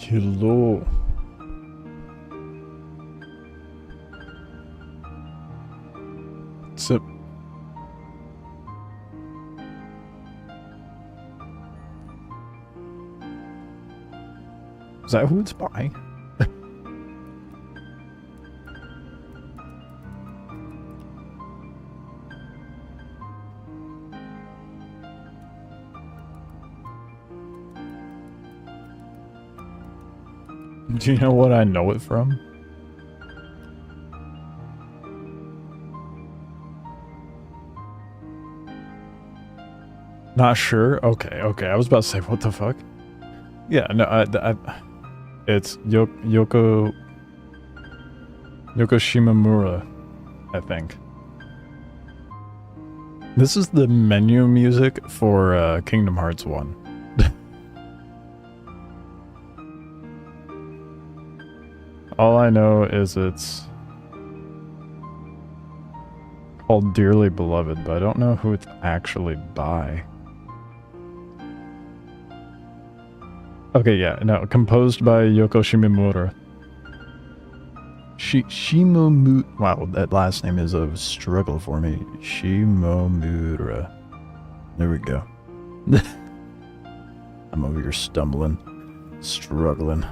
Hello. What's up? Is that who it's by? Do you know what I know it from? Not sure? Okay, okay. I was about to say, what the fuck? Yeah, no, it's Yoko Shimomura, I think. This is the menu music for Kingdom Hearts 1. All I know is it's called Dearly Beloved, but I don't know who it's actually by. Okay, yeah, no, composed by Yoko Shimomura. Shimomura. Wow, that last name is a struggle for me. Shimomura. There we go. I'm over here stumbling, struggling.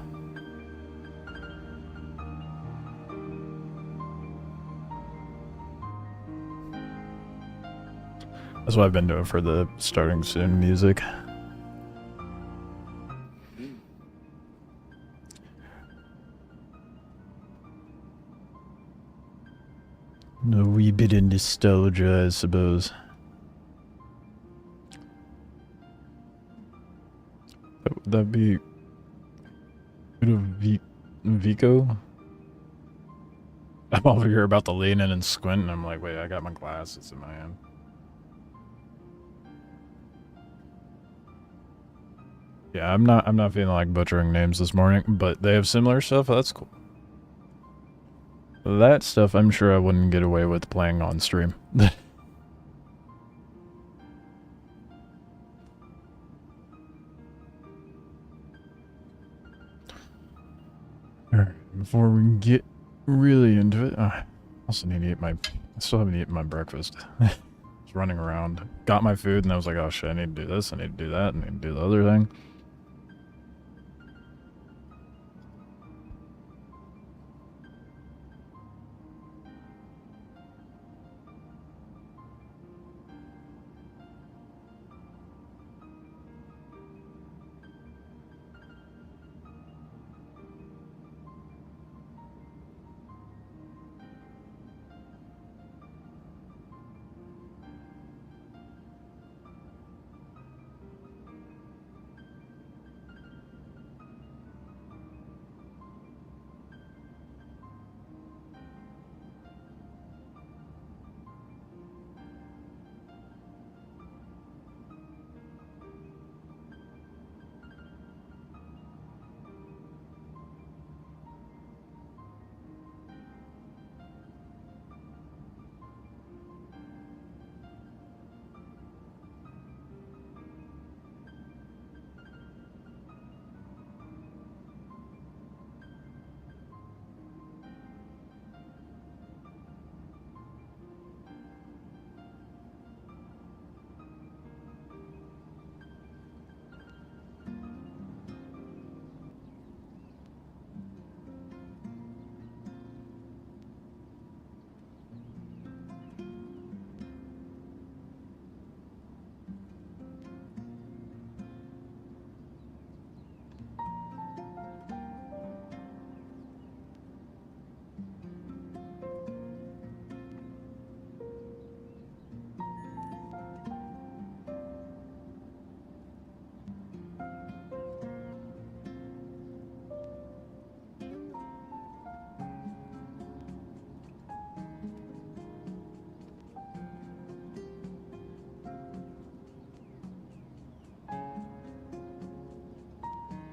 That's what I've been doing for the starting soon music. A wee bit of nostalgia, I suppose. Would that be Vico? I'm over here about to lean in and squint, and I'm like, wait, I got my glasses in my hand. Yeah, I'm not feeling like butchering names this morning, but they have similar stuff. That's cool. That stuff I'm sure I wouldn't get away with playing on stream. Alright, before we get really into it, I also need to eat I still haven't eaten my breakfast. I was running around, got my food, and I was like, oh shit, I need to do this, I need to do that, I need to do the other thing.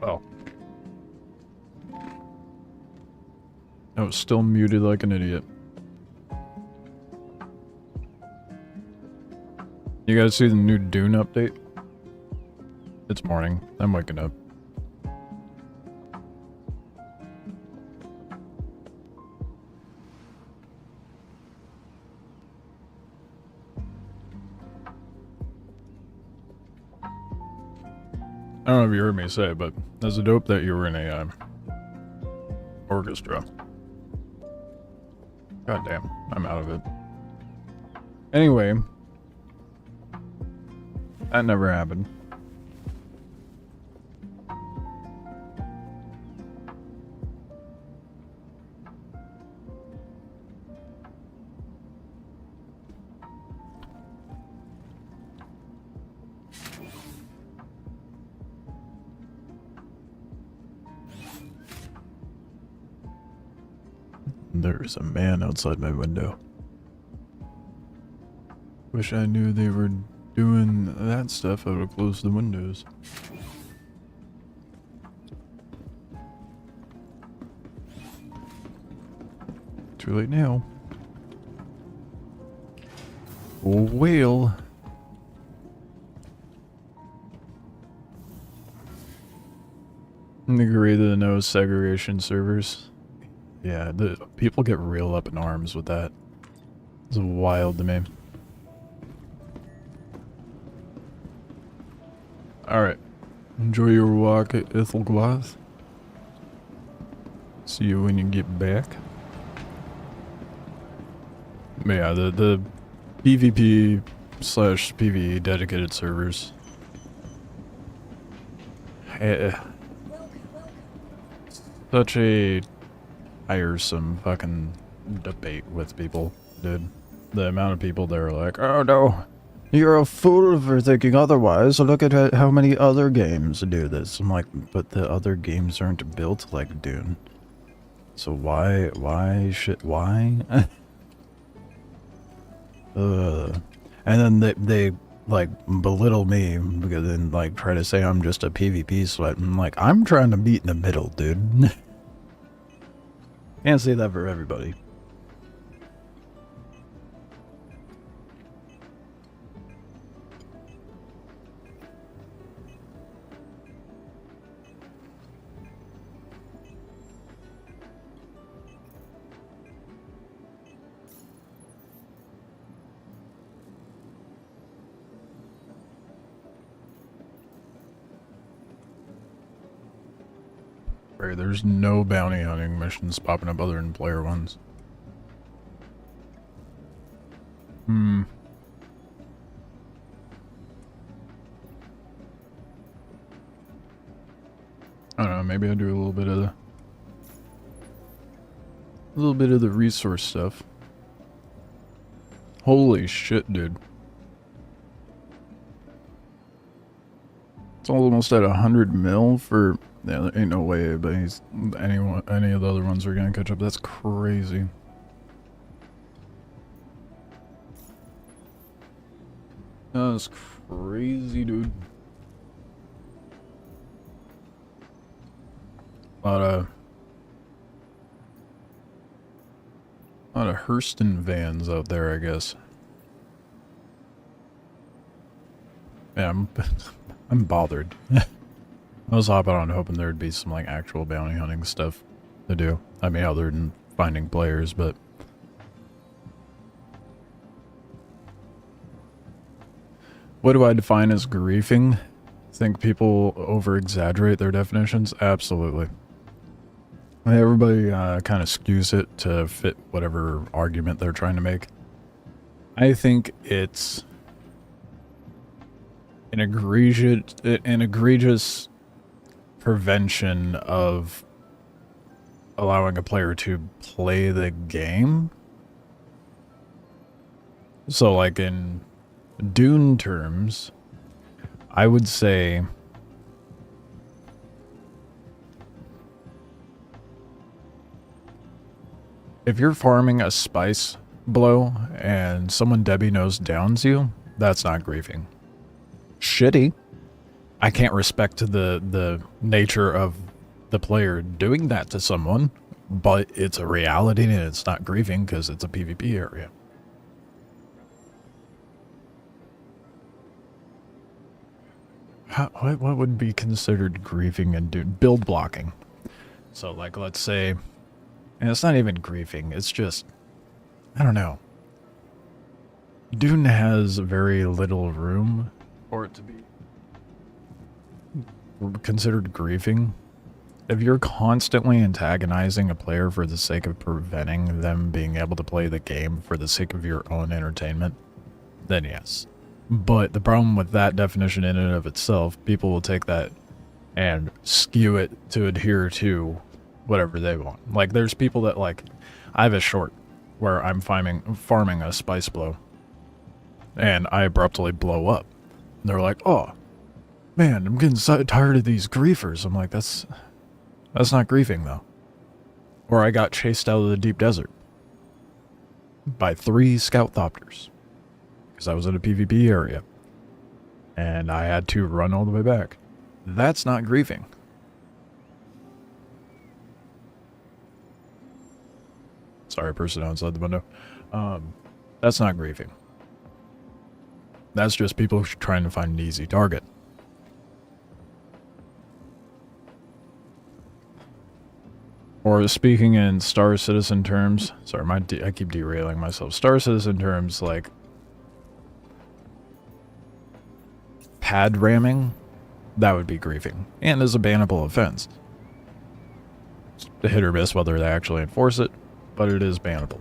Oh. I was still muted like an idiot. You guys see the new Dune update? It's morning. I'm waking up. I don't know if you heard me say it, but that's dope that you were in a orchestra. God damn, I'm out of it. Anyway, that never happened. There's a man outside my window. Wish I knew they were doing that stuff. I would have closed the windows. Too late now. Well. Agree to the no segregation servers. Yeah, the people get real up in arms with that. It's wild to me. Alright. Enjoy your walk at Ethelglath. See you when you get back. But yeah, the PvP / PvE dedicated servers. Such a tiresome fucking debate with people, dude. The amount of people that are like, oh no, you're a fool for thinking otherwise. Look at how many other games do this. I'm like, but the other games aren't built like Dune. So why? And then they like belittle me because then like try to say I'm just a PvP sweat. I'm like, I'm trying to meet in the middle, dude. Can't say that for everybody. Right, there's no bounty hunting missions popping up other than player ones. I don't know, maybe I do a little bit of the resource stuff. Holy shit, dude. It's almost at 100 mil for... Yeah, there ain't no way, but any of the other ones are gonna catch up. That's crazy. That's crazy, dude. A lot of Hurston vans out there, I guess. Yeah, I'm bothered. I was hopping on hoping there'd be some like actual bounty hunting stuff to do. I mean, other than finding players, but... What do I define as griefing? Think people over-exaggerate their definitions? Absolutely. Everybody kind of skews it to fit whatever argument they're trying to make. I think it's an egregious prevention of allowing a player to play the game. So like in Dune terms, I would say if you're farming a spice blow and someone Debbie knows downs you, that's not griefing. Shitty. I can't respect the nature of the player doing that to someone, but it's a reality and it's not grieving because it's a PvP area. What would be considered griefing and build blocking? So like, let's say, and it's not even griefing, it's just, I don't know. Dune has very little room for it to be considered griefing. If you're constantly antagonizing a player for the sake of preventing them being able to play the game for the sake of your own entertainment, then yes. But the problem with that definition in and of itself, people will take that and skew it to adhere to whatever they want. Like, there's people that, like, I have a short where I'm farming a spice blow, and I abruptly blow up. And they're like, oh, man, I'm getting so tired of these griefers. I'm like, that's not griefing, though. Or I got chased out of the deep desert by 3 scout thopters because I was in a PvP area and I had to run all the way back. That's not griefing. Sorry, person outside the window. That's not griefing. That's just people trying to find an easy target. Or speaking in Star Citizen terms, sorry, I keep derailing myself. Star Citizen terms, like pad ramming, that would be griefing, and is a bannable offense. It's a hit or miss whether they actually enforce it, but it is bannable.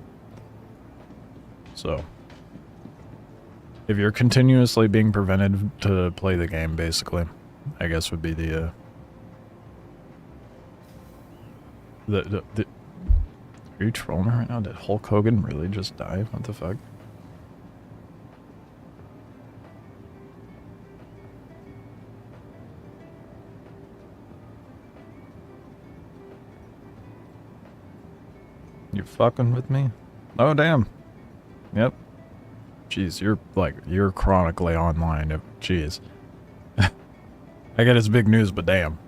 So, if you're continuously being prevented to play the game, basically, I guess would be the are you trolling right now? Did Hulk Hogan really just die? What the fuck? You fucking with me? Oh, damn. Yep. Jeez, you're chronically online. Jeez. I get it's big news, but damn.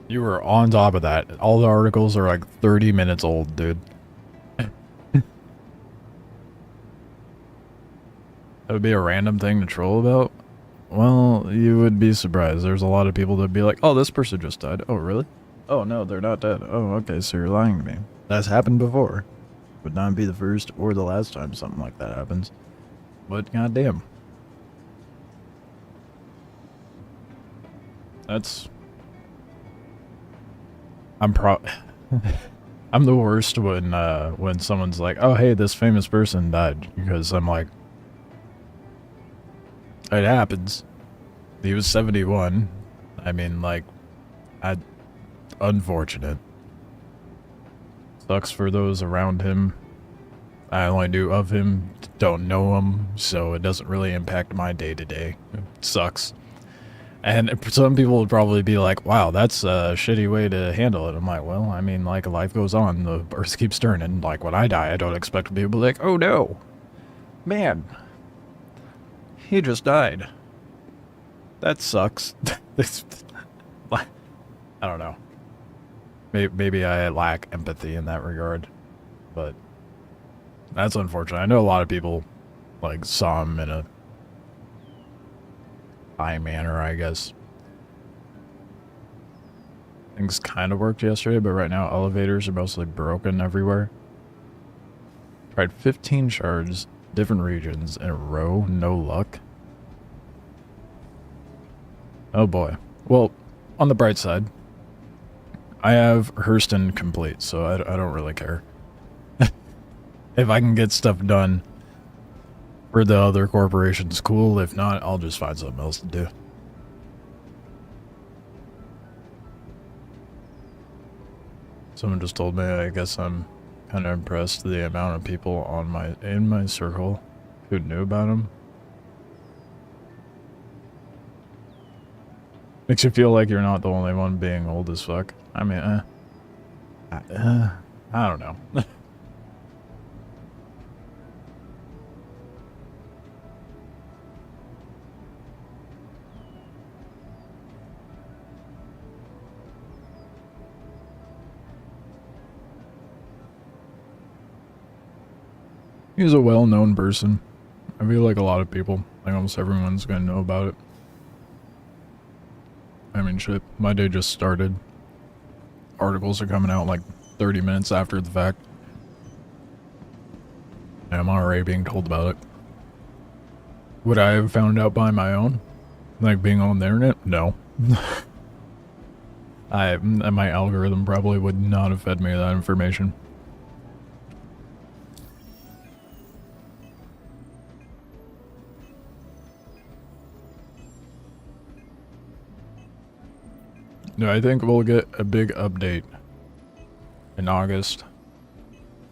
You were on top of that. All the articles are like 30 minutes old, dude. That would be a random thing to troll about? Well, you would be surprised. There's a lot of people that'd be like, oh, this person just died. Oh, really? Oh, no, they're not dead. Oh, okay, so you're lying to me. That's happened before. Would not be the first or the last time something like that happens. But goddamn. That's... I'm the worst when someone's like, oh, hey, this famous person died. Because I'm like... It happens. He was 71. I mean, like... Unfortunate. Sucks for those around him. I only knew of him, don't know him, so it doesn't really impact my day-to-day. It sucks. And some people would probably be like, wow, that's a shitty way to handle it. I'm like, well, I mean, like, life goes on. The earth keeps turning. Like, when I die, I don't expect people to be like, oh, no. Man. He just died. That sucks. I don't know. Maybe I lack empathy in that regard. But that's unfortunate. I know a lot of people, like, saw him in a high manner, I guess. Things kind of worked yesterday, but right now elevators are mostly broken everywhere. Tried 15 shards, different regions in a row, no luck. Oh boy. Well, on the bright side, I have Hurston complete, so I don't really care. If I can get stuff done for the other corporations, cool. If not, I'll just find something else to do. Someone just told me, I guess I'm kind of impressed the amount of people in my circle who knew about him. Makes you feel like you're not the only one being old as fuck. I mean, I don't know. He's a well-known person. I feel like a lot of people, like almost everyone's gonna know about it. I mean, shit, my day just started. Articles are coming out like 30 minutes after the fact. And I'm already being told about it. Would I have found out by my own? Like being on the internet? No. My algorithm probably would not have fed me that information. No, I think we'll get a big update in August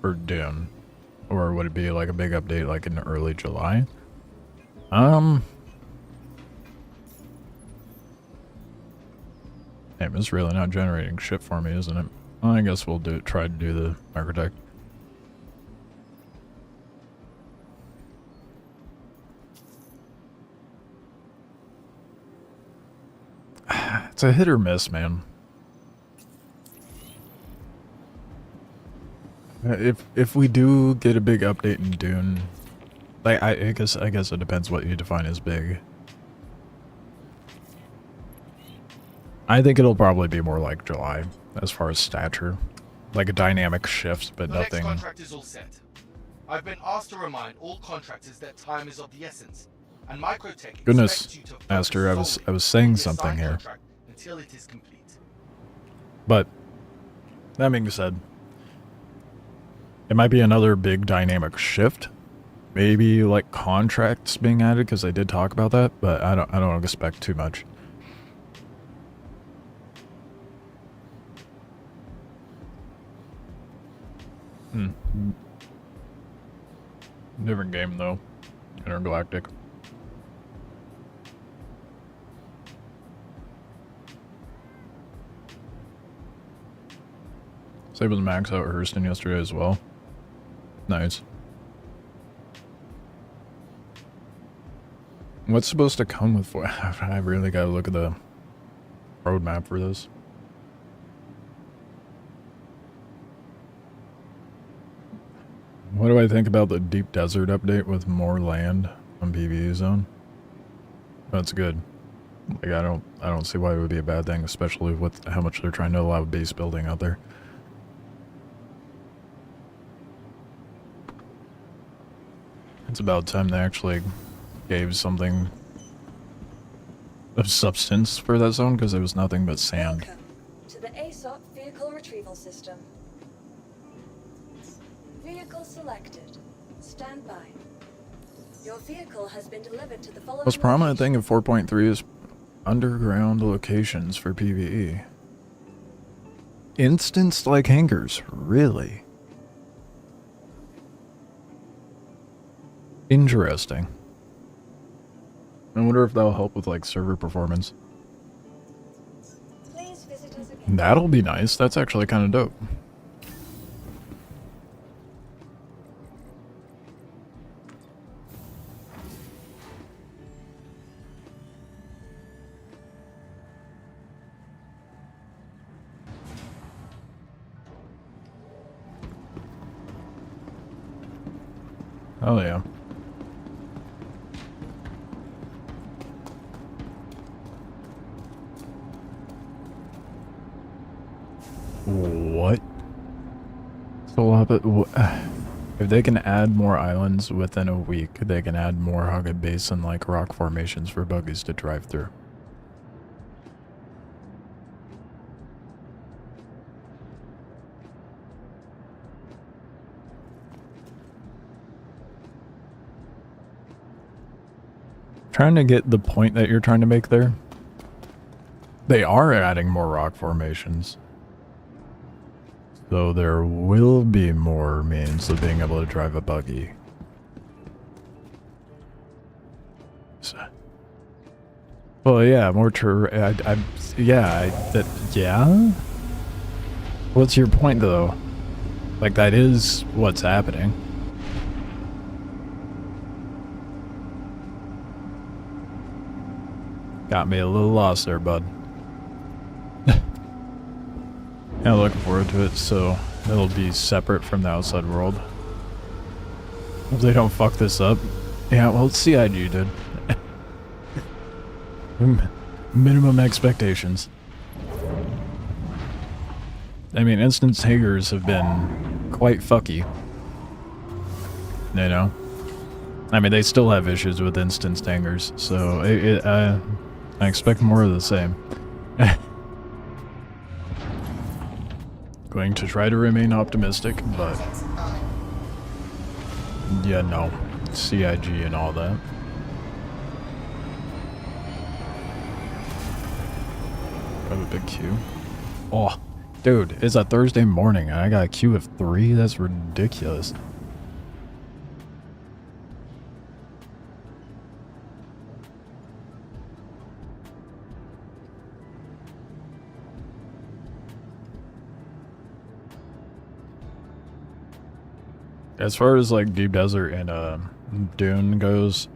for Dune. Or would it be like a big update like in early July? Damn, it's really not generating shit for me, isn't it? Well, I guess we'll try to do the architect. It's a hit or miss, man. If we do get a big update in Dune, like I guess it depends what you define as big. I think it'll probably be more like July as far as stature, like a dynamic shift, but nothing. The next contract is all set. I've been asked to remind all contractors that time is of the essence, and Microtech Goodness, you to Master, I was saying something here. Until it is complete. But that being said, it might be another big dynamic shift. Maybe like contracts being added, because they did talk about that, but I don't expect too much. Different game though. Intergalactic. So able to max out Hurston yesterday as well. Nice. What's supposed to come with I really gotta look at the roadmap for this. What do I think about the Deep Desert update with more land on PvE zone? That's good. Like I don't see why it would be a bad thing, especially with how much they're trying to allow base building out there. It's about time they actually gave something of substance for that zone, because it was nothing but sand. Welcome to the ASOP vehicle retrieval system. Vehicle selected. Stand by. Your vehicle has been delivered to the following Most prominent thing location. in 4.3 is underground locations for PvE. Instance like hangars, really? Interesting. I wonder if that'll help with like server performance. Please visit us again. That'll be nice. That's actually kind of dope. Oh yeah. What? So if they can add more islands within a week, they can add more Hugged Basin like rock formations for buggies to drive through. Trying to get the point that you're trying to make there. They are adding more rock formations. So there will be more means of being able to drive a buggy. So, well, yeah, more yeah? What's your point though? Like that is what's happening. Got me a little lost there, bud. Yeah, looking forward to it, so it'll be separate from the outside world. If they don't fuck this up. Yeah, well, CIG did. Minimum expectations. I mean, instance hangars have been quite fucky. You know? I mean, they still have issues with instance hangars, so I expect more of the same. Going to try to remain optimistic, but yeah, no. CIG and all that. I have a big queue. Oh, dude, it's a Thursday morning and I got a queue of 3? That's ridiculous. As far as like Deep Desert and Dune goes,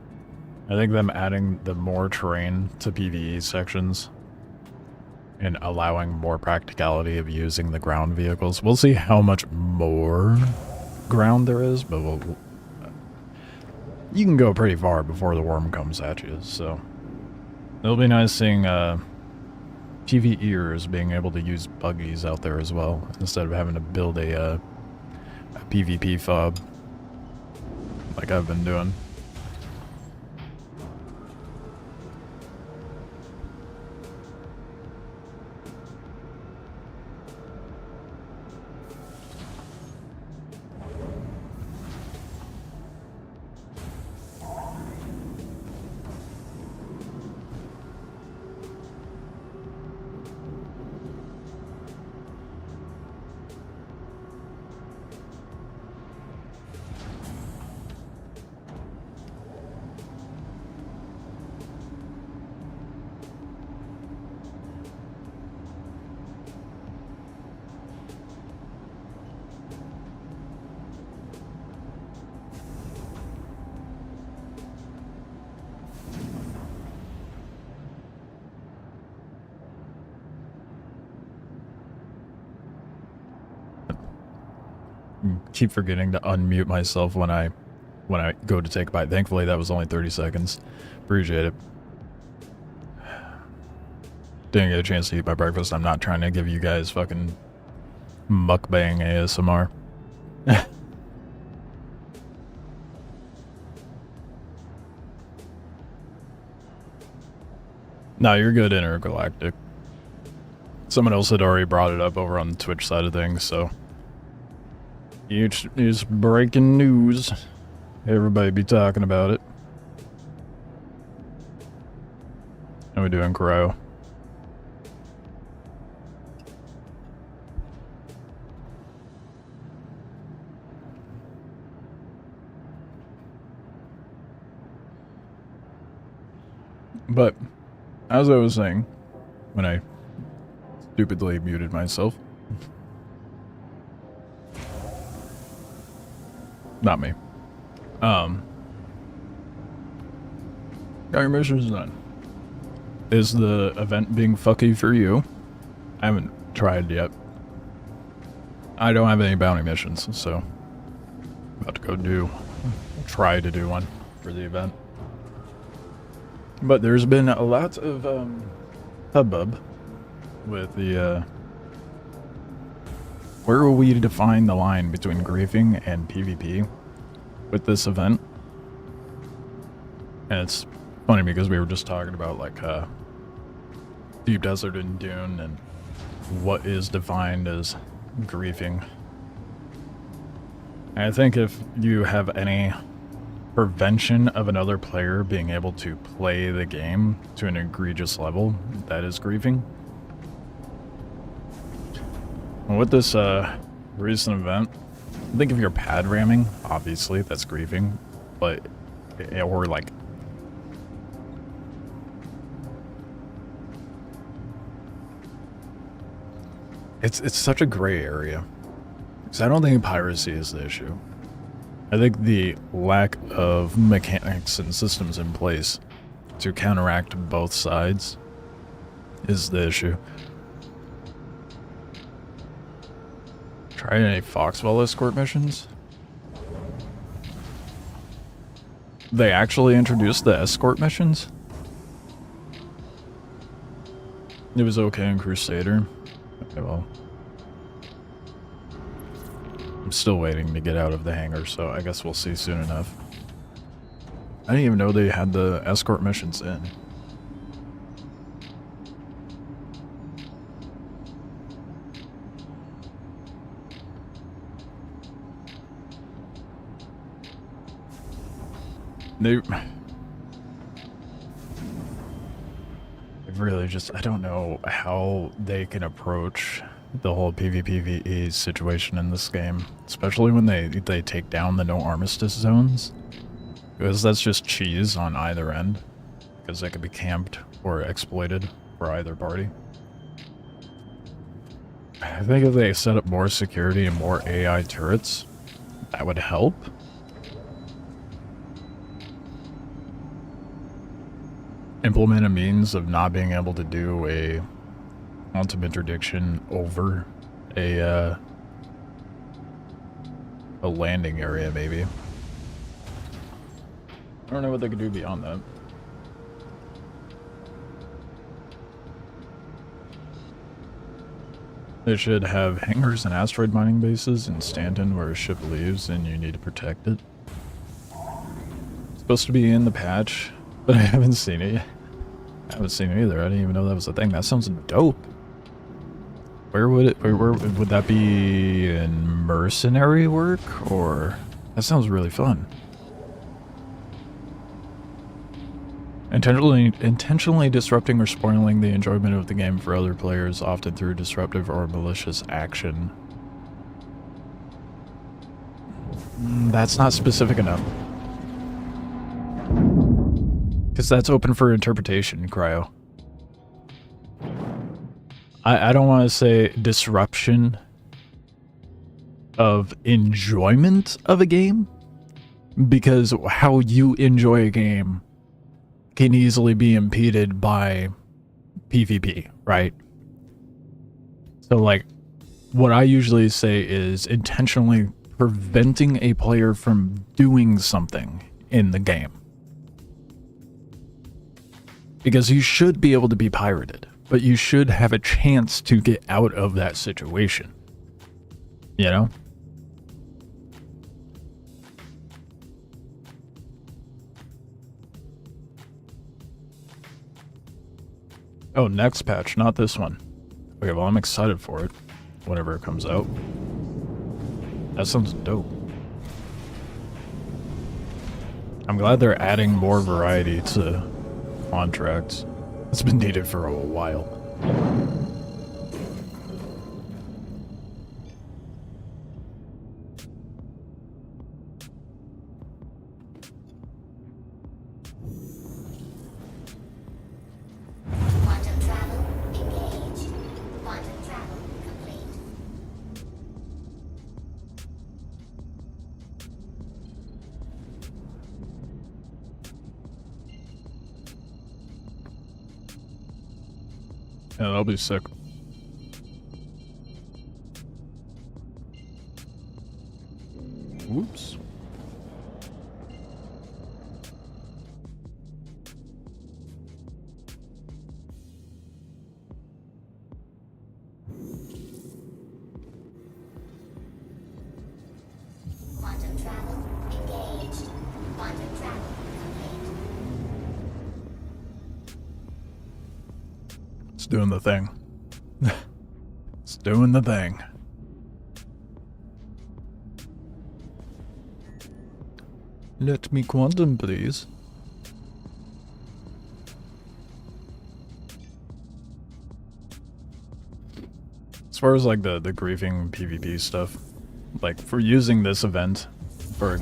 I think them adding the more terrain to PvE sections and allowing more practicality of using the ground vehicles. We'll see how much more ground there is, but you can go pretty far before the worm comes at you, so it'll be nice seeing PvEers being able to use buggies out there as well, instead of having to build a PvP fob like I've been doing. Keep forgetting to unmute myself when I go to take a bite. Thankfully, that was only 30 seconds. Appreciate it. Didn't get a chance to eat my breakfast. I'm not trying to give you guys fucking mukbang ASMR. No, you're good, Intergalactic. Someone else had already brought it up over on the Twitch side of things, so it's breaking news. Everybody be talking about it. How we doing, Crow? But as I was saying, when I stupidly muted myself. Not me. Got your missions done. Is the event being fucky for you? I haven't tried yet. I don't have any bounty missions, so about to go try to do one for the event. But there's been a lot of hubbub with the where will we define the line between griefing and PvP with this event? And it's funny because we were just talking about like Deep Desert and Dune and what is defined as griefing. And I think if you have any prevention of another player being able to play the game to an egregious level, that is griefing. With this recent event, think of your pad ramming, obviously, that's griefing, but, or like, it's such a gray area, because I don't think piracy is the issue. I think the lack of mechanics and systems in place to counteract both sides is the issue. Try any Foxwell escort missions? They actually introduced the escort missions? It was okay in Crusader. Okay, well. I'm still waiting to get out of the hangar, so I guess we'll see soon enough. I didn't even know they had the escort missions in. They really just, I don't know how they can approach the whole PvPvE situation in this game, especially when they take down the no armistice zones, because that's just cheese on either end, because they could be camped or exploited for either party. I think if they set up more security and more AI turrets, that would help. Implement a means of not being able to do a quantum interdiction over a landing area, maybe. I don't know what they could do beyond that. They should have hangars and asteroid mining bases in Stanton where a ship leaves and you need to protect it. It's supposed to be in the patch, but I haven't seen it yet. I haven't seen it either. I didn't even know that was a thing. That sounds dope. Where would it, where would that be in mercenary work, or? That sounds really fun. Intentionally disrupting or spoiling the enjoyment of the game for other players, often through disruptive or malicious action. That's not specific enough. Because that's open for interpretation, Cryo. I don't want to say disruption of enjoyment of a game, because how you enjoy a game can easily be impeded by PvP, right? So, like, what I usually say is intentionally preventing a player from doing something in the game. Because you should be able to be pirated, but you should have a chance to get out of that situation. You know? Oh, next patch, not this one. Okay, well, I'm excited for it, whenever it comes out. That sounds dope. I'm glad they're adding more variety to contracts. It's been needed for a while. Quantum travel engaged. Quantum travel complete. Yeah, that'll be sick. Whoops. Quantum travel engaged. Quantum travel complete. It's doing the thing. It's doing the thing. Let me quantum, please. As far as like the griefing PvP stuff, like for using this event, for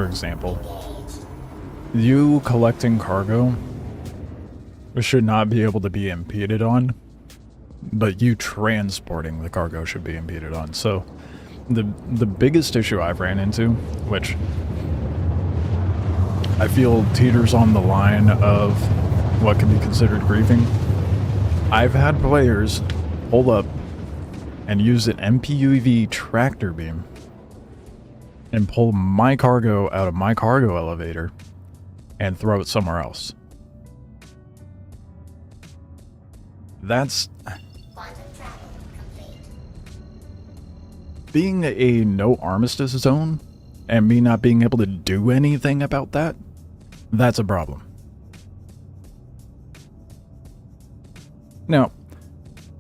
example, you collecting cargo should not be able to be impeded on, but you transporting the cargo should be impeded on. So the biggest issue I've ran into, which I feel teeters on the line of what can be considered griefing, I've had players hold up and use an MPUV tractor beam and pull my cargo out of my cargo elevator and throw it somewhere else. That's Quantum travel complete. being a no armistice zone and me not being able to do anything about that. That's a problem. Now,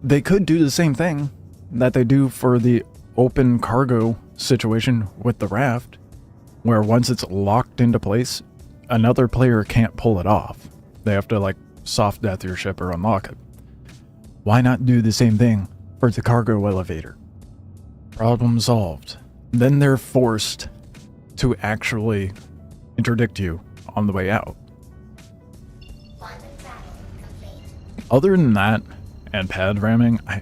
they could do the same thing that they do for the open cargo situation with the raft, where once it's locked into place, another player can't pull it off. They have to like soft death your ship or unlock it. Why not do the same thing for the cargo elevator? Problem solved. Then they're forced to actually interdict you on the way out. Quantum travel complete. Other than that, and pad ramming, I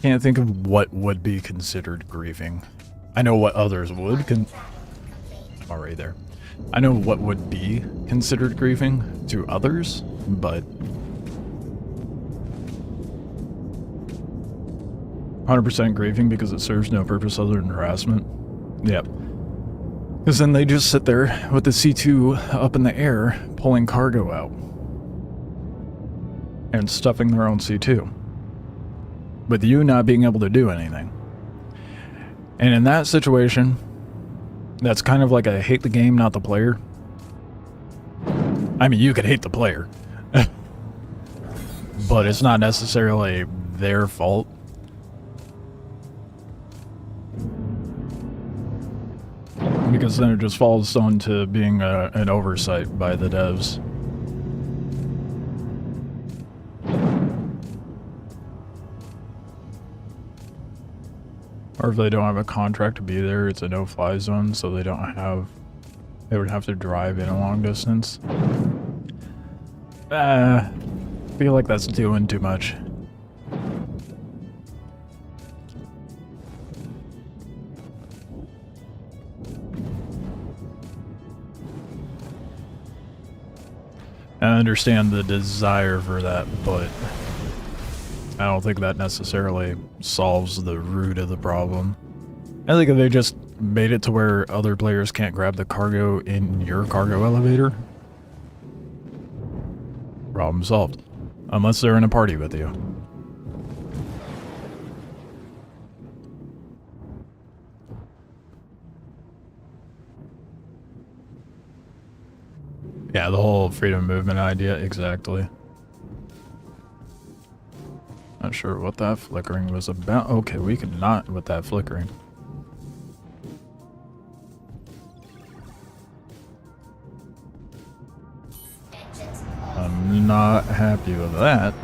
can't think of what would be considered grieving. I know what others would Travel complete. I'm already there. I know what would be considered grieving to others, but 100% grieving because it serves no purpose other than harassment. Yep. Because then they just sit there with the C2 up in the air, pulling cargo out. And stuffing their own C2. With you not being able to do anything. And in that situation, that's kind of like a hate the game, not the player. I mean, you could hate the player. But it's not necessarily their fault. Because then it just falls on to being an oversight by the devs. Or if they don't have a contract to be there, it's a no-fly zone, so they don't have... They would have to drive in a long distance. I feel like that's doing too much. I understand the desire for that, but I don't think that necessarily solves the root of the problem. I think if they just made it to where other players can't grab the cargo in your cargo elevator, problem solved. Unless they're in a party with you. Yeah, the whole freedom movement idea, exactly. Not sure what that flickering was about. Okay, we could not with that flickering. Engines off. I'm not happy with that.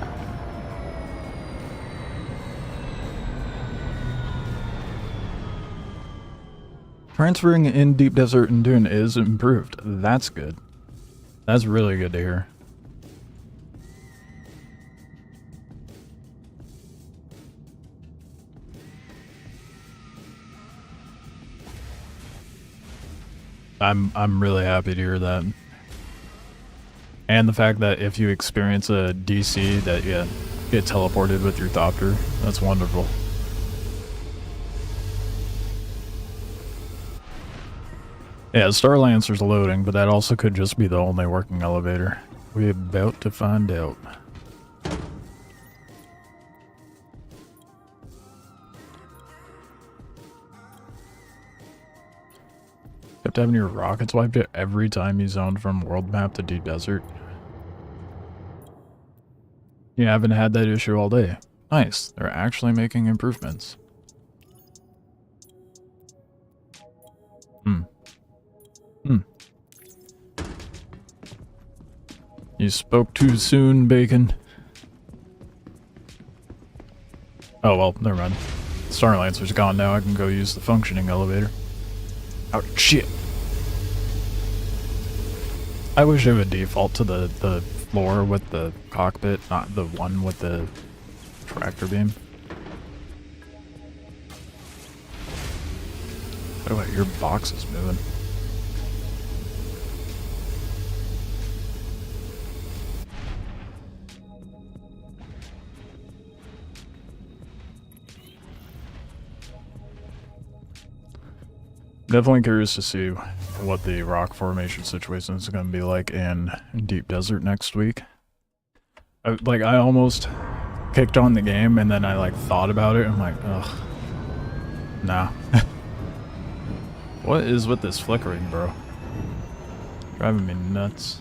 Transferring in Deep Desert and Dune is improved. That's good. That's really good to hear. I'm really happy to hear that. And the fact that if you experience a DC that you get teleported with your Thopter, that's wonderful. Yeah, Star Lancer's loading, but that also could just be the only working elevator. We're about to find out. Kept having your rockets wiped out every time you zoned from world map to Deep Desert. You haven't had that issue all day. Nice, they're actually making improvements. You spoke too soon, Bacon. Oh well, never mind. Star Lancer's gone now, I can go use the functioning elevator. Oh shit. I wish it would default to the floor with the cockpit, not the one with the tractor beam. Oh wait, your box is moving. Definitely curious to see what the rock formation situation is going to be like in Deep Desert next week. I almost kicked on the game and then I like thought about it and I'm like, ugh, nah. What is with this flickering, bro? Driving me nuts.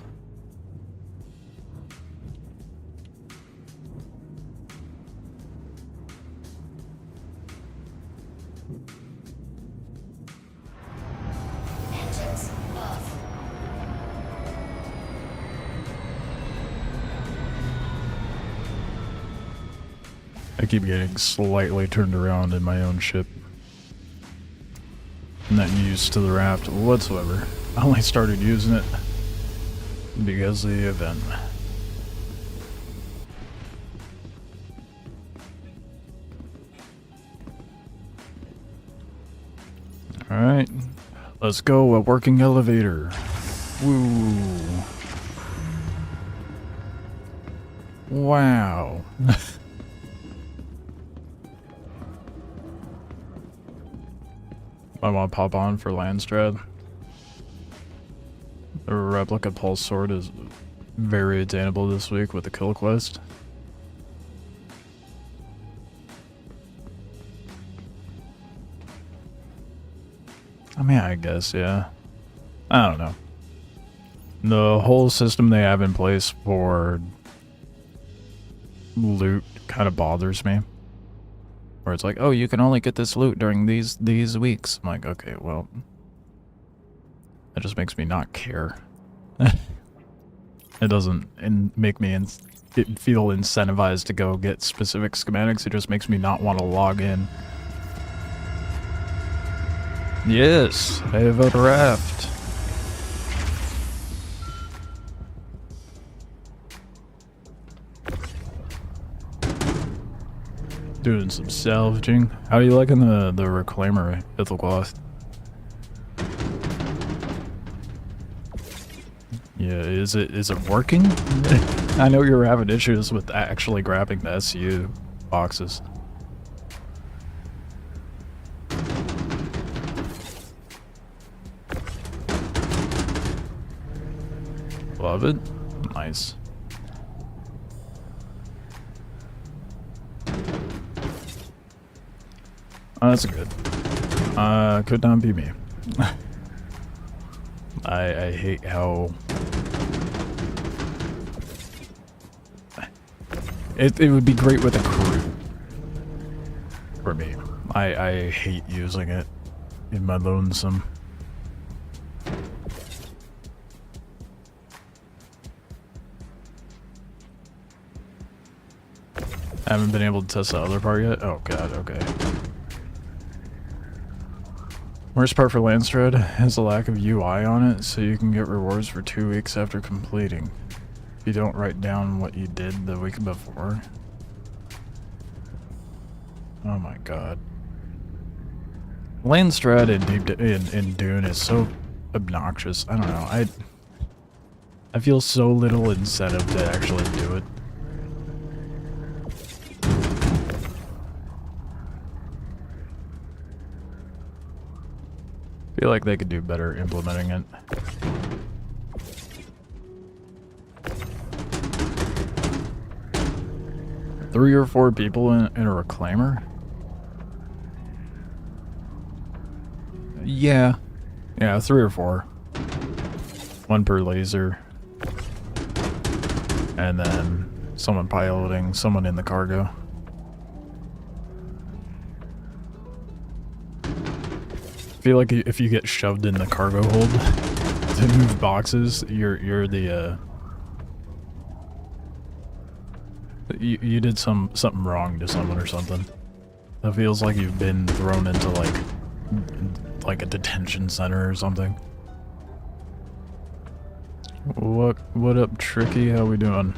Engines off. I keep getting slightly turned around in my own ship. I'm not used to the raft whatsoever. I only started using it because of the event. Alright, let's go, a working elevator. Woo. Wow. I want to pop on for Landstrad. The replica pulse sword is very attainable this week with the kill quest. I mean, I guess, yeah. I don't know. The whole system they have in place for loot kind of bothers me. Where it's like, oh, you can only get this loot during these weeks. I'm like, okay, well, that just makes me not care. It doesn't make me feel incentivized to go get specific schematics. It just makes me not want to log in. Yes, I have a raft. Doing some salvaging. How are you liking the reclaimer Ithilcloth? Yeah, is it working? I know you're having issues with actually grabbing the SU boxes. Love it. Nice. Oh, that's good. Could not be me. I hate how it would be great with a crew for me. I hate using it in my lonesome. I haven't been able to test the other part yet. Oh god, okay. Worst part for Landstrad is the lack of UI on it, so you can get rewards for 2 weeks after completing. If you don't write down what you did the week before. Oh my god. Landstrad in Dune is so obnoxious. I don't know. I feel so little incentive to actually do it. I feel like they could do better implementing it. Three or four people in a reclaimer? Yeah. Yeah, 3 or 4. 1 per laser. And then someone piloting, someone in the cargo. I feel like if you get shoved in the cargo hold to move boxes, you're the you did something wrong to someone or something. It feels like you've been thrown into like a detention center or something. What up, Tricky? How we doing?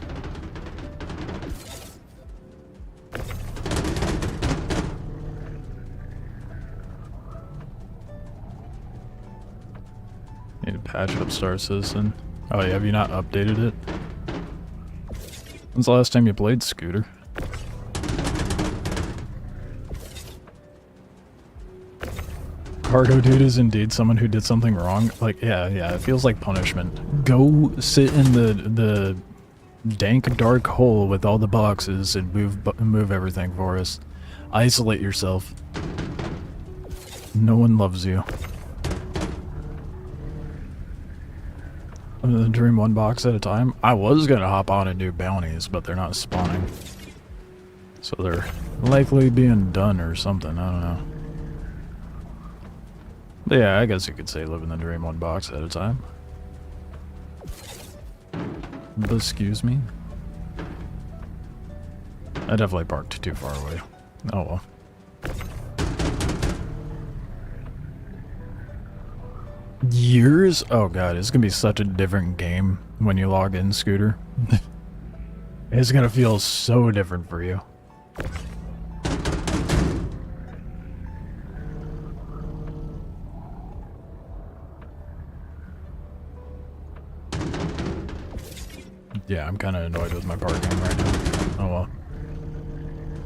Need to patch up Star Citizen. Oh yeah, have you not updated it? When's the last time you played Scooter? Cargo dude is indeed someone who did something wrong. Like, yeah, it feels like punishment. Go sit in the dank dark hole with all the boxes and move everything for us. Isolate yourself. No one loves you. The dream 1 box at a time. I was gonna hop on and do bounties, but they're not spawning. So they're likely being done or something, I don't know. But yeah, I guess you could say living the dream 1 box at a time. But excuse me. I definitely parked too far away. Oh well. Years? Oh god, it's gonna be such a different game when you log in, Scooter. It's gonna feel so different for you. Yeah, I'm kind of annoyed with my parking right now. Oh well.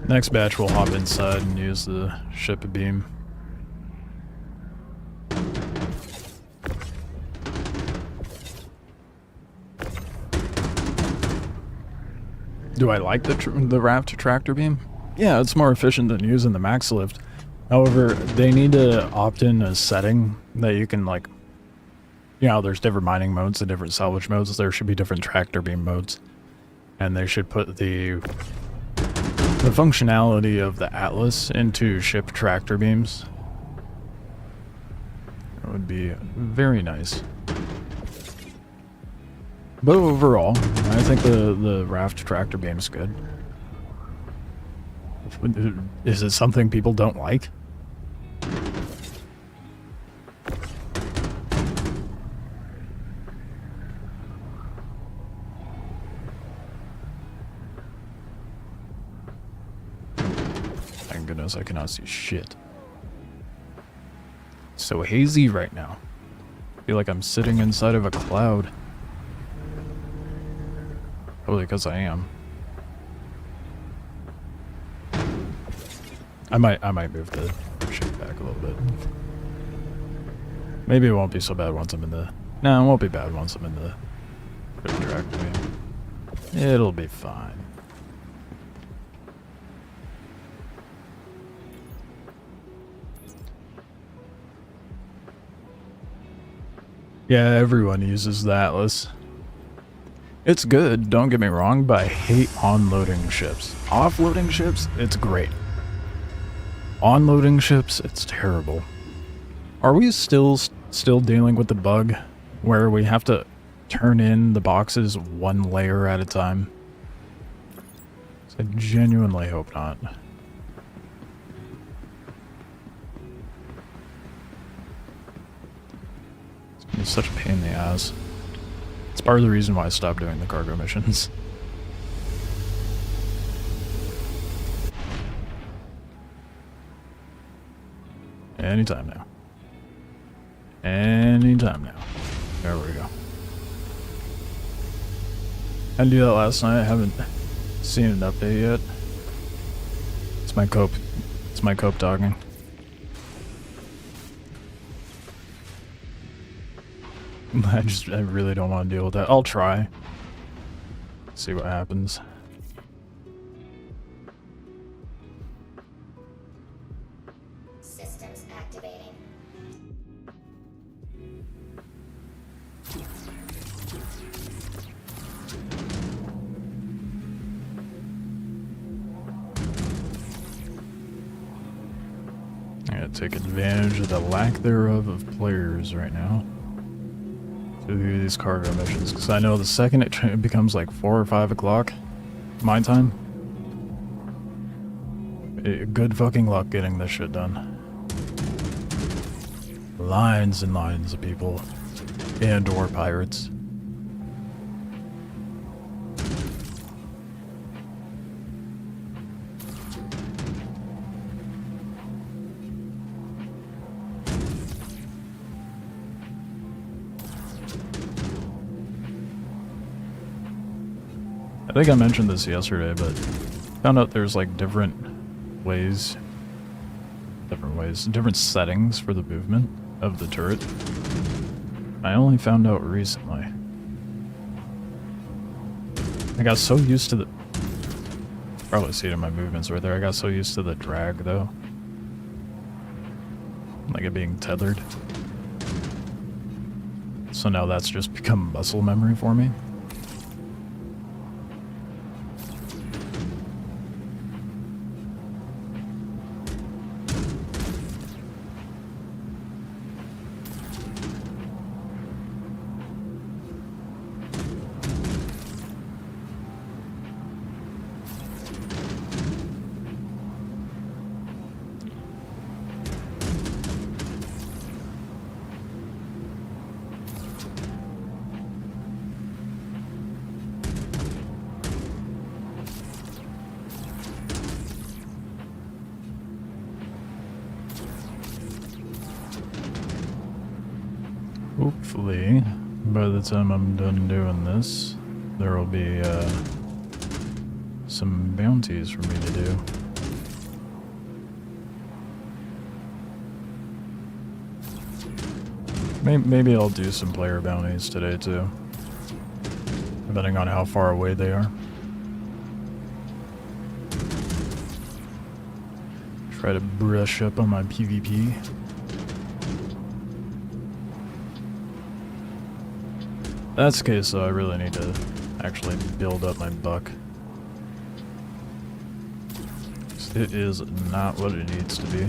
Next batch we'll hop inside and use the ship beam. Do I like the raft tractor beam? Yeah, it's more efficient than using the max lift. However, they need to opt in a setting that you can, like, you know, there's different mining modes and different salvage modes. There should be different tractor beam modes. And they should put the functionality of the Atlas into ship tractor beams. That would be very nice. But overall, I think the raft tractor beam is good. Is it something people don't like? Thank goodness I cannot see shit. It's so hazy right now. I feel like I'm sitting inside of a cloud. Probably because I am. I might move the ship back a little bit. Maybe it won't be so bad once I'm in the... No, it won't be bad once I'm in the tractor beam. It'll be fine. Yeah, everyone uses the Atlas. It's good, don't get me wrong, but I hate onloading ships. Offloading ships, it's great. Onloading ships, it's terrible. Are we still dealing with the bug where we have to turn in the boxes one layer at a time? I genuinely hope not. It's such a pain in the ass. It's part of the reason why I stopped doing the cargo missions. Anytime now. Anytime now. There we go. I did that last night. I haven't seen an update yet. It's my cope. It's my cope talking. I really don't want to deal with that. I'll try. See what happens. Systems activating. I gotta take advantage of the lack thereof of players right now to do these cargo missions, because I know the second it becomes like 4 or 5 o'clock my time, good fucking luck getting this shit done. Lines and lines of people and or pirates. I think I mentioned this yesterday, but found out there's like different settings for the movement of the turret. I only found out recently. I got so used to the... Probably see it in my movements right there. I got so used to the drag though. Like it being tethered. So now that's just become muscle memory for me. Hopefully, by the time I'm done doing this, there will be some bounties for me to do. Maybe I'll do some player bounties today too, depending on how far away they are. Try to brush up on my PvP. That's the case, though, I really need to actually build up my buck. It is not what it needs to be.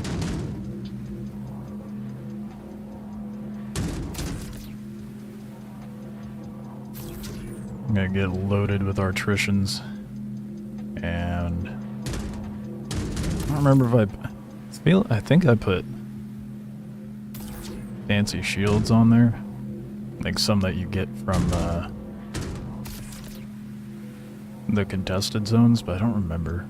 I'm gonna get loaded with artitions, and I don't remember if I think I put fancy shields on there, like some that you get from the contested zones, but I don't remember.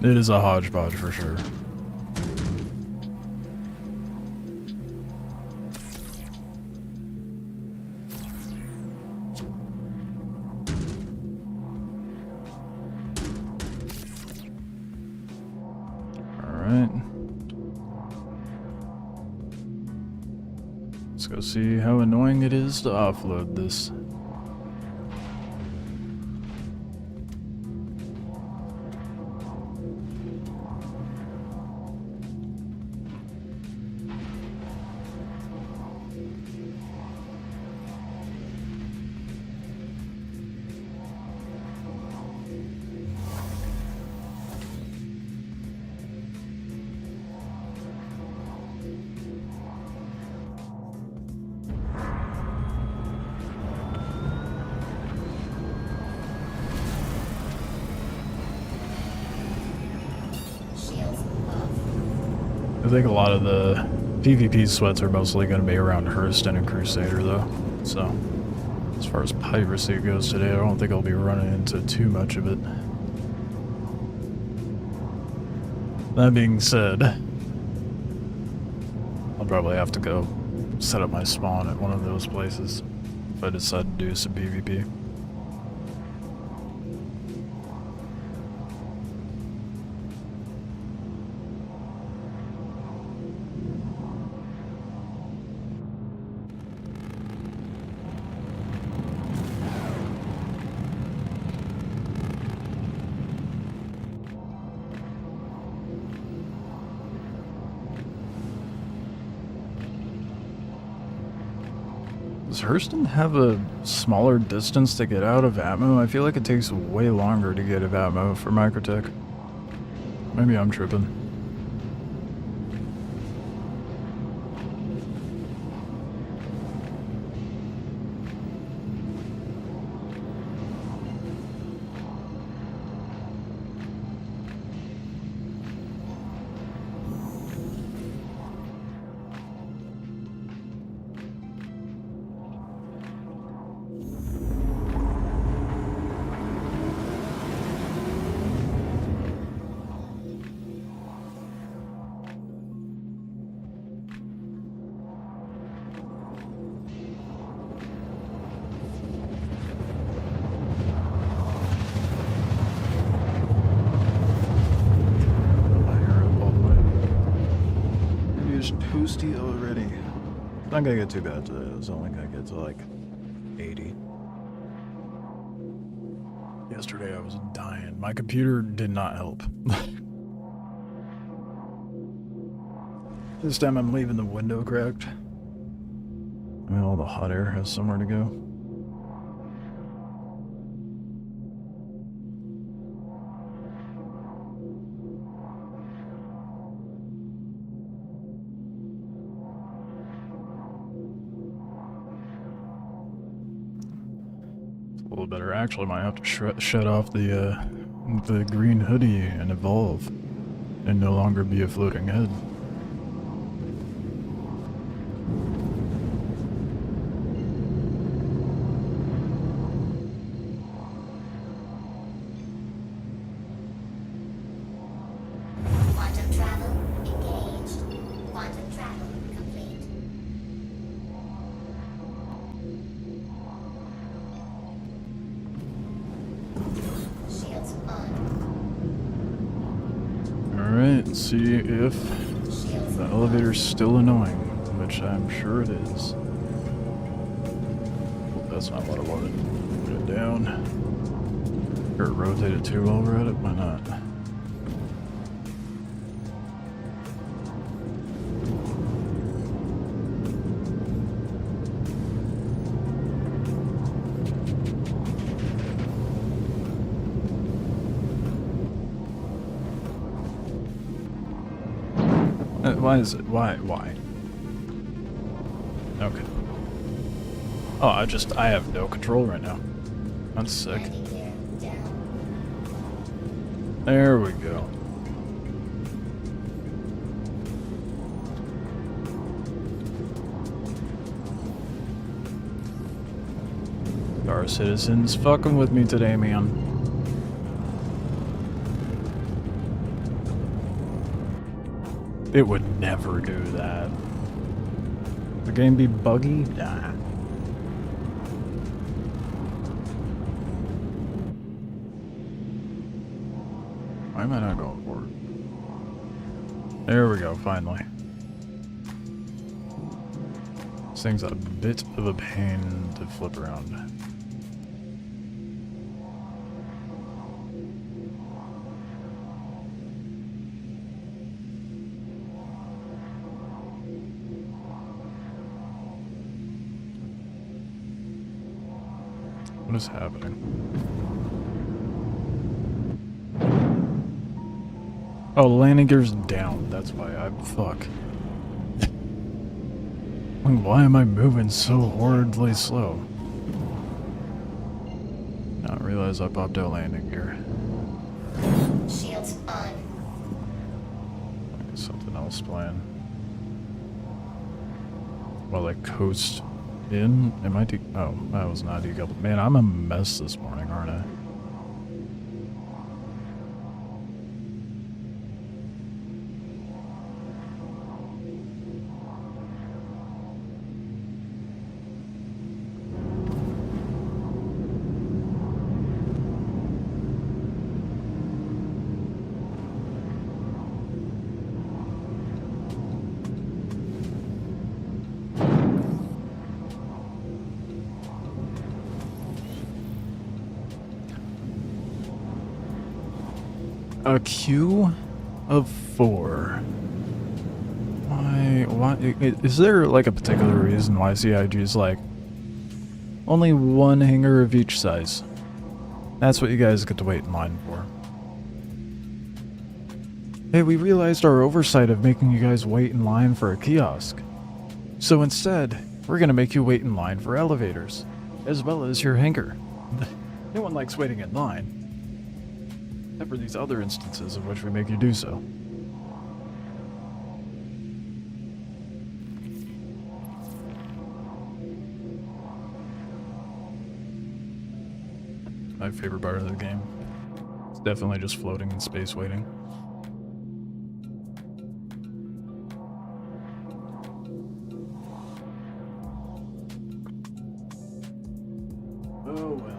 It is a hodgepodge for sure. Alright. Let's go see how annoying it is to offload this. Shields off. I think a lot of the PvP sweats are mostly going to be around Hurston and Crusader, though. So, as far as piracy goes today, I don't think I'll be running into too much of it. That being said, I'll probably have to go set up my spawn at one of those places if I decide to do some PvP. Does Hurston have a smaller distance to get out of ammo? I feel like it takes way longer to get out of ammo for Microtech. Maybe I'm tripping. Toasty already. It's not gonna get too bad today. It's only gonna get to like 80. Yesterday I was dying. My computer did not help. This time I'm leaving the window cracked. I mean, all the hot air has somewhere to go. A little better. Actually, might have to shut off the green hoodie and evolve, and no longer be a floating head. Let's see if the elevator's still annoying, which I'm sure it is. Well, that's not what I wanted. Put it down. Or rotate it too while we're at it? Why not? Why is it? Why? Okay. Oh, I have no control right now. That's sick. Landing gear down. There we go. Our citizens fucking with me today, man. It would never do that. The game be buggy? Nah. Why am I not going for it? There we go, finally. This thing's a bit of a pain to flip around. What is happening? Oh, landing gear's down. That's why fuck. Why am I moving so horridly slow? Not realize I popped out landing gear. Shields on. Something else playing. While I coast in? Am I oh, that was not decoupled. Man, I'm a mess this morning, aren't I? A queue of 4. Why is there like a particular reason why CIG is like only one hangar of each size? That's what you guys get to wait in line for. Hey, we realized our oversight of making you guys wait in line for a kiosk. So instead, we're gonna make you wait in line for elevators, as well as your hangar. No one likes waiting in line. Except for these other instances of which we make you do so. My favorite part of the game. It's definitely just floating in space waiting. Oh well.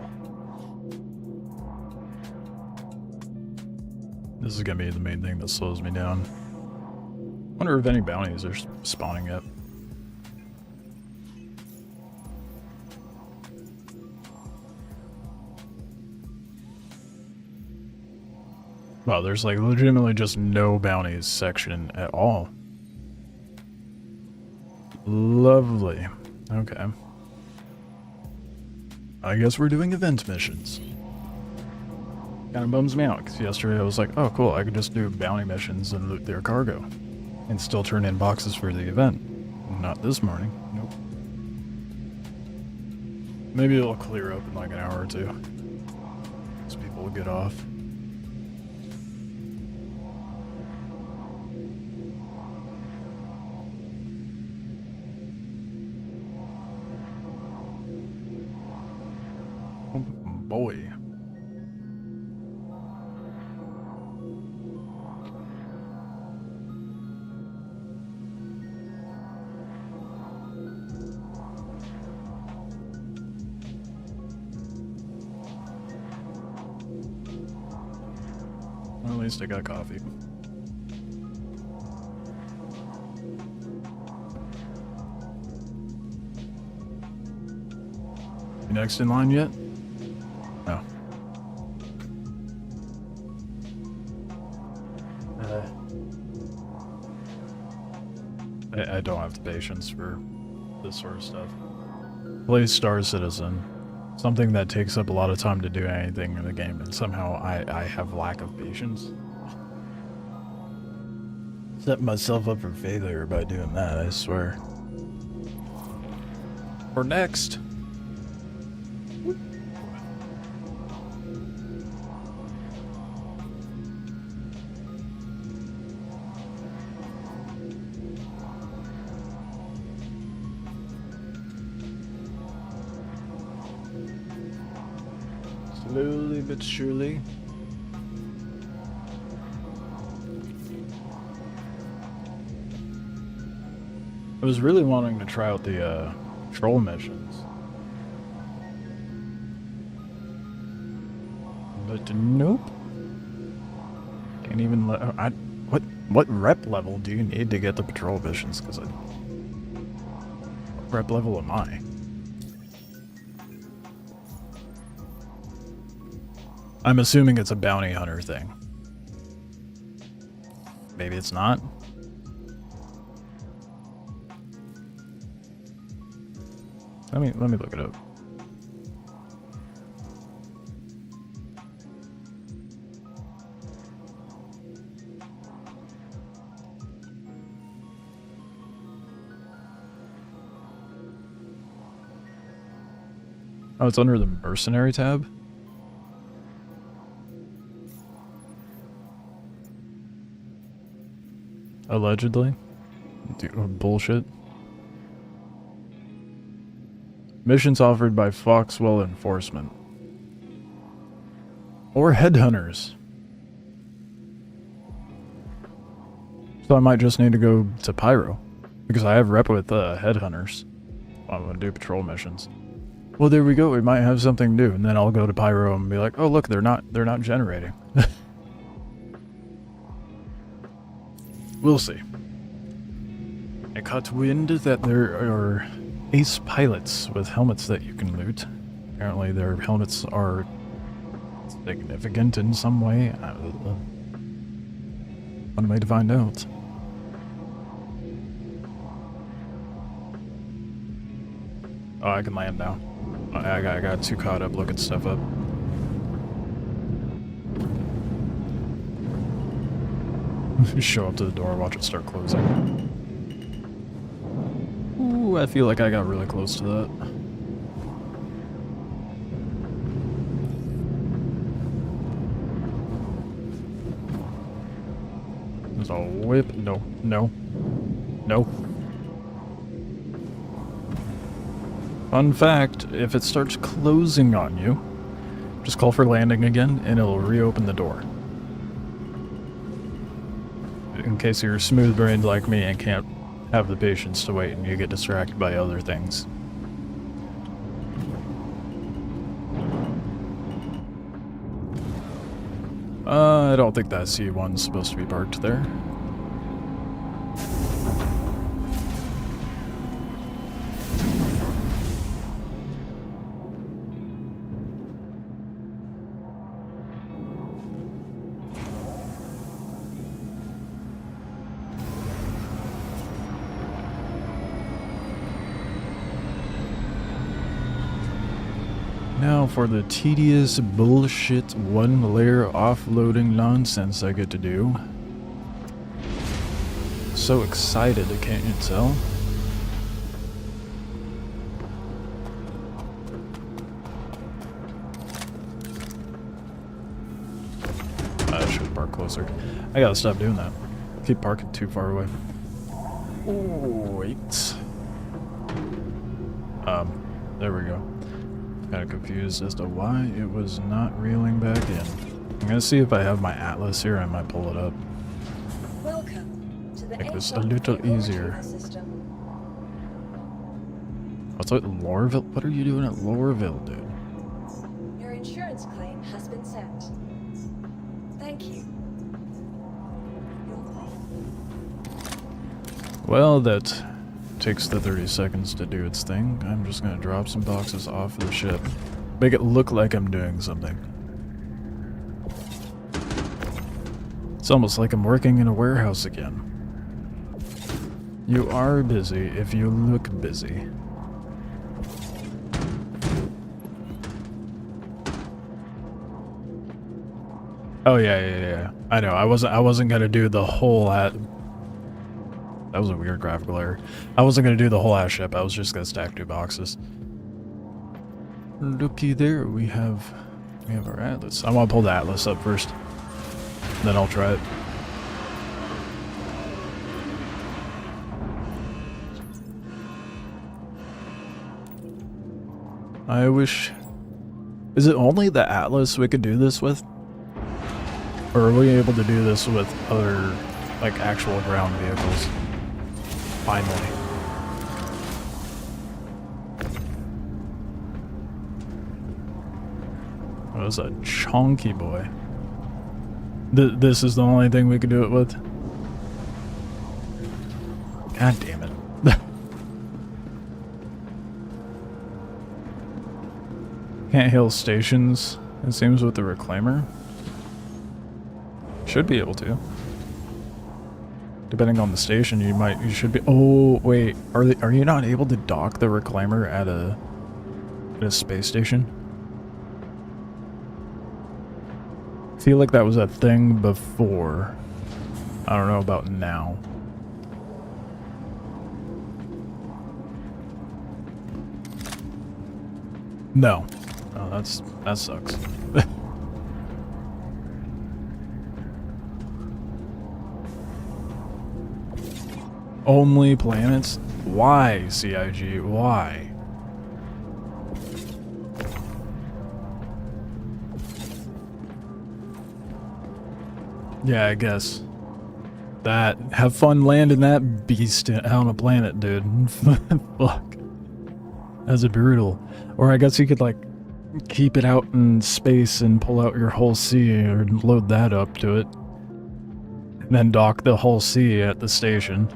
This is gonna be the main thing that slows me down. Wonder if any bounties are spawning yet. Wow, there's like legitimately just no bounties section at all. Lovely. Okay. I guess we're doing event missions. Kind of bums me out, because yesterday I was like, oh cool, I could just do bounty missions and loot their cargo. And still turn in boxes for the event. Not this morning. Nope. Maybe it'll clear up in like an hour or two. As people will get off. Oh boy. Well, at least I got coffee. You next in line yet? No. I don't have the patience for this sort of stuff. Play Star Citizen. Something that takes up a lot of time to do anything in the game, and somehow I have lack of patience. Set myself up for failure by doing that, I swear. Or next. Slowly but surely. I was really wanting to try out the troll missions, but nope. Can't even let. What rep level do you need to get the patrol missions? Because what rep level am I? I'm assuming it's a bounty hunter thing. Maybe it's not. Let me look it up. Oh, it's under the mercenary tab? Allegedly. Dude, bullshit. Missions offered by Foxwell Enforcement. Or Headhunters. So I might just need to go to Pyro. Because I have rep with Headhunters. I'm going to do patrol missions. Well, there we go. We might have something new. And then I'll go to Pyro and be like, oh, look, they're not generating. We'll see. I caught wind that there are ace pilots with helmets that you can loot. Apparently their helmets are significant in some way. One way to find out. Oh, I can land now. I got too caught up looking stuff up. Show up to the door, watch it start closing. Ooh, I feel like I got really close to that. There's a whip. No, no, no. Fun fact, if it starts closing on you, just call for landing again and it'll reopen the door. In case you're smooth-brained like me and can't have the patience to wait and you get distracted by other things. I don't think that C1's supposed to be parked there. Now for the tedious bullshit one-layer offloading nonsense I get to do. So excited, can't you tell? I should park closer. I gotta stop doing that. Keep parking too far away. Oh, wait. There we go. Kind of confused as to why it was not reeling back in. I'm gonna see if I have my atlas here. I might pull it up. Welcome to the Make this a little easier. What's at Lorville? What are you doing at Lorville, dude? Your insurance claim has been sent. Thank you. Well, that takes the 30 seconds to do its thing. I'm just gonna drop some boxes off the ship. Make it look like I'm doing something. It's almost like I'm working in a warehouse again. You are busy if you look busy. Oh yeah. I know. I wasn't gonna do the whole that was a weird graphical error. I wasn't gonna do the whole ass ship. I was just gonna stack 2 boxes. Looky there, we have our atlas. I want to pull the atlas up first. Then I'll try it. I wish... Is it only the atlas we could do this with? Or are we able to do this with other, like, actual ground vehicles? Finally. That was a chunky boy. This is the only thing we could do it with? God damn it. Can't hail stations, it seems, with the reclaimer. Should be able to. Depending on the station, you should be. Oh wait, are you not able to dock the reclaimer at a space station? I feel like that was a thing before. I don't know about now. No. Oh, that sucks. Only planets? Why, CIG? Why? Yeah, I guess. Have fun landing that beast on a planet, dude. Fuck. That's brutal. Or I guess you could, like, keep it out in space and pull out your hull C or load that up to it. And then dock the hull C at the station.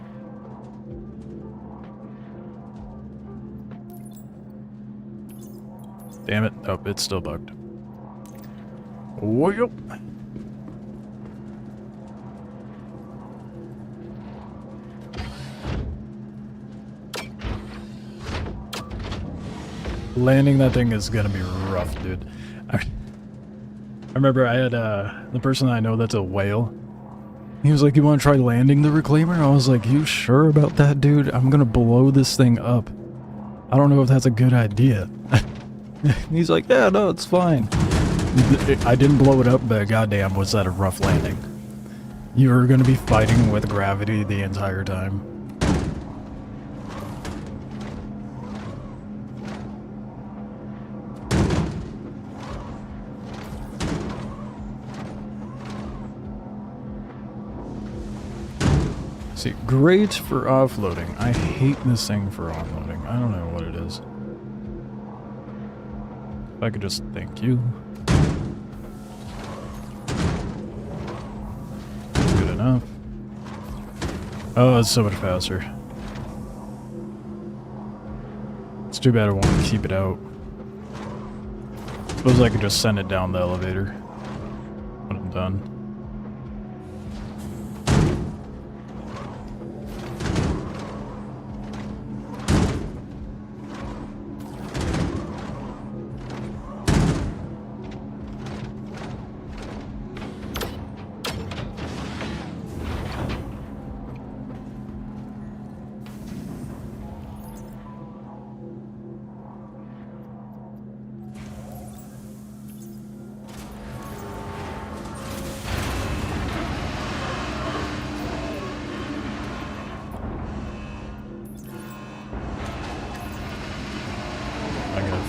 Damn it. Oh, it's still bugged. Whoop. Landing that thing is gonna be rough, dude. I remember I had the person I know that's a whale. He was like, "You want to try landing the reclaimer?" I was like, "You sure about that, dude? I'm gonna blow this thing up. I don't know if that's a good idea." He's like, "Yeah, no, it's fine." I didn't blow it up, but goddamn, was that a rough landing. You were gonna be fighting with gravity the entire time. See, great for offloading. I hate this thing for onloading. I don't know what it is. If I could just thank you. Good enough. Oh, it's so much faster. It's too bad I won't keep it out. Suppose I could just send it down the elevator when I'm done.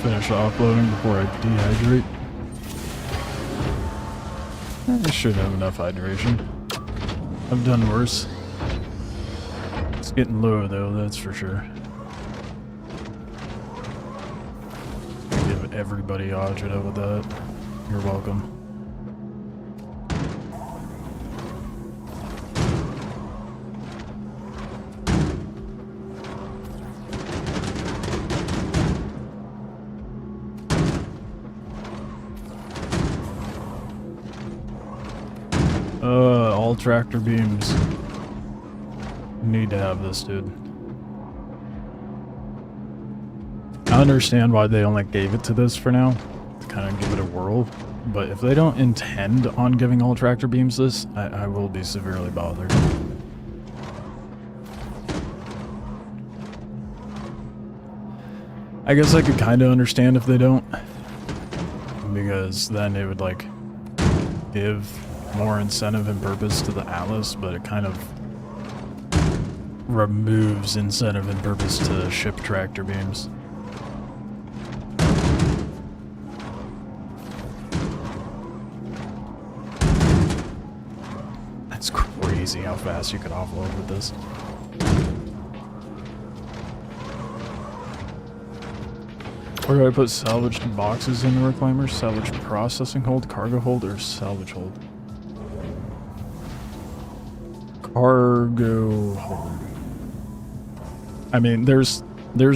Finish offloading before I dehydrate. I should have enough hydration. I've done worse. It's getting low though, that's for sure. Give everybody agita with that. You're welcome. all tractor beams need to have this, dude. I understand why they only gave it to this for now, to kind of give it a whirl, but if they don't intend on giving all tractor beams this, I will be severely bothered. I guess I could kind of understand if they don't, because then it would like give more incentive and purpose to the Atlas, but it kind of removes incentive and purpose to ship tractor beams. That's crazy how fast you could offload with this. Where do I put salvaged boxes in the reclaimer? Salvage processing hold, cargo hold, or salvage hold? Cargo hold. I mean, there's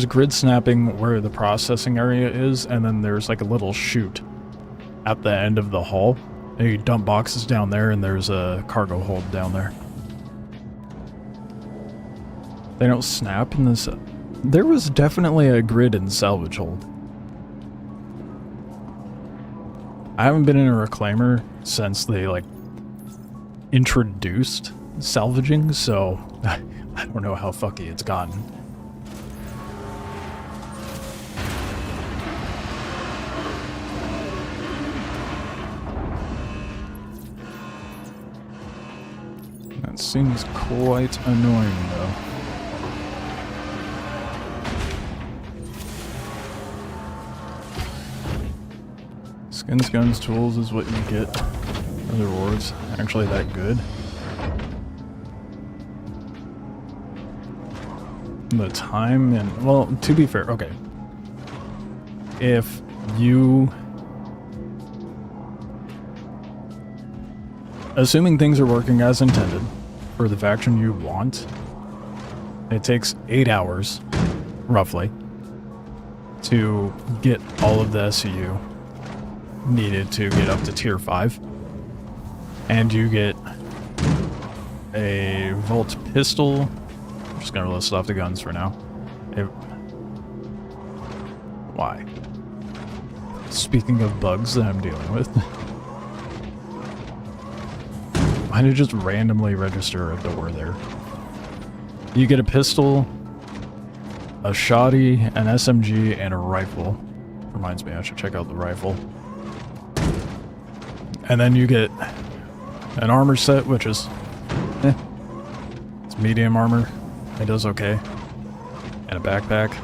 grid snapping where the processing area is, and then there's like a little chute at the end of the hull. And you dump boxes down there, and there's a cargo hold down there. They don't snap in this. There was definitely a grid in salvage hold. I haven't been in a reclaimer since they like introduced salvaging, so I don't know how fucky it's gotten. That seems quite annoying though. Skins, guns, tools is what you get. The rewards actually that good. The time and, well, to be fair, okay. If you... Assuming things are working as intended for the faction you want, it takes 8 hours, roughly, to get all of the SCU needed to get up to tier 5. And you get a Volt pistol. I'm just gonna list off the guns for now. Why? Speaking of bugs that I'm dealing with. Why did it just randomly register a door there? You get a pistol, a shotty, an SMG, and a rifle. Reminds me, I should check out the rifle. And then you get an armor set, which is, it's medium armor. It does okay. And a backpack.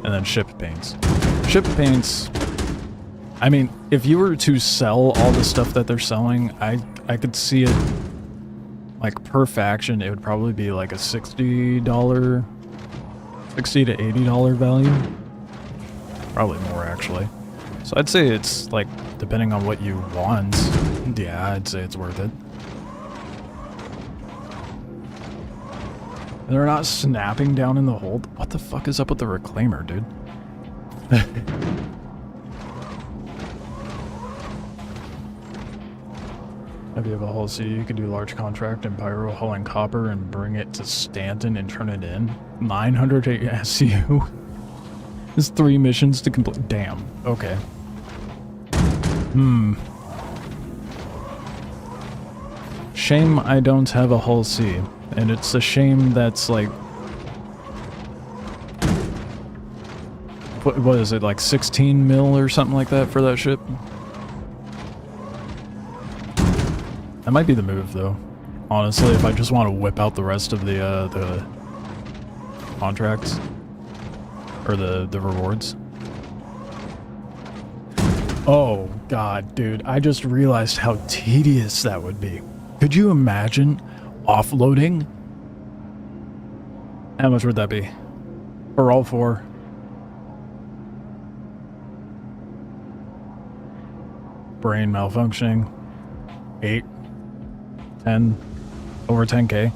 And then ship paints. Ship paints, I mean, if you were to sell all the stuff that they're selling, I could see it, like per faction, it would probably be like a $60 to $80 value. Probably more actually. So I'd say it's like, depending on what you want, yeah, I'd say it's worth it. They're not snapping down in the hold. What the fuck is up with the reclaimer, dude? If you have a hull C, you could do large contract and pyro hauling copper and bring it to Stanton and turn it in. 900 SCU. There's 3 missions to complete. Damn. Okay. Shame I don't have a hull C. And it's a shame that's like... What is it, like 16 mil or something like that for that ship? That might be the move, though. Honestly, if I just want to whip out the rest of the contracts. Or the rewards. Oh, God, dude. I just realized how tedious that would be. Could you imagine offloading? How much would that be? For all 4? Brain malfunctioning. 8. 10. Over 10k.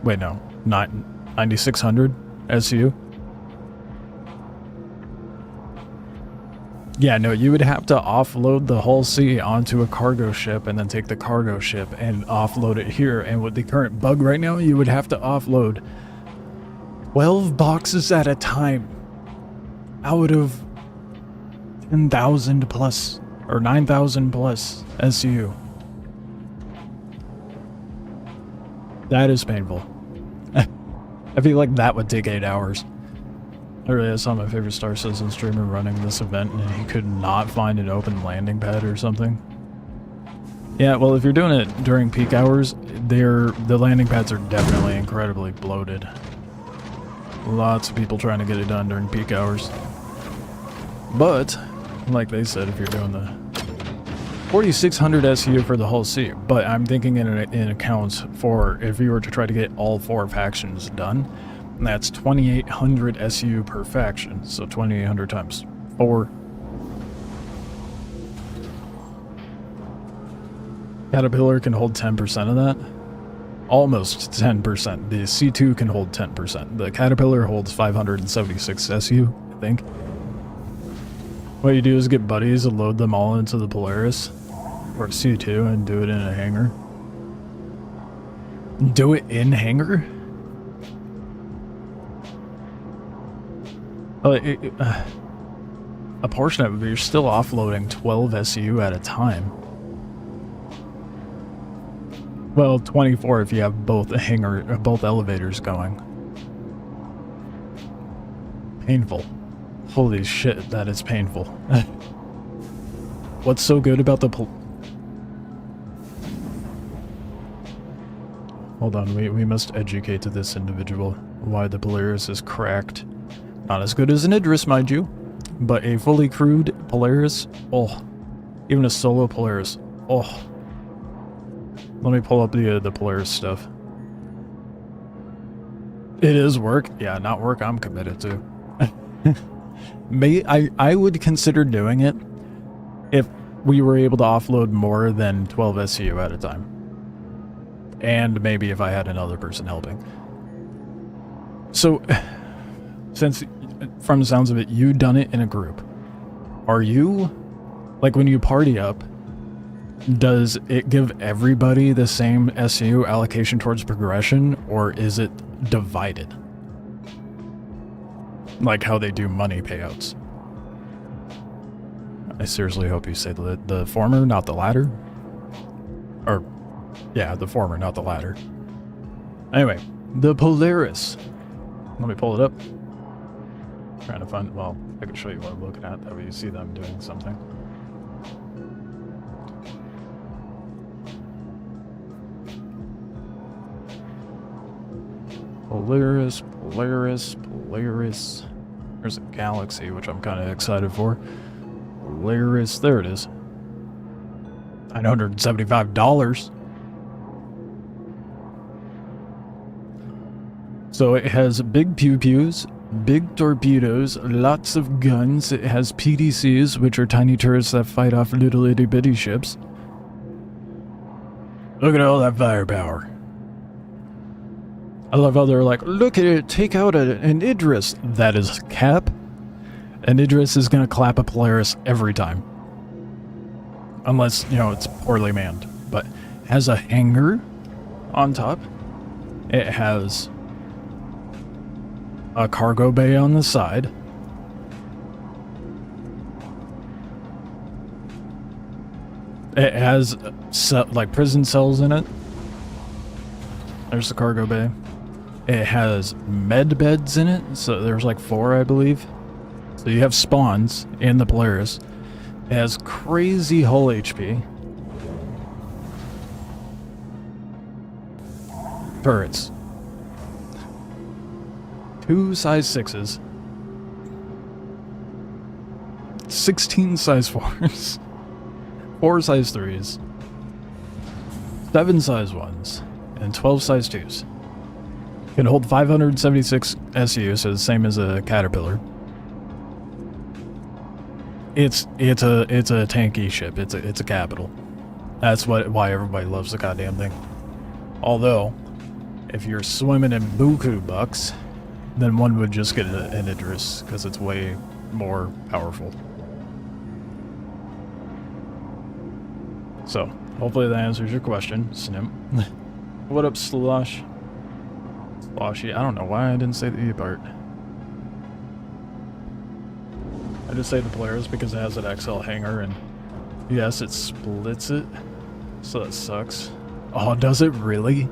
Wait, no. 9,600 SCU. Yeah, no, you would have to offload the Hull C onto a cargo ship and then take the cargo ship and offload it here. And with the current bug right now, you would have to offload 12 boxes at a time out of 10,000 plus or 9,000 plus SU. That is painful. I feel like that would take 8 hours. I saw my favorite Star Citizen streamer running this event and he could not find an open landing pad or something. Yeah, well, if you're doing it during peak hours, the landing pads are definitely incredibly bloated. Lots of people trying to get it done during peak hours. But, like they said, if you're doing the 4,600 SU for the Hull C, but I'm thinking in accounts for if you were to try to get all 4 factions done, that's 2,800 SU per faction, so 2,800 times 4. Caterpillar can hold 10% of that. Almost 10%. The C2 can hold 10%. The Caterpillar holds 576 SU, I think. What you do is get buddies and load them all into the Polaris or C2 and do it in a hangar. Do it in hangar? A portion of it, but you're still offloading 12 SU at a time. Well, 24 if you have both a hangar, both elevators going. Painful. Holy shit, that is painful. What's so good about the Hold on, we must educate this individual why the Polaris is cracked. Not as good as an Idris, mind you, but a fully crewed Polaris, oh. Even a solo Polaris, oh. Let me pull up the Polaris stuff. It is work. Yeah, not work I'm committed to. I would consider doing it if we were able to offload more than 12 SU at a time. And maybe if I had another person helping. So, since from the sounds of it, you've done it in a group. Are you, like when you party up, does it give everybody the same SU allocation towards progression, or is it divided? Like how they do money payouts. I seriously hope you say the former, not the latter. Or, yeah, the former, not the latter. Anyway, the Polaris. Let me pull it up. Trying to find, well, I can show you what I'm looking at. That way you see them doing something. Polaris, Polaris, Polaris. There's a Galaxy, which I'm kind of excited for. Polaris, there it is. $975. So it has big pew-pews, big torpedoes, lots of guns. It has PDCs, which are tiny turrets that fight off little itty-bitty ships. Look at all that firepower. I love how they're like, look at it, take out an Idris. That is cap. An Idris is going to clap a Polaris every time. Unless, you know, it's poorly manned. But it has a hangar on top. It has a cargo bay on the side. It has like prison cells in it. There's the cargo bay. It has med beds in it, so there's like 4, I believe. So you have spawns in the Polaris. It has crazy hull HP. Turrets. 2 size 6s. 16 size 4s. 4 size 3s. 7 size 1s. And 12 size 2s. Can hold 576 SU, so the same as a Caterpillar. It's a tanky ship. It's a capital. That's why everybody loves the goddamn thing. Although, if you're swimming in buku bucks, then one would just get an Idris because it's way more powerful. So, hopefully that answers your question, Snim. What up, Slosh? Sloshy, I don't know why I didn't say the E part. I just say the players because it has an XL hanger and yes, it splits it. So that sucks. Oh, does it really?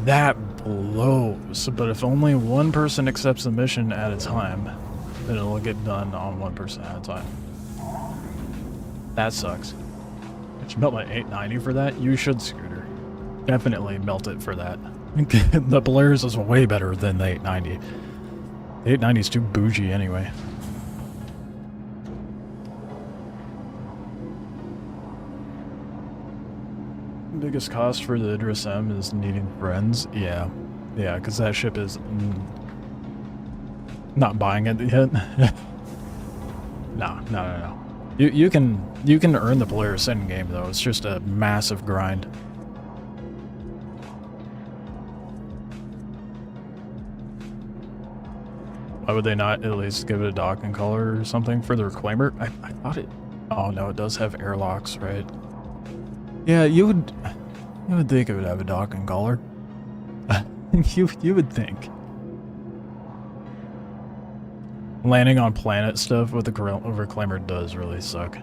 That blows. But if only one person accepts the mission at a time, then it'll get done on one person at a time. That sucks. Did you melt my 890 for that? You should, Scooter. Definitely melt it for that. The Polaris is way better than the 890. The 890 is too bougie anyway. Biggest cost for the Idris M is needing friends. Yeah, because that ship is not buying it yet. No. You can earn the Polaris in game though. It's just a massive grind. Why would they not at least give it a docking collar or something for the Reclaimer? I thought it. Oh no, it does have airlocks, right? Yeah, you would think it would have a docking collar. you would think. Landing on planet stuff with the Reclaimer does really suck.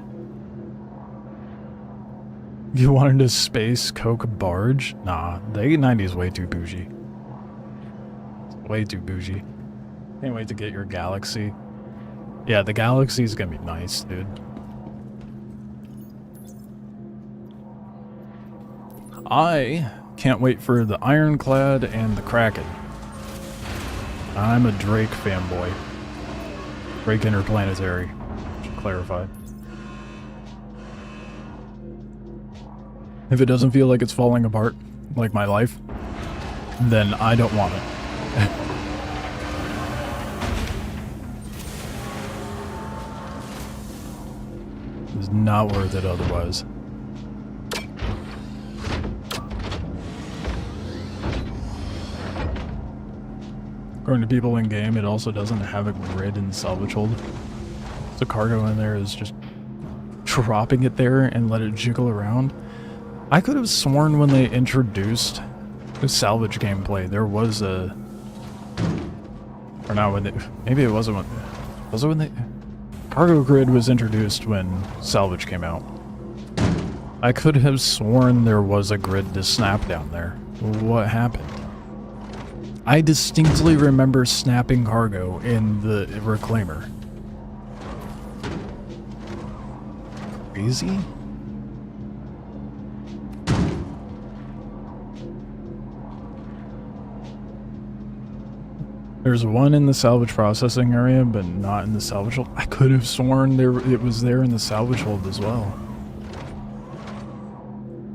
You wanted a space Coke barge? Nah, the 890 is way too bougie. It's way too bougie. Can't wait to get your Galaxy. Yeah, the Galaxy's gonna be nice, dude. I can't wait for the Ironclad and the Kraken. I'm a Drake fanboy. Drake Interplanetary, should clarify. If it doesn't feel like it's falling apart, like my life, then I don't want it. It's not worth it otherwise. According to people in game, it also doesn't have a grid in salvage hold. The cargo in there is just dropping it there and let it jiggle around. I could have sworn when they introduced the salvage gameplay, there was a... Or not when they... Maybe it wasn't when... Was it when they... Cargo grid was introduced when salvage came out. I could have sworn there was a grid to snap down there. What happened? I distinctly remember snapping cargo in the Reclaimer. Crazy? There's one in the salvage processing area, but not in the salvage hold. I could have sworn it was there in the salvage hold as well.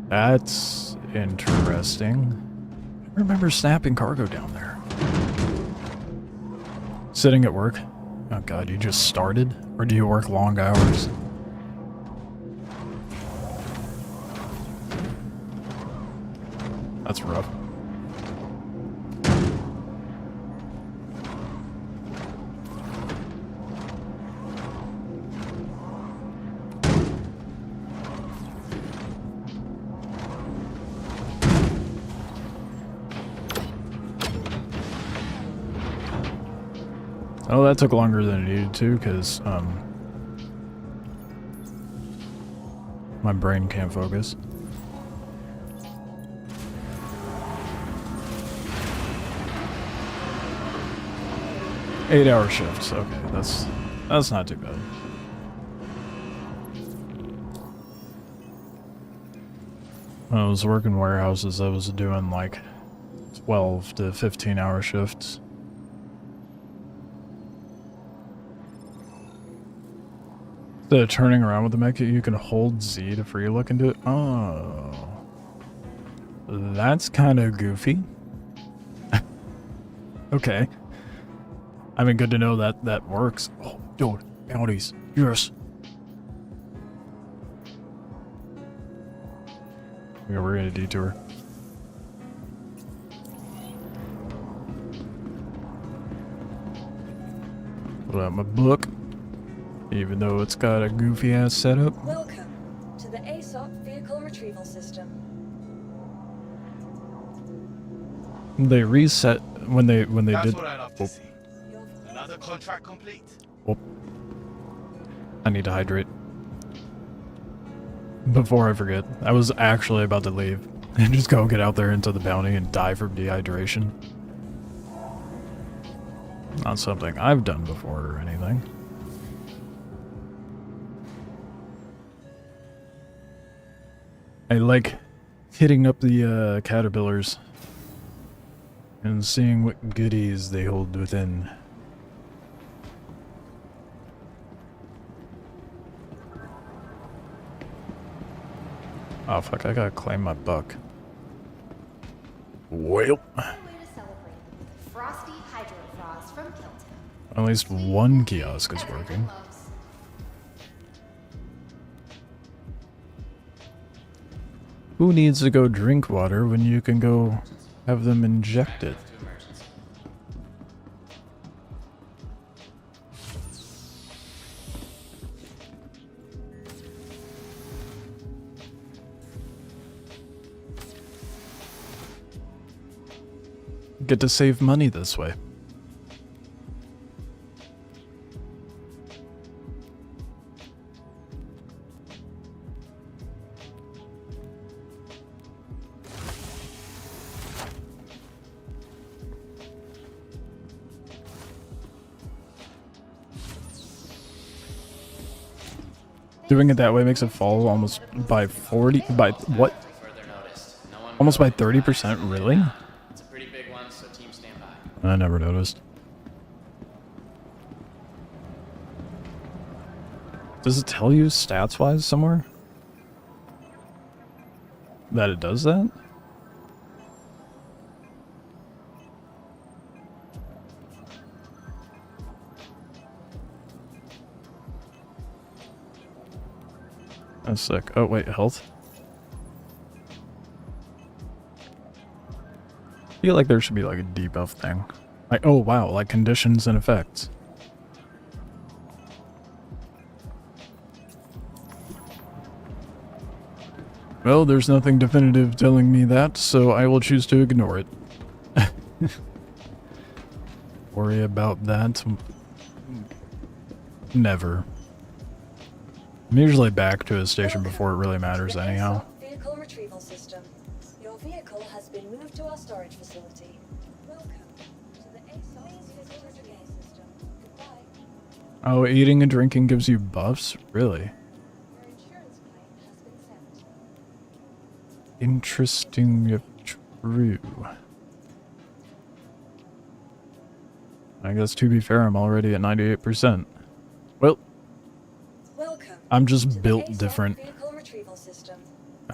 That's interesting. I remember snapping cargo down there. Sitting at work. Oh god, you just started? Or do you work long hours? That's rough. Oh, that took longer than it needed to, because, my brain can't focus. Eight-hour shifts, okay, that's not too bad. When I was working warehouses, I was doing like 12 to 15-hour shifts. The turning around with the mech, you can hold Z to free look into it. Oh. That's kind of goofy. Okay. I mean, good to know that that works. Oh, dude, bounties. Yes. Yeah, we're gonna detour. Pull out my book. Even though it's got a goofy ass setup. Welcome to the Ace ASOP vehicle retrieval system. They reset when they That's did. what I love to Oh, see. Another contract complete. oh. I need to hydrate. Before I forget, I was actually about to leave and just go get out there into the bounty and die from dehydration. Not something I've done before or anything. I like hitting up the caterpillars and seeing what goodies they hold within. Oh fuck, I gotta claim my buck. Well, Way to celebrate. Frosty Hydro Frost from Kilton. at least one kiosk is working. Who needs to go drink water when you can go have them injected? Get to save money this way. Doing it that way makes it fall almost by 40, by what? Almost by 30%, really? It's a pretty big one, so team stand by. I never noticed. Does it tell you stats-wise somewhere? That it does that? That's sick. Oh, wait, health? I feel like there should be like a debuff thing. Like, oh wow, like conditions and effects. Well, there's nothing definitive telling me that, so I will choose to ignore it. Worry about that. Never. I'm usually back to a station before it really matters anyhow. Vehicle retrieval system. Your vehicle has been moved to our storage facility. Welcome to the ASOP vehicle retrieval system. Goodbye. Oh, eating and drinking gives you buffs? Really? Your insurance claim has been sent. Interesting if true. I guess to be fair, I'm already at 98%. Well, Welcome I'm to just the built ASOP different. Vehicle retrieval system.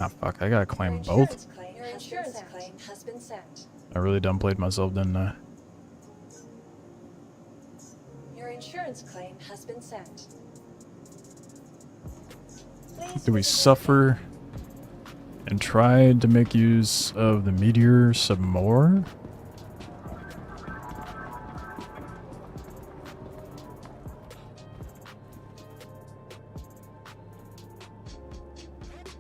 Ah, fuck, I gotta claim Your both. insurance claim has been sent. I really downplayed myself, didn't I? Your insurance claim has been sent. Please Do we visit suffer and try to make use of the meteor some more?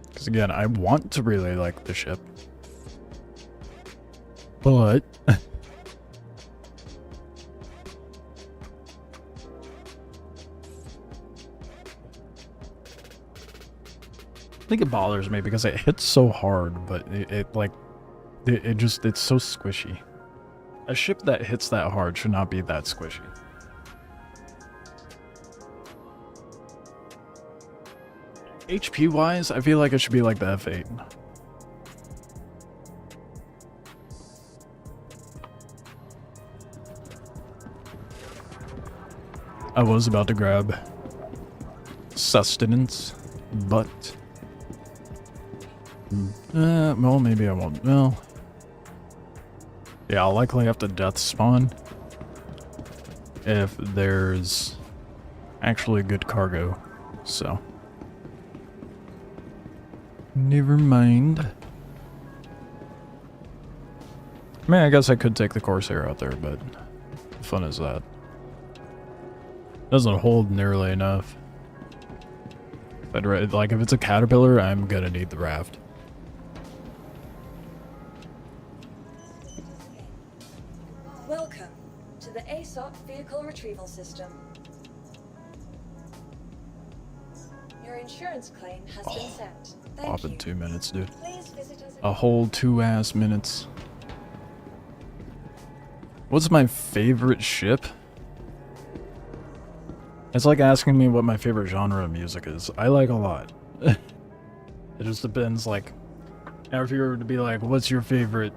Because again, I want to really like the ship. But... I think it bothers me because it hits so hard, but it's so squishy. A ship that hits that hard should not be that squishy. HP wise, I feel like it should be like the F8. I was about to grab sustenance, but well, maybe I won't. Well, yeah, I'll likely have to death spawn if there's actually good cargo. So, never mind. I mean, I guess I could take the Corsair out there, but how fun is that? Doesn't hold nearly enough. Like, if it's a caterpillar, I'm gonna need the raft. Welcome to the ASOP Vehicle Retrieval System. Your insurance claim has been sent. Thank Off in you. 2 minutes, dude. Please visit us A whole 2 minutes. What's my favorite ship? It's like asking me what my favorite genre of music is. I like a lot. It just depends, like, if you were to be like, what's your favorite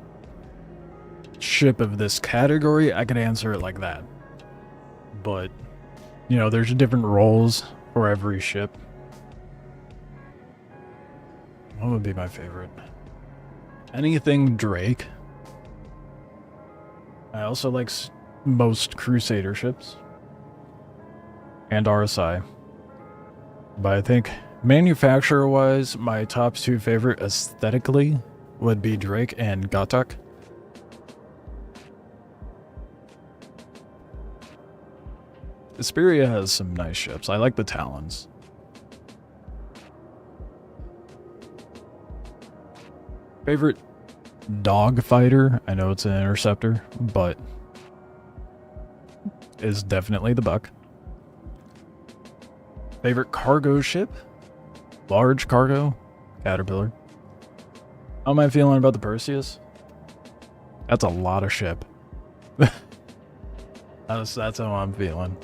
ship of this category? I could answer it like that. But, you know, there's different roles for every ship. What would be my favorite? Anything Drake. I also like most Crusader ships. And RSI. But I think manufacturer-wise, my top 2 favorite aesthetically would be Drake and Gatak. Asperia has some nice ships. I like the Talons. Favorite dog fighter? I know it's an interceptor, but is definitely the Buck. Favorite cargo ship? Large cargo? Caterpillar. How am I feeling about the Perseus? That's a lot of ship. That's how I'm feeling.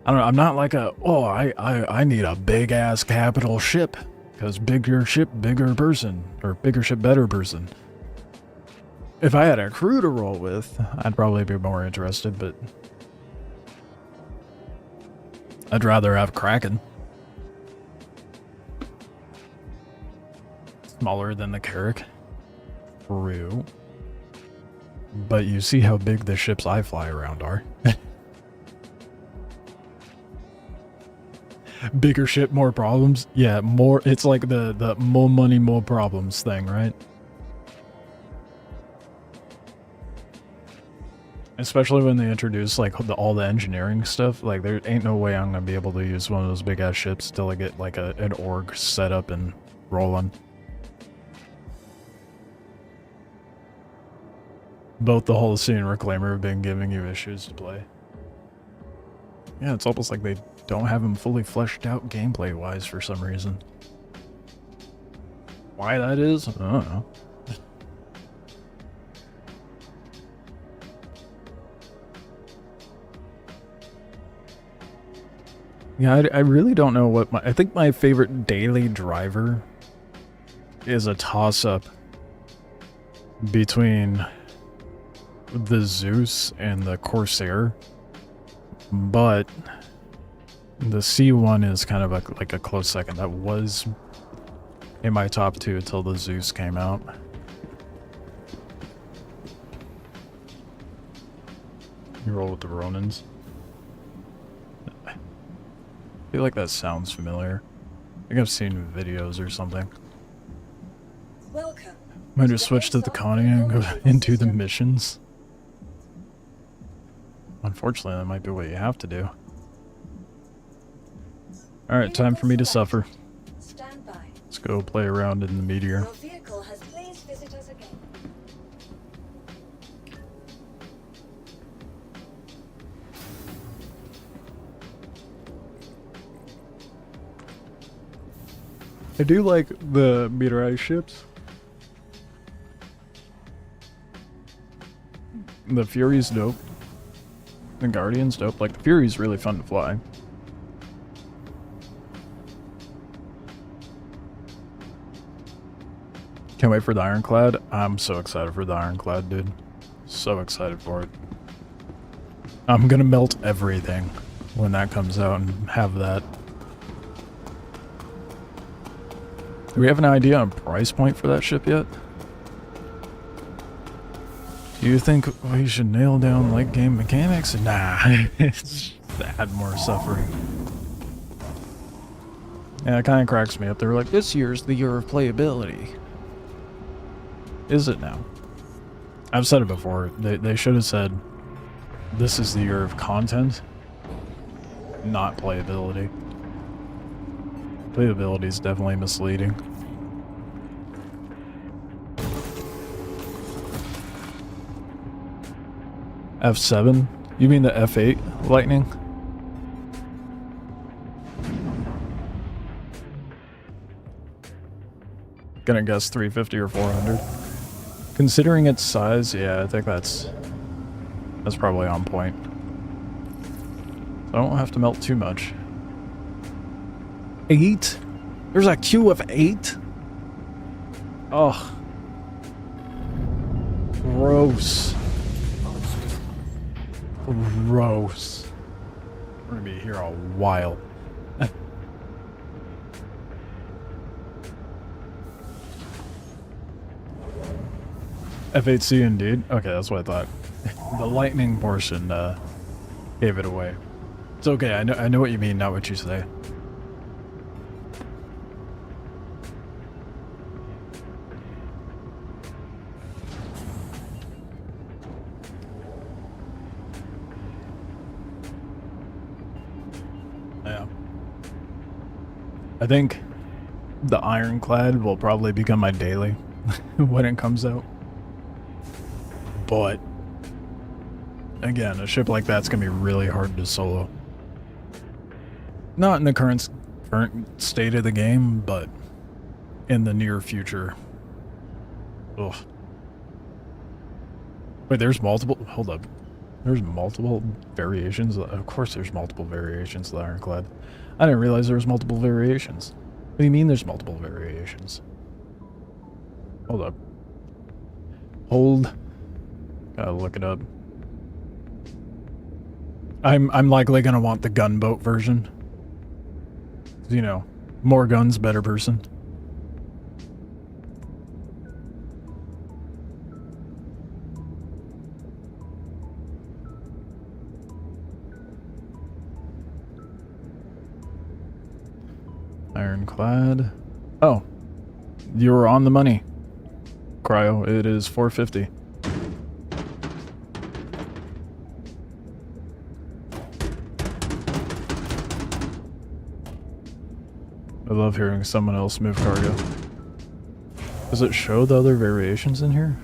I don't know, I'm not like I need a big ass capital ship. Because bigger ship, bigger person. Or bigger ship, better person. If I had a crew to roll with, I'd probably be more interested, but I'd rather have Kraken. Smaller than the Carrack. True. But you see how big the ships I fly around are. Bigger ship, more problems? Yeah, more. It's like the more money, more problems thing, right? Especially when they introduce like all the engineering stuff. Like there ain't no way I'm gonna be able to use one of those big ass ships till I get like an org set up and rolling. Both the Holocene and Reclaimer have been giving you issues to play. Yeah, it's almost like they don't have them fully fleshed out gameplay wise for some reason. Why that is? I don't know. Yeah, I really don't know what I think my favorite daily driver is a toss-up between the Zeus and the Corsair, but the C1 is kind of like a close second. That was in my top 2 until the Zeus came out. You roll with the Ronins. I feel like that sounds familiar. I think I've seen videos or something. Welcome. Might just switch to the conning and go into the missions. Unfortunately, that might be what you have to do. Alright, time for me to suffer. Stand by. Let's go play around in the meteor. Your vehicle has please visit us again. I do like the meteorized ships. The Fury's dope. The Guardian's dope. Like, the Fury's really fun to fly. Can't wait for the Ironclad. I'm so excited for the Ironclad, dude. So excited for it. I'm gonna melt everything when that comes out and have that. Do we have an idea on price point for that ship yet? Do you think we should nail down late game mechanics? Nah, it's add more suffering. Yeah, it kind of cracks me up. They were like, this year's the year of playability. Is it now? I've said it before. They should have said, this is the year of content, not playability. Playability is definitely misleading. F7? You mean the F8 Lightning? Gonna guess 350 or 400. Considering its size, yeah, I think that's probably on point. So I don't have to melt too much. 8? There's a queue of 8? Ugh. Gross. Gross. We're gonna be here a while. F8C indeed. Okay, that's what I thought. The lightning portion gave it away. It's okay. I know what you mean, not what you say. Yeah. I think the Ironclad will probably become my daily when it comes out. But again, a ship like that's gonna be really hard to solo. Not in the current state of the game, but in the near future. Ugh. Wait, there's multiple. Hold up. There's multiple variations. Of course, there's multiple variations of the Ironclad. I didn't realize there was multiple variations. What do you mean there's multiple variations? Hold up. Hold. Gotta look it up. I'm likely gonna want the gunboat version. You know, more guns, better person. Ironclad. Oh, you were on the money, Cryo. It is 450. I love hearing someone else move cargo. Does it show the other variations in here?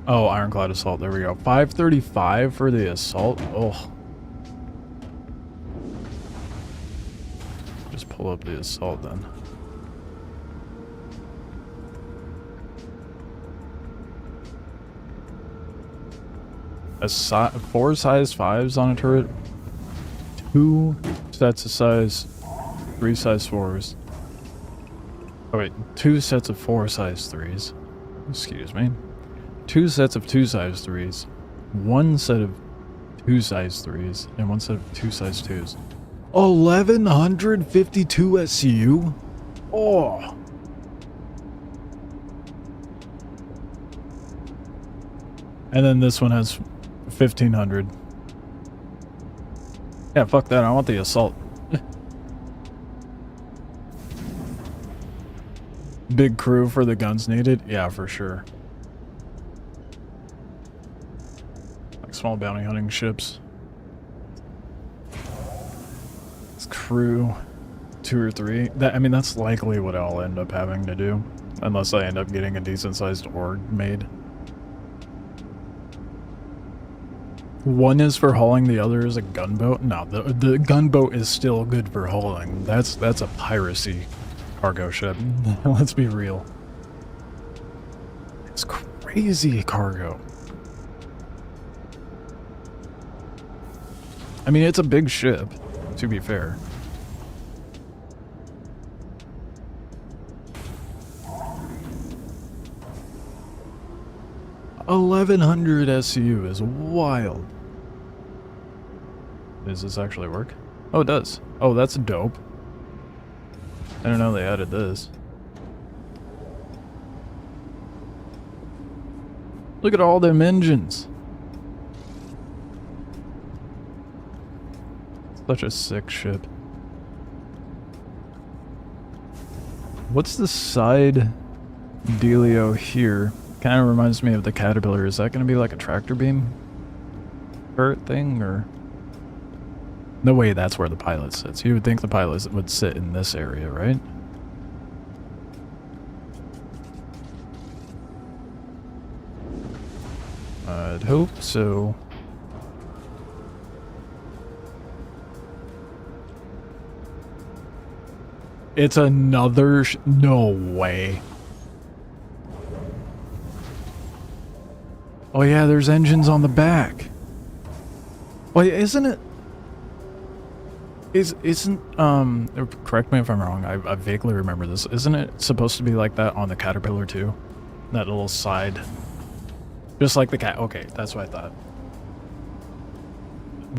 Oh, Ironclad Assault. There we go. 535 for the Assault. Oh. Just pull up the Assault then. Four size 5s on a turret, 2 sets of size 3 size 4s. Oh wait, 2 sets of 4 size 3s. Excuse me. 2 sets of 2 size 3s, 1 set of 2 size 3s, and 1 set of 2 size 2s. 1152 SCU? Oh! And then this one has 1500. Yeah, fuck that. I want the Assault. Big crew for the guns needed? Yeah, for sure. Like small bounty hunting ships. It's crew 2 or 3. I mean, that's likely what I'll end up having to do. Unless I end up getting a decent sized org made. One is for hauling, the other is a gunboat. No, the gunboat is still good for hauling. That's a piracy cargo ship. Let's be real. It's crazy cargo. I mean, it's a big ship, to be fair. $1,100 SCU is wild. Does this actually work? Oh, it does. Oh, that's dope. I don't know they added this. Look at all them engines. Such a sick ship. What's the side dealio here? Kind of reminds me of the Caterpillar. Is that going to be like a tractor beam turret thing, or? No way that's where the pilot sits. You would think the pilot would sit in this area, right? I'd hope so. It's another no way. Oh yeah, there's engines on the back. Well, isn't it? Isn't correct me if I'm wrong. I vaguely remember this. Isn't it supposed to be like that on the Caterpillar too? That little side, just like the cat. Okay, that's what I thought.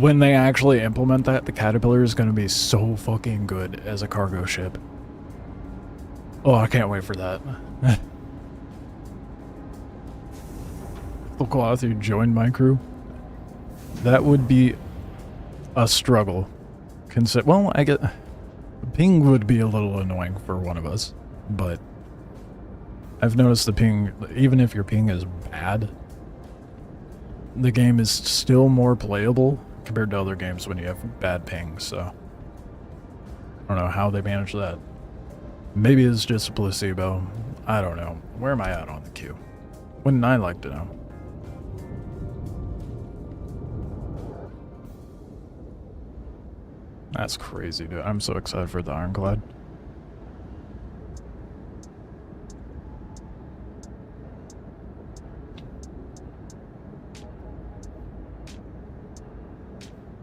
When they actually implement that, the Caterpillar is going to be so fucking good as a cargo ship. Oh, I can't wait for that. Look, if you joined my crew, that would be a struggle. Well, I get ping would be a little annoying for one of us, but I've noticed the ping, even if your ping is bad, the game is still more playable compared to other games when you have bad ping, so I don't know how they manage that. Maybe it's just a placebo. I don't know. Where am I at on the queue? Wouldn't I like to know? That's crazy, dude. I'm so excited for the Ironclad.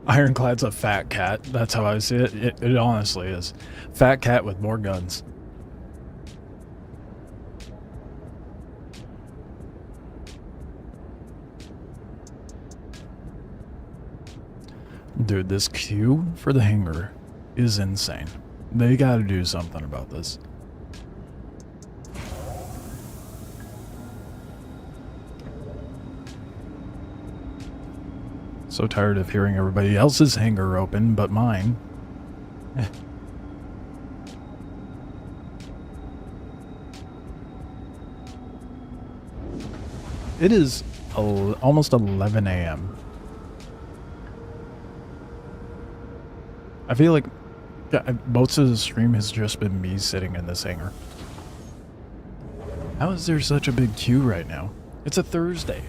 Ironclad's a fat cat. That's how I see it. It honestly is. Fat cat with more guns. Dude, this queue for the hangar is insane. They gotta do something about this. So tired of hearing everybody else's hangar open, but mine. It is almost 11 a.m. I feel like most of the stream has just been me sitting in this hangar. How is there such a big queue right now? It's a Thursday.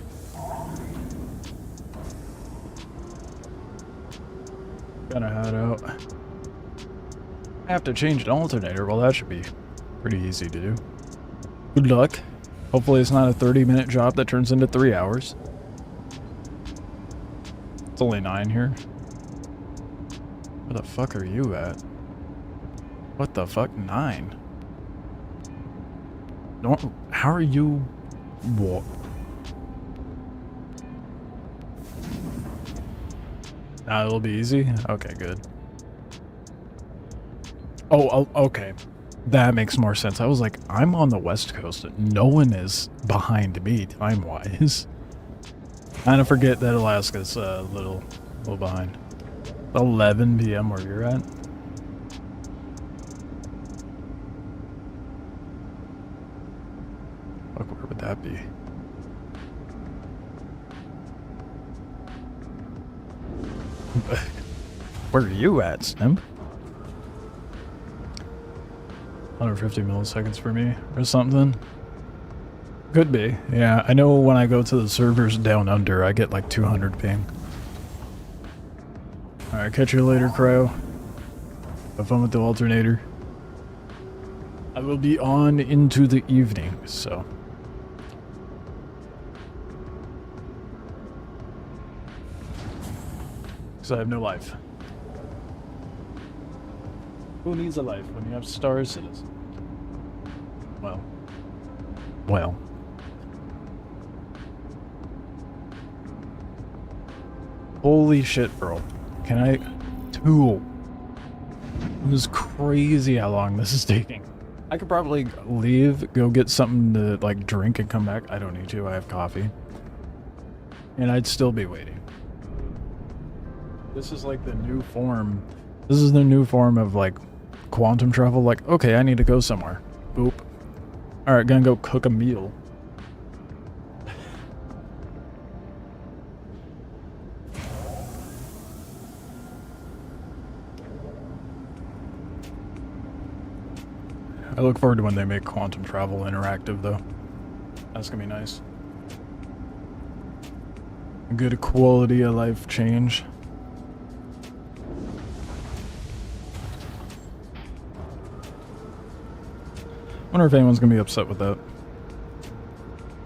Gonna head out. I have to change an alternator. Well, that should be pretty easy to do. Good luck. Hopefully it's not a 30-minute job that turns into 3 hours. It's only 9 here. Where the fuck are you at? What the fuck? 9? How are you? What? It'll be easy? Okay, good. Oh, okay. That makes more sense. I was like, I'm on the West Coast. No one is behind me time-wise. Kind of forget that Alaska's a little behind. 11 p.m. where you're at? Fuck, where would that be? Where are you at, Stim? 150 milliseconds for me, or something? Could be. Yeah, I know when I go to the servers down under, I get like 200 ping. Alright, catch you later, Crow. Have fun with the alternator. I will be on into the evening, so. Because I have no life. Who needs a life when you have Star Citizen? Well. Holy shit, bro. Can I... 2. It is crazy how long this is taking. I could probably leave, go get something to, like, drink and come back. I don't need to. I have coffee. And I'd still be waiting. This is like the new form. This is the new form of, like, quantum travel. Like, okay, I need to go somewhere. Boop. Alright, gonna go cook a meal. I look forward to when they make quantum travel interactive, though. That's gonna be nice. A good quality of life change. Wonder if anyone's gonna be upset with that.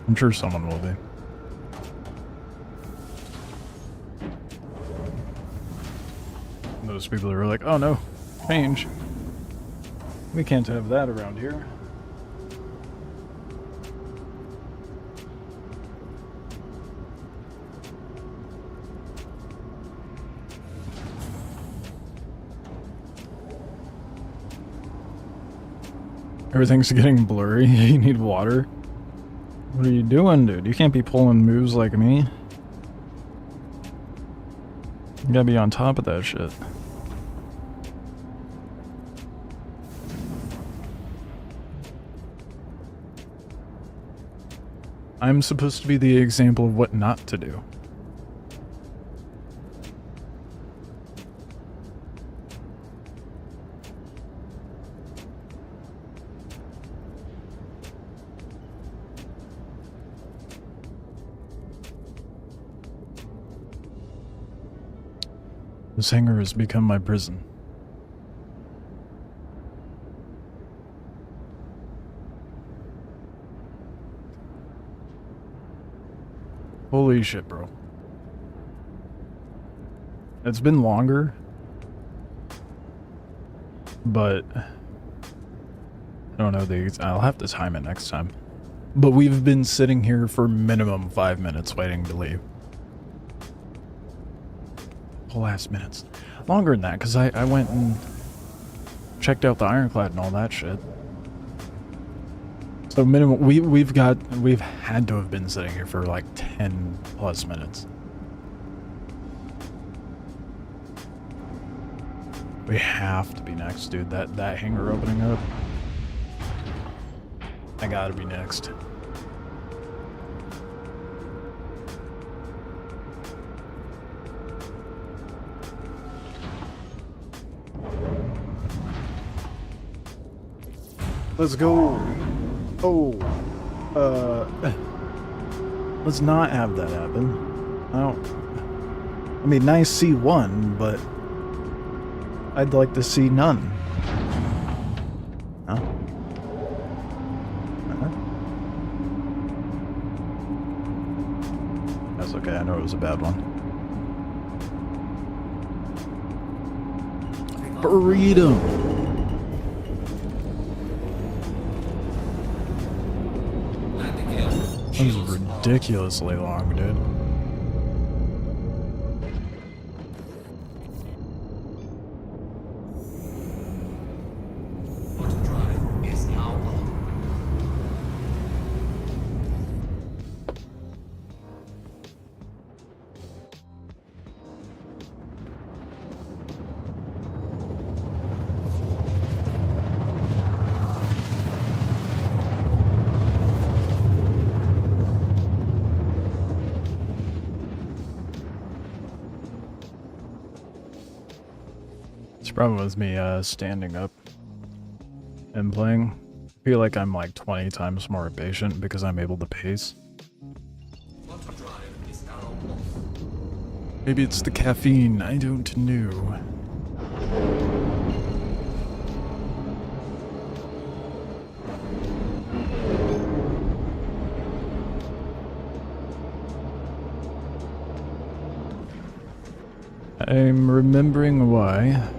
I'm sure someone will be. Those people who are like, oh no, change. We can't have that around here. Everything's getting blurry. You need water. What are you doing, dude? You can't be pulling moves like me. You gotta be on top of that shit. I'm supposed to be the example of what not to do. This hangar has become my prison. Holy shit, bro. It's been longer, but I don't know I'll have to time it next time. But we've been sitting here for minimum 5 minutes waiting to leave. Whole ass minutes. Longer than that, because I went and checked out the ironclad and all that shit. So minimum, we've had to have been sitting here for like 10 plus minutes. We have to be next, dude. That hangar opening up. I gotta be next. Let's go. Oh. Let's not have that happen. I mean, nice C1, but I'd like to see none. Huh? That's okay, I know it was a bad one. Freedom! That was ridiculously long, dude. Auto-drive is now on. This problem with me standing up and playing. I feel like I'm like 20 times more patient because I'm able to pace. Auto-drive is now on. Maybe it's the caffeine, I don't know. I'm remembering why.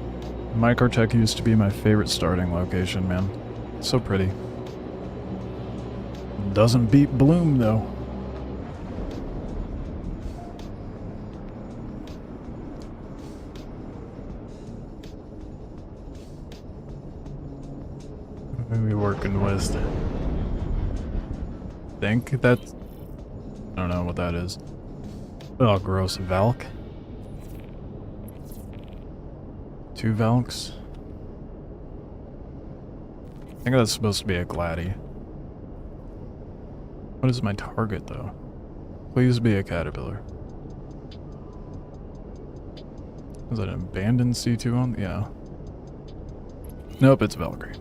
Microtech used to be my favorite starting location, man. It's so pretty. Doesn't beat Bloom, though. What are we working with? Think that's... I don't know what that is. Oh, gross. Valk? 2 Valks? I think that's supposed to be a Gladdy. What is my target, though? Please be a Caterpillar. Is that an abandoned C2 on? Yeah. Nope, it's Valkyrie.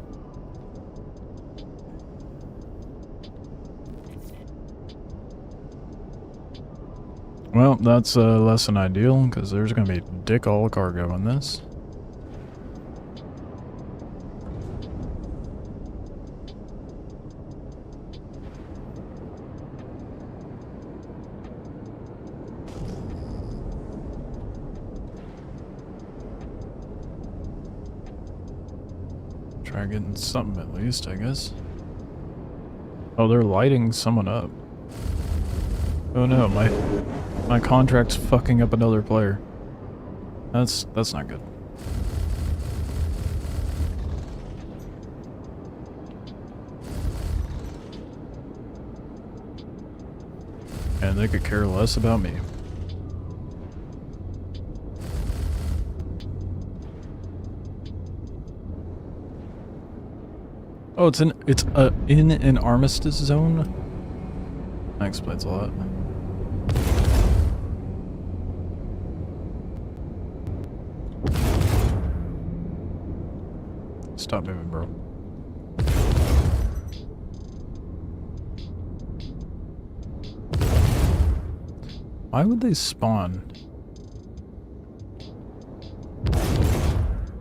Well, that's less than ideal, because there's going to be dick all cargo on this. Try getting something at least, I guess. Oh, they're lighting someone up. Oh no, my contract's fucking up another player. That's not good. And they could care less about me. Oh, it's in an armistice zone? That explains a lot. Stop moving, bro. Why would they spawn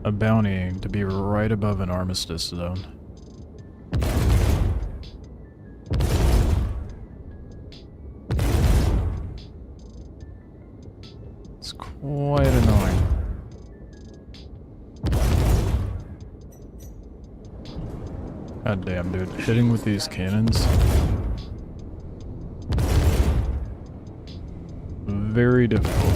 a bounty to be right above an armistice zone? It's quite annoying. God damn, dude. Hitting with these cannons. Very difficult.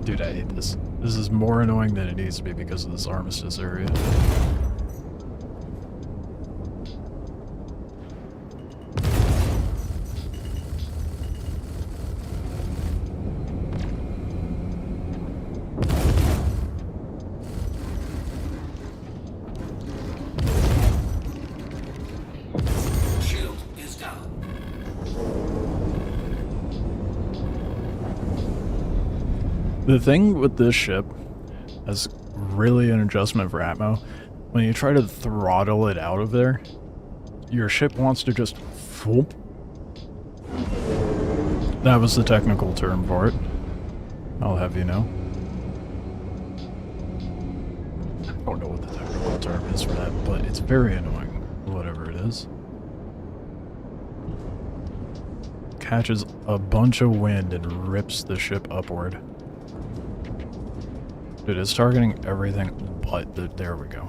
Dude, I hate this. This is more annoying than it needs to be because of this armistice area. The thing with this ship is really an adjustment for Atmo. When you try to throttle it out of there, your ship wants to just whoop. That was the technical term for it. I'll have you know. I don't know what the technical term is for that, but it's very annoying, whatever it is. Catches a bunch of wind and rips the ship upward. Dude, it's targeting everything but there we go.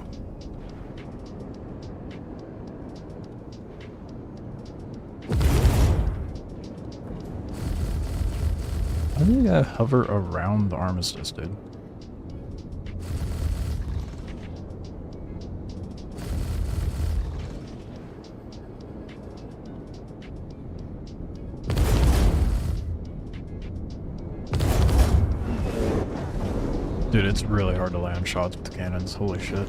How do you hover around the armistice, dude? Dude, it's really hard to land shots with cannons. Holy shit.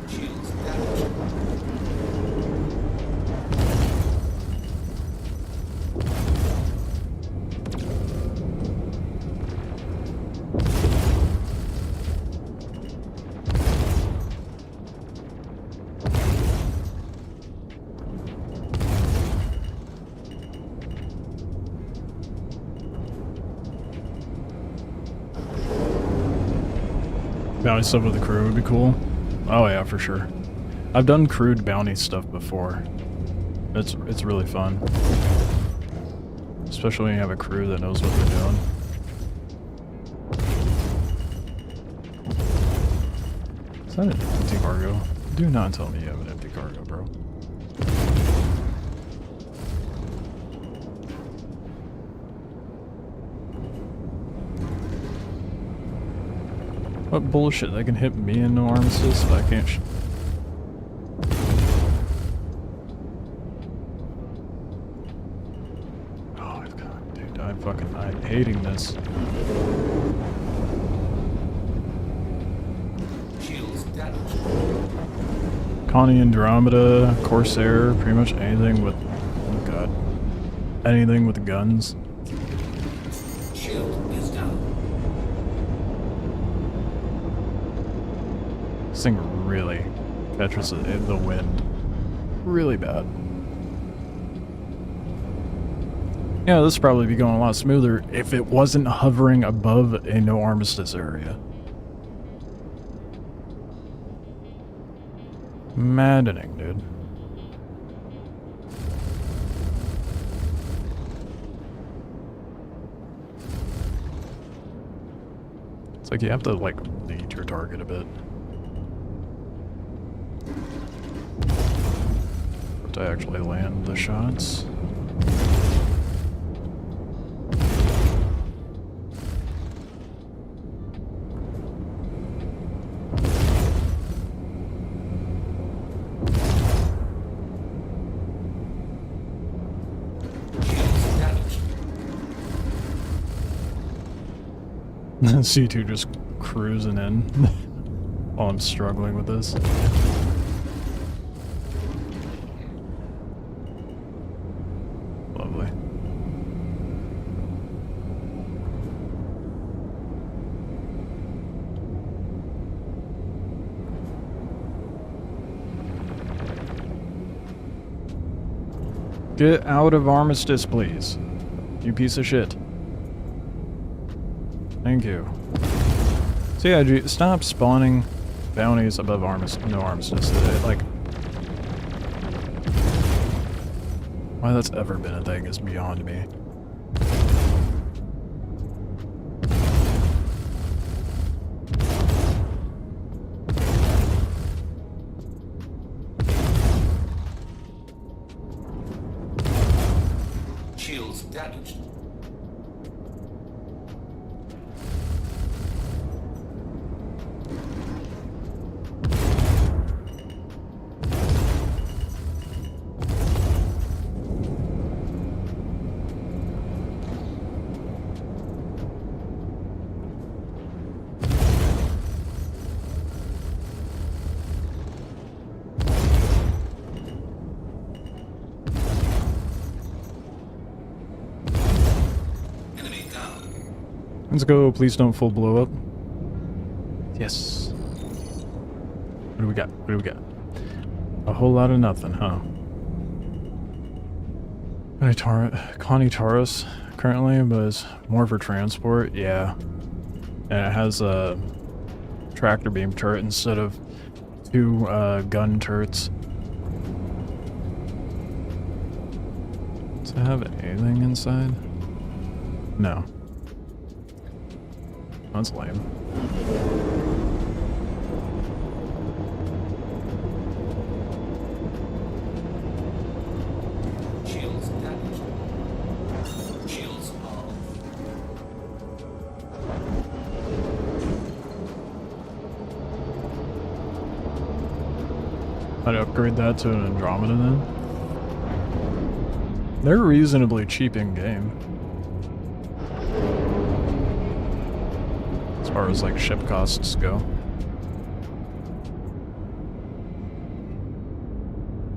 Bounty stuff with the crew would be cool. Oh yeah, for sure. I've done crewed bounty stuff before. It's really fun. Especially when you have a crew that knows what they're doing. Is that an empty cargo? Do not tell me you have an empty cargo, bro. What bullshit? They can hit me in no armistice, but I can't oh my god, dude, I'm hating this. Connie Andromeda, Corsair, pretty much anything with, oh god, anything with guns. This thing really catches the wind really bad. Yeah, this would probably be going a lot smoother if it wasn't hovering above a no armistice area. Maddening, dude. It's like you have to, like, lead your target a bit. To actually land the shots. C2 just cruising in while I'm struggling with this. Lovely. Get out of Armistice, please. You piece of shit. Thank you. So yeah, stop spawning bounties above no armistice. Like, why that's ever been a thing is beyond me. Shields damaged. Let's go, please don't full blow up. Yes. What do we got? What do we got? A whole lot of nothing, huh? Connie Taurus currently, but it's more for transport, yeah. And it has a tractor beam turret instead of two gun turrets. Does it have anything inside? No. That's lame. Shields damaged. Shields off. I'd upgrade that to an Andromeda then. They're reasonably cheap in game. As far as like ship costs go.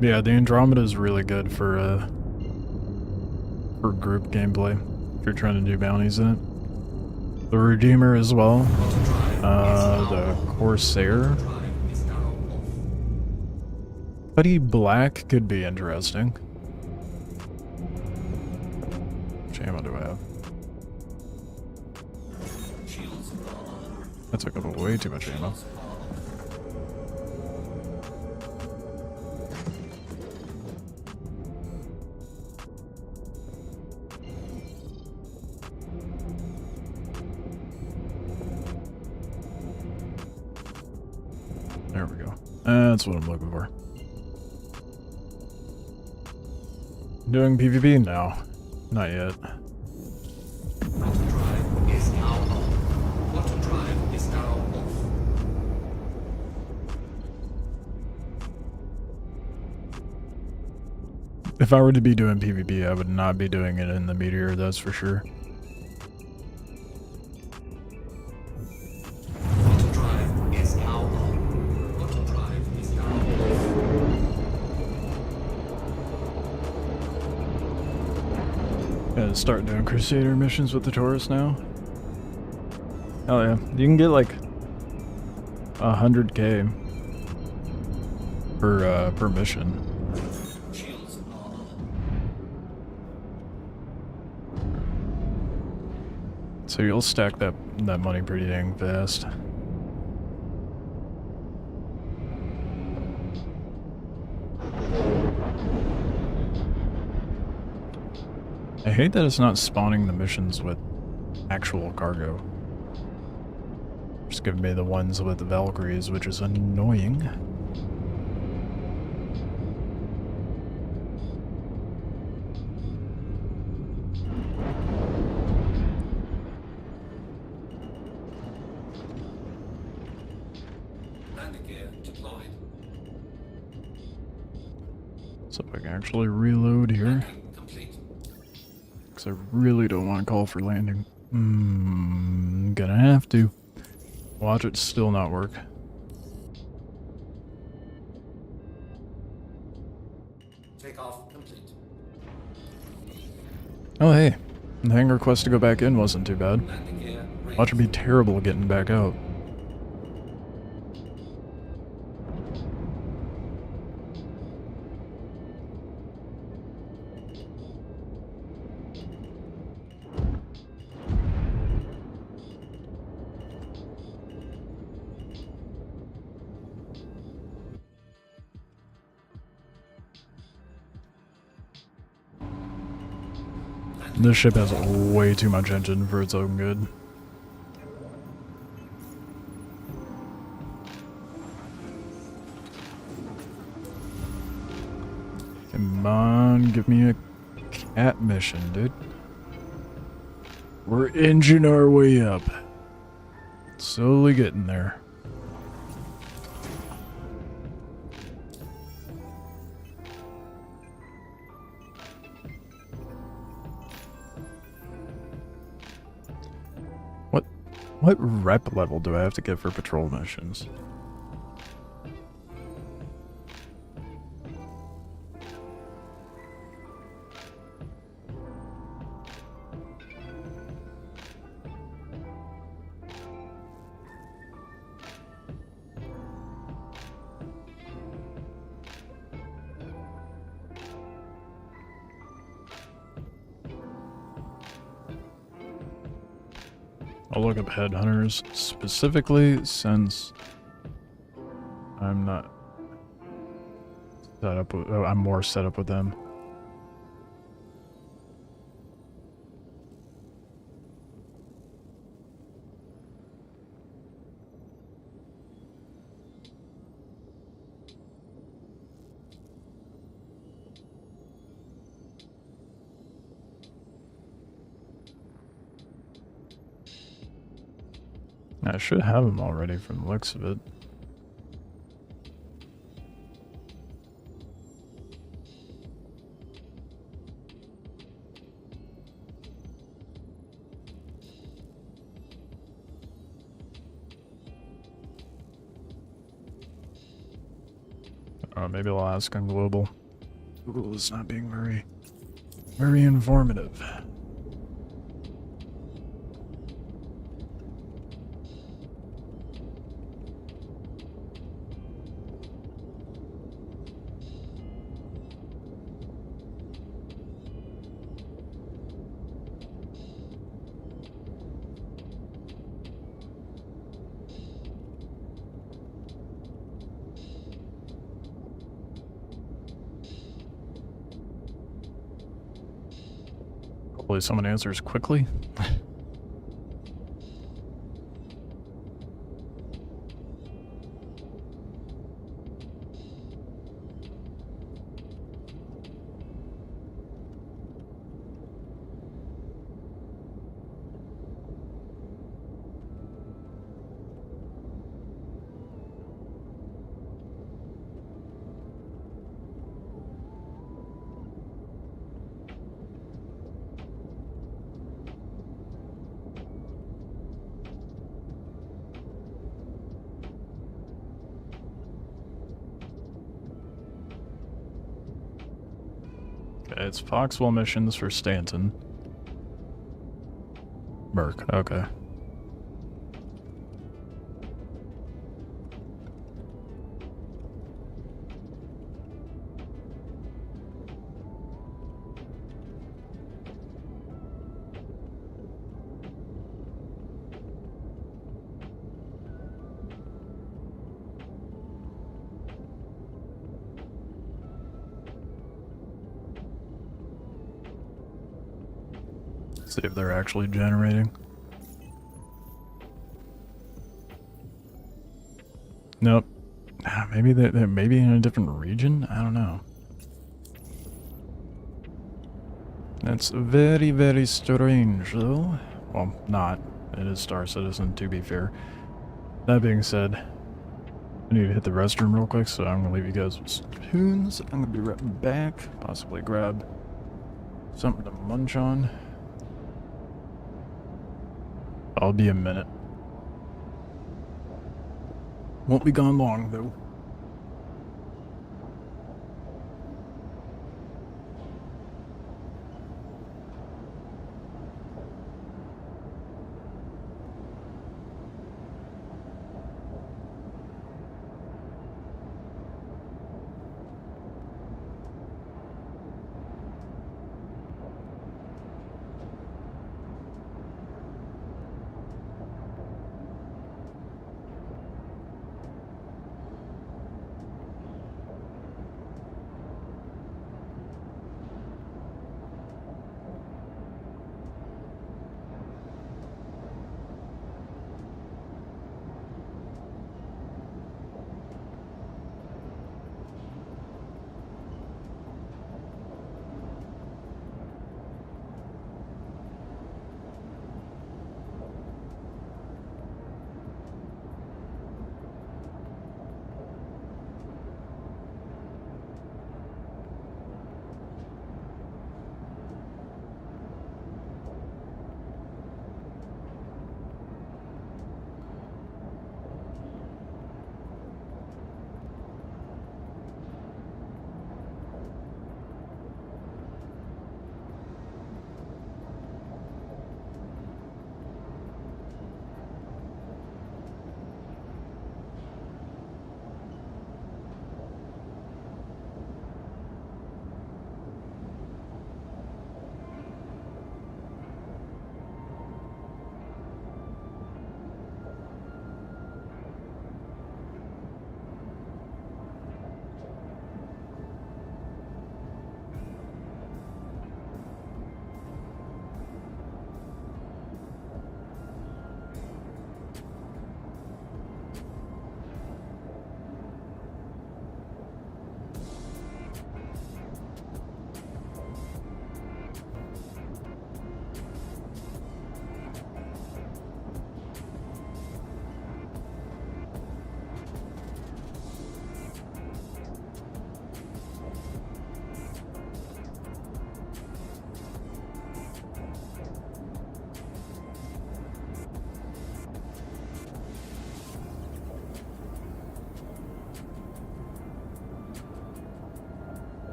Yeah, the Andromeda is really good for group gameplay. If you're trying to do bounties in it. The Redeemer as well. The Corsair. Buddy Black could be interesting. Which ammo do I have? That took up way too much ammo. There we go. That's what I'm looking for. Doing PvP? No. Not yet. Auto drive is now off. Auto drive is now off. If I were to be doing PvP, I would not be doing it in the Meteor, that's for sure. Auto drive is now on. Auto drive is now Gotta start doing Crusader missions with the Taurus now. Hell yeah. You can get like 100k per mission. shields on. So you'll stack that money pretty dang fast. I hate that it's not spawning the missions with actual cargo. Just giving me the ones with the Valkyries, which is annoying. Landing gear deployed. So if I can actually reload here. Landing complete. Because I really don't want to call for landing. Gonna have to. Watch it still not work. Takeoff complete. Oh hey, the hangar quest to go back in wasn't too bad. Landing gear ready. Watch it be terrible getting back out. This ship has way too much engine for its own good. Come on, give me a cat mission, dude. We're inching our way up. Slowly getting there. What rep level do I have to get for patrol missions? I'll look up headhunters specifically since I'm not set up with, I'm more set up with them. I should have them already from the looks of it. Maybe I'll ask on Global. Google is not being very informative. Hopefully someone answers quickly. Okay, it's Foxwell missions for Stanton. Merc, okay. See if they're actually generating. Nope. Maybe they're maybe in a different region? I don't know. That's very, very strange, though. Well, not. It is Star Citizen, to be fair. That being said, I need to hit the restroom real quick, so I'm gonna leave you guys with some tunes. I'm gonna be right back. Possibly grab something to munch on. I'll be a minute. Won't be gone long, though.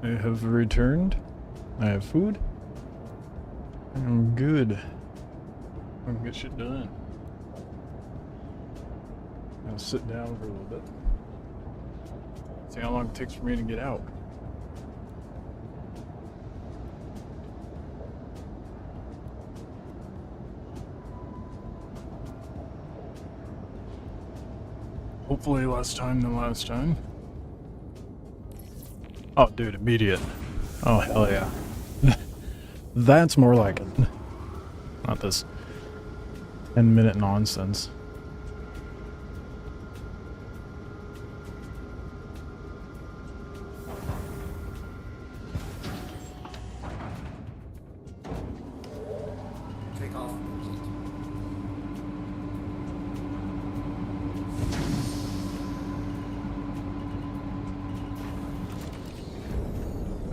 I have returned. I have food. I'm good. I can get shit done. I'll sit down for a little bit. See how long it takes for me to get out. Hopefully less time than last time. Oh, dude, immediate. Oh, hell yeah. That's more like it. Not this 10-minute nonsense. Take off.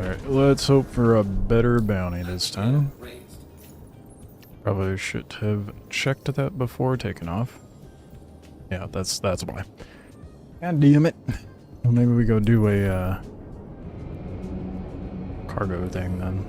Alright, let's hope for a better bounty this time. Raised. Probably should have checked that before taking off. Yeah, that's why. God damn it. Well, maybe we go do a cargo thing then.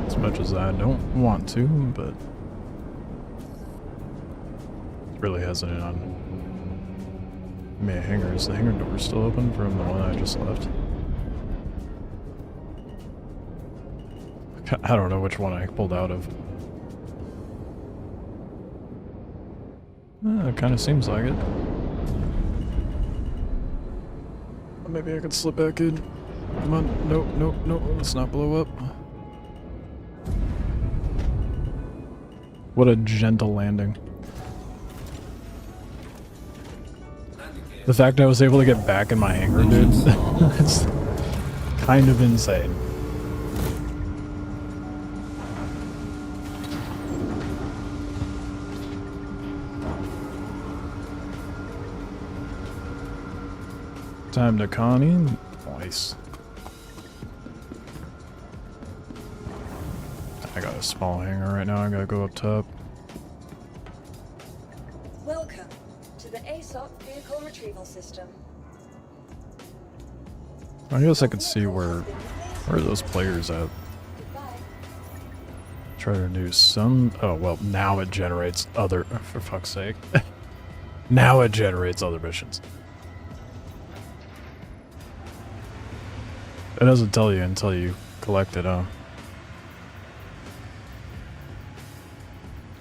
As much as I don't want to, but really hesitant on me a hangar. Is the hangar door still open from the one I just left? I don't know which one I pulled out of. It kind of seems like it. Maybe I could slip back in. Come on. Nope, nope, nope. Let's not blow up. What a gentle landing. The fact I was able to get back in my hangar, dude, that's kind of insane. Time to Connie. Nice. I got a small hangar right now. I gotta go up top. Welcome to the ASOC vehicle retrieval system. I guess I could see where are those players at. Goodbye. Try to do some. Oh well, now it generates other. For fuck's sake! Now it generates other missions. It doesn't tell you until you collect it, huh?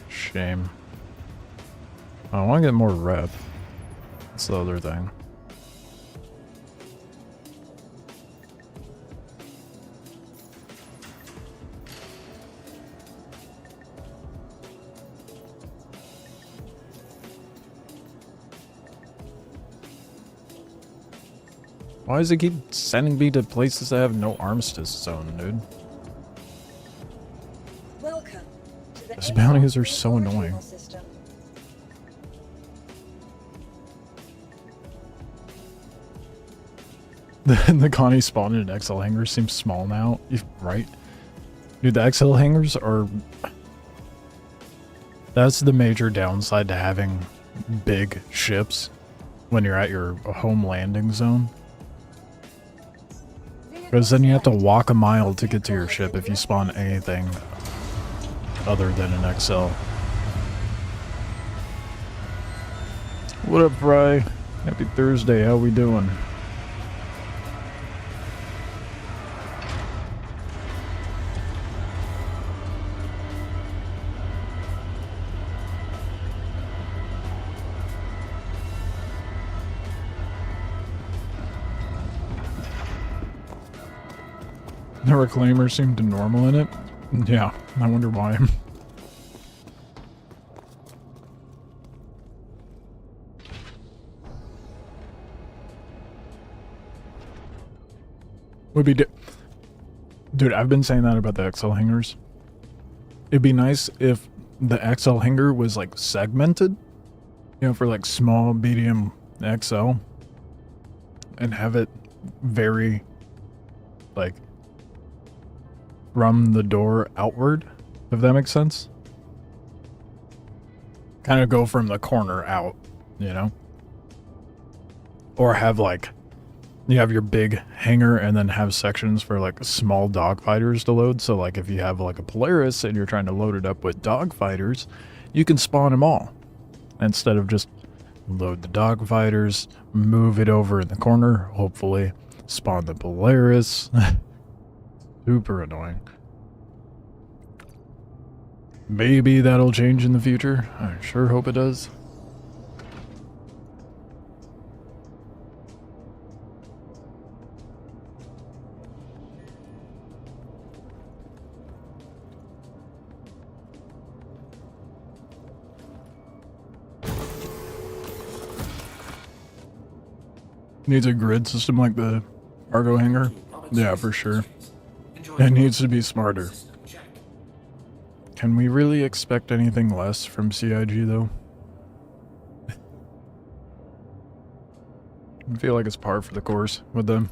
Shame. I want to get more rep. That's the other thing. Why does it keep sending me to places that have no armistice zone, dude? Welcome to the These ASOC bounties are so vehicle annoying. retrieval system. The Connie spawn in an XL hangar seems small now, right? Dude, the XL hangars are... That's the major downside to having big ships when you're at your home landing zone. Because then you have to walk a mile to get to your ship if you spawn anything other than an XL. What up, Fry? Happy Thursday, how we doing? The Reclaimer seemed normal in it. Yeah, I wonder why. Would be dude, I've been saying that about the XL hangars. It'd be nice if the XL hanger was like segmented, you know, for like small, medium, XL, and have it very like from the door outward, if that makes sense. Kind of go from the corner out, you know? Or have like, you have your big hangar and then have sections for like small dogfighters to load. So like if you have like a Polaris and you're trying to load it up with dogfighters, you can spawn them all. Instead of just load the dogfighters, move it over in the corner, hopefully spawn the Polaris. Super annoying. Maybe that'll change in the future. I sure hope it does. Needs a grid system like the cargo hangar? Yeah, for sure. It needs to be smarter. Can we really expect anything less from CIG, though? I feel like it's par for the course with them.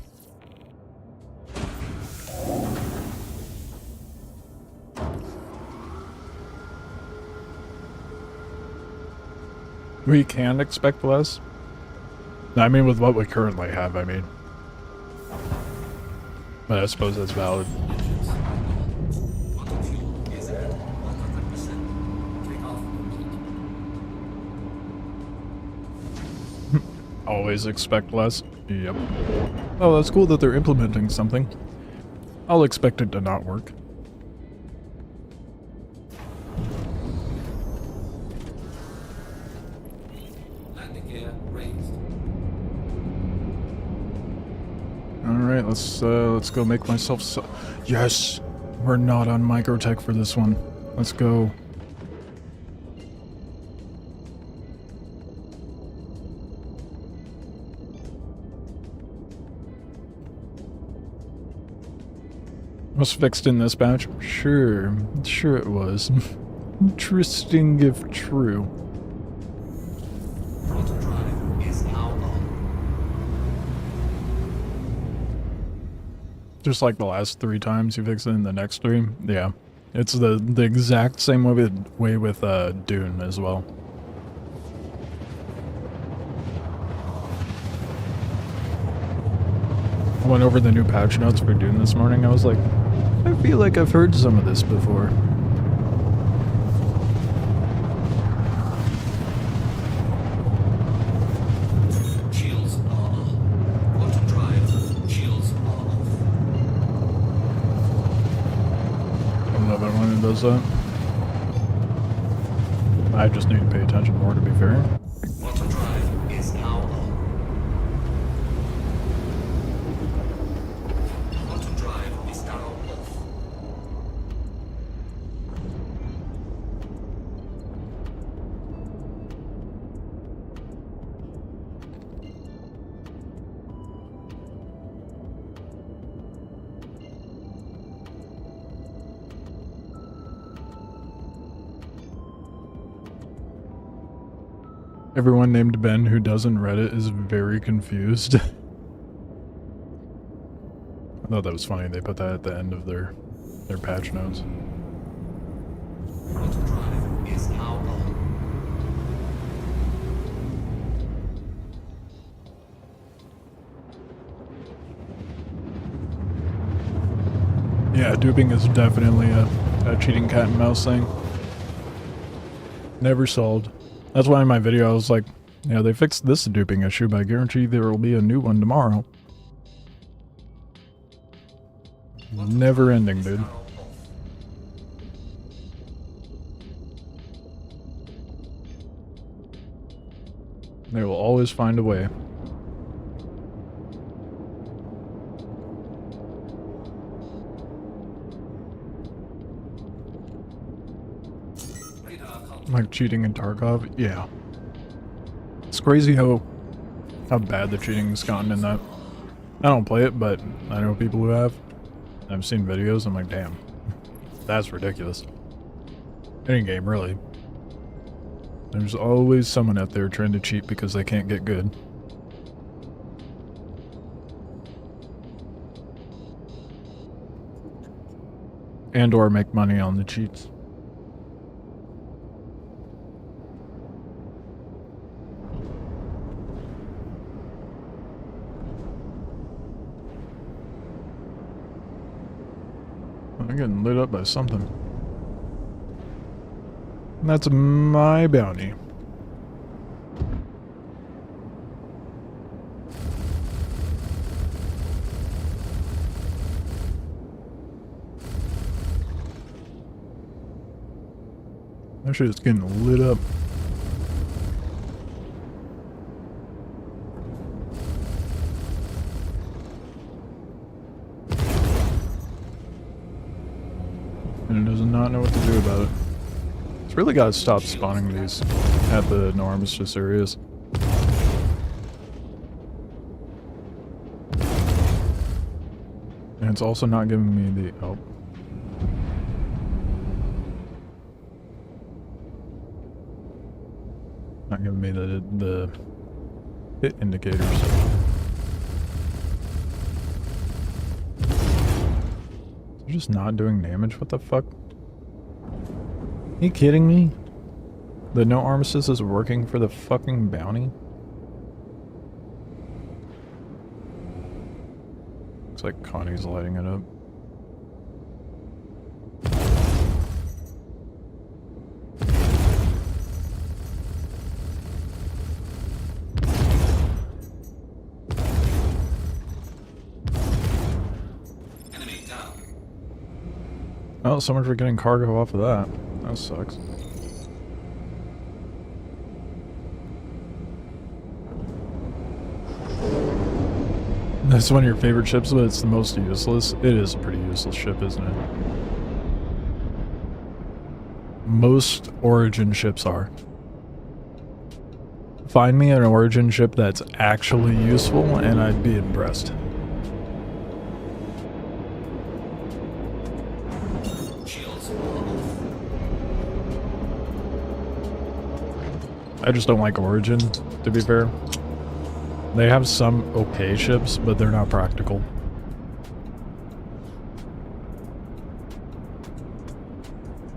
We can expect less. I mean, with what we currently have, I mean. But I suppose that's valid. Quantum fuel is at 100%. Take off. Always expect less. Yep. Oh, that's cool that they're implementing something. I'll expect it to not work. Landing gear raised. Alright, let's go make myself so— Yes! We're not on microtech for this one. Let's go. Was fixed in this batch? Sure it was. Interesting if true. Quantum drive is now on. Just like the last 3 times you fix it in the next 3. Yeah. It's the exact same way with Dune as well. I went over the new patch notes for Dune this morning. I was like, I feel like I've heard some of this before. Shields are on. Quantum drive. Shields are off. I love it when it does that. I just need to pay attention more, to be fair. Quantum drive is now on. Quantum drive is now off. Everyone named Ben who doesn't Reddit is very confused. I thought that was funny. They put that at the end of their patch notes. Quantum drive is now on. Yeah, duping is definitely a cheating cat and mouse thing. Never solved. That's why in my video I was like, yeah, they fixed this duping issue, but I guarantee there will be a new one tomorrow. Never ending, dude. They will always find a way. Like cheating in Tarkov? Yeah. It's crazy how bad the cheating's gotten in that. I don't play it, but I know people who have. I've seen videos, I'm like, damn. That's ridiculous. Any game, really. There's always someone out there trying to cheat because they can't get good. And or make money on the cheats. I'm getting lit up by something. That's my bounty. That shit is getting lit up. And it does not know what to do about it. It's really got to stop spawning these at the no armistice areas. And it's also not giving me the... Oh. Not giving me the hit indicators. They're just not doing damage? What the fuck? Are you kidding me? The no armistice is working for the fucking bounty? Looks like Connie's lighting it up. Enemy down. Oh, so much for getting cargo off of that. That sucks. That's one of your favorite ships, but it's the most useless. It is a pretty useless ship, isn't it? Most Origin ships are. Find me an Origin ship that's actually useful, and I'd be impressed. Shields are off. I just don't like Origin, to be fair. They have some okay ships, but they're not practical.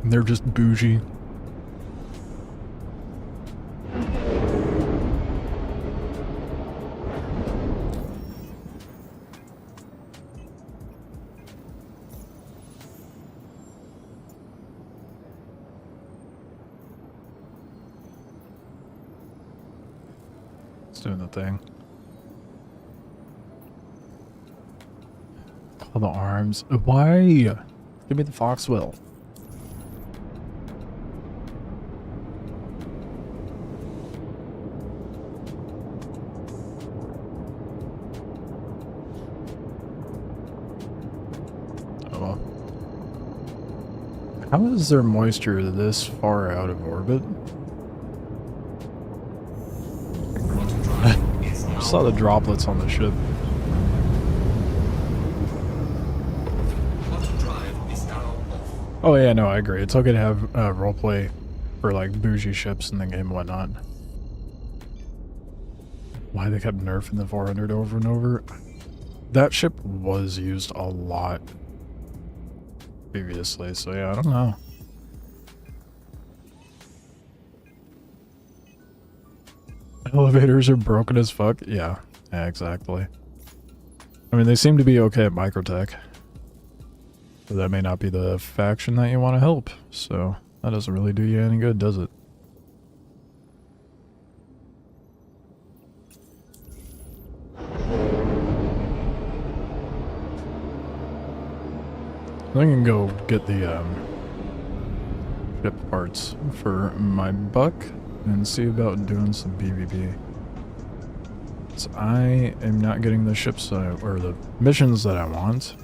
They're just bougie. It's doing the thing. All the arms. Why? Give me the Foxwell. Oh well. How is there moisture this far out of orbit? I saw the droplets on the ship. Oh yeah, no, I agree. It's okay to have roleplay for like bougie ships in the game and whatnot. Why they kept nerfing the 400 over and over? That ship was used a lot previously, so yeah, I don't know. Elevators are broken as fuck? Yeah, exactly. I mean, they seem to be okay at Microtech. But that may not be the faction that you want to help, so that doesn't really do you any good, does it? I can go get the ship parts for my buck and see about doing some PvP. So I am not getting the ships or the missions that I want.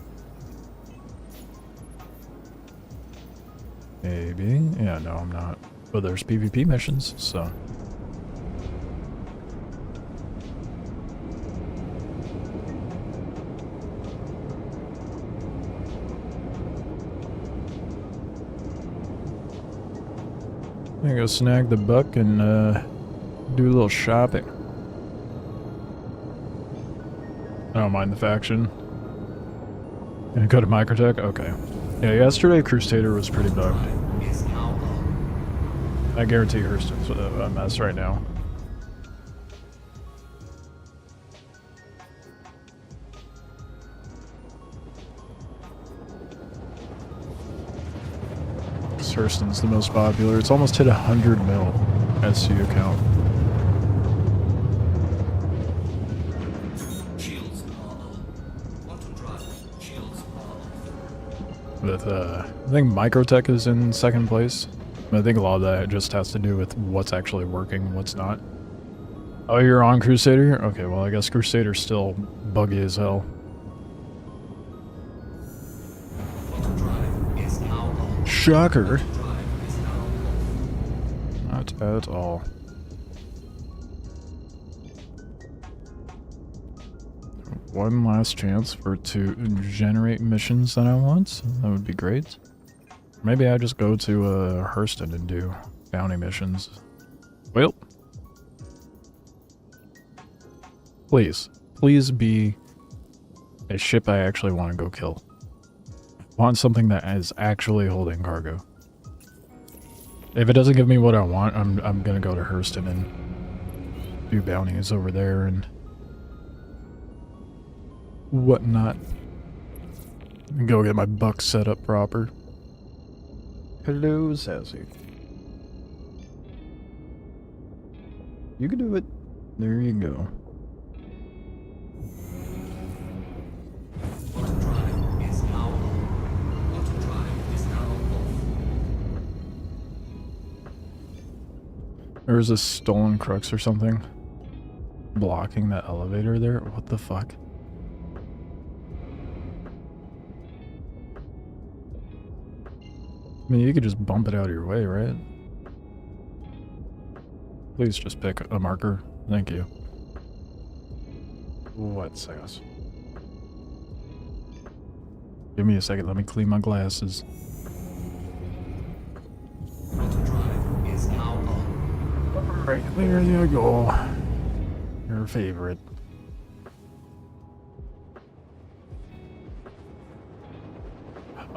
Maybe. Yeah, no, I'm not. But there's PvP missions, so. I'm gonna go snag the buck and do a little shopping. I don't mind the faction. Gonna go to Microtech? Okay. Yeah, yesterday Crusader was pretty bugged. Is now on. I guarantee Hurston's a mess right now. Hurston's the most popular. It's almost hit 100 mil SU count. Shields on. Want to drive? Shields on. With I think Microtech is in second place. I think a lot of that just has to do with what's actually working, what's not. Oh, you're on Crusader? Okay, well I guess Crusader's still buggy as hell. Want to drive? Is now on. Shocker. Drive is now on. Not at all. One last chance for it to generate missions that I want. That would be great. Maybe I just go to Hurston and do bounty missions. Well, please, please be a ship I actually want to go kill. I want something that is actually holding cargo. If it doesn't give me what I want, I'm gonna go to Hurston and do bounties over there and whatnot. Go get my buck set up proper. Hello, Sassy. You can do it. There you go. Want to drive? Is now on. Want to drive? Is now on. There's a stolen crux or something blocking that elevator there. What the fuck? I mean, you could just bump it out of your way, right? Please just pick a marker. Thank you. What sass? Give me a second. Let me clean my glasses. Want to drive? Is now on. Alright, there you go. Your favorite.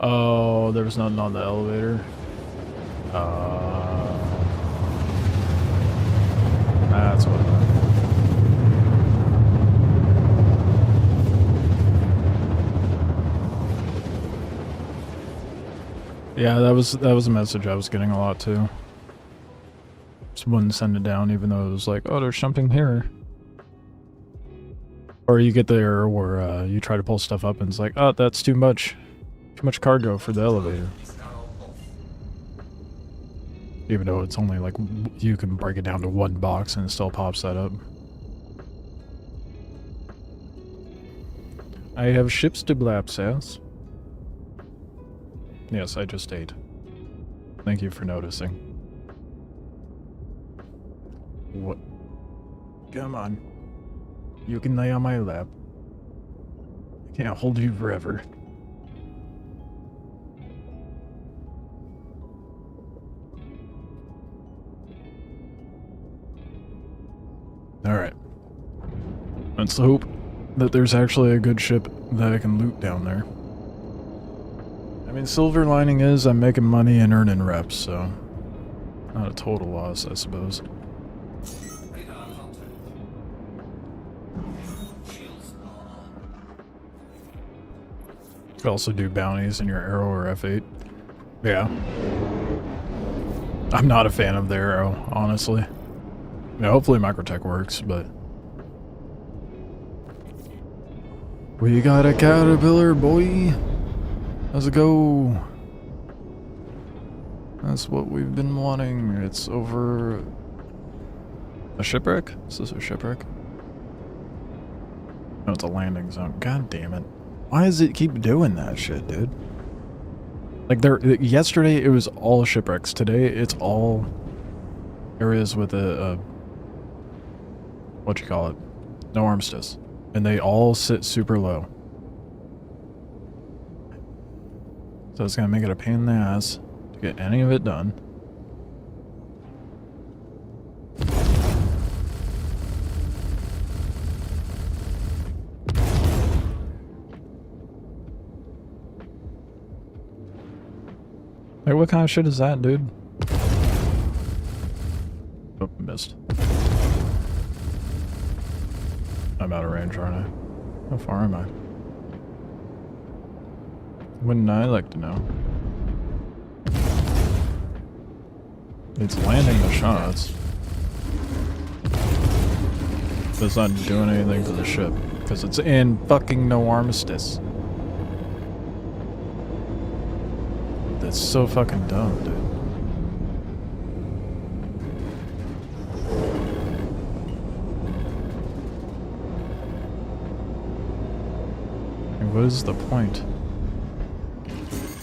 Oh, there was nothing on the elevator. That's what it was. Yeah, that was a message I was getting a lot too. Just wouldn't send it down even though it was like, oh, there's something here. Or you get the error where you try to pull stuff up and it's like, oh, that's too much. Too much cargo for the elevator. Is now off. Even though it's only like, you can break it down to one box and it still pops that up. I have ships to blap, Sass. Yes, I just ate. Thank you for noticing. What? Come on. You can lay on my lap. I can't hold you forever. Alright. Let's hope that there's actually a good ship that I can loot down there. I mean, silver lining is I'm making money and earning reps, so not a total loss, I suppose. Radar contact. Shields on. You could also do bounties in your arrow or F8. Yeah. I'm not a fan of the arrow, honestly. Yeah, hopefully Microtech works, but... We got a caterpillar, boy! Let's go! That's what we've been wanting. It's over... A shipwreck? Is this a shipwreck? No, it's a landing zone. God damn it. Why does it keep doing that shit, dude? Like, yesterday it was all shipwrecks. Today it's all areas with a what you call it? No armistice. And they all sit super low. So it's gonna make it a pain in the ass to get any of it done. Like, what kind of shit is that, dude? Oh, missed. I'm out of range, aren't I? How far am I? Wouldn't I like to know? It's landing the shots. But it's not doing anything to the ship. Because it's in fucking no armistice. That's so fucking dumb, dude. And what is the point?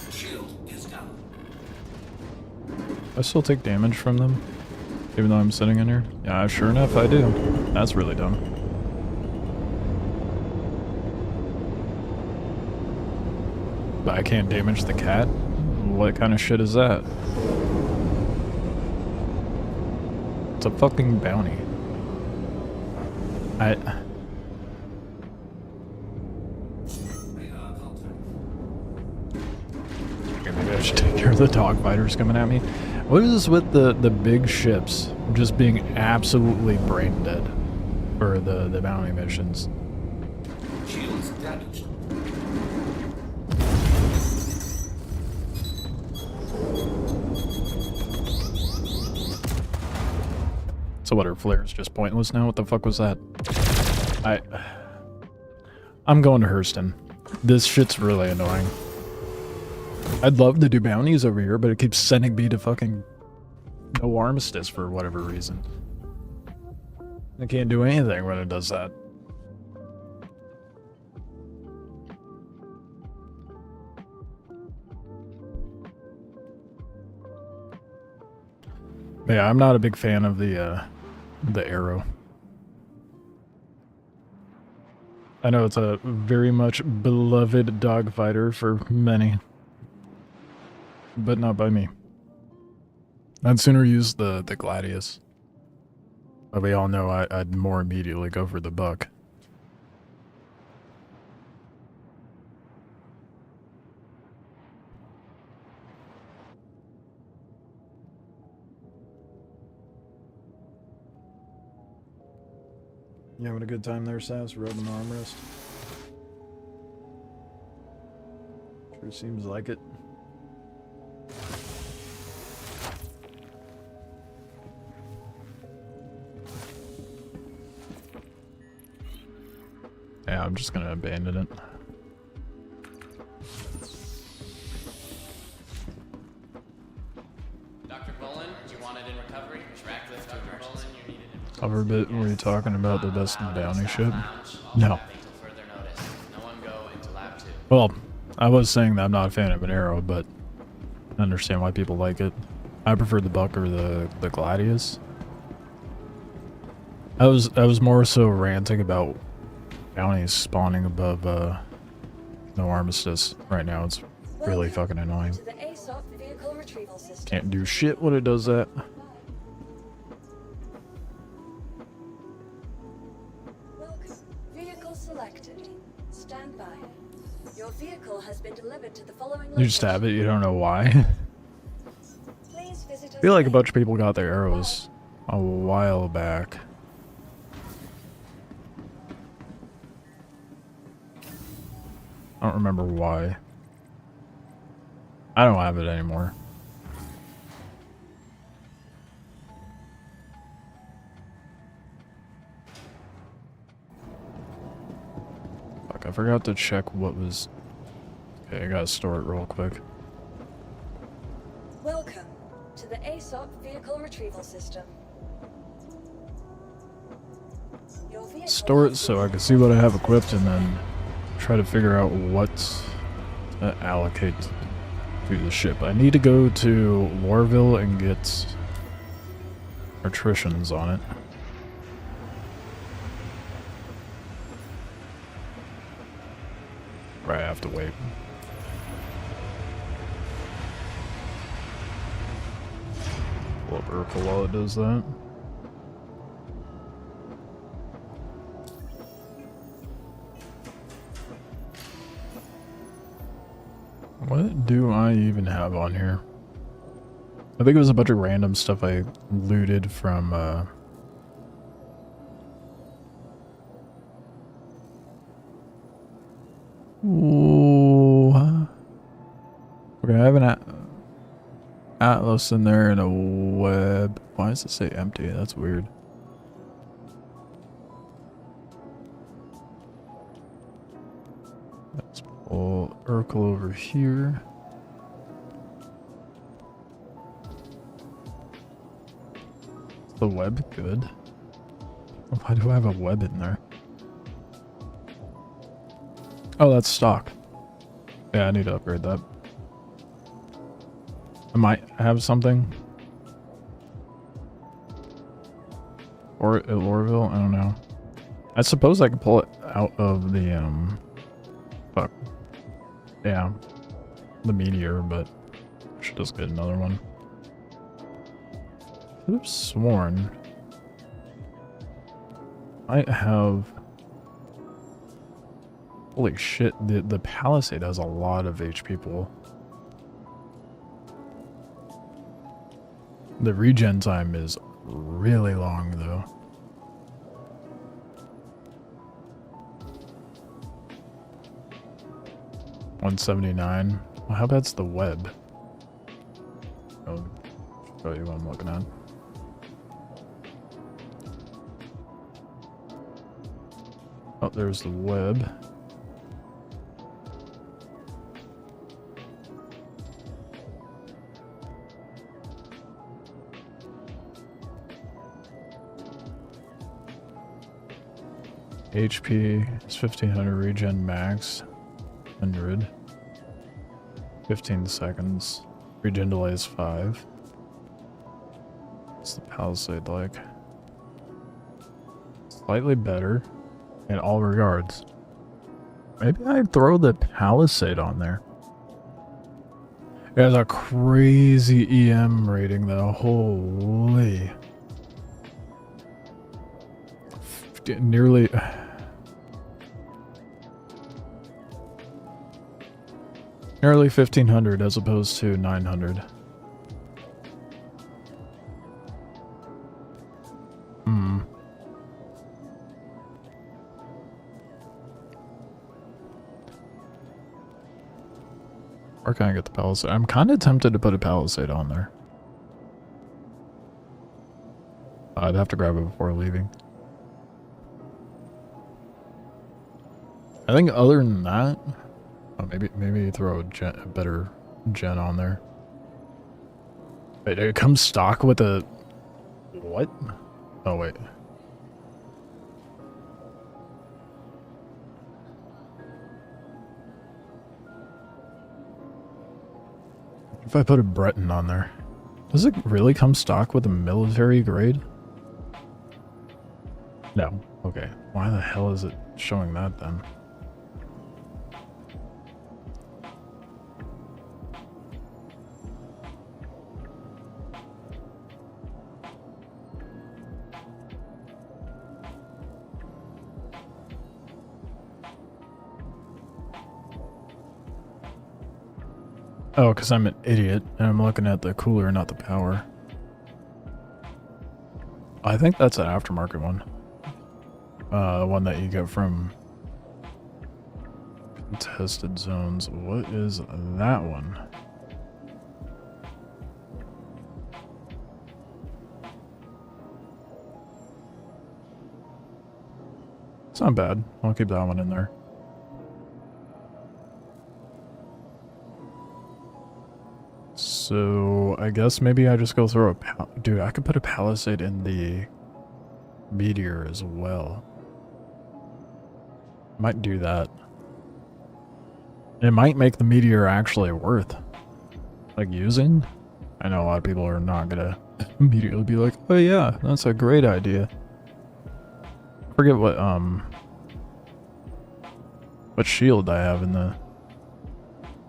Shield is down. I still take damage from them? Even though I'm sitting in here? Yeah, sure enough I do. That's really dumb. But I can't damage the cat? What kind of shit is that? It's a fucking bounty. Okay, maybe I should take care of the dog fighters coming at me. What is this with the big ships just being absolutely brain dead for the bounty missions? Shields damaged. So what, are flares just pointless now? What the fuck was that? I'm going to Hurston. This shit's really annoying. I'd love to do bounties over here, but it keeps sending me to fucking no armistice for whatever reason. I can't do anything when it does that. But yeah, I'm not a big fan of the arrow. I know it's a very much beloved dogfighter for many, but not by me. I'd sooner use the Gladius. But we all know I'd more immediately go for the Buck. You having a good time there, Sass? Rubbing the armrest? Sure seems like it. Yeah, I'm just gonna abandon it. Dr. Bolin, you want it in recovery? Track lift to emergency. Bolin, you need it in recovery. Cover bit, were you talking about the best bounty ship? No. Till further notice. No one go into lab 2. Well, I was saying that I'm not a fan of an arrow, but I understand why people like it. I prefer the Buck or the Gladius. I was more so ranting about bounties spawning above no armistice right now. It's really fucking annoying. To the ASOP vehicle retrieval system. Can't do shit when it does that. Welcome. Vehicle selected. Stand by. Your vehicle has been delivered to the following You just have it, you don't know why. Please visit I feel like a bunch of people got their arrows a while back. I don't remember why. I don't have it anymore. Fuck, I forgot to check what was... Okay, I gotta store it real quick. Welcome to the ASOP vehicle retrieval system. Your vehicle Store it has so been I can see what I have equipped and then try to figure out what to allocate to the ship. I need to go to Lorville and get attritions on it. Right, I have to wait. Pull up Urkel while it does that. What do I even have on here? I think it was a bunch of random stuff I looted from, Ooh. Okay, I have an atlas in there and a web. Why does it say empty? That's weird. Let's pull Urkel over here. Is the web good? Why do I have a web in there? Oh, that's stock. Yeah, I need to upgrade that. I might have something. Or at Lorville, I don't know. I suppose I could pull it out of the, fuck. Yeah. The meteor, but I should just get another one. I could have sworn I have... Holy shit, the Palisade has a lot of HP pool. The regen time is really long, though. $179. Well, how bad's the web? I'll show you what I'm looking at. Oh, there's the web. HP is 1500, regen max 100. 15 seconds. Regen delay is 5. What's the Palisade like? Slightly better in all regards. Maybe I'd throw the Palisade on there. It has a crazy EM rating though. Holy. Nearly... Nearly 1500 as opposed to 900. Where can I get the Palisade? I'm kind of tempted to put a Palisade on there. I'd have to grab it before leaving. I think other than that, oh, maybe throw a better gen on there. Wait, it comes stock with a what? Oh wait. If I put a Breton on there, does it really come stock with a military grade? No. Okay. Why the hell is it showing that then? Oh, because I'm an idiot and I'm looking at the cooler, not the power. I think that's an aftermarket one. One that you get from contested zones. What is that one? It's not bad. I'll keep that one in there. So I guess maybe I just go throw a dude. I could put a Palisade in the meteor as well. Might do that. It might make the meteor actually worth like using. I know a lot of people are not gonna immediately be like, "Oh yeah, that's a great idea." I forget what shield I have in the.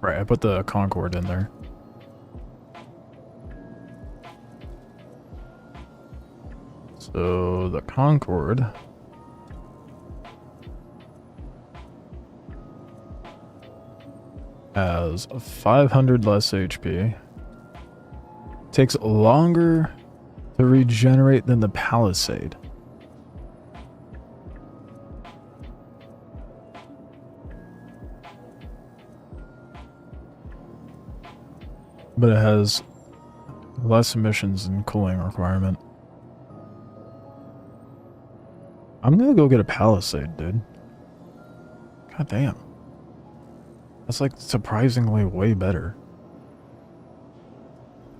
Right, I put the Concorde in there. So the Concorde has 500 less HP, Takes longer to regenerate than the Palisade. But it has less emissions and cooling requirement. I'm gonna go get a Palisade, dude. God damn. That's like surprisingly way better.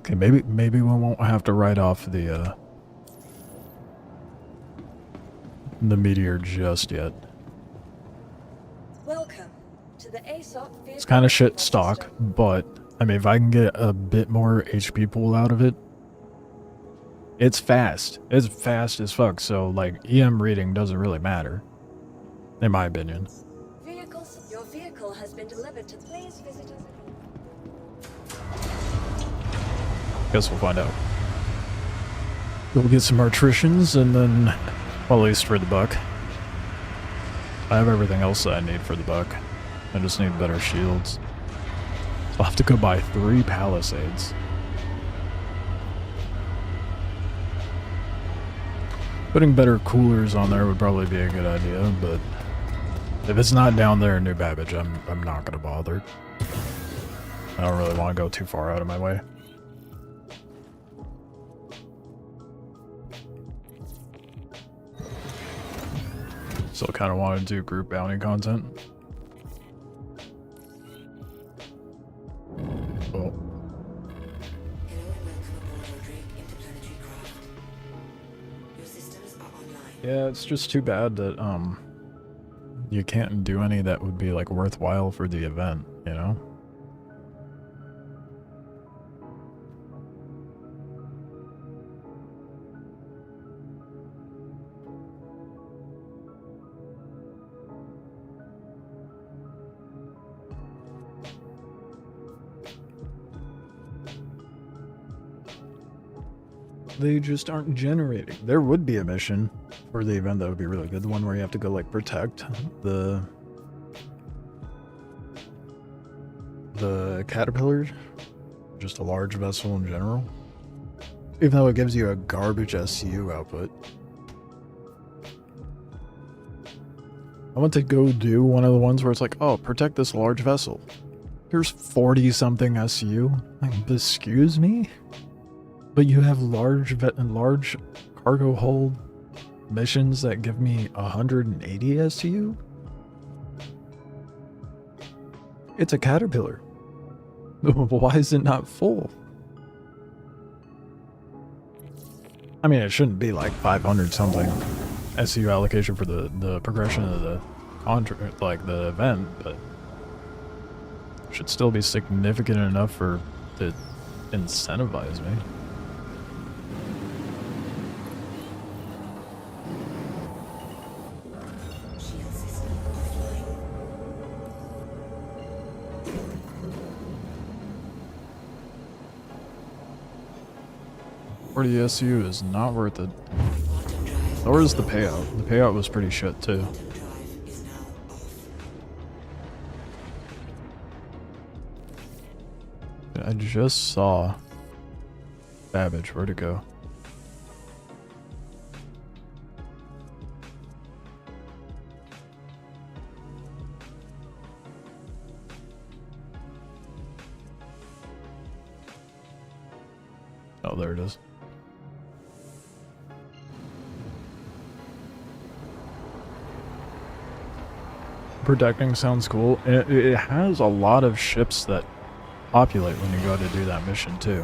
Okay, maybe we won't have to write off the Meteor just yet. Welcome to the ASOP vehicle. It's kind of shit retrieval stock, system. but I mean, if I can get a bit more HP pool out of it, it's fast. It's fast as fuck. So like EM reading doesn't really matter, in my opinion. Your vehicle has been delivered to. Please visit us. Guess we'll find out. We'll get some attritions and then, well, at least for the buck. I have everything else that I need for the buck. I just need better shields. I'll have to go buy 3 Palisades. Putting better coolers on there would probably be a good idea, but if it's not down there in New Babbage, I'm not gonna bother. I don't really want to go too far out of my way. Still kind of want to do group bounty content. Oh. Yeah, it's just too bad that you can't do any that would be like worthwhile for the event, you know? They just aren't generating. There would be a mission for the event that would be really good. The one where you have to go like protect the caterpillar, just a large vessel in general. Even though it gives you a garbage SCU output. I want to go do one of the ones where it's like, oh, protect this large vessel. Here's 40 something SCU. Like, excuse me? But you have large cargo hold missions that give me 180 SCU? It's a caterpillar. Why is it not full? I mean, it shouldn't be like 500 something SCU allocation for the progression of the contract, like the event, but it should still be significant enough for to incentivize me. The SU is not worth it. Nor is the payout. The payout was pretty shit too. I just saw Babbage. Where'd it go? Oh, there it is. Protecting sounds cool. It has a lot of ships that populate when you go to do that mission too.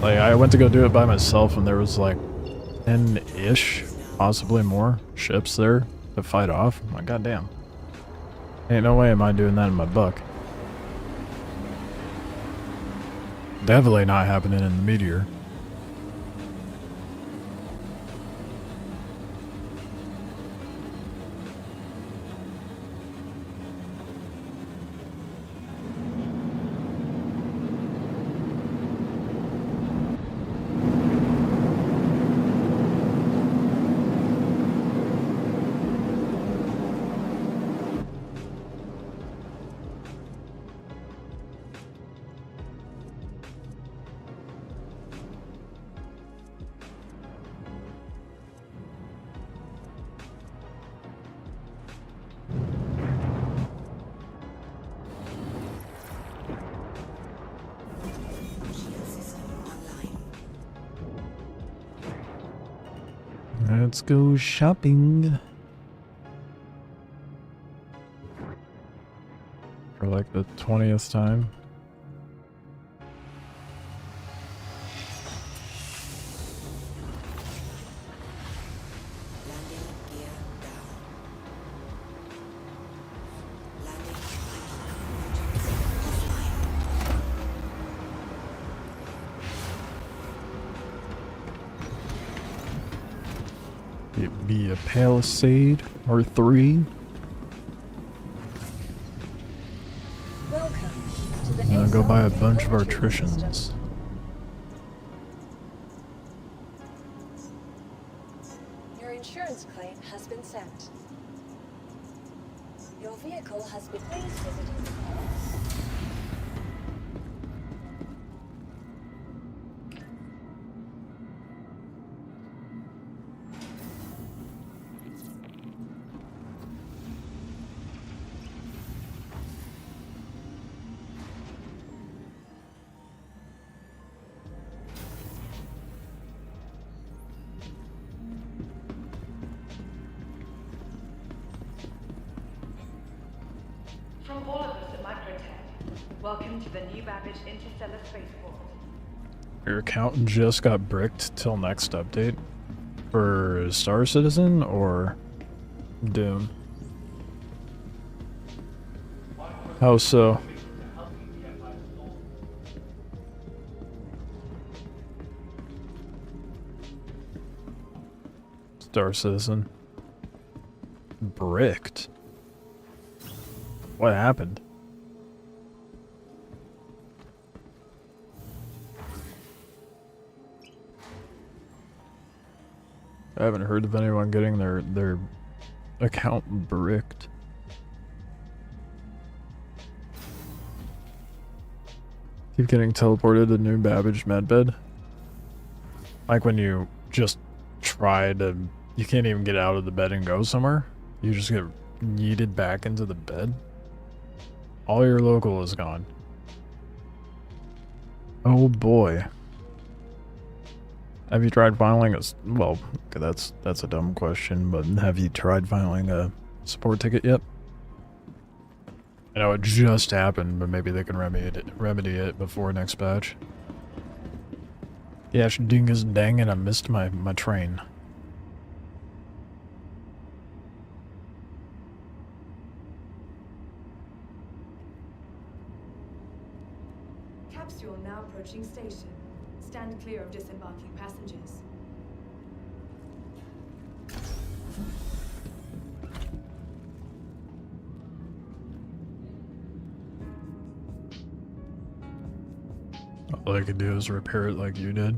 Like, I went to go do it by myself and there was like 10-ish, possibly more, ships there to fight off. I'm like, goddamn. Ain't no way am I doing that in my buck. Definitely not happening in the Meteor. Let's go shopping. For like the 20th time. It be a Palisade or 3. Welcome to the I'm gonna go buy a ASL bunch of retrieval artitions. system. Your insurance claim has been sent. Your vehicle has been please visited. From all of us at Microtech, welcome to the new Babbage Interstellar Spaceport. Your account just got bricked till next update for Star Citizen or Doom? How so? Star Citizen. Bricked? What happened? I haven't heard of anyone getting their account bricked. Keep getting teleported to new Babbage medbed. Like when you just try to, you can't even get out of the bed and go somewhere. You just get yeeted back into the bed. All your local is gone. Oh boy. Have you tried filing a... Well, that's a dumb question, but have you tried filing a support ticket yet? I know it just happened, but maybe they can remedy it before next patch. Yeah, dingus dang it, I missed my train. Capsule now approaching station. Stand clear of disembarking passengers. All I could do is repair it like you did.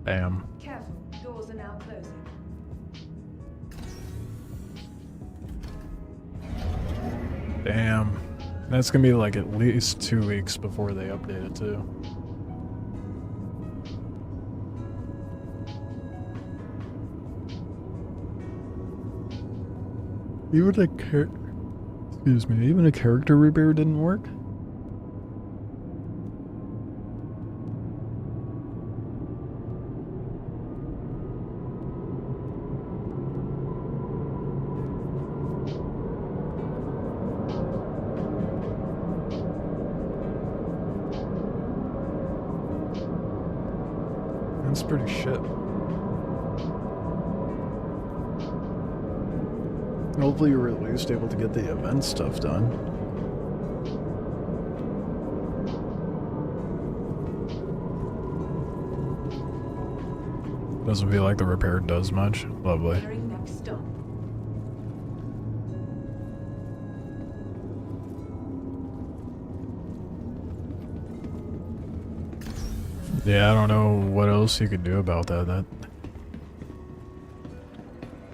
Damn. Careful, doors are now closing. Damn. That's gonna be like at least 2 weeks before they update it too. Even a character repair didn't work? That's pretty shit. Hopefully you were at least able to get the event stuff done. Doesn't feel like the repair does much. Lovely. Nearing next stop. Yeah, I don't know what else you could do about that.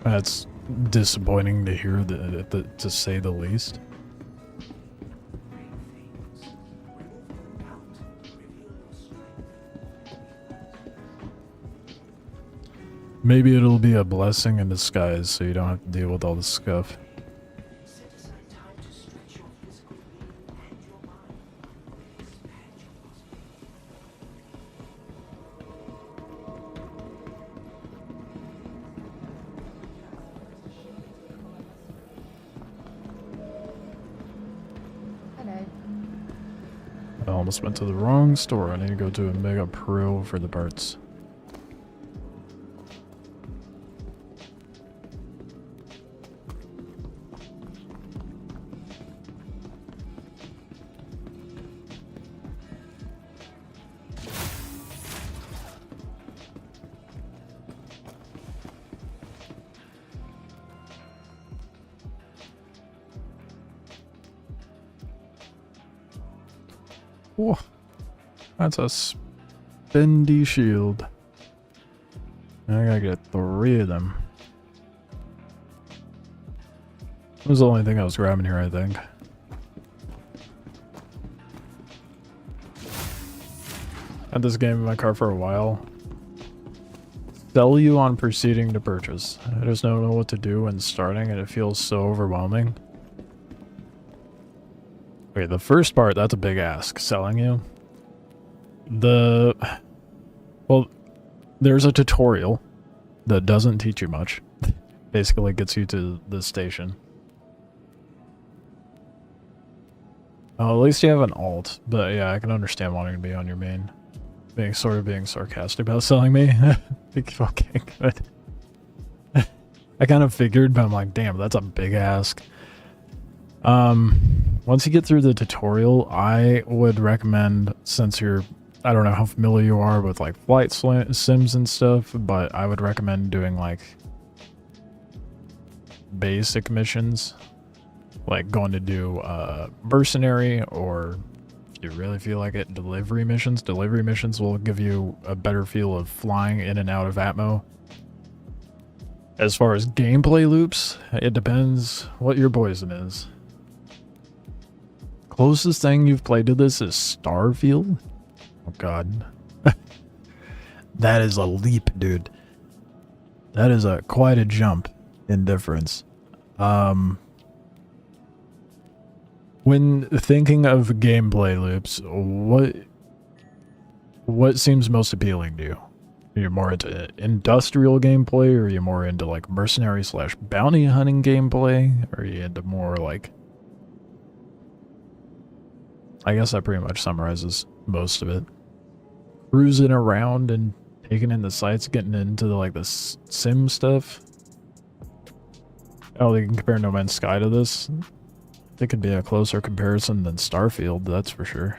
That's disappointing to hear, to say the least. Maybe it'll be a blessing in disguise, so you don't have to deal with all the scuff. almost went to the wrong store. I need to go to a Mega Pro for the parts. Whoa, that's a spendy shield. I gotta get 3 of them. That was the only thing I was grabbing here, I think. Had this game in my car for a while. Sell you on proceeding to purchase. I just don't know what to do when starting and it feels so overwhelming. Okay, the first part, that's a big ask, selling you. Well, there's a tutorial that doesn't teach you much. Basically gets you to the station. Oh, at least you have an alt, but yeah, I can understand wanting to be on your main. Being sarcastic about selling me. Okay, good. I kind of figured, but I'm like, damn, that's a big ask. Once you get through the tutorial, I would recommend, since I don't know how familiar you are with like flight sims and stuff, but I would recommend doing like basic missions, like going to do mercenary, or if you really feel like it, delivery missions. Delivery missions will give you a better feel of flying in and out of Atmo. As far as gameplay loops, it depends what your poison is. Closest thing you've played to this is Starfield? Oh god. That is a leap, dude. That is quite a jump in difference. When thinking of gameplay loops, what seems most appealing to you? Are you more into industrial gameplay, or are you more into like mercenary / bounty hunting gameplay? Or are you into more like... I guess that pretty much summarizes most of it. Cruising around and taking in the sights, getting into the sim stuff. Oh, they can compare No Man's Sky to this. It could be a closer comparison than Starfield, that's for sure.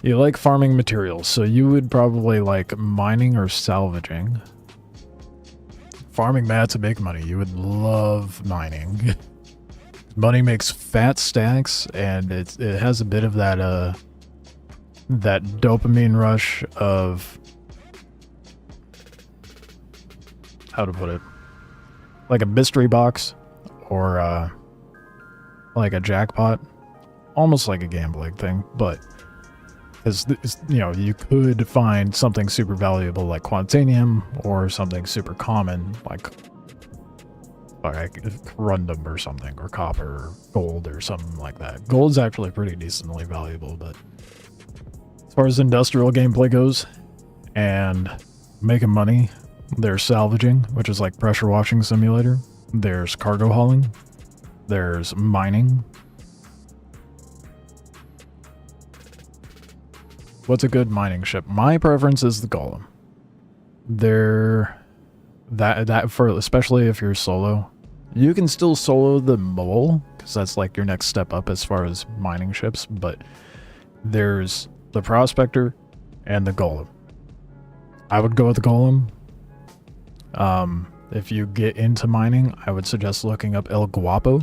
You like farming materials, so you would probably like mining or salvaging. Farming mats to make money. You would love mining. Money makes fat stacks, and it has a bit of that that dopamine rush of, how to put it, like a mystery box, or like a jackpot, almost like a gambling thing, but because, you know, you could find something super valuable like Quantanium, or something super common like corundum or something, or copper or gold or something like that. Gold's actually pretty decently valuable, but as far as industrial gameplay goes and making money, there's salvaging, which is like pressure washing simulator. There's cargo hauling. There's mining. What's a good mining ship? My preference is the Golem. That for, especially if you're solo, you can still solo the Mole, because that's like your next step up as far as mining ships, but there's the Prospector and the Golem. I would go with the Golem. If you get into mining, I would suggest looking up El Guapo.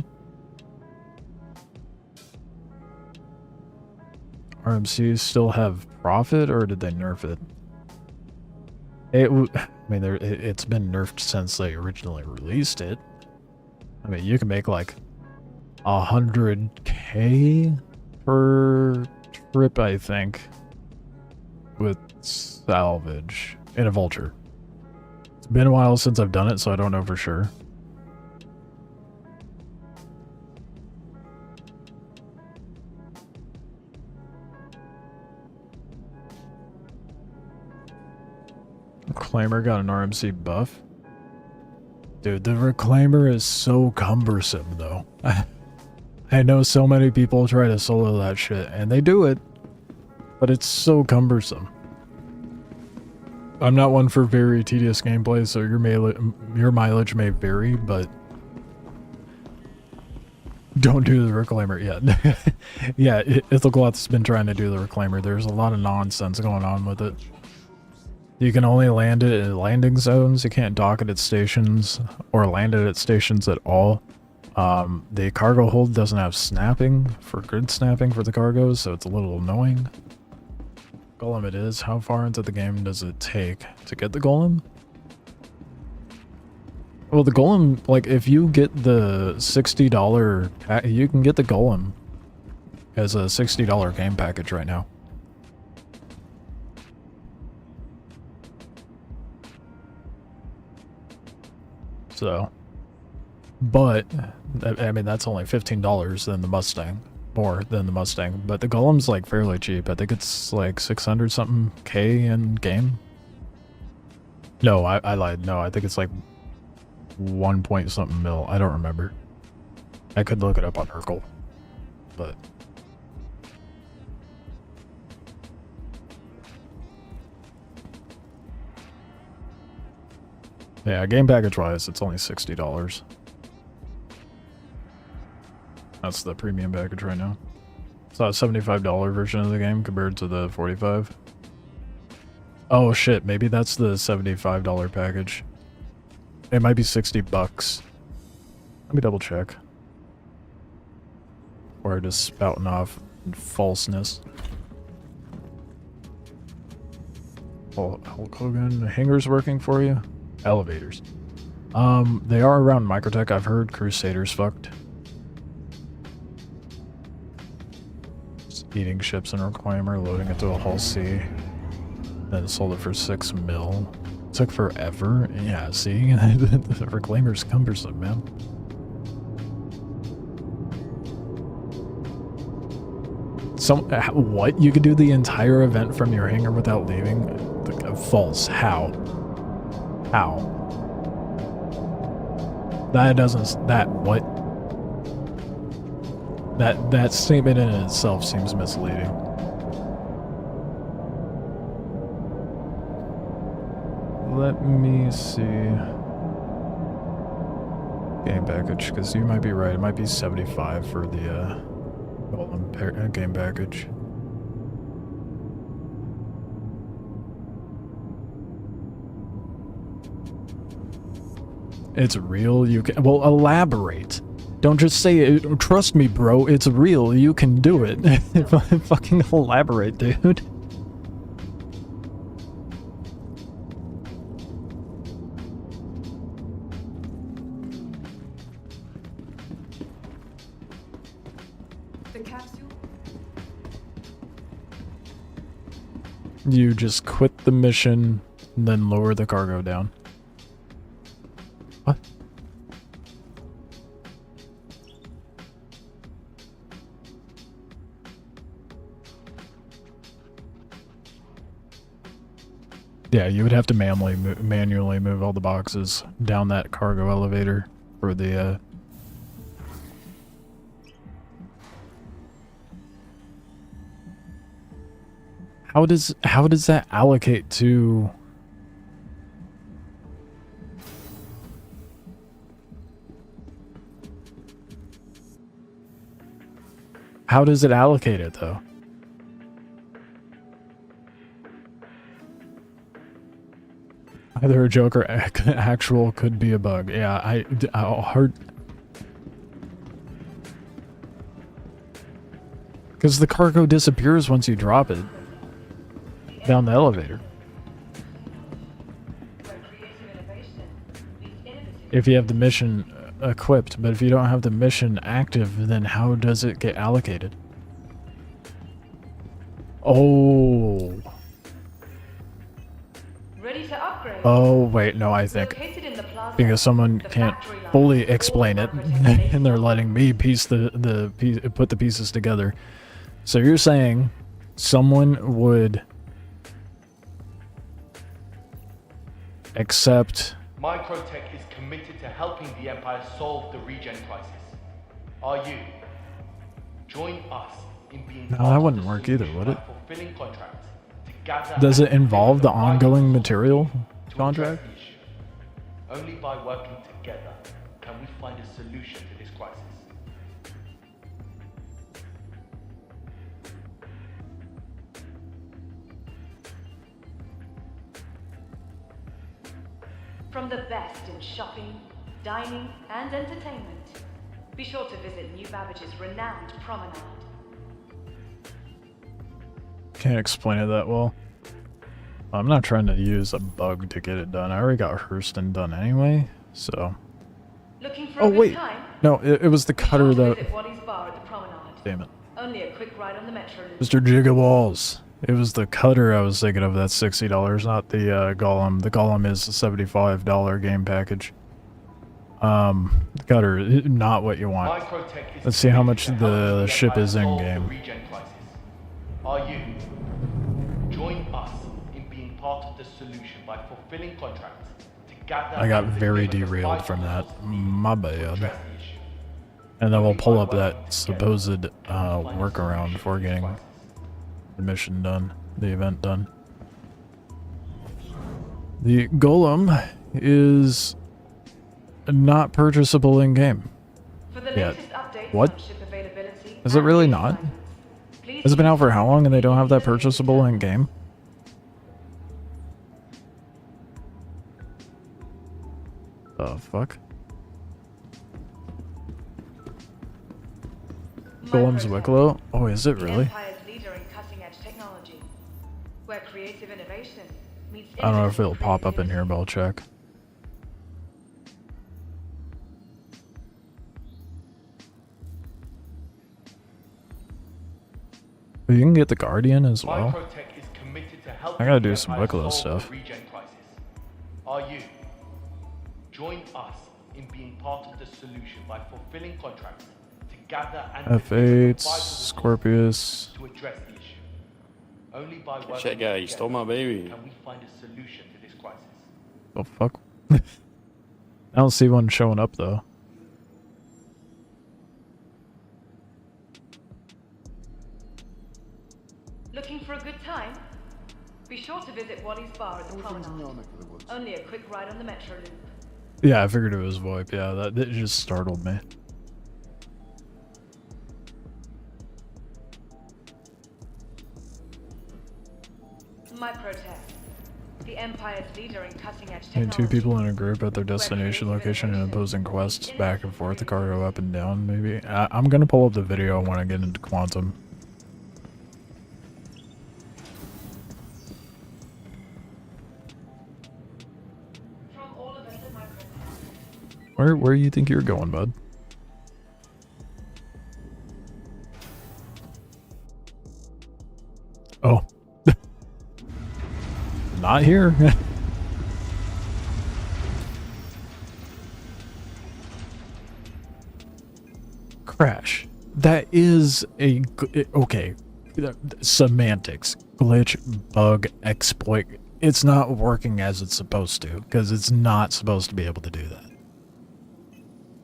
RMCs still have profit, or did they nerf it? It's been nerfed since they originally released it. I mean, you can make like 100k per trip, I think, with salvage in a vulture. It's been a while since I've done it, so I don't know for sure. Reclaimer got an RMC buff. Dude, the Reclaimer is so cumbersome, though. I know so many people try to solo that shit, and they do it, but it's so cumbersome. I'm not one for very tedious gameplay, so your mileage may vary, but don't do the reclaimer yet. Yeah, Ithalgloth's been trying to do the reclaimer. There's a lot of nonsense going on with it. You can only land it in landing zones. You can't dock it at stations or land it at stations at all. The cargo hold doesn't have snapping for grid snapping for the cargos, so it's a little annoying. Golem it is. How far into the game does it take to get the golem? Well, the golem, like, if you get the $60, you can get the golem as a $60 game package right now. So, but, I mean, that's only $15 than the Mustang. More than the Mustang, but the golem's like fairly cheap. I think it's like 600 something K in game. No, I lied. No, I think it's like 1 point something mil. I don't remember. I could look it up on Urkel, but yeah, game package wise, it's only $60. That's the premium package right now. It's not a $75 version of the game compared to the $45. Oh shit, maybe that's the $75 package. It might be $60. Let me double check. Or just spouting off falseness. Hulk Hogan, hangars working for you? Elevators. They are around Microtech. I've heard Crusader's fucked. Eating ships in Reclaimer, loading it to a Hull C, then sold it for 6 mil. Took forever. Yeah, see? The Reclaimer's cumbersome, man. What? You could do the entire event from your hangar without leaving? False. How? How? That doesn't... That... What? That statement in itself seems misleading. Let me see. Game package, because you might be right. It might be 75 for the game package. It's real. You can... Well, elaborate. Don't just say it. Trust me, bro. It's real. You can do it. Fucking elaborate, dude. The capsule. You just quit the mission, and then lower the cargo down. What? Yeah, you would have to manually move all the boxes down that cargo elevator for the How does that allocate to... How does it allocate it, though? Either a joke or actual could be a bug. Yeah, I'll hard... Because the cargo disappears once you drop it down the elevator. If you have the mission equipped, but if you don't have the mission active, then how does it get allocated? Oh. Ready to upgrade. Oh, wait, no, I think. Located in the plaza, Because someone the can't factory line fully for all explain it, Microtech and they're letting me put the pieces together. So you're saying someone would accept... Microtech is committed to helping the Empire solve the regen crisis. Are you? Join us in being No, part that of wouldn't the work either, solution would by it? fulfilling contracts to gather Does and it involve the deliver vital ongoing resources material to address contract? the issue. Only by working together can we find a solution to this crisis. From the best in shopping, dining, and entertainment, be sure to visit New Babbage's renowned promenade. Can't explain it that well. I'm not trying to use a bug to get it done. I already got Hurston done anyway, so... Looking for Oh, a good wait. time? No, it was the Be sure cutter to that... visit Waddy's bar at the promenade. Damn it. Only a quick ride on the metro loop. Mr. Jigaballs. It was the cutter I was thinking of, that's $60, not the Golem. The Golem is a $75 game package. The cutter, not what you want. Microtech is Let's see how committed much to the helping ship Empire is solve in-game. the regen crisis. Are you? Join us in being part of the solution by fulfilling contracts to gather I got and very deliver the derailed vital from that. resources needed My to bad. address the issue. And then we'll Only pull by up working that together supposed can we find a workaround solution for to this getting crisis. the mission done, the event done. The Golem is not purchasable in-game. For the Yeah. latest updates What? on ship availability Is it and really lease not? sizes, please Has it been use out for how long and they don't have that the purchasable in-game? The fuck? Golem's Microtech, Wicklow? Oh, is it the really? Empire's leader in cutting-edge technology, where creative innovation meets I don't know if it'll industry pop up in here, creativity. but I'll check. But you can get the Guardian as well. Microtech is committed to helping I gotta do the some Empire Wicklow solve stuff. the regen crisis. Are you? Join us in being part of the solution by fulfilling contracts to gather and deliver the F8, vital resources Scorpius. to address the issue. Only by working Shit, guy, you stole my baby. can we find a solution to this crisis. The fuck? I don't see one showing up though. Looking for a good time? Be sure to visit Wally's bar at the promenade. Only a quick ride on the metro loop. Yeah, I figured it was VoIP. Yeah, that just startled me. Microtech, the Empire's leader in cutting-edge And technology. two people in a group at their destination location and opposing quests back and forth, the cargo up and down, maybe. I'm gonna pull up the video when I get into Quantum. From all of us at Microtech. Where you think you're going, bud? Oh. Not here. Crash. That is a... Okay. Semantics. Glitch, bug, exploit. It's not working as it's supposed to, because it's not supposed to be able to do that.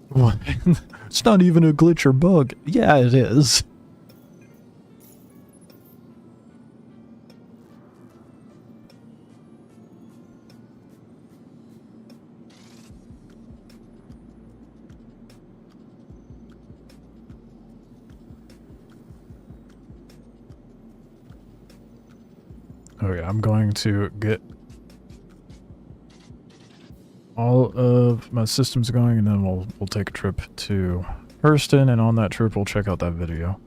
What? It's not even a glitch or bug. Yeah, it is. Okay, I'm going to get all of my systems going, and then we'll take a trip to Hurston, and on that trip we'll check out that video.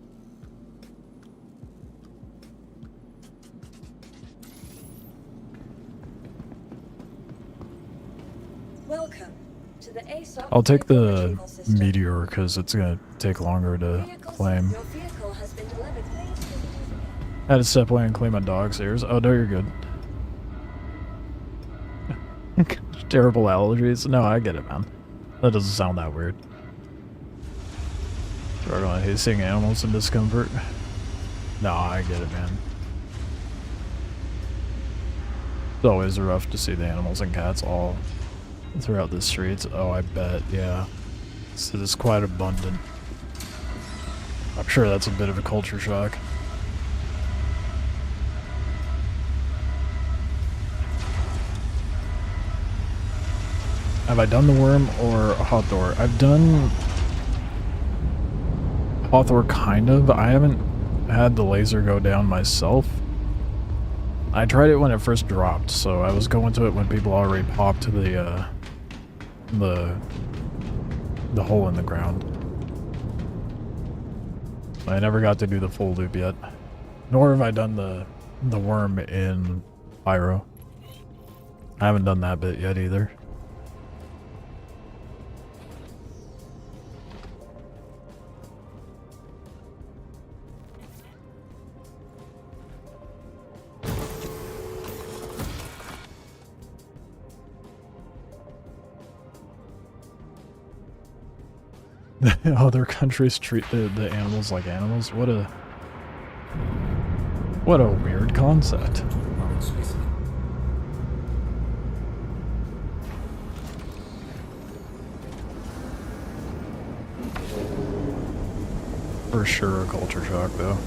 Welcome to the ASOP I'll take vehicle the retrieval system. Meteor because it's gonna take longer to Vehicles, claim. Your vehicle has been delivered. Please visit us. I had to step away and clean my dog's ears. Oh, no, you're good. Terrible allergies. No, I get it, man. That doesn't sound that weird. Struggling, I hate seeing animals in discomfort. No, I get it, man. It's always rough to see the animals and cats all throughout the streets. Oh, I bet, yeah. So it's quite abundant. I'm sure that's a bit of a culture shock. Have I done the worm or Hathor? I've done Hathor kind of. I haven't had the laser go down myself. I tried it when it first dropped, so I was going to it when people already popped the hole in the ground. I never got to do the full loop yet. Nor have I done the worm in Pyro. I haven't done that bit yet either. Other countries treat the animals like animals. What a weird concept. For sure a culture shock though.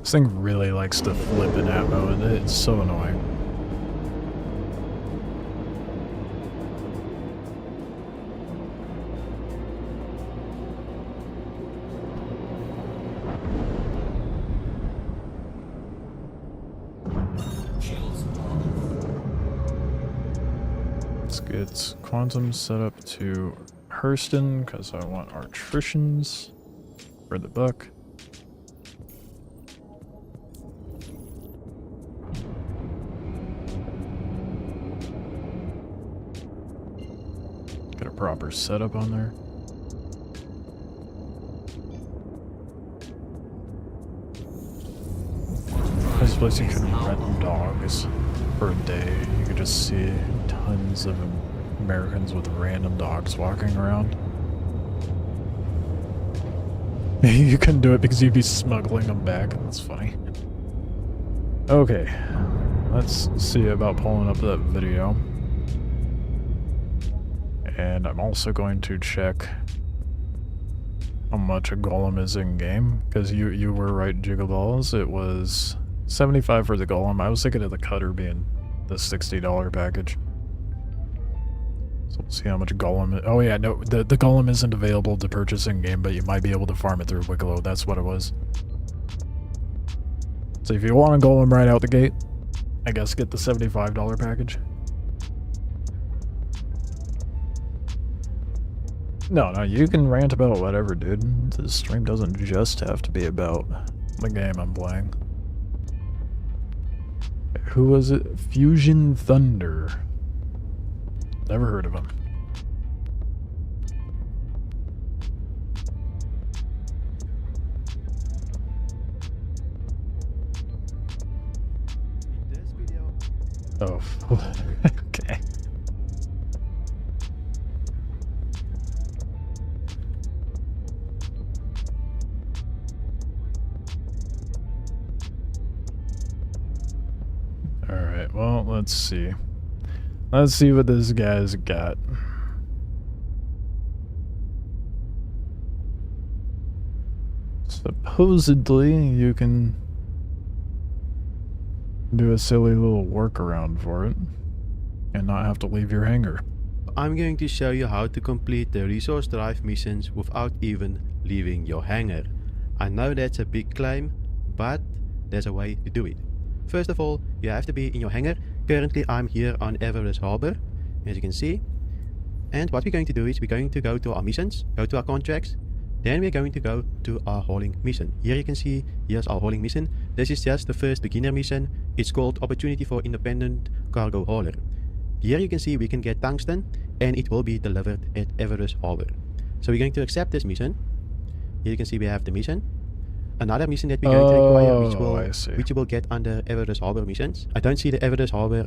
This thing really likes to flip in ammo, and it's so annoying. Let's get quantum set up to Hurston, because I want artritions for the buck. Get a proper setup on there. This place you could rent dogs for a day. You could just see tons of Americans with random dogs walking around. You couldn't do it because you'd be smuggling them back. That's funny. Okay, let's see about pulling up that video. And I'm also going to check how much a golem is in game, because you were right, Jiggleballs. It was $75 for the golem. I was thinking of the cutter being the $60 package. So we'll see how much golem. Oh yeah, no, the golem isn't available to purchase in game, but you might be able to farm it through Wiggalo. That's what it was. So if you want a golem right out the gate, I guess get the $75 package. No, you can rant about whatever, dude. The stream doesn't just have to be about the game I'm playing. Who was it? Fusion Thunder. Never heard of him. Oh, okay. Alright, well, let's see. Let's see what this guy's got. Supposedly, you can do a silly little workaround for it and not have to leave your hangar. I'm going to show you how to complete the resource drive missions without even leaving your hangar. I know that's a big claim, but there's a way to do it. First of all, you have to be in your hangar. Currently I'm here on Everest Harbor, as you can see. And what we're going to do is we're going to go to our missions, go to our contracts. Then we're going to go to our hauling mission. Here you can see, here's our hauling mission. This is just the first beginner mission. It's called Opportunity for Independent Cargo Hauler. Here you can see we can get tungsten and it will be delivered at Everest Harbor. So we're going to accept this mission. Here you can see we have the mission. Another mission that we're going to require, which you will get under Everest Harbor missions. I don't see the Everest Harbor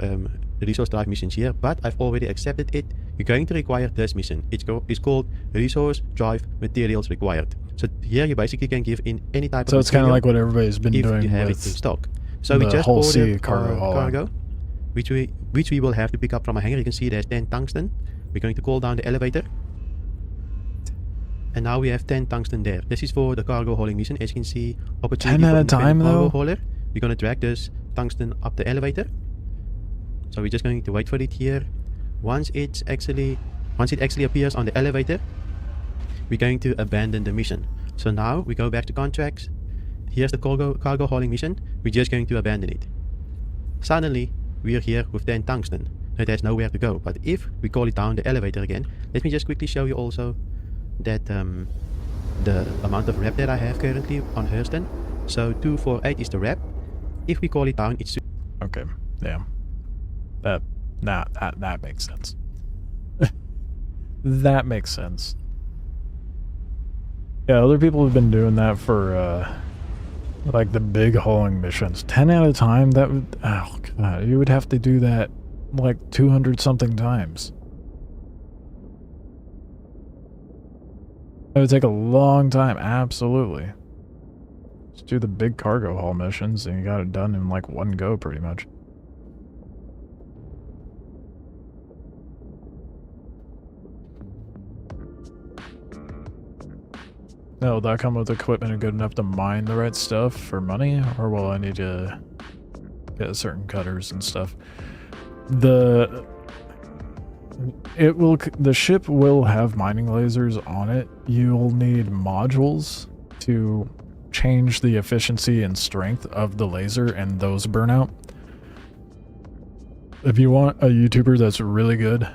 resource drive missions here, but I've already accepted it. You're going to require this mission. It's called Resource Drive Materials Required. So here you basically can give in any type of material. So it's kind of like what everybody's been doing if you have with it in stock. So we The just whole sea ordered cargo our hauling. cargo, which we will have to pick up from a hangar. You can see there's 10 tungsten. We're going to call down the elevator. And now we have 10 tungsten there. This is for the cargo hauling mission. As you can see, opportunity 10 at for a independent time, cargo though? hauler. We're going to drag this tungsten up the elevator. So we're just going to wait for it here. Once it actually appears on the elevator, we're going to abandon the mission. So now we go back to contracts. Here's the cargo hauling mission. We're just going to abandon it. Suddenly, we're here with 10 tungsten. It has nowhere to go. But if we call it down the elevator again, let me just quickly show you also that the amount of rep that I have currently on Hurston. So 248 is the rep. If we call it down, it's Okay, yeah. That makes sense. That makes sense. Yeah, other people have been doing that for like the big hauling missions. 10 at a time, that would, oh god, you would have to do that like 200 something times. It would take a long time, absolutely. Just do the big cargo haul missions and you got it done in like one go pretty much. Now, will that come with equipment good enough to mine the right stuff for money, or will I need to get certain cutters and stuff? The ship will have mining lasers on it. You'll need modules to change the efficiency and strength of the laser, and those burn out. If you want a YouTuber that's really good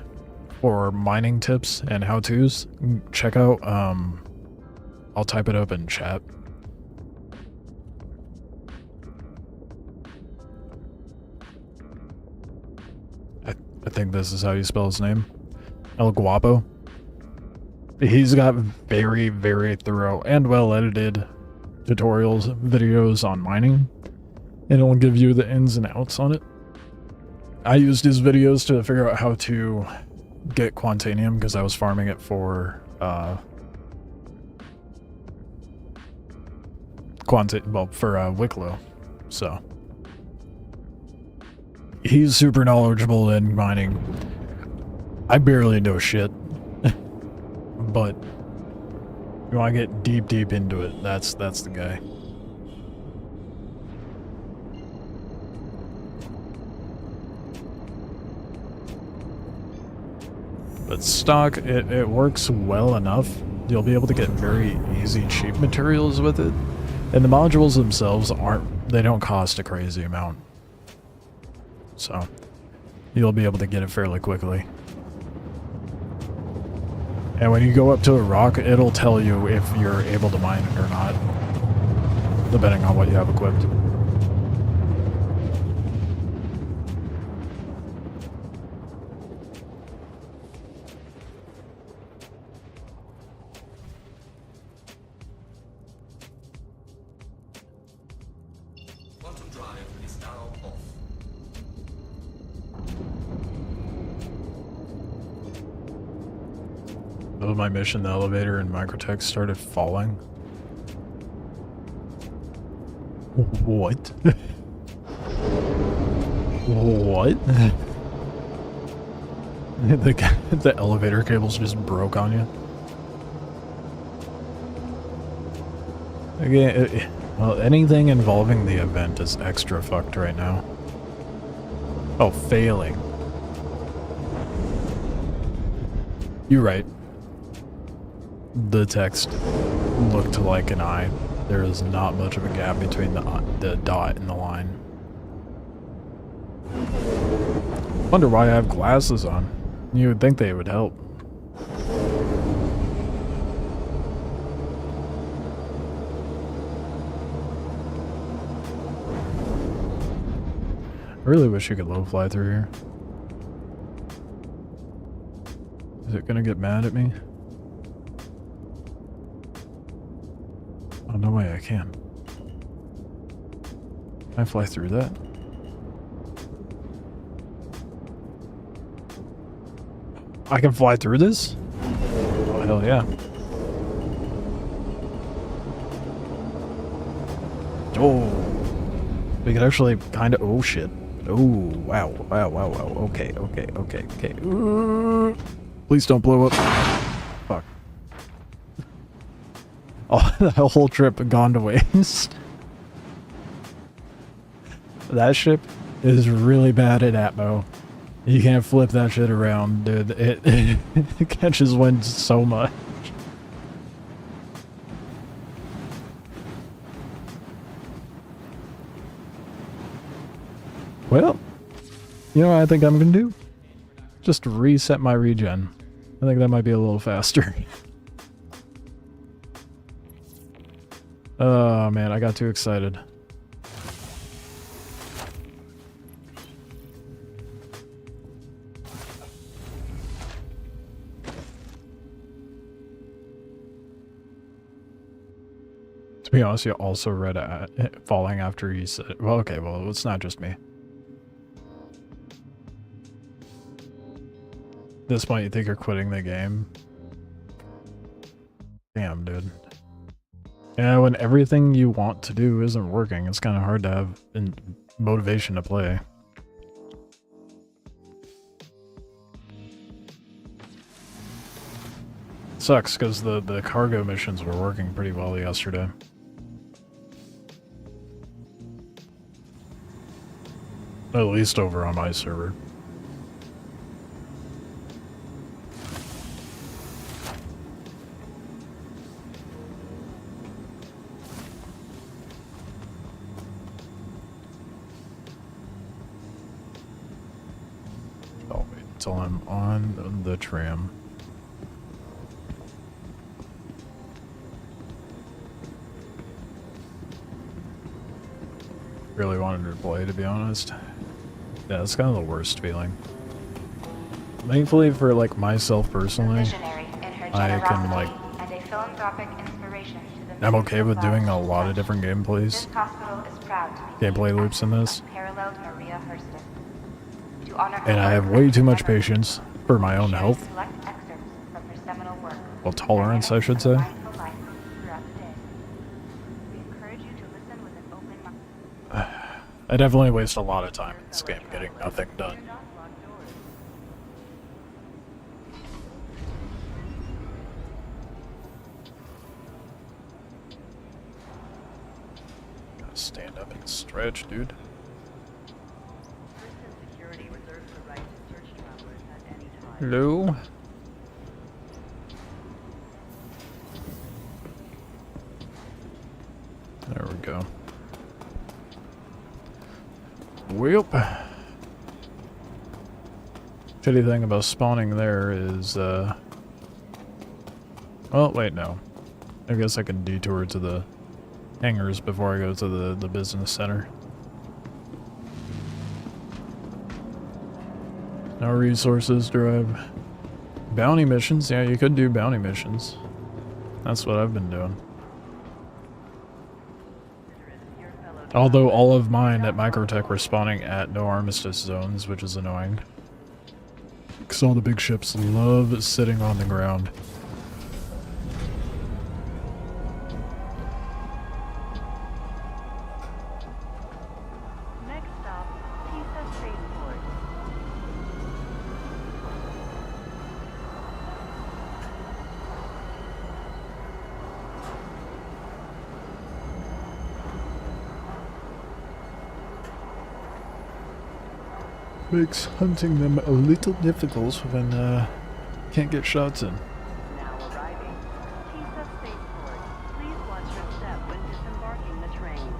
for mining tips and how-tos, check out I'll type it up in chat. I think this is how you spell his name. El Guapo. He's got very, very thorough and well-edited tutorials, videos on mining. And it'll give you the ins and outs on it. I used his videos to figure out how to get Quantanium because I was farming it for Wicklow, so he's super knowledgeable in mining. I barely know shit, but you want to get deep into it, that's the guy. But stock, it works well enough. You'll be able to get very easy, cheap materials with it. And the modules themselves they don't cost a crazy amount. So, you'll be able to get it fairly quickly. And when you go up to a rock, it'll tell you if you're able to mine it or not, depending on what you have equipped. Quantum drive is now off. Middle of my mission, the elevator in Microtech started falling. What? What? The elevator cables just broke on you? Again, well, anything involving the event is extra fucked right now. Oh, failing. You're right. The text looked like an eye. There is not much of a gap between the dot and the line. Wonder why I have glasses on. You would think they would help. I really wish you could low fly through here. Is it gonna get mad at me? Oh, no way I can. Can I fly through that? I can fly through this? Oh, hell yeah. Oh. We could actually kind of... Oh, shit. Oh, wow. Wow, wow, wow. Okay, okay, okay, okay. Please don't blow up. Fuck. Oh, the whole trip had gone to waste. That ship is really bad at atmo. You can't flip that shit around, dude. It catches wind so much. Well, you know what I think I'm gonna do? Just reset my regen. I think that might be a little faster. Oh man, I got too excited. To be honest, you also read falling after you said, well, okay, well, it's not just me. At this point, you think you're quitting the game? Damn, dude. Yeah, when everything you want to do isn't working, it's kind of hard to have motivation to play. Sucks, because the cargo missions were working pretty well yesterday. At least over on my server. I'll wait until I'm on the tram. Really wanted to play, to be honest. Yeah, it's kind of the worst feeling. Thankfully for like myself personally, I can like, I'm okay with doing a lot of different gameplays, gameplay loops in this, and I have way too much patience for my own health, well, tolerance I should say. I definitely waste a lot of time in this game getting nothing done. Gotta stand up and stretch, dude. Hello? There we go. Welp. Shitty thing about spawning there is, well, wait, no. I guess I can detour to the hangars before I go to the business center. No resources drive. Bounty missions? Yeah, you could do bounty missions. That's what I've been doing. Although all of mine at Microtech were spawning at no armistice zones, which is annoying. Because all the big ships love sitting on the ground. Next stop, Pisa Spaceport. Makes hunting them a little difficult when can't get shots in. Now arriving. Pisa Spaceport. Please watch your step when disembarking the train.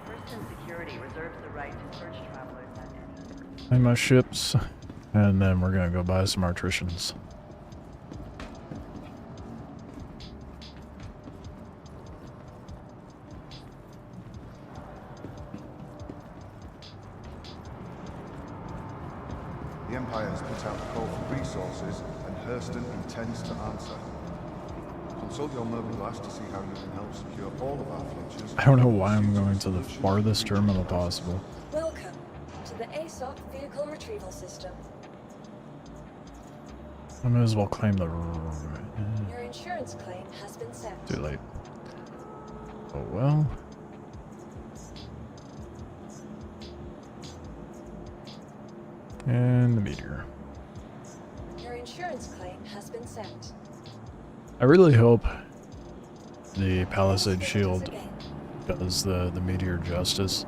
First Security reserves the right to search travelers at any time. And my ships, and then we're gonna go buy some artitions. The Empire has put out a call for resources, and Hurston intends to answer. Consult your mobile glass to see how you can help secure all of our flitches. I don't know why I'm going to the farthest terminal possible. Welcome to the ASOC Vehicle Retrieval System. I might as well claim the... Your insurance claim has been sent. Too late. Oh well. And the meteor. Your insurance claim has been sent. I really hope the Palisade Test shield visitors again. does the meteor justice.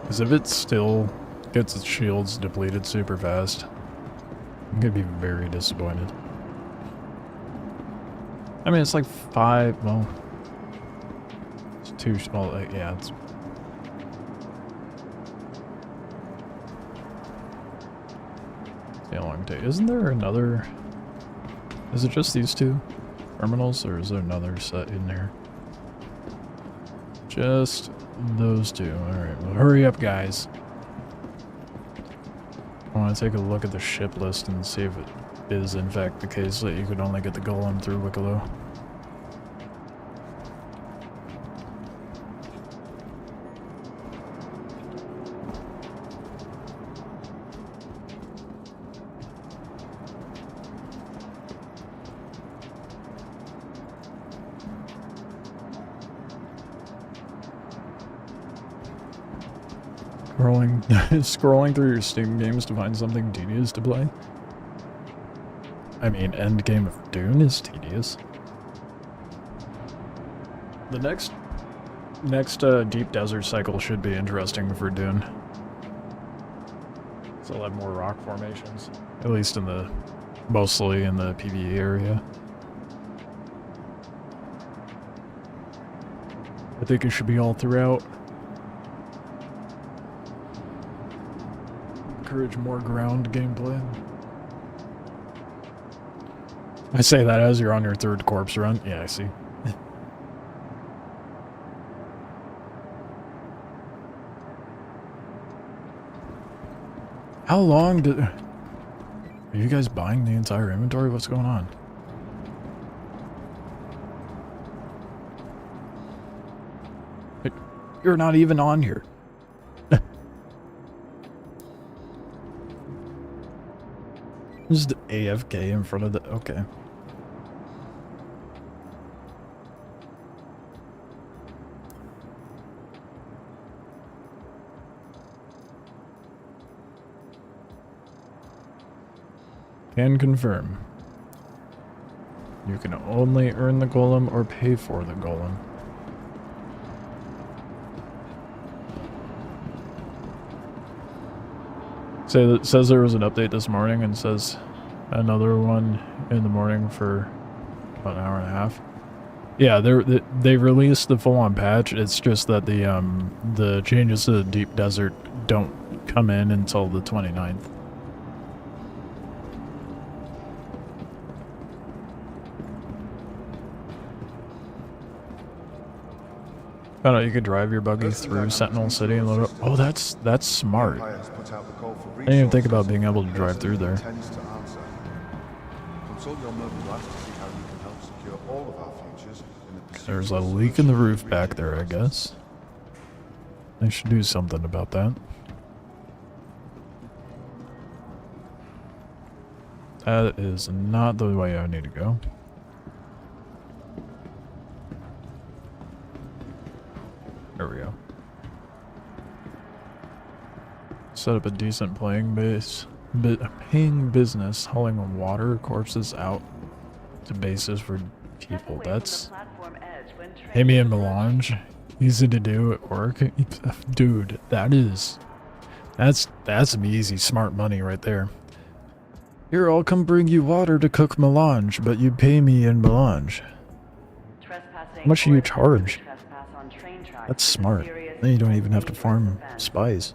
Because if it still gets its shields depleted super fast, I'm gonna be very disappointed. I mean, it's like 5, well, it's 2, well, yeah, it's... See how long it takes. Isn't there another... Is it just these 2 terminals, or is there another set in there? Just those 2. Alright, well, hurry up, guys. I want to take a look at the ship list and see if it is in fact the case that you could only get the golem through Wicklow. Scrolling through your Steam games to find something tedious to play? I mean, Endgame of Dune is tedious. The next deep desert cycle should be interesting for Dune. So I'll have more rock formations, at least mostly in the PvE area. I think it should be all throughout. Encourage more ground gameplay. I say that as you're on your 3rd corpse run. Yeah, I see. How long did... Are you guys buying the entire inventory? What's going on? You're not even on here. Just AFK in front of the... Okay. Can confirm. You can only earn the golem or pay for the golem. Says there was an update this morning and says another one in the morning for about an hour and a half. Yeah, they released the full-on patch. It's just that the changes to the deep desert don't come in until the 29th. Found out you could drive your buggy through Sentinel City and load up. Oh, that's smart. I didn't even think about being able to drive through there. There's a leak in the roof back there, I guess. They should do something about that. That is not the way I need to go. There we go. Set up a decent paying business hauling water corpses out to bases for people. That's... Amy and Melange. Easy to do at work. Dude, that's some easy, smart money right there. Here, I'll come bring you water to cook melange, but you pay me in melange. How much do you charge? That's smart. Then you don't even have to farm spies.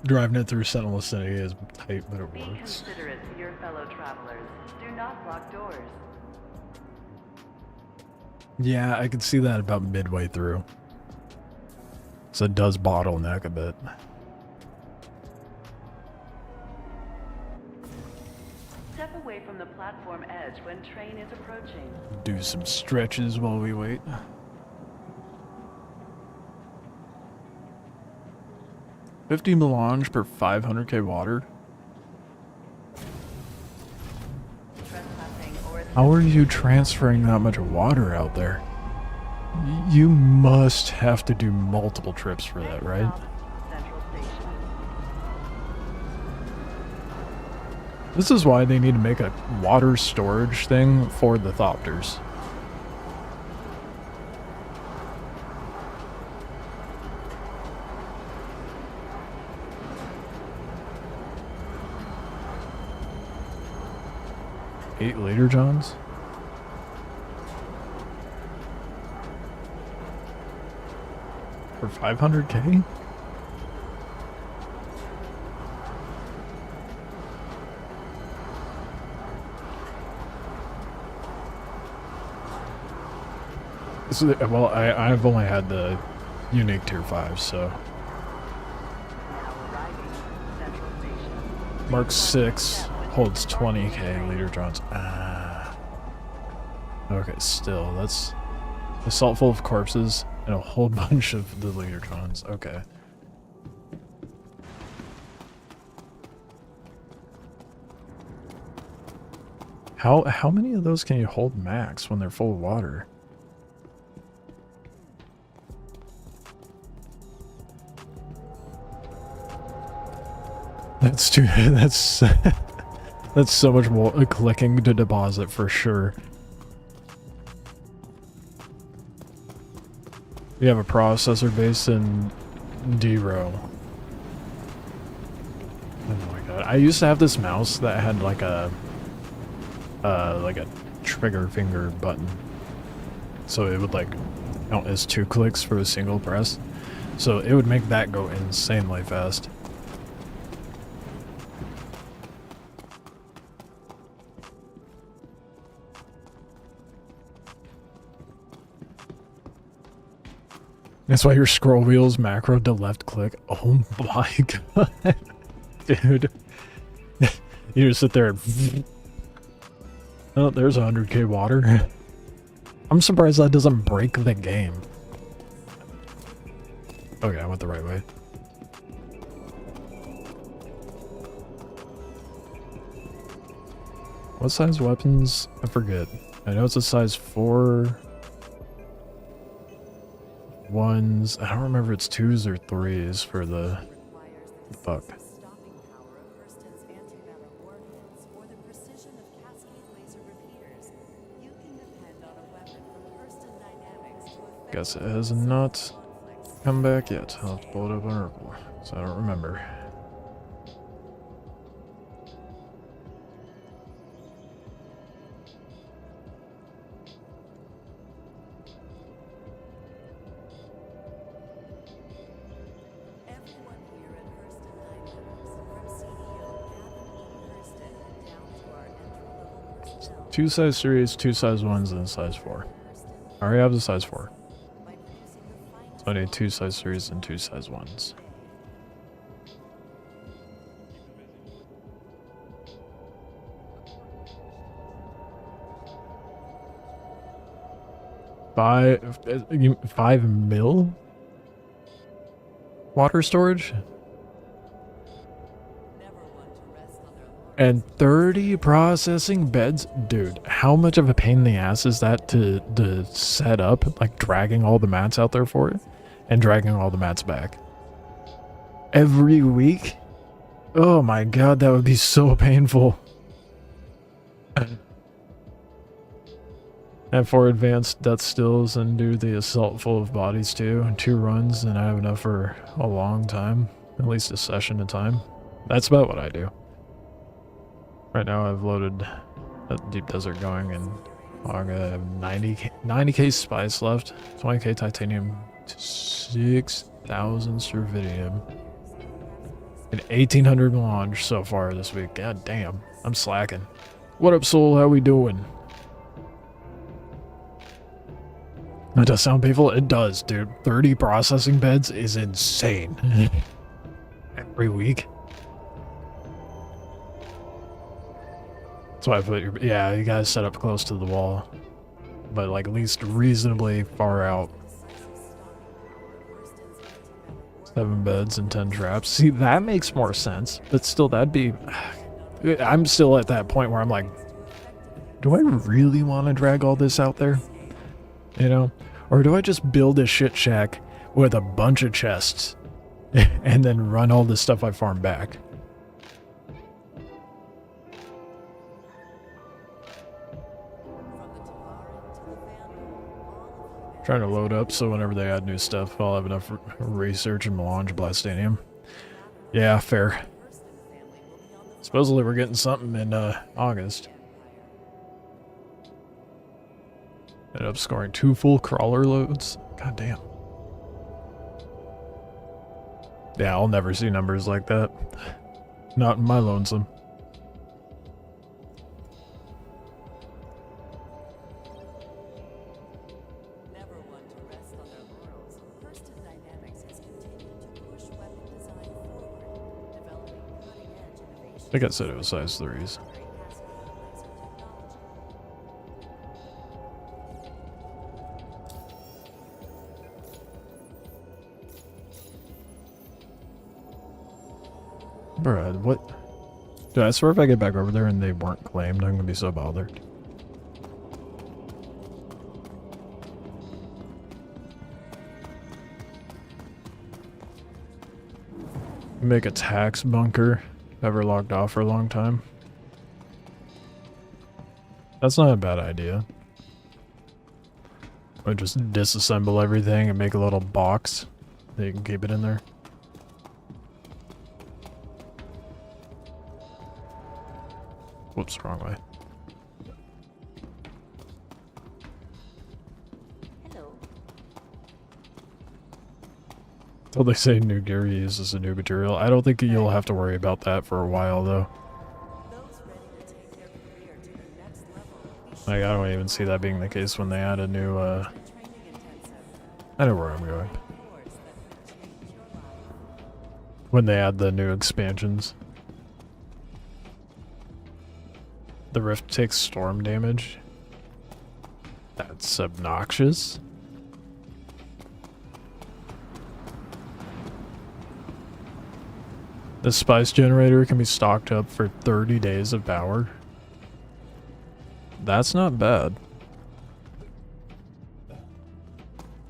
Driving it through Sentinel City is tight, but it Be works. considerate to your fellow travelers. Do not block doors. Yeah, I can see that about midway through. So it does bottleneck a bit. Step away from the platform edge when train is approaching. Do some stretches while we wait. 50 melange per 500k water. Trespassing or How are you transferring that much water out there? You must have to do multiple trips for that, right? Central Station. This is why they need to make a water storage thing for the Thopters. Eight later, Johns? For 500k? So, well, I've only had the unique tier 5, so. Now arriving. Central Station. Mark 6 holds 20k leader drones. Ah. Okay, still, that's assault full of corpses and a whole bunch of the leader drones. Okay. How many of those can you hold max when they're full of water? That's too. That's that's so much more clicking to deposit for sure. We have a processor based in D-Row. Oh my god! I used to have this mouse that had like a trigger finger button, so it would like count as 2 clicks for a single press. So it would make that go insanely fast. That's why your scroll wheel's macro to left click. Oh my god. Dude. You just sit there and... Oh, there's 100k water. I'm surprised that doesn't break the game. Okay, I went the right way. What size weapons? I forget. I know it's a size 4... ones. I don't remember if it's 2s or 3s for the fuck. Guess it has not come back yet. I'll have to pull it up on Oracle, so I don't remember. Two size 3s, 2 size 1s, and a size 4. I already have the size 4. So I need 2 size 3s and 2 size 1s. Five mil water storage? And 30 processing beds? Dude, how much of a pain in the ass is that to set up? Like dragging all the mats out there for it? And dragging all the mats back. Every week? Oh my god, that would be so painful. And for advanced death stills and do the assault full of bodies too. 2 runs and I have enough for a long time. At least a session at a time. That's about what I do. Right now I've loaded that Deep Desert going and I have 90k spice left, 20k titanium, 6,000 cervidium, and 1,800 melange so far this week. God damn, I'm slacking. What up, Soul? How we doing? That does sound painful. It does, dude. 30 processing beds is insane. Every week. That's why I put your... Yeah, you guys set up close to the wall. But, like, at least reasonably far out. 7 beds and 10 traps. See, that makes more sense. But still, that'd be... I'm still at that point where I'm like, do I really want to drag all this out there? You know? Or do I just build a shit shack with a bunch of chests and then run all the stuff I farm back? Trying to load up so whenever they add new stuff, I'll have enough research and melange Blastanium. Yeah, fair. Supposedly we're getting something in August. Ended up scoring 2 full crawler loads. God damn. Yeah, I'll never see numbers like that. Not in my lonesome. I think I said it was size 3s. Bruh, what? Dude, I swear if I get back over there and they weren't claimed, I'm gonna be so bothered. Make a tax bunker. Ever logged off for a long time. That's not a bad idea. Or just disassemble everything and make a little box that you can keep it in there. Whoops, wrong way. Until they say new gear uses a new material. I don't think you'll have to worry about that for a while, though. Like, I don't even see that being the case when they add a new, I know where I'm going. When they add the new expansions. The rift takes storm damage. That's obnoxious. The spice generator can be stocked up for 30 days of power. That's not bad.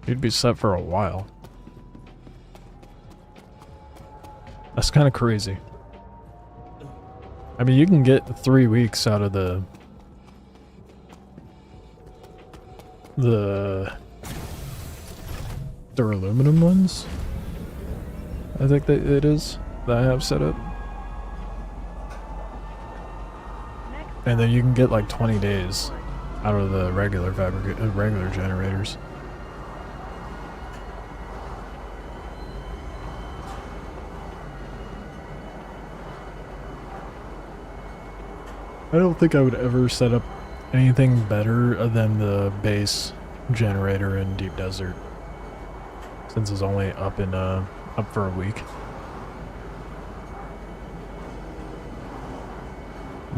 You'd be set for a while. That's kind of crazy. I mean, you can get 3 weeks out of the aluminum ones. I think that it is. That I have set up. And then you can get like 20 days out of the regular regular generators. I don't think I would ever set up anything better than the base generator in Deep Desert, since it's only up for a week.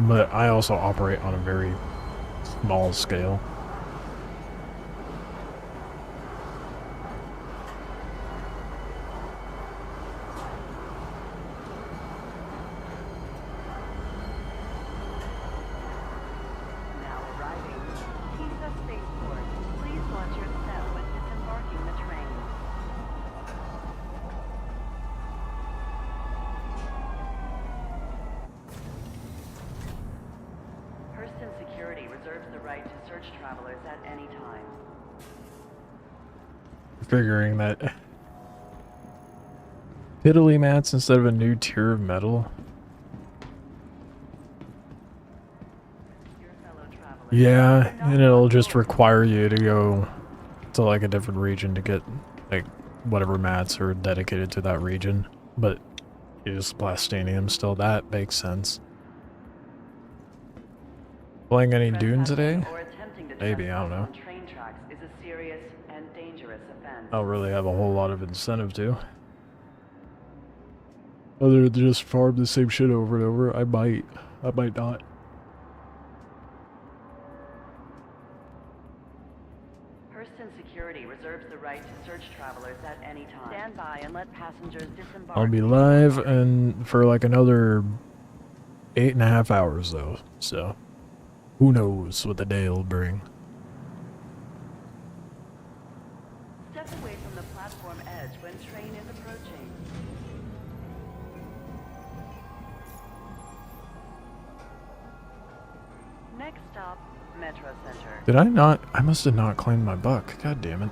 But I also operate on a very small scale. Now arriving. Pisa Spaceport. Please launch your cell when disembarking the train. Hurston Security reserves the right to search travelers at any time. Figuring that piddly mats instead of a new tier of metal. Your fellow travelers. Yeah, and it'll just require you to go to like a different region to get like whatever mats are dedicated to that region. But use Blastanium still, that makes sense. Playing any Dune today? Or attempting to Maybe, I don't know. trespass on train tracks is a serious and dangerous offense. I don't really have a whole lot of incentive to. Other than just farm the same shit over and over, I might not. Hurston Security reserves the right to search travelers at any time. Stand by and let passengers disembark. I'll be live and for like another 8.5 hours though, so who knows what the day will bring. Step away from the platform edge when train is approaching. Next stop, Metro Center. Did I not? I must have not claimed my buck. God damn it.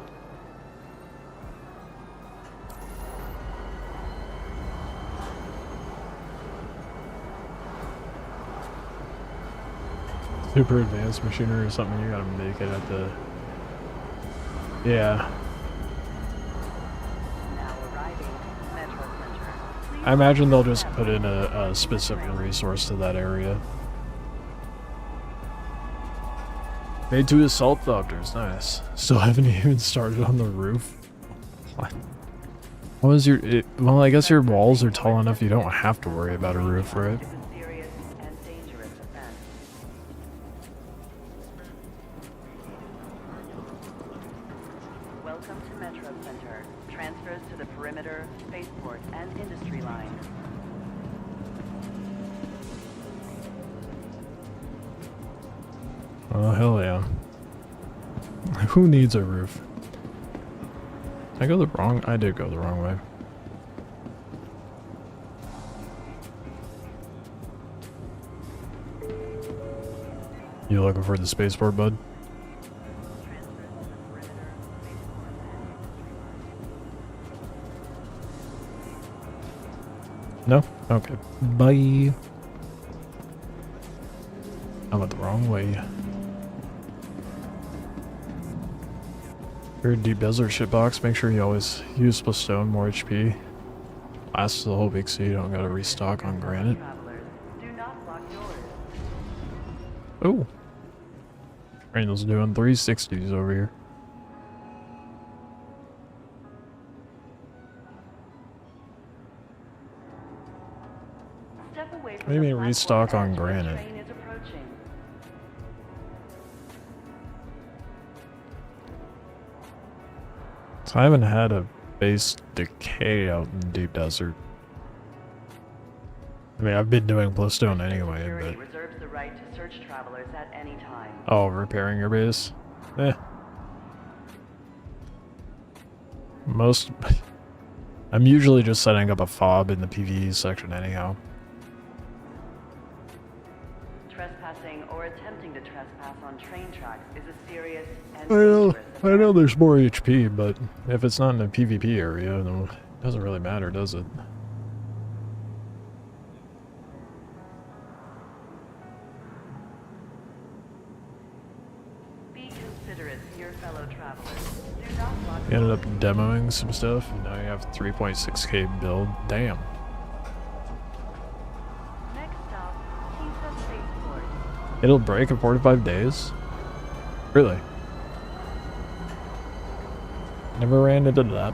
Super advanced machinery or something, you gotta make it at the... Yeah. Now arriving, Metro Center. Please I imagine they'll just put in a specific resource to that area. Made 2 assault doctors, nice. Still haven't even started on the roof. What was your... well, I guess your walls are tall enough you don't have to worry about a roof, right? is a serious and dangerous offense. Welcome to Metro Center. Transfers to the perimeter, spaceport, and industry lines. Oh, hell yeah. Who needs a roof? Did I go the wrong... I did go the wrong way. You looking for the spaceport, bud? No? Okay. Bye. I went the wrong way. Your deep desert shitbox, make sure you always use stone, more HP. Lasts the whole week so you don't gotta restock on granite. Travelers, do not lock doors. Oh. Randall's doing 360s over here. Step away from What do you the mean platform restock on edge when granite? train is approaching. So I haven't had a base decay out in deep desert. I mean, I've been doing stone anyway, Security but... reserves the right to search travelers at any time. Oh, repairing your base? Eh. Most... I'm usually just setting up a fob in the PvE section anyhow. Trespassing or attempting to trespass on train tracks is a serious and I know dangerous offense. there's more HP, but if it's not in a PvP area, then it doesn't really matter, does it? Be considerate to your fellow travelers. Do not block You ended up demoing some stuff, and now you have 3.6k build. Damn. Next stop, Kisa Spaceport. It'll break in 4 to 5 days? Really? Never ran into that.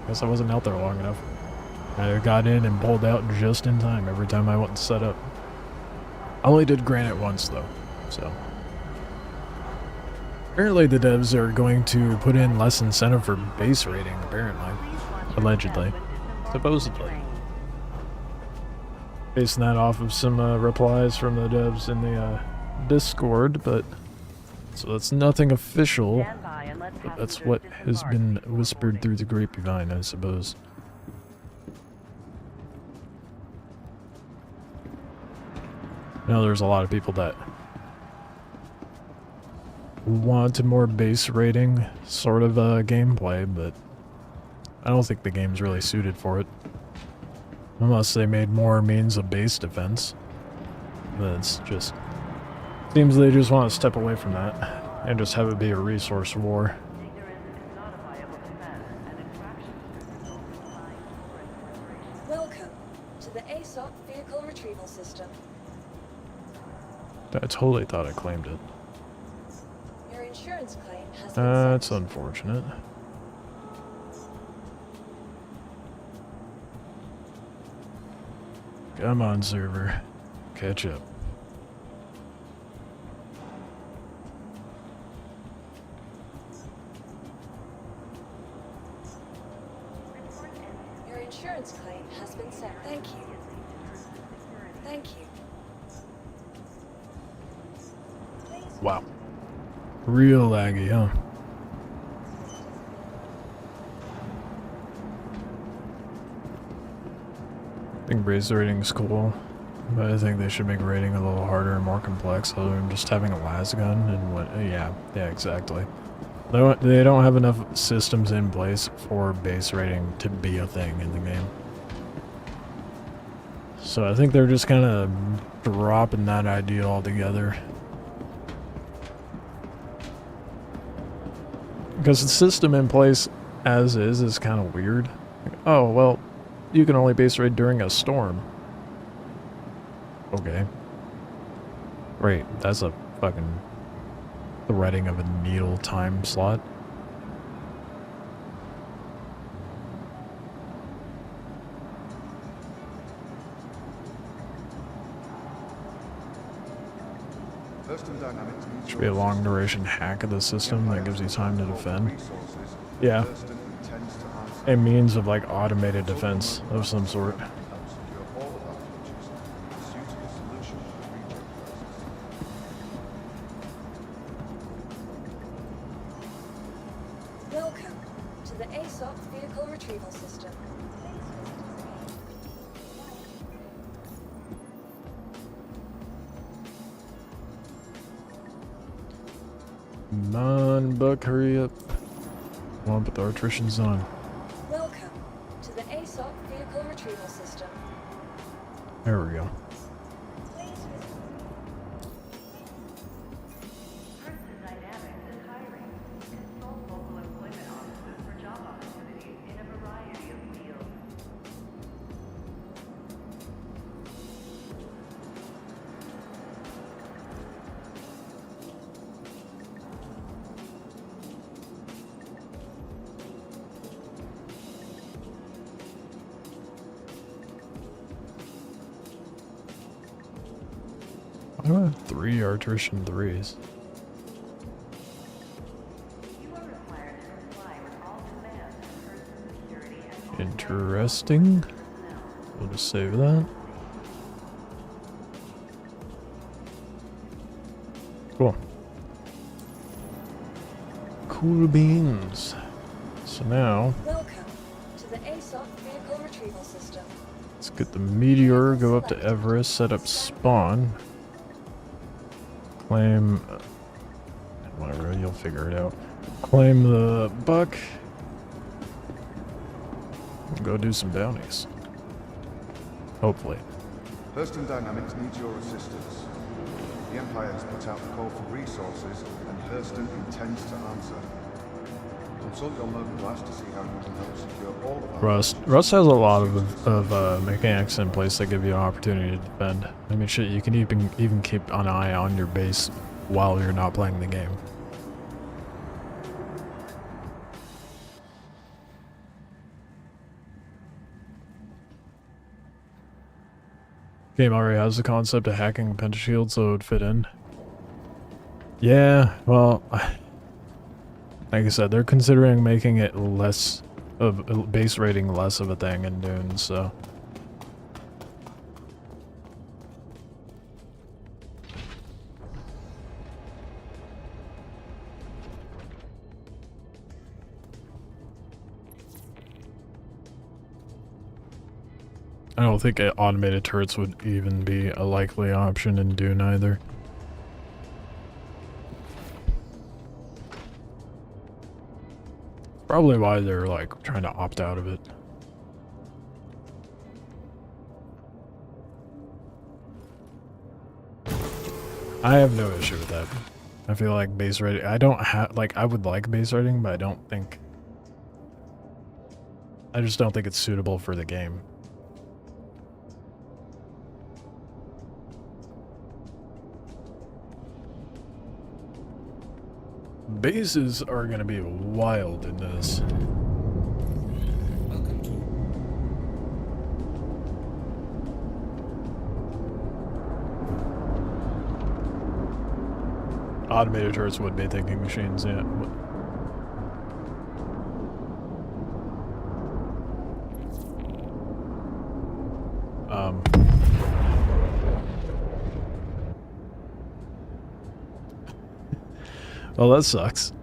Guess I wasn't out there long enough. I got in and pulled out just in time every time I went to set up. I only did granite once though, so. Apparently the devs are going to put in less incentive for base rating, apparently. Please watch your Allegedly. step when disembarking Supposedly. from the train. Basing that off of some replies from the devs in the Discord, but so that's nothing official, Stand by and let but that's passengers what has disembark been before whispered boarding. through the grapevine, I suppose. I know there's a lot of people that want a more base rating sort of gameplay, but I don't think the game's really suited for it. Unless they made more means of base defense. But it's just... seems they just want to step away from that and just have it be a resource war. Ignorance is not a viable defense, and infractions could result in fines or incarceration. Welcome to the ASOC Vehicle Retrieval System. I totally thought I claimed it. Your insurance claim has been That's sent. unfortunate. Come on, server. Catch up. insurance claim has been sent. Thank you. Thank you. Wow. Real laggy, huh? I think base rating's cool, but I think they should make rating a little harder and more complex other than just having a las gun and what, yeah, exactly. They don't have enough systems in place for base rating to be a thing in the game. So I think they're just kind of dropping that idea altogether. Because the system in place as is kind of weird. Like, oh, well, you can only base raid during a storm. Okay. Right, that's a fucking threading of a needle time slot. Should be a long duration hack of the system that gives you time to defend. Yeah. A means of like automated defense of some sort. Welcome to the ASOP vehicle retrieval system. Come on, Buck, hurry up. Come on, put the artificians on. Welcome to the ASOP vehicle retrieval system. There we go. Person Dynamics is hiring. Consult local employment offices for job opportunities in a variety of fields. I don't have 3 artifician 3s. You are required to comply with all commands of person security and Interesting. We'll just save that. Cool. Cool beans. So now, Welcome to the ASOP vehicle retrieval system. let's get the meteor, go up to Everest, set up spawn. Claim, whatever, you'll figure it out. Claim the buck. Go do some bounties. Hopefully. Hurston Dynamics needs your assistance. The Empire has put out a call for resources, and Hurston intends to answer. Consult your mobile glass to see how you can help secure all of our... Rust has a lot of mechanics in place that give you an opportunity to defend. I mean, shit, you can even keep an eye on your base while you're not playing the game. Game already has the concept of hacking a pentashield, so it would fit in. Yeah, well, like I said, they're considering making it less of base rating less of a thing in Dune, so. I don't think automated turrets would even be a likely option in Dune either. Probably why they're like trying to opt out of it. I have no issue with that. I feel like base rating, I don't have, like, I would like base rating, but I just don't think it's suitable for the game. Bases are gonna be wild in this. Welcome to Automated turrets would be thinking machines, yeah. Well, that sucks.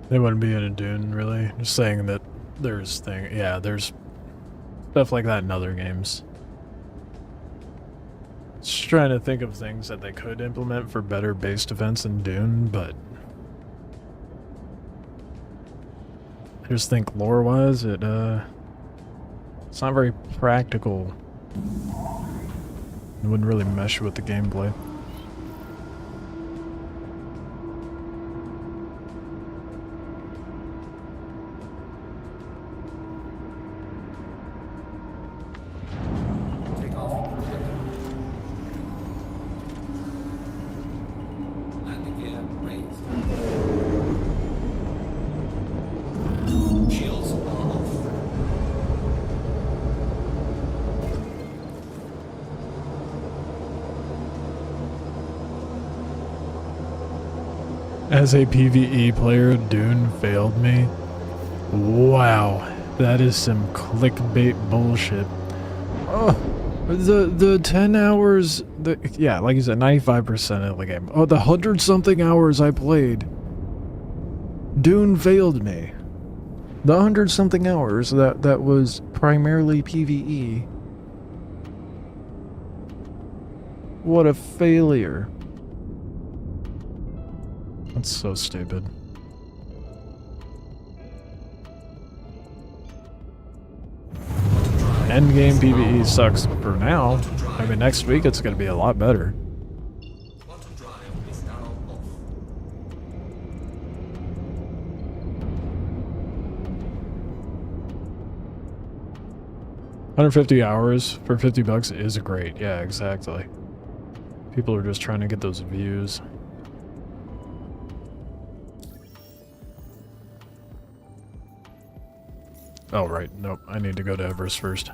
They wouldn't be in a Dune, really. Just saying that there's there's stuff like that in other games. Just trying to think of things that they could implement for better base defense in Dune, but I just think lore-wise, it's not very practical. It wouldn't really mesh with the gameplay. Take off. Landing gear raised. Shields are off. As a PvE player, Dune failed me. Wow, that is some clickbait bullshit. Oh, the 10 hours, yeah, like you said, 95% of the game. Oh, the 100-something hours I played. Dune failed me. The 100-something hours that was primarily PvE. What a failure. That's so stupid. Endgame PvE sucks for now. I mean, next week it's going to be a lot better. Quantum drive is now off. 150 hours for 50 bucks is great. Yeah, exactly. People are just trying to get those views. Oh, right. Nope. I need to go to Everest first.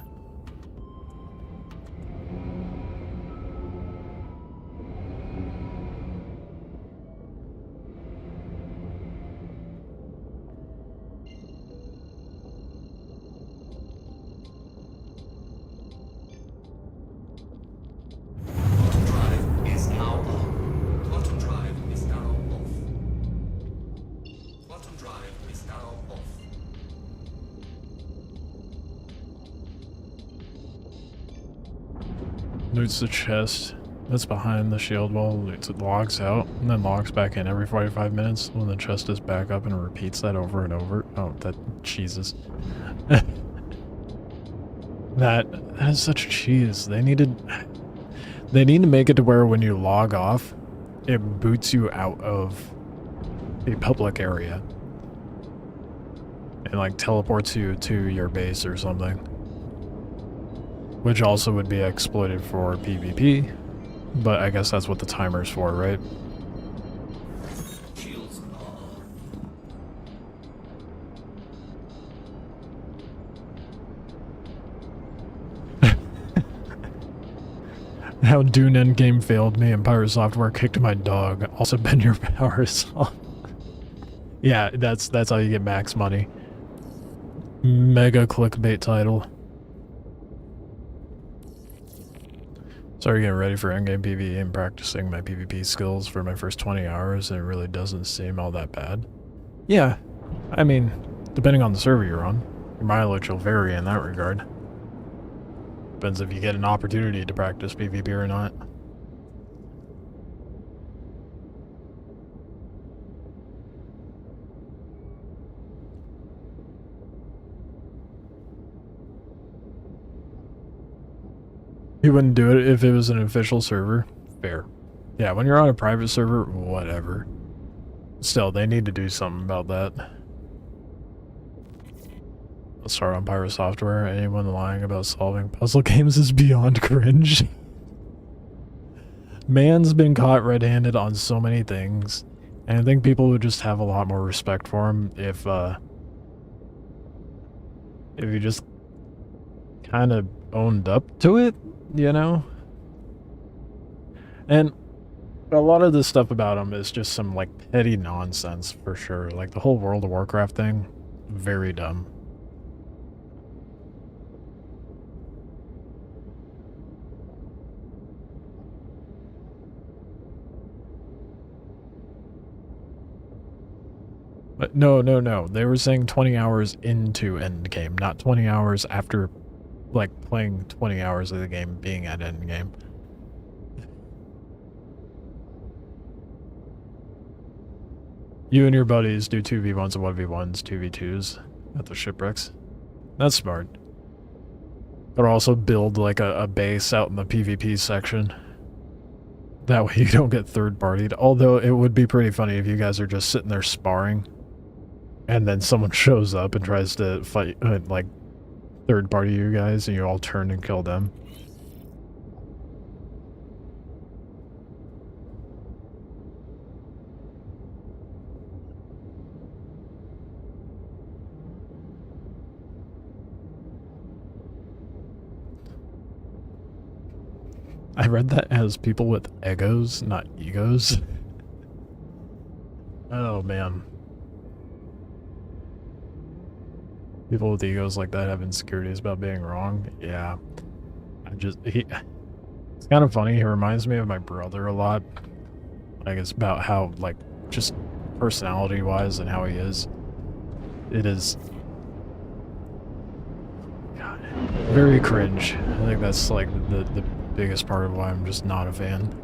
Quantum drive is now on. Quantum drive is now off. Quantum drive is now off. Loots the chest. That's behind the shield wall. Loots it, logs out, and then logs back in every 45 minutes when the chest is back up, and repeats that over and over. Oh, that... Jesus. That is such cheese. They need to make it to where when you log off, it boots you out of a public area. And like teleports you to your base or something. Which also would be exploited for PvP, but I guess that's what the timer's for, right? Shields are on. How Dune Endgame failed me and Pyro Software kicked my dog. Also bend your powers off. Yeah, that's how you get max money. Mega clickbait title. Started getting ready for endgame PvE and practicing my PvP skills for my first 20 hours, and it really doesn't seem all that bad. Yeah, I mean, depending on the server you're on, your mileage will vary in that regard. Depends if you get an opportunity to practice PvP or not. You wouldn't do it if it was an official server. Fair. Yeah, when you're on a private server, whatever. Still, they need to do something about that. Let's start on Pyro Software. Anyone lying about solving puzzle games is beyond cringe. Man's been caught red-handed on so many things, and I think people would just have a lot more respect for him if you just kind of owned up to it, you know? And a lot of the stuff about him is just some like petty nonsense for sure. Like the whole World of Warcraft thing, very dumb. No. They were saying 20 hours into endgame, not 20 hours after, like, playing 20 hours of the game being at endgame. You and your buddies do 2v1s and 1v1s, 2v2s at the shipwrecks. That's smart. But also build like a base out in the PvP section. That way you don't get third-partied. Although it would be pretty funny if you guys are just sitting there sparring and then someone shows up and tries to fight, like, third-party you guys and you all turn and kill them. I read that as people with egos, not egos. Oh, man. People with egos like that have insecurities about being wrong. Yeah. It's kind of funny. He reminds me of my brother a lot. Like, it's about how, like, just personality-wise and how he is. It is... God. Very cringe. I think that's, like, the biggest part of why I'm just not a fan.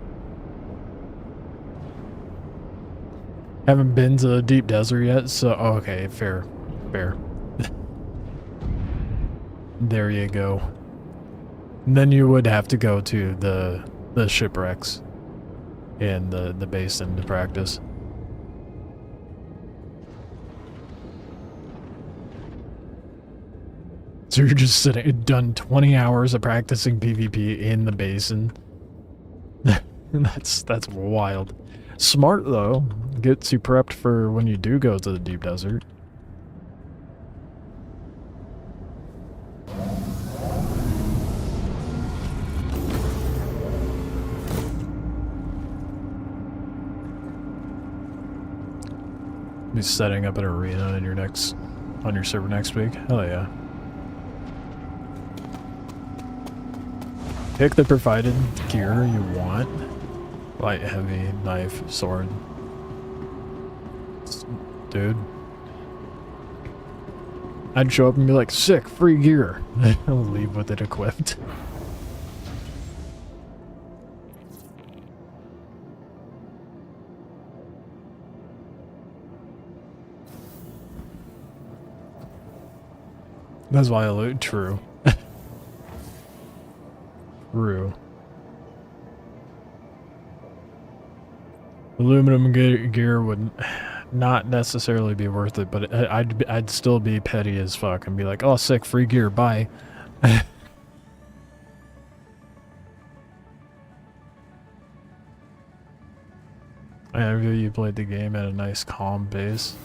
Haven't been to the deep desert yet, so okay, fair. There you go. And then you would have to go to the shipwrecks and the basin to practice. So you're just done 20 hours of practicing PvP in the basin. That's wild. Smart though. Gets you prepped for when you do go to the deep desert. Be setting up an arena in your on your server next week. Hell yeah. Pick the provided gear you want. Light, heavy, knife, sword. Dude. I'd show up and be like, sick, free gear. I'll leave with it equipped. That's why I loot. True. True. Aluminum gear would not necessarily be worth it, but I'd still be petty as fuck and be like, oh, sick, free gear, bye. I feel you played the game at a nice calm pace.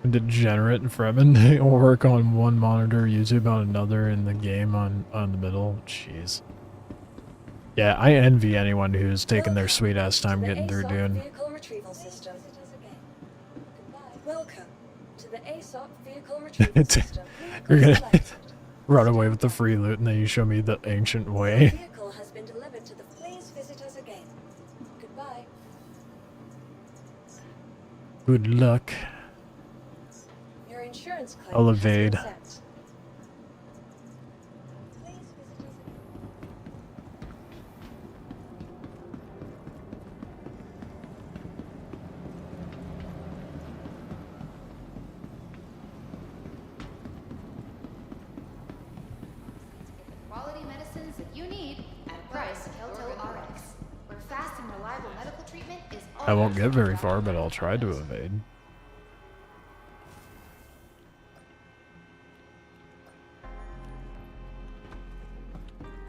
Degenerate Fremen will work on one monitor, YouTube on another, and the game on the middle. Jeez. Yeah, I envy anyone who's taking their sweet ass time getting through Dune. Welcome to the ASOP vehicle retrieval system. You're gonna run away with the free loot and then you show me the ancient way. The vehicle has been delivered to the. Please visit us again. Goodbye. Good luck. Your insurance claim I'll has been evade. sent. Please visit us again. Quality medicines that you need at a price. Kelto RX, where fast and reliable medical treatment is all. I won't get very far, but I'll try to evade.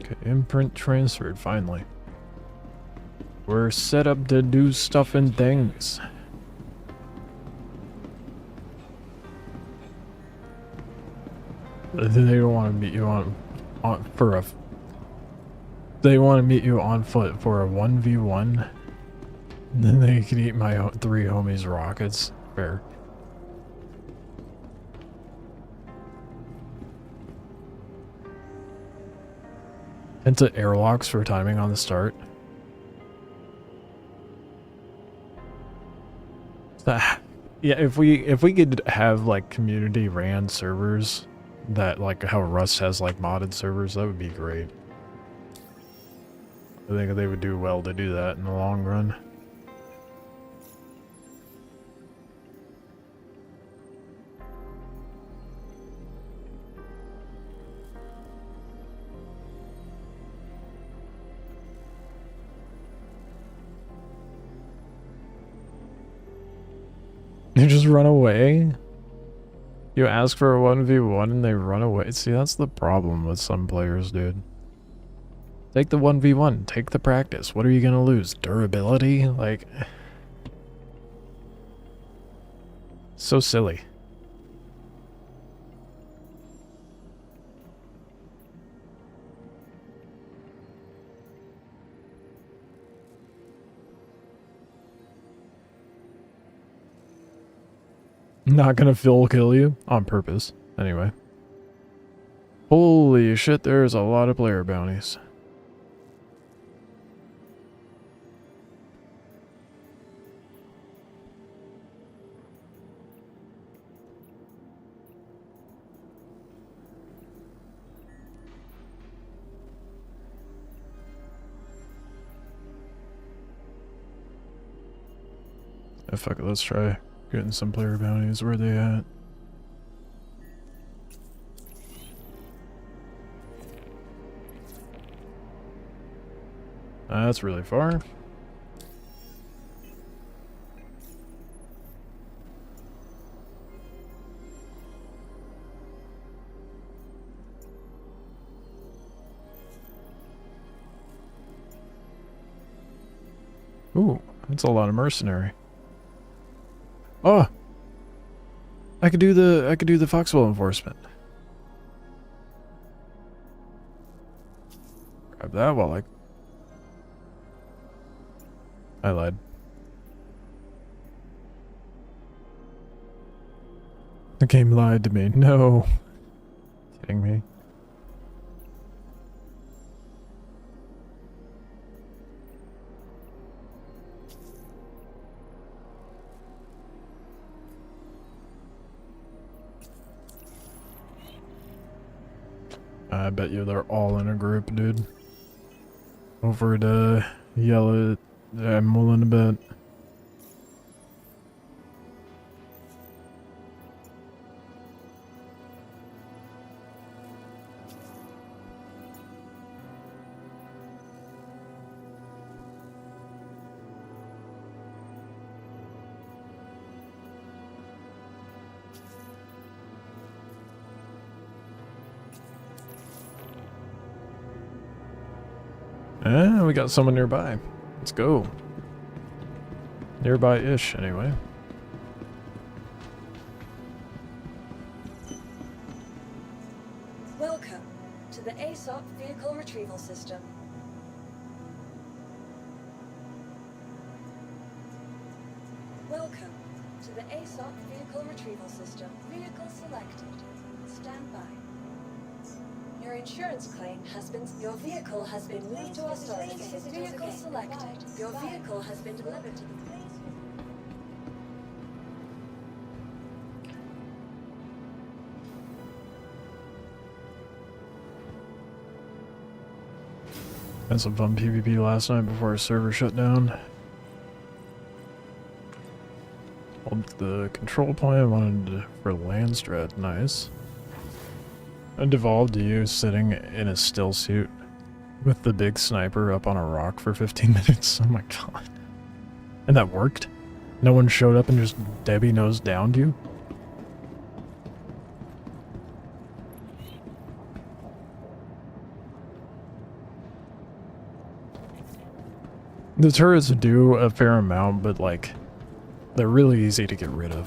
Okay, imprint transferred, finally. We're set up to do stuff and things. They don't want to meet you They want to meet you on foot for a 1v1. Then they can eat my 3 homies' rockets. Fair. Into airlocks for timing on the start. Yeah, if we could have like community ran servers that like how Rust has like modded servers, that would be great. I think they would do well to do that in the long run. You just run away? You ask for a 1v1 and they run away? See, that's the problem with some players, dude. Take the 1v1. Take the practice. What are you gonna lose? Durability? Like... so silly. Not gonna kill you on purpose. Anyway. Holy shit, there's a lot of player bounties. Oh, fuck it, let's try getting some player bounties. Where are they at? That's really far. Ooh, that's a lot of mercenary. Oh, I could do the Foxwell enforcement. Grab that while I lied. The game lied to me. No, kidding me. I bet you they're all in a group, dude. Over to yell at... I'm willing to bet. We got someone nearby. Let's go. Nearby-ish, anyway. Welcome to the ASOP Vehicle Retrieval System. Welcome to the ASOP Vehicle Retrieval System. Vehicle selected. Stand by. Your insurance claim has been... Your vehicle has been moved to our storage. Vehicle selected. Your vehicle has been delivered to the police. Had some fun PvP last night before our server shut down. Hold the control point. I wanted for land strat. Nice. I devolved to you sitting in a still suit with the big sniper up on a rock for 15 minutes. Oh my god. And that worked? No one showed up and just Debbie nose downed you? The turrets do a fair amount, but like, they're really easy to get rid of.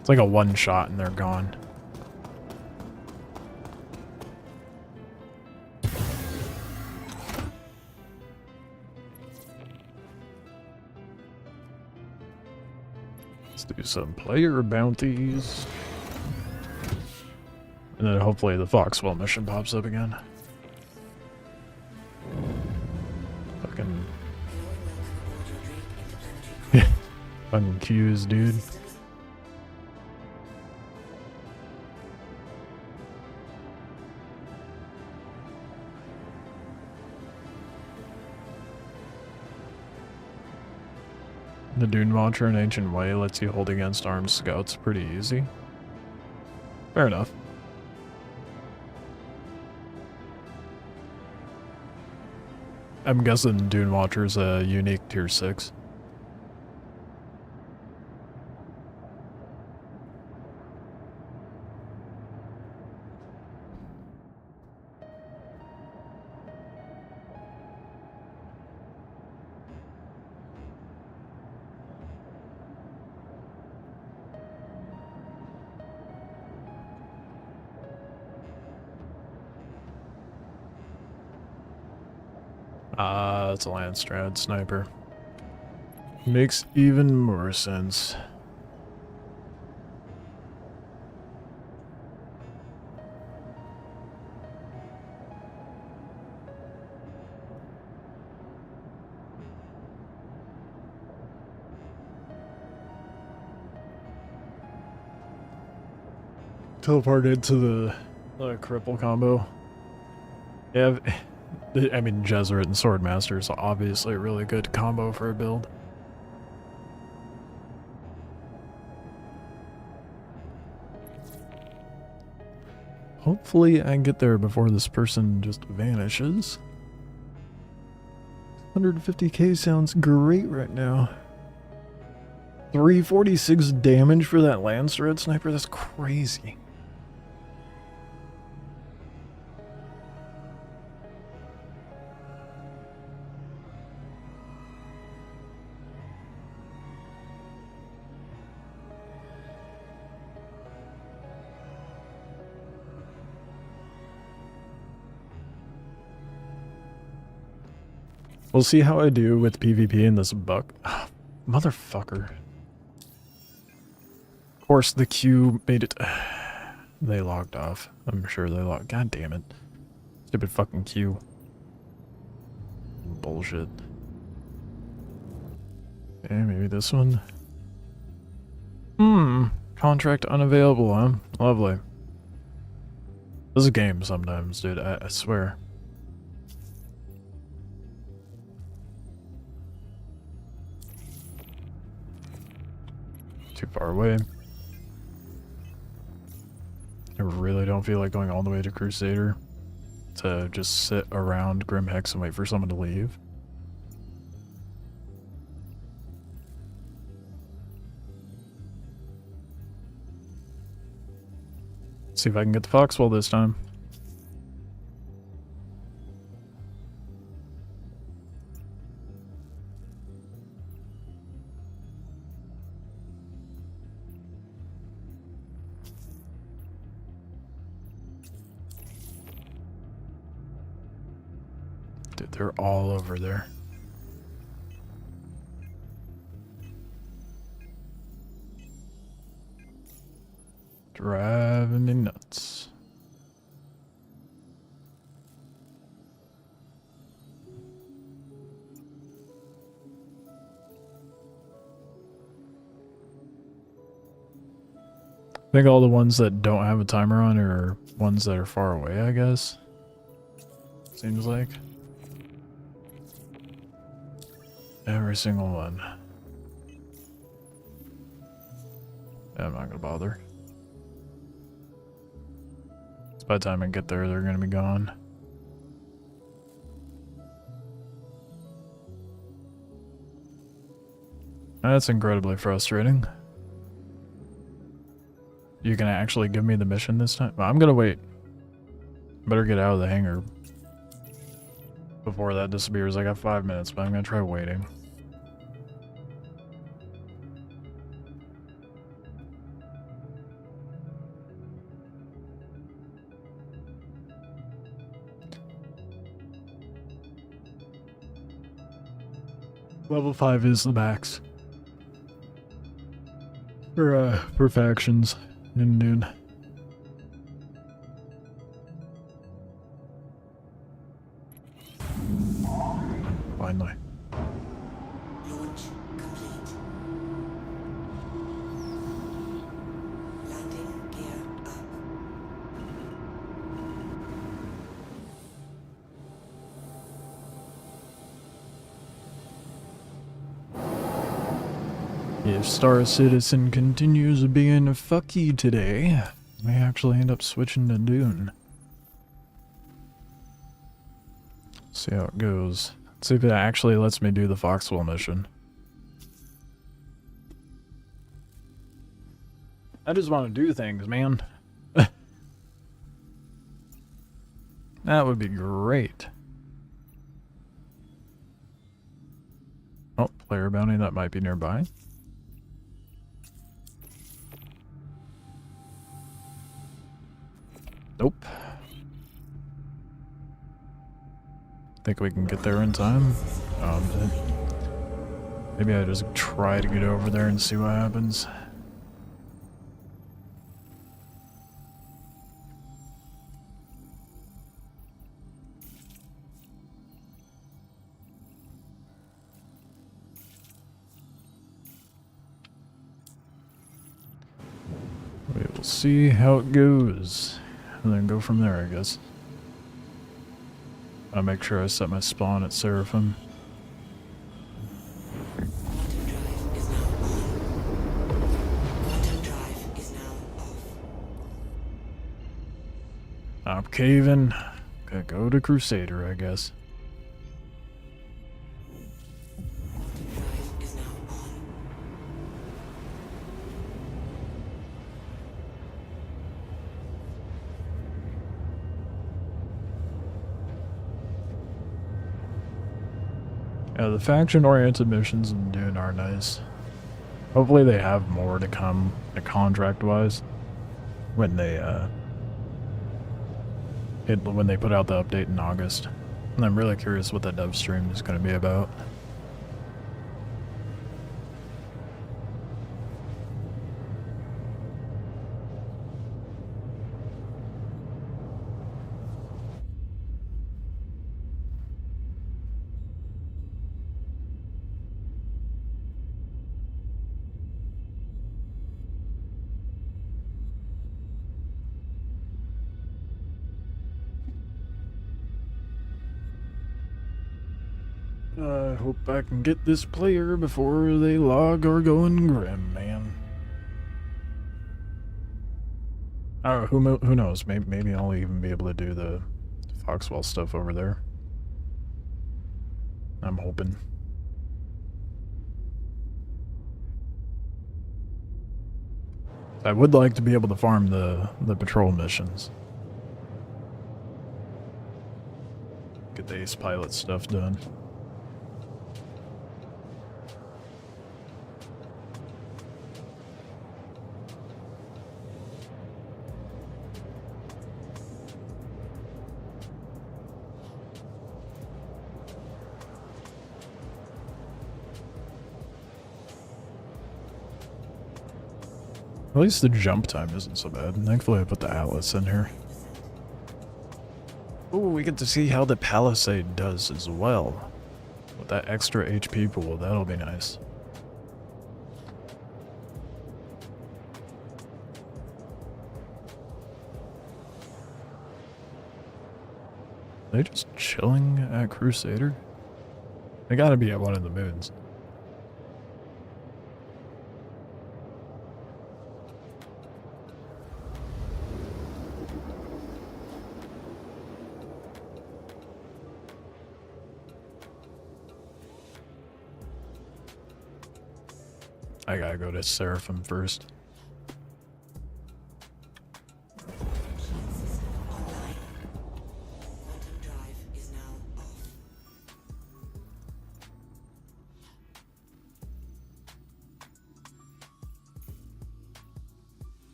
It's like a one shot and they're gone. Let's do some player bounties. And then hopefully the Foxwell mission pops up again. Fucking... Fucking cues, dude. The Dune Watcher in Ancient Way lets you hold against armed scouts pretty easy. Fair enough. I'm guessing Dune Watcher's a unique tier 6. It's a Landstrad sniper. Makes even more sense. Teleported to the cripple combo. Yeah, I mean, Jesuit and Swordmaster is obviously a really good combo for a build. Hopefully I can get there before this person just vanishes. 150k sounds great right now. 346 damage for that Landstrad sniper? That's crazy. We'll see how I do with PvP in this buck. Oh, motherfucker. Of course, the queue made it. They logged off. I'm sure they logged. God damn it. Stupid fucking queue. Bullshit. Okay, maybe this one. Contract unavailable, huh? Lovely. This is a game sometimes, dude. I swear. Too far away. I really don't feel like going all the way to Crusader to just sit around Grim Hex and wait for someone to leave. See if I can get the Foxwell this time. Dude, they're all over there. Driving me nuts. I think all the ones that don't have a timer on are ones that are far away, I guess. Seems like. Every single one. Yeah, I'm not gonna bother. By the time I get there, they're gonna be gone. That's incredibly frustrating. You can actually give me the mission this time? I'm gonna wait. Better get out of the hangar before that disappears. I got 5 minutes, but I'm gonna try waiting. Level 5 is the max for factions in Dune. Finally. Launch complete. If Star Citizen continues being fucky today, I may actually end up switching to Dune. See how it goes. See if it actually lets me do the Foxwell mission. I just want to do things, man. That would be great. Oh, player bounty, that might be nearby. Nope. Think we can get there in time? Maybe I just try to get over there and see what happens. We will see how it goes, and then go from there, I guess. I'll make sure I set my spawn at Seraphim. I'm caving. Gotta go to Crusader, I guess. Yeah, the faction-oriented missions in Dune are nice. Hopefully they have more to come, contract-wise, when they put out the update in August. And I'm really curious what that dev stream is going to be about. I hope I can get this player before they log or going grim, man. Oh, who knows? Maybe I'll even be able to do the Foxwell stuff over there. I'm hoping. I would like to be able to farm the patrol missions. Get the ace pilot stuff done. At least the jump time isn't so bad. Thankfully I put the Atlas in here. Ooh, we get to see how the Palisade does as well. With that extra HP pool, that'll be nice. Are they just chilling at Crusader? They gotta be at one of the moons. I gotta go to Seraphim first.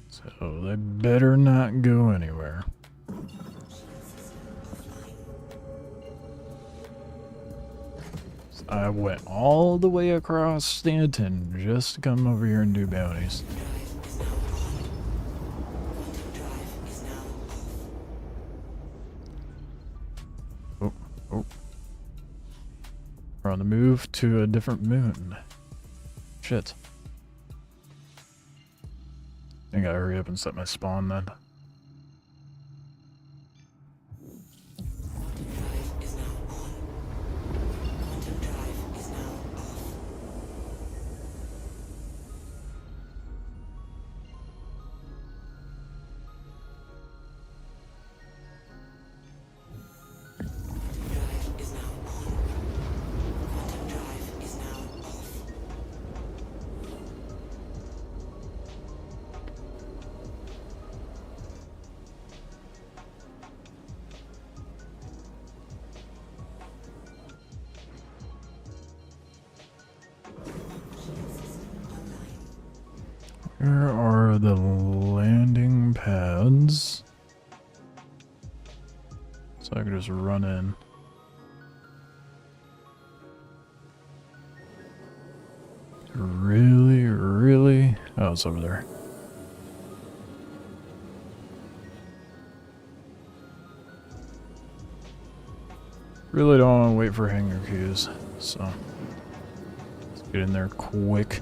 So they better not go anywhere. I went all the way across Stanton just to come over here and do bounties. Oh. We're on the move to a different moon. Shit. I gotta hurry up and set my spawn then. Where are the landing pads? So I can just run in. Really, really? Oh, it's over there. Really don't want to wait for hangar queues, so let's get in there quick.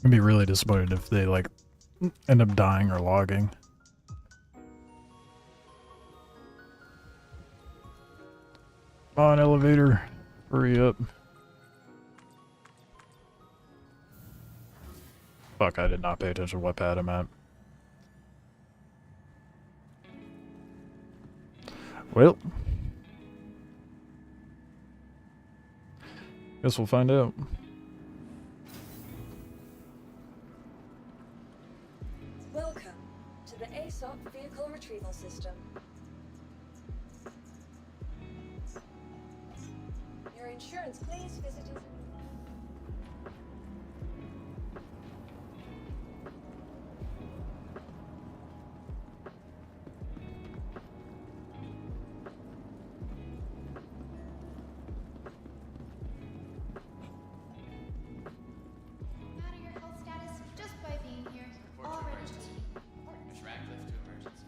I'd be really disappointed if they like end up dying or logging. Come on, elevator, hurry up. Fuck, I did not pay attention to what pad I'm at. Well, guess we'll find out. Welcome to the ASOP Vehicle Retrieval System. Your insurance, please visit us. Matter your health status just by being here. All ready to tea. Shrek lift to emergency.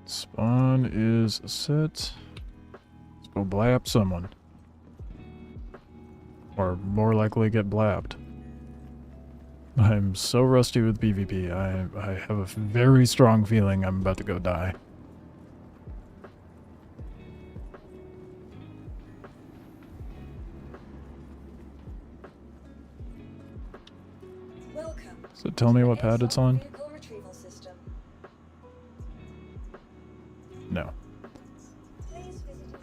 Spawn is set. Let's go blab someone. Or more likely get blabbed. I'm so rusty with PvP. I have a very strong feeling I'm about to go die. Welcome. So tell me what pad it's on? Vehicle Retrieval System. No. Please visit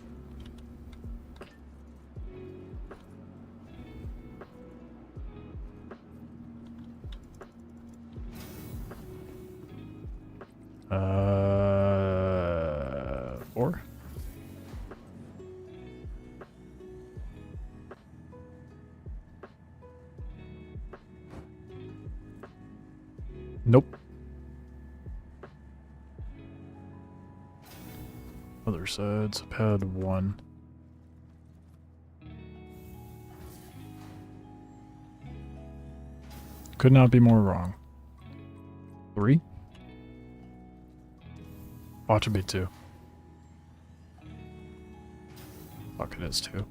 us. Four? Nope. Other sides, pad 1. Could not be more wrong. 3? Watch it be 2. Fuck, it is 2.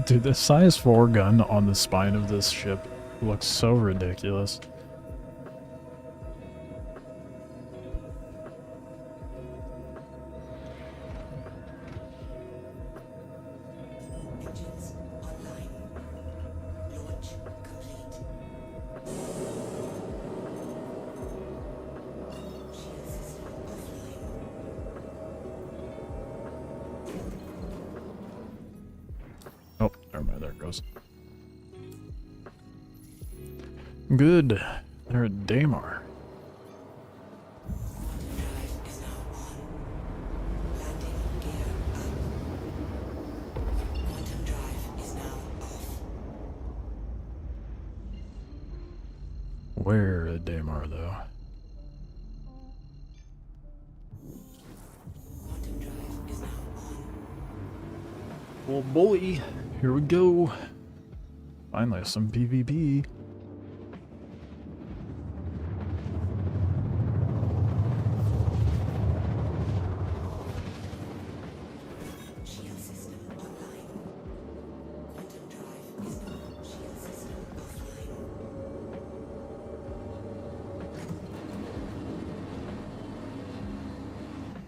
Dude, the size 4 gun on the spine of this ship looks so ridiculous. Engines online. Launch complete. Shield system offline. Oh, never mind, there it goes. Good. They're at Daymar. Drive is now on. Landing gear up. Quantum drive is now off. where the damn are though. Quantum drive is now on. Oh boy, here we go. Finally, some PvP. Shield system online. Quantum drive is now. Shield system offline.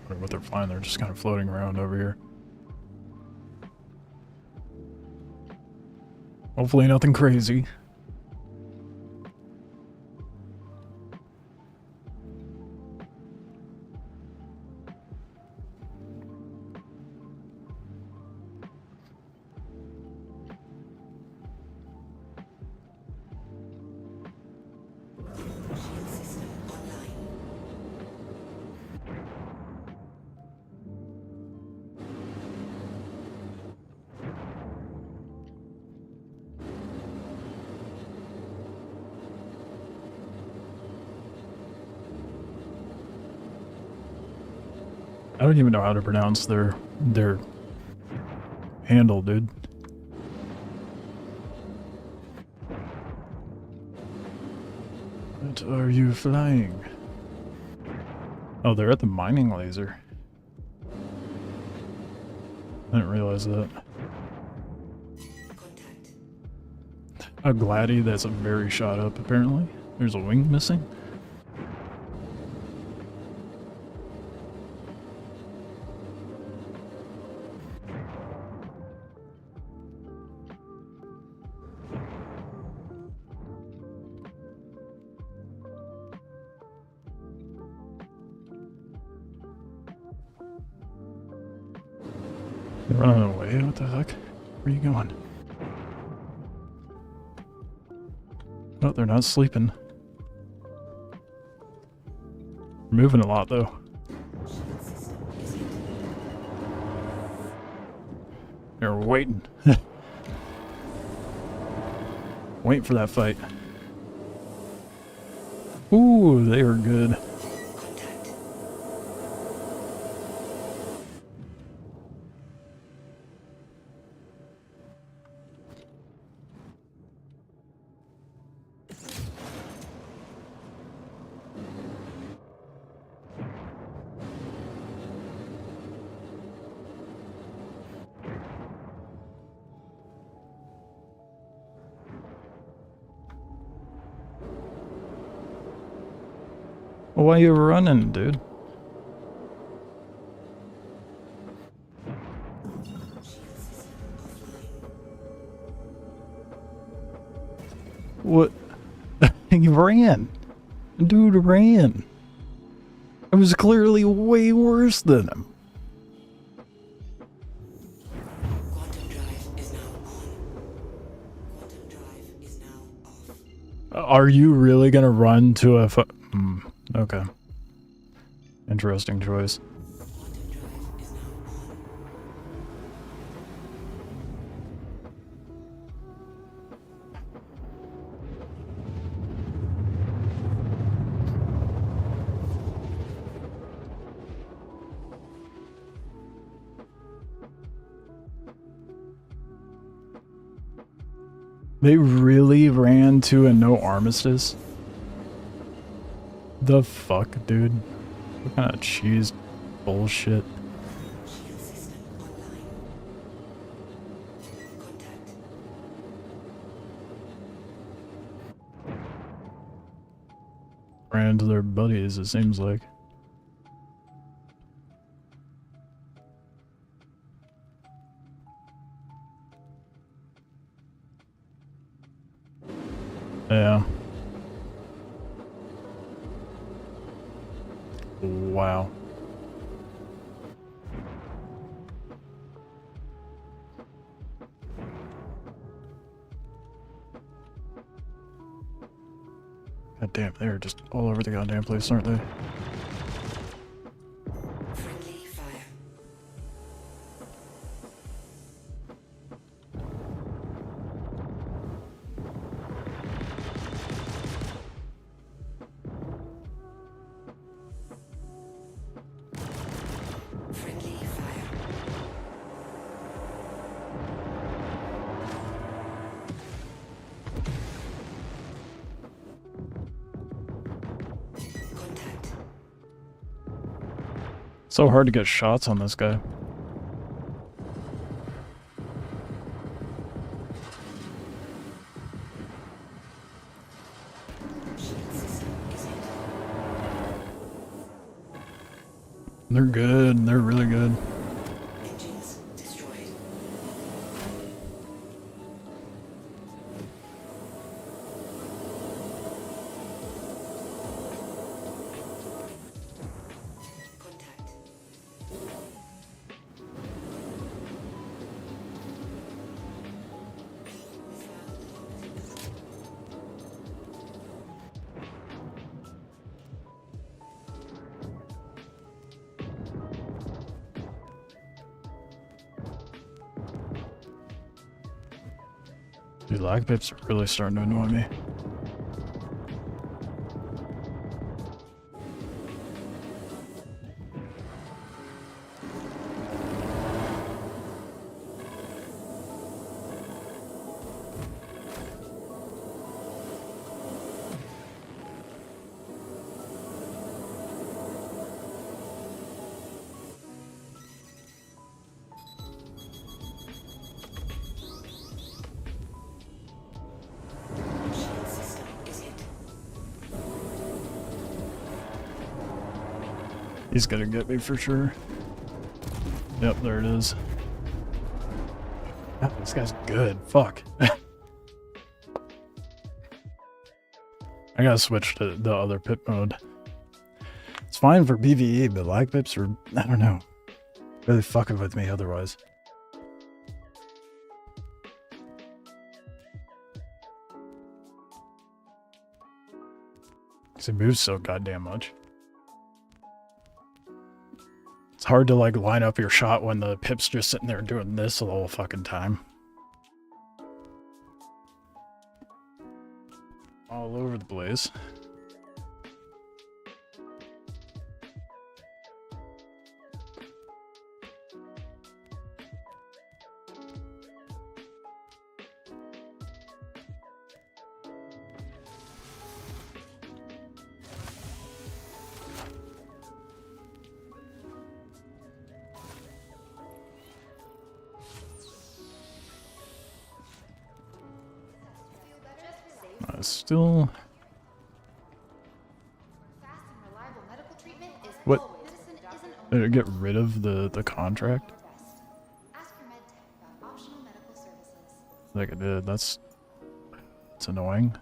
I don't know what they're flying, they're just kind of floating around over here. Hopefully nothing crazy. Shield system online. I don't even know how to pronounce their handle, dude. What are you flying? Oh, they're at the mining laser. I didn't realize that. Contact. A Gladdy that's a very shot up, apparently. There's a wing missing. They're running away? What the heck? Where are you going? Oh, they're not sleeping. They're moving a lot, though. Shield system is hit. They're waiting. Waiting for that fight. Ooh, they are good. Contact. Why you running, dude? What? He ran. Dude ran. It was clearly way worse than him. Quantum drive is now on. Quantum drive is now off. Are you really gonna run to a okay. Interesting choice. Quantum drive is now on. They really ran to a no armistice? The fuck, dude? What kind of cheese bullshit? Shield system online. Contact. Ran to their buddies, it seems like. Yeah. Wow. God damn, they're just all over the goddamn place, aren't they? Friendly fire. So hard to get shots on this guy. They're good. They're really good. Engines destroyed. Contact. Dude, lag pips are really starting to annoy me. Shield system is hit. He's gonna get me for sure. Yep, there it is. Ah, this guy's good. Fuck. I gotta switch to the other pip mode. It's fine for PvE, but lag pips are, I don't know, really fucking with me otherwise. Because he moves so goddamn much. It's hard to like line up your shot when the pip's just sitting there doing this the whole fucking time. All over the place. Still. Fast and reliable medical treatment is What? always medicine isn't Did only it get rid of the contract? Ask your med tech about optional medical services. Like it did. That's annoying.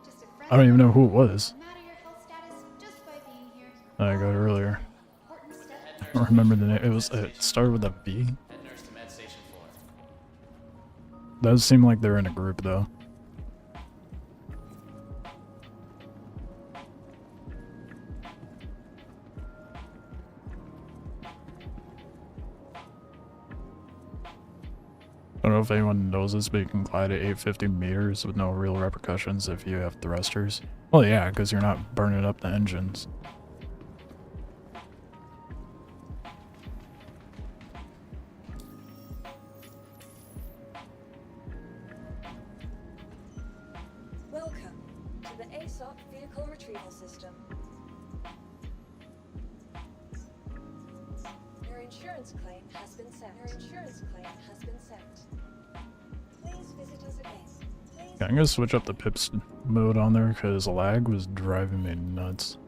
Just a I don't even know who it was. no matter your health status, just by being here. I got it earlier. Important step. I don't remember the name. It started with a B. Head nurse to Med Station 4. Does seem like they're in a group though. I don't know if anyone knows this, but you can glide at 850 meters with no real repercussions if you have thrusters. Well, yeah, because you're not burning up the engines. Welcome to the ASOC Vehicle Retrieval System. Your insurance claim has been sent. Please visit us again. Yeah, I'm gonna switch up the pips mode on there because lag was driving me nuts.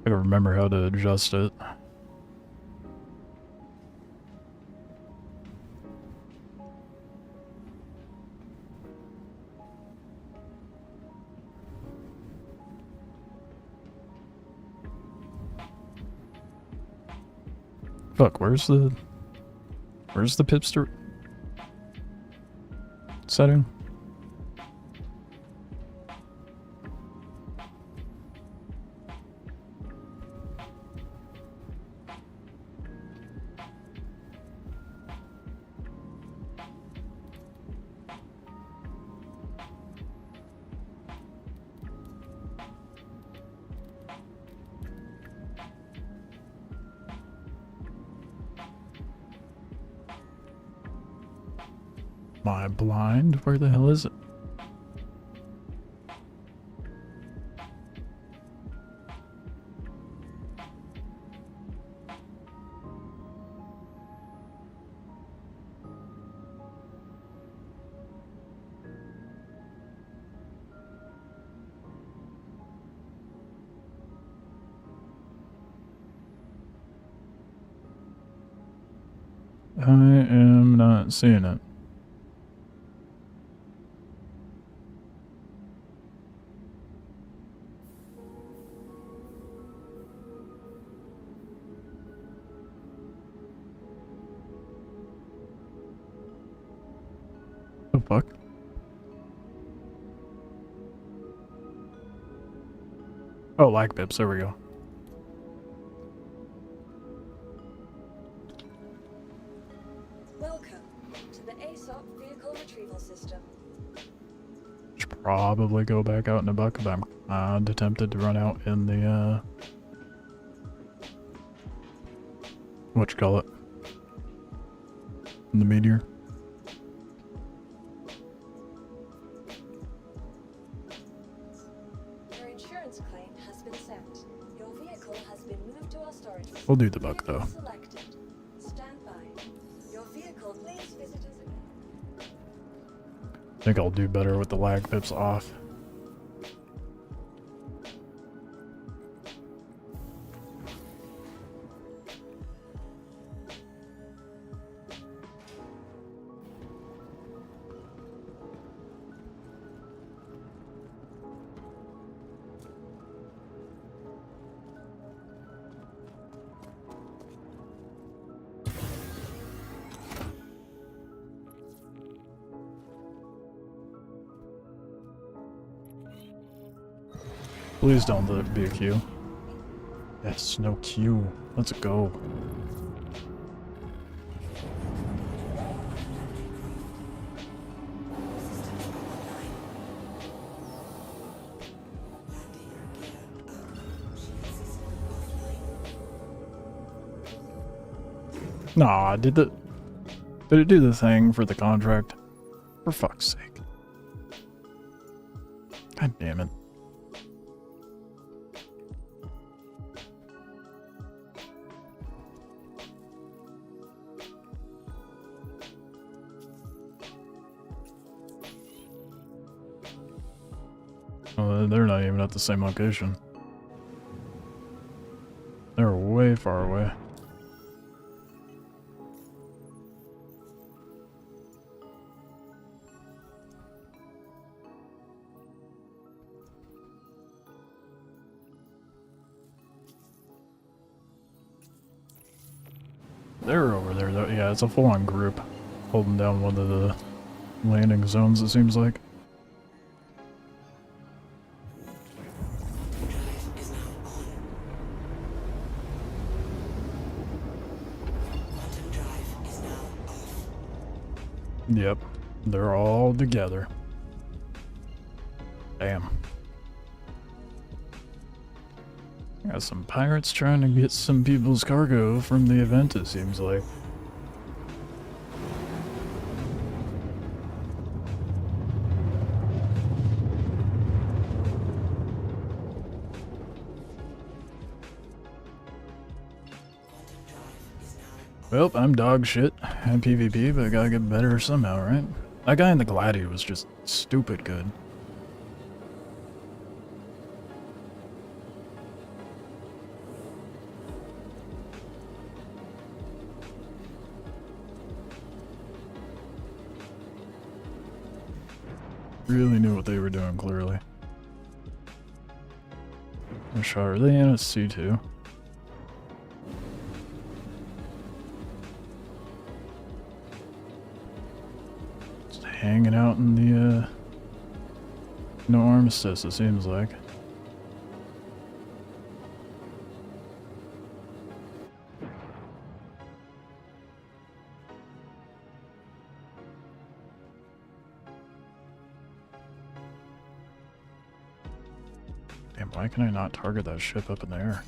I gotta remember how to adjust it. Fuck, where's the pipster setting? Am I blind? Where the hell is it? I am not seeing it. The fuck? Oh, lag pips, there we go. Welcome to the ASOP vehicle retrieval system. Should probably go back out in the bucket, but I'm tempted to run out in the, whatchamacallit? In the meteor. Your insurance claim has been sent. Your vehicle has been moved to our storage facility. We'll do the buck, though. Selected. Stand by. Your vehicle, please visit us again. I think I'll do better with the lag pips off. Please don't let it be a queue. Yes, no queue. Let's go. Nah, did it do the thing for the contract? For fuck's sake. God damn it. Oh, they're not even at the same location. They're way far away. They're over there though. Yeah, it's a full-on group holding down one of the landing zones, it seems like. Yep, they're all together. Damn. Got some pirates trying to get some people's cargo from the event, it seems like. Well, I'm dog shit at PvP, but I gotta get better somehow, right? That guy in the Gladiator was just stupid good. Really knew what they were doing, clearly. I'm sure. Are they in a C2? Just hanging out in the, no armistice, it seems like. Damn, why can I not target that ship up in the air?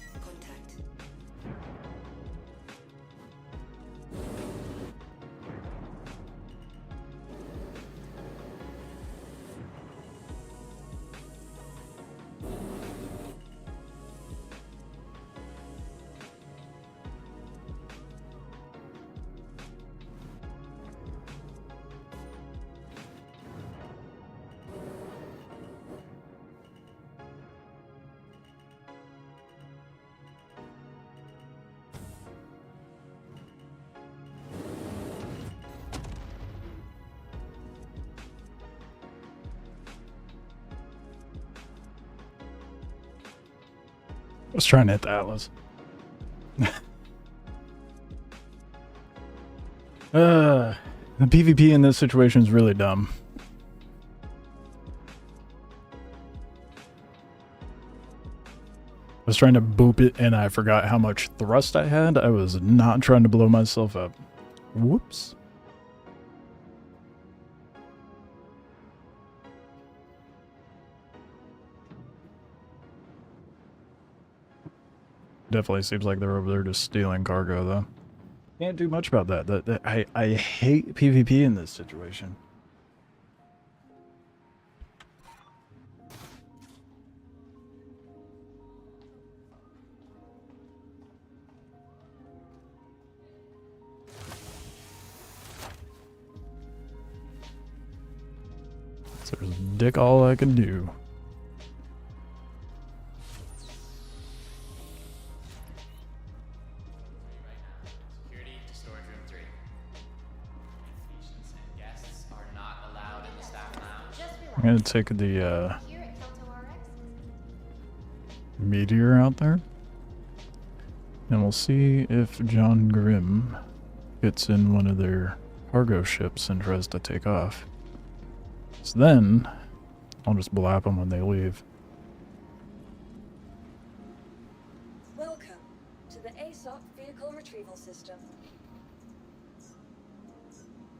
was trying to hit the Atlas. The PvP in this situation is really dumb. I was trying to boop it and I forgot how much thrust I had. I was not trying to blow myself up. Whoops. Definitely seems like they're over there just stealing cargo, though. Can't do much about that. I hate PvP in this situation. So there's dick all I can do. Security to storage room 3. Patients and guests are not allowed in the staff lounge. Just I'm relax. gonna take the Here at Kelto RX, meteor out there. And we'll see if John Grimm gets in one of their cargo ships and tries to take off. So then, I'll just blap them when they leave. Welcome to the ASOP Vehicle Retrieval System.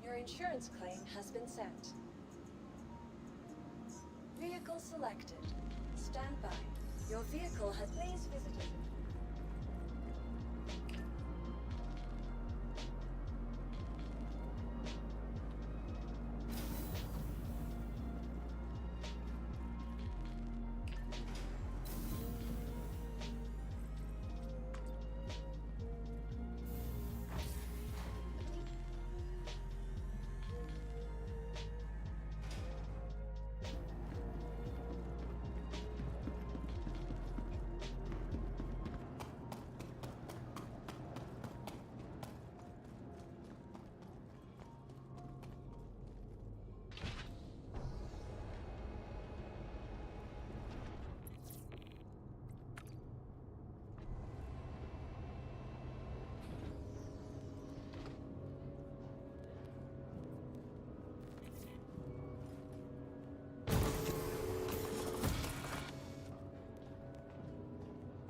Your insurance claim has been sent. Vehicle selected. Stand by. Your vehicle has please visited.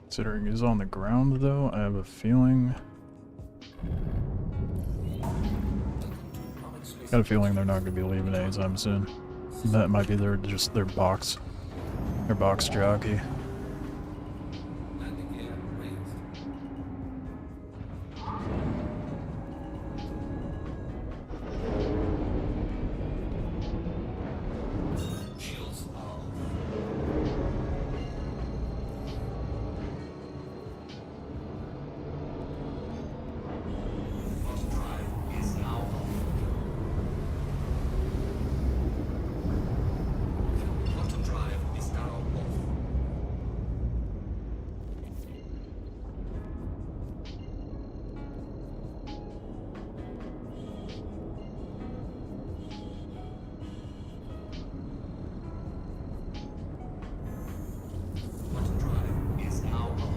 Considering he's on the ground, though, I have a feeling... Got a feeling they're not going to be leaving anytime soon. That might be their box jockey. Landing gear raised. Shields are off. Bottom drive is now off. Bottom drive is now off. Bottom drive is now on. Bottom drive is now off.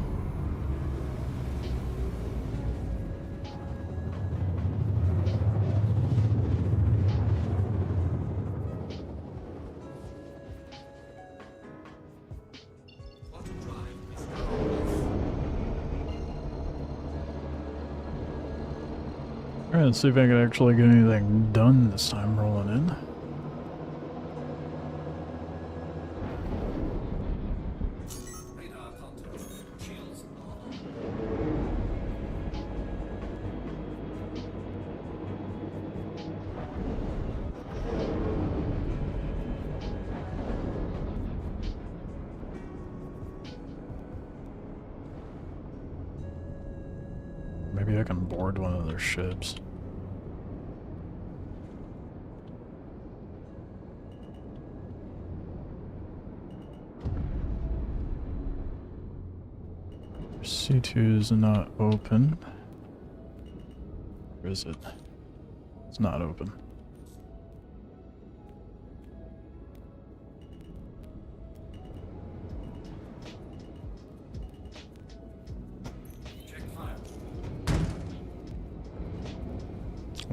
Alright, let's see if I can actually get anything done this time rolling in. Radar contact. Shields are on. Maybe I can board one of their ships. C2 is not open. Where is it? It's not open.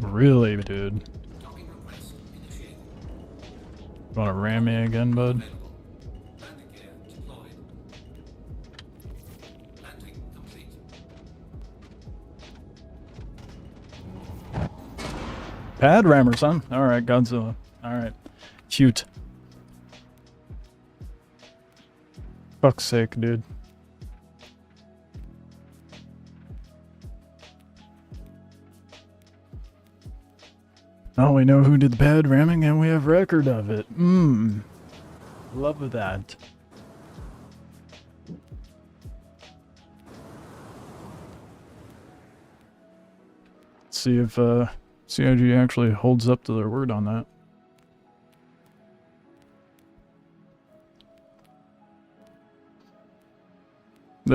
Really, dude? You wanna ram me again, bud? Pad rammer, son. Alright, Godzilla. Alright. Cute. Fuck's sake, dude. Oh, we know who did the pad ramming and we have record of it. Love that. See if CIG actually holds up to their word on that.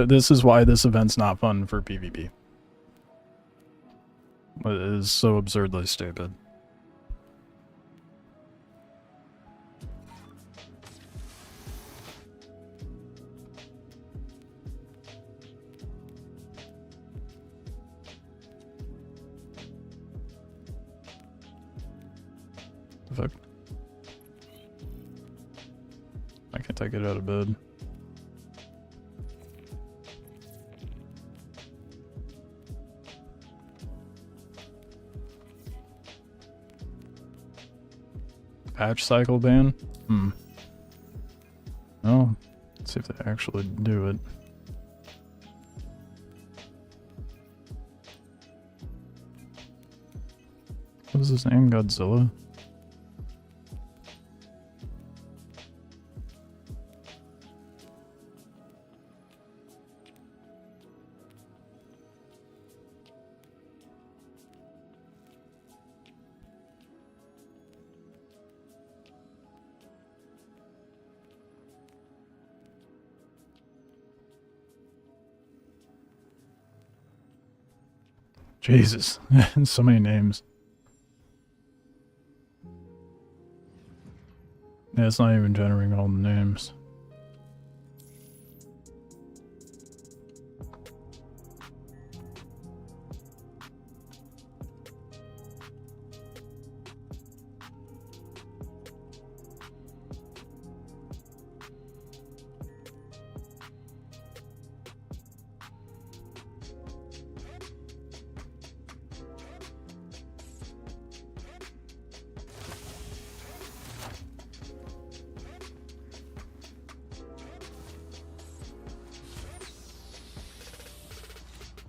This is why this event's not fun for PvP. It is so absurdly stupid. The fuck? Why can't I get out of bed? Patch cycle ban? Oh, let's see if they actually do it. What is his name? Godzilla? Jesus, so many names. Yeah, it's not even generating all the names.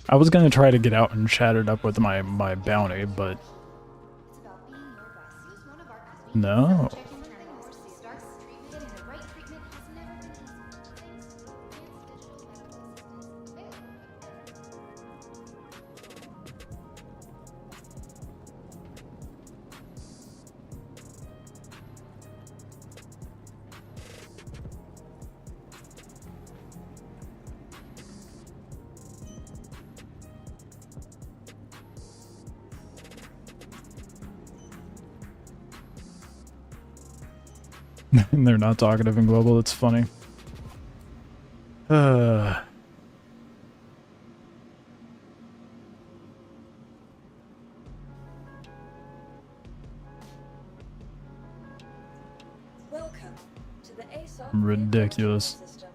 I was gonna try to get out and chat it up with my bounty, but no. And they're not talkative in global, it's funny. Welcome to the ASOP ridiculous. system.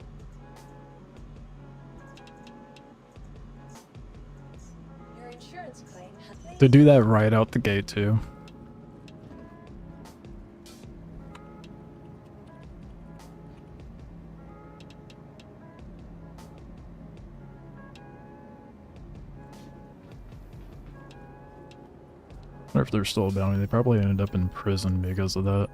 Your insurance claim has To do that right out the gate too. Or if they're still a bounty, they probably ended up in prison because of that.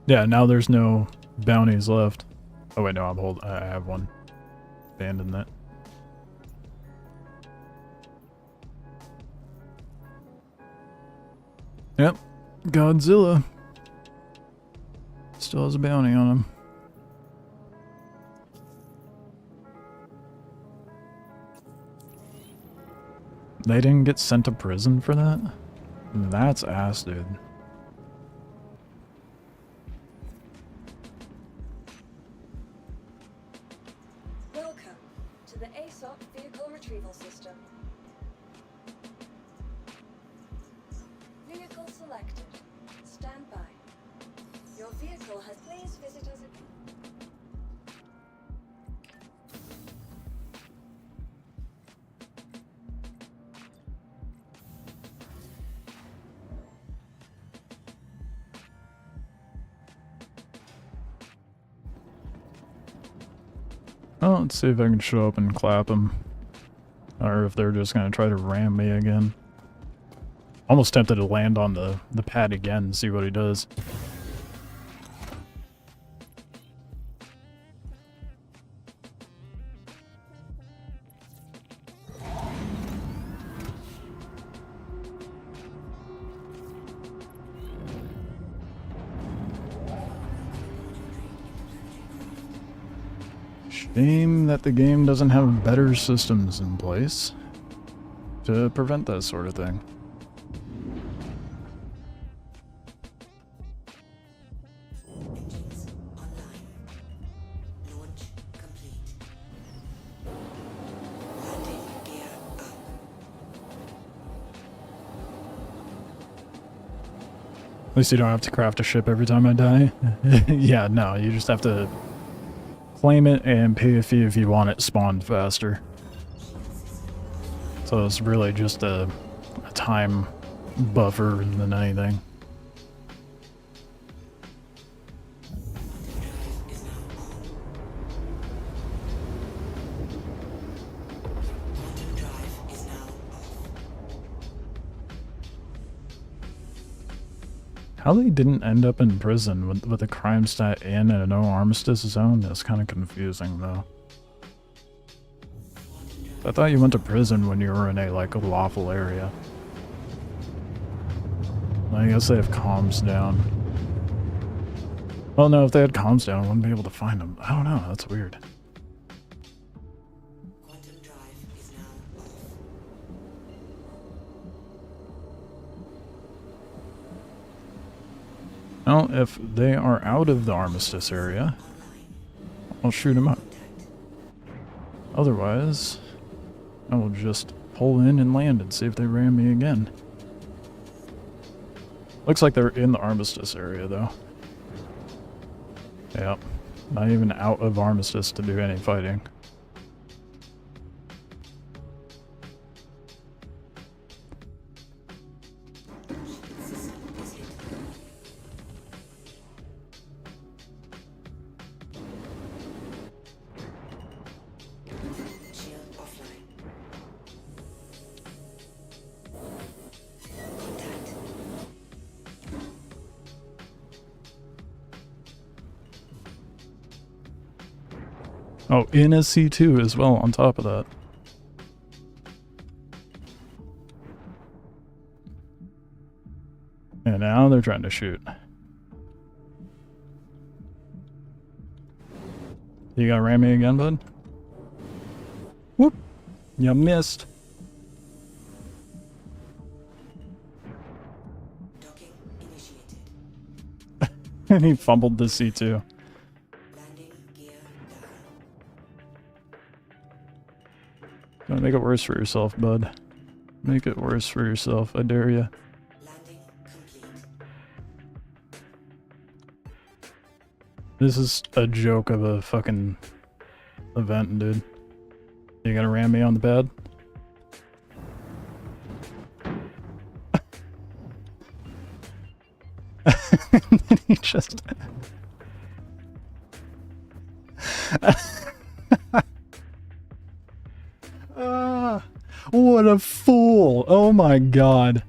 Yeah, now there's no bounties left. Oh wait, no, I have one. Abandon that. Yep, Godzilla. Still has a bounty on him. They didn't get sent to prison for that? That's ass, dude. the ASOP vehicle retrieval system. Vehicle selected. Stand by. Your vehicle has... Please visit us again. Well, let's see if I can show up and clap them. Or if they're just gonna try to ram me again. Almost tempted to land on the pad again and see what he does. Shame that the game doesn't have better systems in place to prevent that sort of thing. Engines online. Launch complete. Landing gear up. At least you don't have to craft a ship every time I die. Yeah, no, you just have to claim it and pay a fee if you want it spawned faster. So it's really just a time buffer than anything. Quantum drive is now off. How they didn't end up in prison with a crime stat in and a no armistice zone is kind of confusing though. I thought you went to prison when you were in a like a lawful area. I guess they have comms down. Well, no, if they had comms down, I wouldn't be able to find them. I don't know, that's weird. Quantum drive is now off. Well, if they are out of the armistice area, I'll shoot them up. Otherwise, I will just pull in and land and see if they ram me again. Looks like they're in the armistice area, though. Yep. Not even out of armistice to do any fighting. Shield offline. Oh, in a C2 as well, on top of that. And now they're trying to shoot. You gonna ram me again, bud? Whoop! You missed. Docking initiated. And he fumbled the C2. Landing gear down. Don't make it worse for yourself, bud. Make it worse for yourself, I dare you. Landing complete. This is a joke of a fucking event, dude. You gonna ram me on the pad? And then he just... what a fool! Oh my god.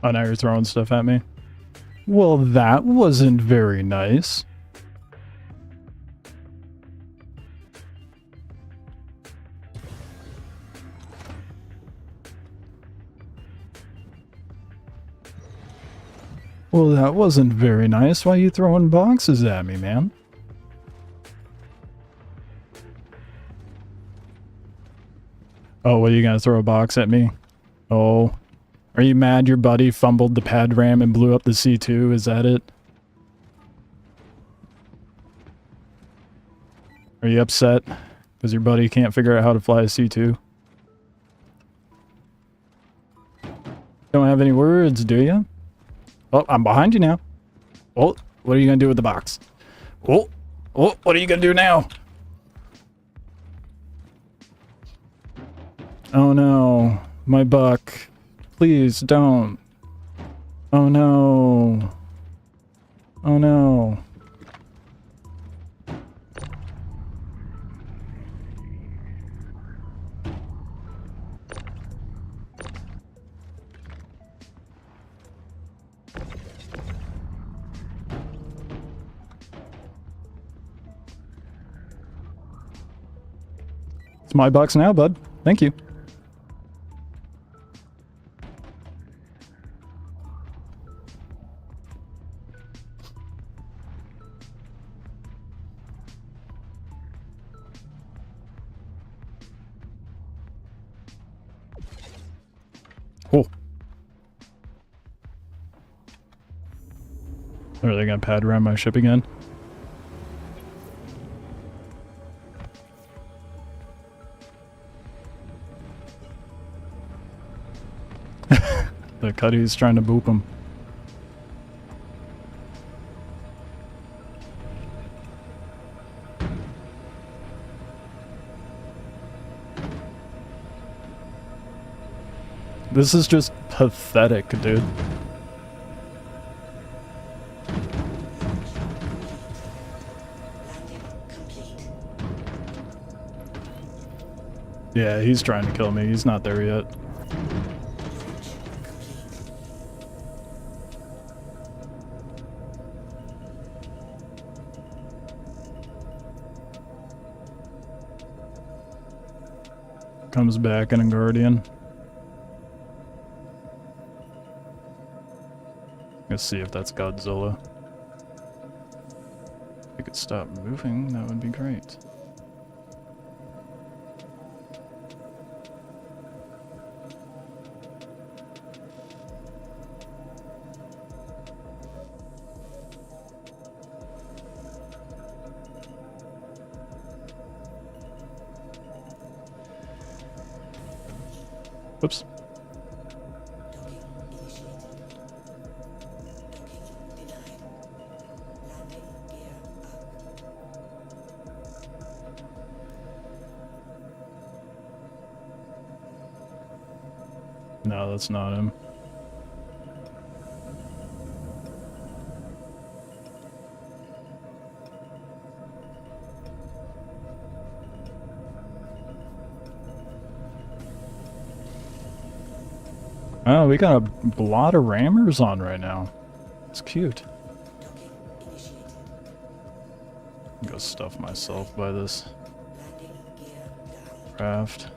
Oh, now you're throwing stuff at me? Well, that wasn't very nice. Well, that wasn't very nice. Why are you throwing boxes at me, man? Oh, what, are you gonna throw a box at me? Oh. Are you mad your buddy fumbled the pad ram and blew up the C2? Is that it? Are you upset because your buddy can't figure out how to fly a C2? Don't have any words, do you? Oh, I'm behind you now. Oh, what are you gonna do with the box? Oh, what are you gonna do now? Oh no, my buck. Please don't. Oh no. Oh no. It's my bucks now, bud. Thank you. Oh. Are they gonna pad around my ship again? The Cuddy's trying to boop him. This is just pathetic, dude. Yeah, he's trying to kill me. He's not there yet. Comes back in a Guardian. Let's see if that's Godzilla. If it could stop moving, that would be great. Oops. No, that's not him. Oh, we got a lot of rammers on right now. It's cute. Go stuff myself by this craft.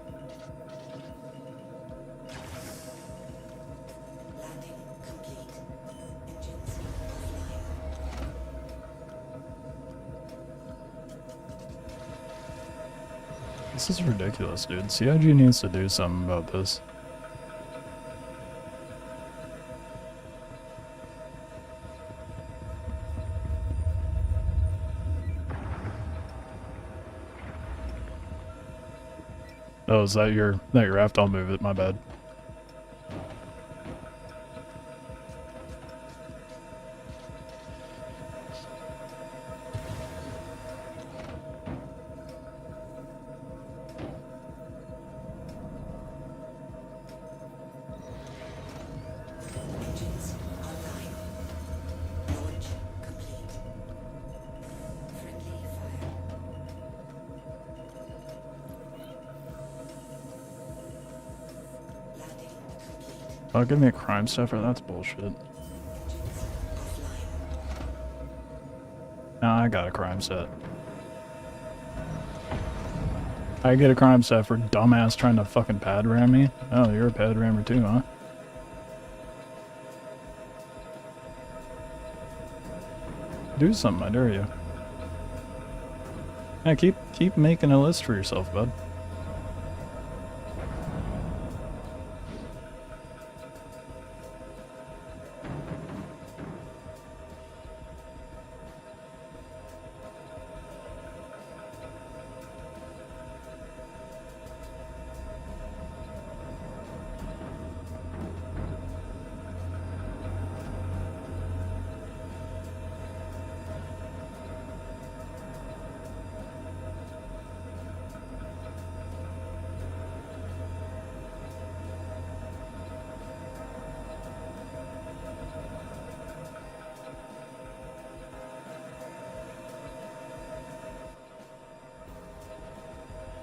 This is ridiculous, dude. CIG needs to do something about this. Oh, is that your raft? I'll move it, my bad. Oh, give me a crime stuffer? That's bullshit. Nah, I got a crime set. I get a crime set for dumbass trying to fucking pad ram me? Oh, you're a pad rammer too, huh? Do something, I dare you. Yeah, keep making a list for yourself, bud.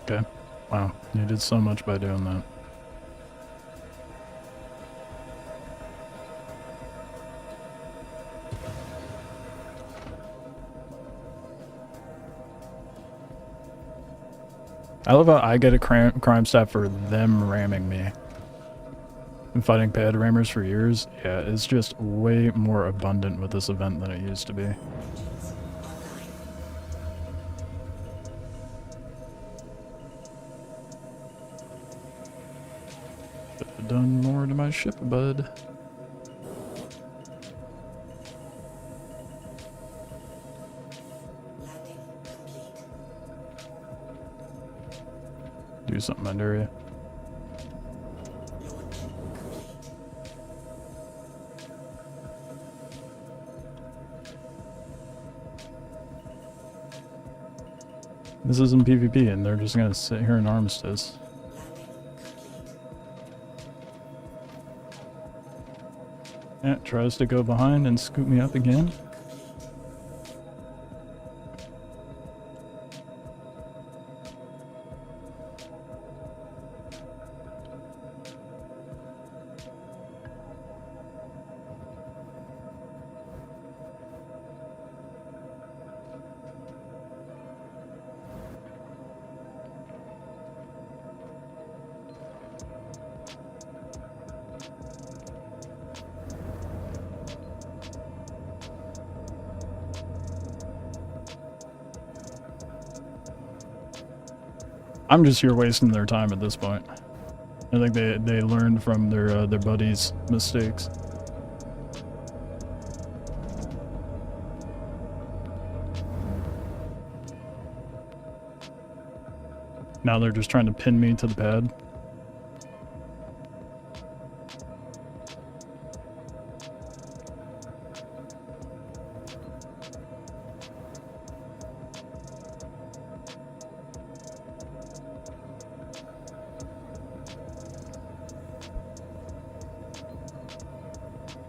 Okay. Wow, you did so much by doing that. I love how I get a crime stat for them ramming me. Been fighting pad rammers for years. Yeah, it's just way more abundant with this event than it used to be. Should have done more to my ship, bud. Do something under you. This isn't PvP, and they're just gonna sit here in armistice. Yeah, tries to go behind and scoop me up again. I'm just here wasting their time at this point. I think they learned from their buddies' mistakes. Now they're just trying to pin me to the pad.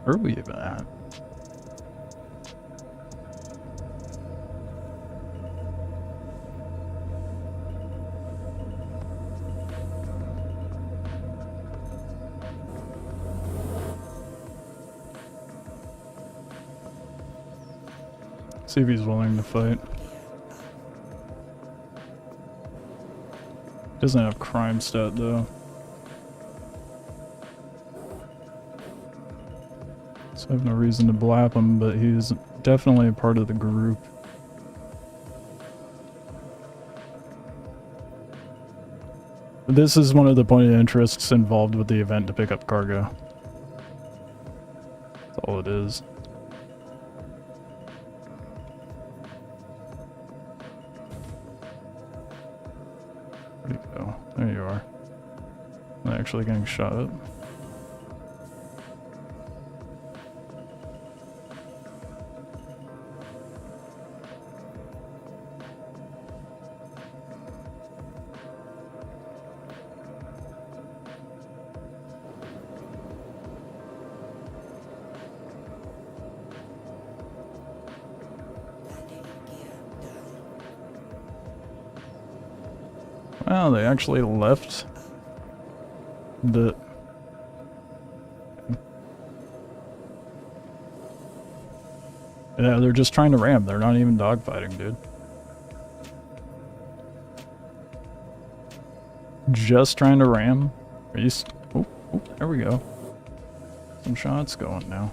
Where are we even at? See if he's willing to fight. Doesn't have crime stat though. So I have no reason to blap him, but he's definitely a part of the group. This is one of the point of interests involved with the event to pick up cargo. That's all it is. Where'd you go? There you are. I'm actually getting shot up. Well, they actually left the... Yeah, they're just trying to ram. They're not even dogfighting, dude. Just trying to ram. Are you... Oh, there we go. Some shots going now.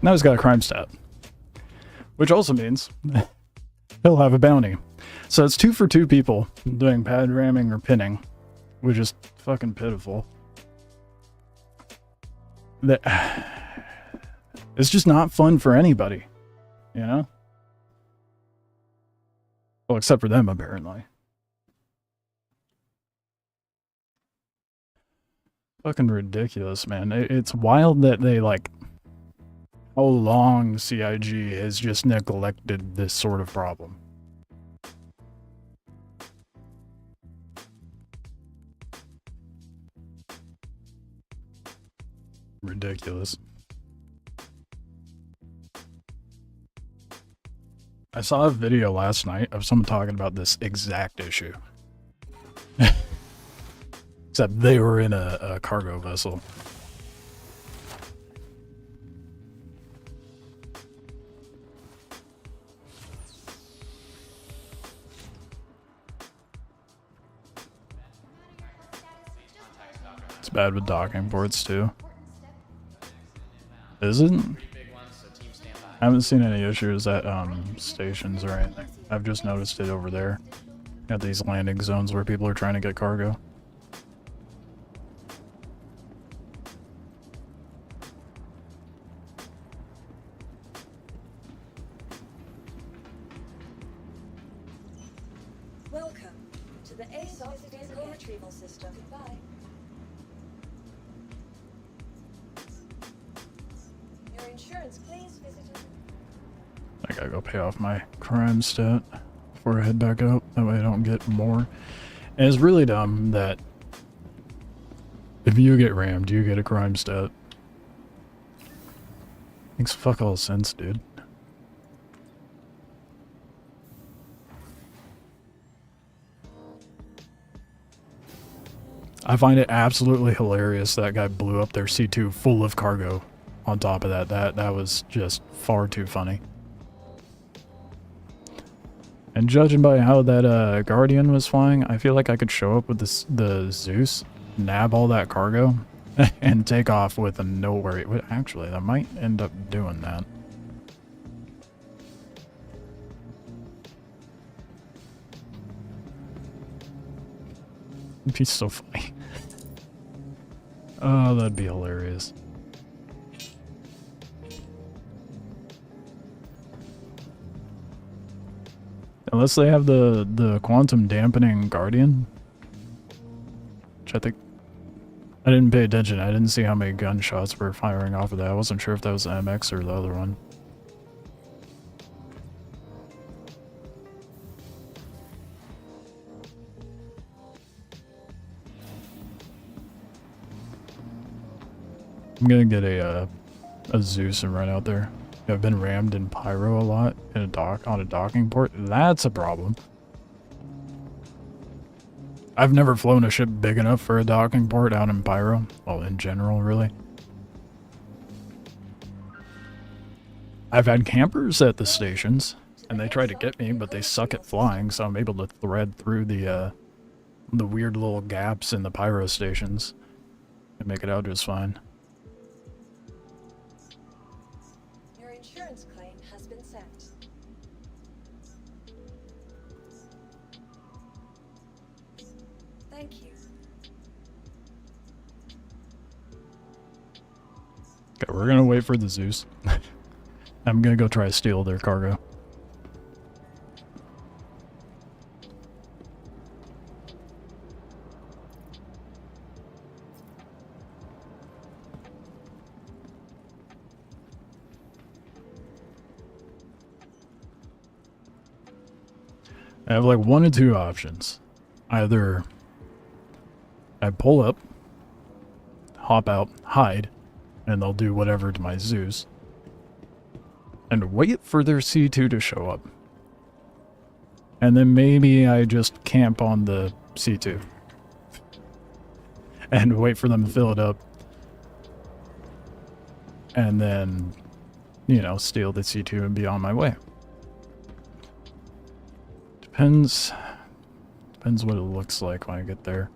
Now he's got a crime stat. Which also means he'll have a bounty. So it's 2 for 2 people doing pad ramming or pinning, which is fucking pitiful. It's just not fun for anybody, you know? Well, except for them, apparently. Fucking ridiculous, man. It's wild that they, like, how long CIG has just neglected this sort of problem. Ridiculous. I saw a video last night of someone talking about this exact issue. Except they were in a cargo vessel. It's bad with docking ports too. Is it? I haven't seen any issues at stations or anything. I've just noticed it over there. Got these landing zones where people are trying to get cargo. Welcome to the ASOS vehicle retrieval system. Goodbye. Your insurance, please visit. I gotta go pay off my crime stat before I head back out. That way I don't get more. And it's really dumb that if you get rammed, you get a crime stat. Makes fuck all sense, dude. I find it absolutely hilarious that guy blew up their C2 full of cargo on top of that. That was just far too funny. And judging by how that Guardian was flying, I feel like I could show up with the Zeus, nab all that cargo, and take off with a no worry. Actually, I might end up doing that. It'd be so funny. Oh, that'd be hilarious. Unless they have the quantum dampening Guardian. Which I think... I didn't pay attention. I didn't see how many gunshots were firing off of that. I wasn't sure if that was the MX or the other one. I'm gonna get a Zeus and run out there. I've been rammed in Pyro a lot in on a docking port. That's a problem. I've never flown a ship big enough for a docking port out in Pyro. Well, in general, really. I've had campers at the stations, and they try to get me, but they suck at flying, so I'm able to thread through the weird little gaps in the Pyro stations and make it out just fine. Insurance claim has been sent. Thank you. Okay, we're gonna wait for the Zeus. I'm gonna go try to steal their cargo. I have like 1 or 2 options. Either I pull up, hop out, hide, and they'll do whatever to my Zeus, and wait for their C2 to show up. And then maybe I just camp on the C2 and wait for them to fill it up. And then, you know, steal the C2 and be on my way. Depends what it looks like when I get there.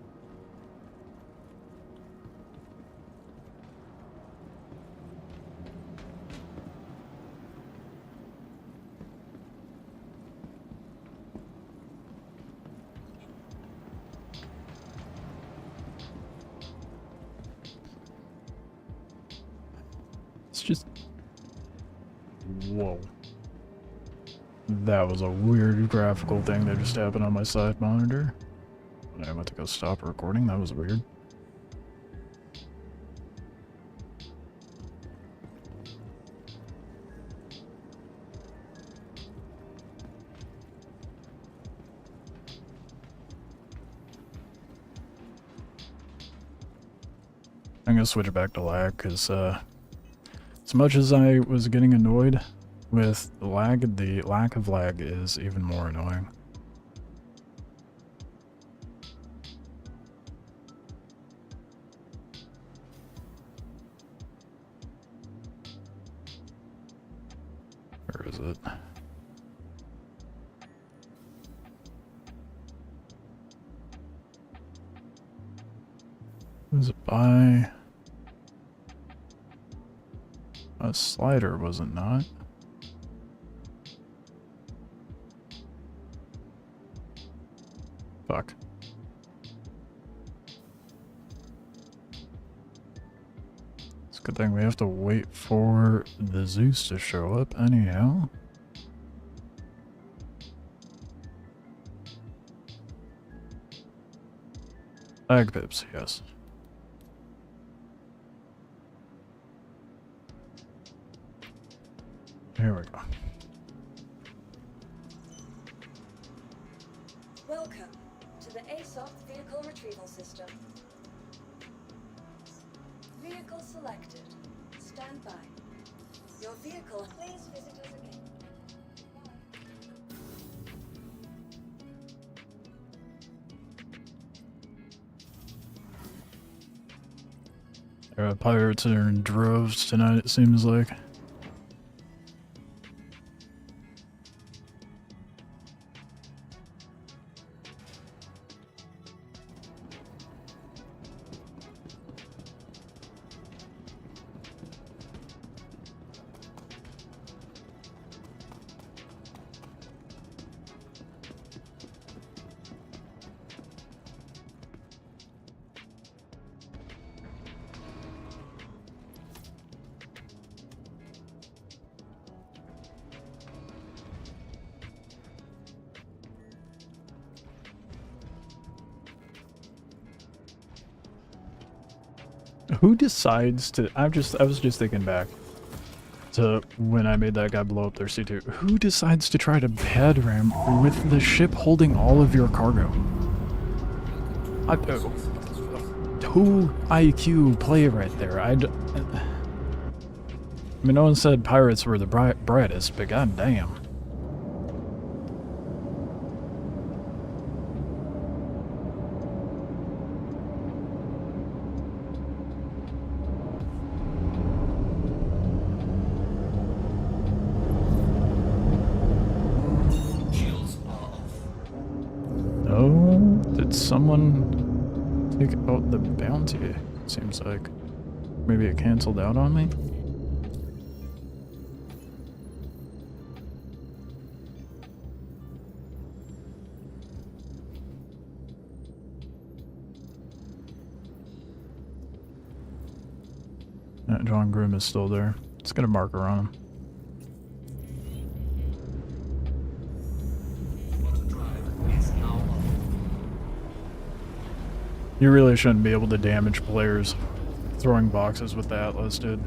It's just... Whoa. That was a weird graphical thing that just happened on my side monitor. I went to go stop recording. That was weird. I'm gonna switch it back to lag because as much as I was getting annoyed with the lag, the lack of lag is even more annoying. Where is it? Was it by a slider, was it not? Fuck. It's a good thing we have to wait for the Zeus to show up anyhow. Lag pips, yes. Here we go. Welcome to the ASOP Vehicle Retrieval System. Vehicle selected. Stand by. Your vehicle. Please visit us again. Pirates are in droves tonight, it seems like. Who decides to... I was just thinking back to when I made that guy blow up their C2. Who decides to try to pad ram with the ship holding all of your cargo? Who IQ play right there? I mean, no one said pirates were the brightest, but goddamn. Someone take out the bounty, it seems like. Maybe it canceled out on me? John Grimm is still there. Let's get a marker on him. You really shouldn't be able to damage players throwing boxes with the Atlas, dude.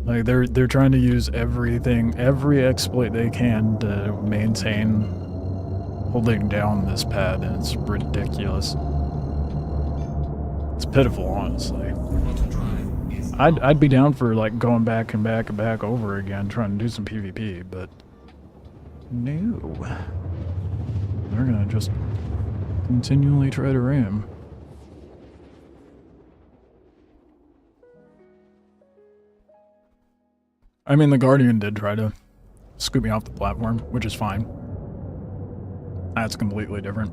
Like, they're trying to use everything, every exploit they can to maintain holding down this pad, and it's ridiculous. It's pitiful, honestly. I'd be down for, like, going back and back and back over again, trying to do some PvP, but no. They're gonna just continually try to ram. I mean, the Guardian did try to scoop me off the platform, which is fine. That's completely different.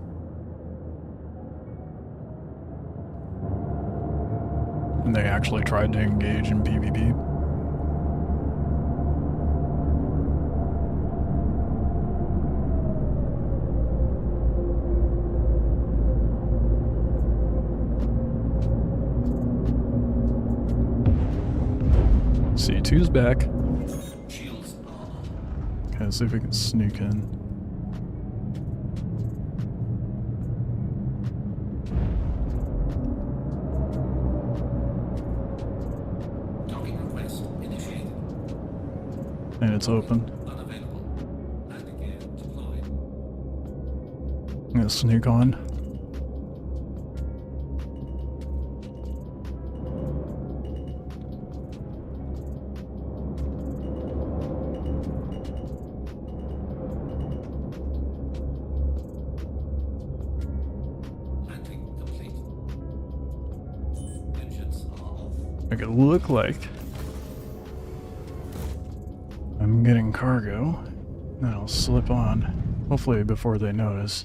And they actually tried to engage in PvP. C2's back. Shields are on. Okay, let's see if we can sneak in. Docking request initiated. And it's open. Unavailable. Landing gear deployed. I'm gonna sneak on. Landing complete. Engines are off. Make it look like I'm getting cargo. Then I'll slip on. Hopefully before they notice.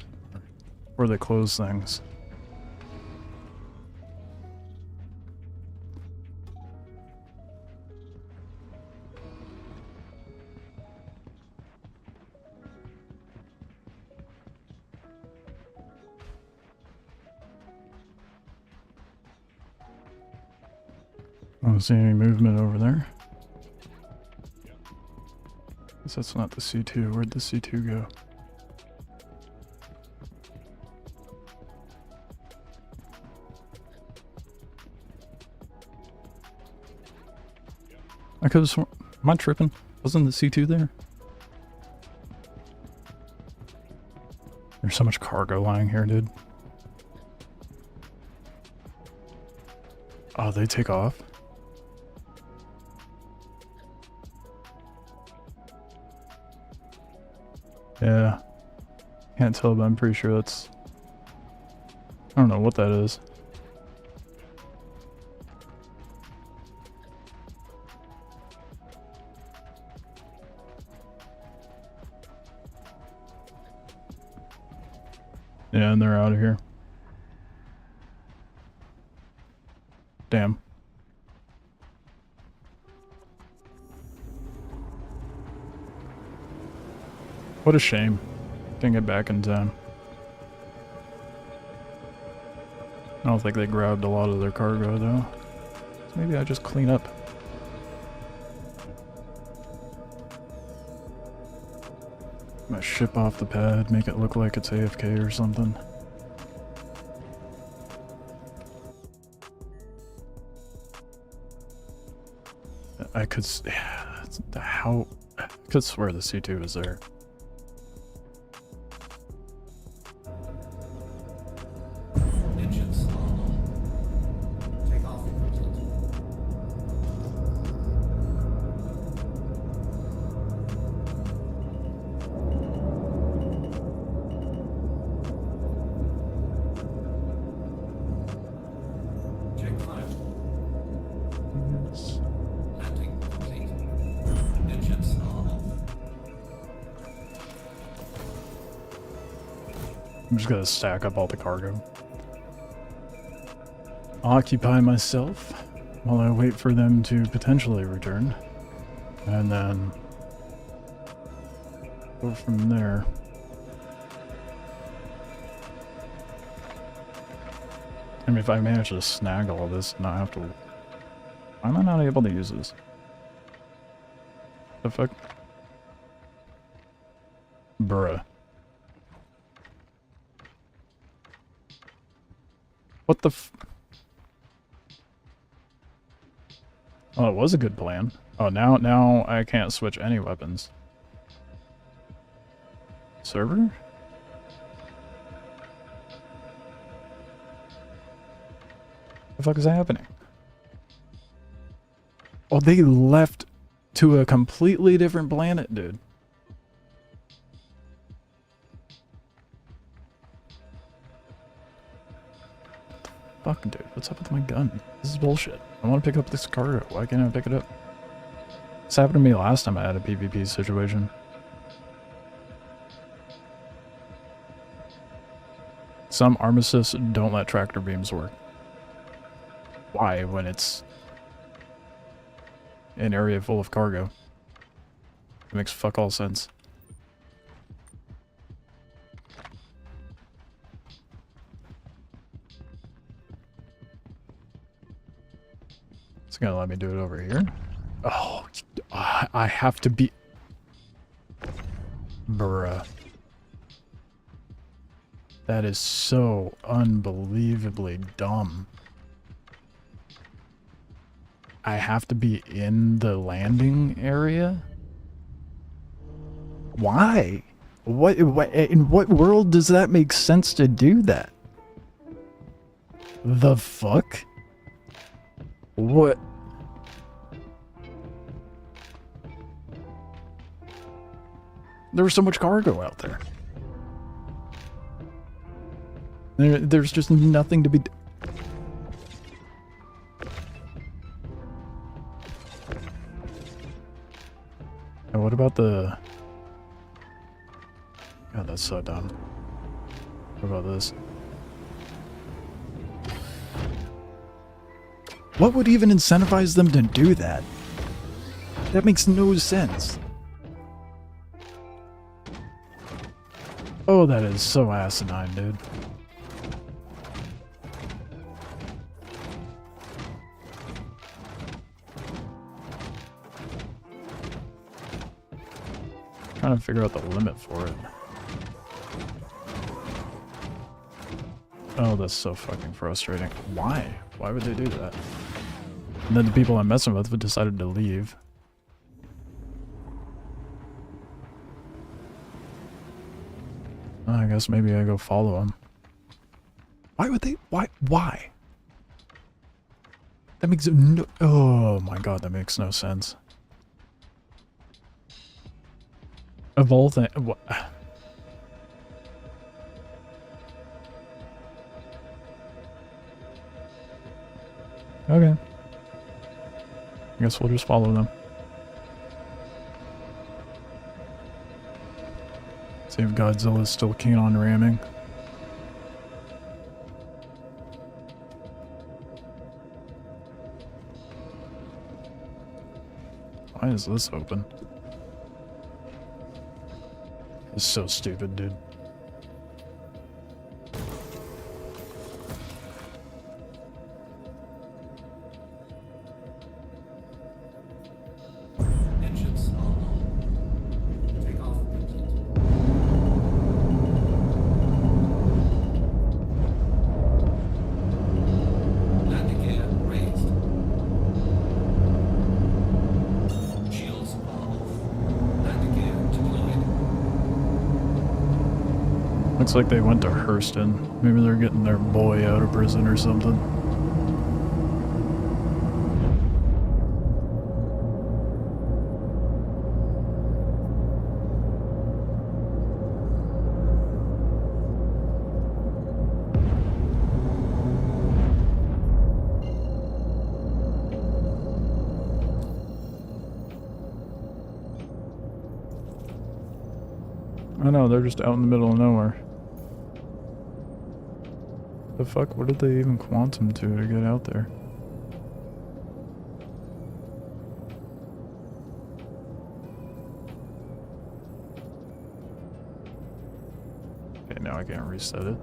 Before they close things. I don't see any movement over there. Guess that's not the C2. Where'd the C2 go? I could have sworn. Am I tripping? Wasn't the C2 there? There's so much cargo lying here, dude. Oh, they take off? Yeah. Can't tell, but I'm pretty sure that's... I don't know what that is. Yeah, and they're out of here. Damn. What a shame. Didn't get back in time. I don't think they grabbed a lot of their cargo though. So maybe I just clean up. I'm gonna ship off the pad, make it look like it's AFK or something. I could how I could swear the C2 was there. Engines are on. Takeoff complete. Check fire. Yes. Landing complete. Engines are off. I'm just gonna stack up all the cargo. Occupy myself while I wait for them to potentially return. And then go from there. I mean, if I manage to snag all this and not have to... Why am I not able to use this? The fuck? Bruh. What the f... Oh, it was a good plan. Oh, now I can't switch any weapons. Server? The fuck is happening? Oh, they left to a completely different planet, dude. Fuck, dude. What's up with my gun? This is bullshit. I want to pick up this cargo. Why can't I pick it up? This happened to me last time I had a PvP situation. Some armistice don't let tractor beams work. Why, when it's an area full of cargo? It makes fuck all sense. It's gonna let me do it over here. Oh, I have to be... Bruh. That is so unbelievably dumb. I have to be in the landing area? Why? What in what world does that make sense to do that? The fuck? What? There was so much cargo out there. There's just nothing to be... And what about the... God, that's so dumb. What about this? What would even incentivize them to do that? That makes no sense. Oh, that is so asinine, dude. Trying to figure out the limit for it. Oh, that's so fucking frustrating. Why? Why would they do that? And then the people I'm messing with decided to leave. I guess maybe I go follow them. Why would they? Why? Why? That makes no... Oh my god, that makes no sense. Of all things... Okay. I guess we'll just follow them. See if Godzilla's still keen on ramming. Why is this open? It's so stupid, dude. Engines are on. Takeoff complete. Landing gear raised. Shields are off. Landing gear deployed. Looks like they went to Hurston. Maybe they're getting their boy out of prison or something. I know, they're just out in the middle of nowhere. The fuck? What did they even quantum to get out there? Okay, now I can't reset it.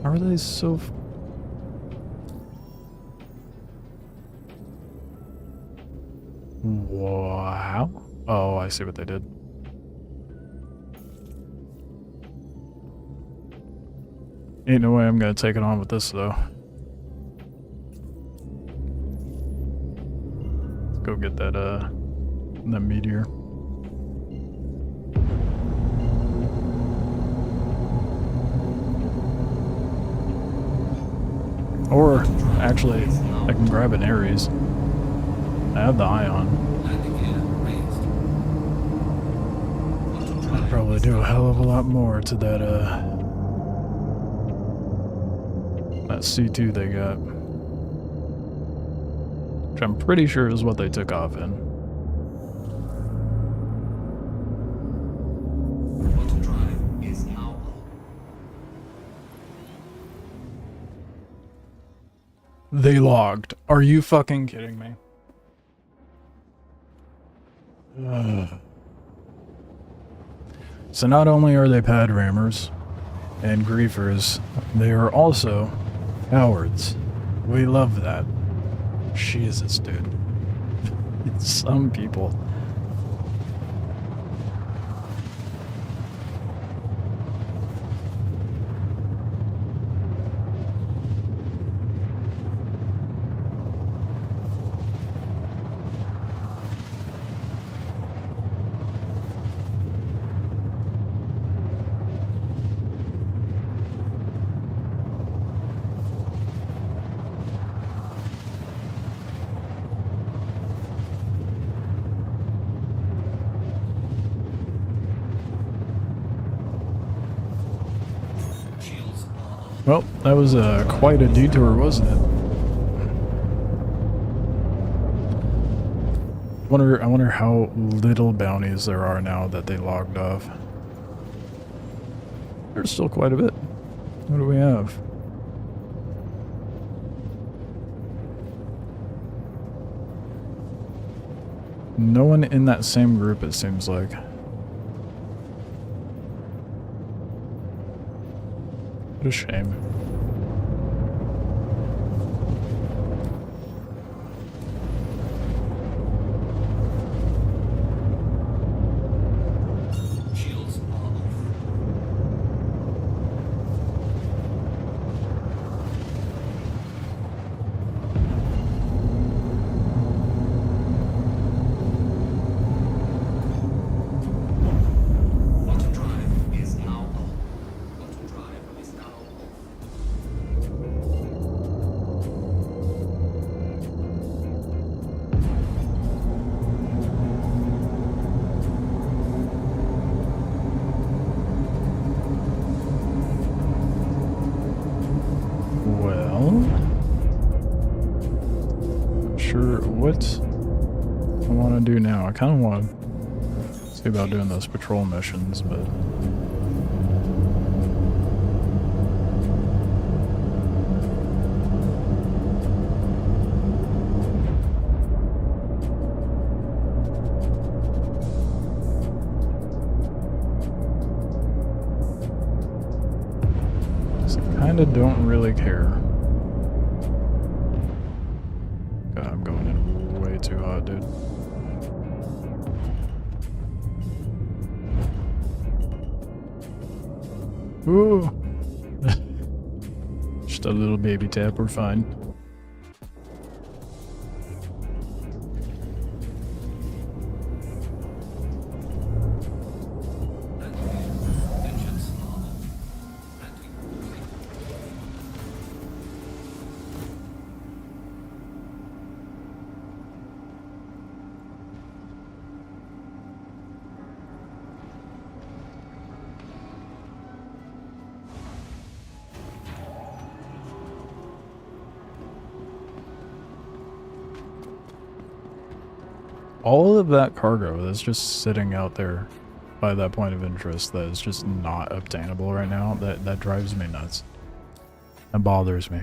How are they so... Wow. Oh, I see what they did. Ain't no way I'm gonna take it on with this, though. Let's go get that meteor. Or, actually, I can grab an Ares. I have the ion. Landing gear raised. I'd probably do a hell of a lot more to that, that C2 they got. Which I'm pretty sure is what they took off in. Auto drive is now on. They logged. Are you fucking kidding me? Ugh. So not only are they pad rammers and griefers, they are also cowards. We love that. Jesus, dude. Some people. Well, that was quite a detour, wasn't it? I wonder how little bounties there are now that they logged off. There's still quite a bit. What do we have? No one in that same group, it seems like. What a shame. Shields are off. Quantum drive is now on. Quantum drive is now off. Well, not sure what I want to do now. I kind of want to see about doing those patrol missions, but kind of don't really care. God, I'm going in way too hot, dude. Ooh. Just a little baby tap, we're fine. Engines are off. Landing complete. All of that cargo that's just sitting out there by that point of interest that is just not obtainable right now, that drives me nuts. That bothers me.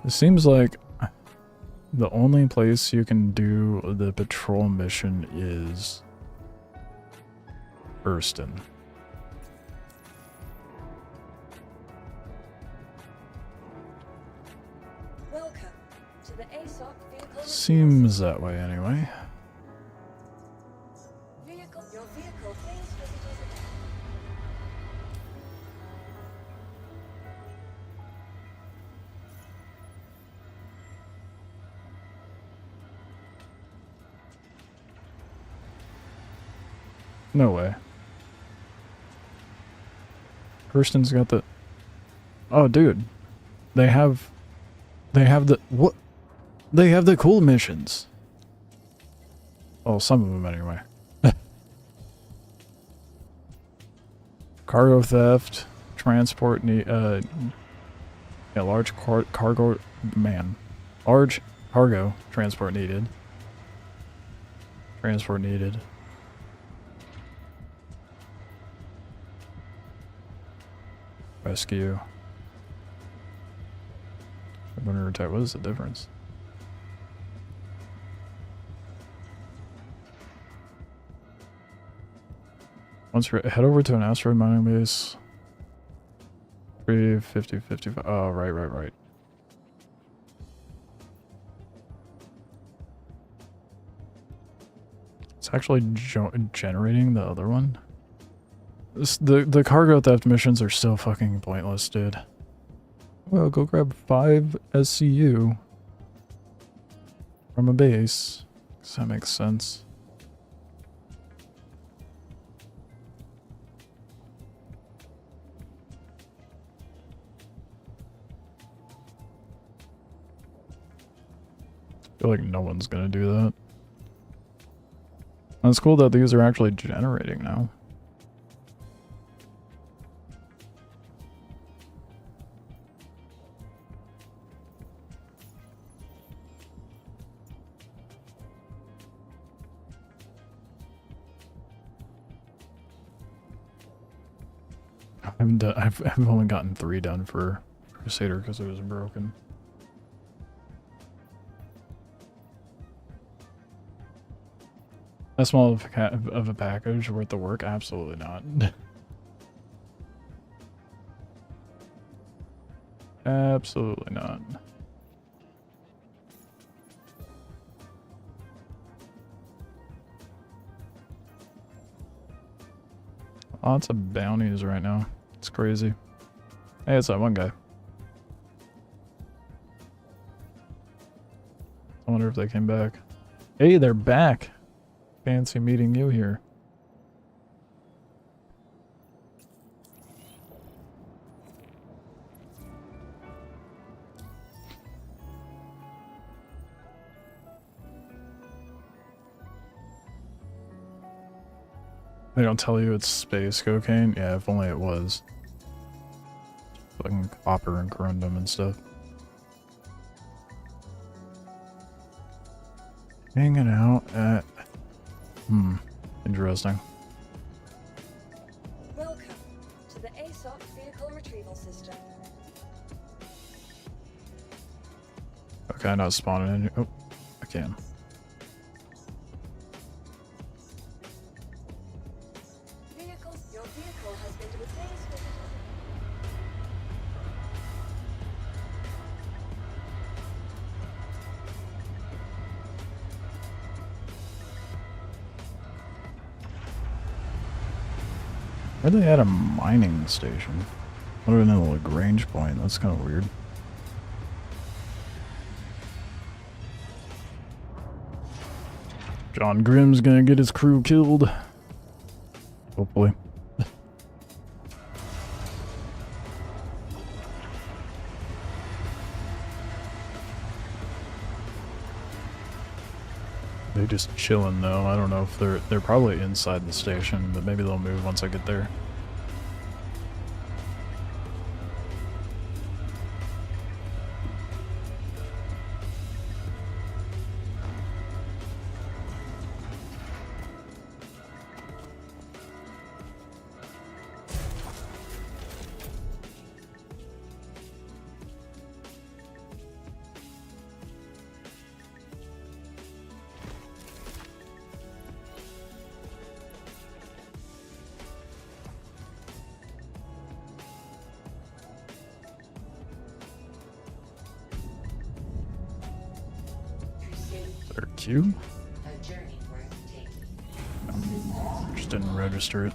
It seems like the only place you can do the patrol mission is Stanton. Welcome to the ASOC vehicle. Seems that way anyway. Your vehicle, please visitors again. No way. Kirsten's got the... Oh, dude. They have the... What? They have the cool missions. Well, some of them anyway. Cargo theft, transport need... yeah, large cargo... Man. Large cargo transport needed. Transport needed. Rescue. I wonder what is the difference? Once we head over to an asteroid mining base. 350, 55. Oh, right. It's actually generating the other one. The cargo theft missions are so fucking pointless, dude. Well, go grab 5 SCU from a base. Does that make sense? I feel like no one's gonna do that. And it's cool that these are actually generating now. I've only gotten 3 done for Crusader because it was broken. That small of a package worth the work? Absolutely not. Absolutely not. Lots of bounties right now. It's crazy. Hey, it's that one guy. I wonder if they came back. Hey, they're back. Fancy meeting you here. They don't tell you it's space cocaine? Yeah, if only it was. Fucking copper and corundum and stuff. Hanging out at... interesting. Welcome to the ASOC Vehicle Retrieval System. Okay, I'm not spawning in. Oh, I can. Your vehicle has been replaced. Where they at a mining station? What in a Lagrange point? That's kind of weird. John Grimm's gonna get his crew killed. Hopefully. They're just chilling though. I don't know if they're probably inside the station, but maybe they'll move once I get there. Q? Just didn't register it.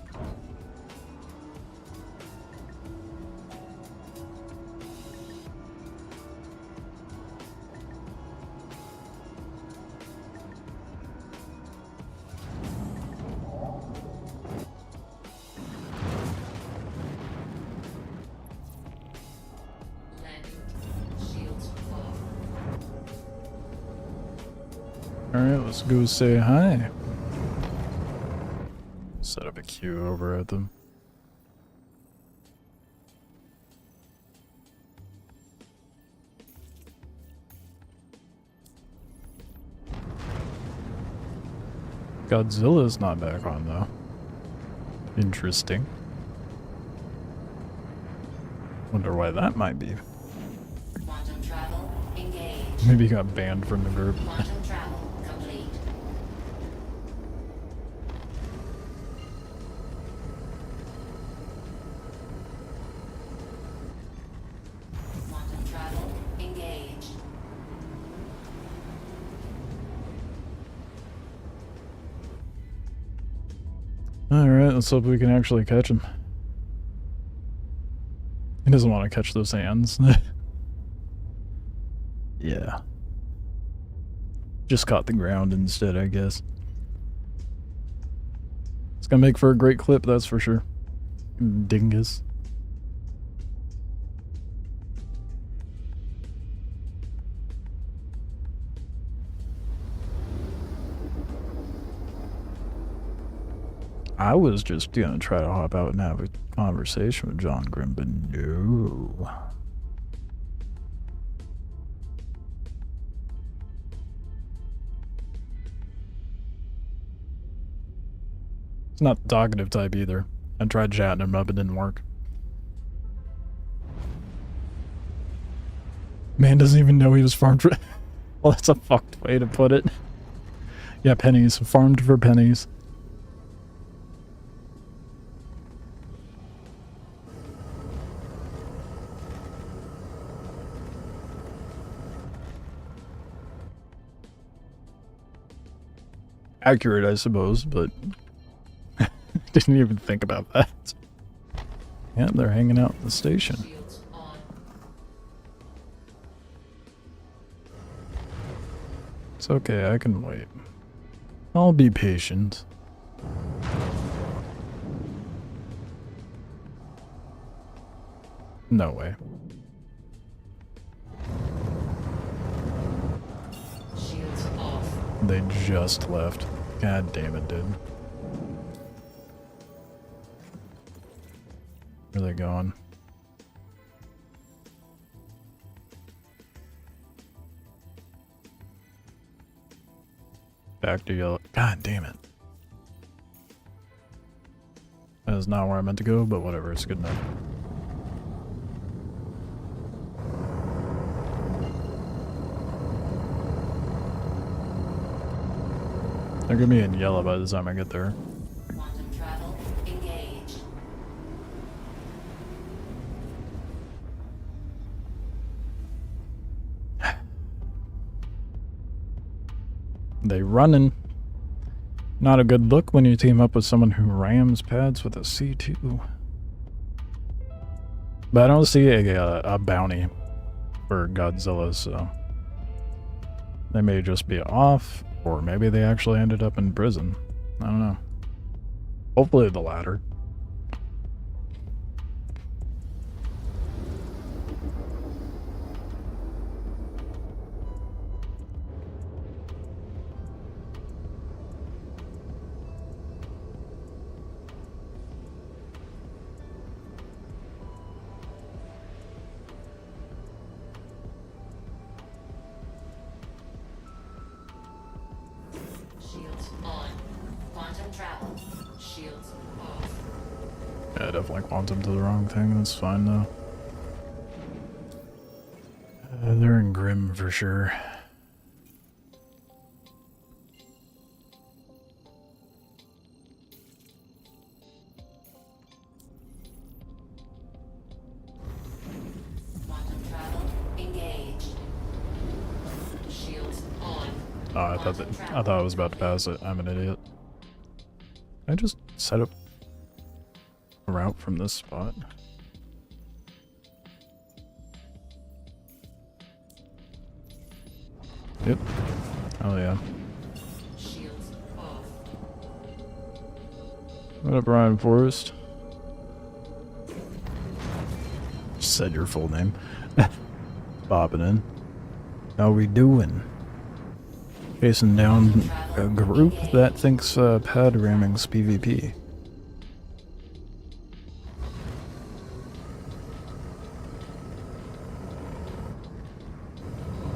Alright, let's go say hi. Set up a queue over at them. Godzilla's not back on though. Interesting. Wonder why that might be. Quantum travel engaged. Maybe he got banned from the group. Quantum travel complete. Alright, let's hope we can actually catch him. He doesn't want to catch those hands. Yeah. Just caught the ground instead, I guess. It's gonna make for a great clip, that's for sure. Dingus. I was just gonna try to hop out and have a conversation with John Grimm, but no. He's not the talkative type either. I tried chatting him up, it didn't work. Man doesn't even know he was farmed for... Well, that's a fucked way to put it. Yeah, pennies. Farmed for pennies. Accurate, I suppose, but didn't even think about that. Yeah, they're hanging out at the station. It's okay, I can wait. I'll be patient. No way. They just left. God damn it, dude. Where are they going? Back to yellow. God damn it. That is not where I meant to go, but whatever, it's good enough. They're gonna be in yellow by the time I get there. Quantum travel engaged. They running. Not a good look when you team up with someone who rams pads with a C2. But I don't see a bounty for Godzilla, so they may just be off, or maybe they actually ended up in prison. I don't know. Hopefully the latter. Shields on. Quantum travel. Shields off. Yeah, I definitely quantum to the wrong thing. That's fine though. They're in Grim for sure. Quantum travel engaged. Shields on. Oh, I thought I was about to pass it. I'm an idiot. Can I just set up a route from this spot? Yep. Oh yeah. Shields off. What up, Ryan Forrest? Said your full name. Bobbing in. How we doing? Chasing down a group that thinks pad ramming's PvP.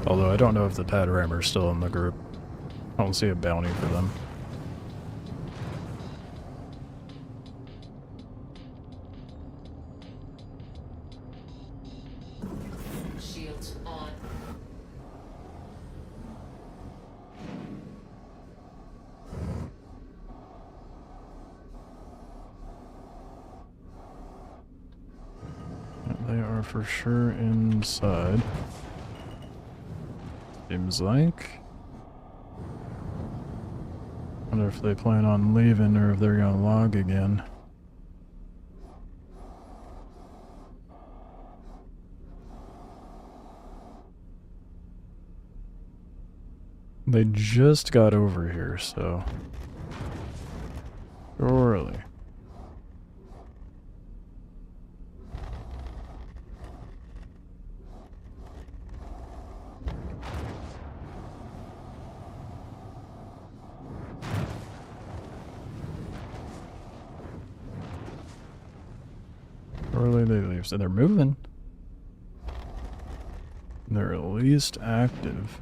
Although I don't know if the pad rammer's still in the group. I don't see a bounty for them. Shields on. They are for sure inside. Seems like. Wonder if they plan on leaving or if they're gonna log again. They just got over here, so surely. Surely they leave. So they're moving. They're at least active.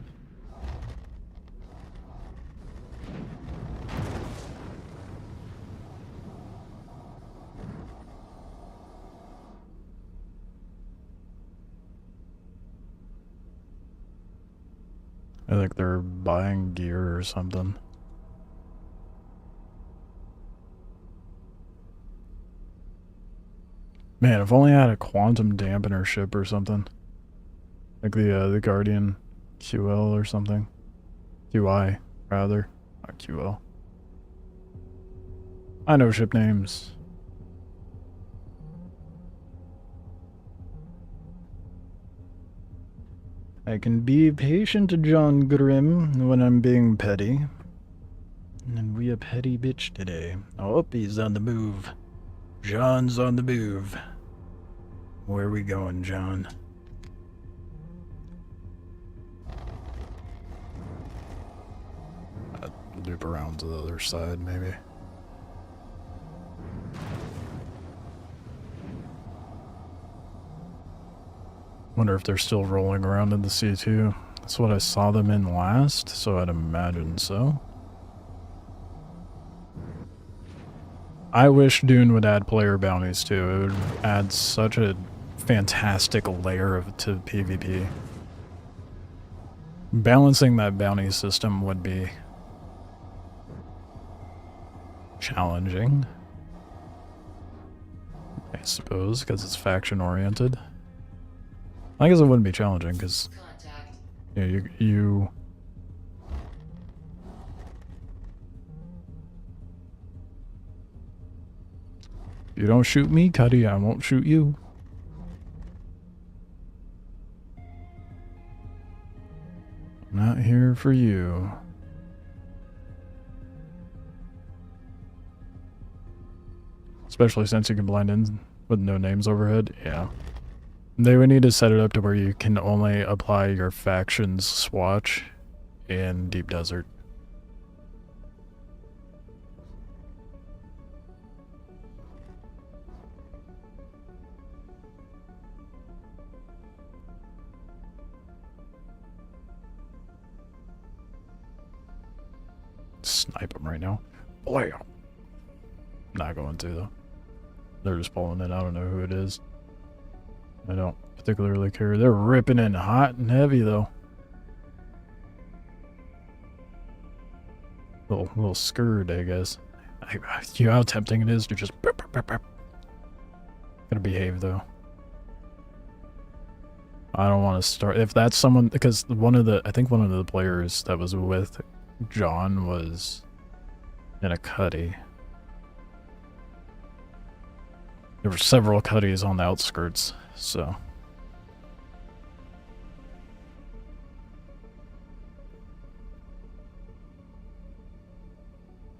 I think they're buying gear or something. Man, if only I had a quantum dampener ship or something. Like the Guardian QL or something. QI, rather. Not QL. I know ship names. I can be patient, John Grimm, when I'm being petty. And we a petty bitch today. Oh, he's on the move. John's on the move. Where are we going, John? I'd loop around to the other side, maybe. Wonder if they're still rolling around in the C2. That's what I saw them in last, so I'd imagine so. I wish Dune would add player bounties too. It would add such a fantastic layer to PvP. Balancing that bounty system would be challenging, I suppose, because it's faction oriented. I guess it wouldn't be challenging because you you don't shoot me, Cuddy, I won't shoot you. I'm not here for you. Especially since you can blind in with no names overhead, yeah. They would need to set it up to where you can only apply your faction's swatch in Deep Desert. Snipe them right now. Boy, not going to though. They're just pulling in. I don't know who it is. I don't particularly care. They're ripping in hot and heavy though. Little skirt, I guess. You know how tempting it is to just burp, burp, burp, burp. Gotta behave though. I don't want to start if that's someone, because I think one of the players that was with John was in a cuddy. There were several cuddies on the outskirts, so.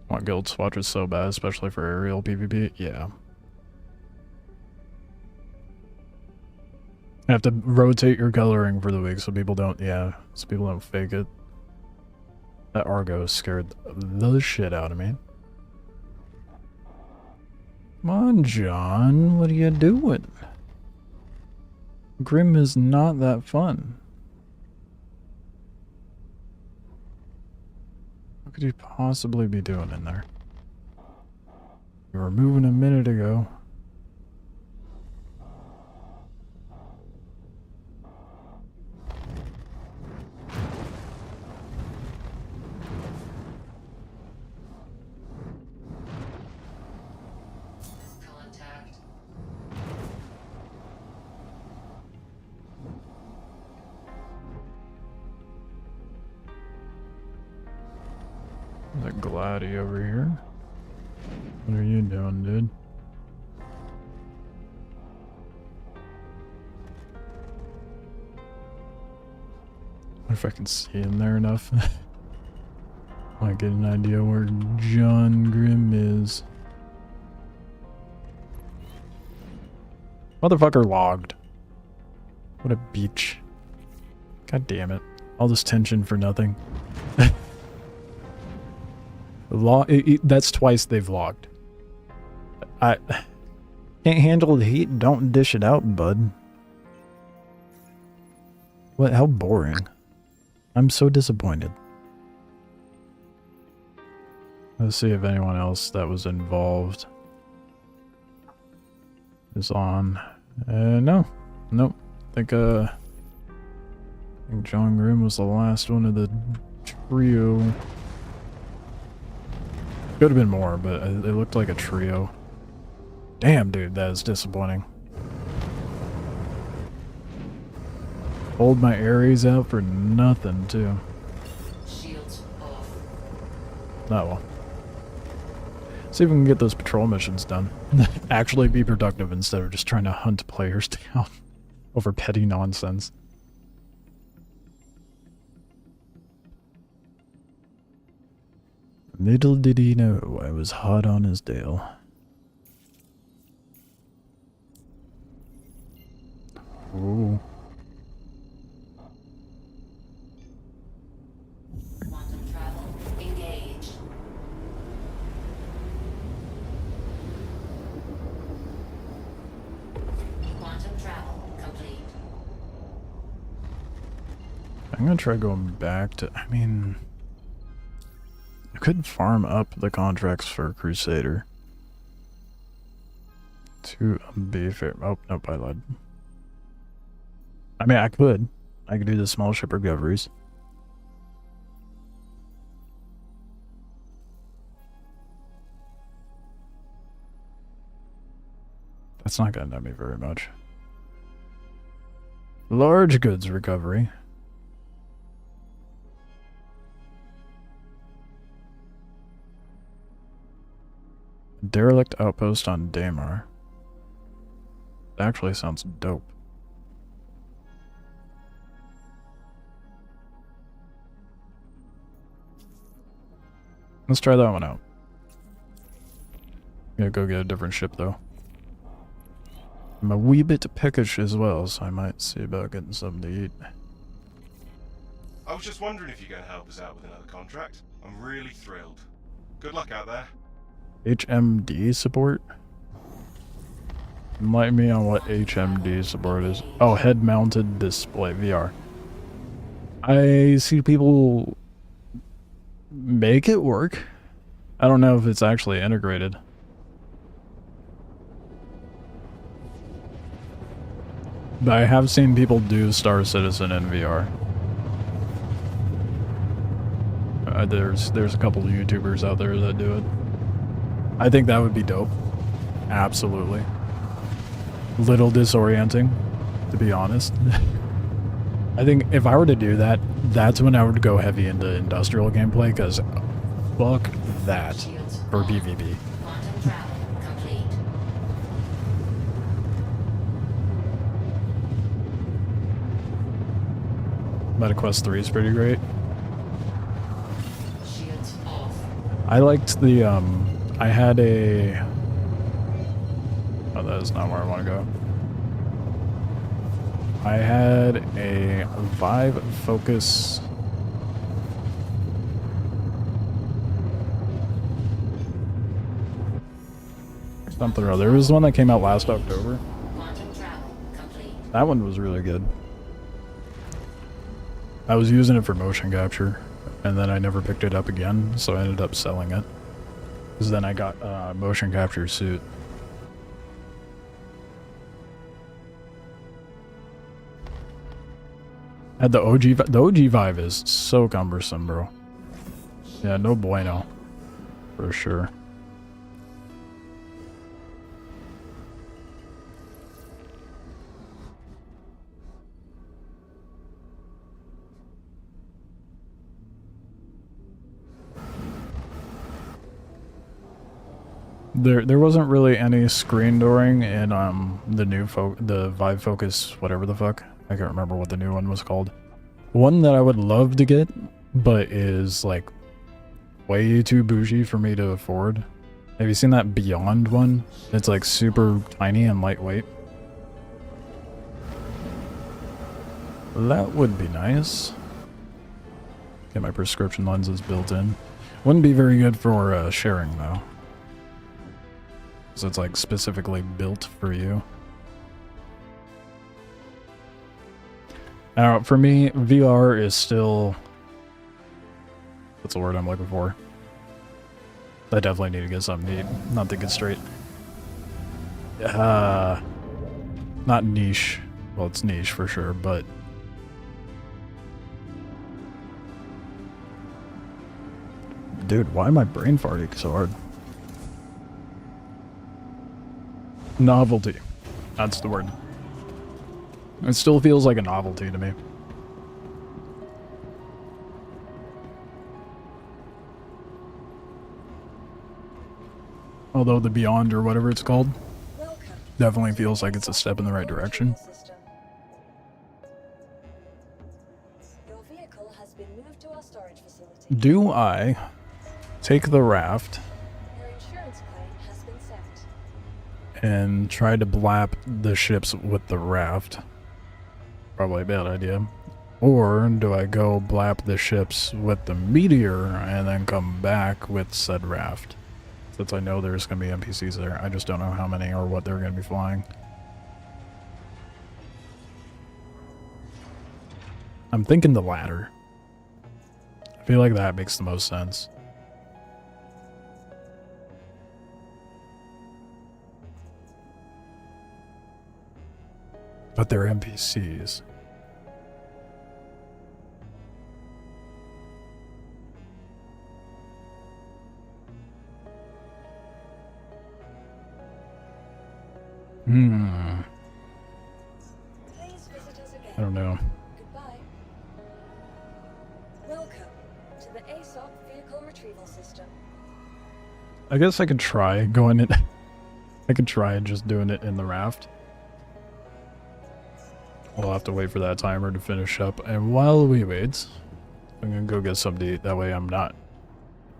Want guild swatches so bad, especially for aerial PvP? Yeah. You have to rotate your coloring for the week so people don't, so people don't fake it. That Argo scared the shit out of me. Come on, John, what are you doing? Grim is not that fun. What could you possibly be doing in there? You were moving a minute ago. Got a Gladdy over here. What are you doing, dude? What if I can see in there enough? Might get an idea where John Grimm is. Motherfucker logged. What a beach. God damn it. All this tension for nothing. That's twice they've logged. I can't handle the heat. Don't dish it out, bud. What? How boring. I'm so disappointed. Let's see if anyone else that was involved is on. No. Nope. I think John Grimm was the last one of the trio. Could have been more, but it looked like a trio. Damn, dude, that is disappointing. Hold my Ares out for nothing, too. Shields off. Oh well. See if we can get those patrol missions done. Actually be productive instead of just trying to hunt players down over petty nonsense. Little did he know I was hot on his tail. Ooh. Quantum travel engaged. Quantum travel complete. I'm gonna try going back to, I mean, I could farm up the contracts for Crusader. To be fair. Oh, nope, I lied. I mean, I could do the small ship recoveries. That's not gonna net me very much. Large goods recovery. Derelict outpost on Daymar. Actually sounds dope. Let's try that one out. Gotta go get a different ship though. I'm a wee bit peckish as well, so I might see about getting something to eat. I was just wondering if you're going to help us out with another contract. I'm really thrilled. Good luck out there. HMD support? Enlighten me on what HMD support is. Oh, head-mounted display, VR. I see people make it work. I don't know if it's actually integrated. But I have seen people do Star Citizen in VR. There's a couple of YouTubers out there that do it. I think that would be dope. Absolutely. Little disorienting, to be honest. I think if I were to do that, that's when I would go heavy into industrial gameplay, because fuck that for PvP. Quantum travel complete. MetaQuest 3 is pretty great. Shields off. I liked the, I had a... Oh, that is not where I want to go. I had a Vive Focus... something or other. There was one that came out last October. Quantum travel complete. That one was really good. I was using it for motion capture, and then I never picked it up again, so I ended up selling it. Because then I got a motion capture suit. Had the OG Vive is so cumbersome, bro. Yeah, no bueno. For sure. There wasn't really any screen dooring in the Vive Focus, whatever the fuck. I can't remember what the new one was called. One that I would love to get, but is like way too bougie for me to afford. Have you seen that Beyond one? It's like super tiny and lightweight. That would be nice. Get my prescription lenses built in. Wouldn't be very good for sharing though. So it's like specifically built for you. Now, for me, VR is still... What's the word I'm looking for? I definitely need to get something neat. Not thinking straight. Not niche. Well, it's niche for sure, but... Dude, why am I brain farting so hard? Novelty. That's the word. It still feels like a novelty to me. Although the Beyond or whatever it's called definitely feels like it's a step in the right direction. Your vehicle has been moved to our storage facility. Do I take the raft Your insurance claim has been sent. and try to blap the ships with the raft? Probably a bad idea. Or do I go blap the ships with the meteor and then come back with said raft? Since I know there's going to be NPCs there. I just don't know how many or what they're going to be flying. I'm thinking the latter. I feel like that makes the most sense. But they're NPCs. Please visit us again. I don't know. Goodbye. Welcome to the ASOP vehicle retrieval system. I guess I could try going it. I could try just doing it in the raft. We'll have to wait for that timer to finish up. And while we wait, I'm gonna go get something to eat. That way I'm not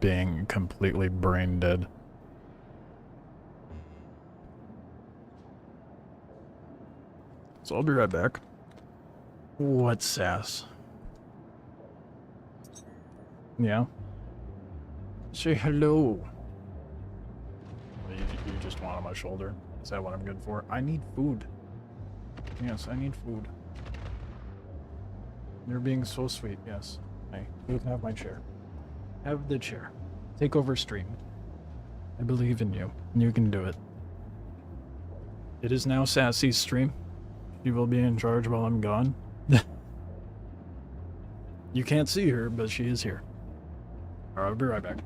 being completely brain dead. So I'll be right back. What sass? Yeah. Say hello. You just want on my shoulder. Is that what I'm good for? I need food. Yes, I need food. You're being so sweet, yes. Hey, you can have my chair. Have the chair. Take over stream. I believe in you. You can do it. It is now Sassy's stream. She will be in charge while I'm gone. You can't see her, but she is here. Alright, I'll be right back.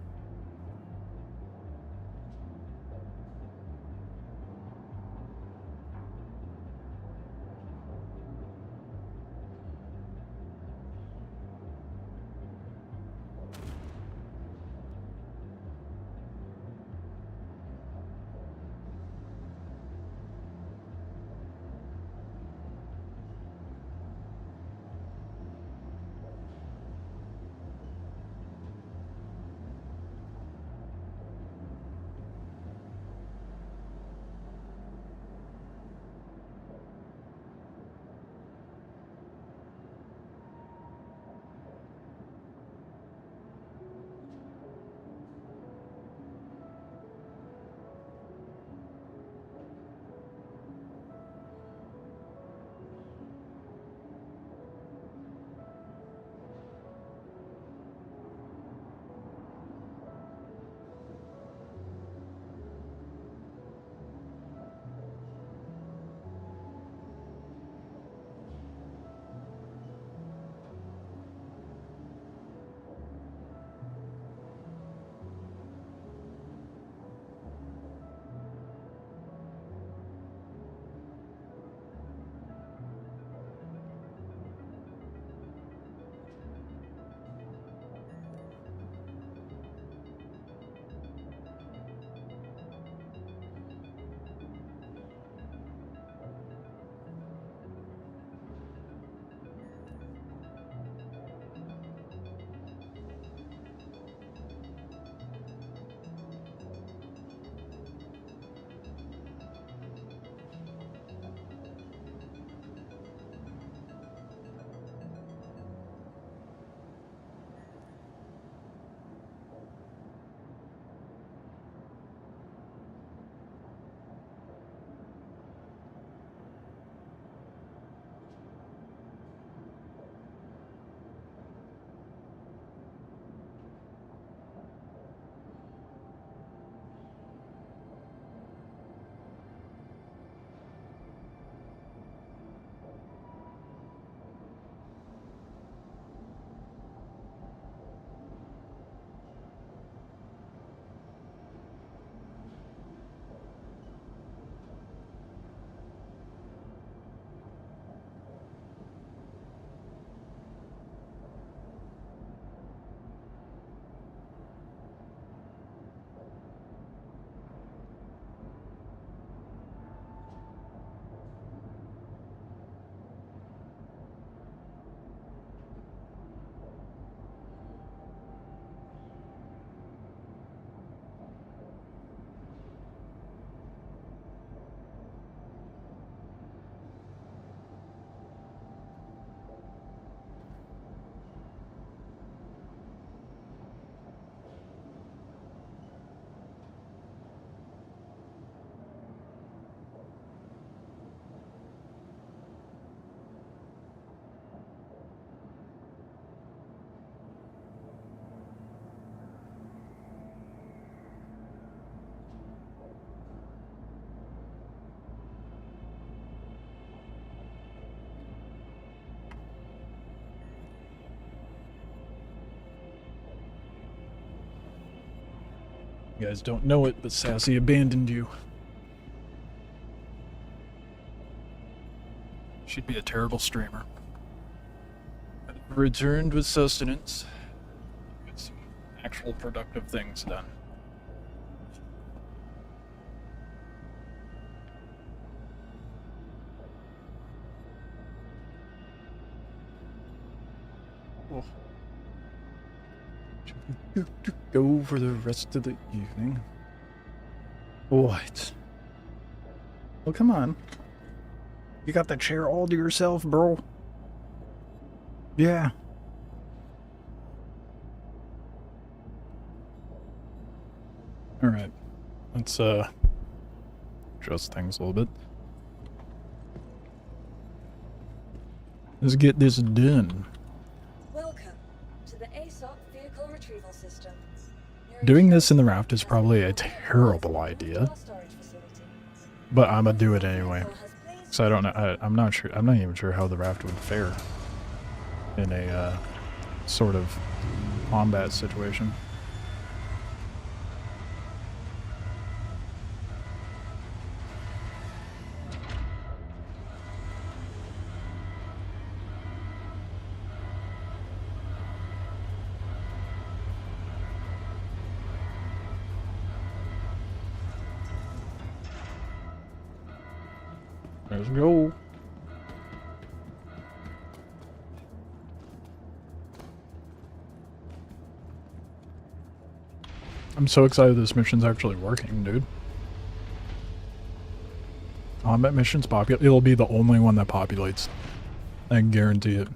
You guys don't know it, but Sassy abandoned you. She'd be a terrible streamer. Returned with sustenance. Get some actual productive things done. Oh. Go for the rest of the evening. What? Well, come on. You got the chair all to yourself, bro. Yeah. Alright. Let's, adjust things a little bit. Let's get this done. Welcome to the ASOP vehicle retrieval system. Doing this in the raft is probably a terrible idea. But I'm gonna do it anyway. So I don't know, I'm not sure, I'm not even sure how the raft would fare in a, sort of combat situation. Let's go. I'm so excited this mission's actually working, dude. Combat missions populate. It'll be the only one that populates. I can guarantee it.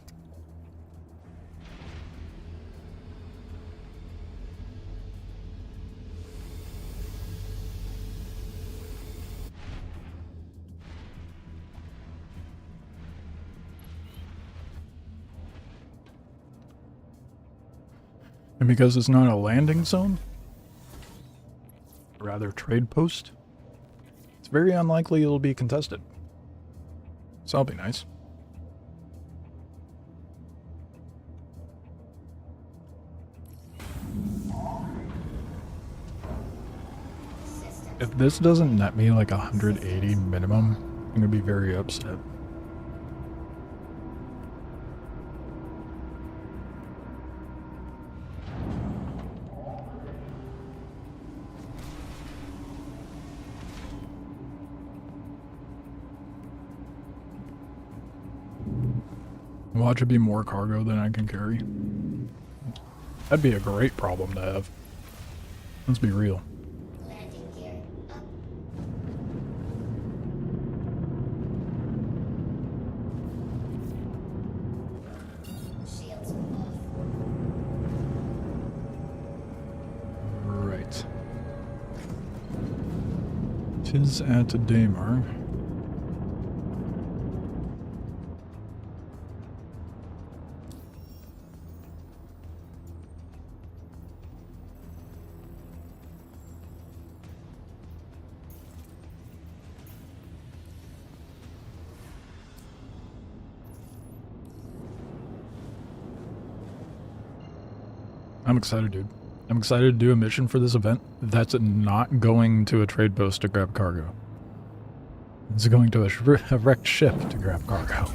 And because it's not a landing zone, rather trade post, it's very unlikely it'll be contested. So that'll be nice. If this doesn't net me like 180 minimum, I'm gonna be very upset. Watch it be more cargo than I can carry. That'd be a great problem to have. Let's be real. Landing gear up. Shields off. Right. 'Tis at Daymar. I'm excited, dude. I'm excited to do a mission for this event that's not going to a trade post to grab cargo. It's going to a wrecked ship to grab cargo.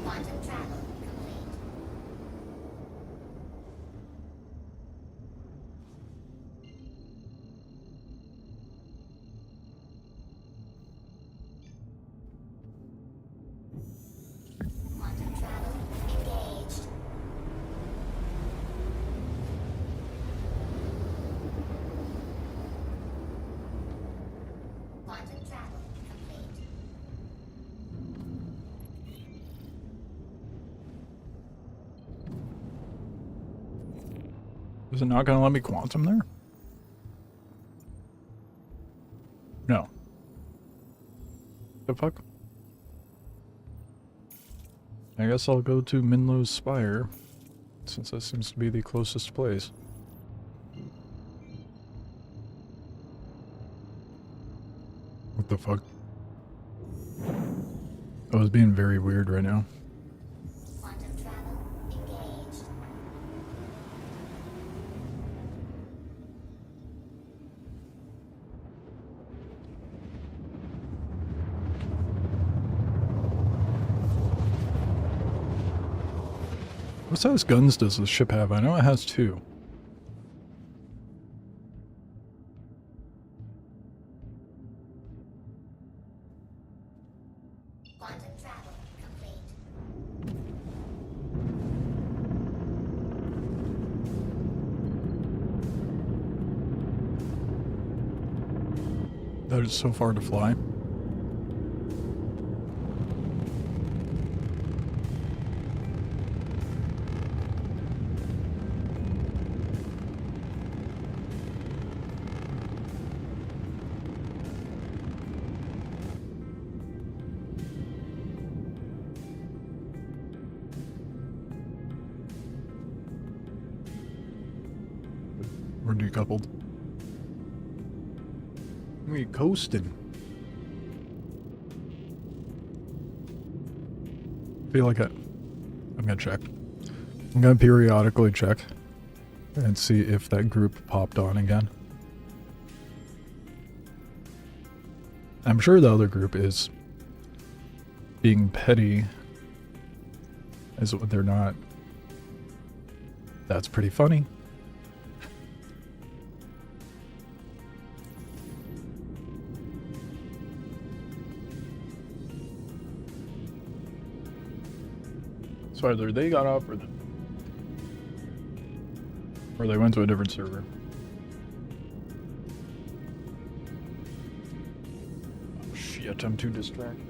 Quantum travel complete. Quantum travel engaged. Quantum travel complete. Is it not going to let me quantum there? No. The fuck? I guess I'll go to Minlow's Spire, since that seems to be the closest place. What the fuck? I was being very weird right now. Quantum travel engaged. What size guns does the ship have? I know it has 2. Quantum travel complete. That is so far to fly. We're decoupled. We coasting. Feel like I'm gonna check. I'm gonna periodically check and see if that group popped on again. I'm sure the other group is being petty as what they're not. That's pretty funny. So either they got off or they went to a different server. Oh shit, I'm too distracted.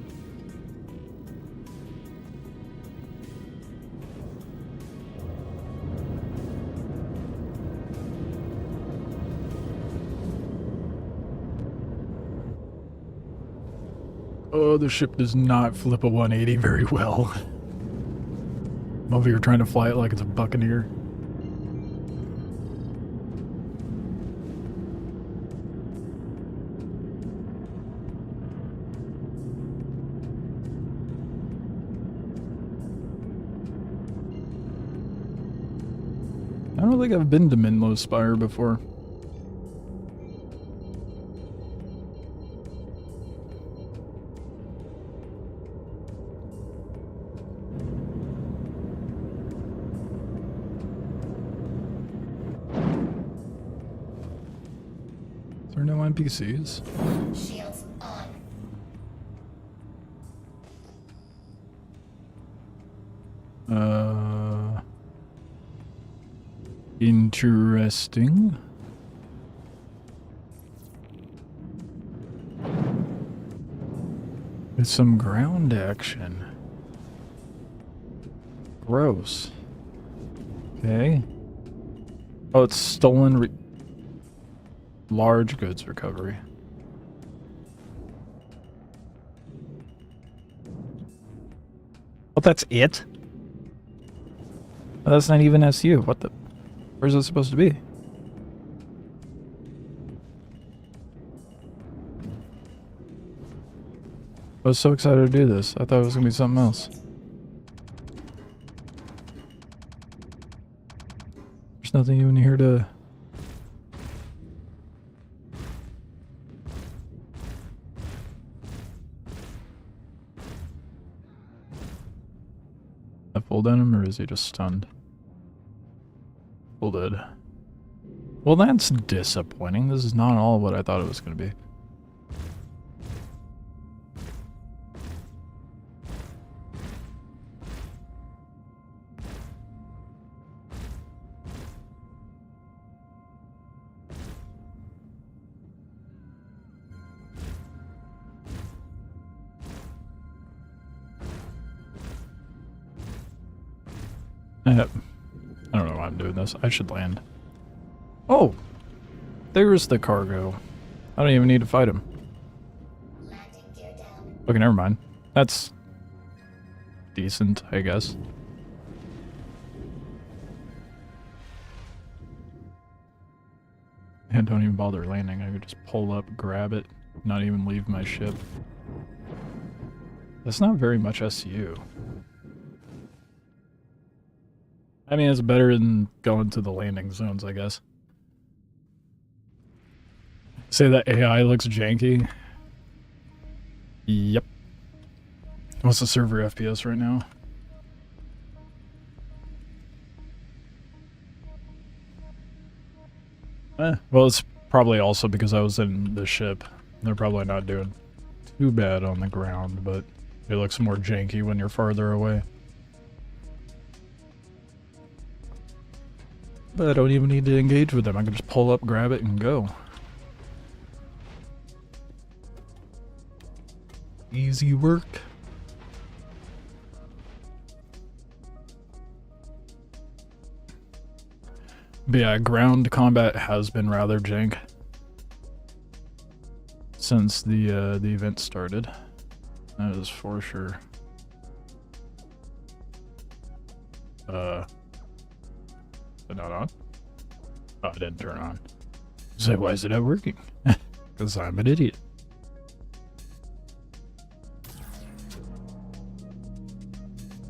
Oh, the ship does not flip a 180 very well. I'm over here trying to fly it like it's a buccaneer. I don't think I've been to Minlo Spire before. Is there no NPCs? Shields on. Interesting. It's some ground action. Gross. Okay. Oh, it's stolen large goods recovery. Oh, that's it? Oh, that's not even SU. What the? Where's it supposed to be? I was so excited to do this. I thought it was gonna be something else. There's nothing even here to... I full dead him, or is he just stunned? Full dead. Well, that's disappointing. This is not all what I thought it was going to be. I don't know why I'm doing this. I should land. Oh! There's the cargo. I don't even need to fight him. Okay, never mind. That's decent, I guess. And don't even bother landing. I could just pull up, grab it, not even leave my ship. That's not very much SU. I mean, it's better than going to the landing zones, I guess. Say that AI looks janky. Yep. What's the server FPS right now? Well, it's probably also because I was in the ship. They're probably not doing too bad on the ground, but it looks more janky when you're farther away. But I don't even need to engage with them. I can just pull up, grab it, and go. Easy work. But yeah, ground combat has been rather jank since the event started. That is for sure. Is it not on? Oh, it didn't turn on. So why is it not working? Because I'm an idiot.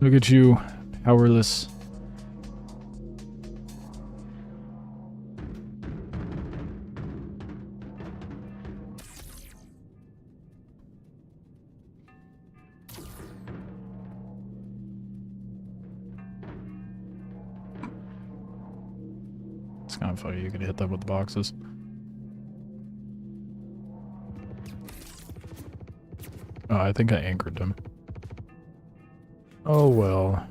Look at you, powerless. It's kind of funny, you could hit them with the boxes. Oh, I think I anchored them. Oh well.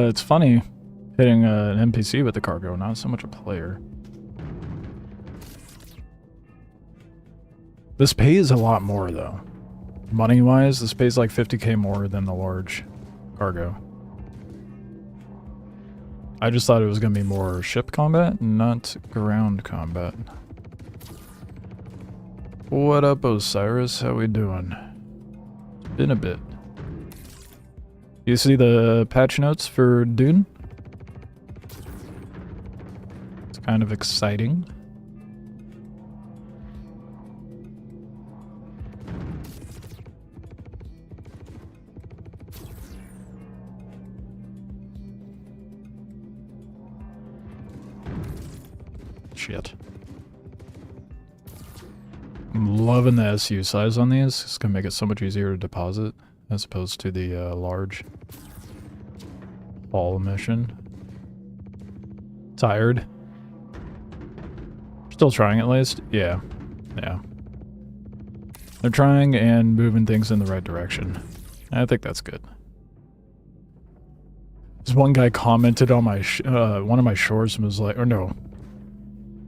It's funny hitting an NPC with the cargo, not so much a player. This pays a lot more though. Money-wise, this pays like 50k more than the large cargo. I just thought it was going to be more ship combat, not ground combat. What up, Osiris? How we doing? It's been a bit. You see the patch notes for Dune? It's kind of exciting. Shit. I'm loving the SU size on these. It's gonna make it so much easier to deposit as opposed to the large haul mission. Tired? Still trying at least? Yeah. Yeah. They're trying and moving things in the right direction. I think that's good. This one guy commented on my one of my shorts and was like, or no,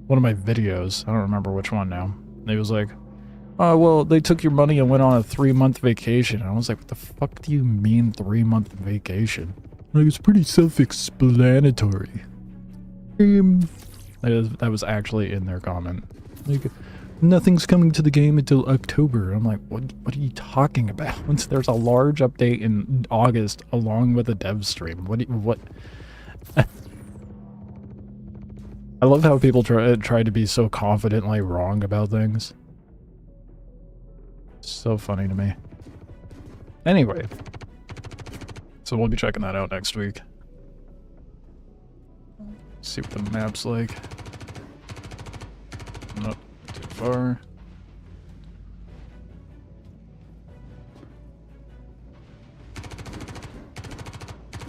one of my videos. I don't remember which one now. And he was like, oh, well, they took your money and went on a 3-month vacation. And I was like, what the fuck do you mean 3-month vacation? Like, it's pretty self-explanatory. That was actually in their comment. Like, nothing's coming to the game until October. I'm like, what are you talking about? There's a large update in August along with a dev stream. What? I love how people try to be so confidently wrong about things. So funny to me. Anyway. So we'll be checking that out next week. See what the map's like. Not too far.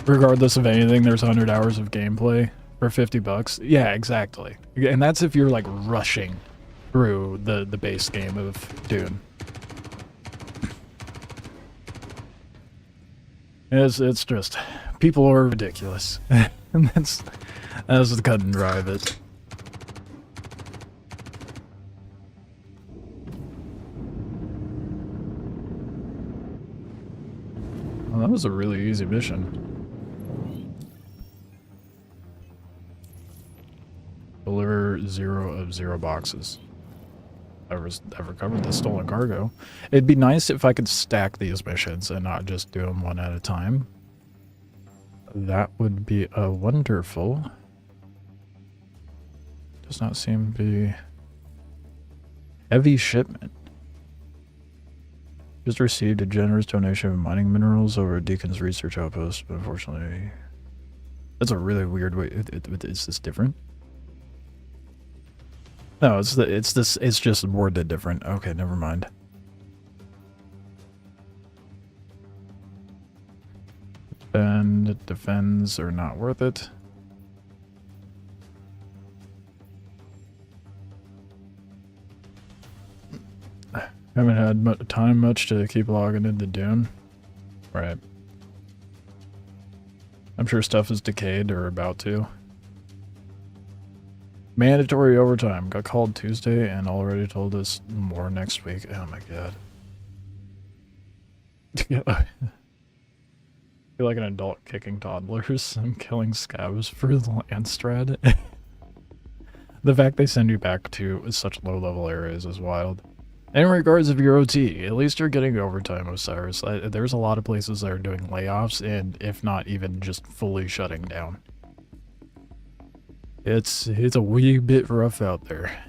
Regardless of anything, there's 100 hours of gameplay for 50 bucks. Yeah, exactly. And that's if you're like rushing through the base game of Dune. It's just, people are ridiculous. And that's the cut and dry of it. Well, that was a really easy mission. Deliver 0 of 0 boxes. I've recovered the stolen cargo. It'd be nice if I could stack these missions and not just do them one at a time. That would be wonderful. Does not seem to be... Heavy shipment. Just received a generous donation of mining minerals over at Deacon's research outpost, but unfortunately... That's a really weird way. Is this different? No, it's just worded different. Okay, never mind. And defends are not worth it. Haven't had time much to keep logging into Dune. Right. I'm sure stuff is decayed or about to. Mandatory overtime. Got called Tuesday and already told us more next week. Oh my god. I feel like an adult kicking toddlers. I'm killing scavs for the land strat. The fact they send you back to such low level areas is wild. In regards of your OT, at least you're getting overtime, Osiris. There's a lot of places that are doing layoffs and if not even just fully shutting down. It's a wee bit rough out there.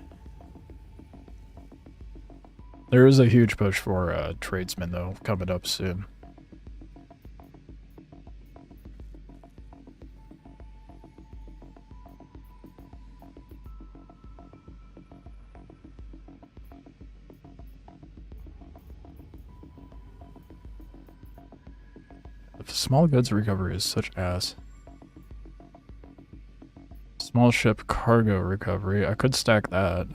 There is a huge push for tradesmen though coming up soon. Small goods recovery is such ass. Small ship cargo recovery. I could stack that.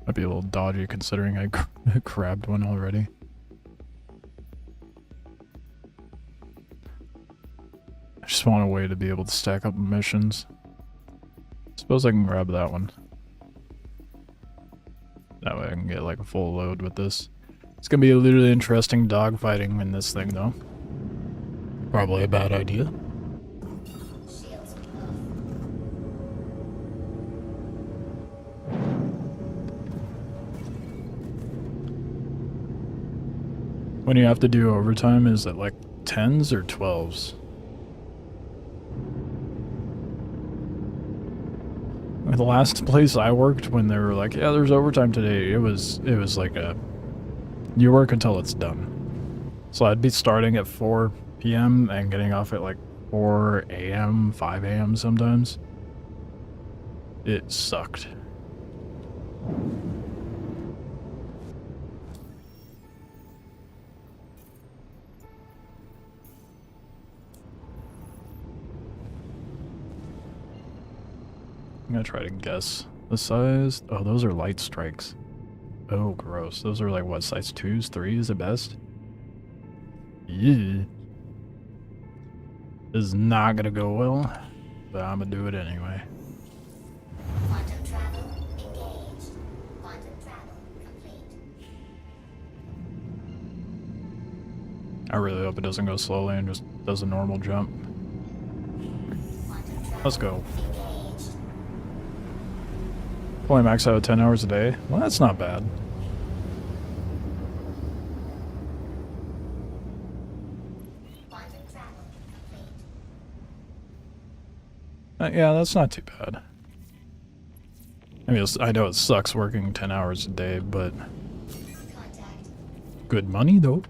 Might be a little dodgy considering I grabbed one already. I just want a way to be able to stack up missions. Suppose I can grab that one. That way I can get like a full load with this. It's gonna be a literally interesting dogfighting in this thing though. Probably a bad idea. When you have to do overtime, is it like 10s or 12s? The last place I worked, when they were like, yeah, there's overtime today, it was like a, you work until it's done. So I'd be starting at 4 p.m. and getting off at like 4 a.m., 5 a.m. sometimes. It sucked. I'm gonna try to guess the size. Oh, those are light strikes. Oh, gross. Those are like what, size 2s, 3s at best? Yeah. This is not gonna go well, but I'm gonna do it anyway. Quantum travel engaged. Quantum travel complete. I really hope it doesn't go slowly and just does a normal jump. Let's go. Only max out 10 hours a day? Well, that's not bad. Yeah, that's not too bad. I mean, I know it sucks working 10 hours a day, but good money though.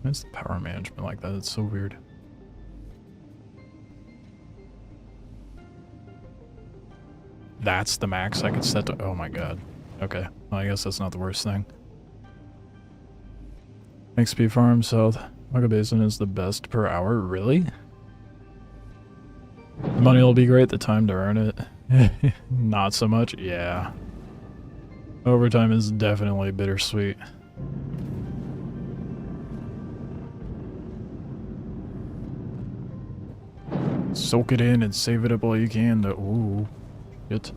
What's the power management like that? It's so weird. That's the max I could set to. Oh my god. Okay. Well, I guess that's not the worst thing. XP farm south. Mega Basin is the best per hour. Really? The money will be great. The time to earn it. Not so much. Yeah. Overtime is definitely bittersweet. Soak it in and save it up all you can. Ooh. Shit.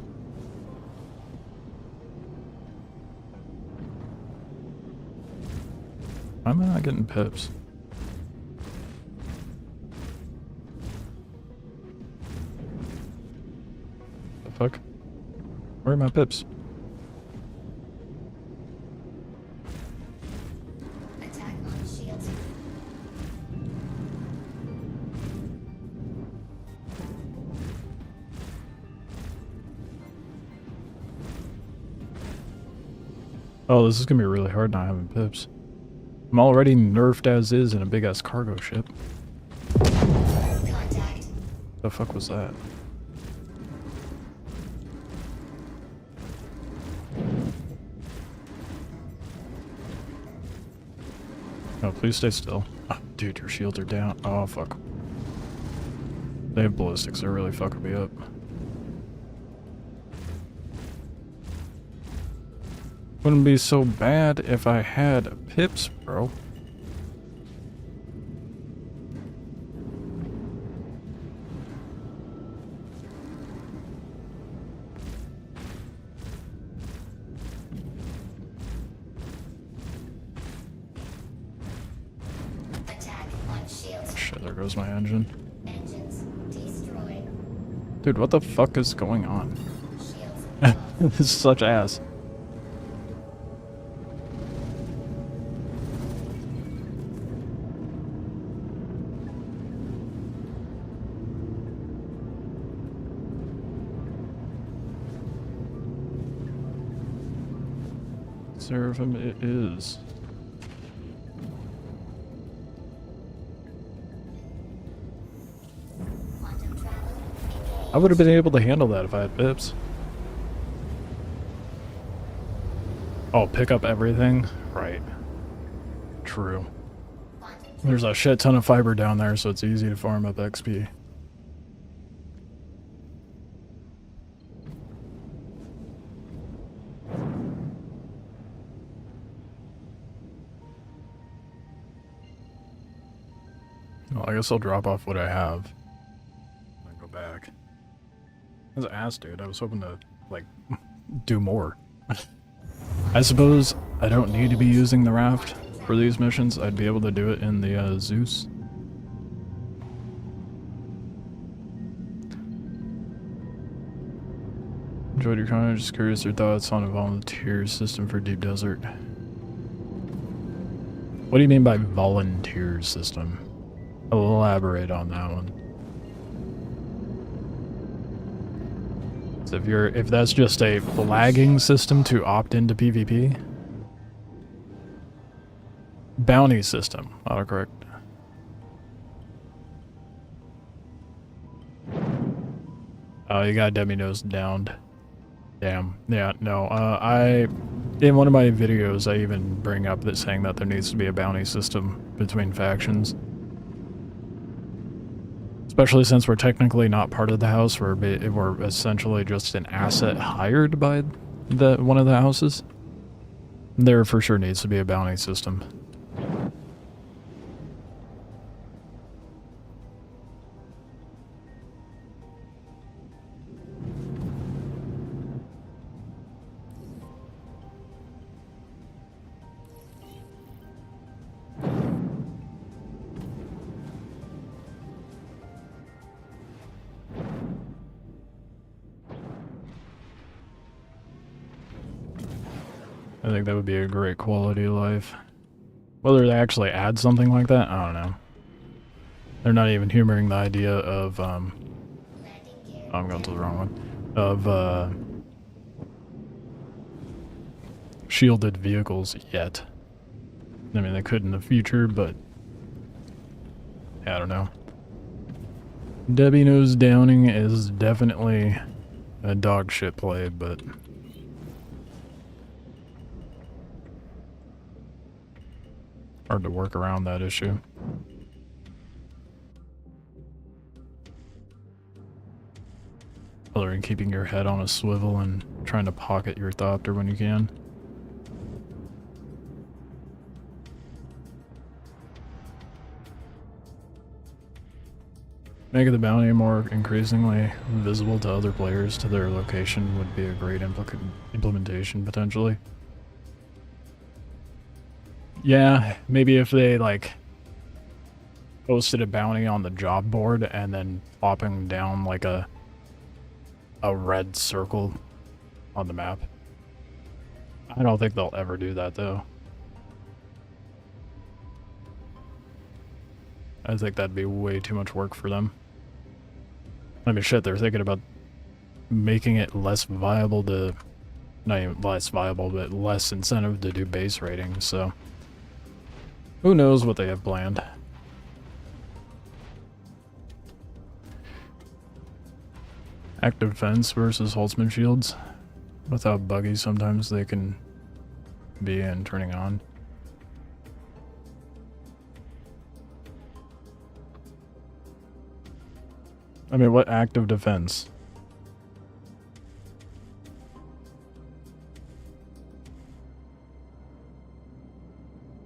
Why am I not getting pips? The fuck? Where are my pips? Attack on shields. Oh, this is gonna be really hard not having pips. I'm already nerfed as is in a big ass cargo ship. Contact. The fuck was that? Oh, please stay still. Oh, dude, your shields are down. Oh, fuck. They have ballistics. They're really fucking me up. Wouldn't be so bad if I had pips, bro. Attack on shields. Shit, there goes my engine. Engines destroyed. Dude, what the fuck is going on? Shields. This is such ass. Seraphim it is. Quantum travel. Engage. I would have been able to handle that if I had pips. Oh, pick up everything? Right. True. Quantum There's a shit ton of fiber down there, so it's easy to farm up XP. Well, I guess I'll drop off what I have. And go back. That's an ass, dude. I was hoping to, like, do more. I suppose I don't need to be using the raft for these missions. I'd be able to do it in the Zeus. Enjoyed your comment. Just curious your thoughts on a volunteer system for deep desert. What do you mean by volunteer system? Elaborate on that one. So if that's just a flagging system to opt into PvP? Bounty system, autocorrect. Oh, you got Debbie Nose downed. Damn. Yeah, no. In one of my videos, I even bring up that saying that there needs to be a bounty system between factions. Especially since we're technically not part of the house, we're essentially just an asset hired by one of the houses. There for sure needs to be a bounty system. I think that would be a great quality of life. Whether they actually add something like that, I don't know. They're not even humoring the idea of, oh, I'm going to the wrong one. Of, shielded vehicles yet. I mean, they could in the future, but I don't know. Debbie Nose Downing is definitely a dog shit play, but hard to work around that issue. Other than keeping your head on a swivel and trying to pocket your thopter when you can. Making the bounty more increasingly visible to other players to their location would be a great implementation, potentially. Yeah, maybe if they, like, posted a bounty on the job board and then plopping down, like, a red circle on the map. I don't think they'll ever do that, though. I think that'd be way too much work for them. I mean, shit, they're thinking about making it less viable to not even less viable, but less incentive to do base raiding, so who knows what they have planned. Active defense versus Holtzman shields. With how buggy sometimes they can be and turning on. I mean, what active defense?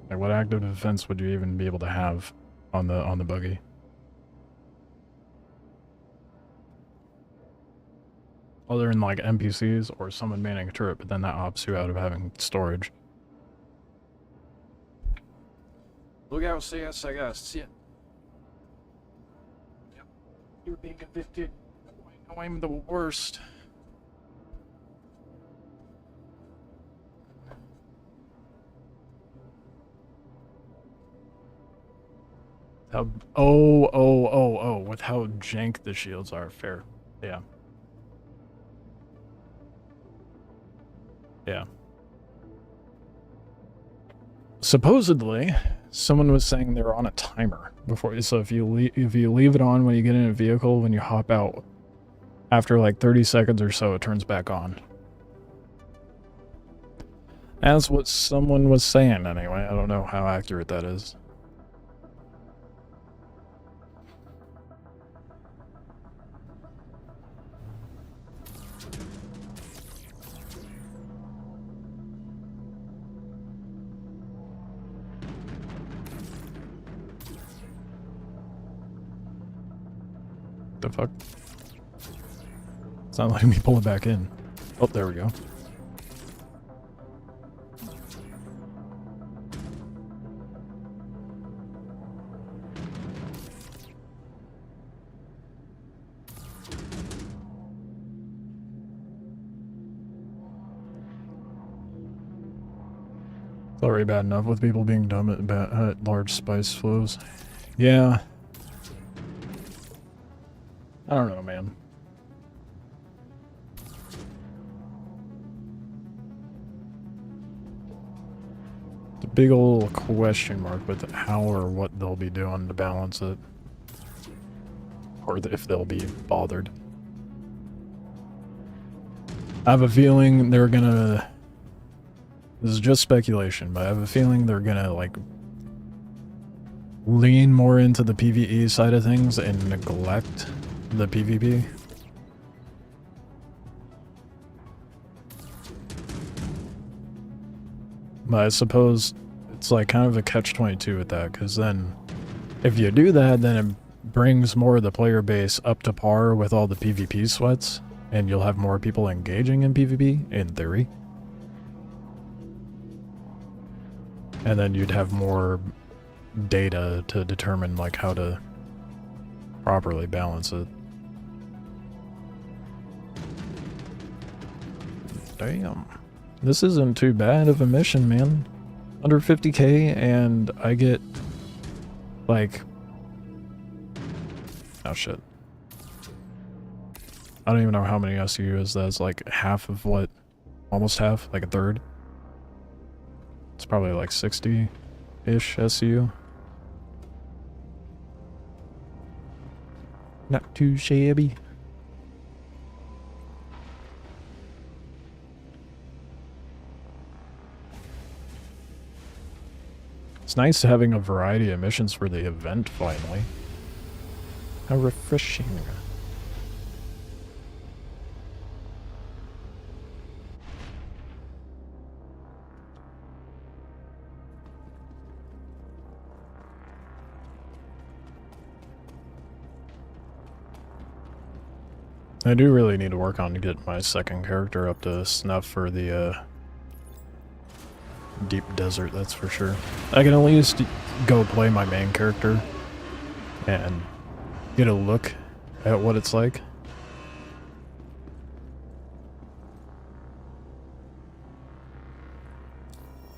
Like, what active defense would you even be able to have on the buggy? Other than like NPCs or someone manning a turret, but then that opts you out of having storage. Look out, CS, I guess. Yeah. Yep. You're being convicted. I know I'm the worst. How, with how jank the shields are, fair. Yeah. Yeah. Supposedly, someone was saying they were on a timer before, so if you leave it on when you get in a vehicle, when you hop out, after like 30 seconds or so, it turns back on. That's what someone was saying anyway. I don't know how accurate that is. The fuck? It's not letting me pull it back in. Oh, there we go. It's already bad enough with people being dumb at large spice flows. Yeah. I don't know, man. It's a big old question mark with how or what they'll be doing to balance it. Or if they'll be bothered. I have a feeling they're gonna... This is just speculation, but I have a feeling they're gonna, like, lean more into the PvE side of things and neglect the PvP. But I suppose it's like kind of a catch-22 with that, because then if you do that, then it brings more of the player base up to par with all the PvP sweats, and you'll have more people engaging in PvP, in theory. And then you'd have more data to determine like how to properly balance it. Damn. This isn't too bad of a mission, man. Under 50k and I get like... Oh shit. I don't even know how many SU is that. It's like half of what? Almost half? Like a third? It's probably like 60-ish SU. Not too shabby. It's nice having a variety of missions for the event, finally. How refreshing. I do really need to work on to get my second character up to snuff for the deep desert, that's for sure. I can at least go play my main character and get a look at what it's like.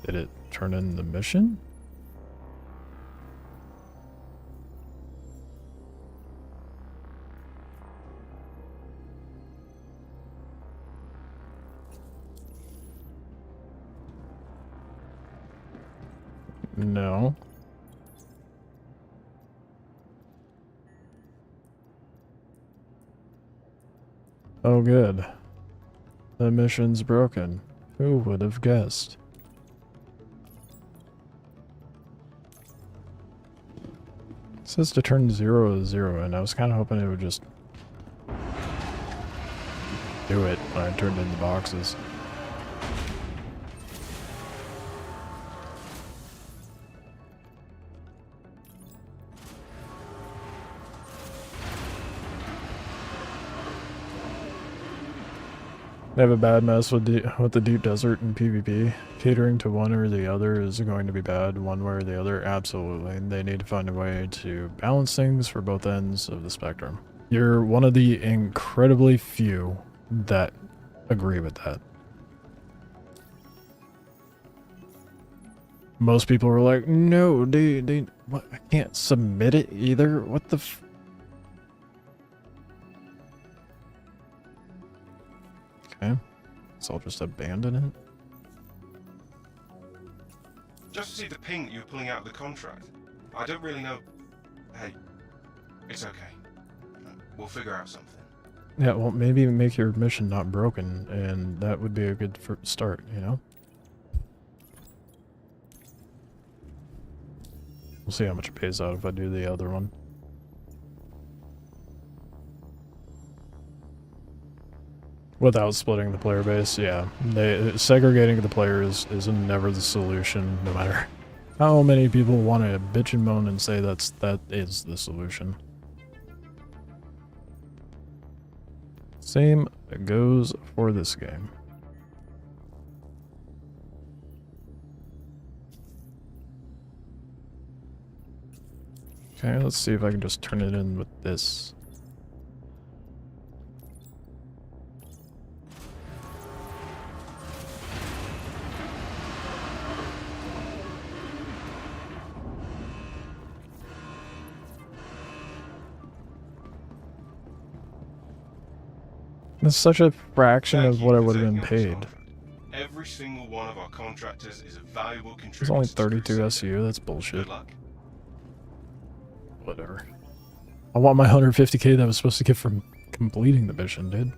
Did it turn in the mission? No. Oh, good. The mission's broken. Who would have guessed? It says to turn 0 to 0, and I was kind of hoping it would just do it when I turned in the boxes. They have a bad mess with the deep desert and PvP. Catering to one or the other is going to be bad, one way or the other, absolutely. They need to find a way to balance things for both ends of the spectrum. You're one of the incredibly few that agree with that. Most people are like, no, what, I can't submit it either? What the f... Okay, so I'll just abandon it. Just received a ping that you were pulling out of the contract. I don't really know. Hey, it's okay. We'll figure out something. Yeah, well, maybe make your mission not broken, and that would be a good start, you know? We'll see how much it pays out if I do the other one. Without splitting the player base, yeah. Segregating the players is never the solution, no matter how many people want to bitch and moan and say that is the solution. Same goes for this game. Okay, let's see if I can just turn it in with this. It's such a fraction of what I would have been paid. Every single one of our contractors is a valuable contributor. It's only 32 SU, that's bullshit. Good luck. Whatever. I want my 150k that I was supposed to get from completing the mission, dude.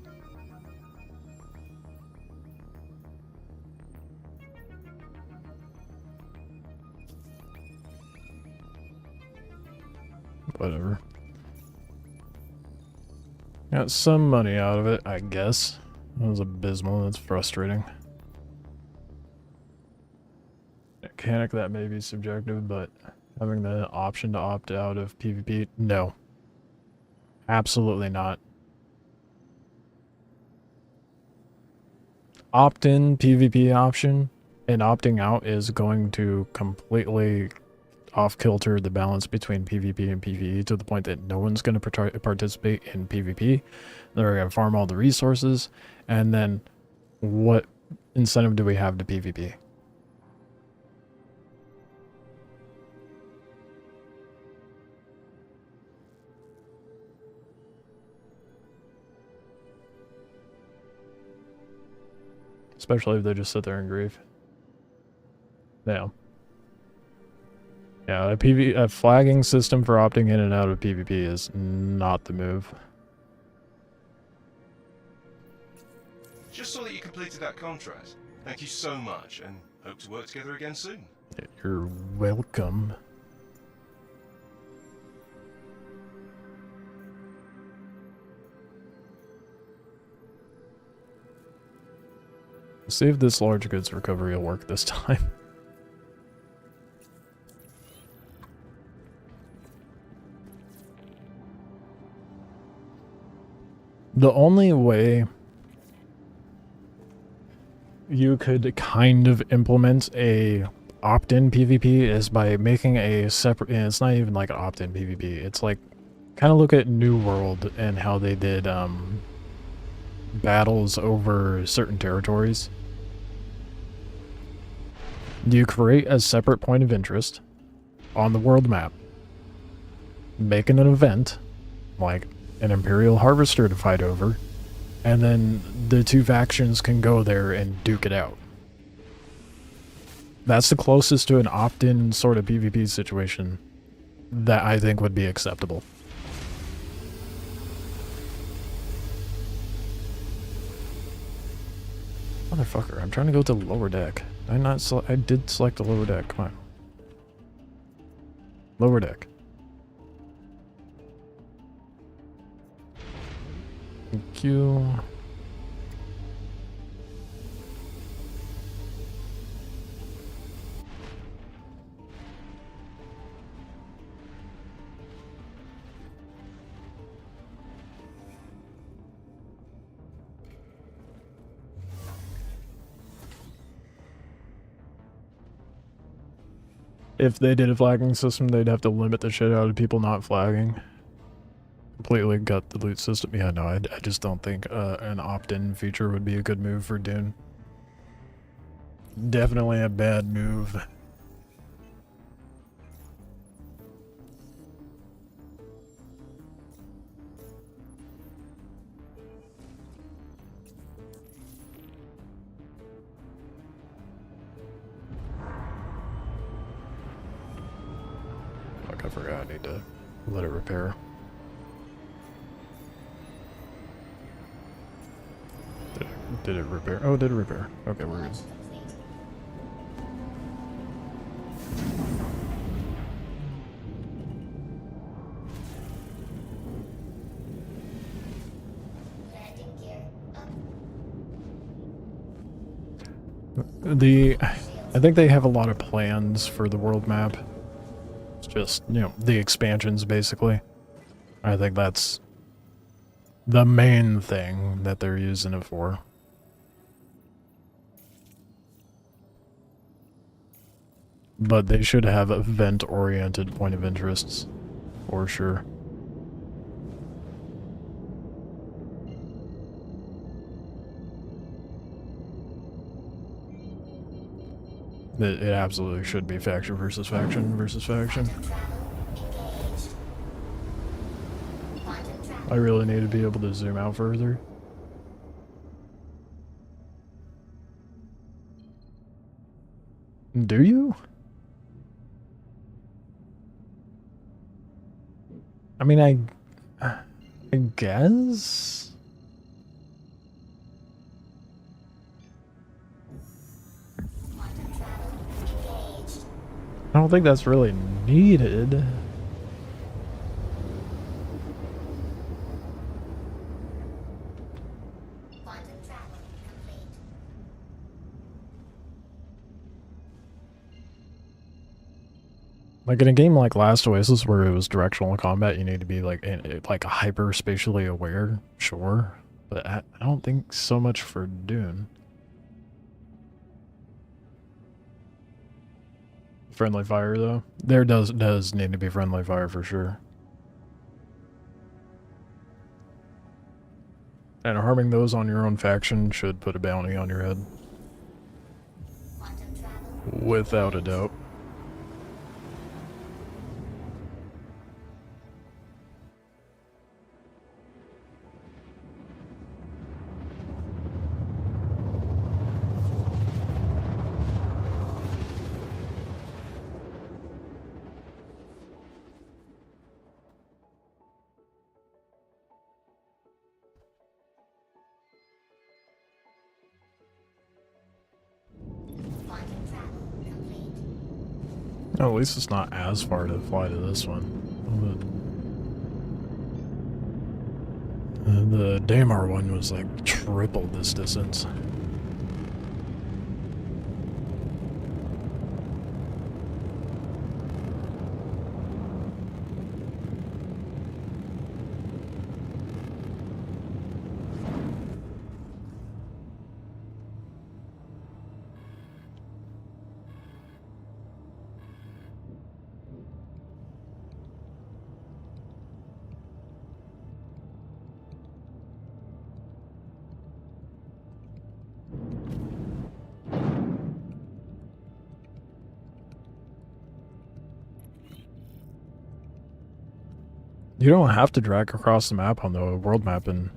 Whatever. Got some money out of it, I guess. That was abysmal, that's frustrating. Mechanic, that may be subjective, but having the option to opt out of PvP, no. Absolutely not. Opt-in PvP option and opting out is going to completely off-kilter the balance between PvP and PvE to the point that no one's going to participate in PvP. They're going to farm all the resources, and then what incentive do we have to PvP? Especially if they just sit there and grieve. Yeah. Yeah, a flagging system for opting in and out of PvP is not the move. Just saw that you completed that contract. Thank you so much, and hope to work together again soon. You're welcome. See if this large goods recovery will work this time. The only way you could kind of implement a opt-in PvP is by making a separate, and it's not even like an opt-in PvP, it's like, kind of look at New World and how they did battles over certain territories. You create a separate point of interest on the world map, make an event, like an Imperial Harvester to fight over, and then the two factions can go there and duke it out. That's the closest to an opt-in sort of PvP situation that I think would be acceptable. Motherfucker, I'm trying to go to the lower deck. I did select the lower deck. Come on. Lower deck. Thank you. If they did a flagging system, they'd have to limit the shit out of people not flagging. Completely gut the loot system. Yeah, no, I just don't think an opt-in feature would be a good move for Dune. Definitely a bad move. Fuck, I forgot. I need to let it repair. Did it repair? Oh, did it repair? Okay, we're good. I think they have a lot of plans for the world map. It's just, you know, the expansions basically. I think that's the main thing that they're using it for. But they should have event-oriented point of interests, for sure. It absolutely should be faction versus faction versus faction. I really need to be able to zoom out further. Do you? I mean, I guess? I don't think that's really needed. Like in a game like Last Oasis where it was directional combat, you need to be like hyper spatially aware, sure, but I don't think so much for Dune. Friendly fire though, there does need to be friendly fire for sure. And harming those on your own faction should put a bounty on your head. Without a doubt. Oh, at least it's not as far to fly to this one. The Daymar one was like triple this distance. You don't have to drag across the map on the world map in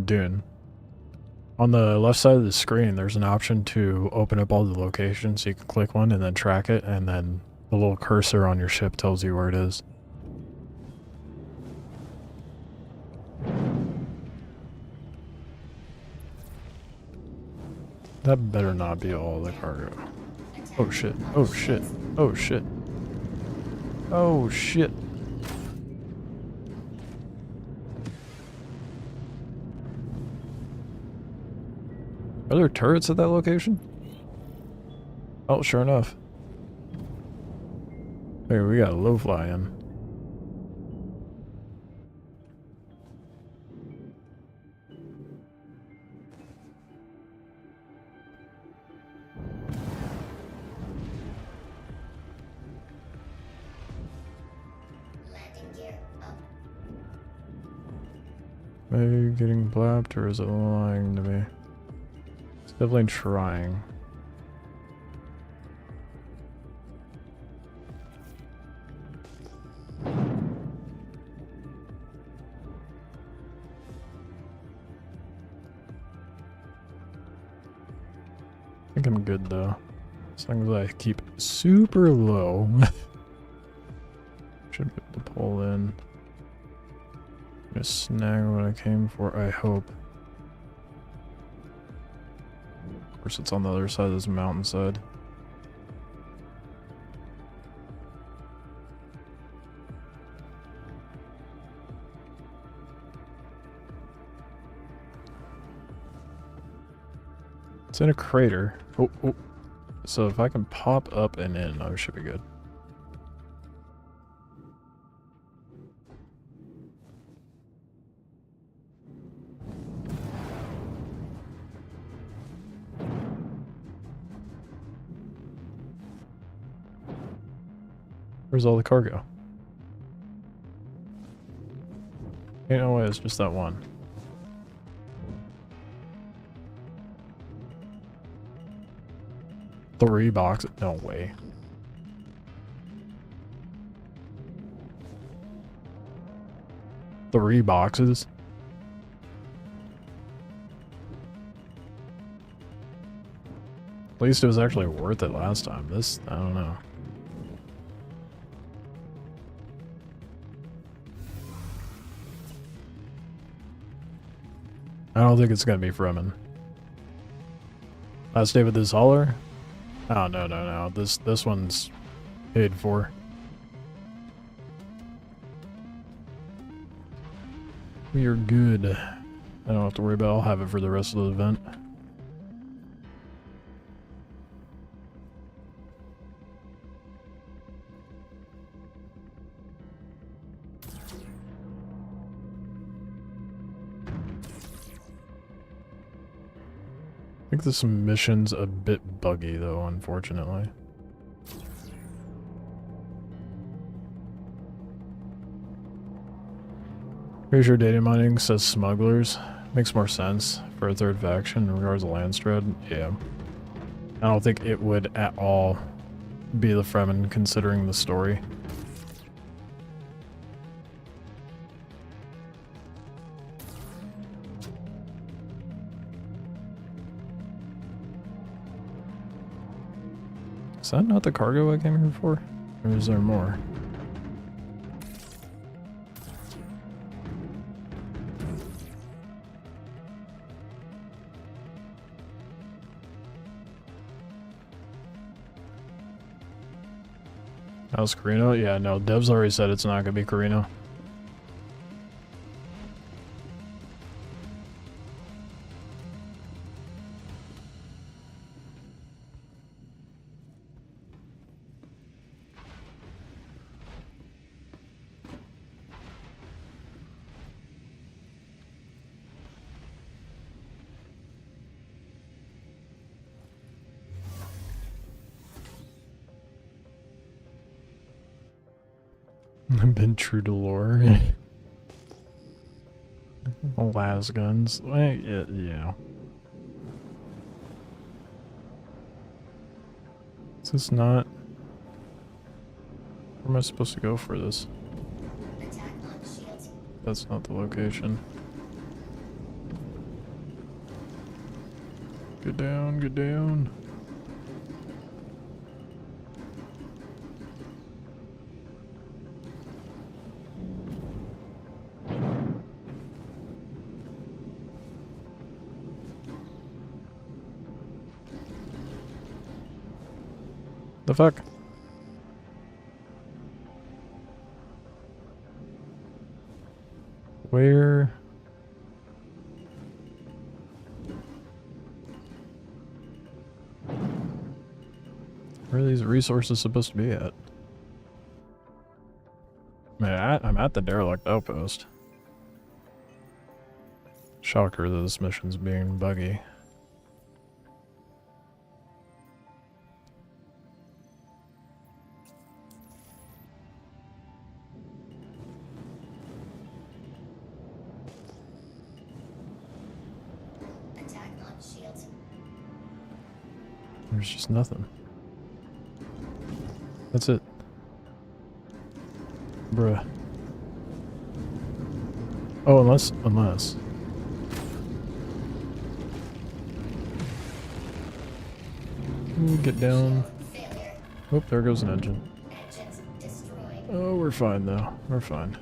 Dune. On the left side of the screen, there's an option to open up all the locations. You can click one and then track it, and then the little cursor on your ship tells you where it is. That better not be all the cargo. Oh shit. Oh shit. Oh shit. Oh shit. Are there turrets at that location? Oh, sure enough. Hey, we got a low fly in. Landing gear up. Maybe getting blapped, or is it lying to me? It's definitely trying. I think I'm good though. As long as I keep super low. Should be able to pull in. Just snag what I came for, I hope. Of course, it's on the other side of this mountainside. It's in a crater. Oh, oh. So if I can pop up and in, I should be good. Where's all the cargo? Ain't no way, it's just that one. Three boxes? No way. Three boxes? At least it was actually worth it last time. This, I don't know. I don't think it's gonna be Fremen. Last day with this hauler? Oh no no no. This one's paid for. We are good. I don't have to worry about it. I'll have it for the rest of the event. I think this mission's a bit buggy though, unfortunately. Pretty sure data mining says smugglers. Makes more sense for a third faction in regards to Landstrad. Yeah. I don't think it would at all be the Fremen considering the story. Is that not the cargo I came here for? Or is there more? How's Carino? Yeah, no, Dev's already said it's not gonna be Carino. I've been true to lore. Las guns. Yeah. Is this not... Where am I supposed to go for this? Attack on shields. That's not the location. Get down, get down. The fuck? Where? Where are these resources supposed to be at? Man, I'm at the derelict outpost. Shocker that this mission's being buggy. Attack launch shields. There's just nothing. That's it. Bruh. Oh, unless. Ooh, get down. Oh, there goes an engine. Engines destroyed. Oh, we're fine though. We're fine.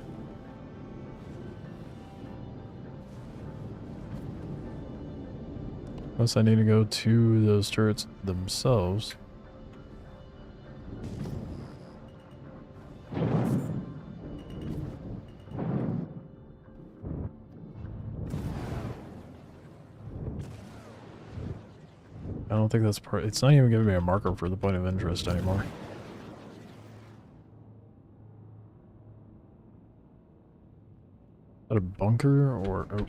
Unless I need to go to those turrets themselves. I don't think that's part. It's not even giving me a marker for the point of interest anymore. Is that a bunker or? Oh.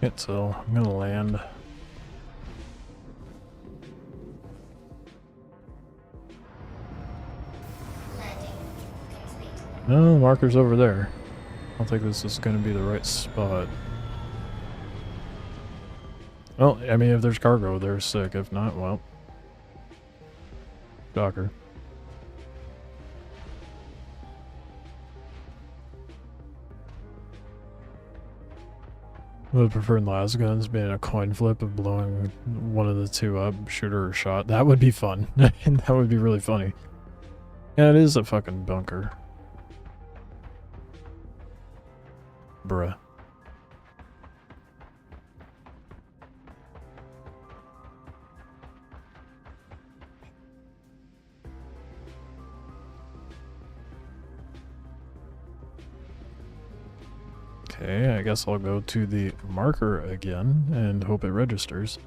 Can't tell. I'm gonna land. No, marker's over there. I don't think this is going to be the right spot. Well, I mean, if there's cargo, they're sick. If not, well. Shocker. I would prefer las guns being a coin flip of blowing one of the two up, shooter or shot. That would be fun. That would be really funny. Yeah, it is a fucking bunker. Bruh. Okay, I guess I'll go to the marker again and hope it registers.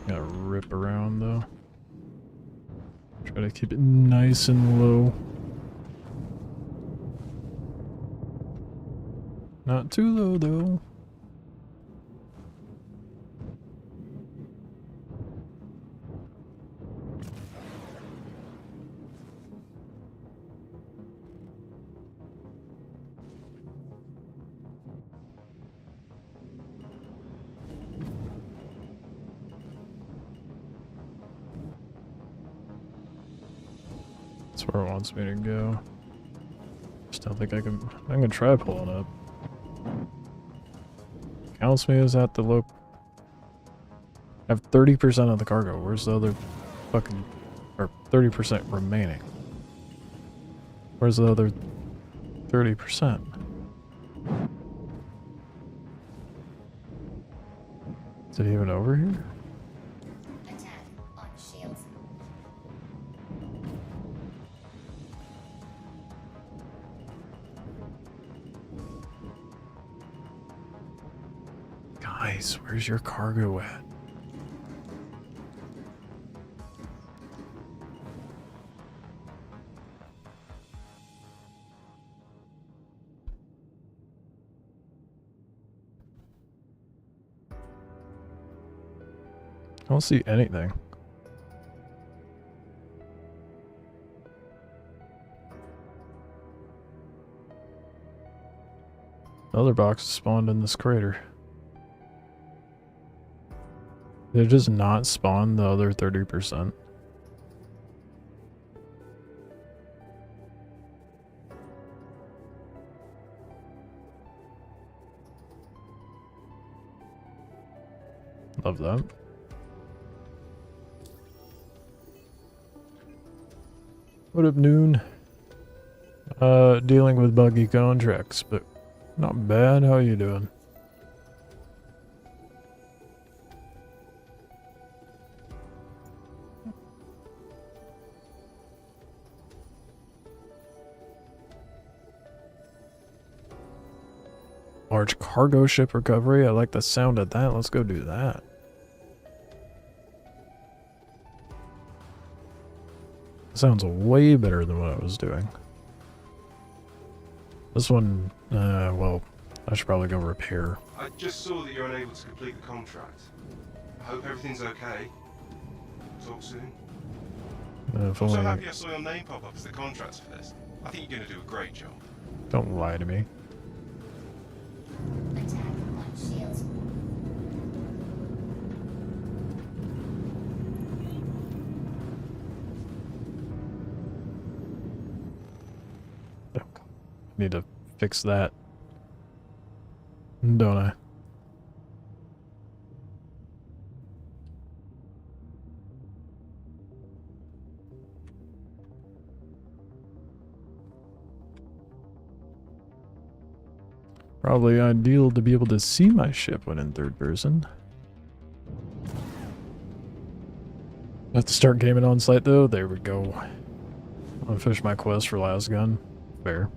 Gotta rip around though. Try to keep it nice and low. Not too low though. That's where it wants me to go. Just don't think I can. I'm gonna try pulling up. Counts me as at the low. I have 30% of the cargo. Where's the other fucking. Or 30% remaining? Where's the other 30%? Is it even over here? Attack on shields. Guys, where's your cargo at? I don't see anything. The other box spawned in this crater. Did it just not spawn the other 30%? Love that. What up, Noon? Dealing with buggy contracts, but not bad. How you doing? Large cargo ship recovery. I like the sound of that. Let's go do that. Sounds way better than what I was doing. This one, well, I should probably go repair. I just saw that you're unable to complete the contract. I hope everything's okay. Talk soon. If I'm so only... happy I saw your name pop up as the contracts for this. I think you're going to do a great job. Don't lie to me. Attack on shields. Need to fix that, don't I? Probably ideal to be able to see my ship when in third person. Have to start gaming on site though. There we go. I'll finish my quest for last gun. Fair.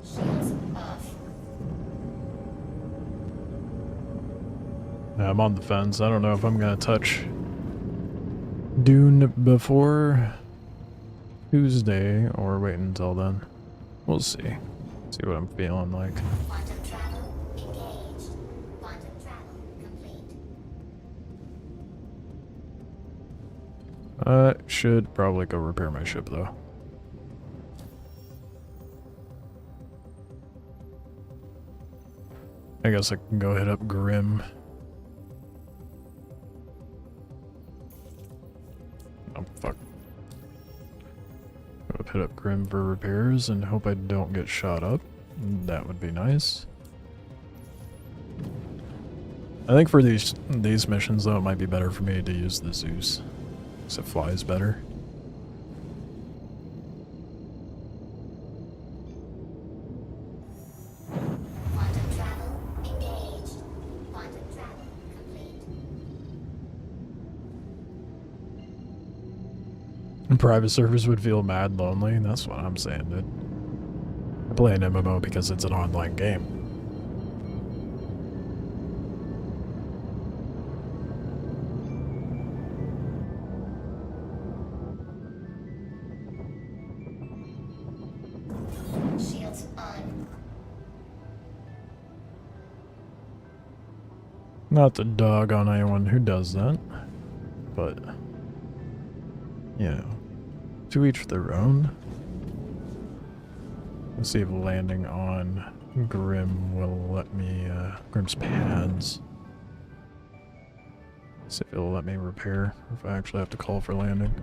Shields off. Yeah, I'm on the fence. I don't know if I'm gonna touch Dune before Tuesday or wait until then. We'll see. See what I'm feeling like. Quantum travel engaged. Quantum travel complete. Should probably go repair my ship though. I guess I can go hit up Grim. Oh fuck. Go hit up Grim for repairs and hope I don't get shot up. That would be nice. I think for these missions though, it might be better for me to use the Zeus, because it flies better. Quantum travel engaged. Quantum travel complete. And private servers would feel mad lonely, and that's what I'm saying, dude. I play an MMO because it's an online game. Shields on. Not to dog on anyone who does that, but, you know, to each their own. Let's see if landing on Grim will let me, Grim's pads. See if it'll let me repair, if I actually have to call for landing.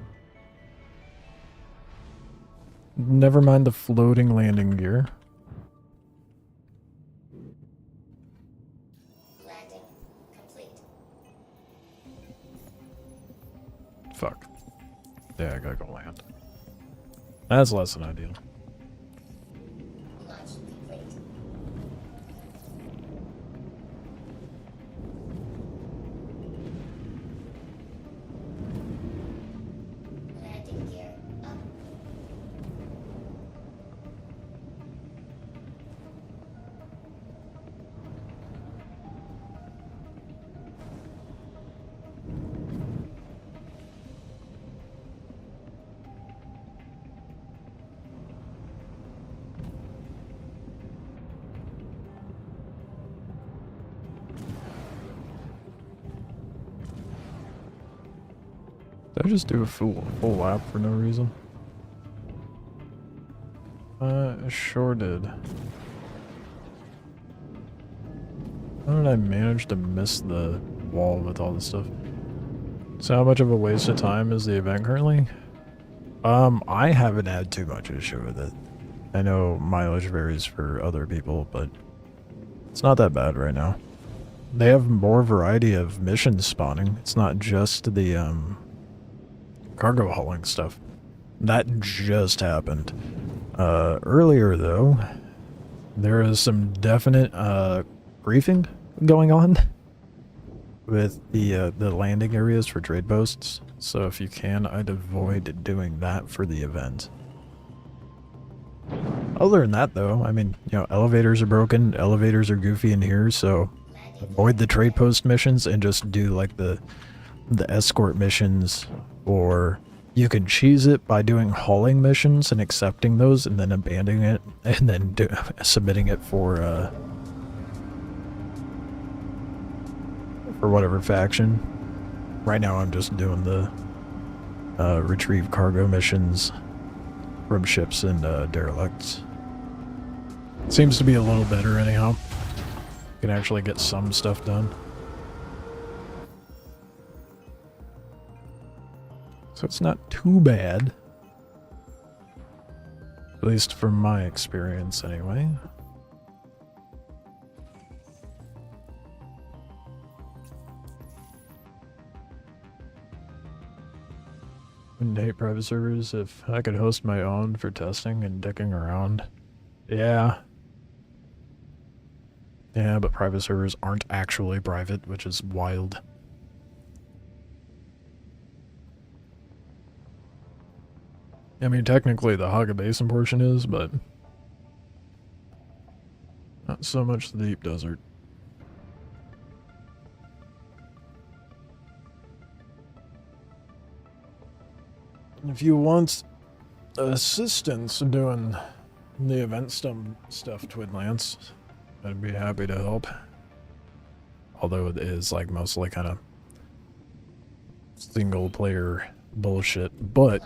Never mind the floating landing gear. Landing complete. Fuck. Yeah, I gotta go land. That's less than ideal. Launch complete. Landing gear up. I just do a full lap for no reason? Sure did. How did I manage to miss the wall with all this stuff? So how much of a waste of time is the event currently? I haven't had too much issue with it. I know mileage varies for other people, but it's not that bad right now. They have more variety of missions spawning. It's not just the cargo hauling stuff. That just happened. Earlier though, there is some definite griefing going on with the landing areas for trade posts. So if you can, I'd avoid doing that for the event. Other than that though, I mean, you know, elevators are broken, elevators are goofy in here, so avoid the trade post missions and just do like the escort missions, or you can cheese it by doing hauling missions and accepting those and then abandoning it and then submitting it for whatever faction. Right now I'm just doing the retrieve cargo missions from ships and derelicts. Seems to be a little better anyhow. You can actually get some stuff done. So it's not too bad. At least from my experience anyway. Wouldn't hate private servers if I could host my own for testing and dicking around. Yeah. Yeah, but private servers aren't actually private, which is wild. I mean, technically the Haga Basin portion is, but not so much the deep desert. If you want assistance doing the event stuff, Twin Lance, I'd be happy to help. Although it is like mostly kind of single player bullshit, but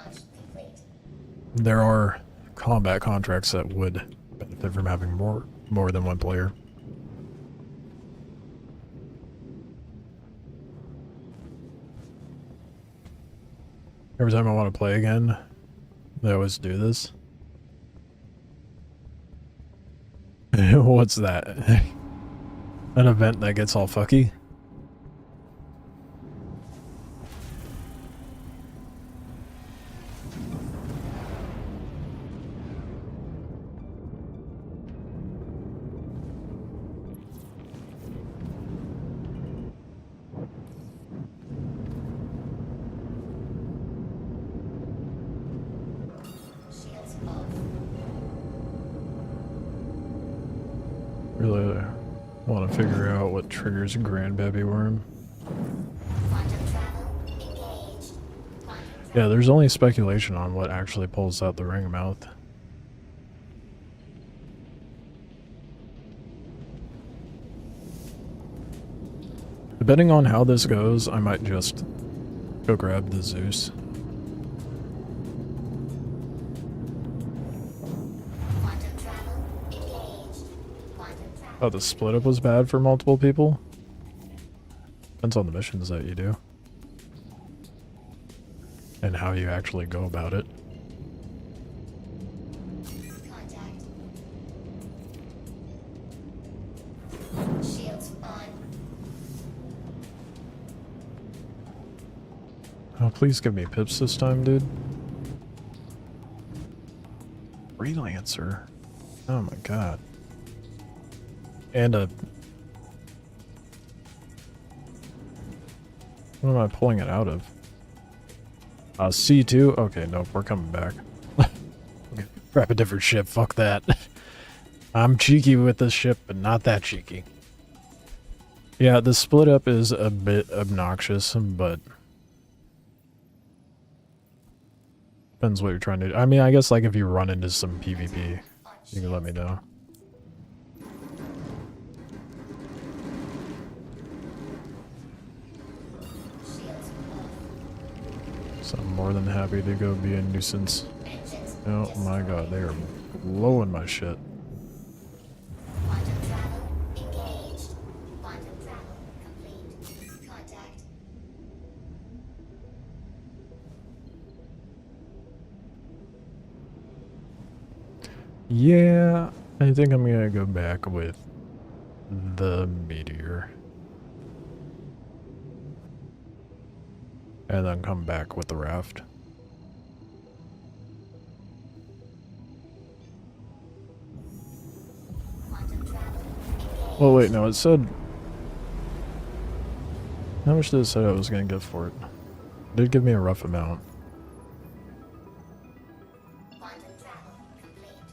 there are combat contracts that would benefit from having more than one player. Every time I want to play again, they always do this. What's that? An event that gets all fucky? Really want to figure out what triggers a grandbaby worm. Yeah, there's only speculation on what actually pulls out the ring mouth. Depending on how this goes, I might just go grab the Zeus. Oh, the split up was bad for multiple people? Depends on the missions that you do. And how you actually go about it. Oh, please give me pips this time, dude. Freelancer. Oh my god. And a... What am I pulling it out of? C2? Okay, nope, we're coming back. Grab a different ship, fuck that. I'm cheeky with this ship, but not that cheeky. Yeah, the split up is a bit obnoxious, but... Depends what you're trying to do. I mean, I guess like if you run into some PvP, you can let me know. So I'm more than happy to go be a nuisance. Oh my god, they are blowing my shit. Quantum travel engaged. Quantum travel complete. Contact. Yeah, I think I'm gonna go back with the meteor. And then come back with the raft. Well, wait, no, it said... How much did it say I was gonna get for it? It did give me a rough amount.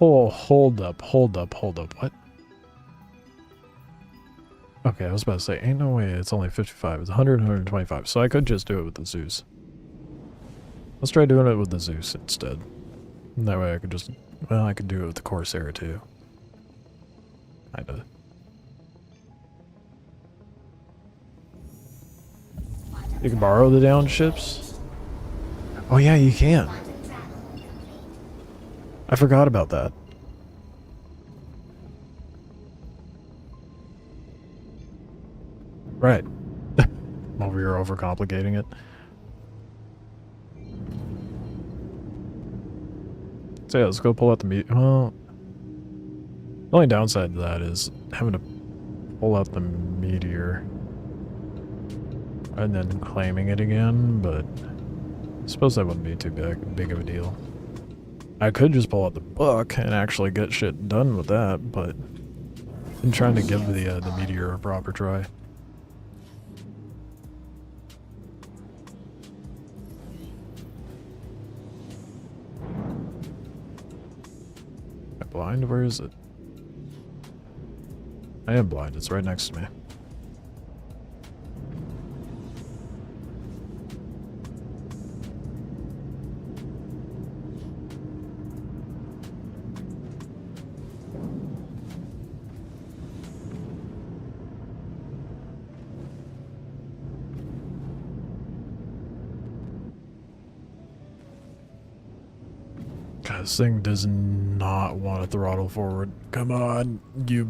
Oh, hold up, what? Okay, I was about to say, ain't no way it's only 55, it's 100, 125, so I could just do it with the Zeus. Let's try doing it with the Zeus instead. And that way I could just, well, I could do it with the Corsair too. Kinda. You can borrow the downed ships? Oh yeah, you can. I forgot about that. Right. Over here overcomplicating it. So yeah, let's go pull out the meat. Well, the only downside to that is having to pull out the meteor and then claiming it again, but I suppose that wouldn't be too big of a deal. I could just pull out the book and actually get shit done with that, but I'm trying to give the meteor a proper try. Am I blind? Where is it? I am blind. It's right next to me. God, this thing does not want to throttle forward. Come on, you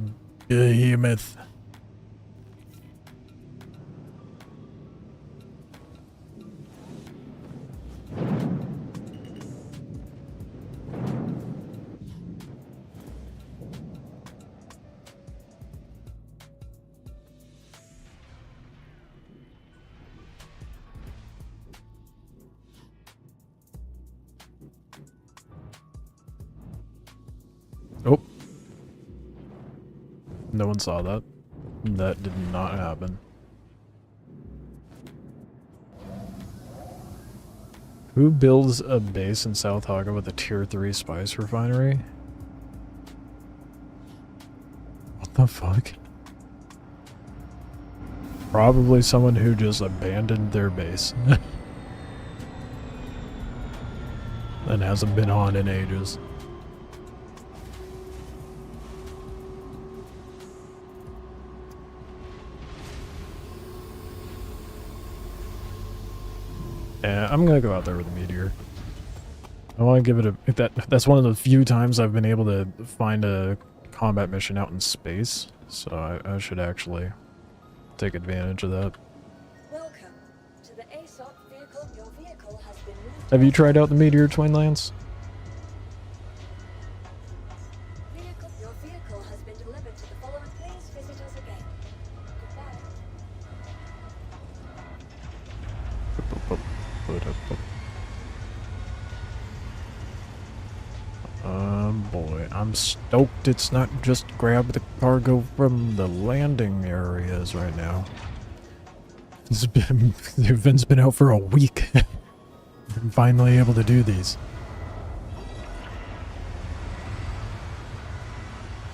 behemoth. Oh. No one saw that. That did not happen. Who builds a base in South Haga with a tier 3 spice refinery? What the fuck? Probably someone who just abandoned their base. And hasn't been on in ages. Yeah, I'm gonna go out there with a meteor. I want to give it a... That's one of the few times I've been able to find a combat mission out in space, so I should actually take advantage of that. Welcome to the ASOC vehicle. Your vehicle has been moved. Have you tried out the meteor, Twin Lance? Your vehicle has been delivered to the following. Please visit us again. Goodbye. Boy, I'm stoked it's not just grab the cargo from the landing areas right now. The event's been out for a week. I'm finally able to do these.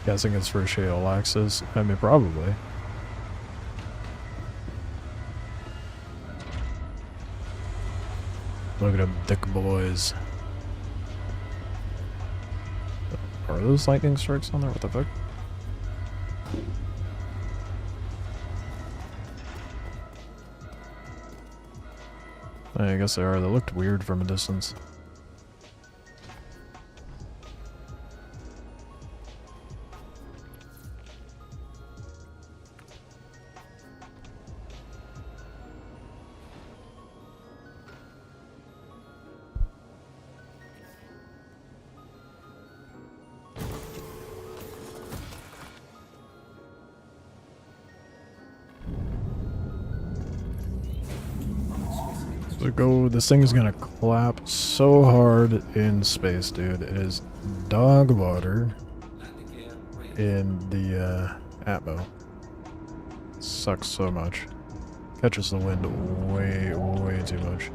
Guessing it's for shale access. I mean, probably. Look at them thick boys. Are those lightning strikes on there? What the fuck? I guess they are. They looked weird from a distance. This thing is gonna clap so hard in space, dude. It is dog water in the atmo. Sucks so much. Catches the wind way too much.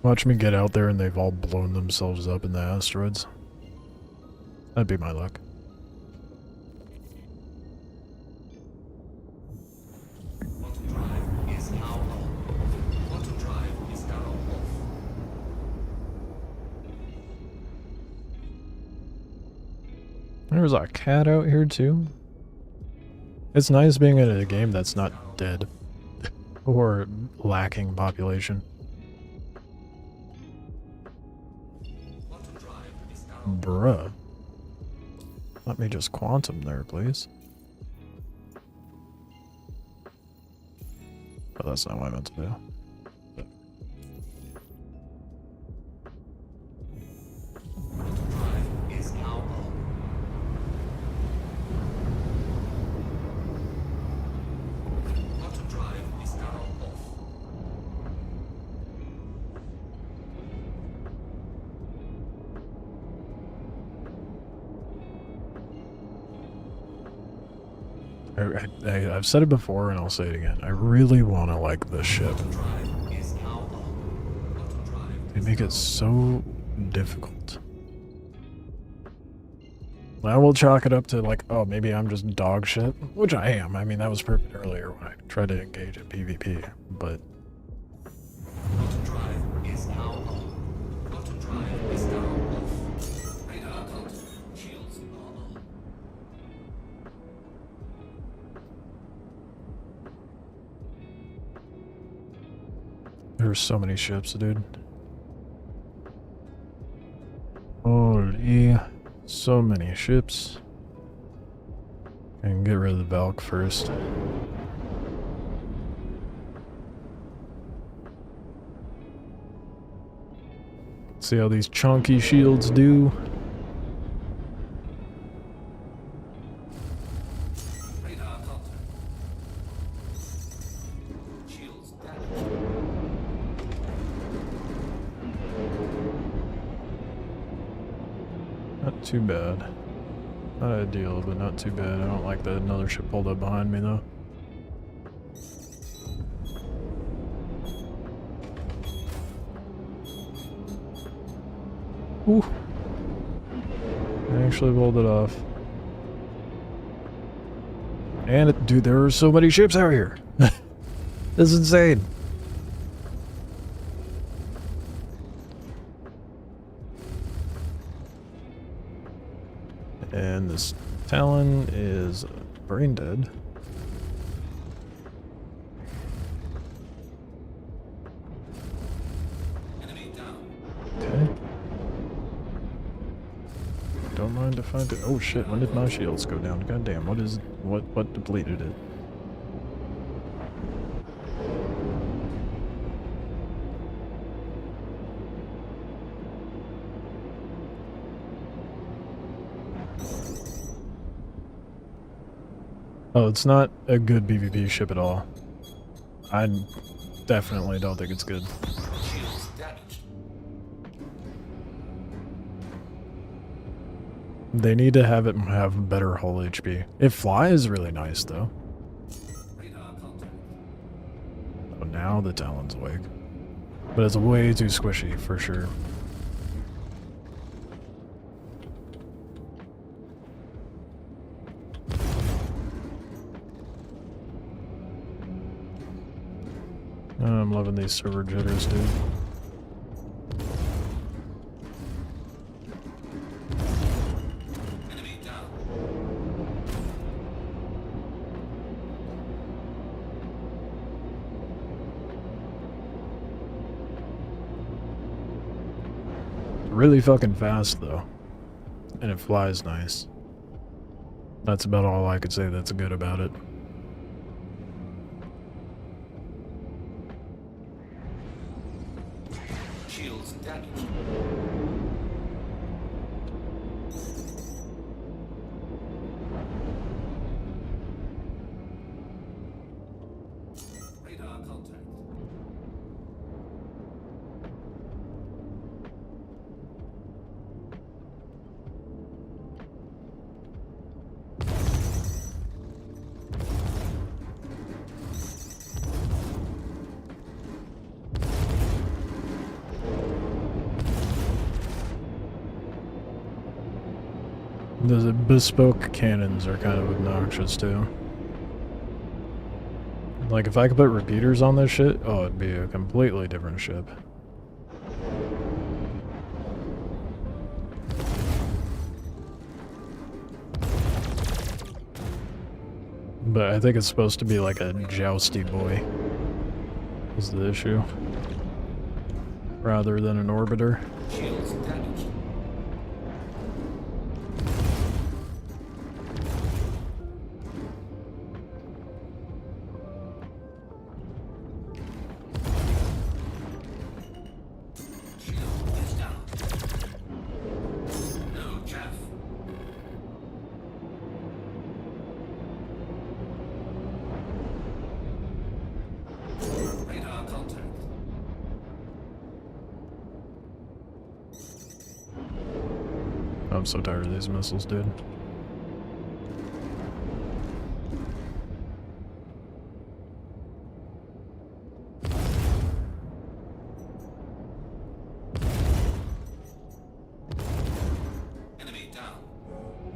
Watch me get out there and they've all blown themselves up in the asteroids. That'd be my luck. Auto drive is now on. Auto drive is now off. There's a cat out here too. It's nice being in a game that's not dead or lacking population. Bruh. Let me just quantum there, please. Oh, that's not what I meant to do. Is now on. Auto drive is now off. I've said it before and I'll say it again. I really want to like this ship. They make it so difficult. I will chalk it up to like, oh, maybe I'm just dog shit, which I am. I mean, that was perfect earlier when I tried to engage in PvP, but... Auto drive is now on. Auto drive is now off. Radar code. Shields are on. There's so many ships, dude. Holy, so many ships. And get rid of the Valk first. See how these chunky shields do. Radar code. Shields damaged. Not too bad. Not ideal, but not too bad. I don't like that another ship pulled up behind me, though. Ooh. I actually pulled it off. And, dude, there are so many ships out here. This is insane. And this Talon is brain dead. Enemy down. Okay. Don't mind if I do. Oh shit, when did my shields go down? God damn, what depleted it? Oh, it's not a good PvP ship at all. I definitely don't think it's good. Shields damaged. They need to have it have better hull HP. It flies really nice though. Radar contact. Oh, now the Talon's awake. But it's way too squishy for sure. I'm loving these server jitters, dude. Enemy down. Really fucking fast though. And it flies nice. That's about all I could say that's good about it. Shields damaged. Radar contact. The bespoke cannons are kind of obnoxious too. Like if I could put repeaters on this shit, oh, it'd be a completely different ship. But I think it's supposed to be like a jousty boy is the issue. Rather than an orbiter. Shields damaged. Shield is down. No, Jeff. Radar contact. I'm so tired of these missiles, dude. Enemy down.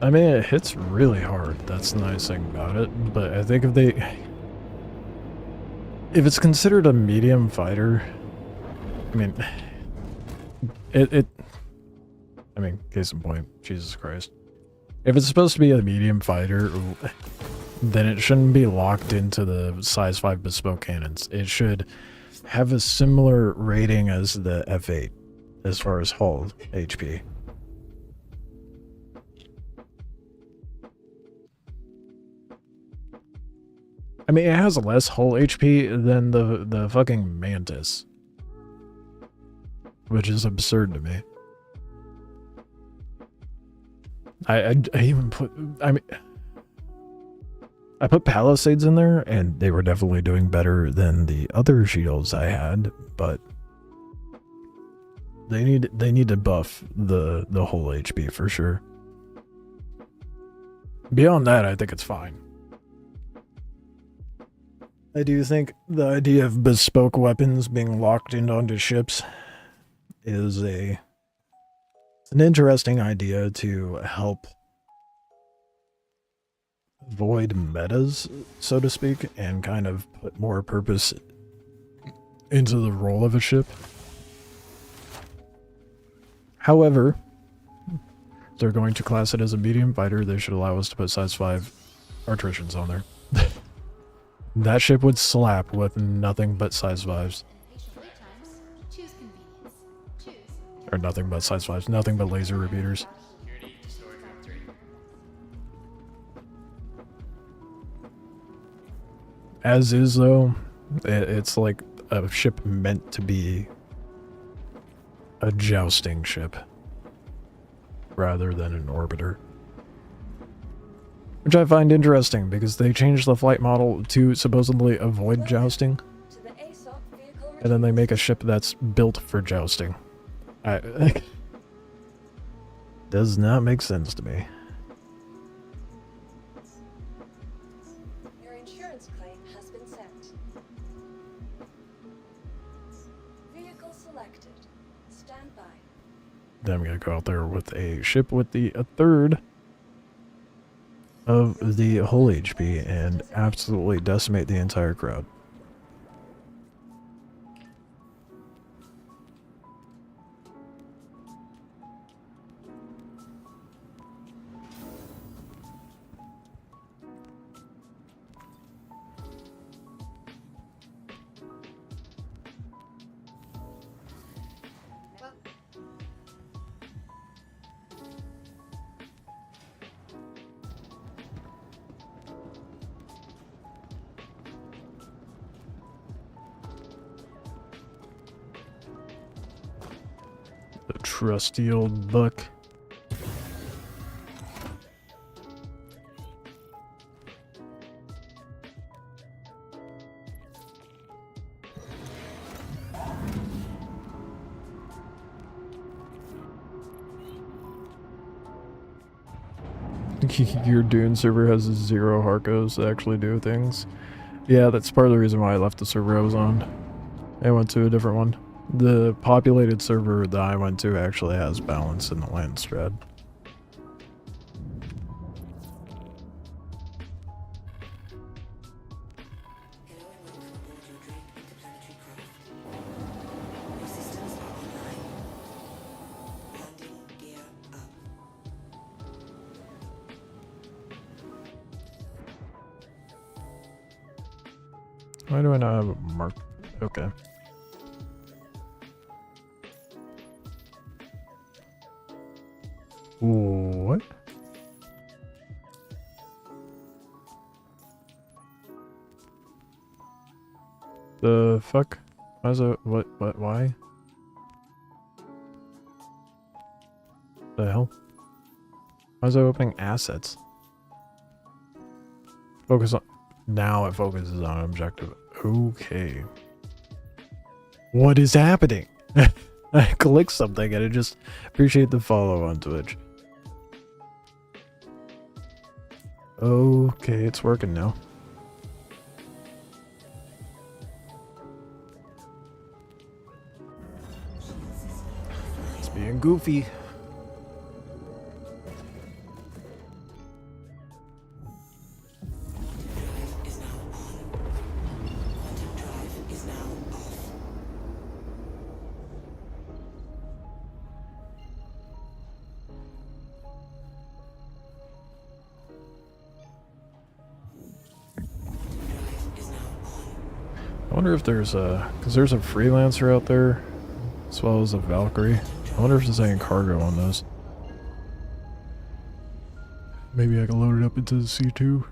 I mean, it hits really hard. That's the nice thing about it. But I think if it's considered a medium fighter, I mean, I mean, case in point, Jesus Christ. If it's supposed to be a medium fighter, then it shouldn't be locked into the size 5 bespoke cannons. It should have a similar rating as the F8 as far as hull HP. I mean, it has less hull HP than the fucking Mantis, which is absurd to me. I even put, I mean, I put Palisades in there, and they were definitely doing better than the other shields I had, but they need to buff the whole HP for sure. Beyond that, I think it's fine. I do think the idea of bespoke weapons being locked in onto ships is an interesting idea to help void metas, so to speak, and kind of put more purpose into the role of a ship. However, if they're going to class it as a medium fighter, they should allow us to put size 5 artitions on there. That ship would slap with nothing but size 5s. Choose convenience. Choose. Or nothing but size 5s, nothing but laser repeaters. Security to storage room 3. As is, though, it's like a ship meant to be a jousting ship rather than an orbiter. Which I find interesting because they changed the flight model to supposedly avoid jousting, and then they make a ship that's built for jousting. Does not make sense to me. Your insurance claim has been sent. Vehicle selected. Stand by. Then I'm gonna go out there with a ship with a third of the whole HP and absolutely decimate the entire crowd. The trusty old buck. Your Dune server has 0 Harkos that actually do things. Yeah, that's part of the reason why I left the server I was on. I went to a different one. The populated server that I went to actually has balance in the land strat. Why do I not have a mark? Okay. What? The fuck? Why is it? What? Why? The hell? Why is it opening assets? Focus on. Now it focuses on objective. Okay. What is happening? I clicked something and it just appreciate the follow on Twitch. Okay, it's working now. It's being goofy. I wonder if there's a, because there's a freelancer out there, as well as a Valkyrie. I wonder if there's any cargo on those. Maybe I can load it up into the C2.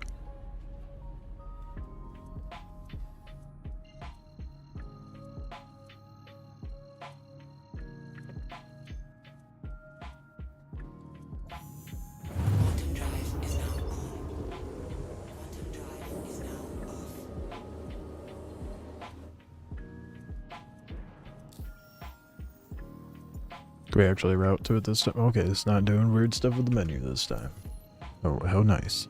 Can we actually route to it this time? Okay, it's not doing weird stuff with the menu this time. Oh, how nice.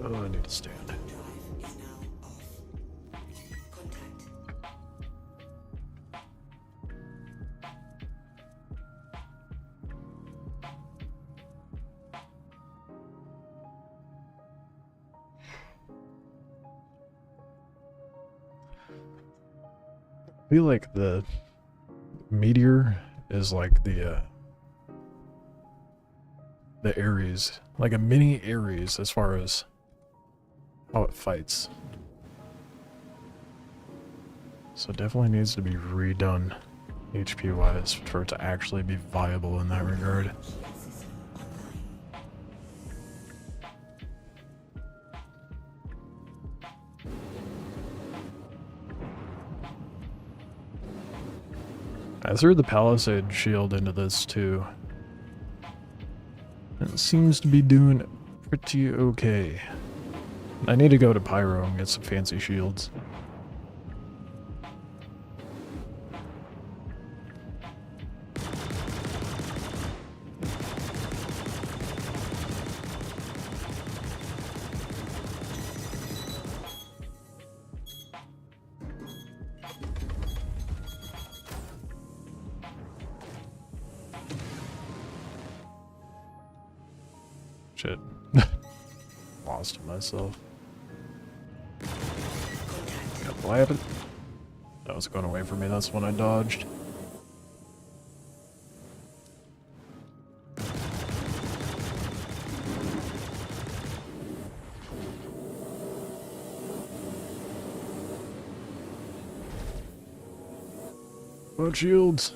Oh, I need to stand. I feel like the meteor is like the Ares, like a mini Ares as far as how it fights. So it definitely needs to be redone HP wise for it to actually be viable in that regard. I threw the Palisade shield into this too. And it seems to be doing pretty okay. I need to go to Pyro and get some fancy shields. Shit. Lost myself. What happened? That was going away from me, that's when I dodged. What shields?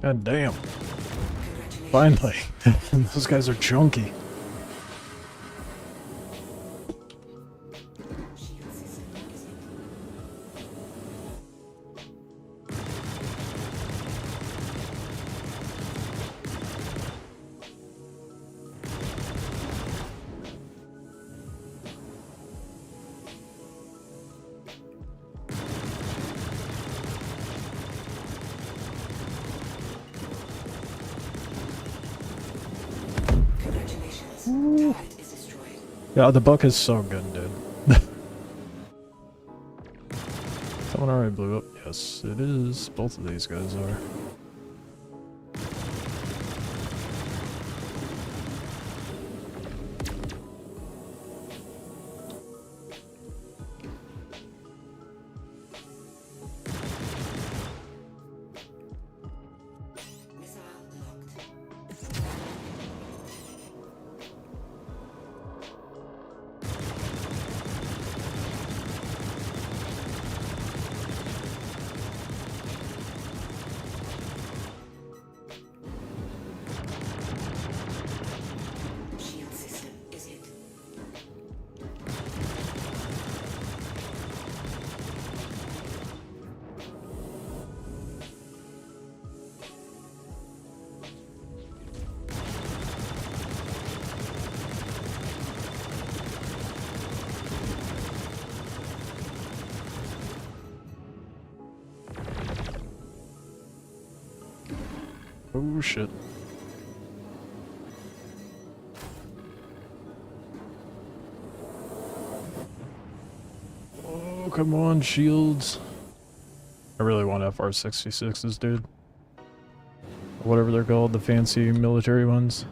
God damn. Finally. Those guys are chunky. Yeah, the buck is so good, dude. Someone already blew up. Yes, it is. Both of these guys are. Oh shit. Oh, come on, shields. I really want FR-66s, dude. Whatever they're called, the fancy military ones.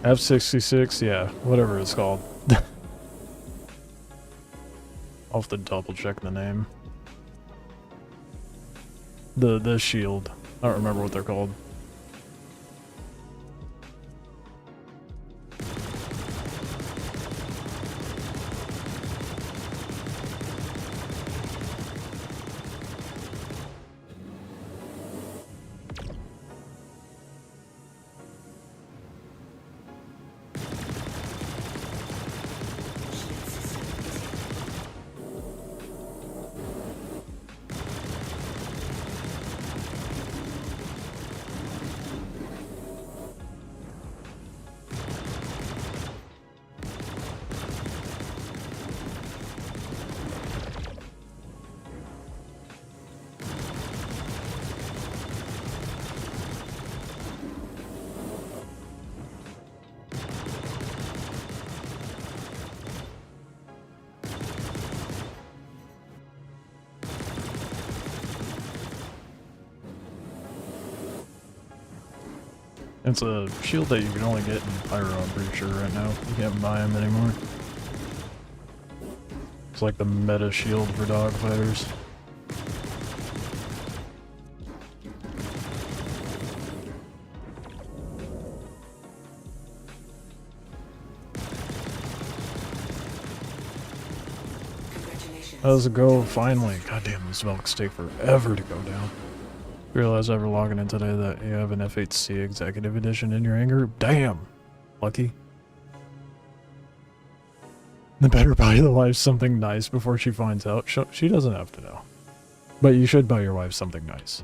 F-66, yeah, whatever it's called. I'll have to double check the name. The shield. I don't remember what they're called. It's a shield that you can only get in Pyro, I'm pretty sure, right now. You can't buy them anymore. It's like the meta shield for dogfighters. How's it go? Finally. Goddamn, these milks take forever to go down. Realized after logging in today that you have an F8C Executive Edition in your hangar. Damn! Lucky. Then better buy the wife something nice before she finds out. She doesn't have to know. But you should buy your wife something nice.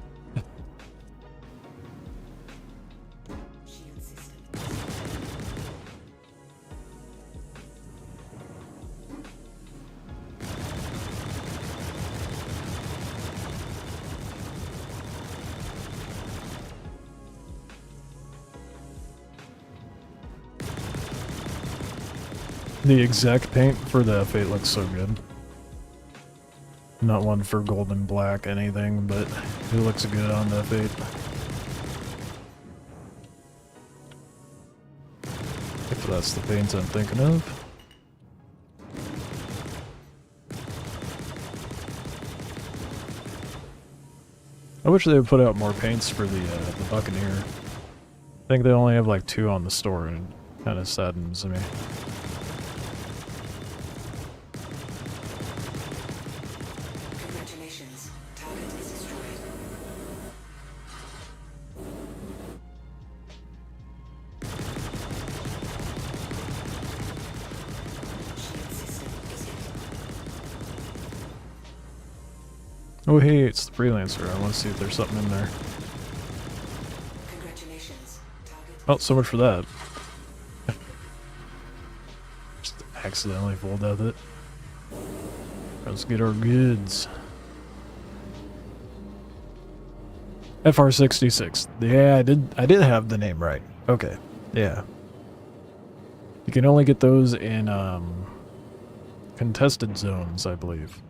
The exec paint for the F8 looks so good. Not one for gold and black anything, but it looks good on the F8. If that's the paint I'm thinking of. I wish they would put out more paints for the Buccaneer. I think they only have like 2 on the store, and it kind of saddens me. Congratulations. Target is destroyed. Shield system is hit. Oh hey, it's the Freelancer. I want to see if there's something in there. Congratulations. Target. Oh, so much for that. Just accidentally full death it. Let's get our goods. FR66. Yeah, I did have the name right. Okay. Yeah. You can only get those in contested zones, I believe.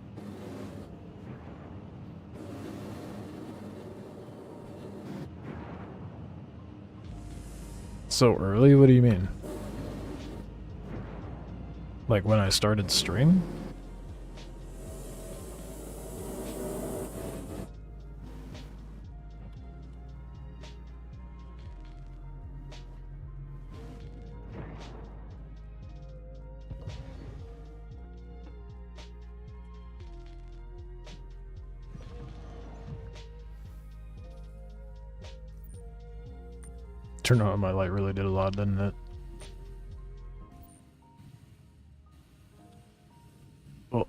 So early? What do you mean? Like when I started stream? Turn on my light really did a lot, didn't it? Oh.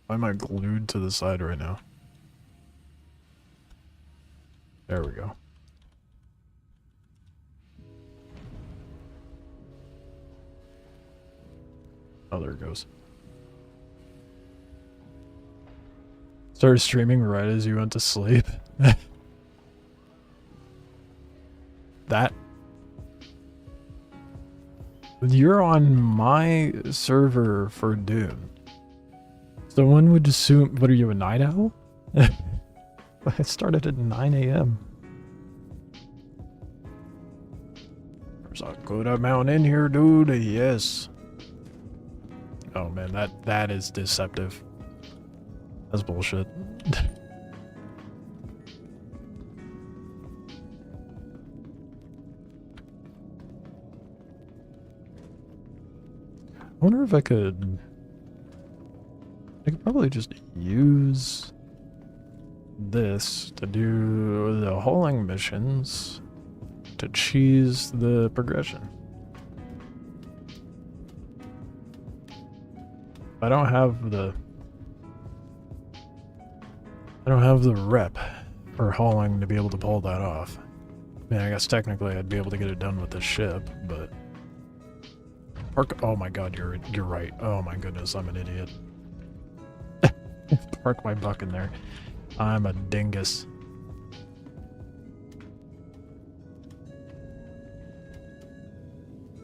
Why am I glued to the side right now? There we go. Oh, there it goes. Started streaming right as you went to sleep. That... You're on my server for Dune. So one would assume... What are you, a night owl? I started at 9 AM. There's a good amount in here, dude. Yes. Oh man, that is deceptive. That's bullshit. I wonder if I could probably just use this to do the hauling missions to cheese the progression. I don't have the rep for hauling to be able to pull that off. I mean, I guess technically I'd be able to get it done with the ship, but oh my god, you're right. Oh my goodness, I'm an idiot. Park my buck in there. I'm a dingus.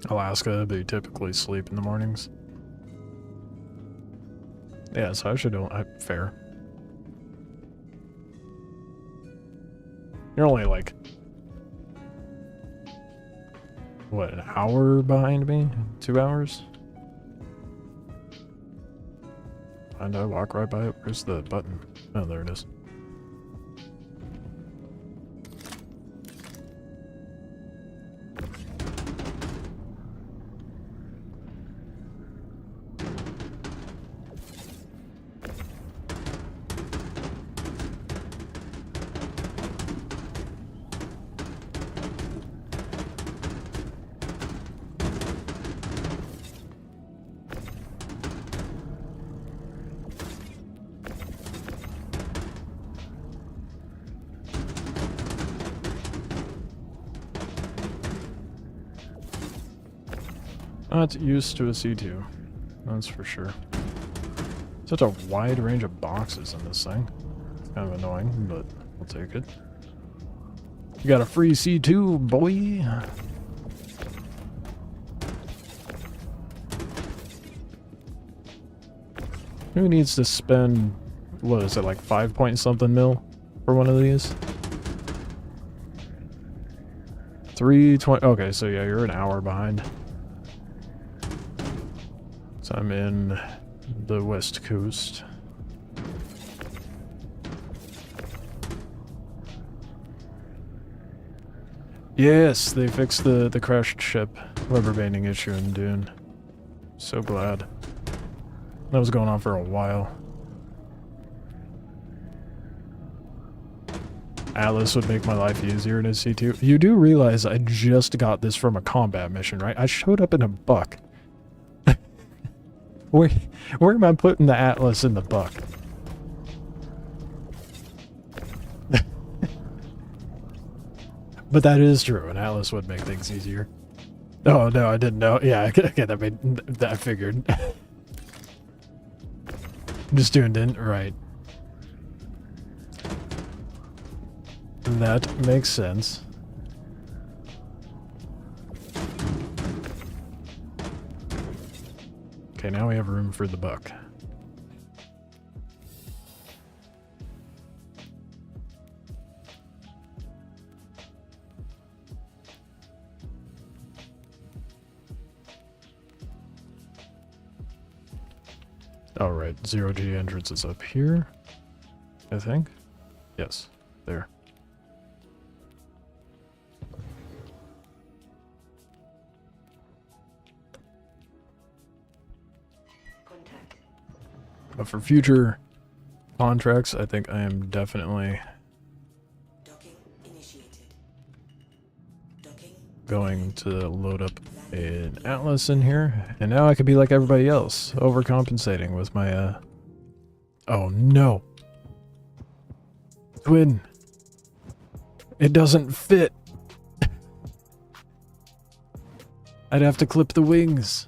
Alaska, but you typically sleep in the mornings. Yeah, so I should do fair. You're only like, what, an hour behind me? 2 hours? And I walk right by it. Where's the button? Oh, there it is. Not used to a C2, that's for sure. Such a wide range of boxes in this thing. It's kind of annoying, but I'll take it. You got a free C2, boy! Who needs to spend, what is it, like 5 point something mil for one of these? 320, okay, so yeah, you're an hour behind. So I'm in the West Coast. Yes, they fixed the crashed ship rubber banding issue in Dune. So glad. That was going on for a while. Atlas would make my life easier in a C2. You do realize I just got this from a combat mission, right? I showed up in a buck. Where am I putting the Atlas in the buck? But that is true, an Atlas would make things easier. Oh no, I didn't know. Yeah, okay, that I figured. Just tuned in, right. That makes sense. Okay, now we have room for the buck. Alright, 0G entrance is up here, I think. Yes, there. But for future contracts, I think I am definitely going to load up an Atlas in here, and now I could be like everybody else, overcompensating with my, oh no! Twin! It doesn't fit! I'd have to clip the wings!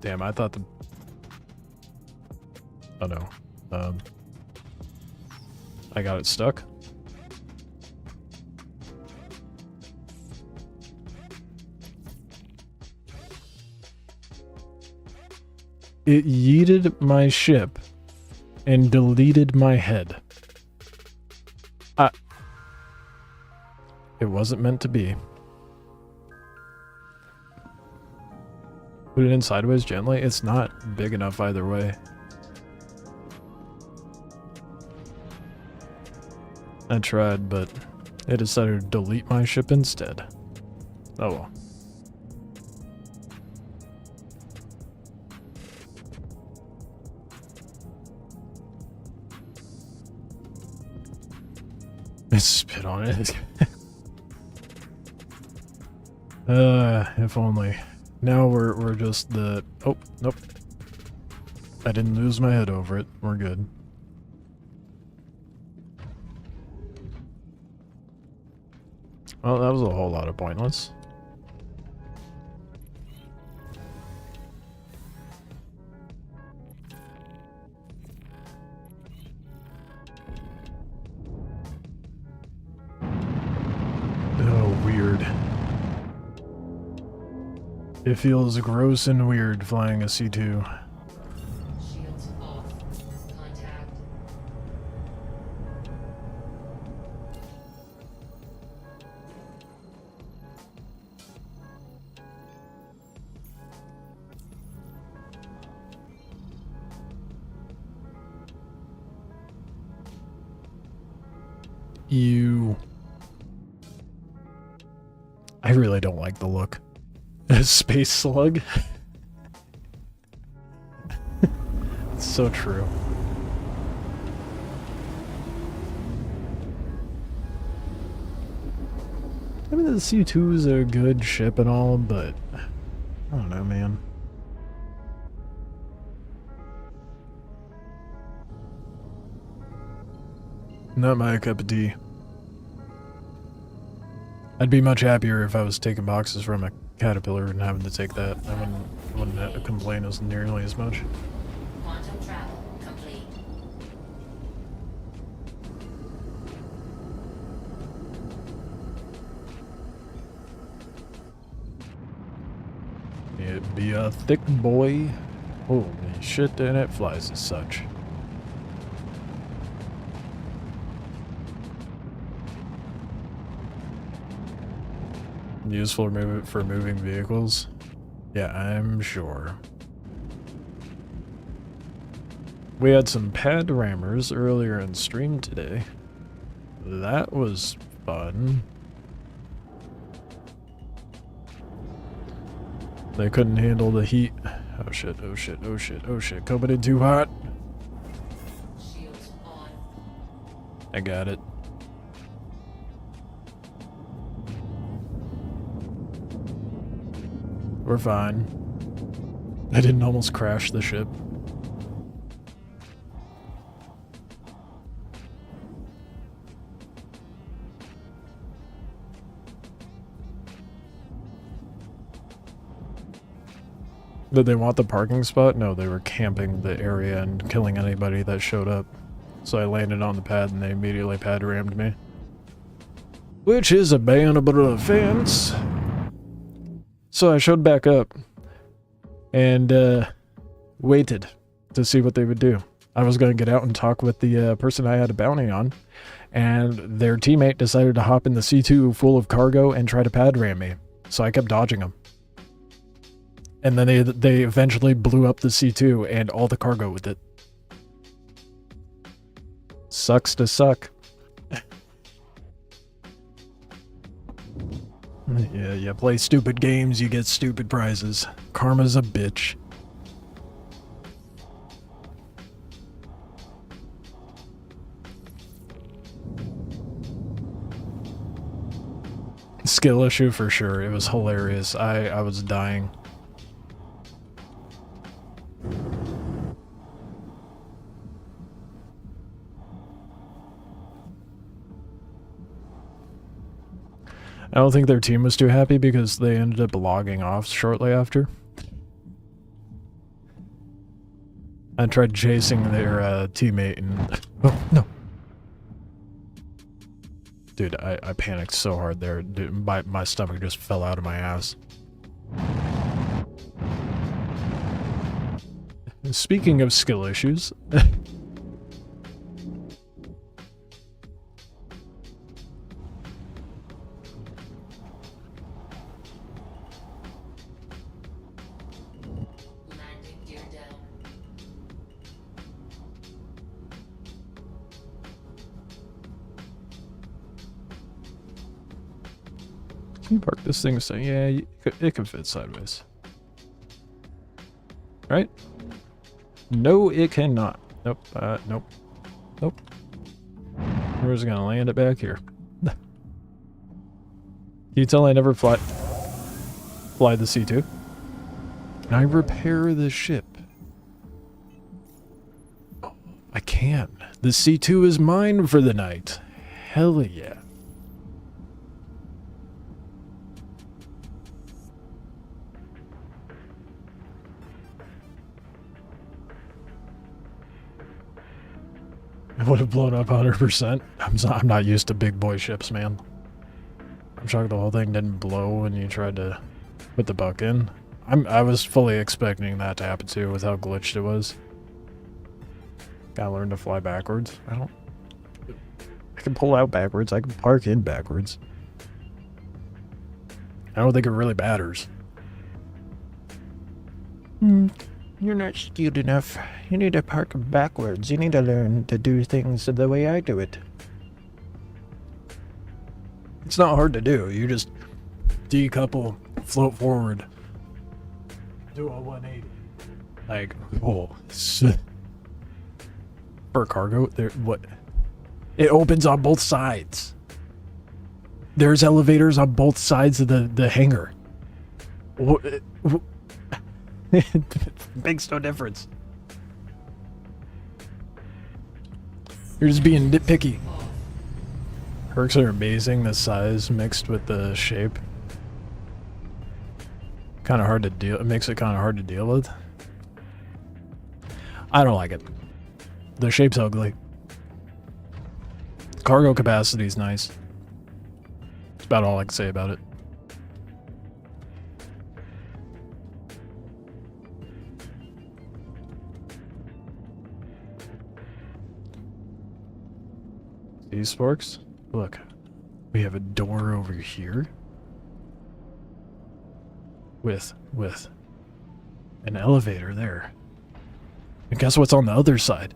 Damn, I thought the... Oh no. I got it stuck. It yeeted my ship and deleted my head. It wasn't meant to be. Put it in sideways gently. It's not big enough either way. I tried, but it decided to delete my ship instead. Oh well. Spit on it. If only. Now we're just the... Oh, nope. I didn't lose my head over it. We're good. Well, that was a whole lot of pointless. Oh, weird. It feels gross and weird flying a C2. Shields off. Contact. I really don't like the look. Space slug? It's so true. I mean, the C2 is a good ship and all, but I don't know, man. Not my cup of tea. I'd be much happier if I was taking boxes from a Caterpillar and having to take that. I wouldn't have to complain as nearly as much. Quantum travel complete. It'd be a thick boy. Holy shit, and it flies as such. Useful for moving vehicles. Yeah, I'm sure. We had some pad rammers earlier in stream today. That was fun. They couldn't handle the heat. Oh shit, oh shit, oh shit, oh shit. Coming in too hot. I got it. We're fine. I didn't almost crash the ship. Did they want the parking spot? No, they were camping the area and killing anybody that showed up. So I landed on the pad and they immediately pad rammed me. Which is a bannable offense. So I showed back up and waited to see what they would do. I was going to get out and talk with the person I had a bounty on, and their teammate decided to hop in the C2 full of cargo and try to pad ram me. So I kept dodging them. And then they eventually blew up the C2 and all the cargo with it. Sucks to suck. Yeah, you play stupid games, you get stupid prizes. Karma's a bitch. Skill issue for sure. It was hilarious. I was dying. I don't think their team was too happy because they ended up logging off shortly after. I tried chasing their teammate and... Oh, no. Dude, I panicked so hard there. Dude, my stomach just fell out of my ass. Speaking of skill issues... Can you park this thing so yeah, it can fit sideways. Right? No, it cannot. Nope, nope. Nope. We're just gonna land it back here. Can you tell I never fly the C2? Can I repair the ship? Oh, I can. The C2 is mine for the night. Hell yeah. It would have blown up 100%. I'm not used to big boy ships, man. I'm shocked the whole thing didn't blow when you tried to put the buck in. I was fully expecting that to happen too with how glitched it was. Gotta learn to fly backwards. I can pull out backwards. I can park in backwards. I don't think it really matters. You're not skilled enough. You need to park backwards. You need to learn to do things the way I do it. It's not hard to do. You just decouple, float forward, do a 180. Like, oh, for cargo, there. What? It opens on both sides. There's elevators on both sides of the hangar. Makes no difference. You're just being nitpicky. Perks are amazing, the size mixed with the shape. Kind of hard to deal. It makes it kind of hard to deal with. I don't like it. The shape's ugly. Cargo capacity is nice. That's about all I can say about it. These sparks? Look, we have a door over here with An elevator there. And guess what's on the other side?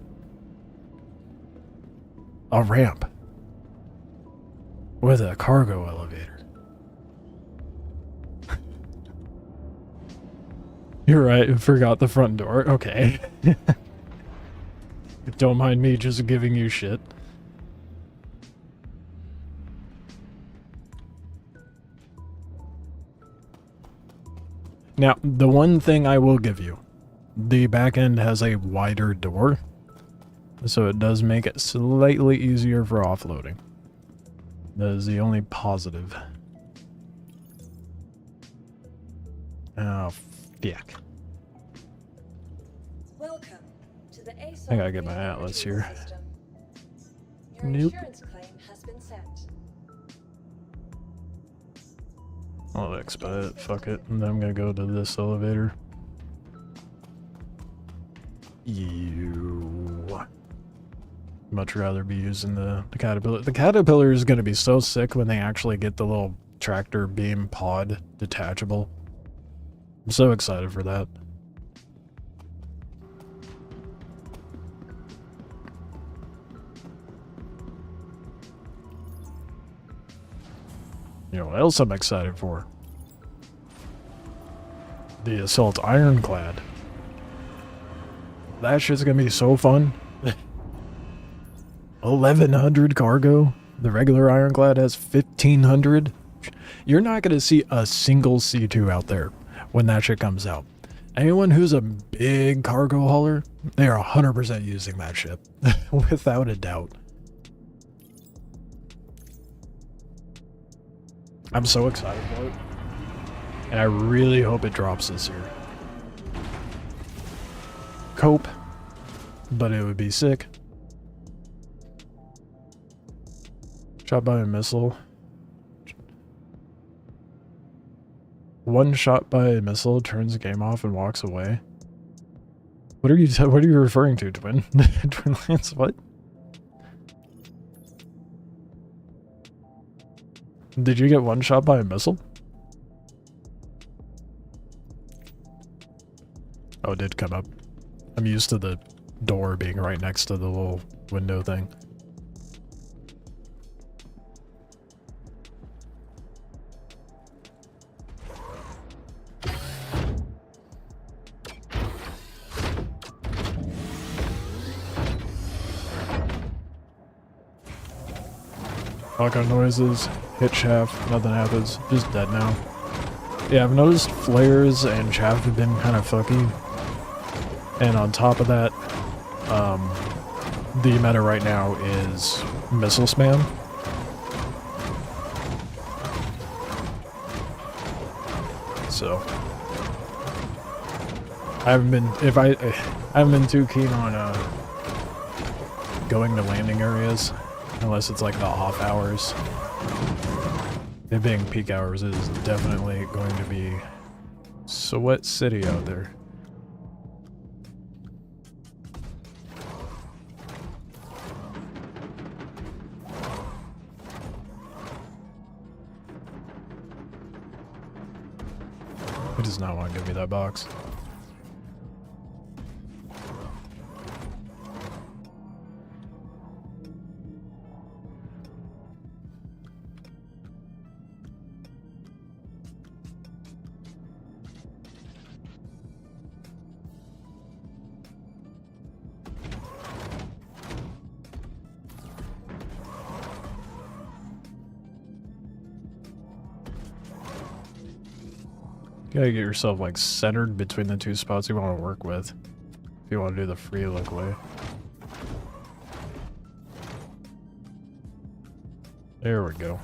A ramp. With a cargo elevator. You're right, I forgot the front door. Okay. Don't mind me just giving you shit. Now, the one thing I will give you, the back end has a wider door, so it does make it slightly easier for offloading. That is the only positive. Oh, fuck. Welcome to the ASOC I gotta get my vehicle atlas retrieval here. system. Your Nope. insurance claim has been sent. I'll expedite it, fuck it, and then I'm gonna go to this elevator. Much rather be using the Caterpillar. The Caterpillar is gonna be so sick when they actually get the little tractor beam pod detachable. I'm so excited for that. You know what else I'm excited for? The Assault Ironclad. That shit's gonna be so fun. 1100 cargo. The regular Ironclad has 1500. You're not gonna see a single C2 out there when that shit comes out. Anyone who's a big cargo hauler, they are 100% using that ship. Without a doubt. I'm so excited for it. And I really hope it drops this year. Cope. But it would be sick. Shot by a missile. One shot by a missile turns the game off and walks away. What are you referring to, Twin? Twin Lance, what? Did you get one shot by a missile? Oh, it did come up. I'm used to the door being right next to the little window thing. Knockout noises, hit shaft, nothing happens, just dead now. Yeah, I've noticed flares and chaff have been kind of fucky. And on top of that, the meta right now is missile spam. So I haven't been too keen on going to landing areas unless it's like the off hours. It being peak hours is definitely going to be sweat city out there. It does not want to give me that box. You gotta get yourself like centered between the two spots you want to work with if you want to do the free look way. There we go.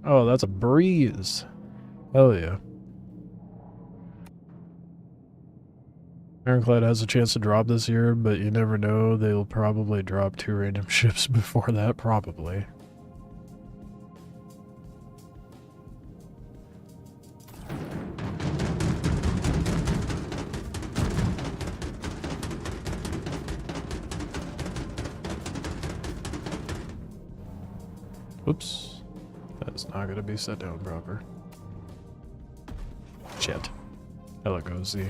Oh, that's a breeze. Hell yeah. Ironclad has a chance to drop this year, but you never know. They'll probably drop 2 random ships before that, probably. Oops. That's not gonna be set down proper. Shit. Hella goes Z.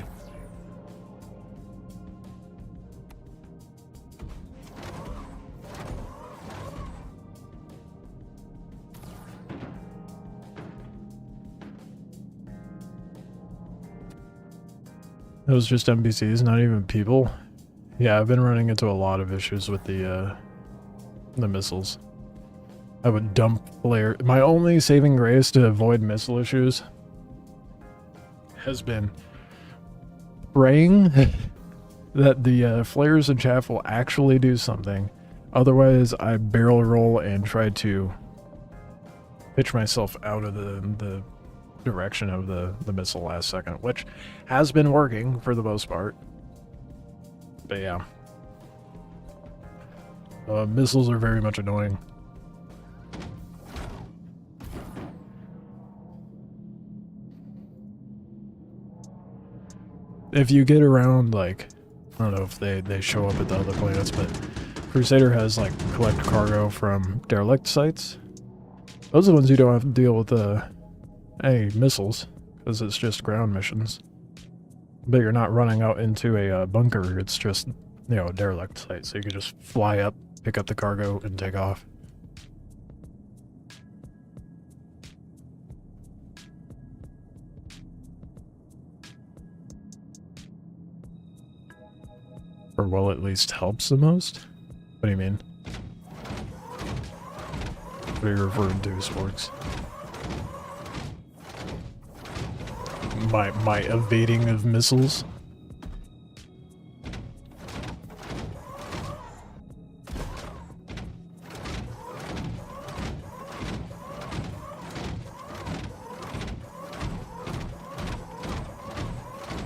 It was just NPCs, not even people. Yeah, I've been running into a lot of issues with the missiles. I would dump flare. My only saving grace to avoid missile issues has been praying that the flares and chaff will actually do something. Otherwise, I barrel roll and try to pitch myself out of the direction of the missile last second, which has been working for the most part. But yeah. Missiles are very much annoying. If you get around, like, I don't know if they show up at the other planets, but Crusader has, like, collect cargo from derelict sites. Those are the ones you don't have to deal with any missiles, because it's just ground missions. But you're not running out into a bunker, it's just, you know, a derelict site, so you can just fly up, pick up the cargo, and take off. Or well, at least helps the most? What do you mean? What are you referring to, Sporks? My evading of missiles?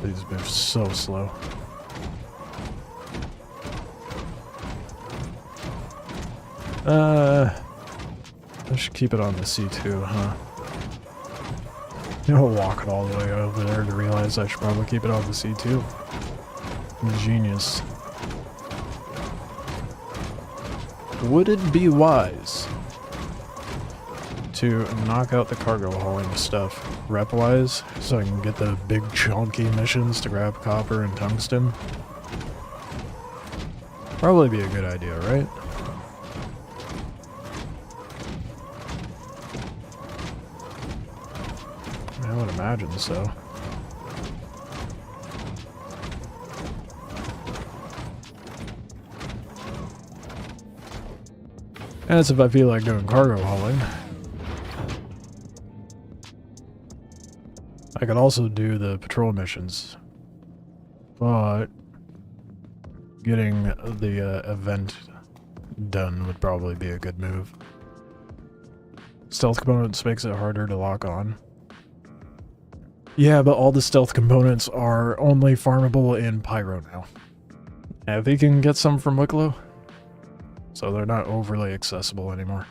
These move so slow. I should keep it on the C2, huh? You know, walk it all the way over there to realize I should probably keep it on the C2. Genius. Would it be wise to knock out the cargo hauling stuff rep-wise so I can get the big chunky missions to grab copper and tungsten? Probably be a good idea, right? I would imagine so. And that's if I feel like doing cargo hauling. I could also do the patrol missions, but getting the event done would probably be a good move. Stealth components makes it harder to lock on. Yeah, but all the stealth components are only farmable in Pyro now. If he can get some from Wicklow, so they're not overly accessible anymore.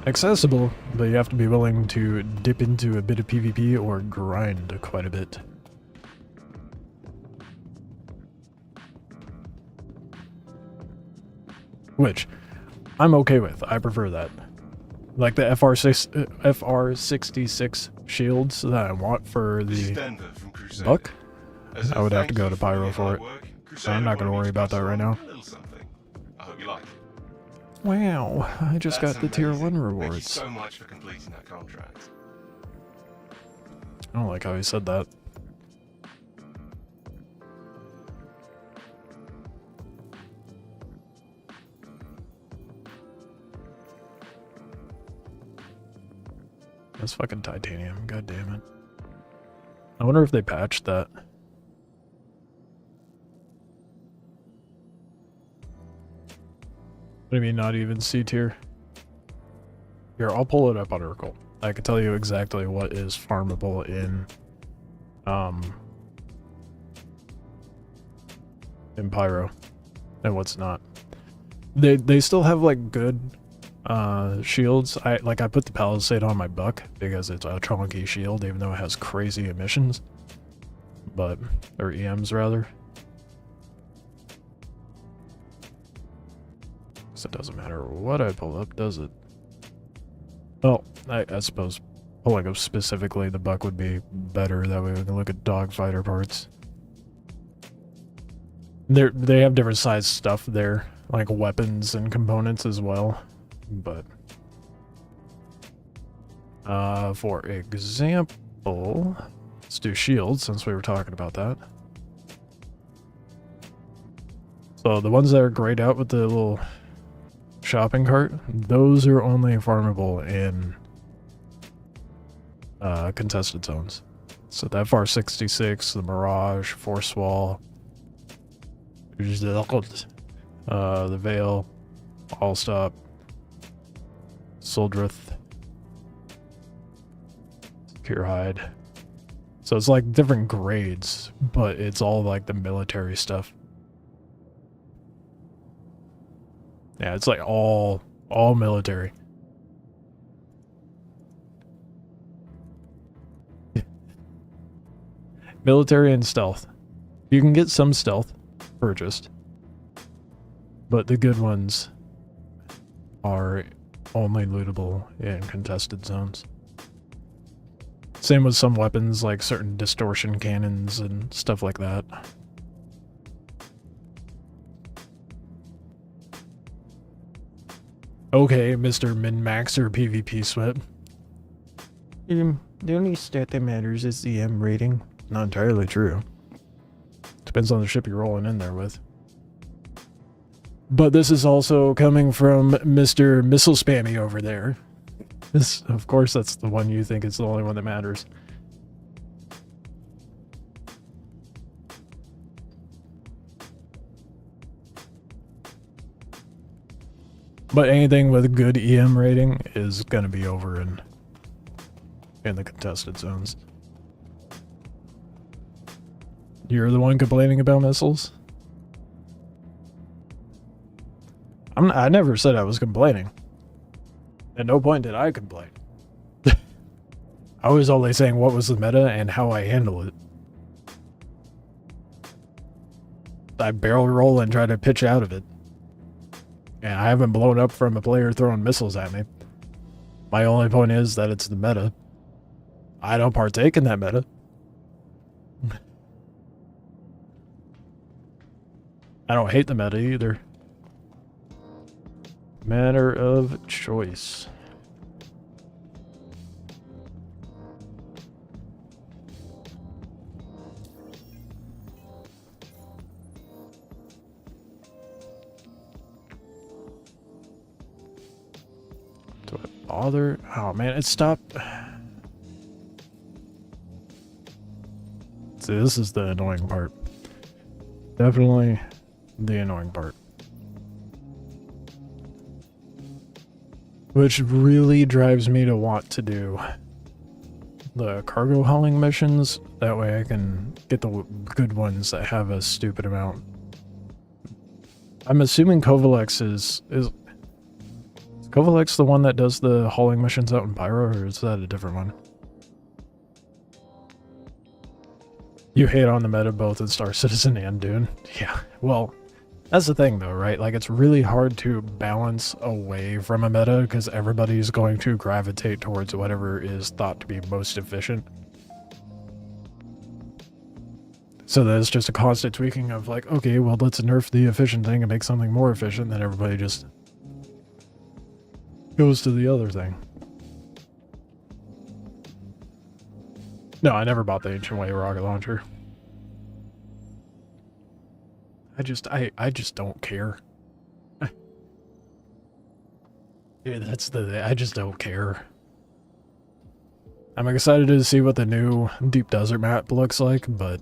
Accessible, but you have to be willing to dip into a bit of PvP or grind quite a bit. Which I'm okay with. I prefer that. Like the FR66 shields that I want for the buck, I would have to go to Pyro for it. So I'm not going to worry about that right now. Wow, I just got the tier 1 rewards. Thank you so much for completing that contract. I don't like how he said that. That's fucking titanium, god damn it. I wonder if they patched that. What do you mean not even C tier? Here, I'll pull it up on Urkel. I can tell you exactly what is farmable in Pyro and what's not. They still have like good shields. I put the Palisade on my buck because it's a chunky shield even though it has crazy emissions. Or EMs rather. So it doesn't matter what I pull up, does it? Well, I suppose pulling up specifically the buck would be better. That way we can look at dogfighter parts. They have different size stuff there, like weapons and components as well. But for example, let's do shields since we were talking about that. So the ones that are grayed out with the little shopping cart, those are only farmable in contested zones. So that FAR 66, the Mirage, Force Wall, the Veil, All Stop, Soldrith, Secure Hide. So it's like different grades, but it's all like the military stuff. Yeah, it's like all military. Military and stealth. You can get some stealth purchased, but the good ones are only lootable in contested zones. Same with some weapons, like certain distortion cannons and stuff like that. Okay, Mr. Min-Maxer PvP Sweat. The only stat that matters is the M rating. Not entirely true. Depends on the ship you're rolling in there with. But this is also coming from Mr. Missile Spammy over there. This, of course, that's the one you think is the only one that matters. But anything with a good EM rating is going to be over in the contested zones. You're the one complaining about missiles? I never said I was complaining. At no point did I complain. I was only saying what was the meta and how I handle it. I barrel roll and try to pitch out of it. And I haven't blown up from a player throwing missiles at me. My only point is that it's the meta. I don't partake in that meta. I don't hate the meta either. Matter of choice. Do I bother? Oh man, it stopped. See, this is the annoying part. Definitely the annoying part. Which really drives me to want to do the cargo hauling missions. That way I can get the good ones that have a stupid amount. I'm assuming Kovalex is Kovalex the one that does the hauling missions out in Pyro, or is that a different one? You hate on the meta both in Star Citizen and Dune. Yeah, well, that's the thing though, right? Like, it's really hard to balance away from a meta because everybody's going to gravitate towards whatever is thought to be most efficient. So there's just a constant tweaking of like, okay, well, let's nerf the efficient thing and make something more efficient, then everybody just goes to the other thing. No, I never bought the Ancient Way rocket launcher. I just don't care. Dude, that's I just don't care. I'm excited to see what the new Deep Desert map looks like, but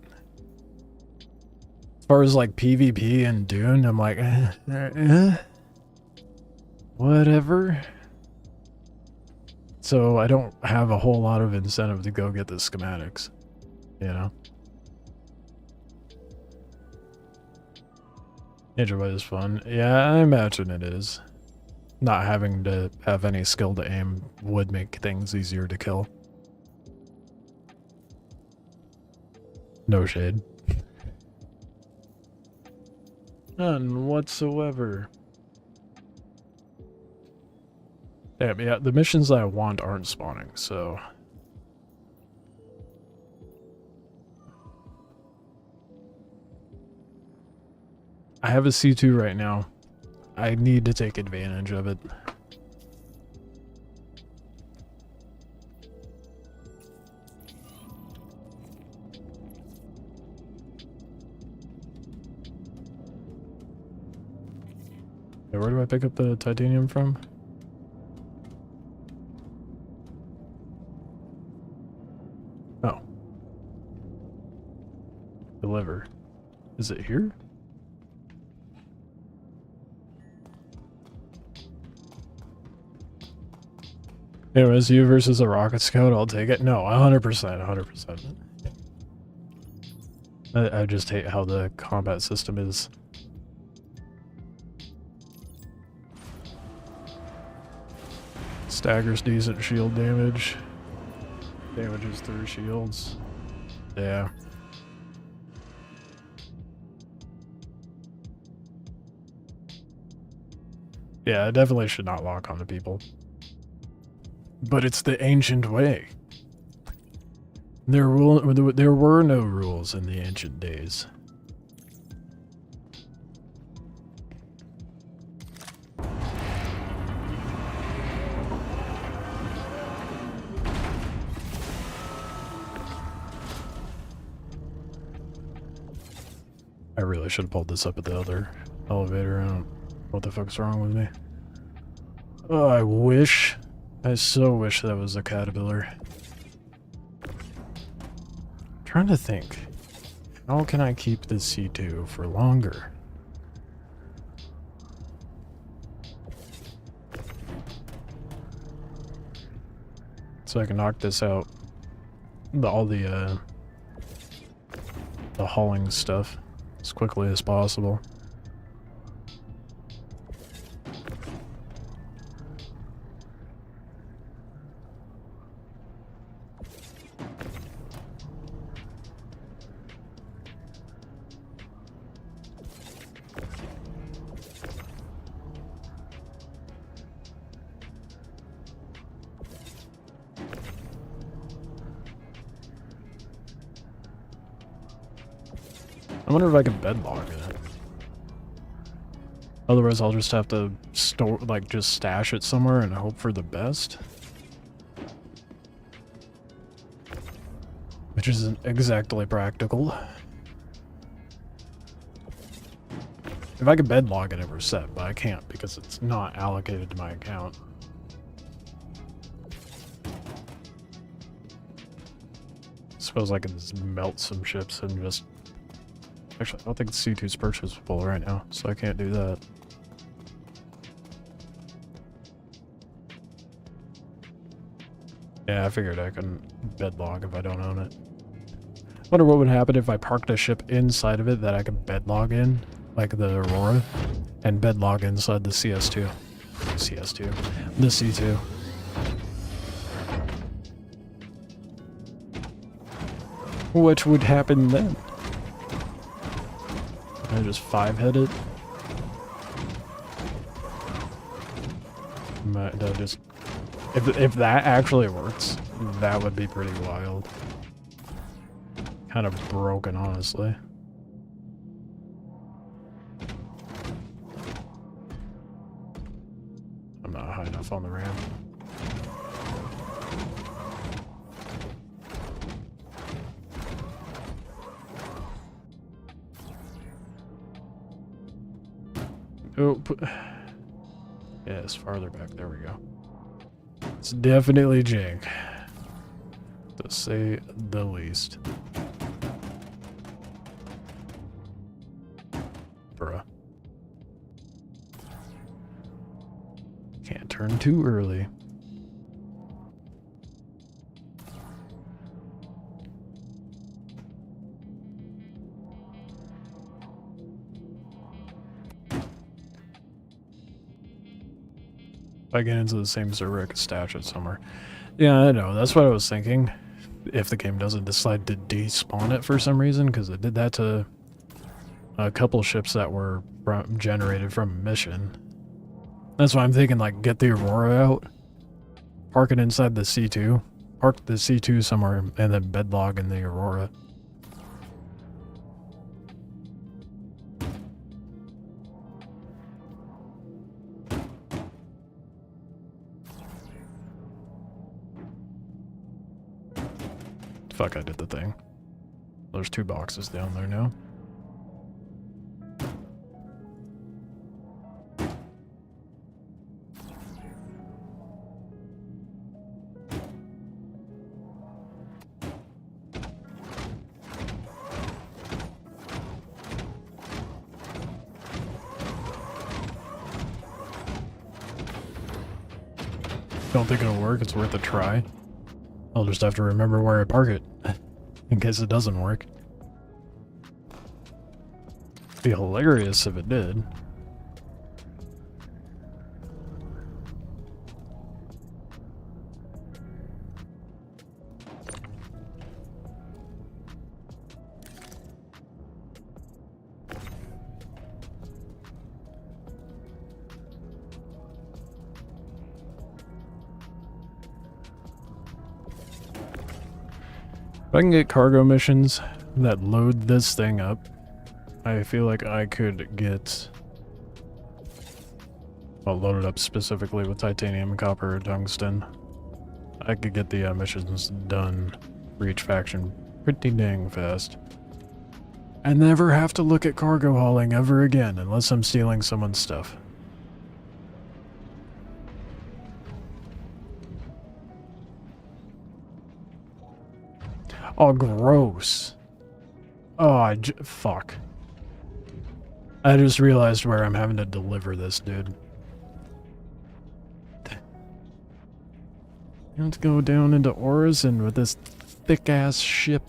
as far as like PvP and Dune, I'm like, whatever. So I don't have a whole lot of incentive to go get the schematics, you know? Ninja Way is fun. Yeah, I imagine it is. Not having to have any skill to aim would make things easier to kill. No shade. None whatsoever. Yeah, the missions that I want aren't spawning, so... I have a C2 right now. I need to take advantage of it. Yeah, where do I pick up the titanium from? Oh. Deliver. Is it here? Anyways, you versus a rocket scout, I'll take it. No, 100%, 100%. I just hate how the combat system is. Staggers decent shield damage. Damages through shields. Yeah. Yeah, I definitely should not lock onto people. But it's the ancient way. There were no rules in the ancient days. I really should have pulled this up at the other elevator. I don't know what the fuck's wrong with me. Oh, I so wish that was a caterpillar. Trying to think. How can I keep this C2 for longer? So I can knock this out. All the hauling stuff as quickly as possible. I wonder if I can bedlog in it. Otherwise, I'll just have to store, like, just stash it somewhere and hope for the best. Which isn't exactly practical. If I could bedlog it, it were set, but I can't because it's not allocated to my account. Suppose I could just melt some ships and just... Actually, I don't think C2's purchasable right now, so I can't do that. Yeah, I figured I can bedlog if I don't own it. Wonder what would happen if I parked a ship inside of it that I could bedlog in, like the Aurora, and bedlog inside the CS2. CS2. The C2. What would happen then? I just 5-head it. Just if that actually works, that would be pretty wild. Kind of broken, honestly. I'm not high enough on the ramp. Oh, yeah, it's farther back. There we go. It's definitely jank, to say the least. Bruh. Can't turn too early. If I get into the same server, I could stash it somewhere. Yeah, I know. That's what I was thinking. If the game doesn't decide to despawn it for some reason, because it did that to a couple ships that were generated from a mission. That's why I'm thinking, like, get the Aurora out Park it inside the C2. Park the C2 somewhere and then bedlog in the Aurora. Fuck, I did the thing. There's 2 boxes down there now. Don't think it'll work, it's worth a try. I'll just have to remember where I park it, in case it doesn't work. Be hilarious if it did. If I can get cargo missions that load this thing up, I feel like I could get, well, loaded up specifically with titanium, copper, or tungsten. I could get the missions done for each faction pretty dang fast. I never have to look at cargo hauling ever again unless I'm stealing someone's stuff. Oh, gross. Oh, fuck. I just realized where I'm having to deliver this, dude. You have to go down into Orison with this thick-ass ship.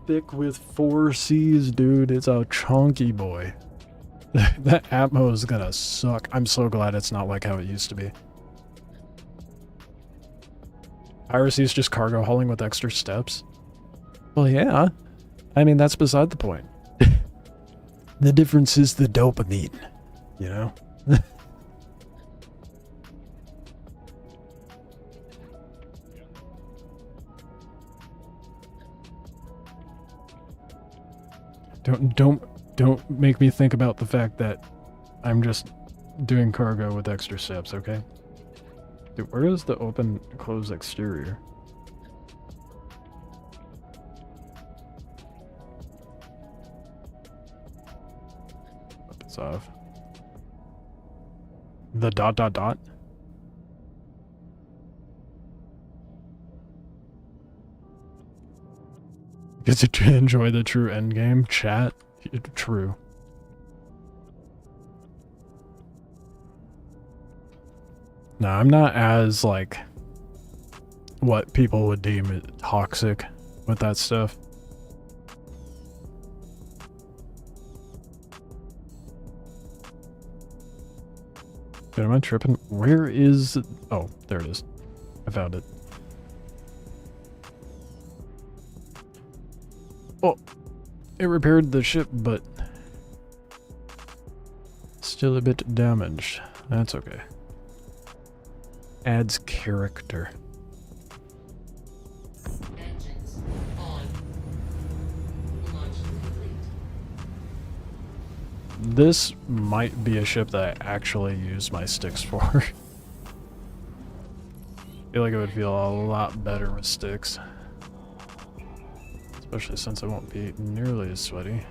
Thick with 4 C's, dude. It's a chunky boy. That Atmo is gonna suck. I'm so glad it's not like how it used to be. Piracy is just cargo hauling with extra steps? Well, yeah. I mean, that's beside the point. The difference is the dopamine, you know? Don't make me think about the fact that I'm just doing cargo with extra steps, okay? Dude, where is the open close exterior? It's off. The ... Get to enjoy the true endgame, chat. True. No, I'm not as, like, what people would deem toxic with that stuff. Dude, am I tripping? Where is... Oh, there it is. I found it. Oh, it repaired the ship, but still a bit damaged. That's okay. Adds character. Engines on. Launch complete. This might be a ship that I actually use my sticks for. I feel like it would feel a lot better with sticks. Especially since I won't be nearly as sweaty.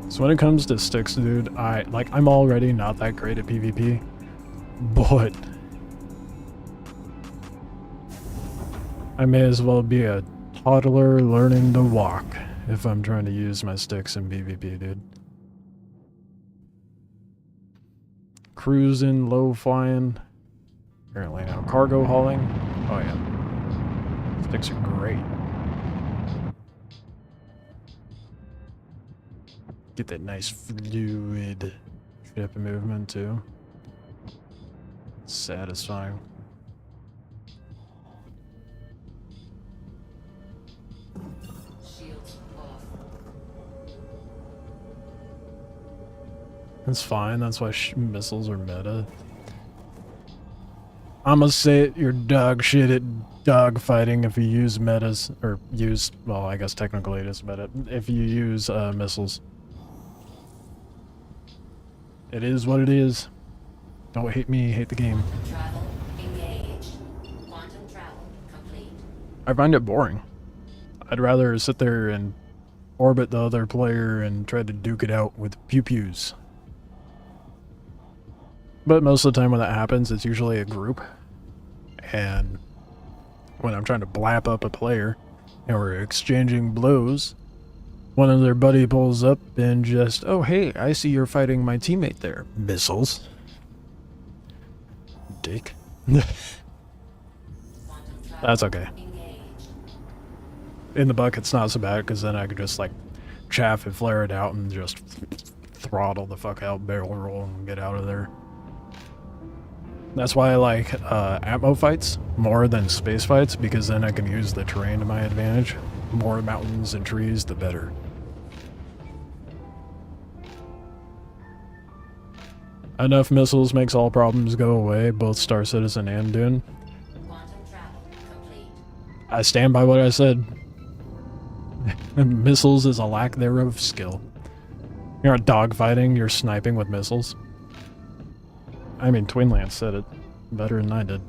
So when it comes to sticks, dude, I'm already not that great at PvP, but I may as well be a toddler learning to walk if I'm trying to use my sticks in PvP, dude. Cruising, low flying, apparently now cargo hauling. Oh yeah, sticks are great. Get that nice fluid ship movement too. Satisfying. That's fine. That's why missiles are meta. I'm gonna say it, you're dog shit at dogfighting if you use metas, or use, well, I guess technically it is meta, if you use missiles. It is what it is. Don't hate me, hate the game. Travel engaged. Quantum travel complete. I find it boring. I'd rather sit there and orbit the other player and try to duke it out with pew-pews. But most of the time when that happens, it's usually a group. And when I'm trying to blap up a player and we're exchanging blows, one of their buddy pulls up and just, oh hey, I see you're fighting my teammate there. Missiles. Dick. That's okay. In the buck, it's not so bad because then I could just like chaff and flare it out and just throttle the fuck out, barrel roll, and get out of there. That's why I like ammo fights more than space fights, because then I can use the terrain to my advantage. More mountains and trees, the better. Enough missiles makes all problems go away, both Star Citizen and Dune. I stand by what I said. Missiles is a lack thereof skill. You're not dogfighting, you're sniping with missiles. I mean, Twin Lance said it better than I did.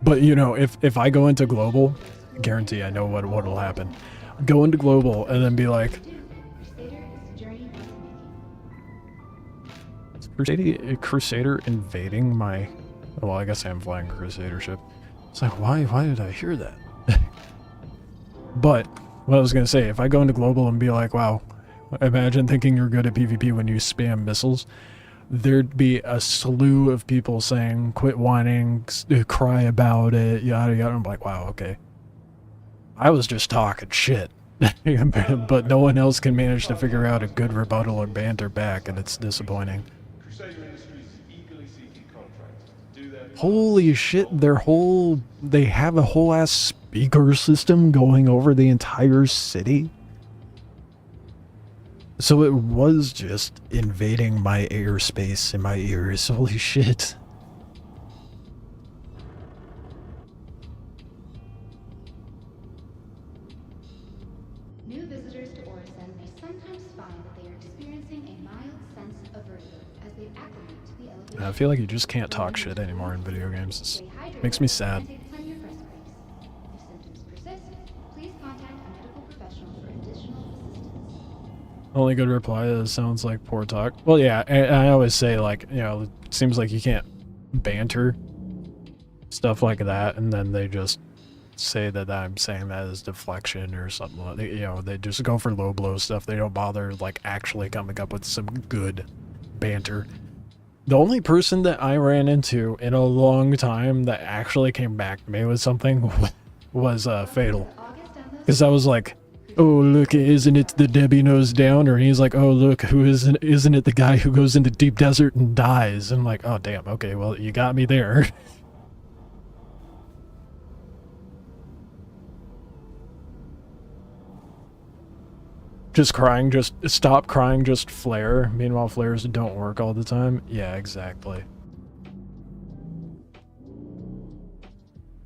But you know, if I go into global, guarantee I know what'll happen. Go into global and then be like, is Crusader invading my? Well, I guess I am flying a Crusader ship. It's like, why did I hear that? But what I was gonna say, if I go into global and be like, wow, imagine thinking you're good at PvP when you spam missiles, there'd be a slew of people saying, quit whining, cry about it, yada yada. I'm like, wow, okay. I was just talking shit. But no one else can manage to figure out a good rebuttal or banter back, and it's disappointing. Holy shit, they have a whole ass speaker system going over the entire city? So it was just invading my airspace in my ears. Holy shit. New visitors to Orison may sometimes find that they are experiencing a mild sense of vertigo as they acclimate to the elevation. I feel like you just can't talk shit anymore in video games. It makes me sad. Take plenty of rest breaks. If symptoms persist, please contact a medical professional for additional assistance. Only good reply is sounds like poor talk. Well, yeah, and I always say, like, you know, it seems like you can't banter stuff like that, and then they just say that I'm saying that as deflection or something. Like, you know, they just go for low blow stuff. They don't bother, like, actually coming up with some good banter. The only person that I ran into in a long time that actually came back to me with something was Fatal. Because I was like, oh, look, isn't it the Debbie Nose Downer? And he's like, oh, look, isn't it the guy who goes into deep desert and dies? And I'm like, oh, damn, okay, well, you got me there. Just crying, just stop crying, just flare. Meanwhile, flares don't work all the time. Yeah, exactly.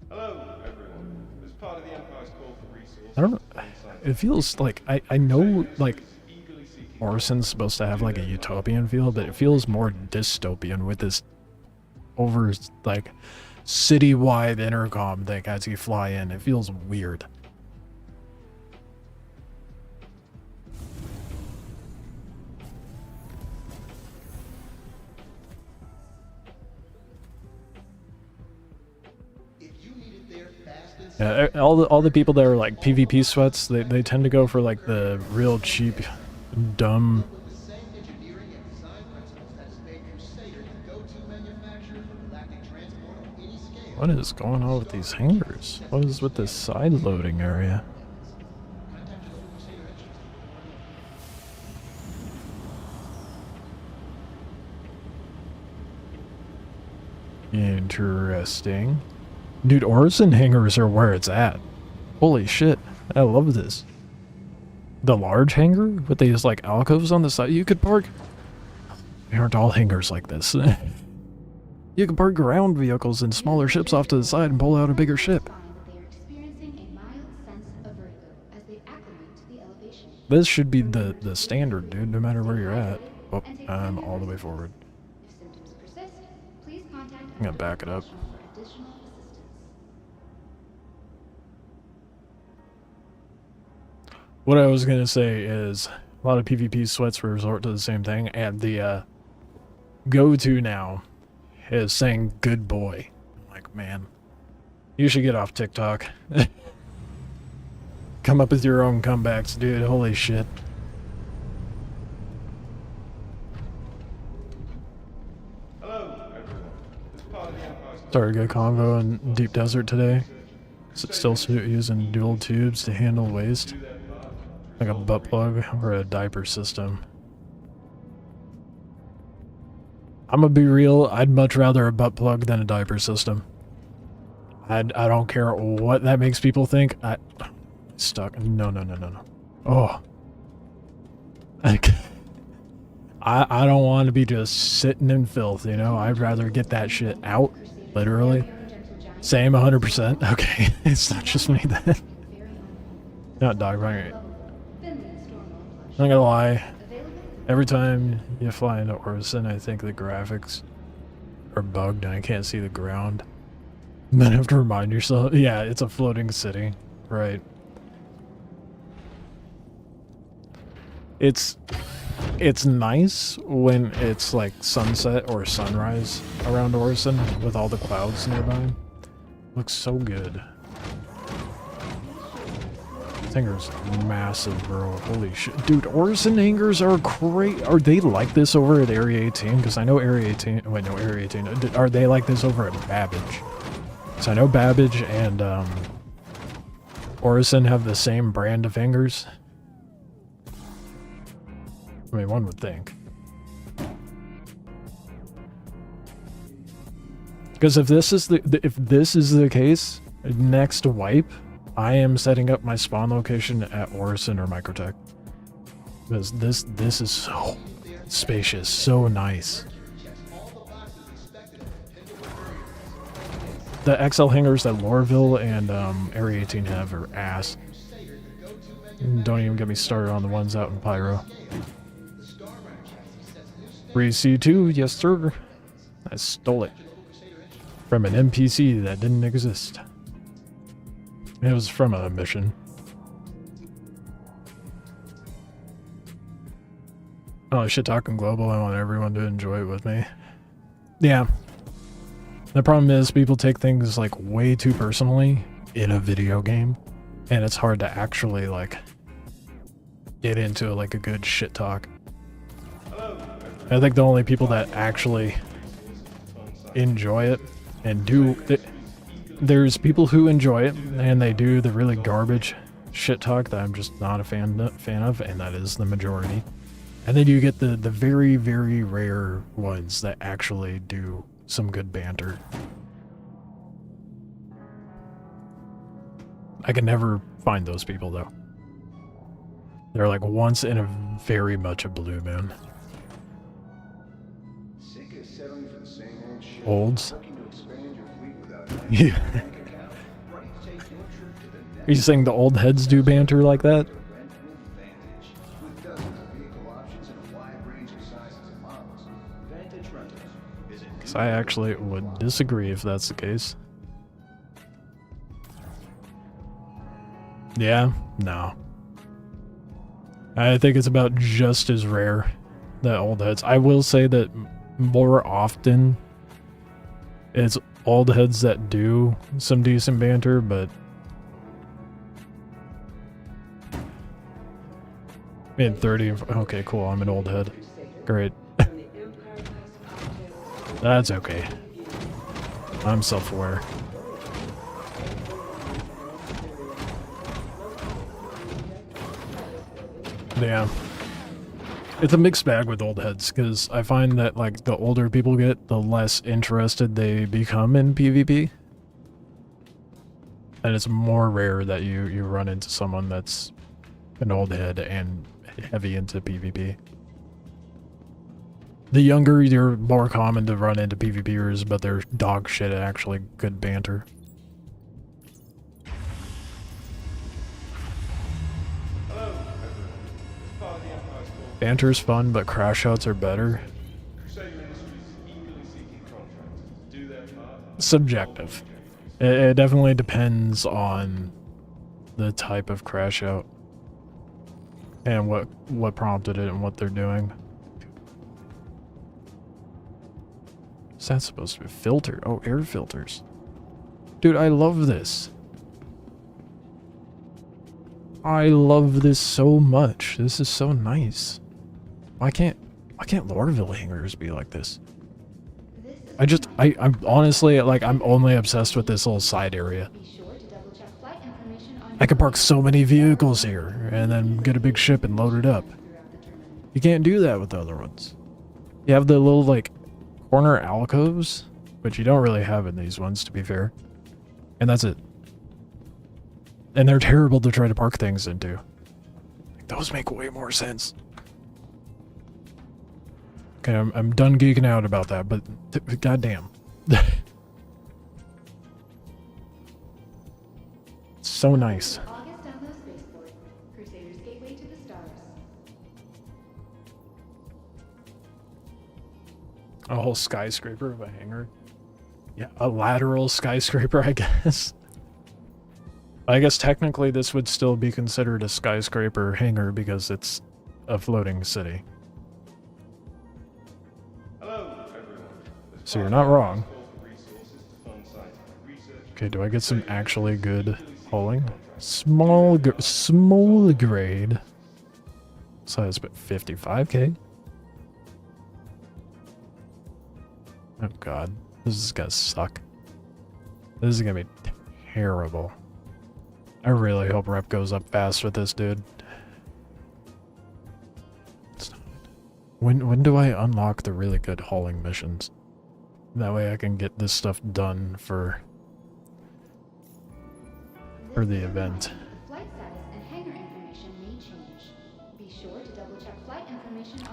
Hello, everyone. As part of the Empire's call for resources, I don't know. It feels like, I know, like, Orison's supposed to have, like, a utopian feel, but it feels more dystopian with this over, like, citywide intercom thing as you fly in. It feels weird. Yeah, all the people that are like PvP sweats, they tend to go for like the real cheap, dumb. What is going on with these hangars? What is with this side loading area? Interesting. Dude, Orison hangars are where it's at. Holy shit. I love this. The large hangar with these like alcoves on the side you could park. They aren't all hangars like this. You can park ground vehicles and smaller ships off to the side and pull out a bigger ship. This should be the standard, dude, no matter where you're at. Oh, I'm all the way forward. I'm gonna back it up. What I was gonna say is a lot of PvP sweats resort to the same thing, and the go-to now is saying good boy. I'm like, man, you should get off TikTok. Come up with your own comebacks, dude. Holy shit. Started a good convo in Deep Desert today. Still using dual tubes to handle waste. Like a butt plug or a diaper system. I'm gonna be real, I'd much rather a butt plug than a diaper system. I don't care what that makes people think. Stuck. No. Oh. I don't want to be just sitting in filth, you know? I'd rather get that shit out, literally. Same 100%. Okay, it's not just me then. Not dog right. Not gonna lie, every time you fly into Orison, I think the graphics are bugged and I can't see the ground. And then you have to remind yourself, yeah, it's a floating city, right? It's nice when it's like sunset or sunrise around Orison with all the clouds nearby. Looks so good. This hangar's massive, bro. Holy shit. Dude, Orison hangars are great. Are they like this over at Area 18? Because I know Area 18... Wait, no, Area 18. Are they like this over at Babbage? So I know Babbage and Orison have the same brand of hangars. I mean, one would think. Because if this is the case, next wipe, I am setting up my spawn location at Orison or Microtech. Because this is so spacious, so nice. The XL hangars that Lorville and Area 18 have are ass. Don't even get me started on the ones out in Pyro. Free C2, yes sir. I stole it from an NPC that didn't exist. It was from a mission. Oh, shit talking global. I want everyone to enjoy it with me. Yeah. The problem is people take things like way too personally in a video game, and it's hard to actually like get into like a good shit talk. I think the only people that actually enjoy it and do it, there's people who enjoy it and they do the really garbage shit talk that I'm just not a fan of, and that is the majority. And then you get the very, very rare ones that actually do some good banter. I can never find those people though. They're like once in a very much a blue moon. Olds. Yeah. Are you saying the old heads do banter like that? Because I actually would disagree if that's the case. Yeah? No. I think it's about just as rare that old heads. I will say that more often it's old heads that do some decent banter, but in 30, okay, cool, I'm an old head. Great. That's okay. I'm self-aware. Yeah. It's a mixed bag with old heads, because I find that like the older people get, the less interested they become in PvP. And it's more rare that you run into someone that's an old head and heavy into PvP. The younger, you're more common to run into PvPers, but they're dog shit at actually good banter. Banter's fun, but crash outs are better. Subjective. It definitely depends on the type of crash out and what prompted it and what they're doing. Is that supposed to be filter? Oh, air filters. Dude, I love this. I love this so much. This is so nice. Why can't Lorville hangars be like this? I'm honestly, like, I'm only obsessed with this little side area. I could park so many vehicles here and then get a big ship and load it up. You can't do that with the other ones. You have the little, like, corner alcoves, which you don't really have in these ones, to be fair. And that's it. And they're terrible to try to park things into. Those make way more sense. Okay, I'm done geeking out about that, but goddamn. So nice. A whole skyscraper of a hangar. Yeah, a lateral skyscraper, I guess. I guess technically this would still be considered a skyscraper hangar because it's a floating city. So you're not wrong. Okay, do I get some actually good hauling? Small grade. Size, but 55k? Oh god, this is gonna suck. This is gonna be terrible. I really hope rep goes up fast with this dude. When do I unlock the really good hauling missions? That way I can get this stuff done for the event.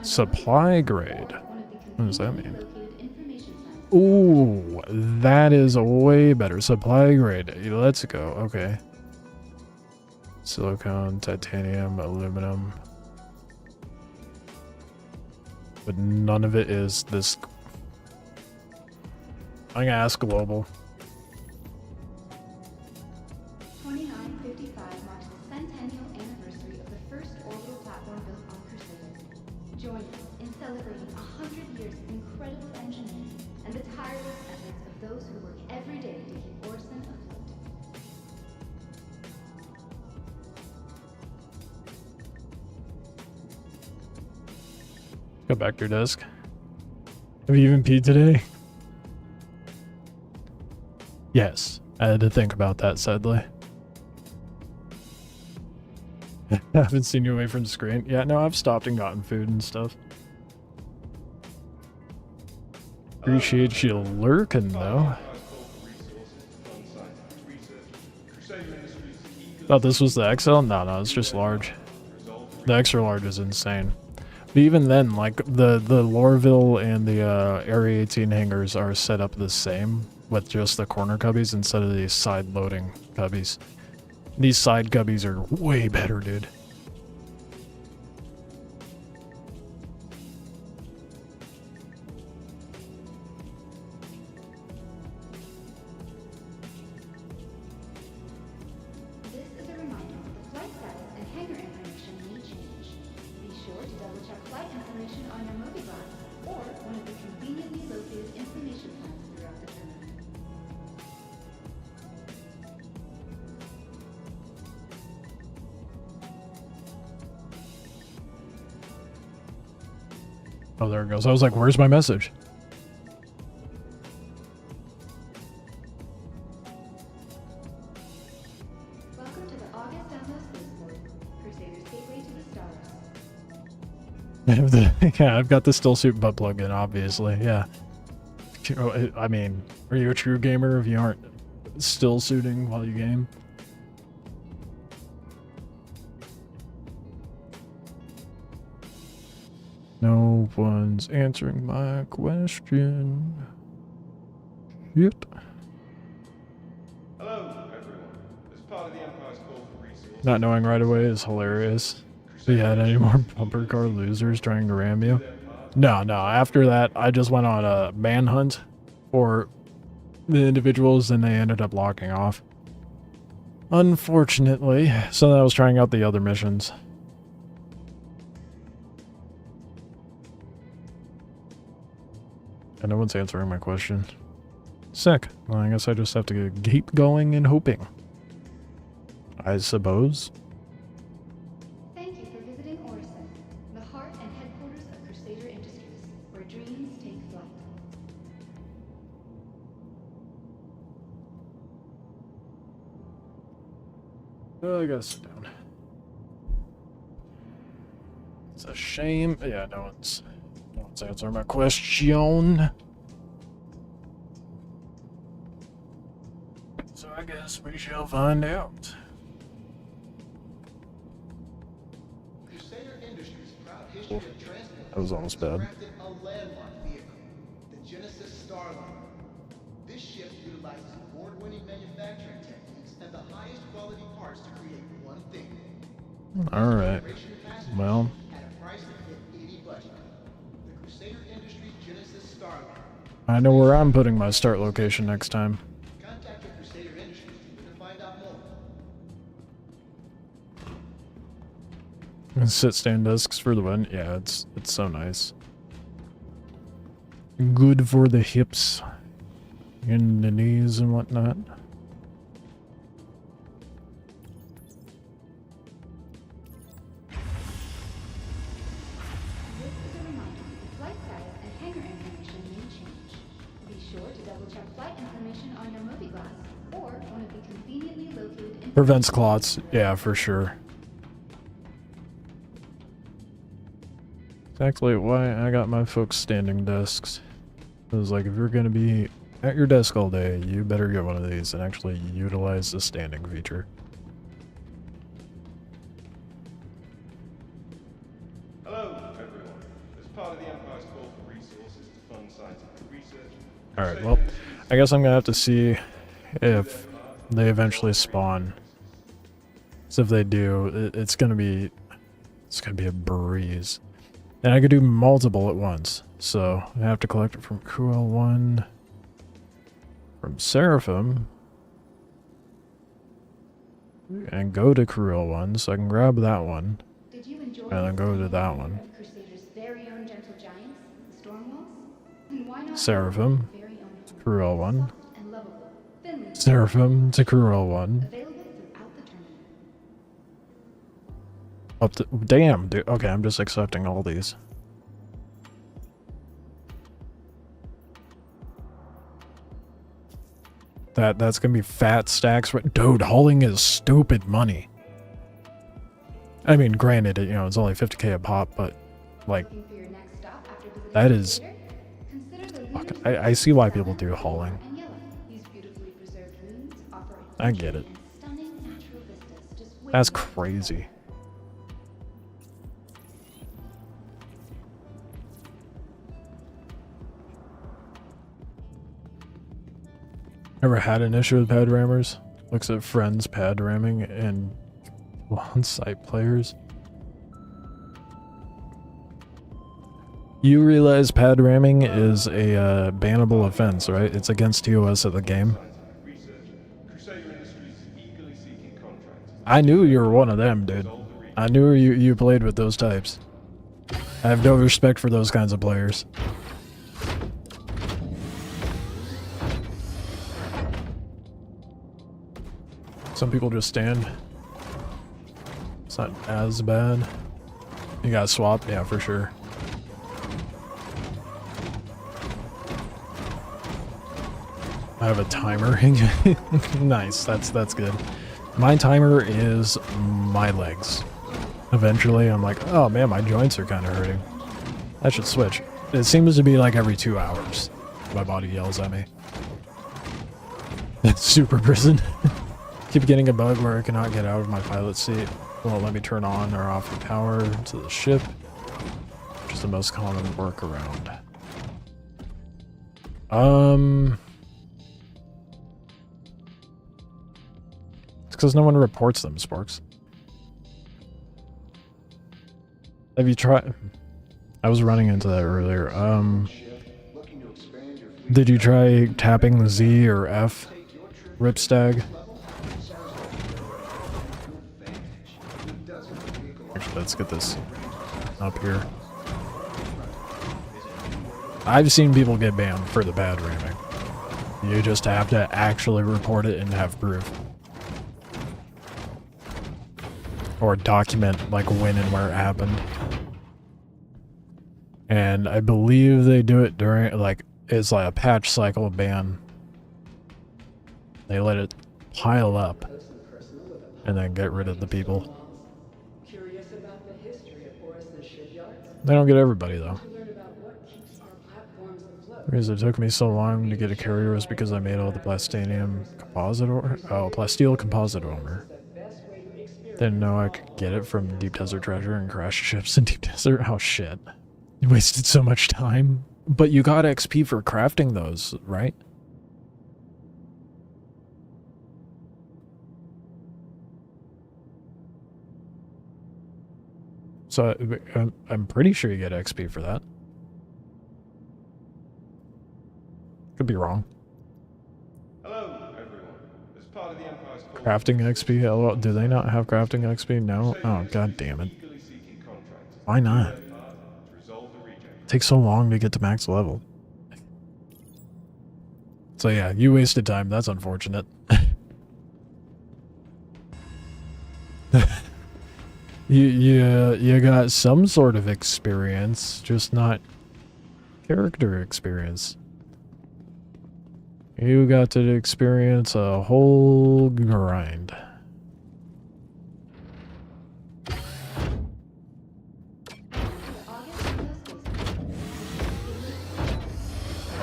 Supply grade. What does that mean? Ooh, that is way better. Supply grade. Let's go. Okay. Silicone, titanium, aluminum. But none of it is this. I'm gonna ask global. 2955 marks the centennial anniversary of the first orbital platform built on Crusader. Join us in celebrating 100 years of incredible engineering and the tireless efforts of those who work every day to keep Orson afloat. Go back to your desk. Have you even peed today? Yes, I had to think about that, sadly. I haven't seen you away from the screen. Yeah, no, I've stopped and gotten food and stuff. Appreciate you lurking, though. Thought this was the XL? No, it's just large. The extra large is insane. But even then, like, the Lorville and the Area 18 hangars are set up the same, with just the corner cubbies instead of these side loading cubbies. These side cubbies are way better, dude. This is a reminder that the flight status and hangar information may change. Be sure to double check flight information on your Mobiglass or one of the conveniently located information plans throughout the terminal. Oh, there it goes. I was like, where's my message? Welcome to the August Download Spaceport, Crusader's gateway to the stars. Yeah, I've got the still suit butt plug in, obviously. Yeah. I mean, are you a true gamer if you aren't still suiting while you game. No one's answering my question. Shit. Hello, everyone. As part of the Empire's call for resources... Not knowing right away is hilarious. Have you had any more bumper car losers trying to ram you? No. After that, I just went on a manhunt for the individuals and they ended up locking off. Unfortunately. So then I was trying out the other missions. And no one's answering my question. Sick. Well, I guess I just have to keep going and hoping. I suppose. Thank you for visiting Orison, the heart and headquarters of Crusader Industries, where dreams take flight. I gotta sit down. It's a shame. Yeah, no one's answering my question. So I guess we shall find out. Oh, that was almost bad. A landmark vehicle, the Genesis Starliner. This ship utilizes award-winning manufacturing techniques and the highest quality parts to create one thing. Alright. Well. At a price that fit any budget. The Crusader Industries Genesis Starliner. I know where I'm putting my start location next time. Contact the Crusader Industries to find out more. Sit-stand desks for the win. Yeah, it's so nice. Good for the hips and the knees and whatnot. This is a reminder. Flight status and hangar information may change. Be sure to double-check flight information on your Mobi-Glass or one of the conveniently located... Prevents clots. Yeah, for sure. Exactly why I got my folks standing desks. It was like, if you're going to be at your desk all day, you better get one of these and actually utilize the standing feature. Hello, everyone. As part of the Empire's call for resources to fund scientific research... Alright, well, I guess I'm going to have to see if they eventually spawn. So if they do, it's going to be a breeze. And I could do multiple at once. So I have to collect it from Cruel 1, from Seraphim, and go to Cruel 1, so I can grab that one, and then go to that one. Seraphim, Cruel 1, Seraphim to Cruel 1. Up to, damn, dude. Okay, I'm just accepting all these. That's gonna be fat stacks. Dude, hauling is stupid money. I mean, granted, you know, it's only 50k a pop, but like, that is. Fuck, I see why people do hauling. I get it. That's crazy. Ever had an issue with pad rammers? Looks at friends pad ramming and on-site players. You realize pad ramming is a bannable offense, right? It's against TOS of the game. I knew you were one of them, dude. I knew you played with those types. I have no respect for those kinds of players. Some people just stand. It's not as bad. You gotta swap, yeah, for sure. I have a timer. Nice, that's good. My timer is my legs. Eventually, I'm like, oh man, my joints are kind of hurting. I should switch. It seems to be like every 2 hours. My body yells at me. Super prison. Keep getting a bug where I cannot get out of my pilot seat. Won't let me turn on or off the power to the ship, which is the most common workaround. It's because no one reports them, Sparks. Have you tried? I was running into that earlier. Did you try tapping the Z or F, Ripstag? Actually, let's get this up here. I've seen people get banned for the bad ramming. You just have to actually report it and have proof. Or document, like, when and where it happened. And I believe they do it during, like, it's like a patch cycle ban. They let it pile up and then get rid of the people. They don't get everybody, though. The reason it took me so long to get a carrier was because I made all the plastinium composite plasteel composite armor. Didn't know I could get it from Deep Desert Treasure and crash ships in Deep Desert. Oh shit. You wasted so much time. But you got XP for crafting those, right? So I'm pretty sure you get XP for that. Could be wrong. Hello, everyone. As part of the Empire's Crafting XP? Hello, do they not have crafting XP? No? Oh, god damn it. Why not? It takes so long to get to max level. So yeah, you wasted time. That's unfortunate. You got some sort of experience, just not character experience. You got to experience a whole grind.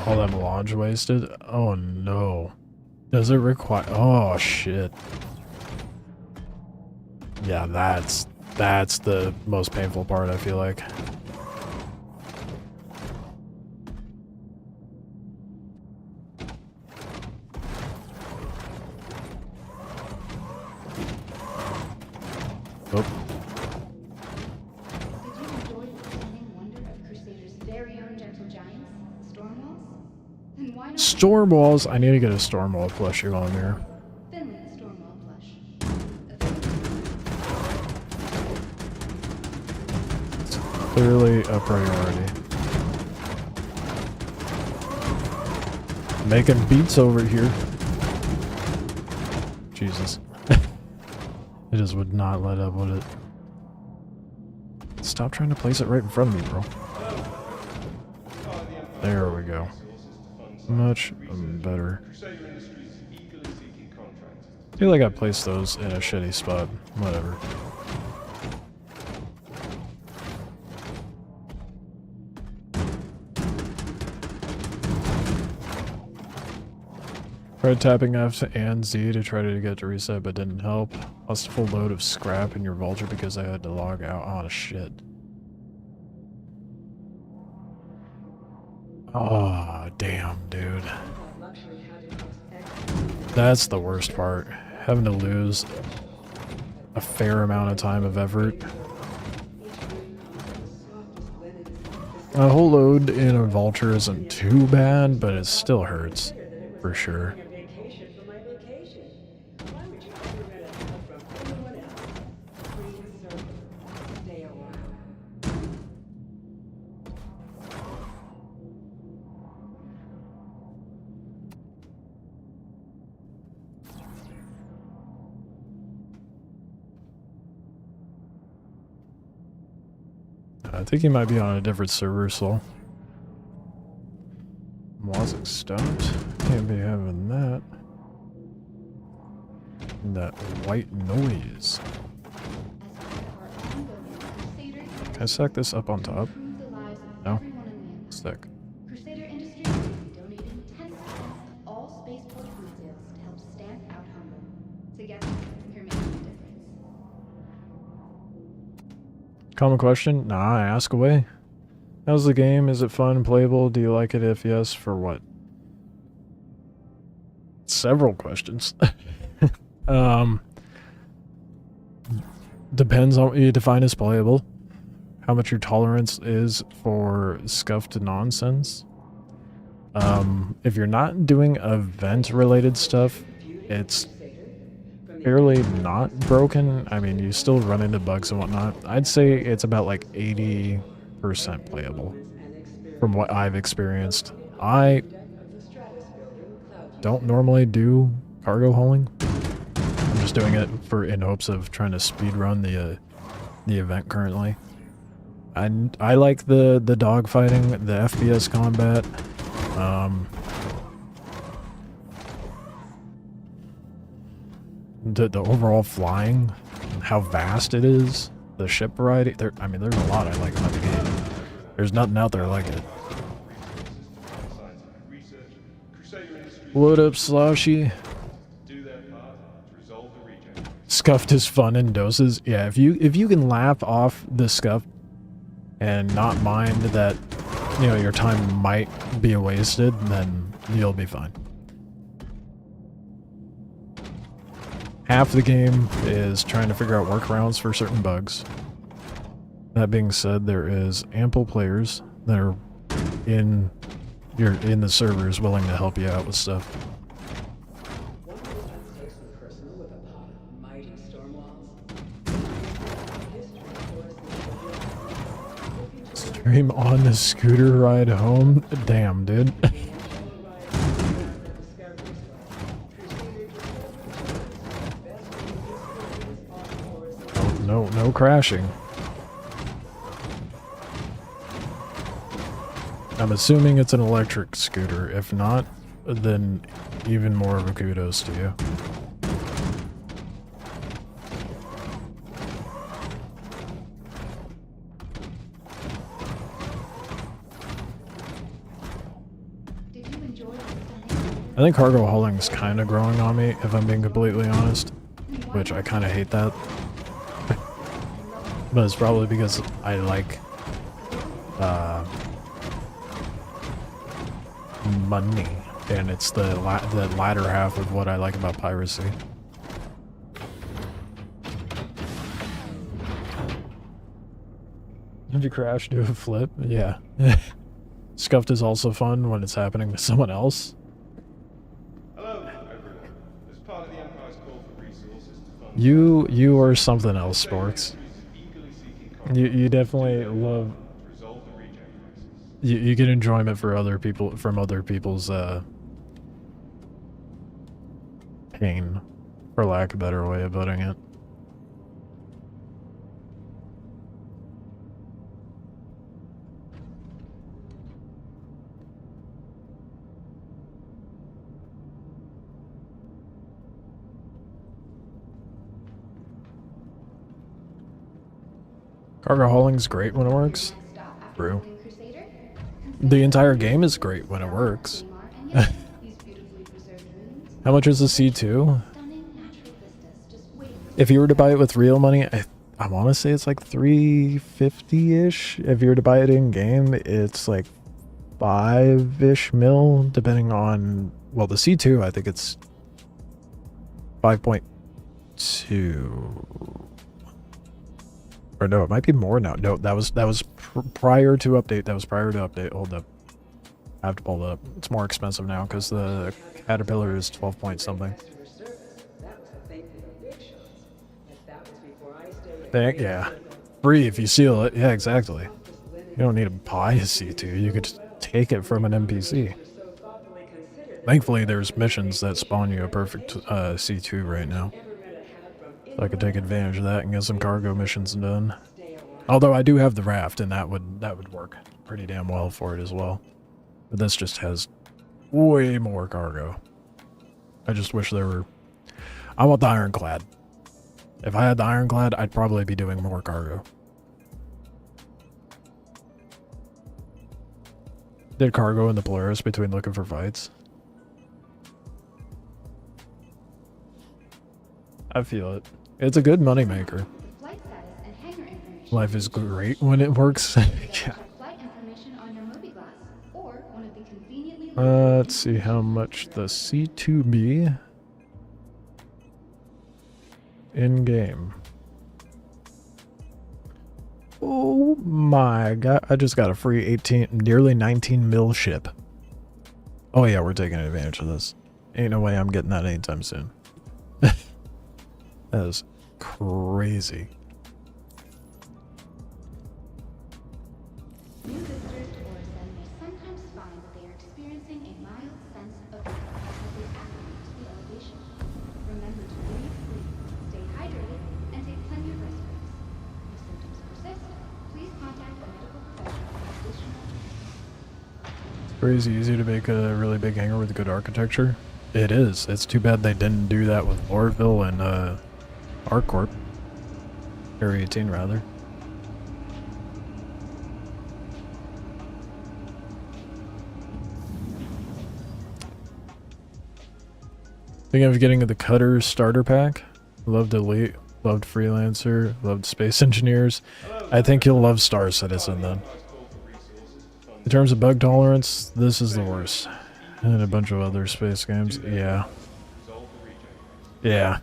All that melange wasted? Oh no. Does it require— oh shit. Yeah, that's the most painful part, I feel like. Oh. Storm walls? I need to get a storm wall plushie on there. It's clearly a priority. Making beats over here. Jesus. It just would not let up, would it? Stop trying to place it right in front of me, bro. There we go. Much better. I feel like I placed those in a shitty spot. Whatever. Tried tapping F and Z to try to get to reset, but didn't help. Lost a full load of scrap in your vulture because I had to log out. Oh shit. Oh, damn, dude. That's the worst part. Having to lose a fair amount of time of effort. A whole load in a vulture isn't too bad, but it still hurts. For sure. I think he might be on a different server, so. Wasn't stumped. Can't be having that. That white noise. Can I stack this up on top? No? Stick. Crusader Industries is donating 10% of all spaceport food sales to help Together, you're making a difference. Common question? Nah, ask away. How's the game? Is it fun and playable? Do you like it? If yes, for what? Several questions. Depends on what you define as playable. How much your tolerance is for scuffed nonsense. If you're not doing event-related stuff, it's fairly not broken. I mean, you still run into bugs and whatnot. I'd say it's about like 80% playable from what I've experienced. I don't normally do cargo hauling. I'm just doing it in hopes of trying to speedrun the event currently. I like the dogfighting, the FPS combat. The overall flying, how vast it is, the ship variety. I mean, there's a lot I like about the game. There's nothing out there like it. What up, Sloshy? Scuffed is fun in doses. Yeah, if you can laugh off the scuff and not mind that, you know, your time might be wasted, then you'll be fine. Half the game is trying to figure out workarounds for certain bugs. That being said, there is ample players that are in the servers willing to help you out with stuff. Stream on the scooter ride home? Damn, dude. No crashing. I'm assuming it's an electric scooter. If not, then even more of a kudos to you. I think cargo hauling's kind of growing on me, if I'm being completely honest, which I kind of hate that. But it's probably because I like money, and it's the latter half of what I like about piracy. Did you crash, do a flip? Yeah. Scuffed is also fun when it's happening to someone else. Hello, everyone. As part of the Empire's call for resources to fund... You are something else, Sporks. You definitely love... You get enjoyment for other people, from other people's pain, for lack of a better way of putting it. Cargo hauling's great when it works. True. The entire game is great when it works. How much is the C2? If you were to buy it with real money, I want to say it's like $350-ish. If you were to buy it in game, it's like 5-ish mil, depending on, well, the C2, I think it's 5.2. Or no, it might be more now. No, that was prior to update. That was prior to update. Hold up. I have to pull it up. It's more expensive now because the Caterpillar is 12 point something. Yeah. Free if you seal it. Yeah, exactly. You don't need to buy a C2. You could just take it from an NPC. Thankfully, there's missions that spawn you a perfect C2 right now. So I could take advantage of that and get some cargo missions done. Although I do have the raft, and that would work pretty damn well for it as well. But this just has way more cargo. I just wish there were... I want the ironclad. If I had the ironclad, I'd probably be doing more cargo. Did cargo in the Polaris between looking for fights? I feel it. It's a good moneymaker. Flight status and hangar information. Life is great when it works. Yeah. Flight information on your Mobiglass or one of the conveniently Let's see how much the C2B in game. Oh my god, I just got a free nearly 19 mil ship. Oh yeah, we're taking advantage of this. Ain't no way I'm getting that anytime soon. That is crazy. New visitors to Orison may sometimes find that they are experiencing a mild sense of dread as they acclimate to the elevation. Remember to breathe freely, stay hydrated, and take plenty of rest breaks. If symptoms persist, please contact a medical professional for additional. It's crazy easy to make a really big hangar with good architecture. It is. It's too bad they didn't do that with Lorville and ArcCorp. Area 18 rather. Thinking of getting the Cutter starter pack. Loved Elite, loved Freelancer, loved Space Engineers. I think you'll love Star Citizen then. In terms of bug tolerance, this is the worst. And a bunch of other space games, yeah. Yeah.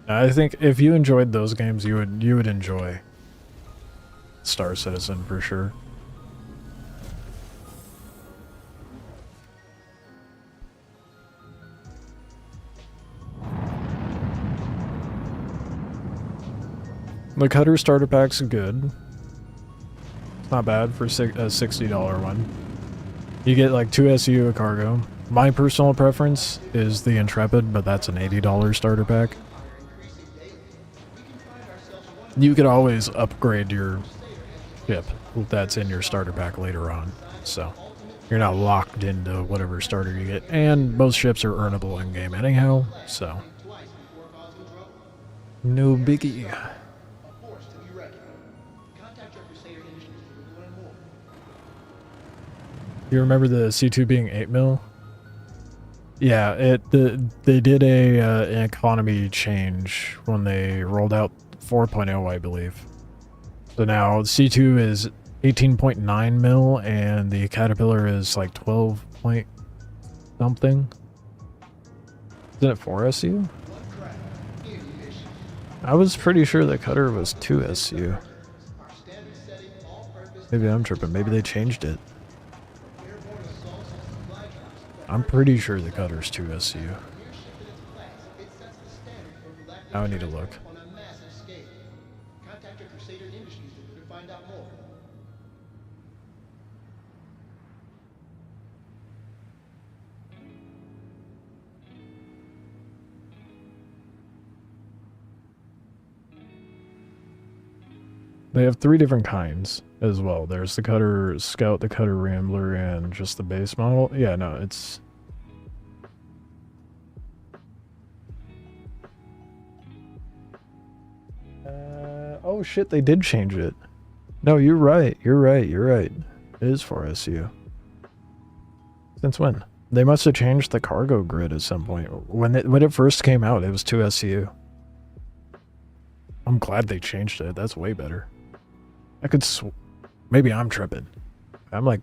I think if you enjoyed those games, you would enjoy Star Citizen for sure. The Cutter starter pack's good. It's not bad for a $60 one. You get like 2 SU, a cargo. My personal preference is the Intrepid, but that's an $80 starter pack. You could always upgrade your ship that's in your starter pack later on, so you're not locked into whatever starter you get. And most ships are earnable in game anyhow, so no biggie. You remember the C2 being 8 mil? Yeah, they did an economy change when they rolled out 4.0, I believe. So now C2 is 18.9 mil and the Caterpillar is like 12 point something. Isn't it 4 SU? I was pretty sure the Cutter was 2 SU. Maybe I'm tripping. Maybe they changed it. I'm pretty sure the Cutter's 2 SU. Now I need to look. They have 3 different kinds as well. There's the Cutter Scout, the Cutter Rambler, and just the base model. Yeah, no, it's... oh shit, they did change it. No, you're right. You're right. You're right. It is 4 SU. Since when? They must have changed the cargo grid at some point. When it first came out, it was 2 SU. I'm glad they changed it. That's way better. I could maybe I'm tripping. I'm like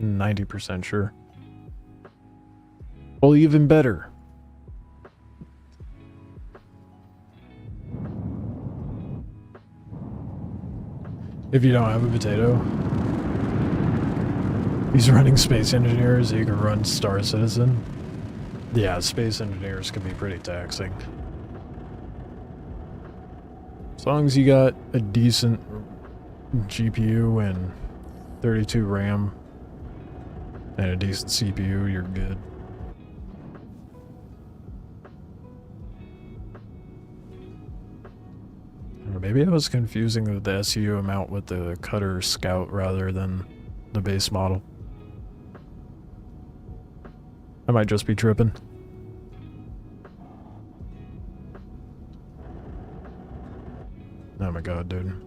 90% sure. Well, even better. If you don't have a potato, he's running Space Engineers, you can run Star Citizen. Yeah, Space Engineers can be pretty taxing. As long as you got a decent GPU and 32 RAM and a decent CPU, you're good. Or maybe I was confusing the SU amount with the Cutter Scout rather than the base model. I might just be tripping. Oh my god, dude.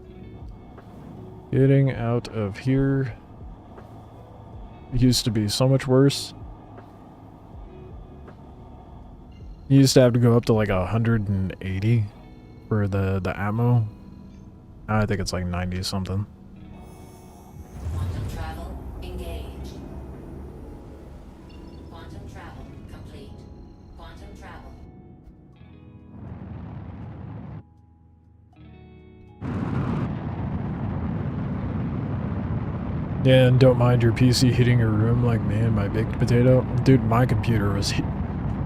Getting out of here used to be so much worse. You used to have to go up to like 180 for the ammo. I think it's like 90 something. Quantum travel engaged. Quantum travel complete. Quantum travel. Yeah, and don't mind your PC hitting your room like me and my baked potato. Dude, my computer was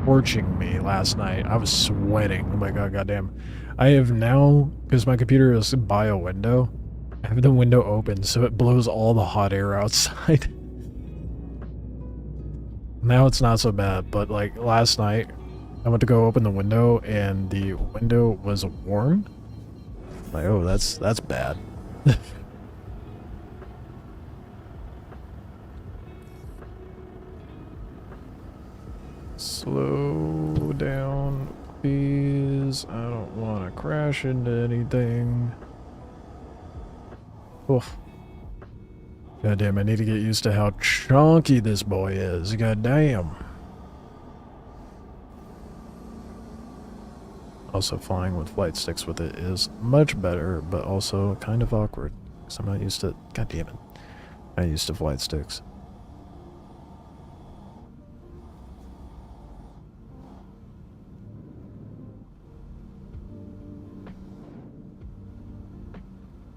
torching me last night. I was sweating. Oh my god, goddamn. I have now, because my computer is by a window, I have the window open so it blows all the hot air outside. Now it's not so bad, but like last night, I went to go open the window and the window was warm. Like, oh, that's bad. Slow down, please. I don't want to crash into anything. Oof. God damn, I need to get used to how chunky this boy is. God damn. Also, flying with flight sticks with it is much better, but also kind of awkward. Because I'm not used to... God damn it. I'm not used to flight sticks.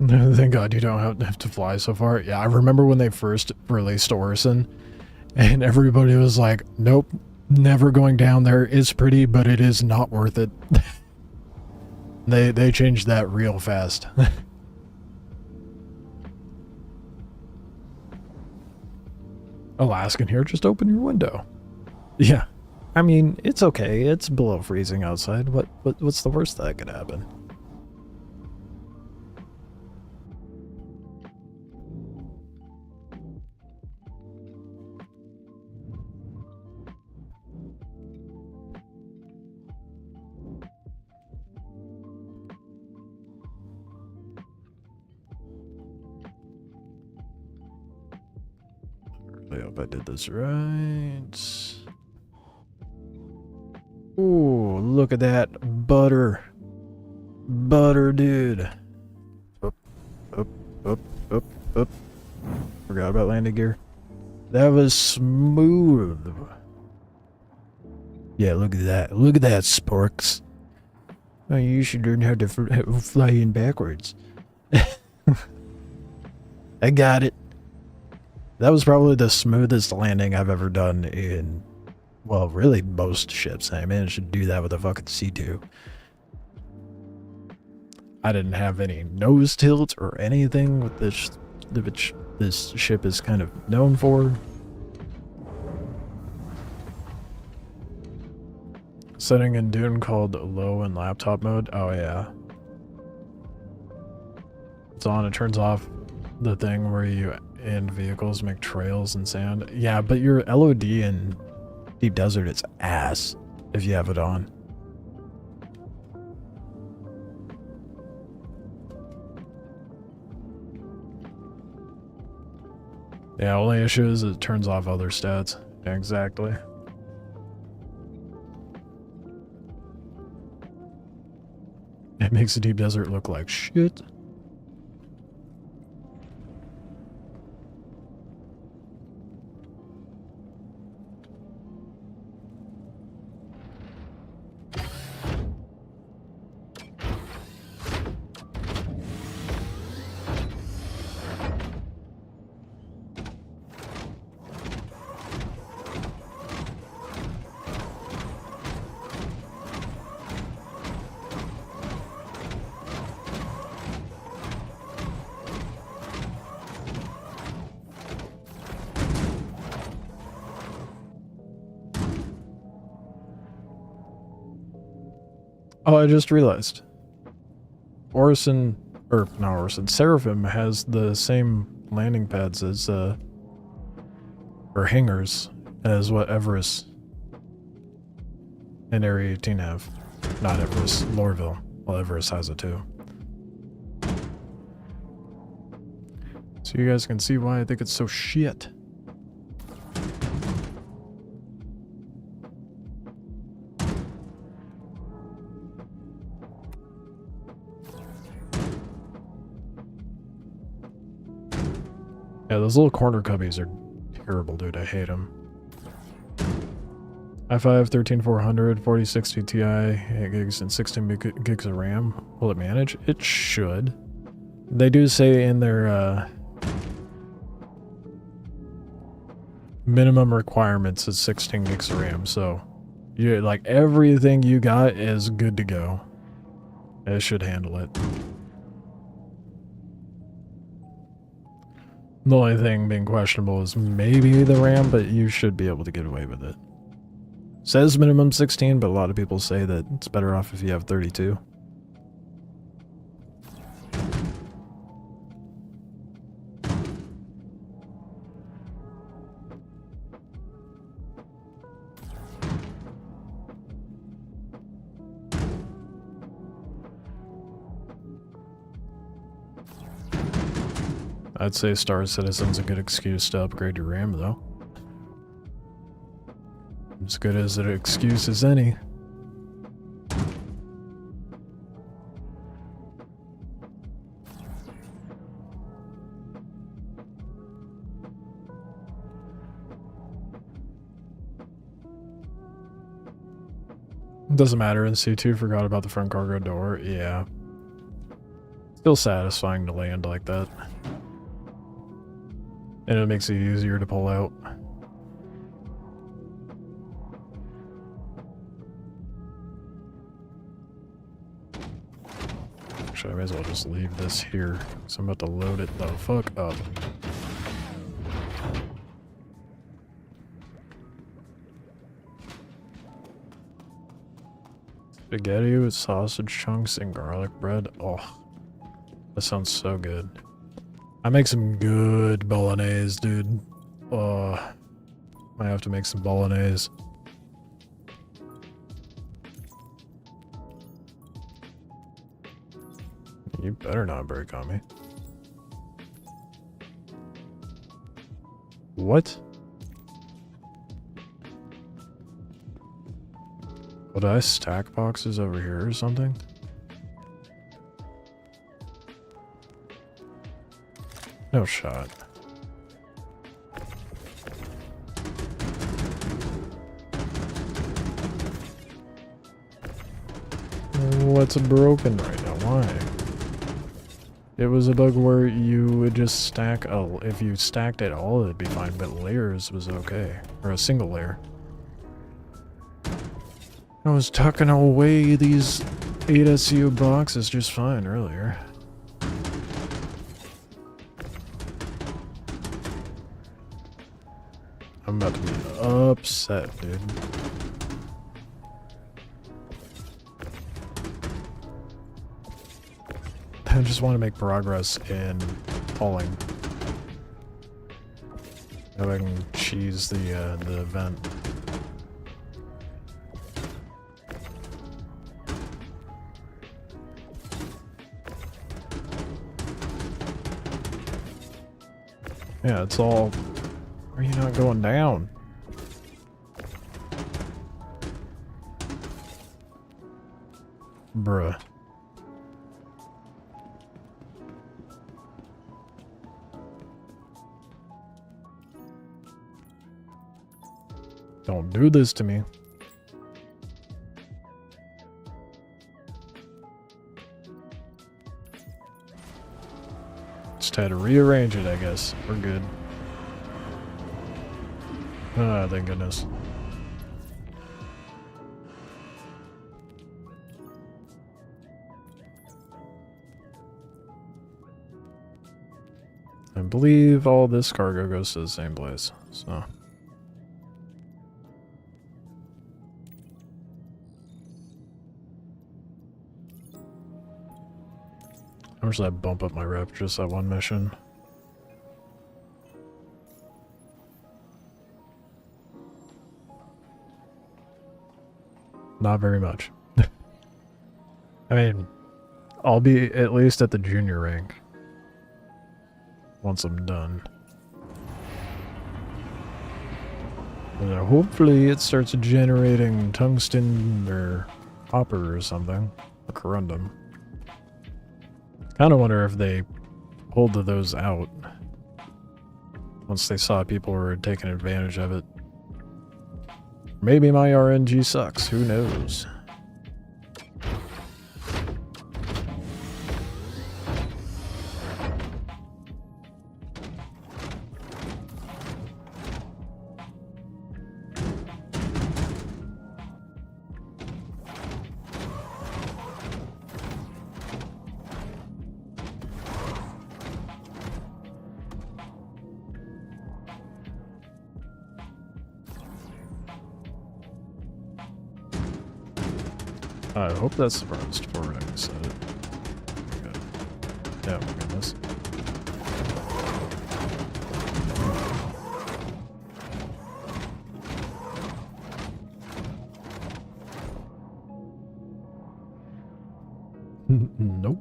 Thank God you don't have to fly so far. Yeah, I remember when they first released Orison, and everybody was like, nope, never going down there. It's pretty, but it is not worth it. They changed that real fast. Alaskan here, just open your window. Yeah, I mean, it's okay. It's below freezing outside. What's the worst that could happen? I hope I did this right. Ooh, look at that butter. Butter, dude. Up, up, up, up, up. Forgot about landing gear. That was smooth. Yeah, look at that. Look at that, Sporks. Oh, you should learn how to fly in backwards. I got it. That was probably the smoothest landing I've ever done in, well, really most ships. I managed to do that with a fucking C2. I didn't have any nose tilt or anything with this, which this ship is kind of known for. Setting in Dune called low in laptop mode. Oh yeah. It's on, it turns off the thing where you and vehicles make trails in sand. Yeah, but your LOD in Deep Desert, it's ass if you have it on. Yeah, only issue is it turns off other stats. Yeah, exactly. It makes the Deep Desert look like shit. Oh, I just realized. Orison, or not Orison, Seraphim has the same landing pads as, or hangars as what Everest and Area 18 have. Not Everest, Lorville. Well, Everest has it too. So you guys can see why I think it's so shit. Yeah, those little corner cubbies are terrible, dude. I hate them. i5 13400, 4060 Ti, 8 gigs and 16 gigs of RAM. Will it manage? It should. They do say in their minimum requirements is 16 gigs of RAM, so you like everything you got is good to go. It should handle it. The only thing being questionable is maybe the RAM, but you should be able to get away with it. Says minimum 16, but a lot of people say that it's better off if you have 32. I'd say Star Citizen's a good excuse to upgrade your RAM, though. As good as an excuse as any. Doesn't matter, in C2 forgot about the front cargo door. Yeah. Still satisfying to land like that. And it makes it easier to pull out. Actually, I may as well just leave this here, so I'm about to load it the fuck up. Spaghetti with sausage chunks and garlic bread. Oh, that sounds so good. I make some good bolognese, dude. Oh, might have to make some bolognese. You better not break on me. What? Would I stack boxes over here or something? No shot. What's broken right now? Why? It was a bug where you would just stack if you stacked it all, it'd be fine, but layers was okay. Or a single layer. I was tucking away these 8 SU boxes just fine earlier. I'm about to be upset, dude. I just want to make progress in hauling. Now I can cheese the event. Yeah, it's all... Are you not going down? Bruh. Don't do this to me. Just had to rearrange it, I guess. We're good. Ah, thank goodness. I believe all this cargo goes to the same place, so... How much did I bump up my rep just that one mission? Not very much. I mean, I'll be at least at the junior rank once I'm done. And then hopefully it starts generating tungsten or copper or something. A corundum. Kind of wonder if they pulled those out. Once they saw people were taking advantage of it. Maybe my RNG sucks, who knows? I hope that's the furthest forward I can set it. Good. Yeah, my goodness. Nope.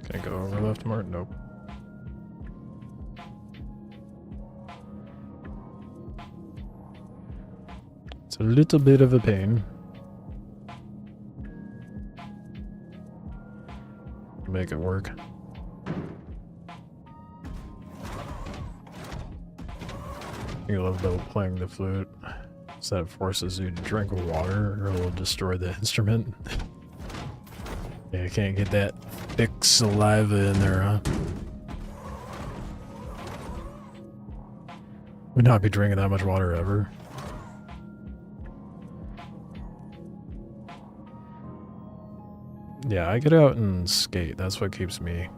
Can I go over left more? Nope. It's a little bit of a pain. Make it work. You love though playing the flute. So that forces you to drink water or it'll destroy the instrument. Yeah, you can't get that thick saliva in there, huh? Would not be drinking that much water ever. Yeah, I get out and skate. That's what keeps me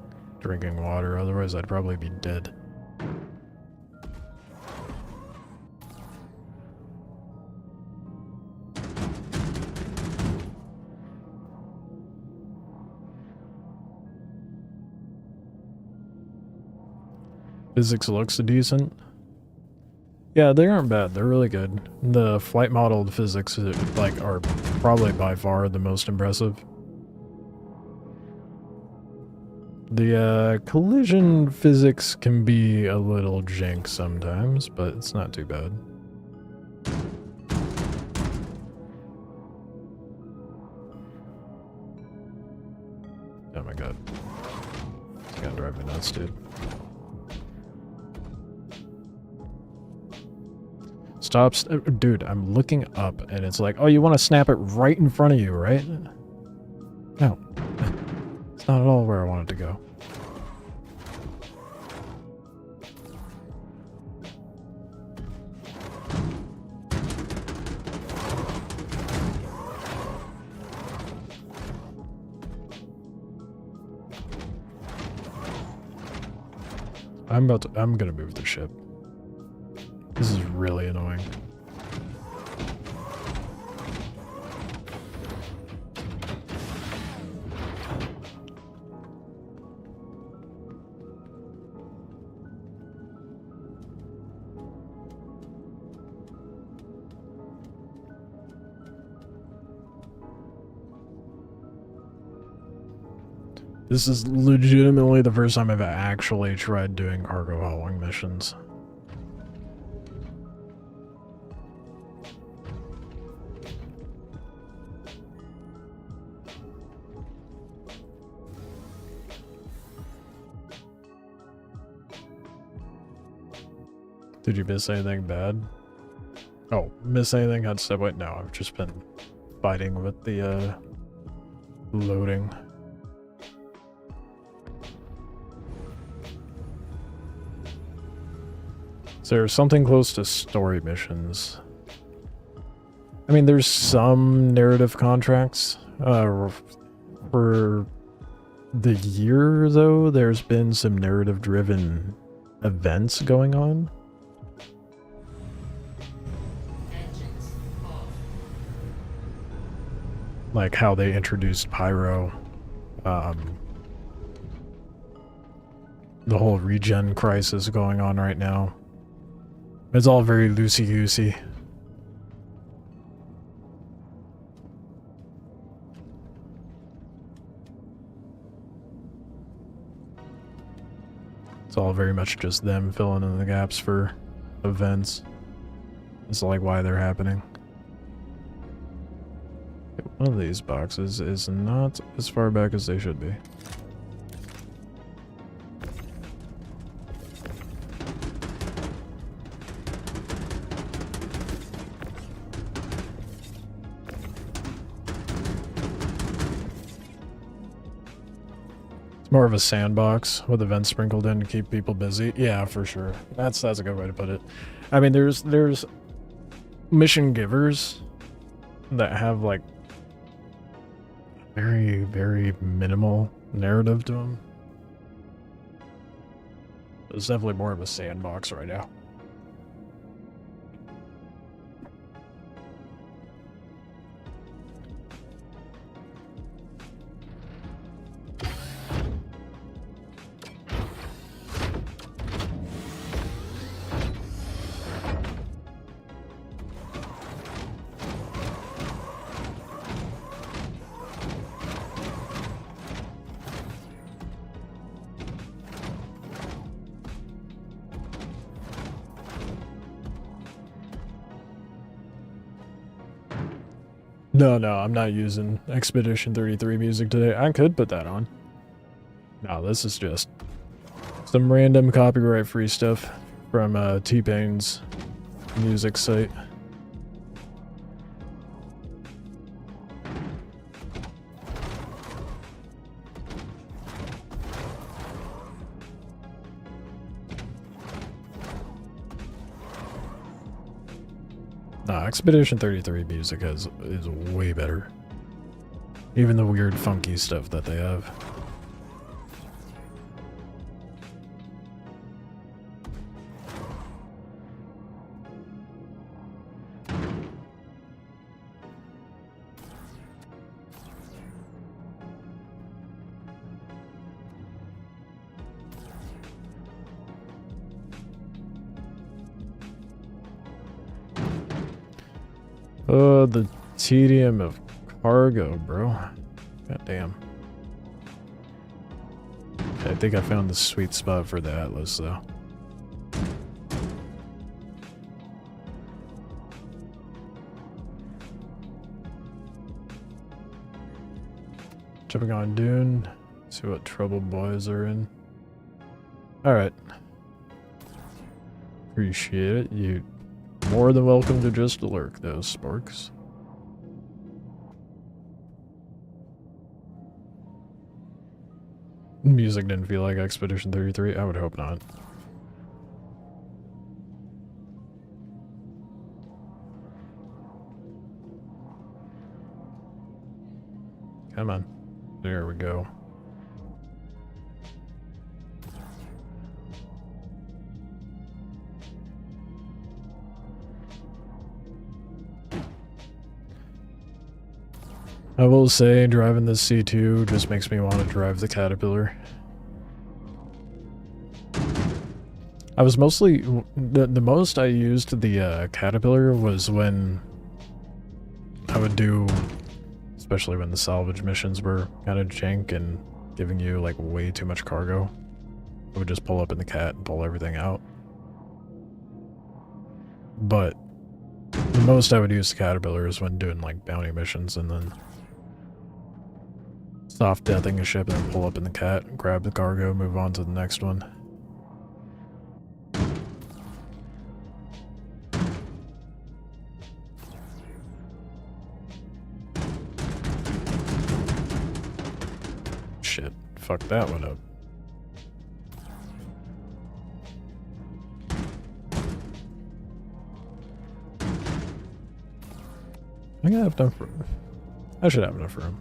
drinking water. Otherwise, I'd probably be dead. Physics looks decent. Yeah, they aren't bad. They're really good. The flight modeled physics are probably by far the most impressive. The collision physics can be a little jank sometimes, but it's not too bad. Oh my god. It's gonna drive me nuts, dude. Stops, dude, I'm looking up and it's like, oh, you want to snap it right in front of you, right? No. It's not at all where I want it to go. I'm gonna move the ship. This is really annoying. This is legitimately the first time I've actually tried doing cargo hauling missions. Did you miss anything bad? Oh, miss anything? I'd say, wait, no, I've just been fighting with the, loading. Is there something close to story missions? I mean, there's some narrative contracts. For the year, though, there's been some narrative-driven events going on. Like how they introduced Pyro. The whole regen crisis going on right now. It's all very loosey-goosey. It's all very much just them filling in the gaps for events. It's like why they're happening. One of these boxes is not as far back as they should be. It's more of a sandbox with events sprinkled in to keep people busy. Yeah, for sure. That's a good way to put it. I mean, there's mission givers that have like very, very minimal narrative to them. It's definitely more of a sandbox right now. No, I'm not using Expedition 33 music today. I could put that on. No, this is just some random copyright-free stuff from T-Pain's music site. Nah, Expedition 33 music is way better. Even the weird funky stuff that they have. Oh, the tedium of cargo, bro. God damn. Okay, I think I found the sweet spot for the Atlas, though. Jumping on Dune. See what trouble boys are in. Alright. Appreciate it. You more than welcome to just lurk, those sparks. Music didn't feel like Expedition 33. I would hope not. Come on. There we go. I will say, driving this C2 just makes me want to drive the Caterpillar. I was mostly... The most I used the Caterpillar was when I would do... Especially when the salvage missions were kind of jank and giving you like way too much cargo. I would just pull up in the Cat and pull everything out. But the most I would use the Caterpillar is when doing like bounty missions and then soft deathing a ship and then pull up in the Cat, grab the cargo, move on to the next one. Shit, fuck that one up. I gotta have enough room. I should have enough room.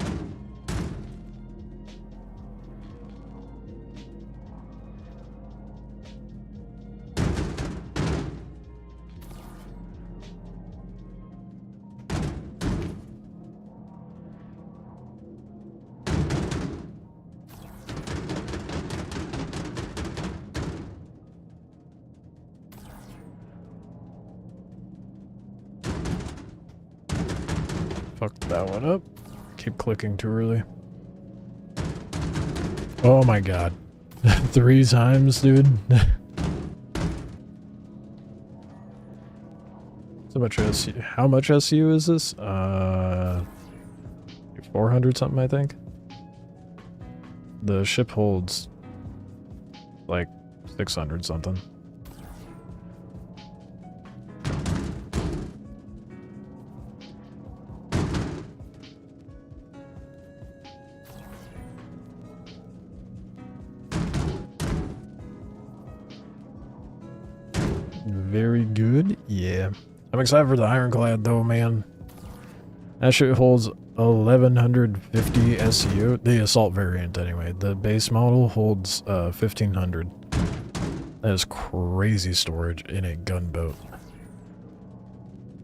Fuck that one up. Keep clicking too early. Oh my god. 3 times, dude. So much SU. How much SU is this? 400 something, I think. The ship holds like 600 something. Very good. Yeah. I'm excited for the Ironclad though, man. That shit holds 1150 SU. The assault variant anyway. The base model holds 1500. That is crazy storage in a gunboat.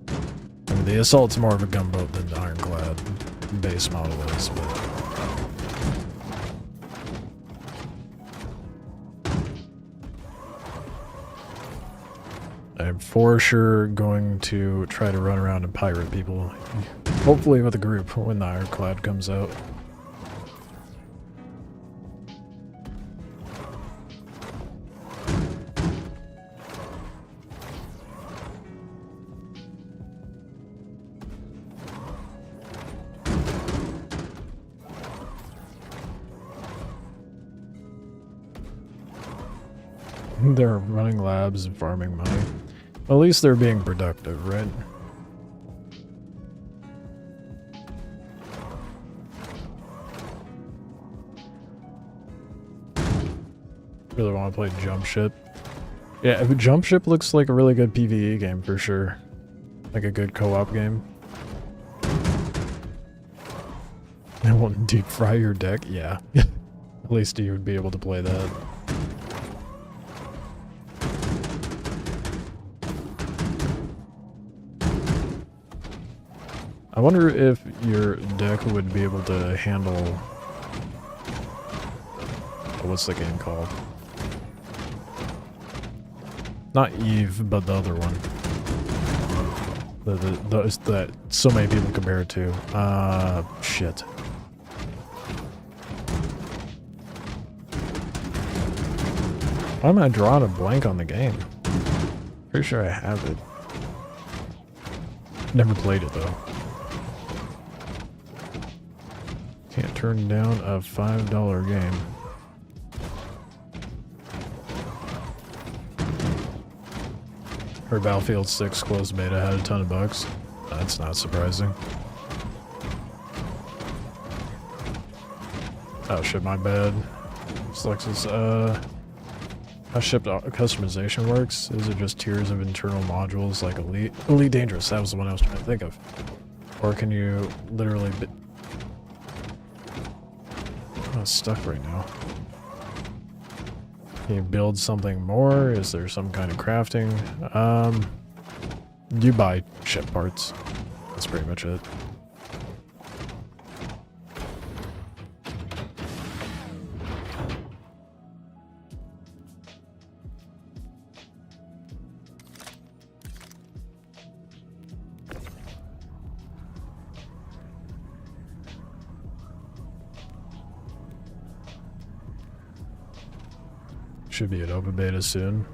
I mean, the assault's more of a gunboat than the Ironclad base model is, but I'm for sure going to try to run around and pirate people. Hopefully with a group when the Ironclad comes out. They're running labs and farming money. At least they're being productive, right? Really want to play Jump Ship. Yeah, Jump Ship looks like a really good PvE game for sure. Like a good co-op game. I won't deep fry your deck? Yeah. At least you would be able to play that. I wonder if your deck would be able to handle... what's the game called? Not Eve, but the other one. That so many people compare it to. Shit. Why am I drawing a blank on the game? Pretty sure I have it. Never played it though. Can't turn down a $5 game. Heard Battlefield 6 closed beta had a ton of bugs. That's not surprising. Oh shit, my bad. Slexus, how shipped customization works? Is it just tiers of internal modules like Elite? Elite Dangerous, that was the one I was trying to think of. Or can you literally... I'm stuck right now. Can you build something more? Is there some kind of crafting? You buy ship parts. That's pretty much it. Should be an open beta soon.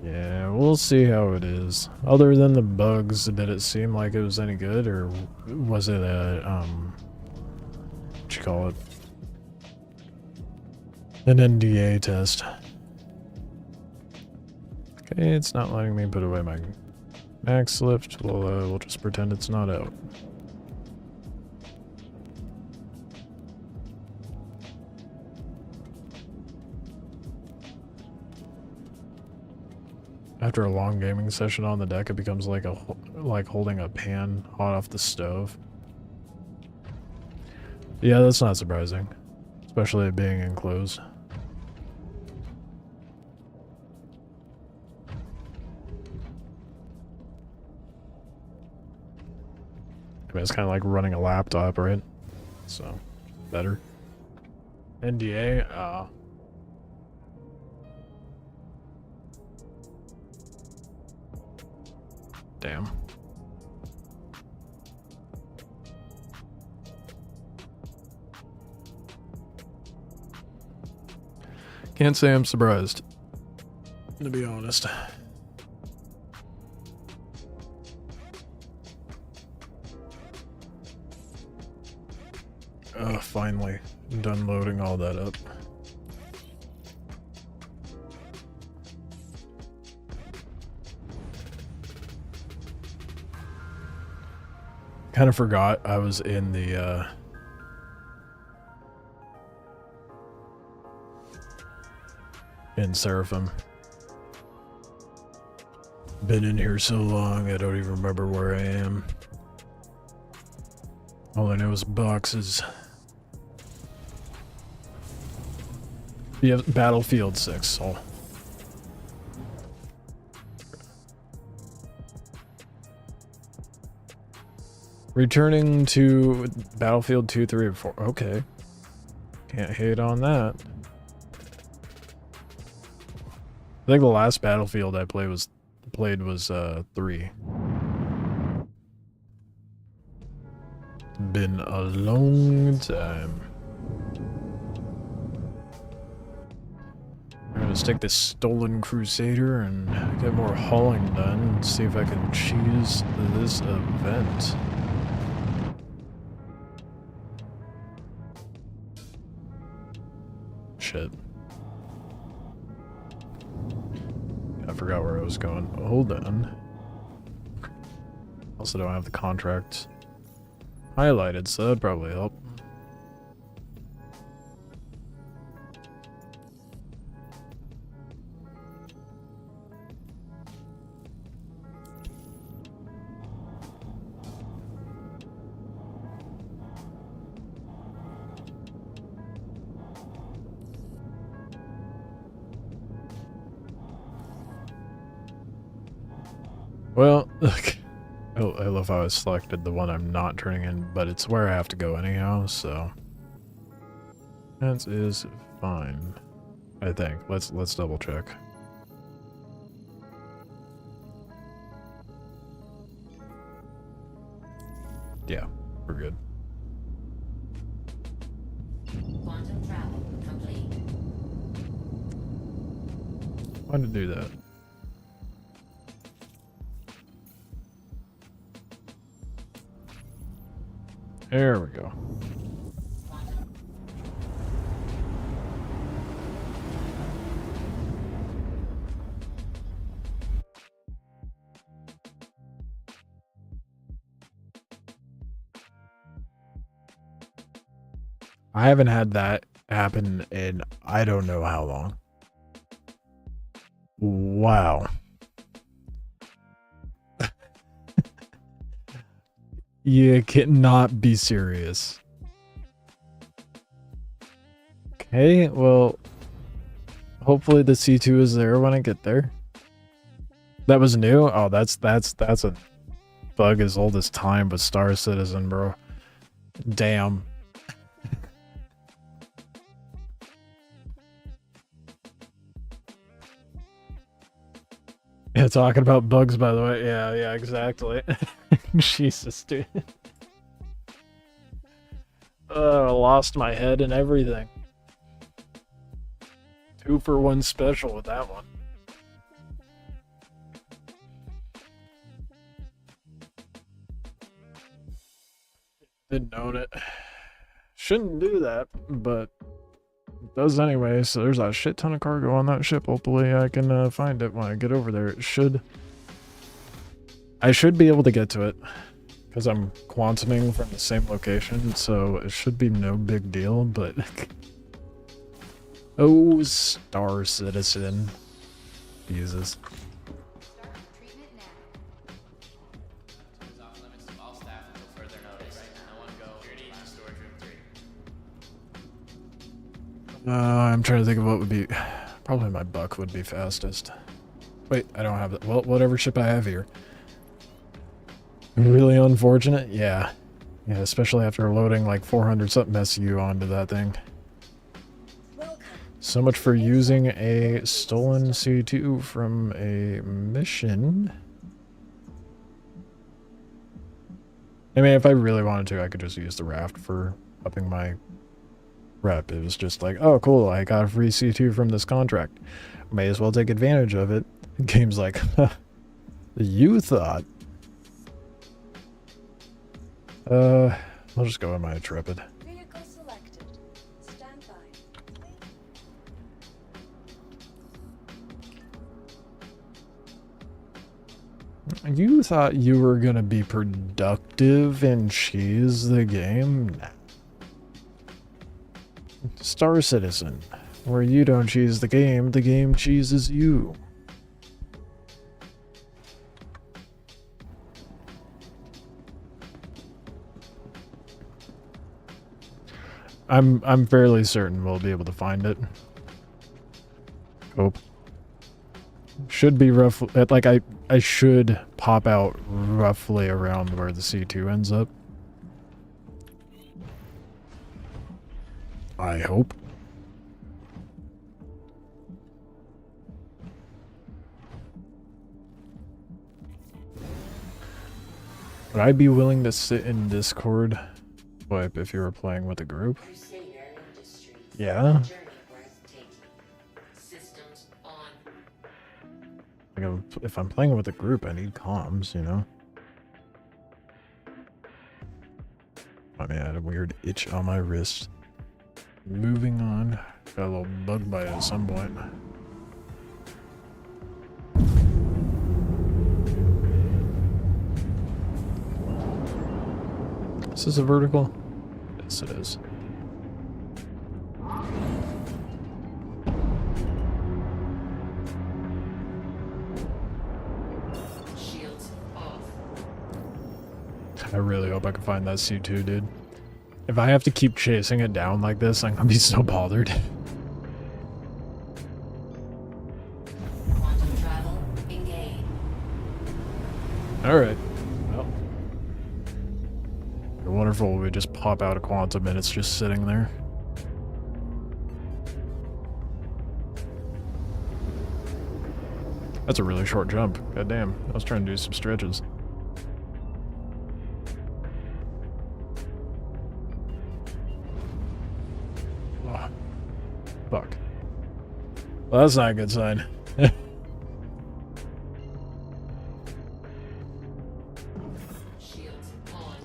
Yeah, we'll see how it is. Other than the bugs, did it seem like it was any good, or was it a, what you call it? An NDA test. Okay, it's not letting me put away my max lift. We'll just pretend it's not out. After a long gaming session on the deck, it becomes like holding a pan hot off the stove. Yeah, that's not surprising, especially it being enclosed. I mean, it's kind of like running a laptop, right? So, better. NDA, damn. Can't say I'm surprised, to be honest. Finally. I'm done loading all that up. Kind of forgot I was in the, in Seraphim. Been in here so long, I don't even remember where I am. All I know is boxes. Yeah, Battlefield 6. So. Returning to Battlefield 2, 3, and 4. Okay. Can't hate on that. I think the last Battlefield I played was 3. Been a long time. I'm gonna stick this Stolen Crusader and get more hauling done and see if I can cheese this event. Shit. I forgot where I was going. Hold on. Also don't have the contract highlighted, so that'd probably help. Well, look. Oh, I love how I selected the one I'm not turning in, but it's where I have to go anyhow, so that is fine. I think. Let's double check. Yeah, we're good. Quantum travel complete. Why to do that? There we go. I haven't had that happen in I don't know how long. Wow. You cannot be serious. Okay, well, hopefully the C2 is there when I get there. That was new? Oh, that's a bug as old as time with Star Citizen, bro. Damn. Yeah, talking about bugs, by the way. Yeah, exactly. Jesus, dude. I lost my head and everything. 2 for 1 special with that one. Didn't own it. Shouldn't do that, but it does anyway. So there's a shit ton of cargo on that ship. Hopefully I can find it when I get over there. I should be able to get to it because I'm quantuming from the same location, so it should be no big deal, but oh, Star Citizen. Jesus. I'm trying to think of what would be... Probably my buck would be fastest. Wait, I don't have it. Well, whatever ship I have here. Really unfortunate? Yeah. Yeah, especially after loading like 400 something SU onto that thing. So much for using a stolen C2 from a mission. I mean, if I really wanted to, I could just use the raft for upping my rep. It was just like, oh cool, I got a free C2 from this contract. May as well take advantage of it. The game's like, you thought. I'll just go in my Intrepid. Vehicle Stand by. You thought you were gonna be productive and cheese the game? Nah. Star Citizen, where you don't cheese the game cheeses you. I'm fairly certain we'll be able to find it. Hope. Should be roughly, like I should pop out roughly around where the C2 ends up. I hope. Would I be willing to sit in Discord wipe if you were playing with a group? Yeah? Like if I'm playing with a group, I need comms, you know? I mean, I had a weird itch on my wrist. Moving on. Got a little bug bite at some point. Is this a vertical? Yes, it is. Shields off. I really hope I can find that C2, dude. If I have to keep chasing it down like this, I'm gonna be so bothered. Quantum travel engaged. Alright. Well. Wonderful, we just pop out a quantum and it's just sitting there. That's a really short jump. God damn. I was trying to do some stretches. Oh, fuck. Well, that's not a good sign. Shields on.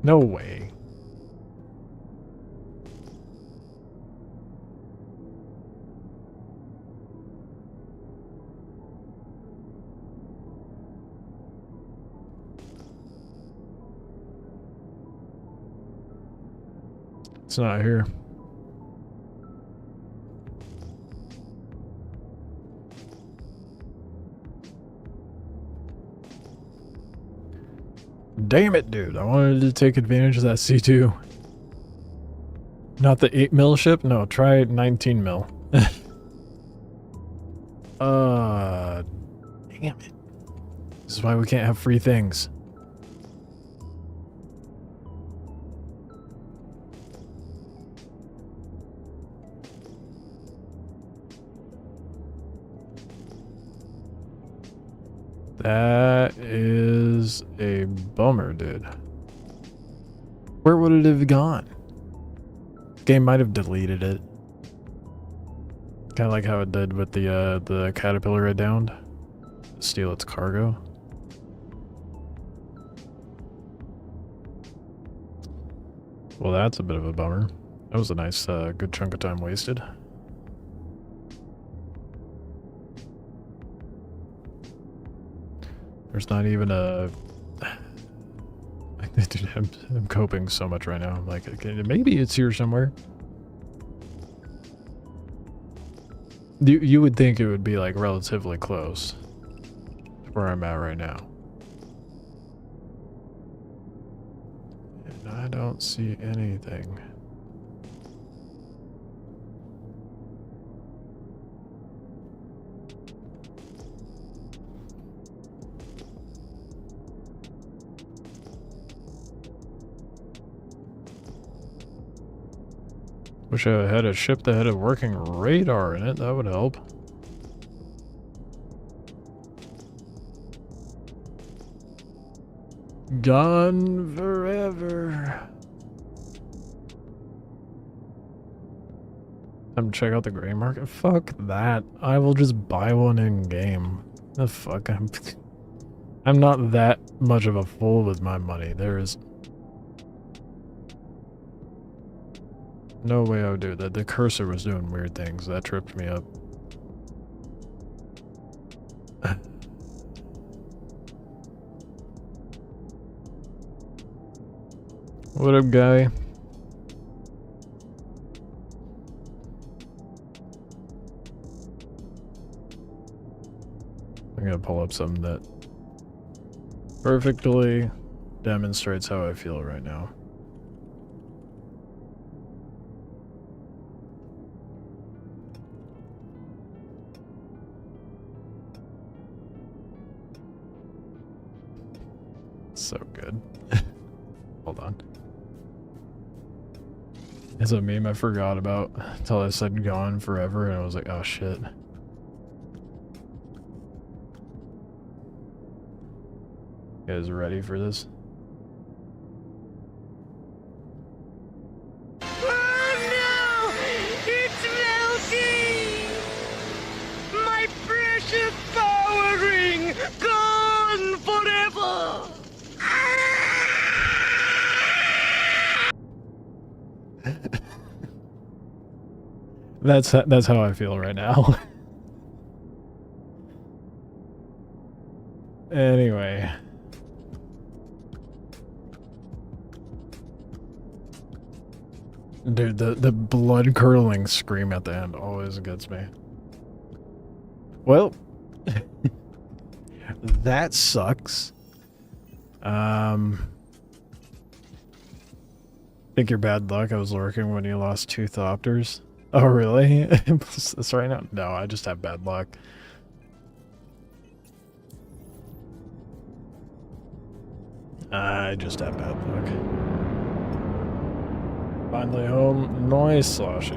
No way. It's not here. Damn it, dude. I wanted to take advantage of that C2. Not the 8 mil ship? No, try 19 mil. Damn it. This is why we can't have free things. That is a bummer, dude. Where would it have gone? Game might have deleted it. Kind of like how it did with the caterpillar it downed. Steal its cargo. Well, that's a bit of a bummer. That was a nice, good chunk of time wasted. There's not even a... Dude, I'm coping so much right now. I'm like, okay, maybe it's here somewhere. You would think it would be like relatively close to where I'm at right now. And I don't see anything. Wish I had a ship that had a working radar in it. That would help. Gone forever. Check out the gray market. Fuck that. I will just buy one in game. The fuck, I'm not that much of a fool with my money. There is no way I would do that. The cursor was doing weird things. That tripped me up. What up, guy? I'm gonna pull up something that perfectly demonstrates how I feel right now. So good. Hold on. It's a meme I forgot about until I said gone forever and I was like, oh shit. You guys ready for this? Oh no! It's melting! My precious power ring gone forever! That's how I feel right now. Anyway. Dude, the blood curdling scream at the end always gets me. Well, that sucks. Think you're bad luck. I was lurking when you lost 2 Thopters. Oh, really? That's right now? No, I just have bad luck. I just have bad luck. Finally home. Nice, Sloshy.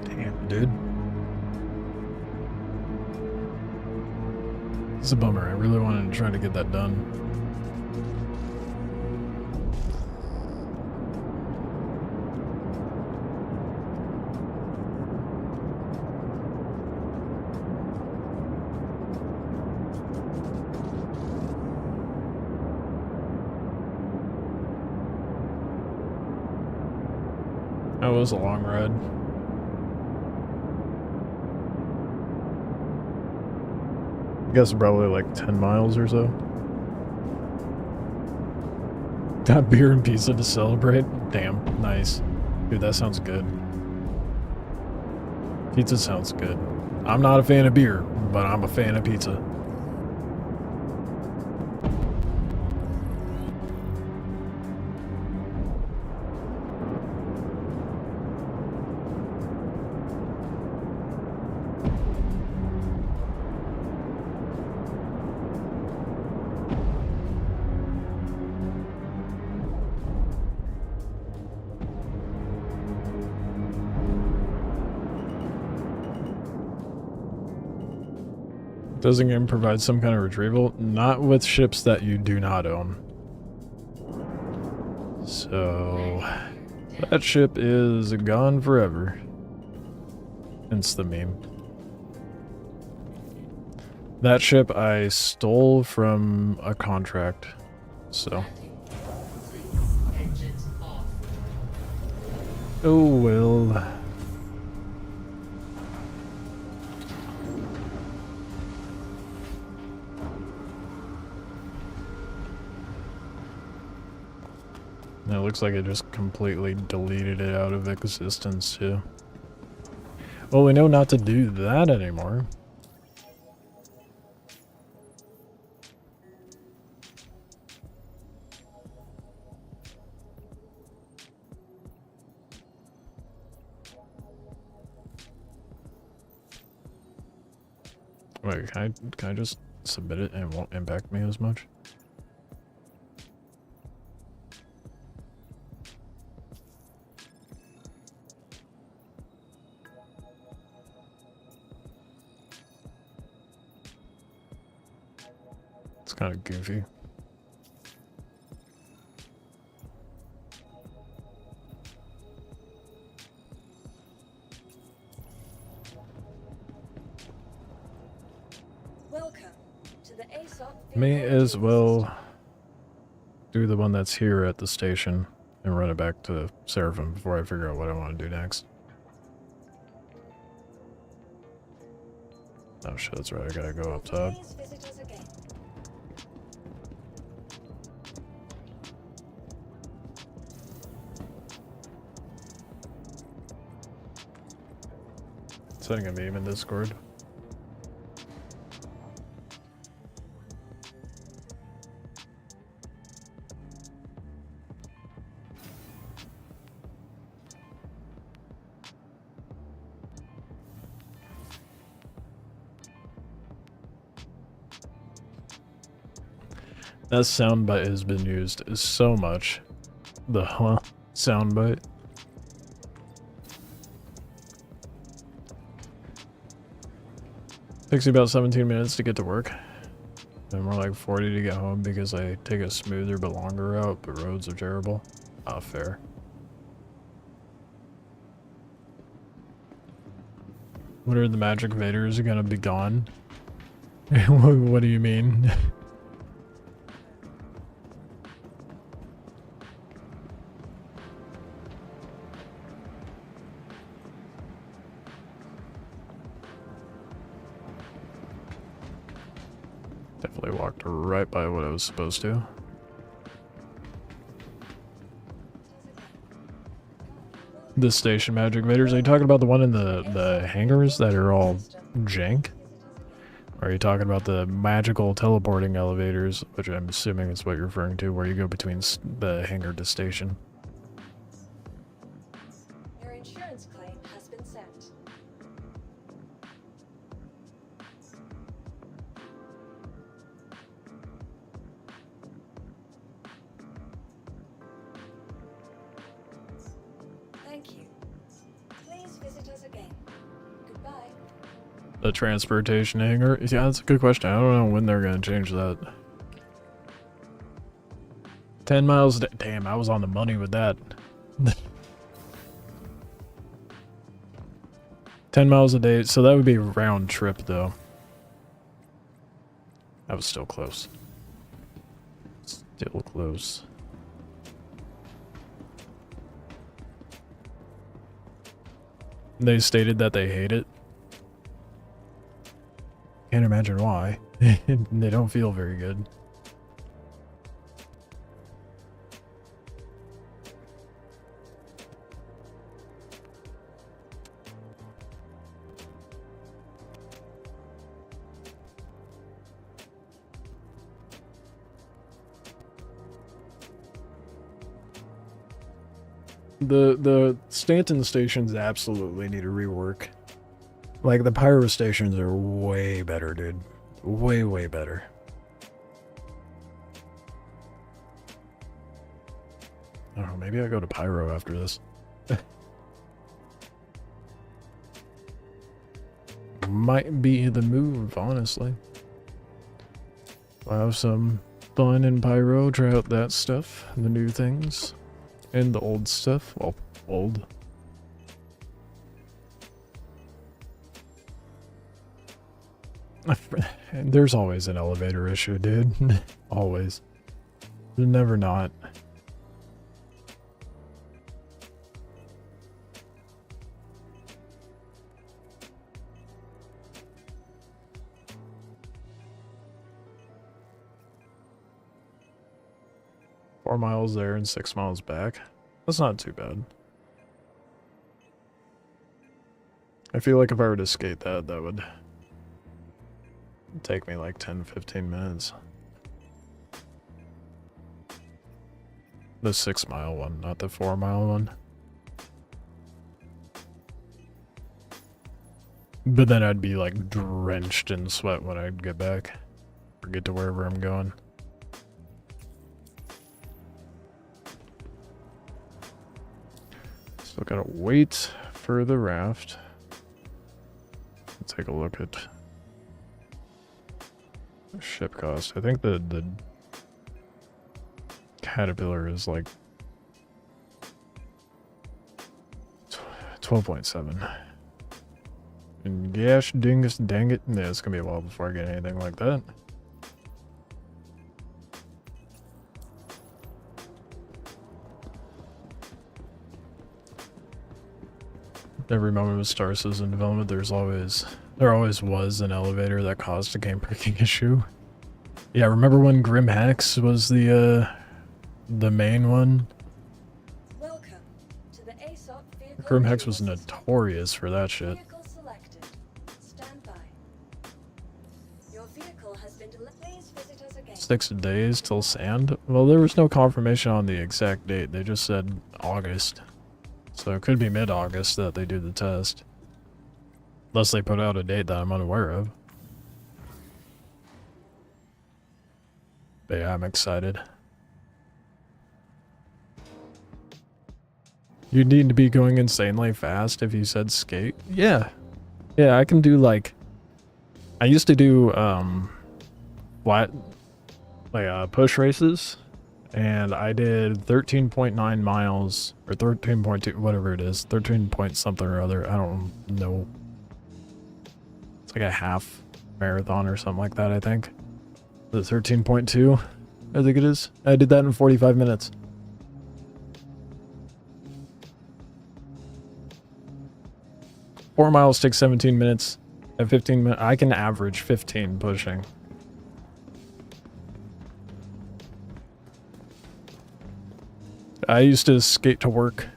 Damn, dude. It's a bummer. I really wanted to try to get that done. That was a long ride. I guess probably like 10 miles or so. Got beer and pizza to celebrate? Damn, nice. Dude, that sounds good. Pizza sounds good. I'm not a fan of beer, but I'm a fan of pizza. Doesn't game provide some kind of retrieval? Not with ships that you do not own. So that ship is gone forever. Hence the meme. That ship I stole from a contract. So. Oh well. And it looks like it just completely deleted it out of existence, too. Well, we know not to do that anymore. Wait, can I just submit it and it won't impact me as much? kind of goofy. Welcome to the ASOP May as well do the one that's here at the station and run it back to Seraphim before I figure out what I want to do next. Oh shit, that's right, I gotta go up top. Please visit us again. Sending a meme in Discord. That soundbite has been used so much. The huh soundbite. Takes me about 17 minutes to get to work. And more like 40 to get home because I take a smoother but longer route, but roads are terrible. Ah, fair. What are the magic Vaders gonna be gone? What do you mean? Definitely walked right by what I was supposed to. This station magic Vaders, are you talking about the one in the hangars that are all jank? Or are you talking about the magical teleporting elevators, which I'm assuming is what you're referring to, where you go between the hangar to station? Your insurance claim has been sent. Thank you. Please visit us again. Goodbye. The transportation hangar? Yeah, that's a good question. I don't know when they're gonna change that. 10 miles a day. Damn, I was on the money with that. 10 miles a day, so that would be a round trip though. That was still close. Still close. They stated that they hate it. Can't imagine why. They don't feel very good. The Stanton stations absolutely need a rework. Like, the pyro stations are way better, dude. Way, way better. I don't know, maybe I go to pyro after this. Might be the move, honestly. I'll have some fun in pyro, try out that stuff, the new things. And the old stuff. Well, old. There's always an elevator issue, dude. Always. There's never not. Four miles there and 6 miles back. That's not too bad. I feel like if I were to skate that, that would take me like 10-15 minutes. The 6 mile one, not the 4 mile one. But then I'd be like drenched in sweat when I'd get back. Or get to wherever I'm going. Still gotta wait for the raft. Let's take a look at Ship cost. I think the Caterpillar is like 12.7. And gosh dingus dang it. Yeah, it's gonna be a while before I get anything like that. Every moment with Star Citizen development, there always was an elevator that caused a game breaking issue. Yeah, remember when Grim Hex was the main one? Welcome to the ASOP vehicle Grim Hex retrieval was system. notorious for that shit. Vehicle selected. Stand by. Your vehicle has been delivered. Please visit us again. 6 days till sand? Well, there was no confirmation on the exact date. They just said August. So it could be mid-August that they do the test. Unless they put out a date that I'm unaware of. But yeah, I'm excited. You need to be going insanely fast if you said skate. Yeah. Yeah, I can do like... I used to do, flat... like, push races. And I did 13.9 miles, or 13.2, whatever it is. 13 point something or other. I don't know. It's like a half marathon or something like that, I think. The 13.2, I think it is. I did that in 45 minutes. Four miles takes 17 minutes. At 15 minutes, I can average 15 pushing. I used to skate to work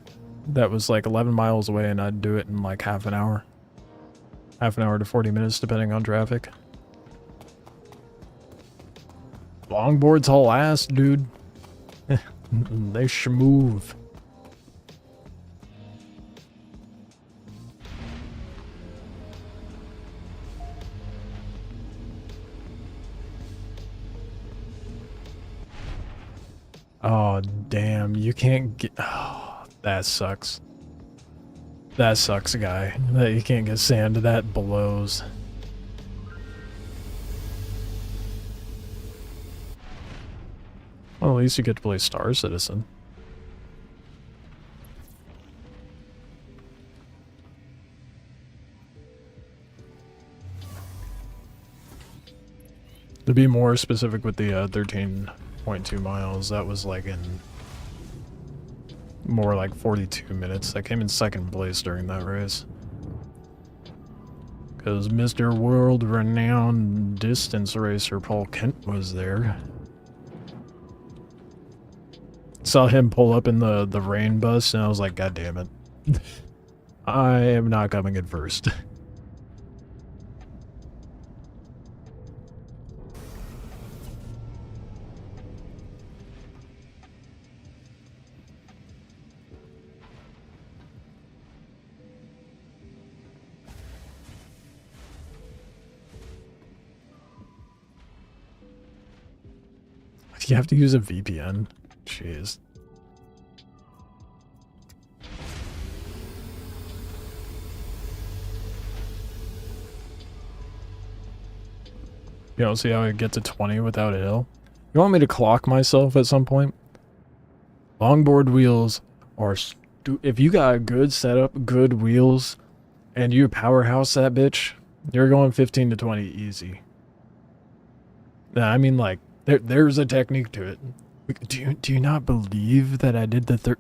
that was like 11 miles away, and I'd do it in like half an hour. Half an hour to 40 minutes, depending on traffic. Longboards haul ass, dude. They schmoove. Oh, damn. You can't get... Oh, that sucks. That sucks, guy. That you can't get sand. That blows. Well, at least you get to play Star Citizen. To be more specific with the 13.2 miles, that was like in more like 42 minutes. I came in second place during that race. Because Mr. World-renowned distance racer Paul Kent was there. Saw him pull up in the rain bus, and I was like, God damn it. I am not coming in first. You have to use a VPN? Jeez. You don't see how I get to 20 without a hill? You want me to clock myself at some point? Longboard wheels are if you got a good setup, good wheels, and you powerhouse that bitch, you're going 15 to 20 easy. Nah, I mean, like, there's a technique to it. Do you not believe that I did the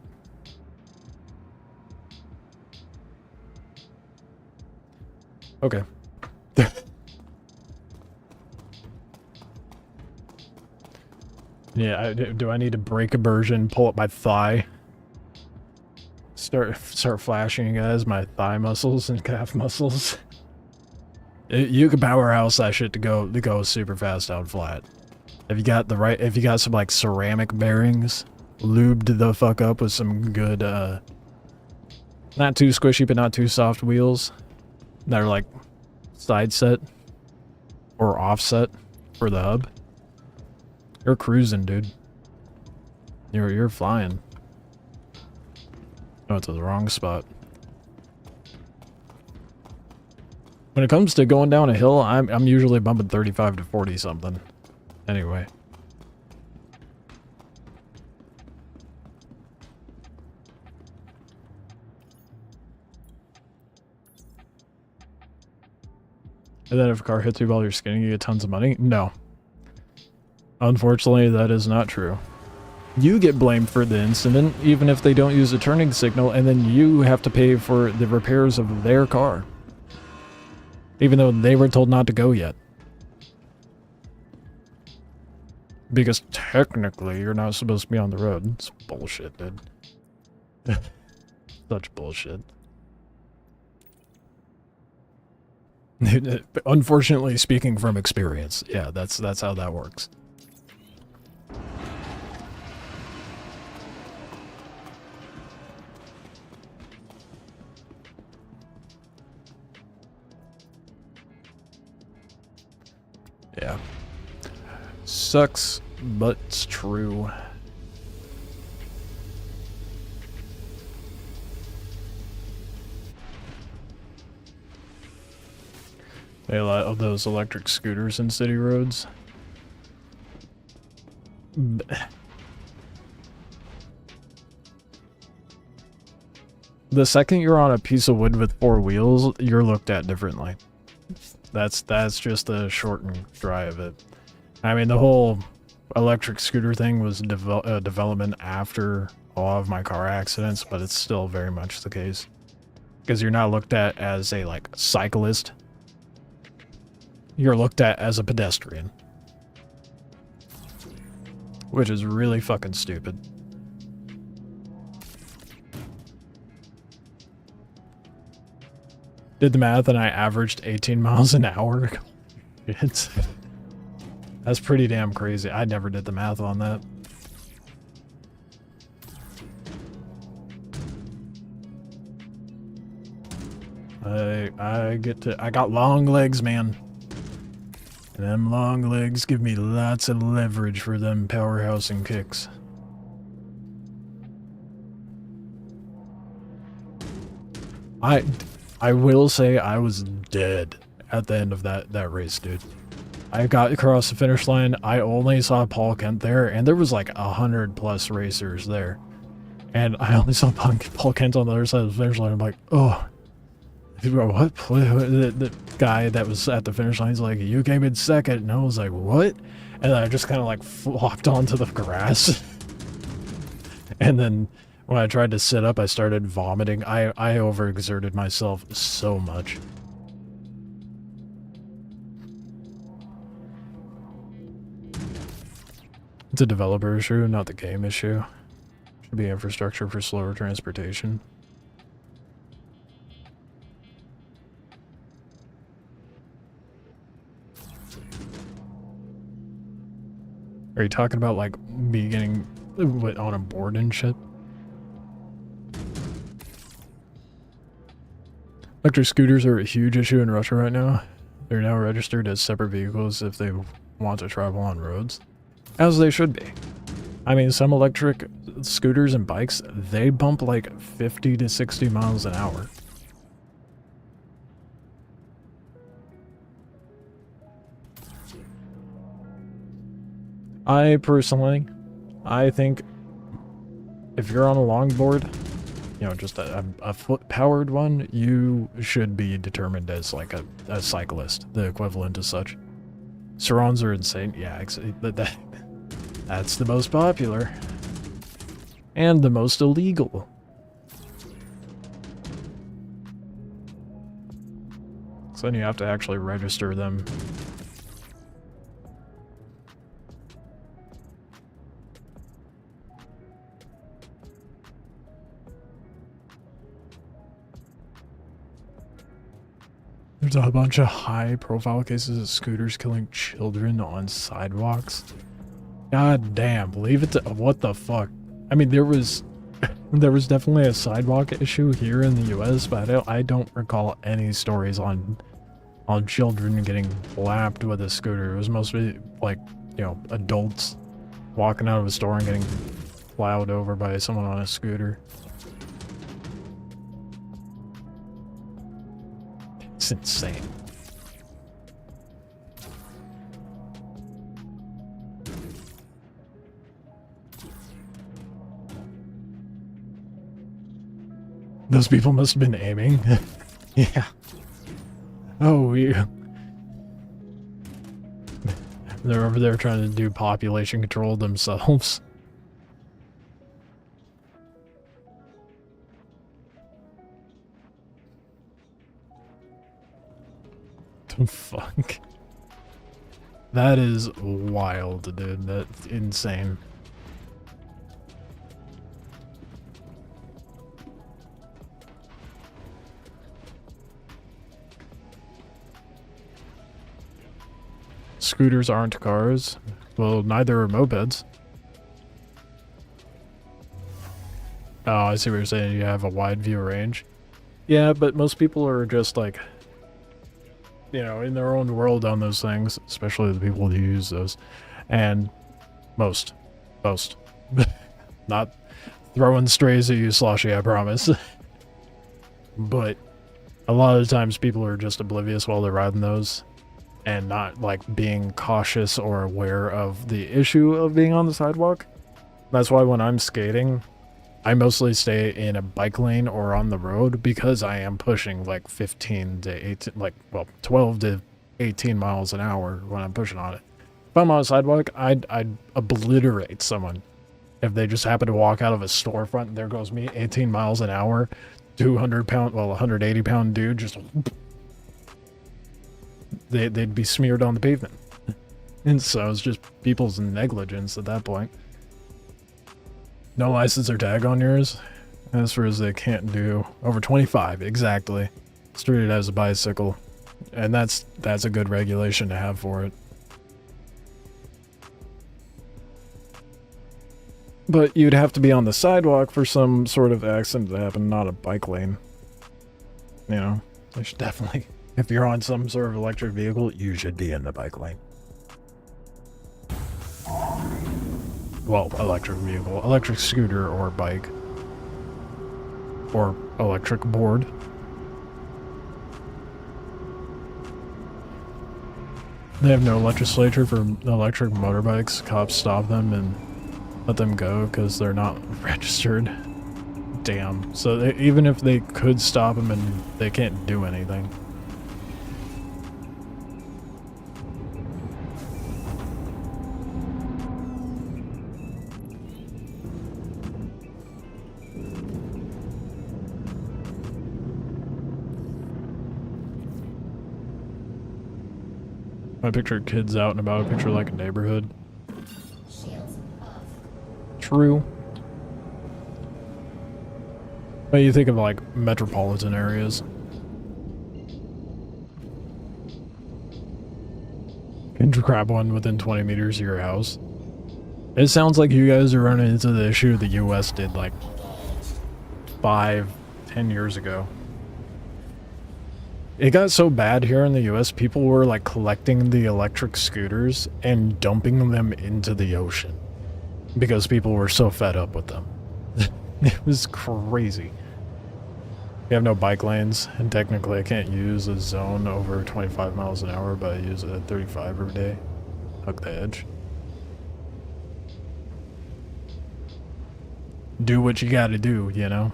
Okay. Yeah, do I need to break immersion, pull up my thigh? Start flashing you guys my thigh muscles and calf muscles. You can powerhouse that shit to go super fast down flat. If you got some like ceramic bearings, lubed the fuck up with some good not too squishy but not too soft wheels that are like side set or offset for the hub, you're cruising, dude. You're flying. Oh, to the wrong spot. When it comes to going down a hill, I'm usually bumping 35 to 40 something. Anyway. And then if a car hits you while you're skinning, you get tons of money? No. Unfortunately, that is not true. You get blamed for the incident, even if they don't use a turning signal, and then you have to pay for the repairs of their car. Even though they were told not to go yet. Because technically, you're not supposed to be on the road. It's bullshit, dude. Such bullshit. Unfortunately, speaking from experience, yeah, that's how that works. Yeah. Sucks, but it's true. They have a lot of those electric scooters in city roads. The second you're on a piece of wood with 4 wheels, you're looked at differently. That's just the short and dry of it. I mean, the whole electric scooter thing was development after a lot of my car accidents, but it's still very much the case. Because you're not looked at as a, like, cyclist. You're looked at as a pedestrian. Which is really fucking stupid. Did the math and I averaged 18 miles an hour. That's pretty damn crazy. I never did the math on that. I got long legs, man. And them long legs give me lots of leverage for them powerhousing kicks. I will say I was dead at the end of that race, dude. I got across the finish line. I only saw Paul Kent there, and there was like 100+ racers there. And I only saw Paul Kent on the other side of the finish line. I'm like, oh. What? The guy that was at the finish line, he's like, you came in second. And I was like, what? And I just kind of like flopped onto the grass. And then when I tried to sit up, I started vomiting. I overexerted myself so much. It's a developer issue, not the game issue. Should be infrastructure for slower transportation. Are you talking about like me getting on a board and shit? Electric scooters are a huge issue in Russia right now. They're now registered as separate vehicles if they want to travel on roads. As they should be. I mean, some electric scooters and bikes, they bump like 50 to 60 miles an hour. I think if you're on a longboard, you know, just a foot-powered one, you should be determined as like a cyclist, the equivalent of such. Sarons are insane. Yeah, that's the most popular. And the most illegal. So then you have to actually register them. There's a bunch of high-profile cases of scooters killing children on sidewalks. God damn, leave it to... What the fuck? I mean, there was definitely a sidewalk issue here in the US, but I don't recall any stories on children getting lapped with a scooter. It was mostly, like, you know, adults walking out of a store and getting plowed over by someone on a scooter. It's insane. Those people must have been aiming. Yeah. Oh, yeah. They're over there trying to do population control themselves. The fuck? That is wild, dude. That's insane. Scooters aren't cars. Well, neither are mopeds. Oh, I see what you're saying. You have a wide view range. Yeah, but most people are just like, you know, in their own world on those things, especially the people who use those. And most. Not throwing strays at you, Sloshy, I promise. But a lot of the times people are just oblivious while they're riding those and not like being cautious or aware of the issue of being on the sidewalk. That's why when I'm skating, I mostly stay in a bike lane or on the road because I am pushing like 15 to 18, like, well, 12 to 18 miles an hour when I'm pushing on it. If I'm on a sidewalk, I'd obliterate someone. If they just happen to walk out of a storefront, there goes me, 18 miles an hour, 200-pound, well, 180-pound dude, just... They'd be smeared on the pavement. And so it's just people's negligence at that point. No license or tag on yours. As far as they can't do over 25, exactly. It's treated as a bicycle. And that's a good regulation to have for it. But you'd have to be on the sidewalk for some sort of accident to happen, not a bike lane. You know, they should definitely, if you're on some sort of electric vehicle, you should be in the bike lane. Well, electric vehicle, electric scooter or bike. Or electric board. They have no legislature for electric motorbikes. Cops stop them and let them go because they're not registered. Damn. So even if they could stop them, and they can't do anything. I picture kids out and about. I picture like a neighborhood. True. But you think of like metropolitan areas. Can you grab one within 20 meters of your house? It sounds like you guys are running into the issue the US did like 5-10 years ago. It got so bad here in the US, people were like collecting the electric scooters and dumping them into the ocean because people were so fed up with them. It was crazy. You have no bike lanes, and technically I can't use a zone over 25 miles an hour, but I use it at 35 every day. Hug the edge. Do what you gotta do, you know?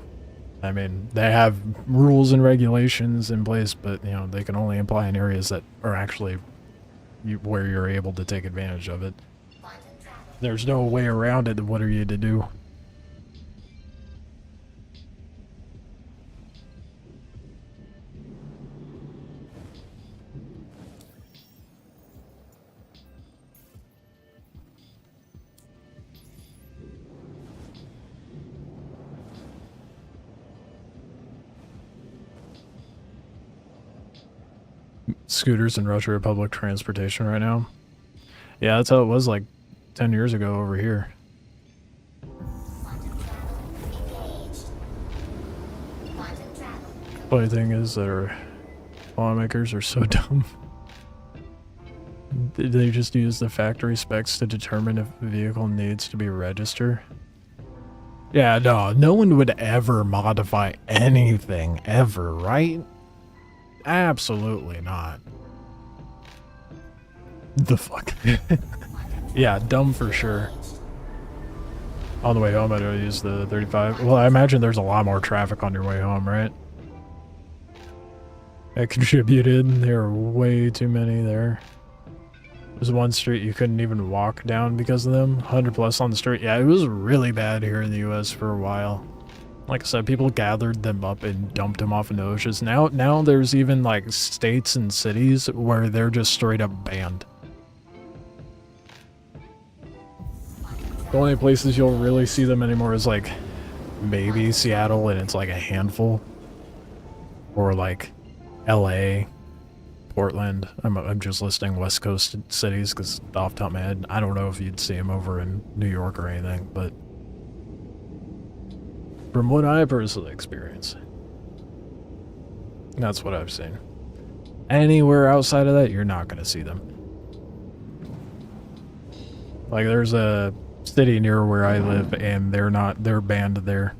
I mean, they have rules and regulations in place, but, you know, they can only apply in areas that are actually where you're able to take advantage of it. There's no way around it. What are you to do? Scooters in Russia are public transportation right now. Yeah, that's how it was like 10 years ago over here. Funny thing is that our lawmakers are so dumb. They just use the factory specs to determine if the vehicle needs to be registered. Yeah, no one would ever modify anything, ever, right? Absolutely not. The fuck? Yeah, dumb for sure. On the way home, I'd use the 35. Well, I imagine there's a lot more traffic on your way home, right? I contributed. There are way too many there. There's one street you couldn't even walk down because of them. 100 plus on the street. Yeah, it was really bad here in the US for a while. Like I said, people gathered them up and dumped them off in the oceans. Now there's even like states and cities where they're just straight up banned. The only places you'll really see them anymore is like maybe Seattle, and it's like a handful, or like LA, Portland. I'm just listing West Coast cities because off the top of my head, I don't know if you'd see them over in New York or anything, but from what I personally experience, that's what I've seen. Anywhere outside of that, you're not going to see them. Like there's a city near where I live and they're banned there.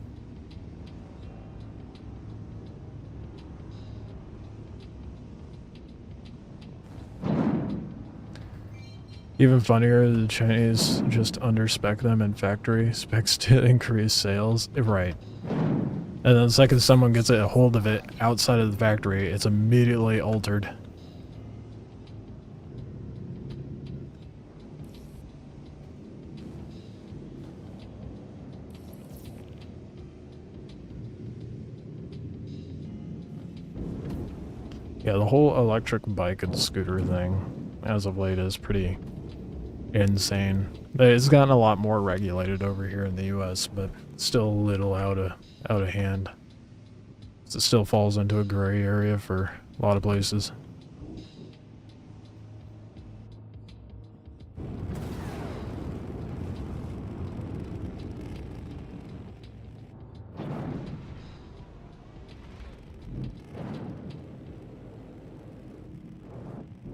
Even funnier, the Chinese just underspec them in factory specs to increase sales. Right. And then the second someone gets a hold of it outside of the factory, it's immediately altered. Yeah, the whole electric bike and scooter thing, as of late, is pretty insane. It's gotten a lot more regulated over here in the US, but still a little out of hand. It still falls into a gray area for a lot of places.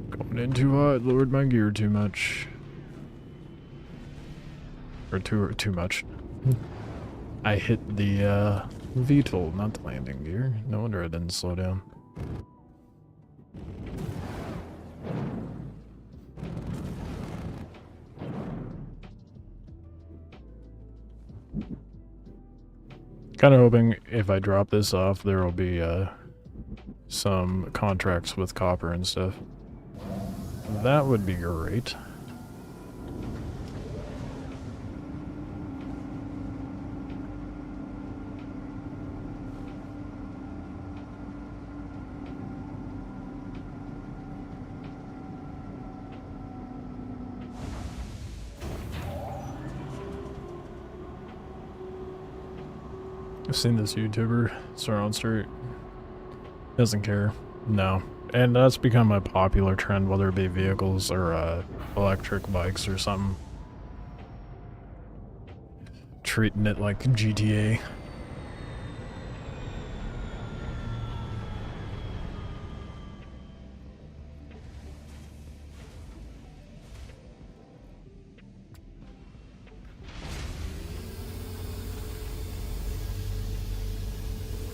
Going in too hot, lowered my gear too much. Or too much. I hit the VTOL, not the landing gear. No wonder I didn't slow down. Kind of hoping if I drop this off, there will be some contracts with copper and stuff. That would be great. I've seen this YouTuber start on street. Doesn't care. No. And that's become a popular trend, whether it be vehicles or electric bikes or something. Treating it like GTA.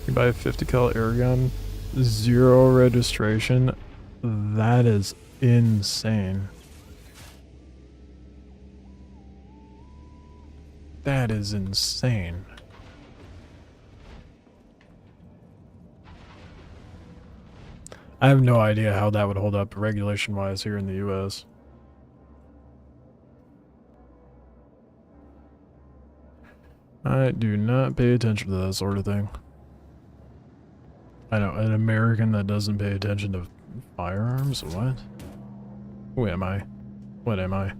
You buy a 50 cal air gun, 0 registration. That is insane. That is insane. I have no idea how that would hold up regulation-wise here in the US. I do not pay attention to that sort of thing. I know, an American that doesn't pay attention to firearms? What? Who am I? What am I?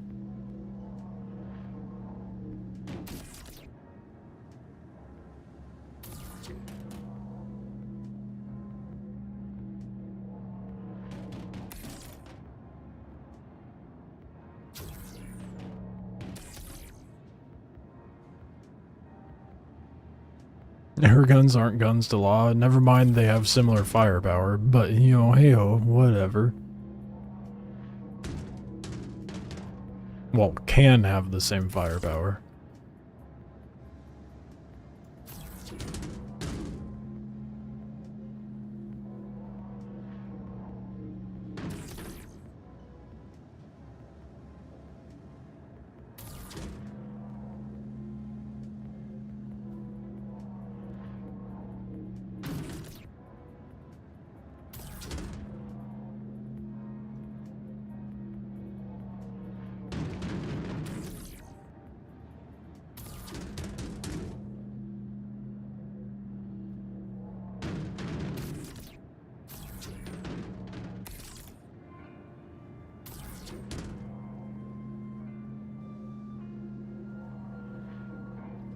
Air guns aren't guns to law. Never mind they have similar firepower, but you know, hey-ho, whatever. Well, can have the same firepower.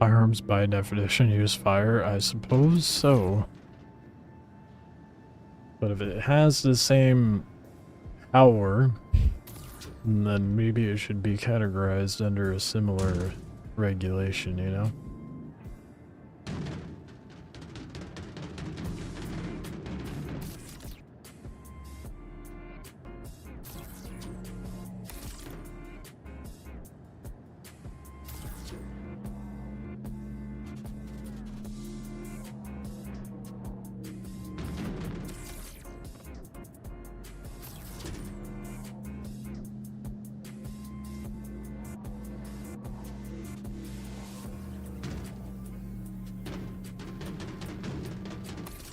Firearms by definition use fire, I suppose so. But if it has the same power, then maybe it should be categorized under a similar regulation, you know?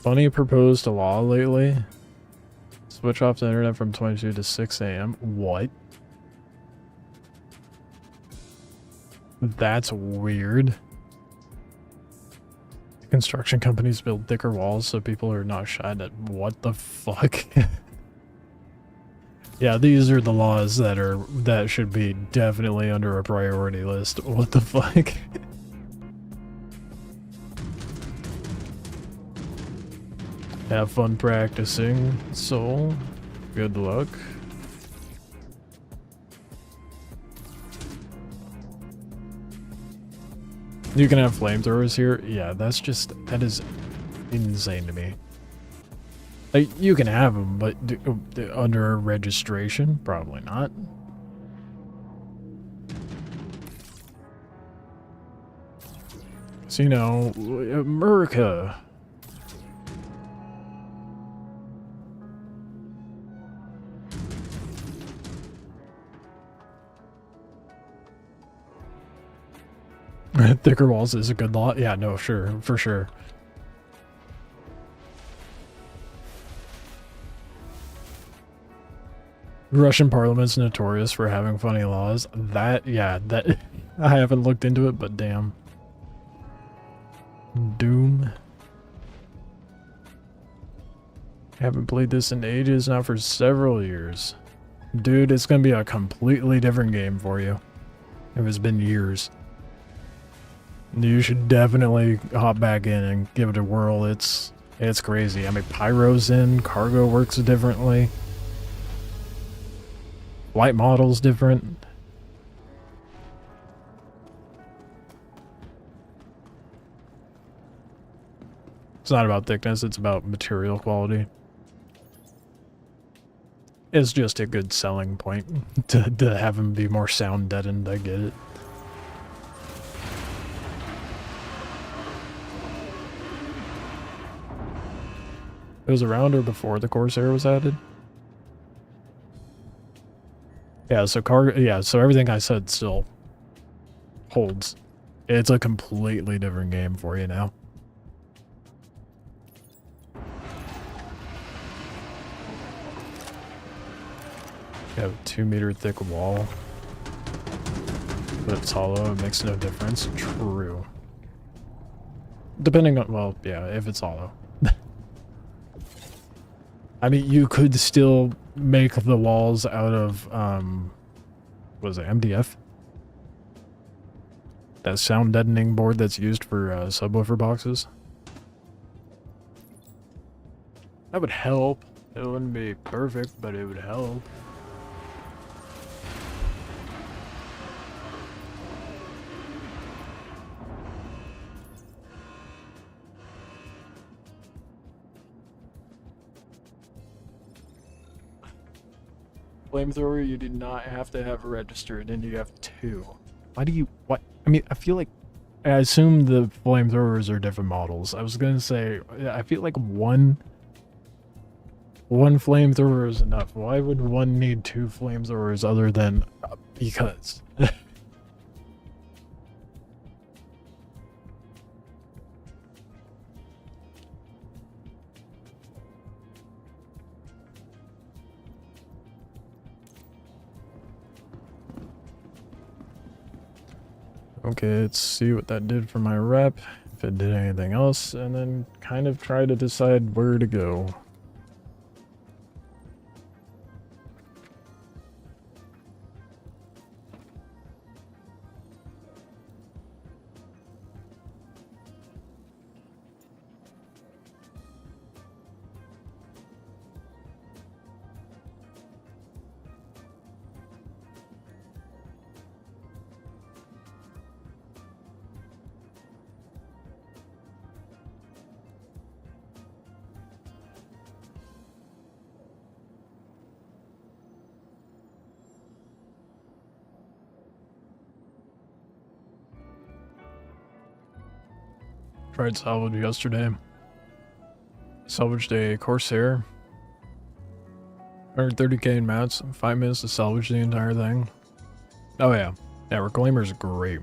Bunny proposed a law lately. Switch off the internet from 22 to 6 a.m. What? That's weird. Construction companies build thicker walls so people are not shy at what the fuck? Yeah, these are the laws that should be definitely under a priority list. What the fuck? Have fun practicing, Soul. Good luck. You can have flamethrowers here? Yeah, that is insane to me. Like, you can have them, but under a registration? Probably not. So, you know, America. Thicker walls is a good law. Yeah, no, sure, for sure. Russian parliament's notorious for having funny laws. That I haven't looked into it, but damn. Doom. Haven't played this in ages, not for several years. Dude, it's gonna be a completely different game for you. If it's been years. You should definitely hop back in and give it a whirl. It's crazy. I mean, Pyro's in, cargo works differently. Flight model's different. It's not about thickness, it's about material quality. It's just a good selling point to have them be more sound deadened, I get it. It was around or before the Corsair was added? Yeah, so so everything I said still holds. It's a completely different game for you now. You have a 2-meter thick wall. But it's hollow, it makes no difference. True. Depending on, well, yeah, if it's hollow. I mean, you could still make the walls out of, what is it, MDF? That sound deadening board that's used for subwoofer boxes. That would help. It wouldn't be perfect, but it would help. Flamethrower, you do not have to have registered, and you have 2. Why do you, what? I mean, I feel like, I assume the flamethrowers are different models. I was gonna say, I feel like one flamethrower is enough. Why would one need 2 flamethrowers other than, because? Okay, let's see what that did for my rep, if it did anything else, and then kind of try to decide where to go. tried salvage yesterday. Salvaged a Corsair. 130k in mats, 5 minutes to salvage the entire thing. Oh yeah. Yeah, Reclaimer's great.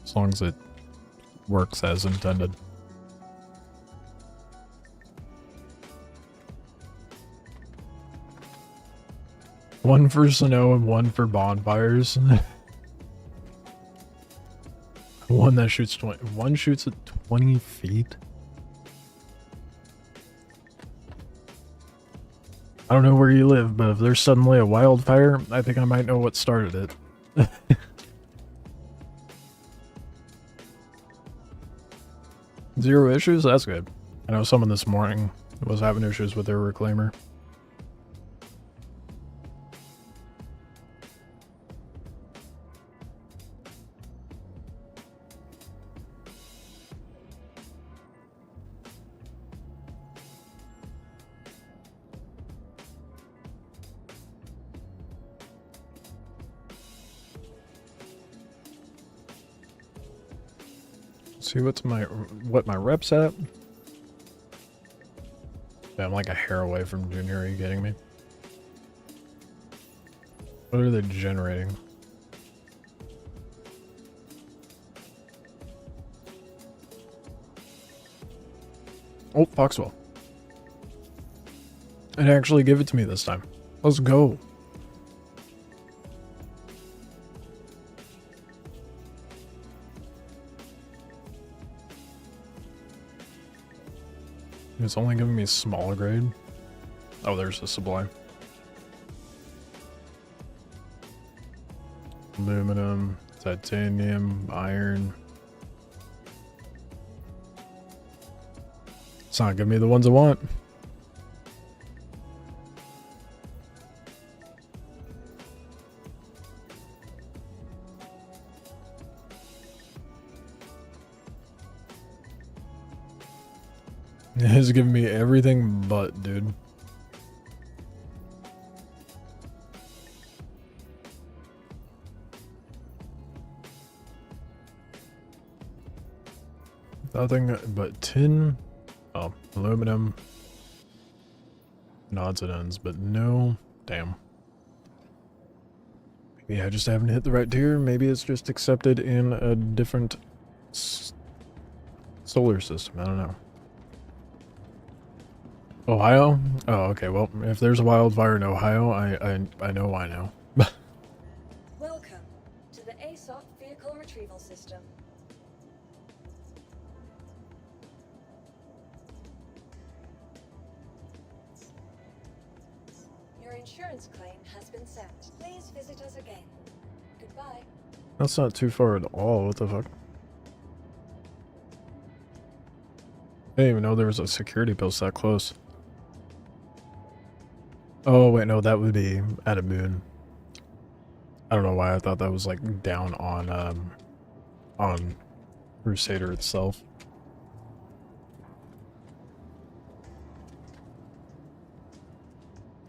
As long as it works as intended. One for snow and one for bonfires. One that shoots 20. One shoots at 20 feet. I don't know where you live, but if there's suddenly a wildfire, I think I might know what started it. Zero issues? That's good. I know someone this morning was having issues with their Reclaimer. See what my reps at? Yeah, I'm like a hair away from junior. Are you kidding me? What are they generating? Oh, Foxwell. And actually give it to me this time. Let's go. It's only giving me smaller grade. Oh, there's the sublime. Aluminum, titanium, iron. It's not giving me the ones I want. It's giving me everything but, dude. Nothing but tin. Oh, aluminum. Nods and ends, but no. Damn. Maybe I just haven't hit the right tier. Maybe it's just accepted in a different solar system. I don't know. Ohio? Oh, okay. Well, if there's a wildfire in Ohio, I know why now. Welcome to the ASOC vehicle retrieval system. Your insurance claim has been sent. Please visit us again. Goodbye. That's not too far at all. What the fuck? I didn't even know there was a security post that close. Oh, wait, no, that would be at a moon. I don't know why I thought that was like down on Crusader itself.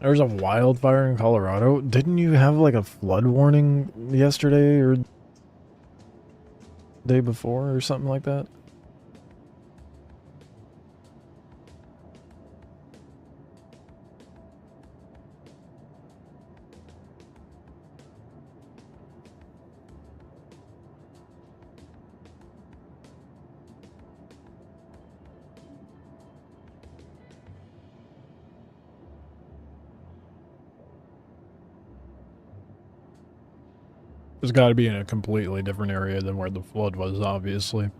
There's a wildfire in Colorado. Didn't you have like a flood warning yesterday or day before or something like that? It's got to be in a completely different area than where the flood was, obviously.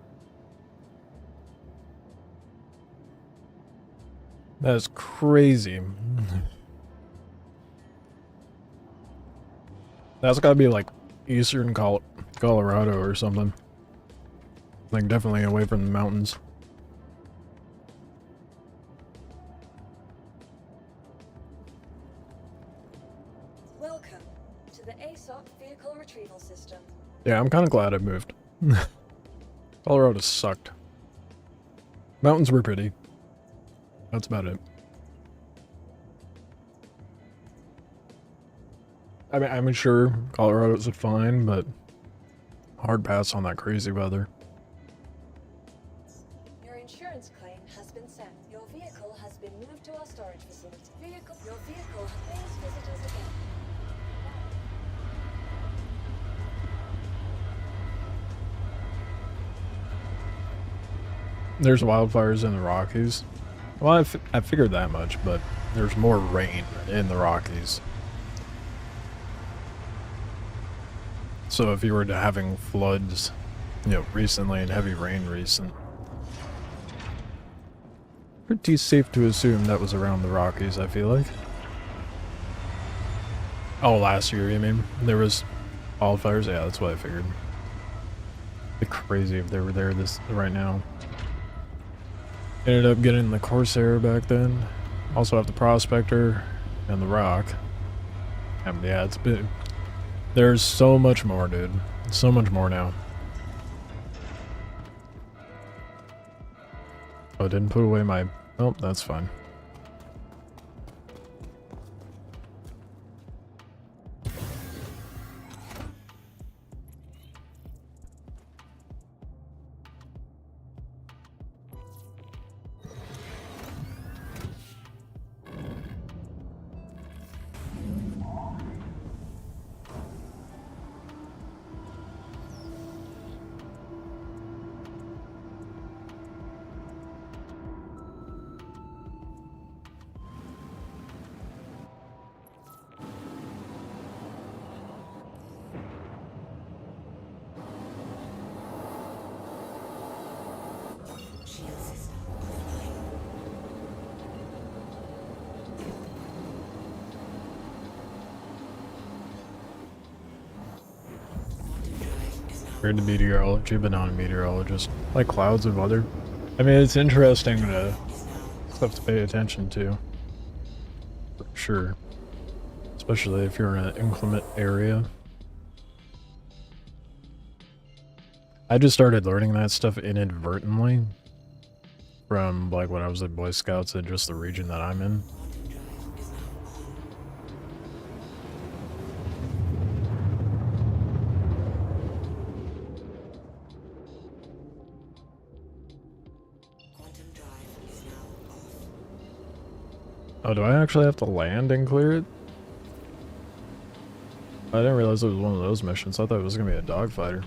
That is crazy. That's got to be like eastern Colorado or something. Like definitely away from the mountains. Welcome to the ASOC vehicle retrieval system. Yeah, I'm kind of glad I moved. Colorado sucked. Mountains were pretty. That's about it. I mean, I'm sure Colorado's fine, but hard pass on that crazy weather. insurance claim has been sent. Your vehicle has been moved to our storage facility. Your vehicle, please visit us again. There's wildfires in the Rockies. Well, I figured that much, but there's more rain in the Rockies. So if you were to having floods, you know, recently and heavy rain recent, pretty safe to assume that was around the Rockies, I feel like. Oh, last year, you mean? There was wildfires? Yeah, that's what I figured. It'd be crazy if they were there right now. Ended up getting the Corsair back then. Also have the Prospector and the Rock. And yeah, it's been... There's so much more, dude. So much more now. Oh, I didn't put away my... Oh, that's fine. We're into meteorology, but not a meteorologist. Like clouds of weather. I mean, it's interesting stuff to pay attention to. For sure. Especially if you're in an inclement area. I just started learning that stuff inadvertently. From like when I was at Boy Scouts and just the region that I'm in. Oh, do I actually have to land and clear it? I didn't realize it was one of those missions. I thought it was going to be a dogfighter.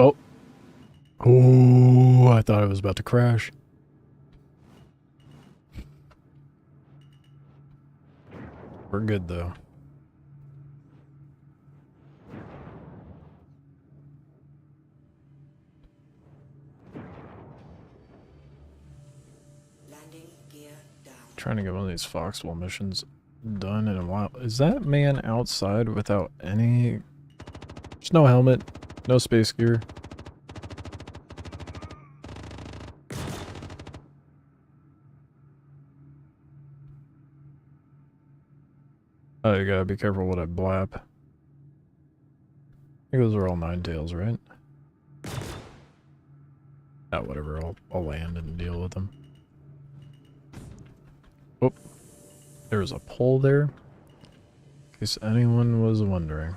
Oh. Oh, I thought I was about to crash. We're good though. Trying to get one of these Foxwell missions done in a while. Is that man outside without any... There's no helmet, no space gear. Oh, you gotta be careful what I blap. I think those are all Nine Tails, right? Ah, whatever, I'll land and deal with them. Oh, there's a pole there. In case anyone was wondering.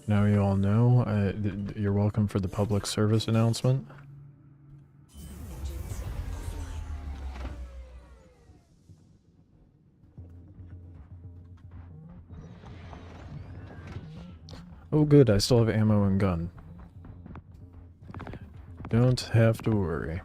Now you all know, you're welcome for the public service announcement. Oh good, I still have ammo and gun. Don't have to worry.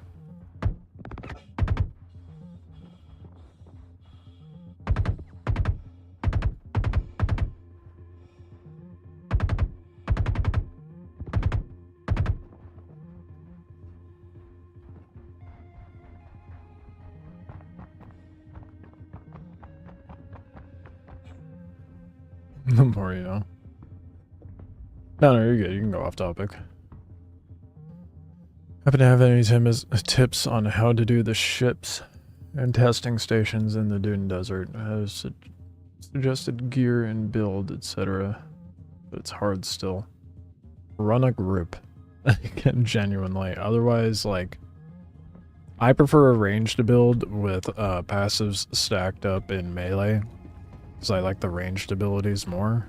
The more you know. No, you're good. You can go off topic. Happen to have any tips on how to do the ships and testing stations in the Dune Desert has suggested gear and build, etc. But it's hard still. Run a group. Genuinely. Otherwise, like, I prefer a ranged build with passives stacked up in melee, because I like the ranged abilities more.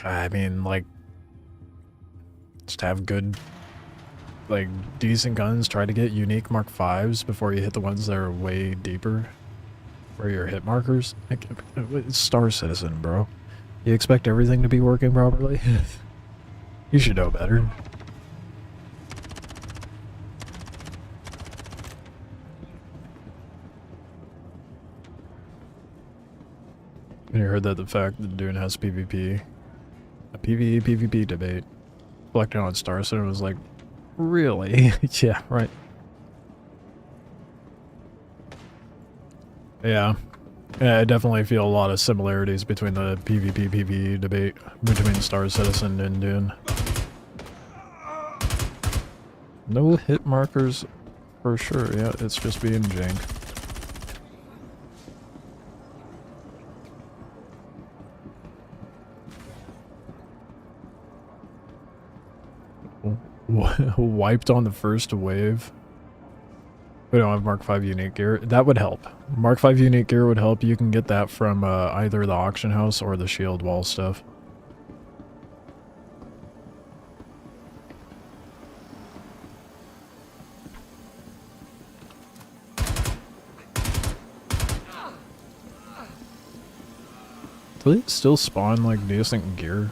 I mean, like, just have good, like, decent guns. Try to get unique Mark 5s before you hit the ones that are way deeper, where your hit markers. Like, it's Star Citizen, bro. You expect everything to be working properly? You should know better. You heard that the fact that Dune has PvP, a PvE PvP debate, reflecting on Star Citizen was like, really? Yeah, right. Yeah. Yeah, I definitely feel a lot of similarities between the PvP PvE debate between Star Citizen and Dune. No hit markers for sure, yeah, it's just being jank. Wiped on the first wave. We don't have Mark 5 unique gear. That would help. Mark 5 unique gear would help. You can get that from either the auction house or the shield wall stuff. Do they still spawn like decent gear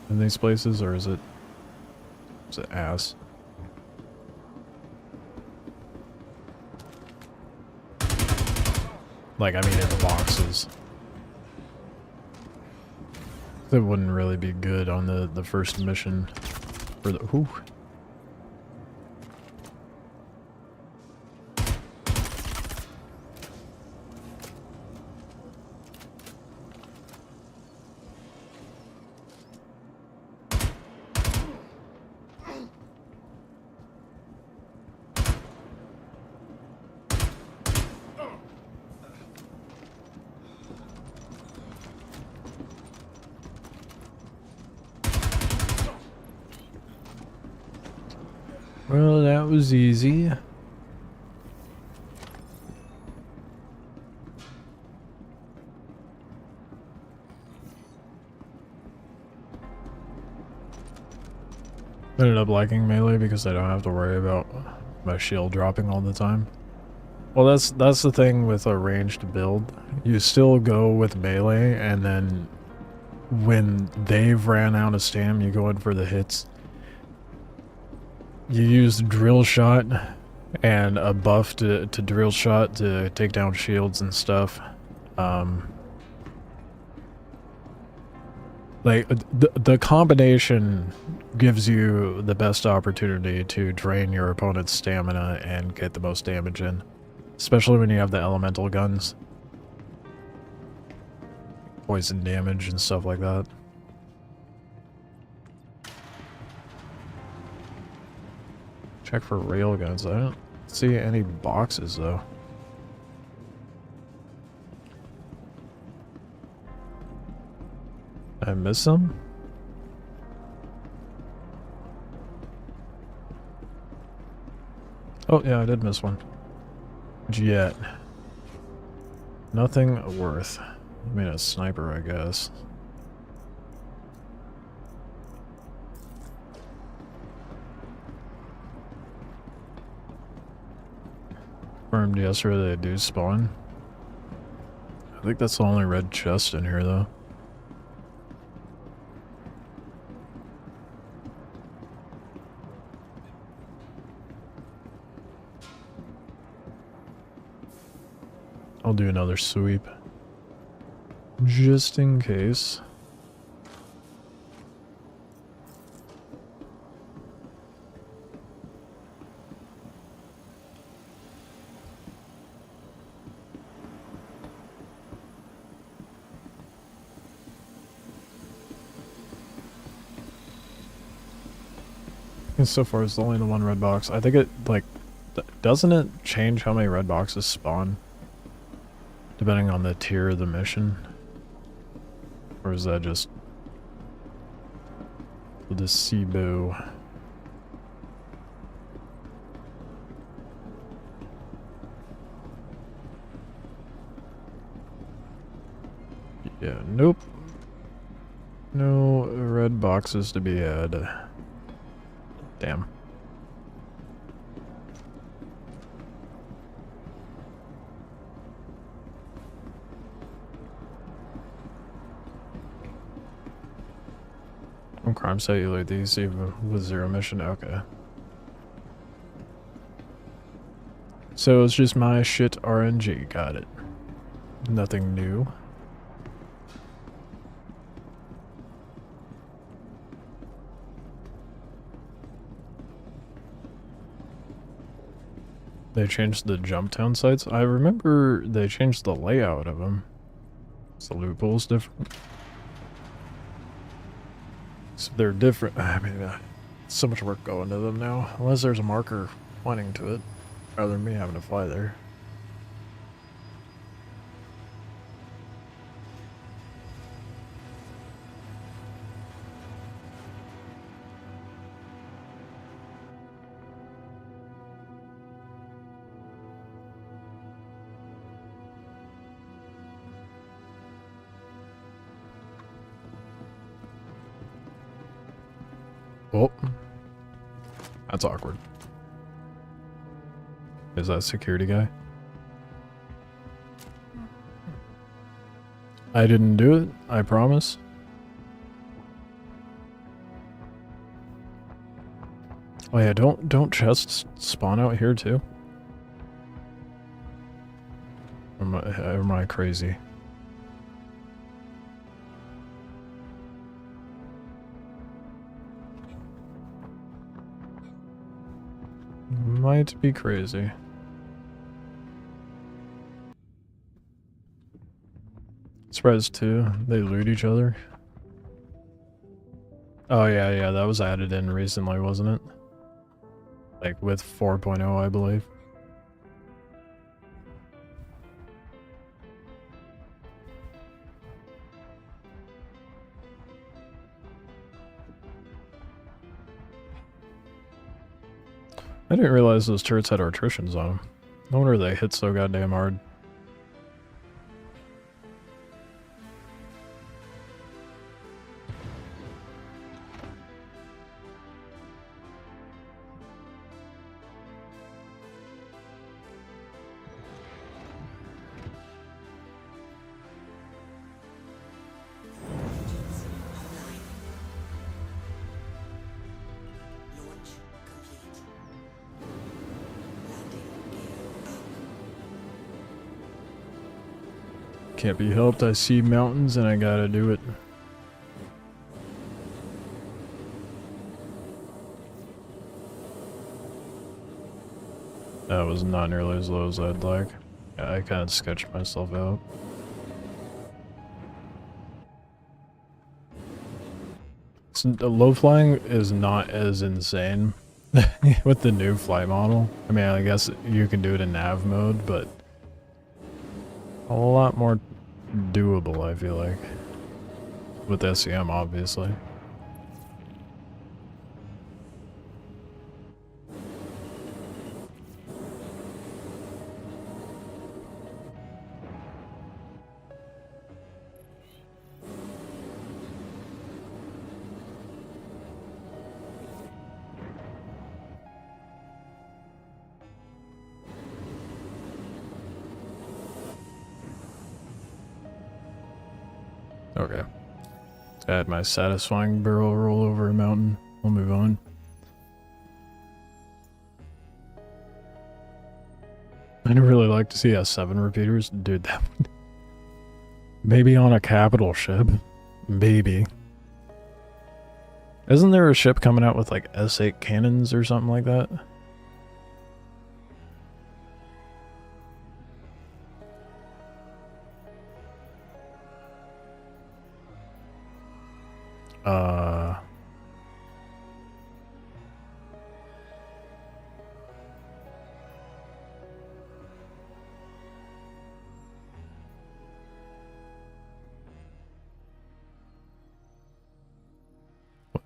in these places, or is it ass? Like, I mean, in the boxes. That wouldn't really be good on the first mission for the. Whew. Well, that was easy. I ended up liking melee because I don't have to worry about my shield dropping all the time. Well, that's the thing with a ranged build. You still go with melee, and then when they've ran out of stam, you go in for the hits. You use drill shot and a buff to drill shot to take down shields and stuff. Like, the combination gives you the best opportunity to drain your opponent's stamina and get the most damage in. Especially when you have the elemental guns. Poison damage and stuff like that. Check for railguns. I don't see any boxes though. Did I miss some? Oh yeah, I did miss one. Jet. Nothing worth. I mean, a sniper, I guess. Confirmed yesterday they do spawn. I think that's the only red chest in here though. I'll do another sweep. Just in case. So far, it's only the one red box. I think it, like, doesn't it change how many red boxes spawn? Depending on the tier of the mission? Or is that just the Cebu? Yeah, nope. No red boxes to be had. Damn. On crime site, you like these even with zero mission? Okay. So it's just my shit RNG, got it. Nothing new. They changed the jump town sites. I remember they changed the layout of them. So the loophole's different. So they're different. I mean, so much work going to them now. Unless there's a marker pointing to it, rather than me having to fly there. Oh, that's awkward. Is that a security guy? I didn't do it, I promise. Oh yeah, don't chests spawn out here too? Or am I crazy? Might be crazy. Spreads too. They loot each other. Oh yeah, that was added in recently, wasn't it? Like with 4.0, I believe. I didn't realize those turrets had artitions on them. No wonder they hit so goddamn hard. Can't be helped, I see mountains and I gotta do it. That was not nearly as low as I'd like. Yeah, I kind of sketched myself out. Low flying is not as insane with the new flight model. I mean, I guess you can do it in nav mode, but a lot more doable, I feel like. With SEM, obviously. Okay. I had my satisfying barrel roll over a mountain. We'll move on. I'd really like to see S7 repeaters. Dude, that would... Maybe on a capital ship. Maybe. Isn't there a ship coming out with like S8 cannons or something like that?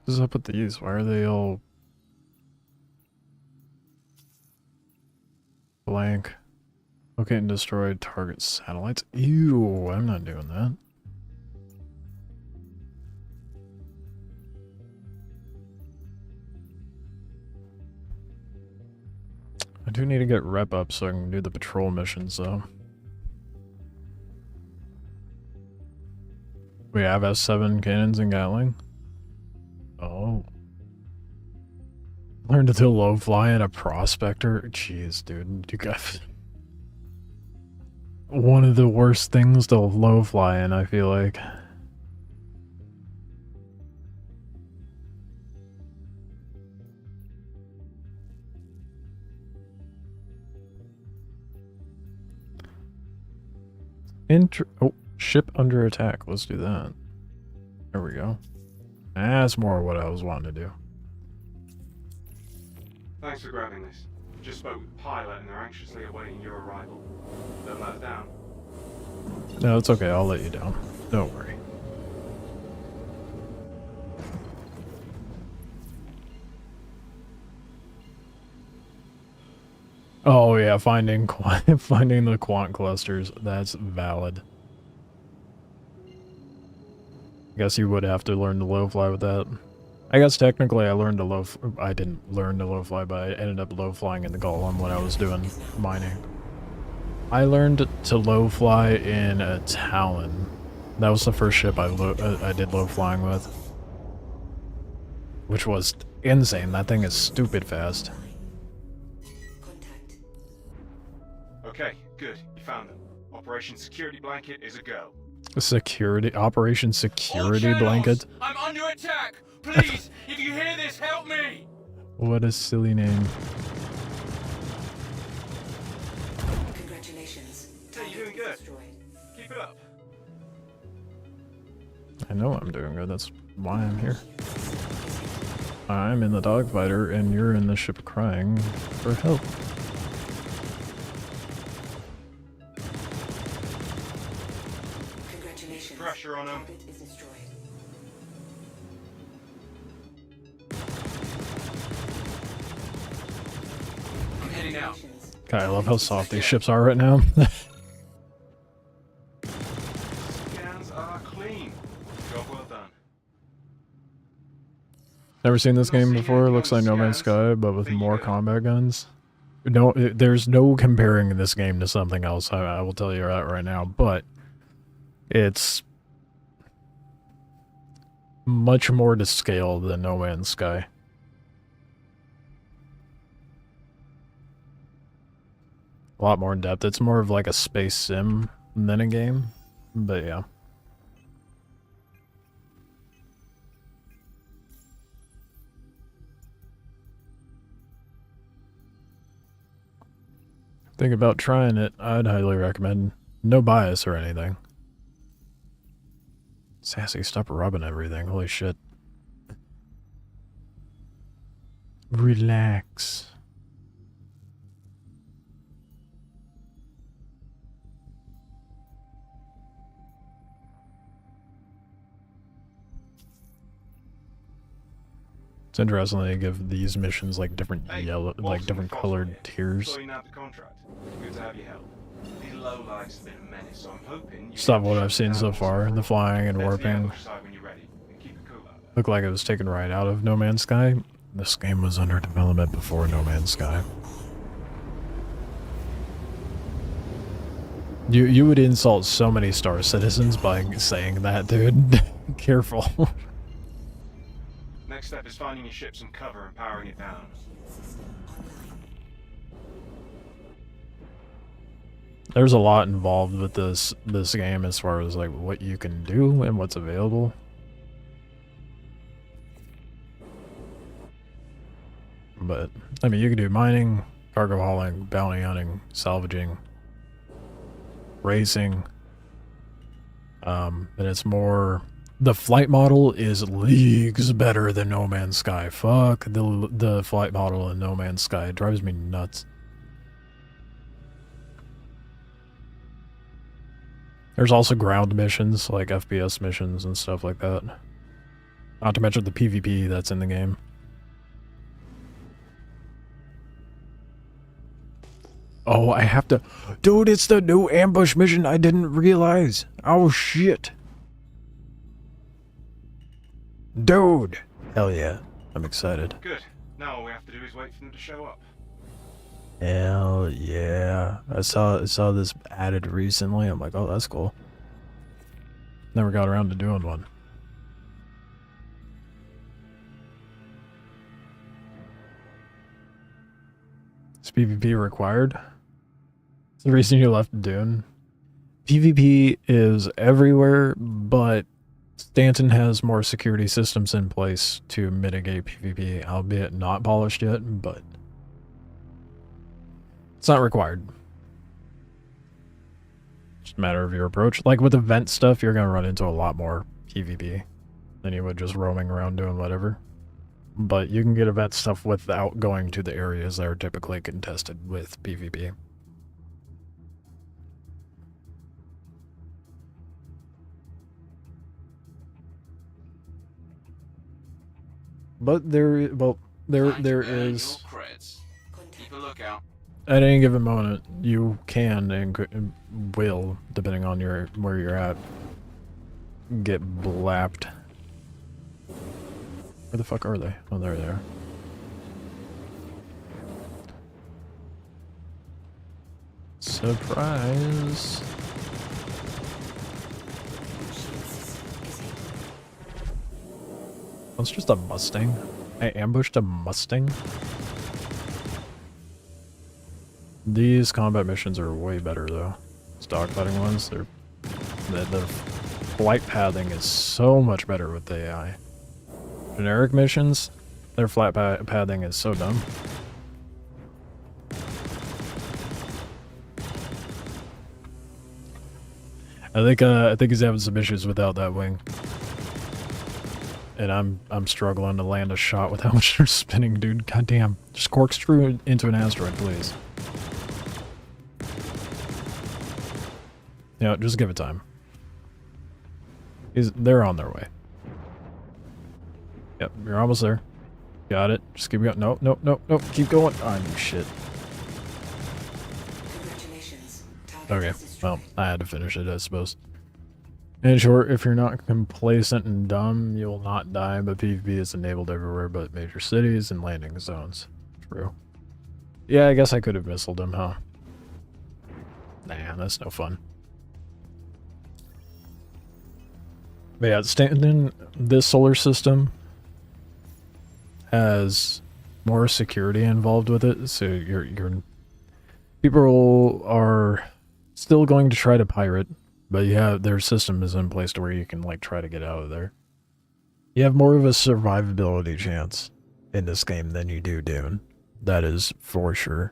What's up with these? Why are they all blank? Locate and destroy target satellites. Ew, I'm not doing that. I do need to get rep up so I can do the patrol missions though. We have S7 cannons and Gatling. Oh. Learn to do low fly in a prospector? Jeez, dude. You got one of the worst things to low fly in, I feel like. Oh, ship under attack. Let's do that. There we go. That's more what I was wanting to do. Thanks for grabbing this. Just spoke with the pilot and they're anxiously awaiting your arrival. Don't let us down. No, it's okay. I'll let you down. Don't worry. Oh yeah, finding the quant clusters. That's valid. I guess you would have to learn to low fly with that. I guess technically I didn't learn to low fly, but I ended up low flying in the Golem when I was doing mining. I learned to low fly in a Talon. That was the first ship I did low flying with. Which was insane. That thing is stupid fast. Okay, good. You found them. Operation Security Blanket is a go. Operation Security Blanket? I'm under attack! Please, if you hear this, help me! What a silly name. Congratulations. Hey, you're doing good. Keep it up. I know I'm doing good, that's why I'm here. I'm in the dogfighter and you're in the ship crying for help. Congratulations. Pressure on them. Target is destroyed. I'm heading out. God, I love how soft these ships are right now. Scans are clean. Job well done. Never seen this game before. Looks like No Man's Sky, but with more combat guns. No, there's no comparing this game to something else. I will tell you that right now. But it's much more to scale than No Man's Sky. A lot more in depth. It's more of like a space sim than a game. But yeah. Think about trying it. I'd highly recommend. No bias or anything. Sassy, stop rubbing everything. Holy shit. Relax. It's interesting they give these missions like different yellow, like different colored tiers. Sorting out the contract. Good to have your help. These low lives have been a menace, so I'm hoping you Stuff what I've seen so far. The flying and warping. Looked like it was taken right out of No Man's Sky. This game was under development before No Man's Sky. You would insult so many Star Citizens by saying that, dude. Careful. Next step is finding your ship some cover and powering it down. There's a lot involved with this game as far as like what you can do and what's available. But I mean, you can do mining, cargo hauling, bounty hunting, salvaging, racing. And it's more. The flight model is leagues better than No Man's Sky. Fuck the flight model in No Man's Sky. It drives me nuts. There's also ground missions, like FPS missions and stuff like that. Not to mention the PvP that's in the game. Oh, I have to... Dude, it's the new ambush mission I didn't realize. Oh, shit. Dude. Hell yeah. I'm excited. Good. Now all we have to do is wait for them to show up. Hell yeah. I saw this added recently. I'm like, oh, that's cool. Never got around to doing one. Is PvP required? It's the reason you left Dune. PvP is everywhere, but Stanton has more security systems in place to mitigate PvP, albeit not polished yet, but it's not required. Just a matter of your approach. Like with event stuff, you're going to run into a lot more PvP than you would just roaming around doing whatever. But you can get event stuff without going to the areas that are typically contested with PvP. But there is Keep a lookout. at any given moment you can and will, depending on where you're at, get blapped. Where the fuck are they? Oh, there they are. Surprise! That's just a Mustang. I ambushed a Mustang. These combat missions are way better though. These dogfighting ones, the flight pathing is so much better with the AI. Generic missions, their flight pathing is so dumb. I think he's having some issues without that wing. And I'm struggling to land a shot with how much they're spinning, dude. Goddamn. Just corkscrew into an asteroid, please. You know, just give it time. They're on their way. Yep, you're almost there. Got it. Just keep going. No, no, no, no. Keep going. Oh, you shit. Okay, well, I had to finish it, I suppose. In short, if you're not complacent and dumb, you will not die, but PvP is enabled everywhere but major cities and landing zones. True. Yeah, I guess I could have missiled him, huh? Nah, that's no fun. But yeah, Stanton, this solar system has more security involved with it, so people are still going to try to pirate, but their system is in place to where you can like try to get out of there. You have more of a survivability chance in this game than you do Dune. That is for sure.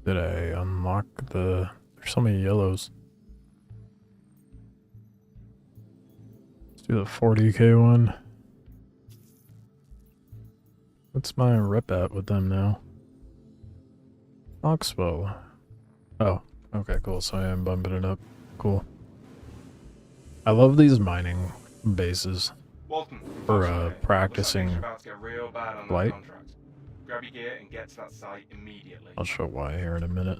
Did I unlock there's so many yellows. Let's do the 40k one. What's my rep at with them now? Oxbow. Oh, okay, cool. So I am bumping it up. Cool. I love these mining bases Walton, for practicing about to get real bad on that flight. contract. Grab your gear and get to that site immediately. I'll show why here in a minute.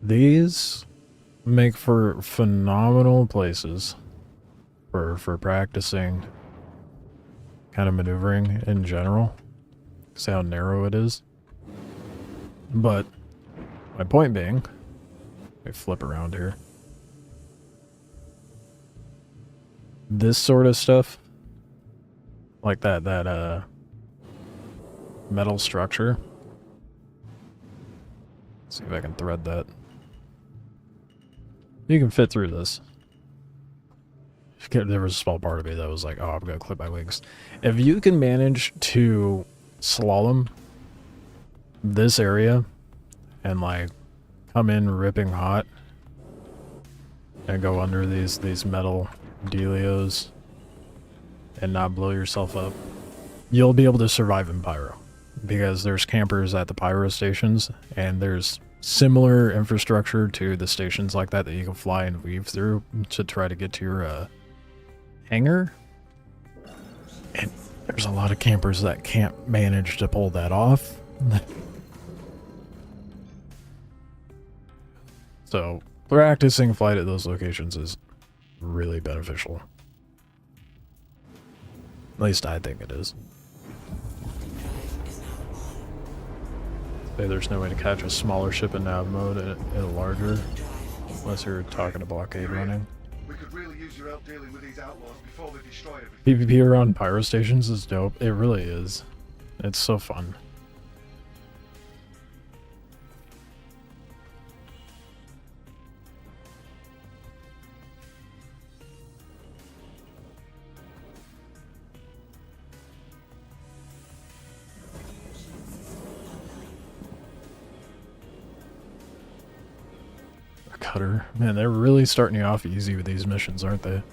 These make for phenomenal places for practicing kind of maneuvering in general. See how narrow it is. But my point being, let me flip around here. This sort of stuff, like that metal structure. Let's see if I can thread that. You can fit through this. There was a small part of me that was like, oh, I'm gonna clip my wings. If you can manage to slalom this area and like come in ripping hot and go under these metal dealios and not blow yourself up, you'll be able to survive in pyro, because there's campers at the pyro stations, and there's similar infrastructure to the stations like that you can fly and weave through to try to get to your hangar. And there's a lot of campers that can't manage to pull that off. So practicing flight at those locations is really beneficial. At least I think it is. Say there's no way to catch a smaller ship in nav mode in a larger, unless you're talking a blockade running. We could really use your help dealing with these outlaws before they destroy everything. PvP around pyro stations is dope. It really is. It's so fun. Cutter. Man, they're really starting you off easy with these missions, aren't they?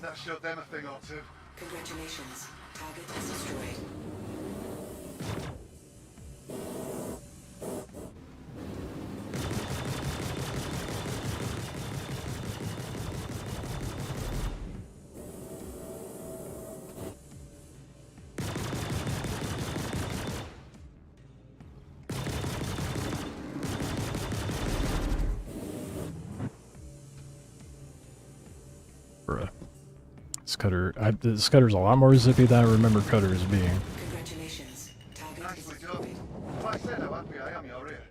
That showed them a thing or two. Congratulations. Target is destroyed. This cutter's a lot more zippy than I remember cutters being. Congratulations. Target Nicely done. If I said how happy I am you're here.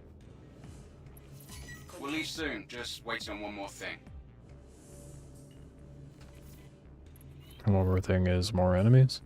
We'll leave soon. Just waiting on one more thing. And one more thing is more enemies.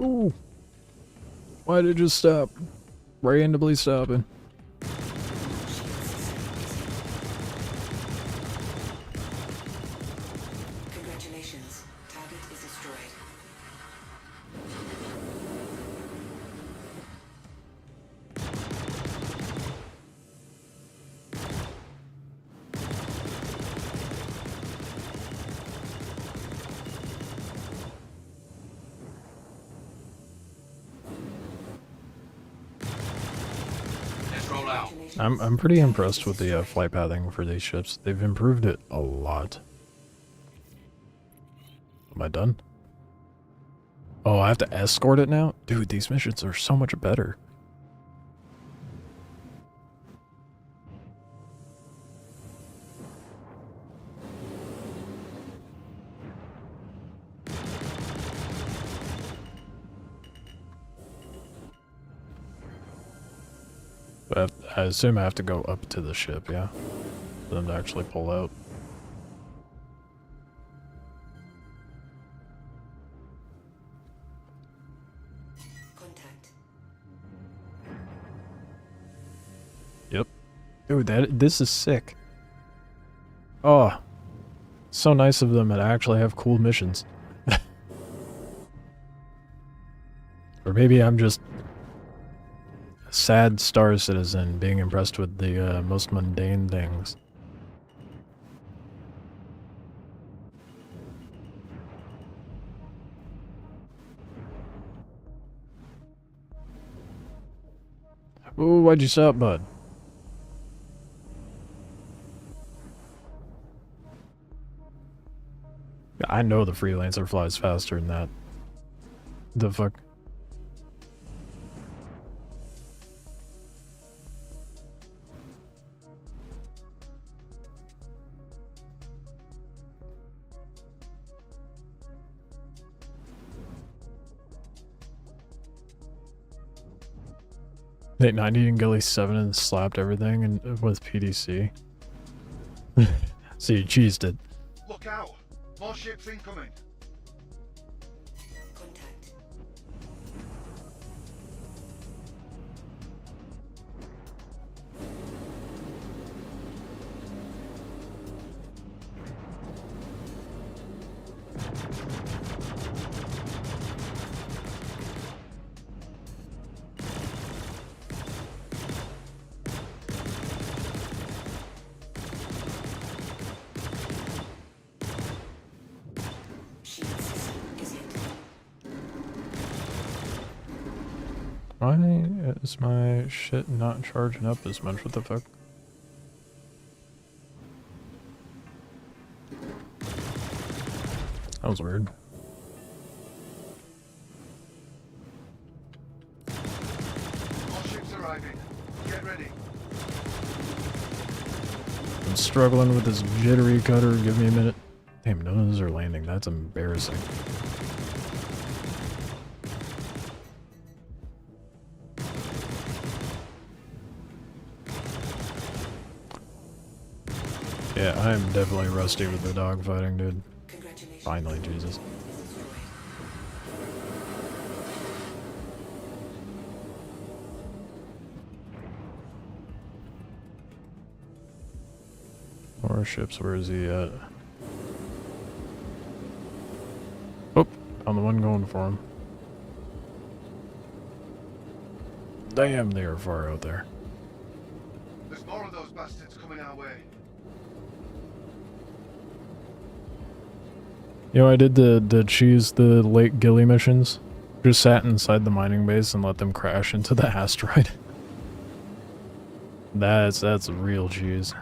Ooh. Why did it just stop? Randomly stopping. Congratulations. Target is destroyed. I'm pretty impressed with the flight pathing for these ships. They've improved it a lot. Am I done? Oh, I have to escort it now? Dude, these missions are so much better. But I assume I have to go up to the ship, yeah? For them to actually pull out. Contact. Yep. Dude, this is sick. Oh. So nice of them to actually have cool missions. Or maybe I'm just a sad Star Citizen being impressed with the most mundane things. Ooh, why'd you stop, bud? I know the Freelancer flies faster than that. The fuck? They 90 and Gilly 7 and slapped everything and with PDC. So you cheesed it. Look out! More ships incoming! Why is my shit not charging up as much? What the fuck? That was weird. More ships arriving. Get ready. I'm struggling with this jittery cutter. Give me a minute. Damn, none of those are landing. That's embarrassing. Yeah, I'm definitely rusty with the dogfighting, dude. Finally, Jesus. More ships, where is he at? Oh, I'm the one going for him. Damn, they are far out there. There's more of those bastards coming our way. You know, I did the cheese the Lake Gilly missions. Just sat inside the mining base and let them crash into the asteroid. That's real cheese.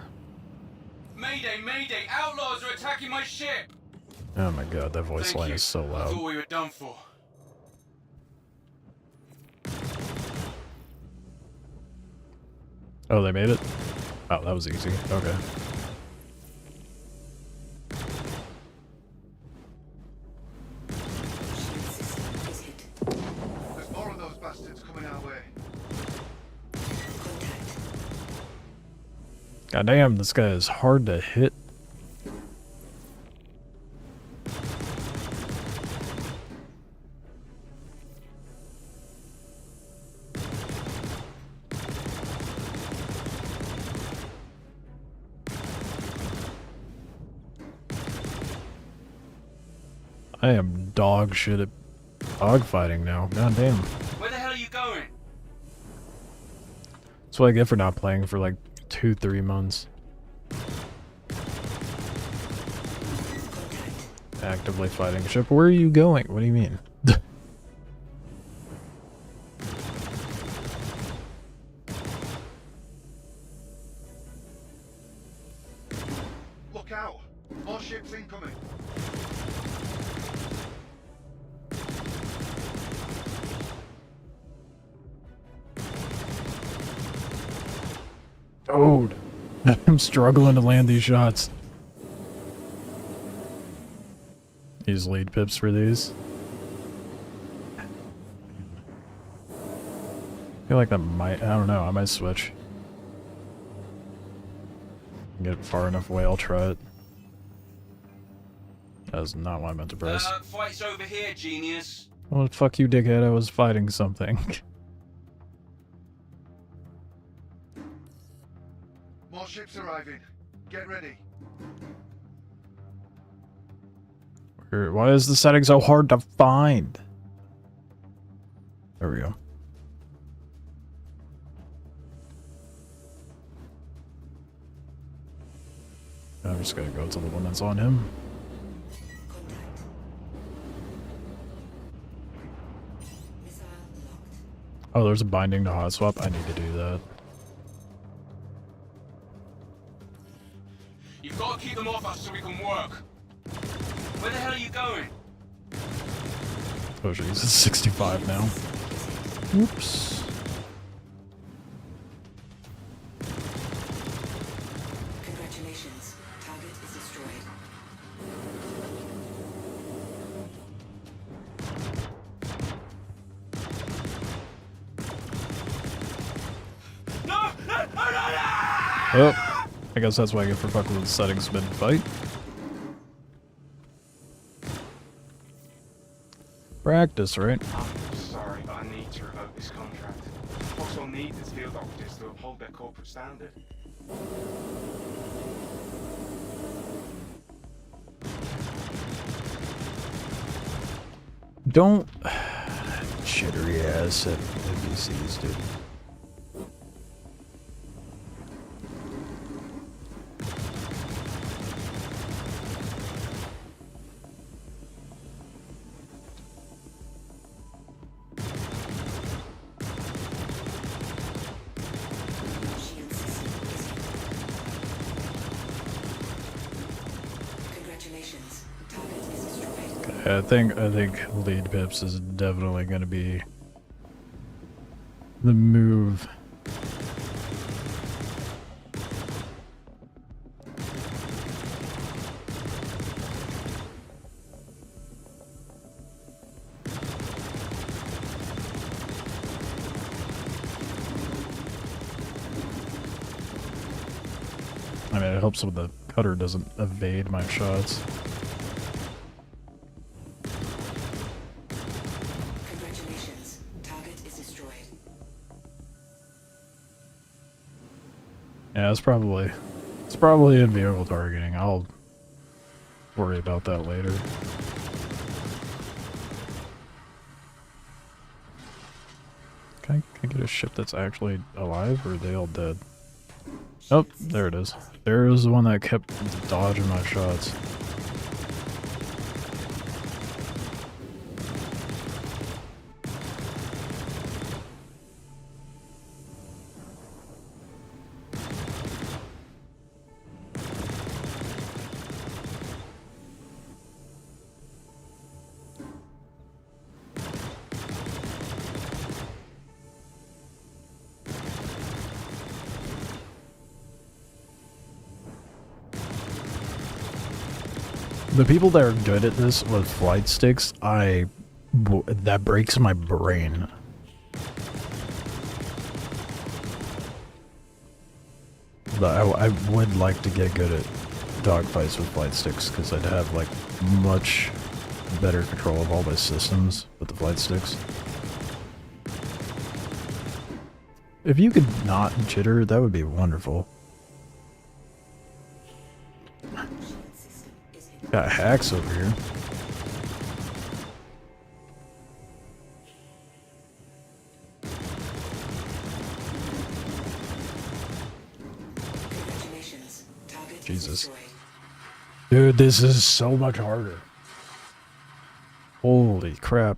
Mayday, mayday! Outlaws are attacking my ship! Oh my god, that voice line is so I loud. thought we were done for. Oh, they made it? Oh, that was easy. Okay. There's more of those bastards coming our way. God damn, this guy is hard to hit. I am dog shit at dogfighting now. God damn. Where the hell are you going? That's what I get for not playing for like 2-3 months. Actively fighting ship. Where are you going? What do you mean? Look out! More ships incoming. Dude, I'm struggling to land these shots. Use lead pips for these. I feel like that might, I don't know, I might switch. Get it far enough away, I'll try it. That is not what I meant to press. Fight's over here, genius. Well, fuck you, dickhead, I was fighting something. More ships arriving. Get ready. Why is the setting so hard to find? There we go. I'm just gonna go to the one that's on him. Oh, there's a binding to hot swap. I need to do that. You've got to keep them off us so we can work. Where the hell are you going? Oh jeez, it's 65 now. Oops. Congratulations. Target is destroyed. Well, I guess that's what I get for fucking with settings mid-fight. Practice, right? I'm sorry, but I need to revoke this contract. Foxwell needs its field operatives to uphold their corporate standard. Don't jittery ass NPCs, dude. Congratulations. Target is destroyed. Okay, I think lead pips is definitely gonna be the move. I mean, it helps with the cutter doesn't evade my shots. Congratulations. Target is destroyed. Yeah, it's probably in vehicle targeting. I'll worry about that later. Can I get a ship that's actually alive, or are they all dead? Oh, there it is. There's the one that kept dodging my shots. The people that are good at this with flight sticks, that breaks my brain. But I would like to get good at dogfights with flight sticks, because I'd have like much better control of all my systems with the flight sticks. If you could not jitter, that would be wonderful. Got hacks over here. Jesus. Dude, this is so much harder. Holy crap.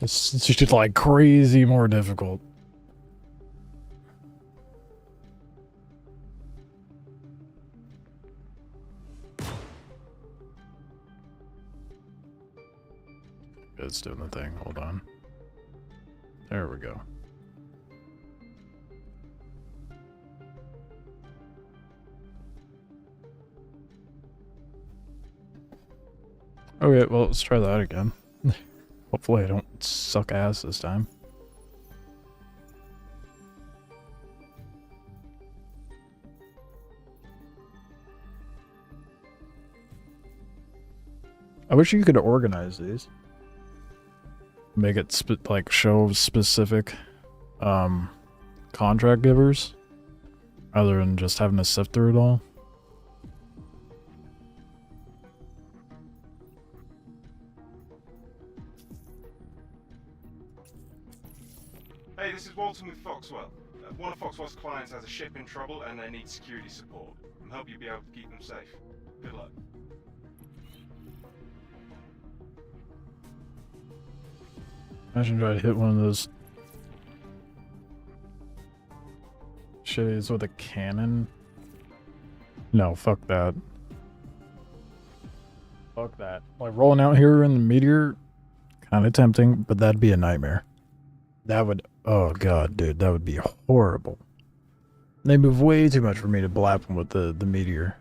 It's just like crazy more difficult. It's doing the thing. Hold on. There we go. Okay, well, let's try that again. Hopefully I don't suck ass this time. I wish you could organize these. Make it like show specific contract givers rather than just having to sift through it all. Hey, this is Walton with Foxwell. One of Foxwell's clients has a ship in trouble and they need security support. I hope you'll be able to keep them safe. Good luck. Imagine if I hit one of those shitties with a cannon. No, fuck that. Fuck that. Like rolling out here in the meteor, kind of tempting, but that'd be a nightmare. That would, oh god, dude, that would be horrible. They move way too much for me to blap them with the meteor.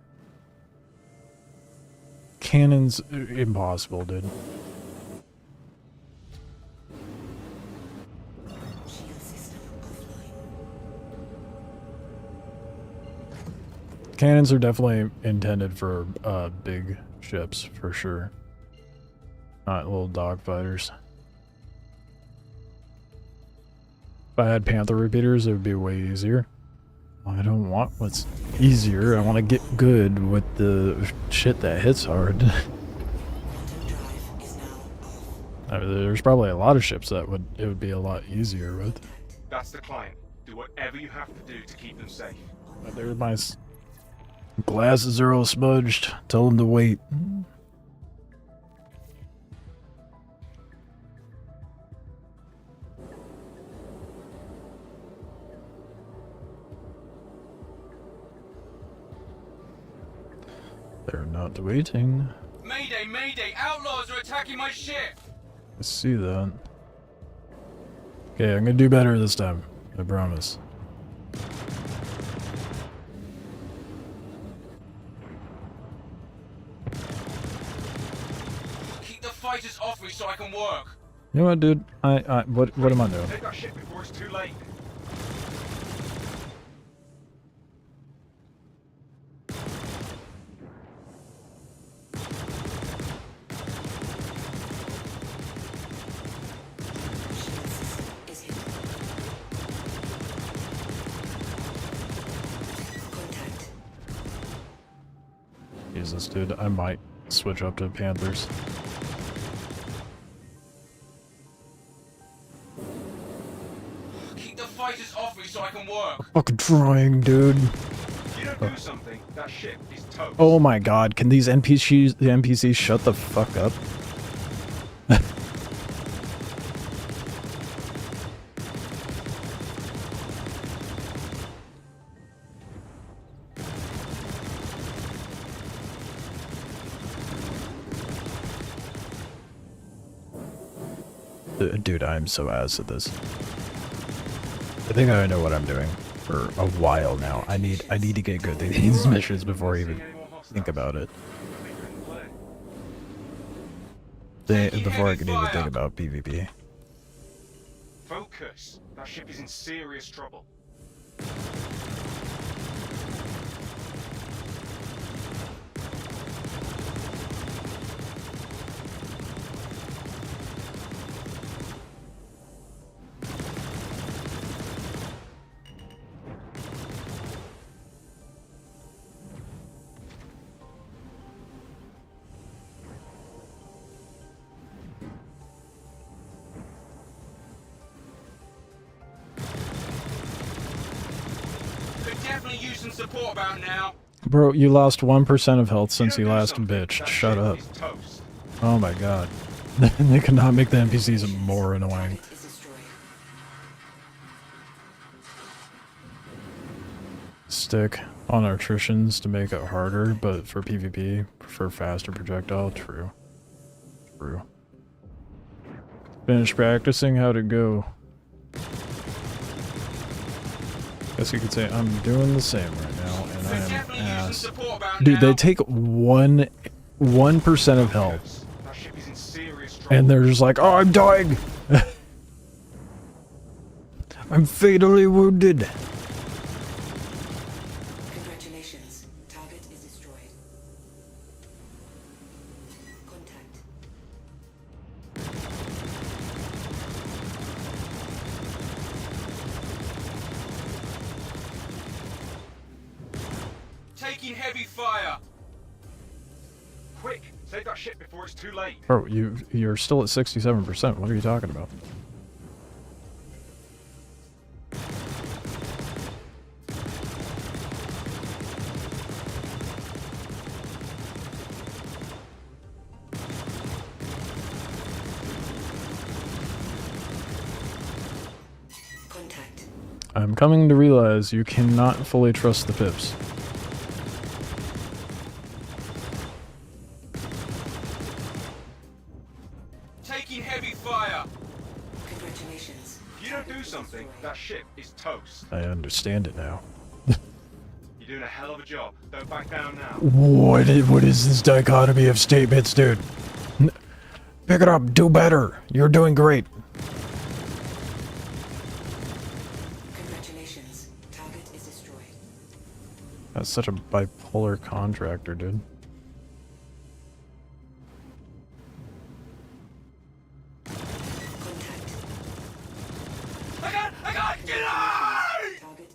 Cannon's impossible, dude. Cannons are definitely intended for big ships, for sure. Not little dogfighters. If I had Panther repeaters, it would be way easier. I don't want what's easier. I want to get good with the shit that hits hard. I mean, there's probably a lot of ships that it would be a lot easier with. That's the client. Do whatever you have to do to keep them safe. There's my glasses are all smudged. Tell them to wait. They're not waiting. Mayday, mayday! Outlaws are attacking my ship! I see that. Okay, I'm gonna do better this time. I promise. Keep the fighters off me so I can work. You know what, dude? What am I doing? Take that ship before it's too late. Jesus, dude, I might switch up to Panthers. Keep the fighters off me so I can work. I'm fucking trying, dude. If you don't do something, that ship is toast. Oh my god, can these NPCs shut the fuck up? Dude, I'm so ass at this. I think I know what I'm doing for a while now. I need to get good at these missions before I even think about it. Before I can even think about PvP. Focus. That ship is in serious trouble. Definitely use some support about now. Bro, you lost 1% of health since you last bitched. Shut up. Oh my god. They could not make the NPCs more annoying. Stick on attritions to make it harder, but for PvP, prefer faster projectile. True. True. Finish practicing. How'd it go? Guess you could say I'm doing the same right now, and I am ass. Dude, they take 1% of health, and they're just like, "Oh, I'm dying. I'm fatally wounded." Congratulations. Target is destroyed. Contact. Taking heavy fire. Quick, save that ship before it's too late. Bro, you're still at 67%. What are you talking about? Contact. I'm coming to realize you cannot fully trust the pips. Taking heavy fire. Congratulations. If you don't do something, that ship is toast. I understand it now. You're doing a hell of a job. Don't back down now. What is this dichotomy of statements, dude? Pick it up. Do better. You're doing great. Congratulations. Target is destroyed. That's such a bipolar contractor, dude. I got, get out!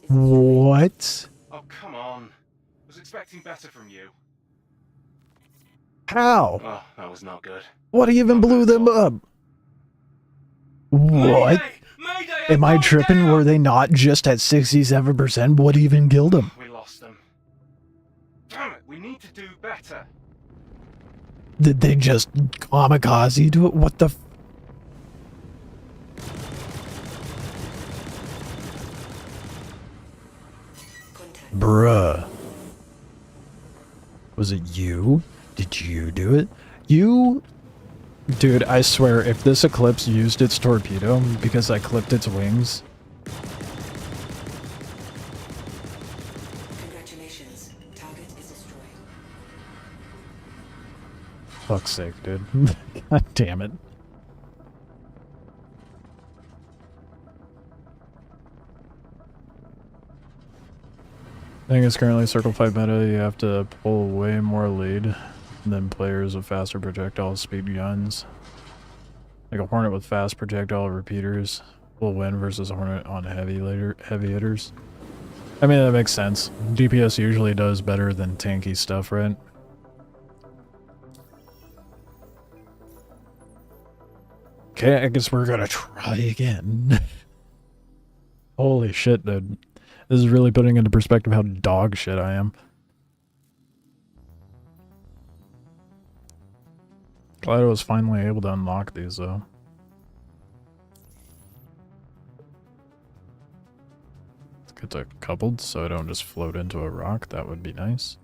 What? Oh, come on. I was expecting better from you. How? Oh, that was not good. What even blew them up? What? Am I tripping? Were they not just at 67%? What even killed them? We lost them. Damn it, we need to do better. Did they just kamikaze do it? What the f— Bruh. Was it you? Did you do it? You? Dude, I swear, if this Eclipse used its torpedo because I clipped its wings... Congratulations. Target is destroyed. Fuck's sake, dude. God damn it. I think it's currently Circle 5 meta. You have to pull way more lead than players with faster projectile speed guns. Like a Hornet with fast projectile repeaters will win versus a Hornet on heavy hitters. I mean, that makes sense. DPS usually does better than tanky stuff, right? Okay, I guess we're gonna try again. Holy shit, dude. This is really putting into perspective how dog shit I am. Glad I was finally able to unlock these, though. Let's get it coupled so I don't just float into a rock. That would be nice.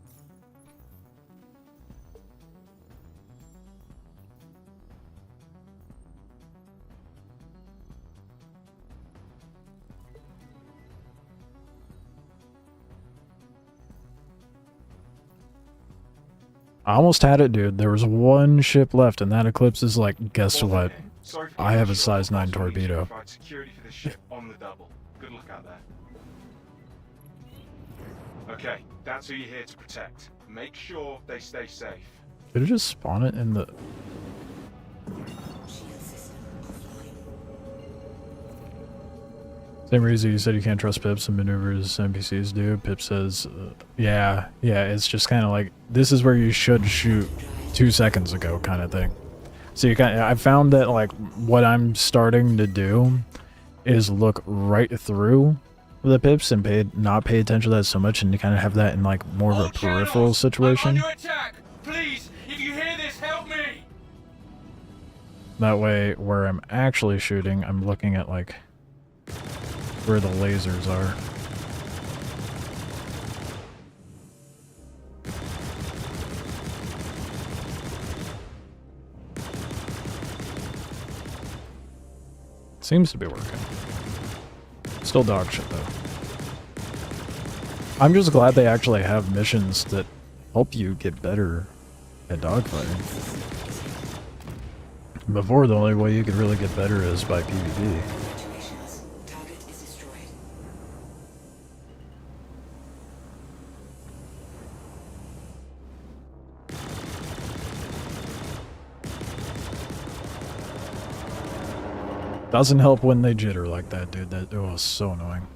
I almost had it, dude. There was one ship left, and that Eclipse is like, guess what? I have a size 9 torpedo. Security for this ship on the double. Good luck out there. Okay, that's who you're here to protect. Make sure they stay safe. Did it just spawn it in the... Same reason you said you can't trust Pips and maneuvers NPCs do. Pip says, yeah, it's just kind of like, this is where you should shoot 2 seconds ago kind of thing. So you I found that like what I'm starting to do is look right through the Pips and not pay attention to that so much, and you kind of have that in like more of a peripheral situation. Please, if you hear this, help me. That way, where I'm actually shooting, I'm looking at like where the lasers are. Seems to be working. Still dog shit though. I'm just glad they actually have missions that help you get better at dogfighting. Before, the only way you could really get better is by PvP. Doesn't help when they jitter like that, dude. That was so annoying.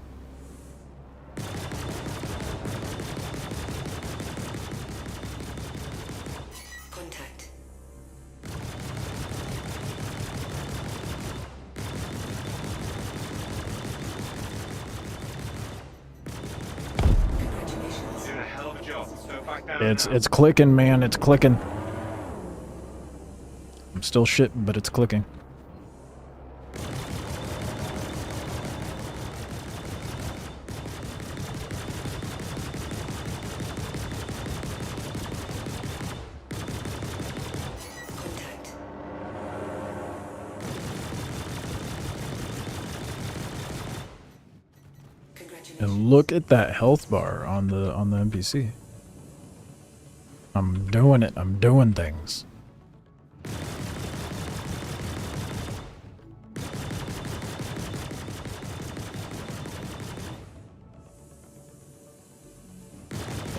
Contact. You're doing a hell of a job. Don't back down. It's clicking, man. It's clicking. I'm still shit, but it's clicking. And look at that health bar on the NPC. I'm doing it. I'm doing things.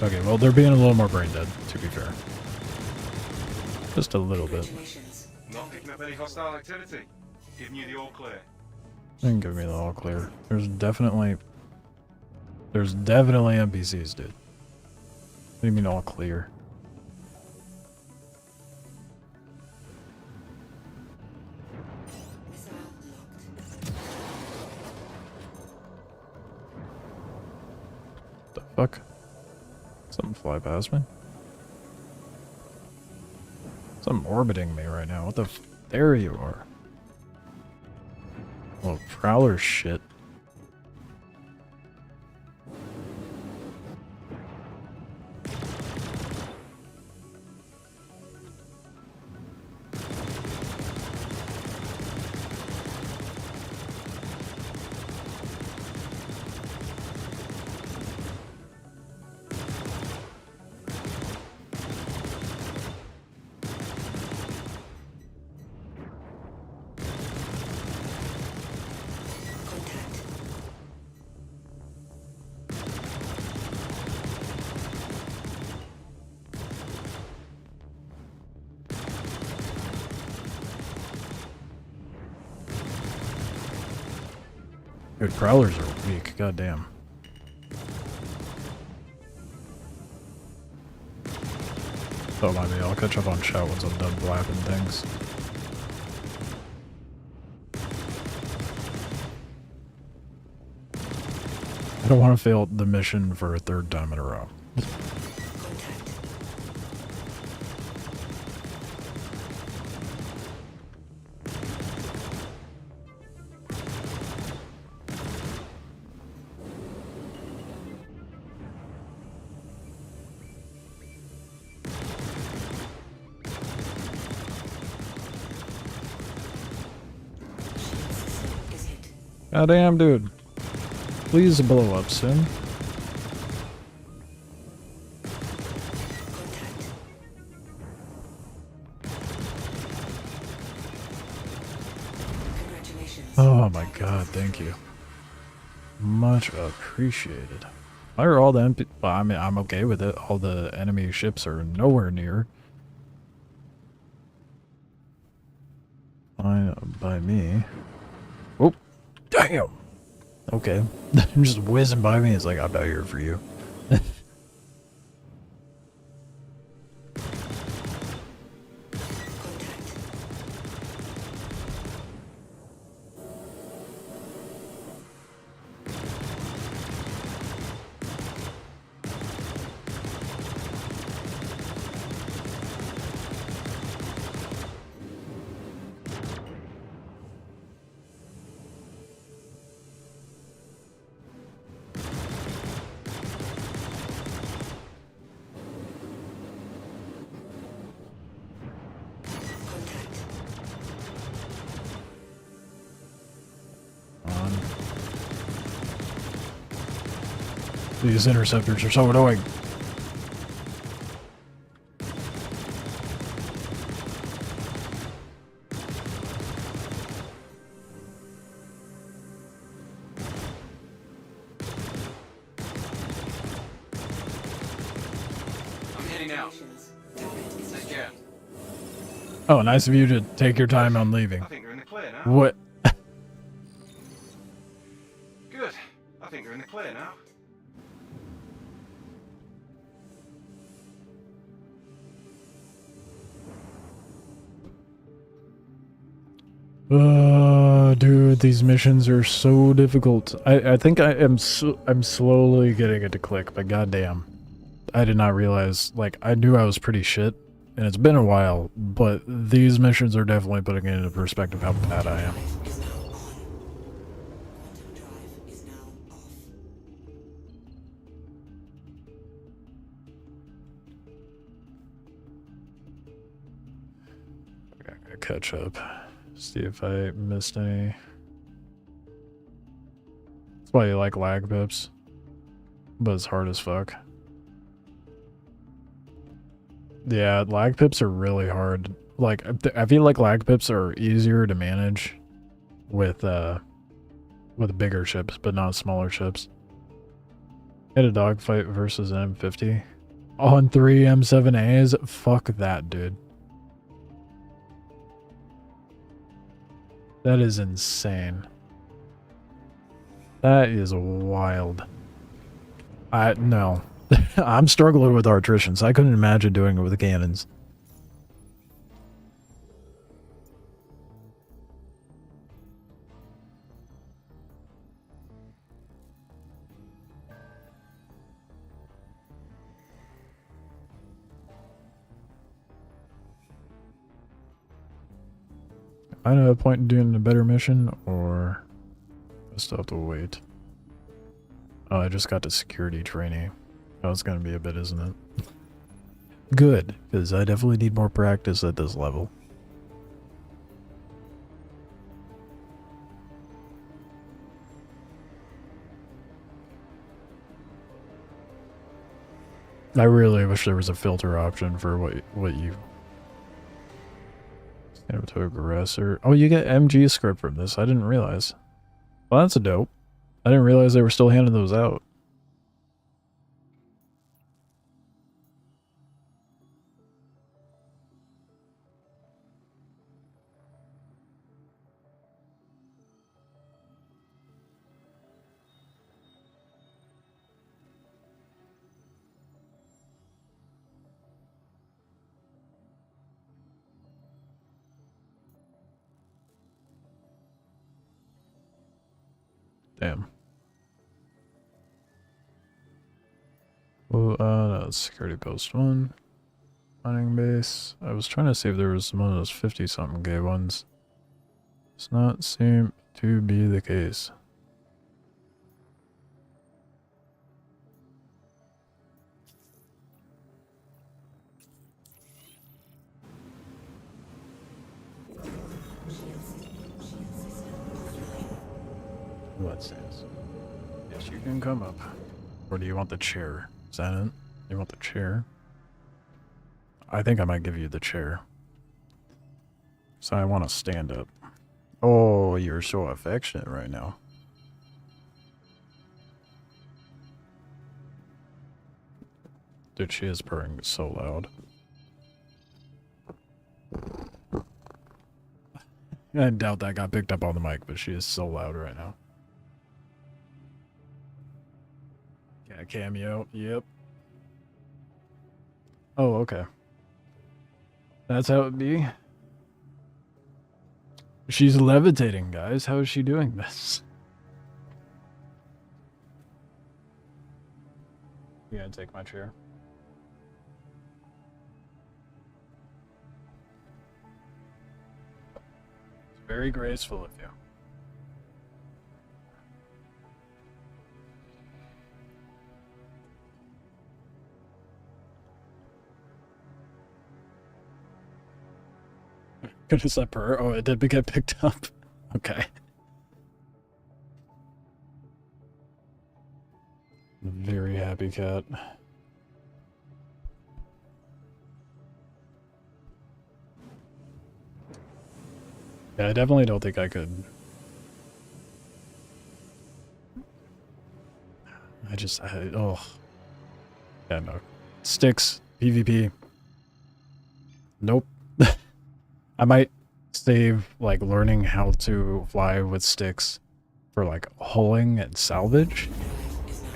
Okay, well, they're being a little more brain dead, to be fair. Just a little bit. Not picking up any hostile activity. Giving you the all clear. They can give me the all clear. There's definitely NPCs, dude. What do you mean all clear? The fuck? Something fly past me? Something orbiting me right now. What the f— there you are. Little prowler shit. Dude, prowlers are weak, goddamn. Don't mind me, I'll catch up on chat once I'm done blapping things. I don't want to fail the mission for a third time in a row. Goddamn, dude. Please blow up soon. Oh my god, thank you. Much appreciated. Why are all the MP— well, I mean, I'm okay with it. All the enemy ships are nowhere near. Fine by me. Oh, damn! Okay. Just whizzing by me. It's like, I'm not here for you. These interceptors are so annoying. I'm heading out. Take care. Oh, nice of you to take your time on leaving. I think you're in the clear now. What? Good. I think you're in the clear now. Dude, these missions are so difficult. I think I'm slowly getting it to click, but goddamn. I did not realize, like, I knew I was pretty shit, and it's been a while, but these missions are definitely putting it into perspective how bad I am. I gotta catch up. See if I missed any. That's why you like lag pips. But it's hard as fuck. Yeah, lag pips are really hard. Like, I feel like lag pips are easier to manage with bigger ships, but not smaller ships. Get a dogfight versus an M50 on 3 M7As. Fuck that, dude. That is insane. That is wild. No. I'm struggling with artitions. I couldn't imagine doing it with cannons. I know a point in doing a better mission, or I still have to wait. Oh, I just got to security training. Oh, it's gonna be a bit, isn't it? Good, because I definitely need more practice at this level. I really wish there was a filter option for what you stand up to aggressor. Oh, you get MG script from this. I didn't realize. Well, that's a dope. I didn't realize they were still handing those out. Damn. Well, no, security post 1. Mining base. I was trying to see if there was one of those 50-something gay ones. Does not seem to be the case. What's this? Yes, you can come up. Or do you want the chair? Stanton? You want the chair? I think I might give you the chair. So I want to stand up. Oh, you're so affectionate right now. Dude, she is purring so loud. I doubt that got picked up on the mic, but she is so loud right now. Yeah, cameo. Yep. Oh, okay. That's how it be. She's levitating, guys. How is she doing this? You gonna take my chair? It's very graceful of you. Goodness, that purr. Oh, it did get picked up. Okay. Very happy cat. Yeah, I definitely don't think I could. Oh. Yeah, no. Sticks, PvP. Nope. I might save, like, learning how to fly with sticks for, like, hulling and salvage,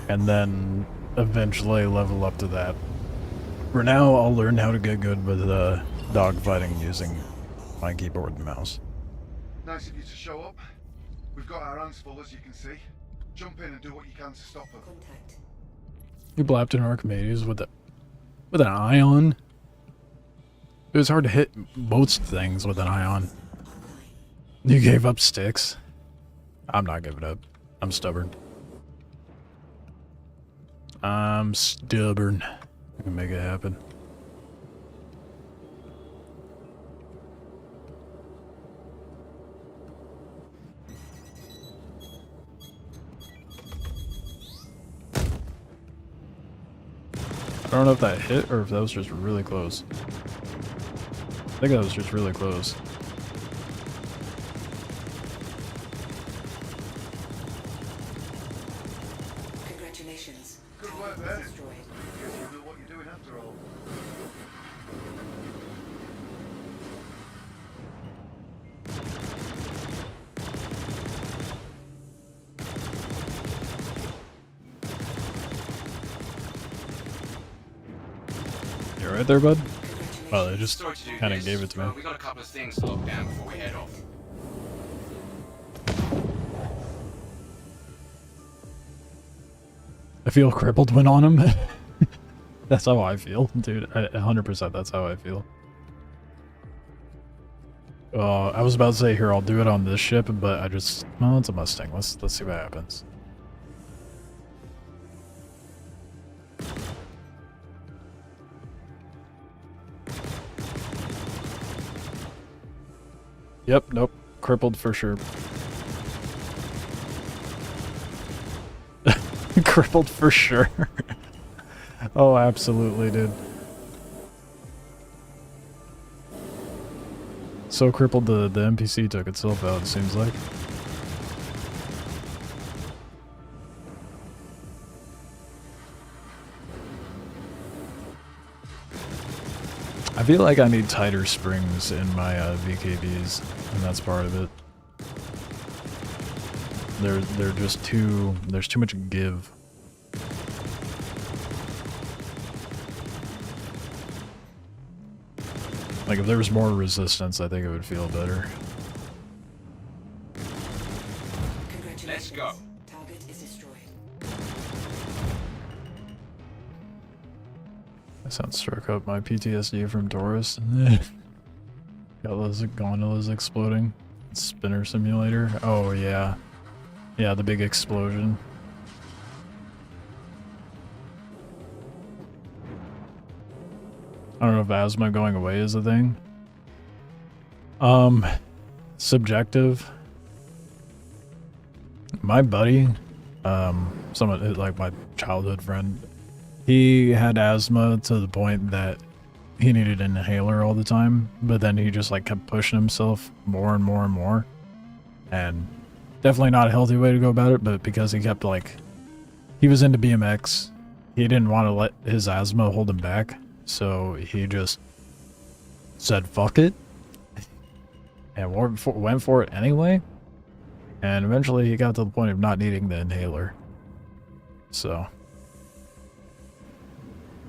and then eventually level up to that. For now, I'll learn how to get good with dogfighting using my keyboard and mouse. Nice of you to show up. We've got our hands full, as you can see. Jump in and do what you can to stop them. You blapped an Archimedes with an ion. It was hard to hit most things with an ion. You gave up sticks. I'm not giving up. I'm stubborn. I'm stubborn. I can make it happen. I don't know if that hit or if that was just really close. I think that was just really close. Congratulations. Good work there. Guess you know what you're doing after all. You right there, bud? Well, they just Sorry to do kind of this, gave it to me. but we got a couple of things to lock down before we head off. I feel crippled when on him. That's how I feel, dude. 100% that's how I feel. I was about to say, here, I'll do it on this ship, but I just... Well, it's a Mustang. Let's see what happens. Yep, nope. Crippled for sure. Crippled for sure. Oh, absolutely, dude. So crippled the NPC took itself out, it seems like. I feel like I need tighter springs in my VKBs, and that's part of it. They're just too... There's too much give. Like, if there was more resistance, I think it would feel better. Let's go. Target is destroyed. That sounds struck up my PTSD from Taurus. Got those gondolas exploding. Spinner simulator. Oh, yeah. Yeah, the big explosion. I don't know if asthma going away is a thing. Subjective. My buddy, someone like my childhood friend, he had asthma to the point that he needed an inhaler all the time, but then he just like kept pushing himself more and more and more. And definitely not a healthy way to go about it, but because he kept like, he was into BMX, he didn't want to let his asthma hold him back. So he just said, fuck it, and went for it anyway. And eventually he got to the point of not needing the inhaler. So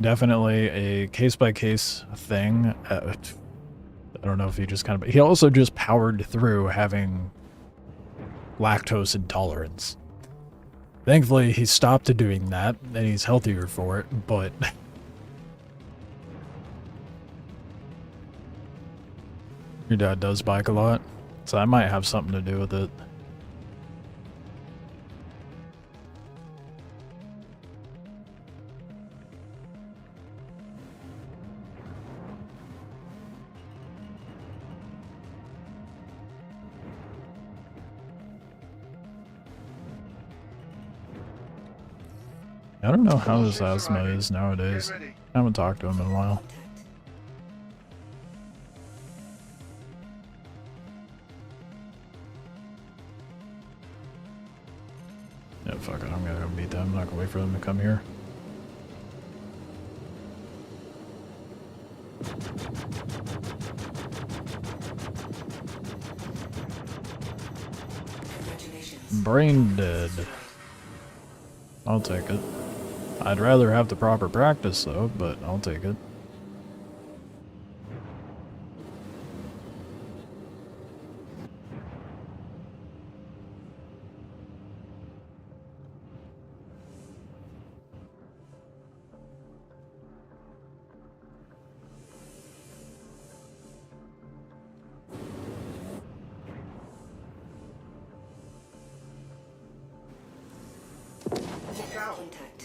definitely a case-by-case thing. I don't know if he just kind of... He also just powered through having lactose intolerance. Thankfully, he stopped doing that, and he's healthier for it, but... Your dad does bike a lot, so that might have something to do with it. I don't know how his asthma is nowadays. I haven't talked to him in a while. Yeah, fuck it, I'm gonna go meet them. I'm not gonna wait for them to come here. Brain dead. I'll take it. I'd rather have the proper practice though, but I'll take it.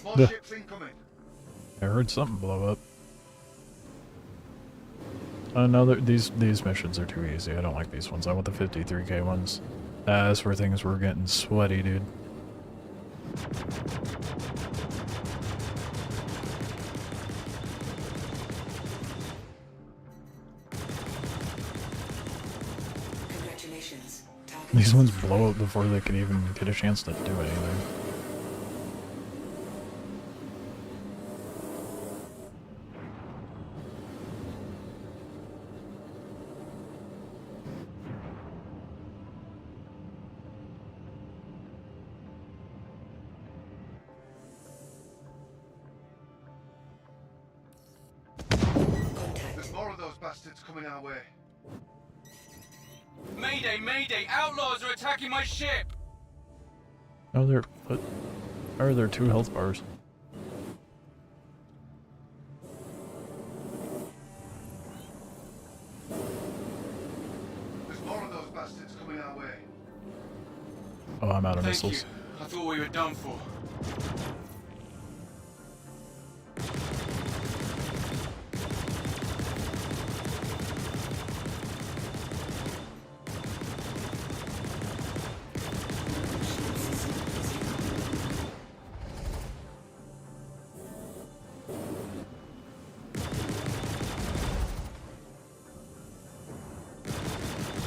More ships incoming. I heard something blow up. These missions are too easy. I don't like these ones. I want the 53k ones. That's where things were getting sweaty, dude. Congratulations. These ones blow up before they can even get a chance to do anything. bastards coming our way. Mayday, mayday! Outlaws are attacking my ship! Oh, there. What? Why are there 2 health bars? There's more of those bastards coming our way. Oh, I'm out of Thank missiles. you. I thought we were done for.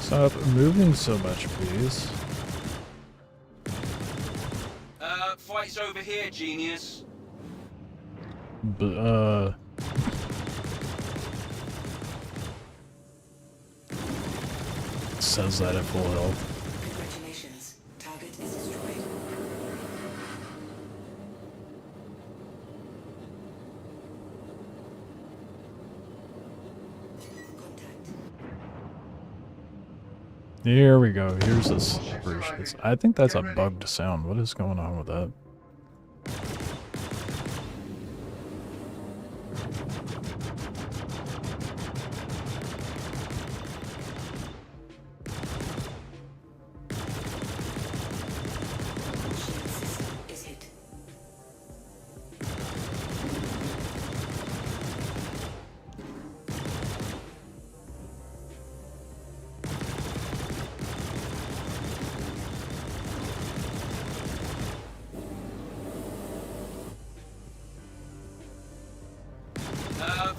Stop moving so much, please. Fight's over here, genius. Says that at full health. Congratulations. Target is destroyed. Here we go. Here's this. I think that's a bugged sound. What is going on with that?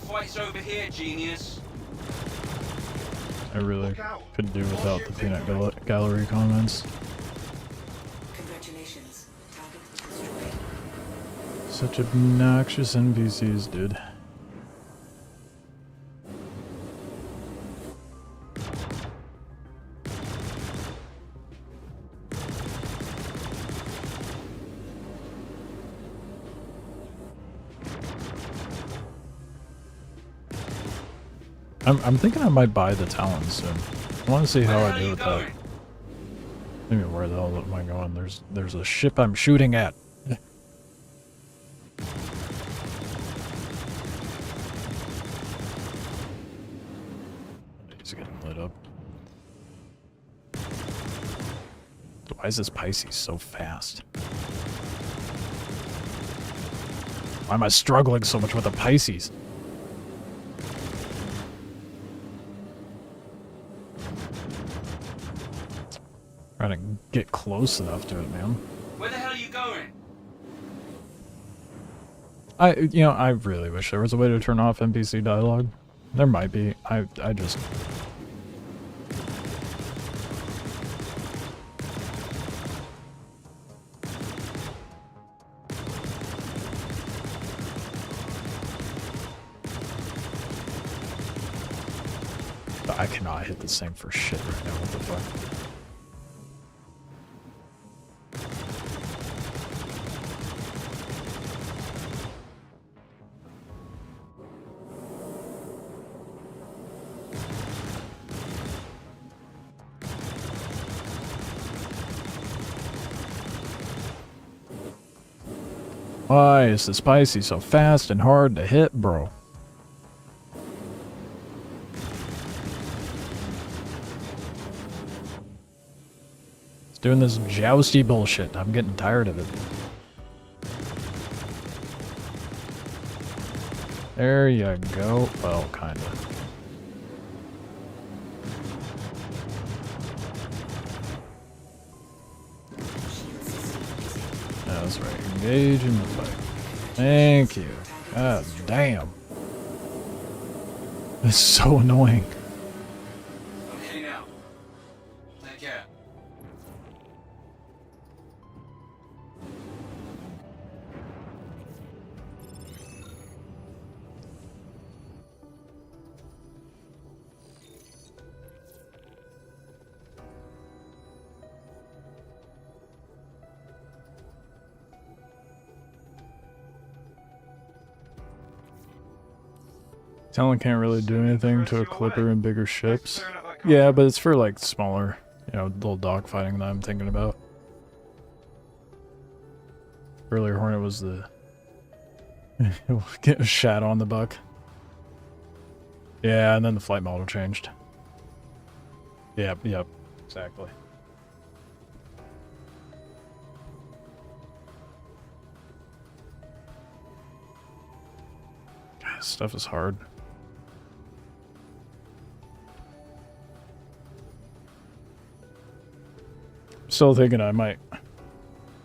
Fight's over here, genius. I really could do without the peanut gallery comments. Congratulations. Target is destroyed. Such obnoxious NPCs, dude. I'm thinking I might buy the Talons soon. I want to see how I do with that. Maybe where the hell am I going? There's a ship I'm shooting at. He's getting lit up. Why is this Pisces so fast? Why am I struggling so much with the Pisces? Trying to get close enough to it, man. Where the hell are you going? I really wish there was a way to turn off NPC dialogue. There might be. I just... I cannot hit the same for shit right now. What the fuck? Why is the Spicy so fast and hard to hit, bro? It's doing this jousty bullshit. I'm getting tired of it. There you go. Well, kinda. That's right. Engage in the fight. Thank you. God damn. It's so annoying. I'm heading out. Take care. Talon can't really do anything to a clipper in bigger ships. Yeah, but it's for like smaller, you know, little dogfighting that I'm thinking about. Earlier Hornet was the get shat on the buck. Yeah, and then the flight model changed. Yep, exactly. God, this stuff is hard. Still thinking I might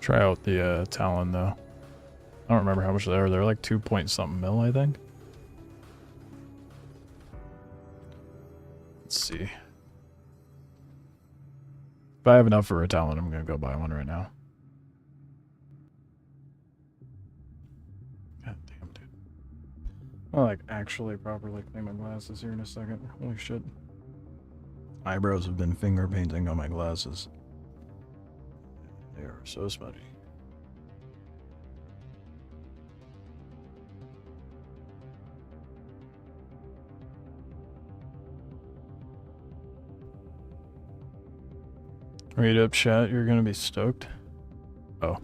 try out the Talon though. I don't remember how much they are. They're like 2 point something mil, I think. Let's see. If I have enough for a Talon, I'm gonna go buy one right now. God damn, dude. I'll like actually properly clean my glasses here in a second. Holy shit. Eyebrows have been finger painting on my glasses. They are so smudgy. Read up, chat. You're gonna be stoked. Oh.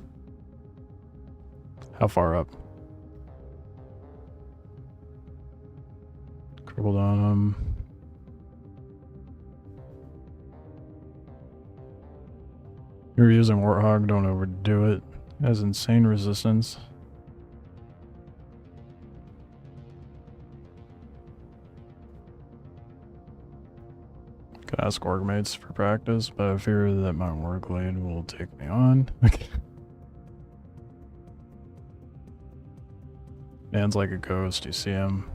How far up? Crippled on them. You're using Warthog, don't overdo it. It has insane resistance. Could ask orgmates for practice, but I fear that my workload will take me on. Man's like a ghost, you see him.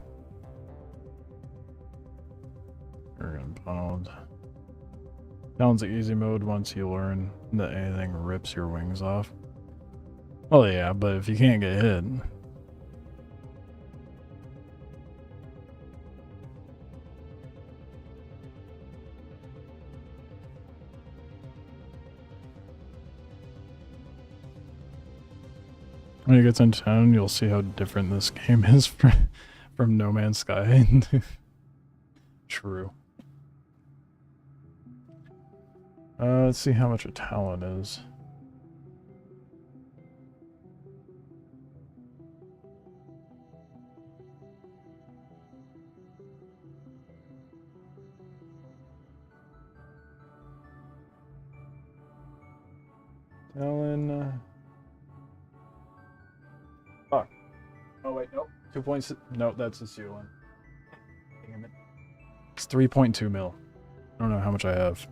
You're getting funneled. Talon's easy mode once you learn that anything rips your wings off. Well, yeah, but if you can't get hit. When it gets into town, you'll see how different this game is from No Man's Sky. True. Let's see how much a Talon is. Talon. Fuck. Oh wait, nope. 2.6. No, that's a C1. Damn it. It's 3.2 mil. I don't know how much I have.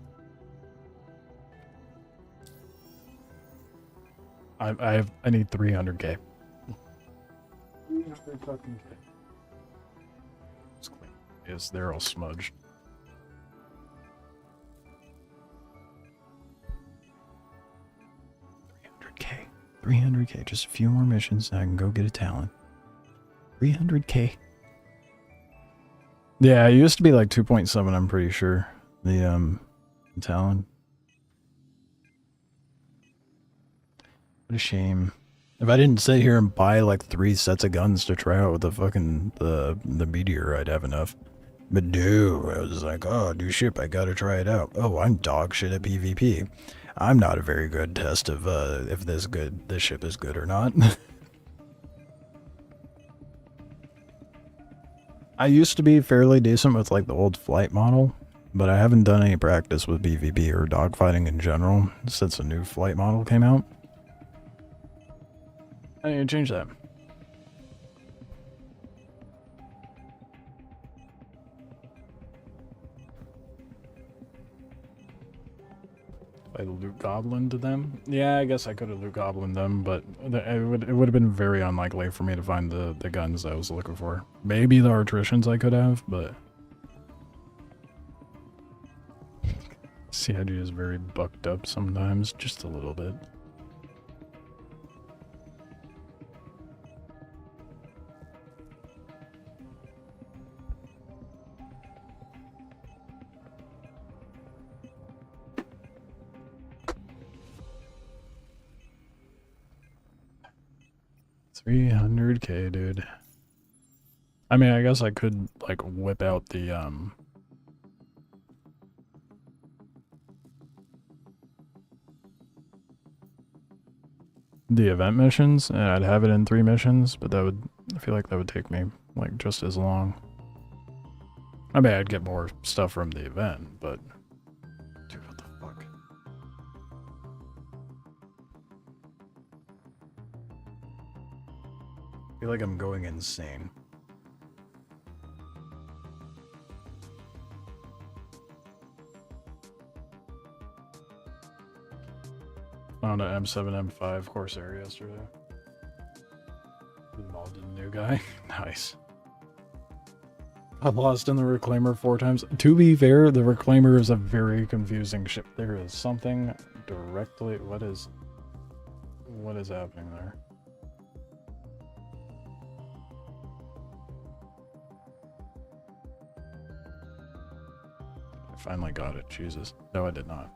I need 300k. 300 fucking K. Yes, they're all smudged. 300k, just a few more missions and I can go get a Talon. 300k. Yeah, it used to be like 2.7, I'm pretty sure. The Talon. What a shame. If I didn't sit here and buy like 3 sets of guns to try out with the fucking the meteor, I'd have enough. But no, I was like, oh, new ship, I gotta try it out. Oh, I'm dog shit at PvP. I'm not a very good test of if this ship is good or not. I used to be fairly decent with like the old flight model, but I haven't done any practice with PvP or dogfighting in general since a new flight model came out. I need to change that. I loot goblin to them? Yeah, I guess I could have loot goblin them, but it would have been very unlikely for me to find the guns I was looking for. Maybe the artitions I could have, but CIG is very bucked up sometimes, just a little bit. $300k, dude. I mean, I guess I could, like, whip out the, event missions, and I'd have it in 3 missions, but that would, I feel like that would take me, like, just as long. I mean, I'd get more stuff from the event, but... Dude, what the fuck? I feel like I'm going insane. Found an M7, M5 Corsair yesterday. Involved a new guy. Nice. I've lost in the Reclaimer 4 times. To be fair, the Reclaimer is a very confusing ship. There is something directly... What is happening there? I finally got it. Jesus. No, I did not.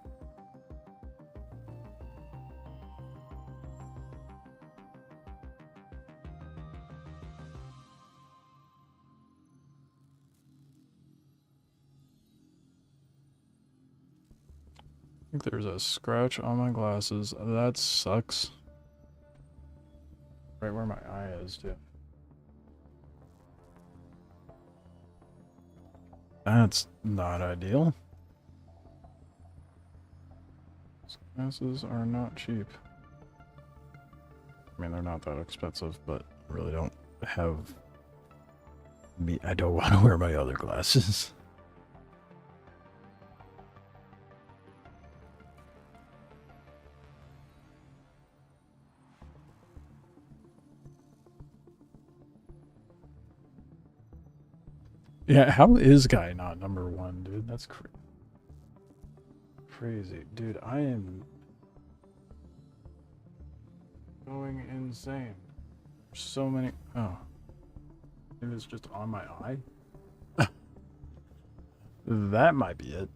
I think there's a scratch on my glasses. That sucks. Right where my eye is, too. That's not ideal. Glasses are not cheap. I mean, they're not that expensive, but I really don't have... I don't want to wear my other glasses. Yeah, how is Guy not #1, dude? That's crazy. Dude, I am going insane. There's so many... Oh. It was just on my eye? That might be it.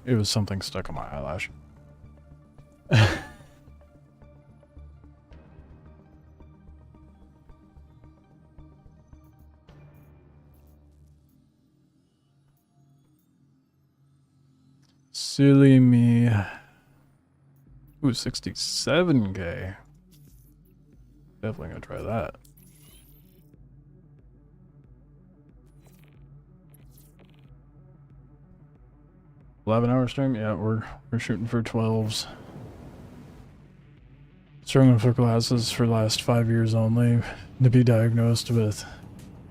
It was something stuck on my eyelash. Silly me. Ooh, 67k. Definitely gonna try that. $11-hour stream? Yeah, we're shooting for 12s. Struggling for glasses for the last 5 years only. To be diagnosed with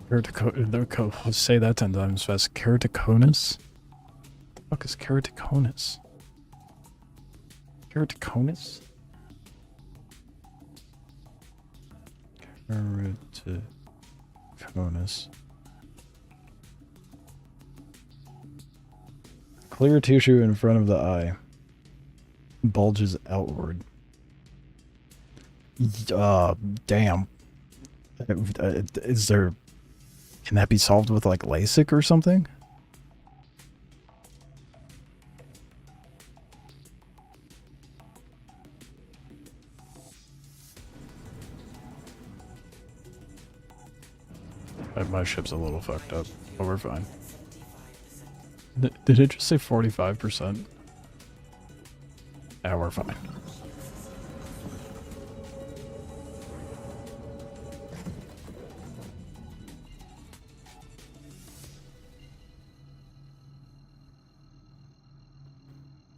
keratoconus. Say that 10 times fast. Keratoconus? What the fuck is keratoconus? Keratoconus? Keratoconus. Clear tissue in front of the eye. Bulges outward. Damn. Is there... Can that be solved with, like, LASIK or something? My ship's a little fucked up, but we're fine. Did it just say 45%? Yeah, we're fine.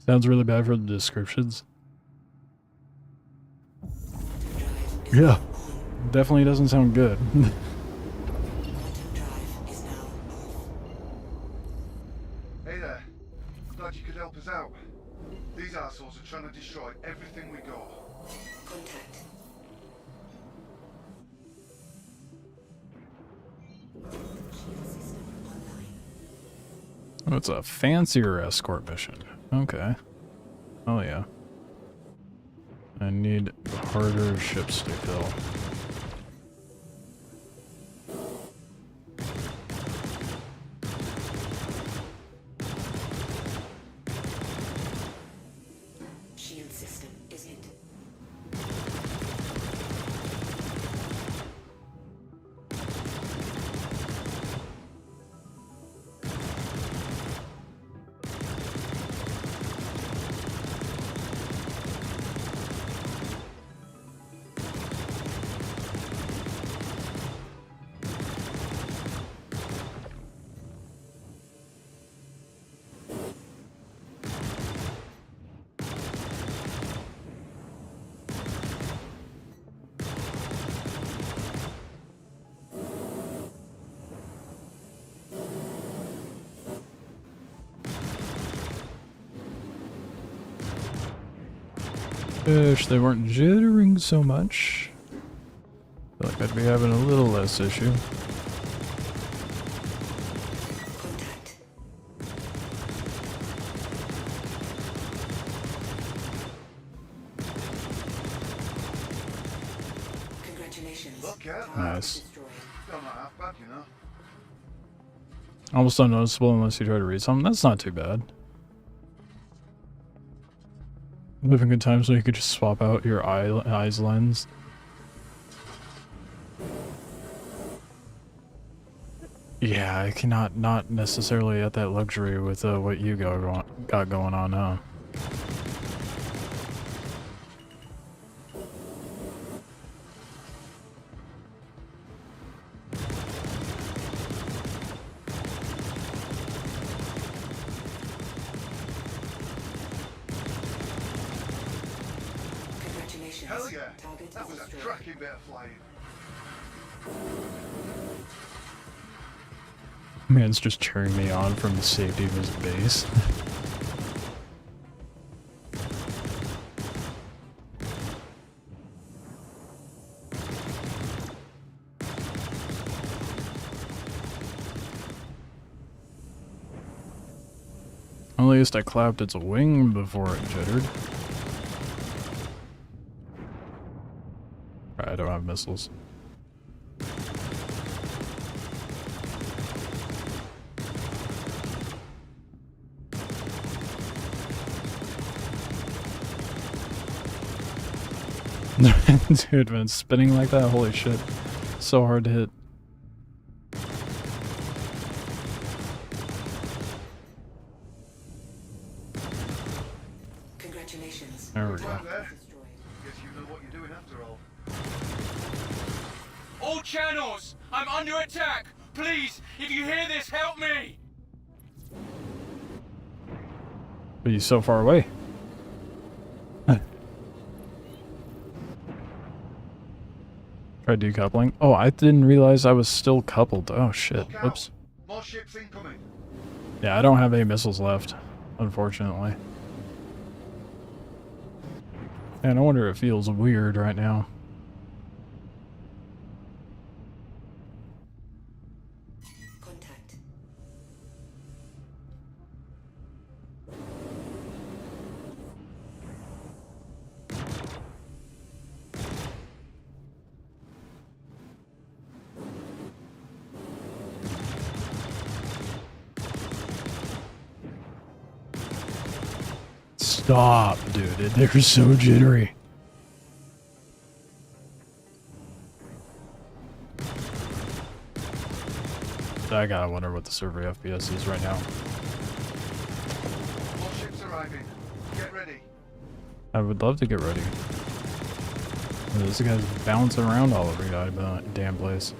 Sounds really bad for the descriptions. Yeah, definitely doesn't sound good. Hey there. Glad you could help us out. These assholes are trying to destroy everything we got. Contact. Oh, it's a fancier escort mission. Okay. Oh yeah. I need harder ships to kill. Wish they weren't jittering so much. Feel like I'd be having a little less issue. Congratulations. Look out. Nice. Still not half bad, you know. Almost unnoticeable unless you try to read something. That's not too bad. Live in good times when you could just swap out your eyes lens. Yeah, I cannot not necessarily at that luxury with what you got going on now. Congratulations. Hell yeah. Target That is was a destroyed. cracking bit of flying. Man's just cheering me on from the safety of his base. At least I clapped its wing before it jittered. I don't have missiles. Dude, when it's spinning like that, holy shit. So hard to hit. Congratulations. There we go. Right there. Guess you know what you're doing after all. All channels! I'm under attack! Please, if you hear this, help me! But he's so far away. Try decoupling. Oh, I didn't realize I was still coupled. Oh shit. Oops. More ships incoming. Yeah, I don't have any missiles left, unfortunately. And I wonder if it feels weird right now. Contact. Stop, dude. They're so jittery. I gotta wonder what the server FPS is right now. More ships arriving. Get ready. I would love to get ready. This guy's bouncing around all over the damn place.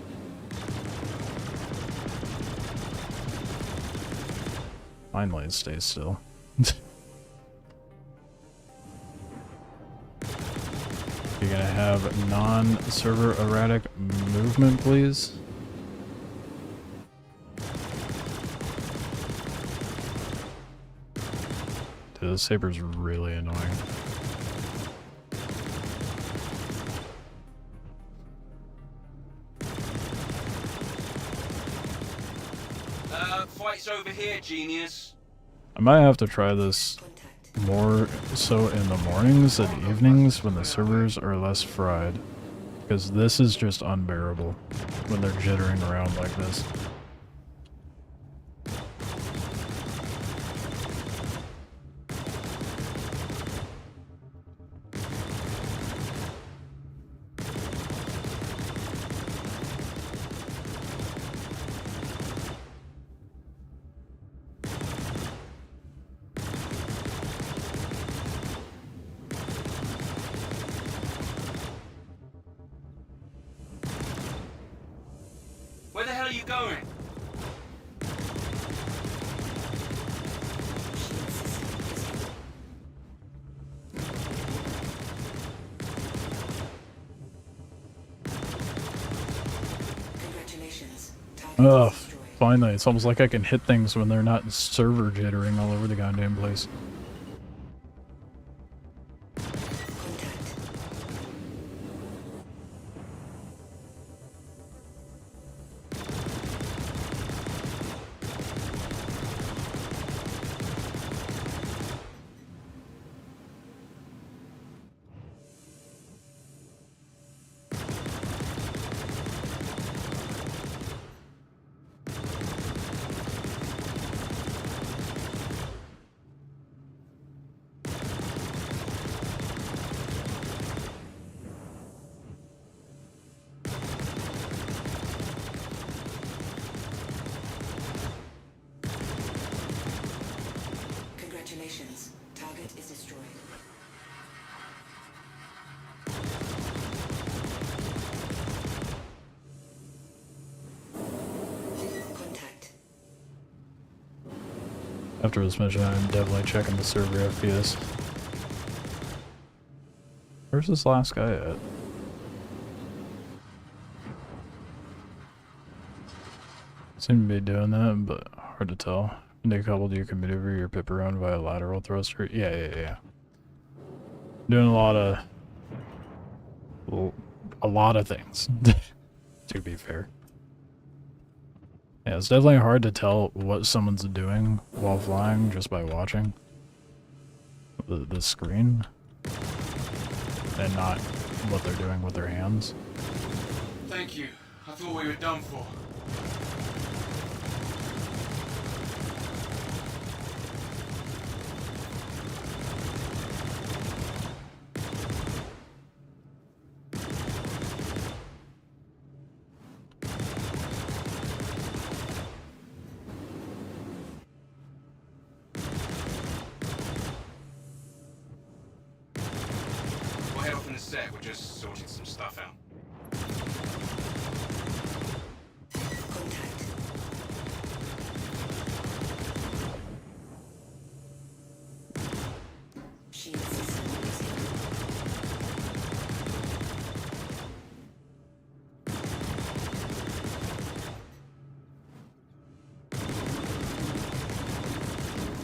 Finally, it stays still. You're gonna have non-server erratic movement, please? Dude, this saber's really annoying. Fight's over here, genius. I might have to try this more so in the mornings and evenings when the servers are less fried. Because this is just unbearable when they're jittering around like this. Where the hell are you going? Congratulations. Ugh, finally, it's almost like I can hit things when they're not server jittering all over the goddamn place. Congratulations. Target is destroyed. Contact. After this mission, I'm definitely checking the server FPS. Where's this last guy at? Seem to be doing that, but hard to tell. When they coupled, you can maneuver your pip around via lateral thruster. Yeah. Doing a lot of things. To be fair. Yeah, it's definitely hard to tell what someone's doing while flying just by watching the screen and not what they're doing with their hands. Thank you. I thought we were done for. We'll head off in a sec. We're just sorting some stuff out.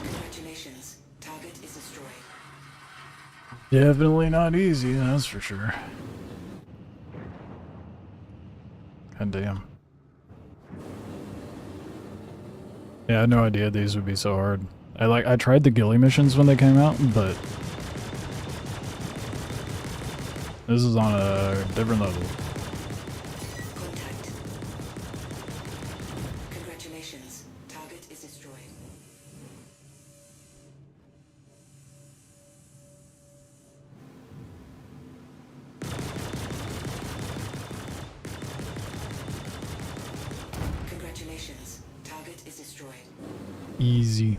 Congratulations. Target is destroyed. Definitely not easy, that's for sure. God damn. Yeah, I had no idea these would be so hard. I tried the ghillie missions when they came out, but this is on a different level. Contact. Congratulations. Target is destroyed. Congratulations. Target is destroyed. Easy.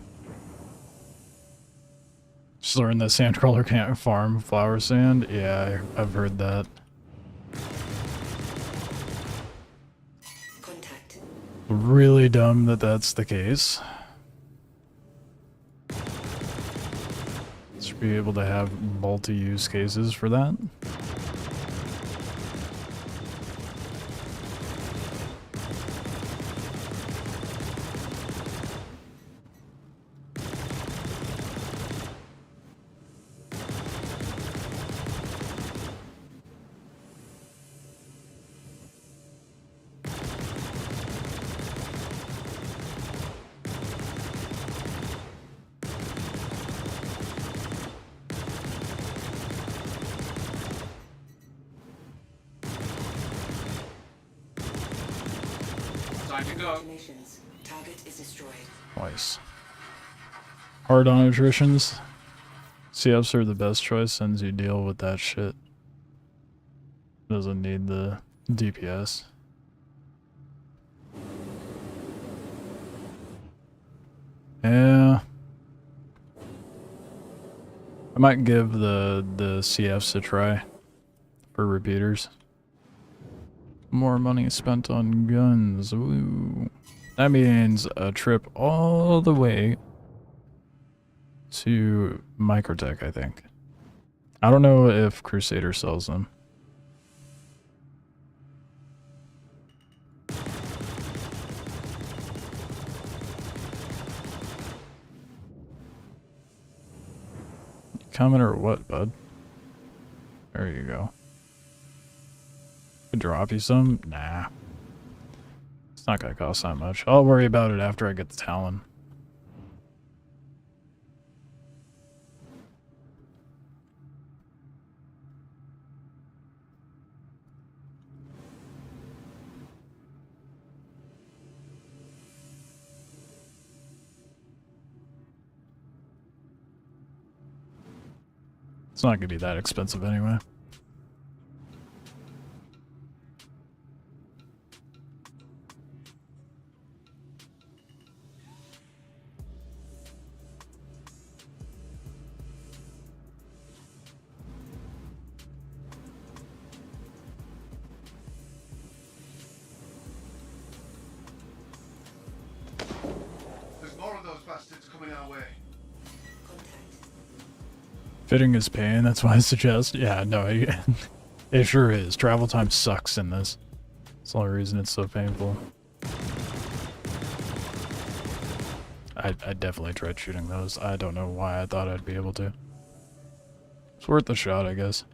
Just learn that Sandcrawler can't farm flower sand. Yeah, I've heard that. Contact. Really dumb that that's the case. Should be able to have multi-use cases for that. Time to go. Congratulations. Target is destroyed. Nice. Hard on attritions. CFs are the best choice since you deal with that shit. Doesn't need the DPS. Yeah. I might give the CFs a try for repeaters. More money spent on guns. Woo. That means a trip all the way to Microtech, I think. I don't know if Crusader sells them. You coming or what, bud? There you go. Could drop you some? Nah. It's not gonna cost that much. I'll worry about it after I get the Talon. It's not gonna be that expensive anyway. coming our way. Fitting is pain, that's why I suggest. Yeah, no, it sure is. Travel time sucks in this. It's the only reason it's so painful. I definitely tried shooting those. I don't know why I thought I'd be able to. It's worth the shot, I guess.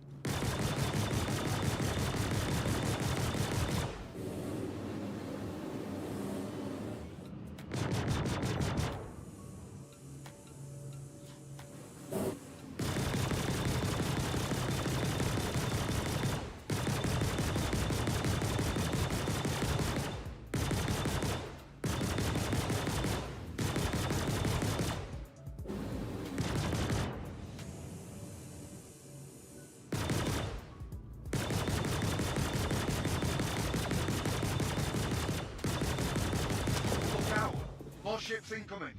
Look out! More ships incoming.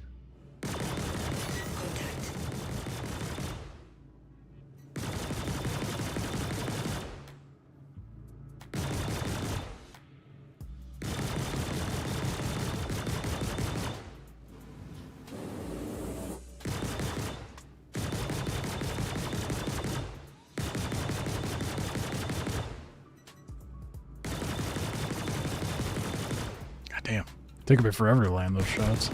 God damn. Take a bit forever to land those shots.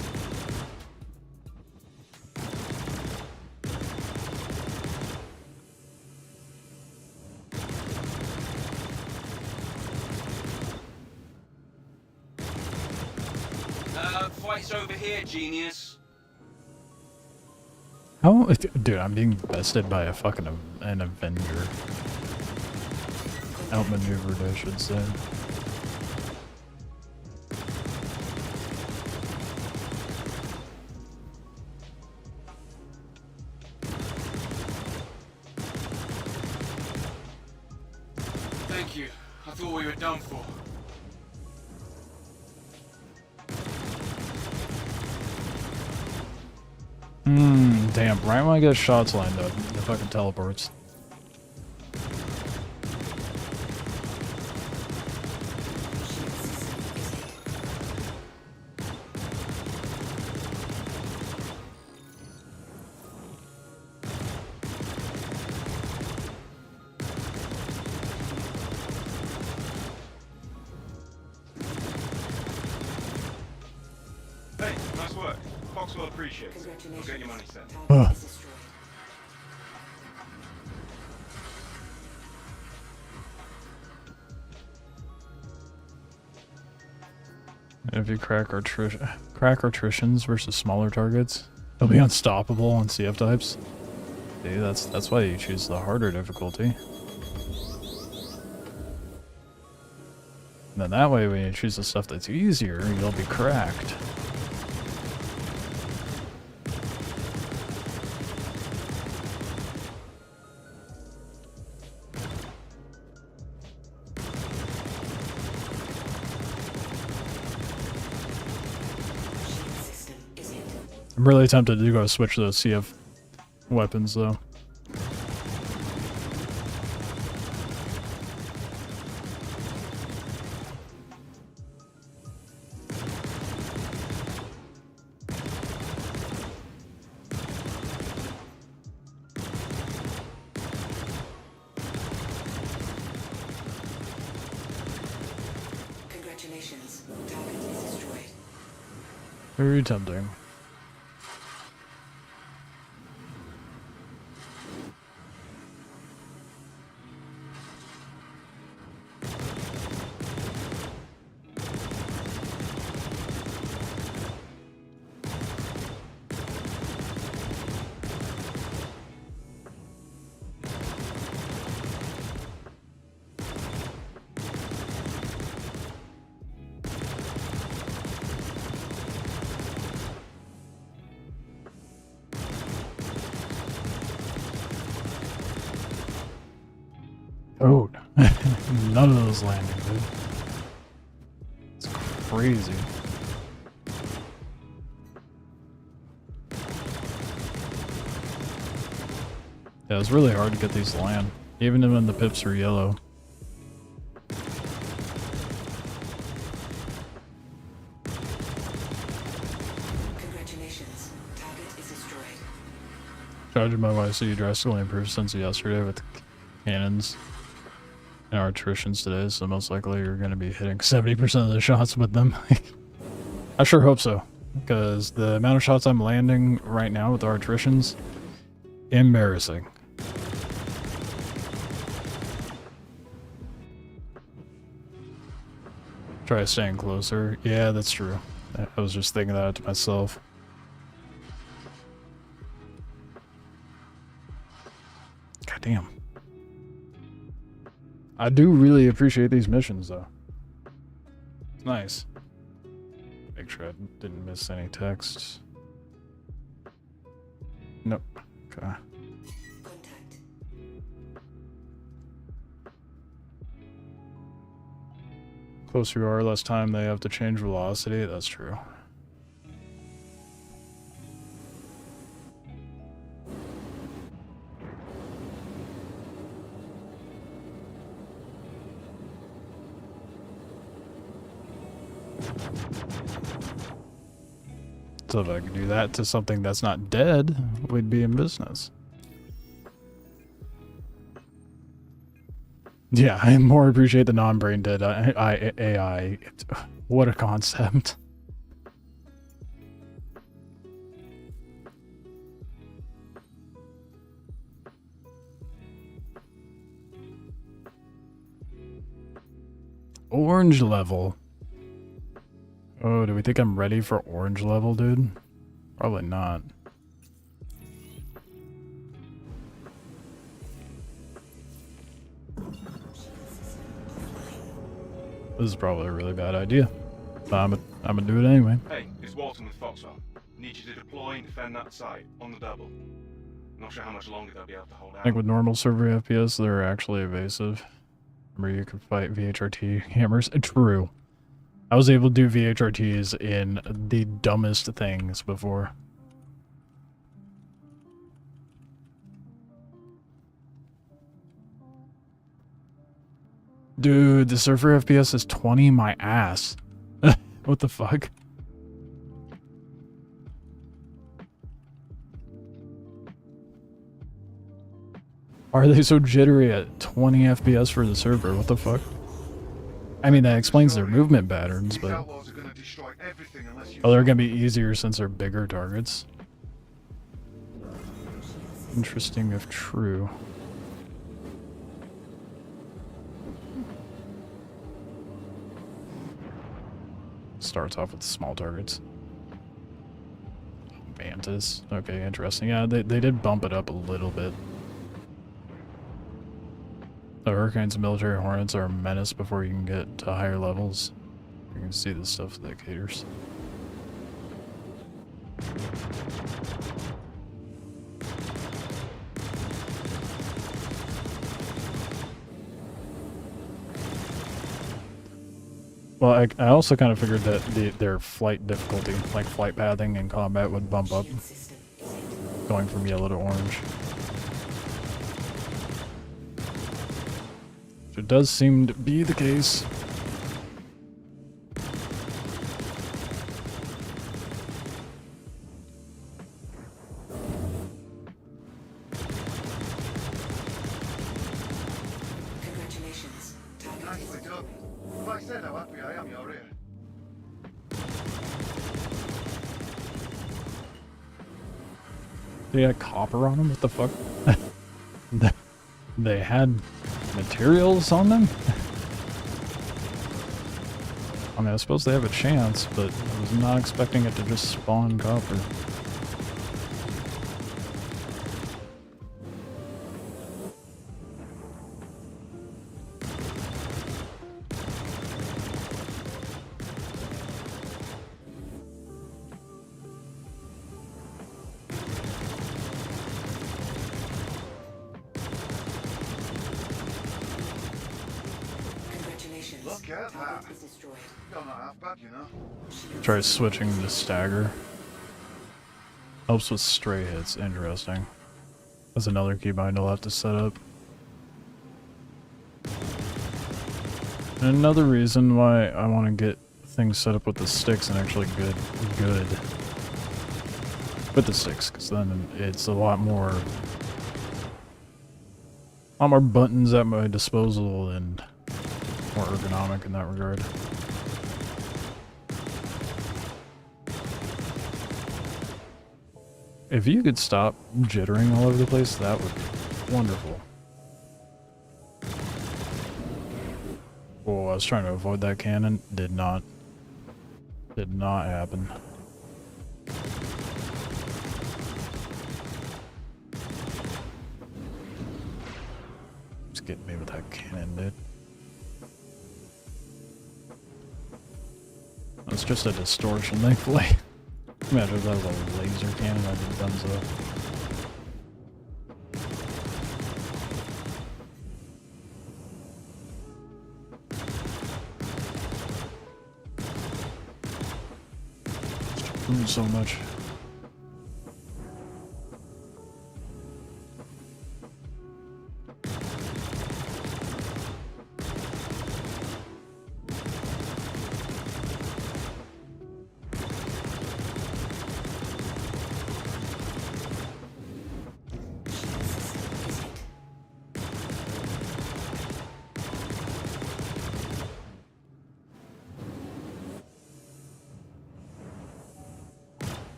Fight's over here, genius. How? Dude, I'm being bested by a fucking an Avenger. Outmaneuvered, I should say. Thank you. I thought we were done for. Damn, right when I get shots lined up, the fucking teleports. Hey, nice work. Foxwell appreciates it. You'll get your money sent. Ugh. If you crack attritions versus smaller targets, they'll be unstoppable on CF types. See, that's why you choose the harder difficulty. And then that way, when you choose the stuff that's easier, you'll be cracked. I'm really tempted to go switch those CF weapons, though. Congratulations. Target is destroyed. Very tempting. Oh, none of those landing, dude. It's crazy. Yeah, it's really hard to get these to land, even when the pips are yellow. Congratulations. Target Judging by what I see, drastically improved since yesterday with cannons and our attritions today, so most likely you're going to be hitting 70% of the shots with them. I sure hope so, because the amount of shots I'm landing right now with our attritions, embarrassing. Try staying closer. Yeah, that's true. I was just thinking that to myself. God damn. I do really appreciate these missions, though. It's nice. Make sure I didn't miss any texts. Nope. Okay. Closer you are, less time they have to change velocity. That's true. So if I could do that to something that's not dead, we'd be in business. Yeah, I more appreciate the non-brain dead AI. What a concept. Orange level. Oh, do we think I'm ready for orange level, dude? Probably not. This is probably a really bad idea. But I'm gonna do it anyway. Hey, it's Walton with Foxwell. Need you to deploy and defend that site, on the double. Not sure how much longer they'll be able to hold out. I think with normal server FPS, they're actually evasive. Remember, you could fight VHRT hammers. True. I was able to do VHRTs in the dumbest things before. Dude, the server FPS is 20, my ass. What the fuck? Why are they so jittery at 20 FPS for the server? What the fuck? I mean, that explains their movement patterns, but... Oh, they're gonna be easier since they're bigger targets. Interesting if true. Starts off with small targets. Mantis. Okay, interesting. Yeah, they did bump it up a little bit. The Hurricanes and military hornets are a menace before you can get to higher levels. You can see the stuff that caters. Well, I also kind of figured that their flight difficulty, like flight pathing and combat, would bump up, going from yellow to orange. It does seem to be the case. Congratulations. Nicely done. Have I said how happy I am you're here? They had copper on them? What the fuck? They had materials on them? I mean, I suppose they have a chance, but I was not expecting it to just spawn copper. Look at that. You're not half bad, you know. Try switching to stagger. Helps with stray hits. Interesting. That's another keybind I'll have to set up. And another reason why I want to get things set up with the sticks and actually good. with the sticks, because then it's a lot more buttons at my disposal and more ergonomic in that regard. If you could stop jittering all over the place, that would be wonderful. Oh, I was trying to avoid that cannon. Did not happen. Just get me with that cannon, dude. It's just a distortion, thankfully. Imagine if that was a laser cannon, I'd have done so. So much.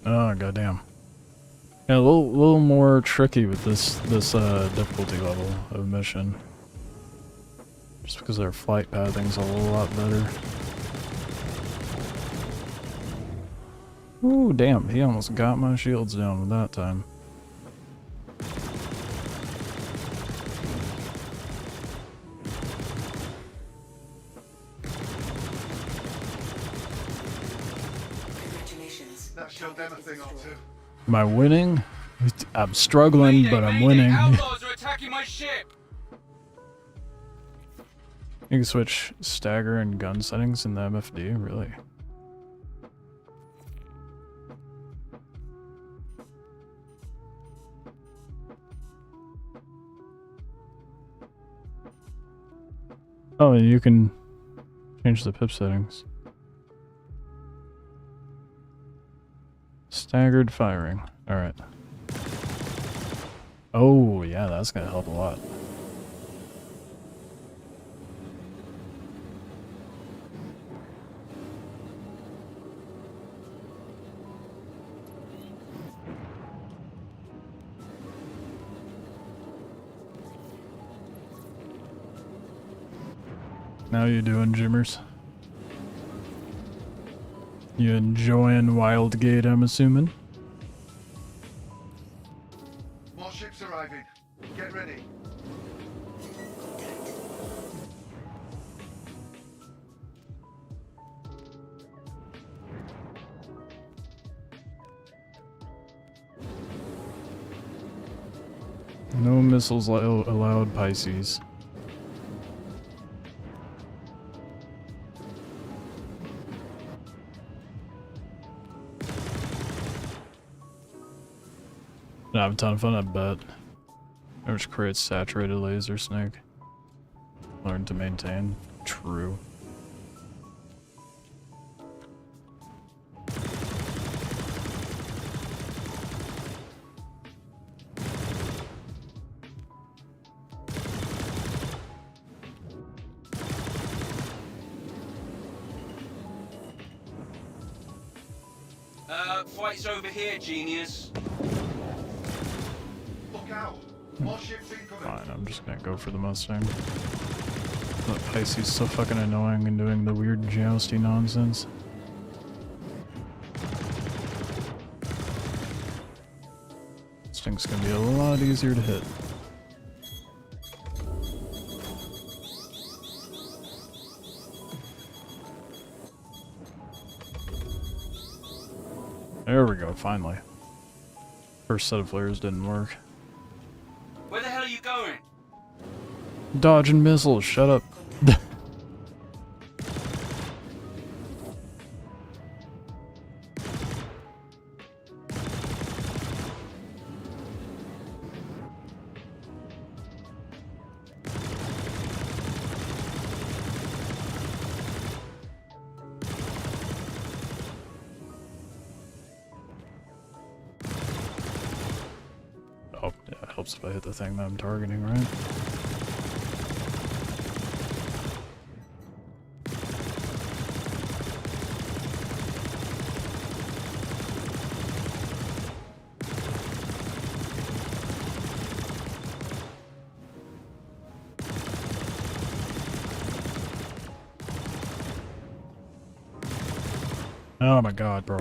Oh, goddamn. Yeah, a little more tricky with this difficulty level of mission. Just because their flight pathing's a lot better. Ooh, damn, he almost got my shields down with that time. Am I winning? I'm struggling, but I'm winning. Outlaws are attacking my ship. You can switch stagger and gun settings in the MFD, really? Oh, and you can change the pip settings. Staggered firing. Alright. Oh, yeah, that's gonna help a lot. How you doing, Jimmers? You enjoying Wildgate, I'm assuming? More ships arriving. Get ready. No missiles allowed, Pisces. I have a ton of fun, I bet. I just create saturated laser snake. Learn to maintain. True. Fight's over here, genius. Look out! More ships incoming. Fine, I'm just gonna go for the Mustang. That Pisces so fucking annoying and doing the weird jousty nonsense. This thing's gonna be a lot easier to hit. There we go, finally. First set of flares didn't work. Where the hell are you going? Dodging missiles, shut up. Helps if I hit the thing that I'm targeting, right? Oh my god, bro.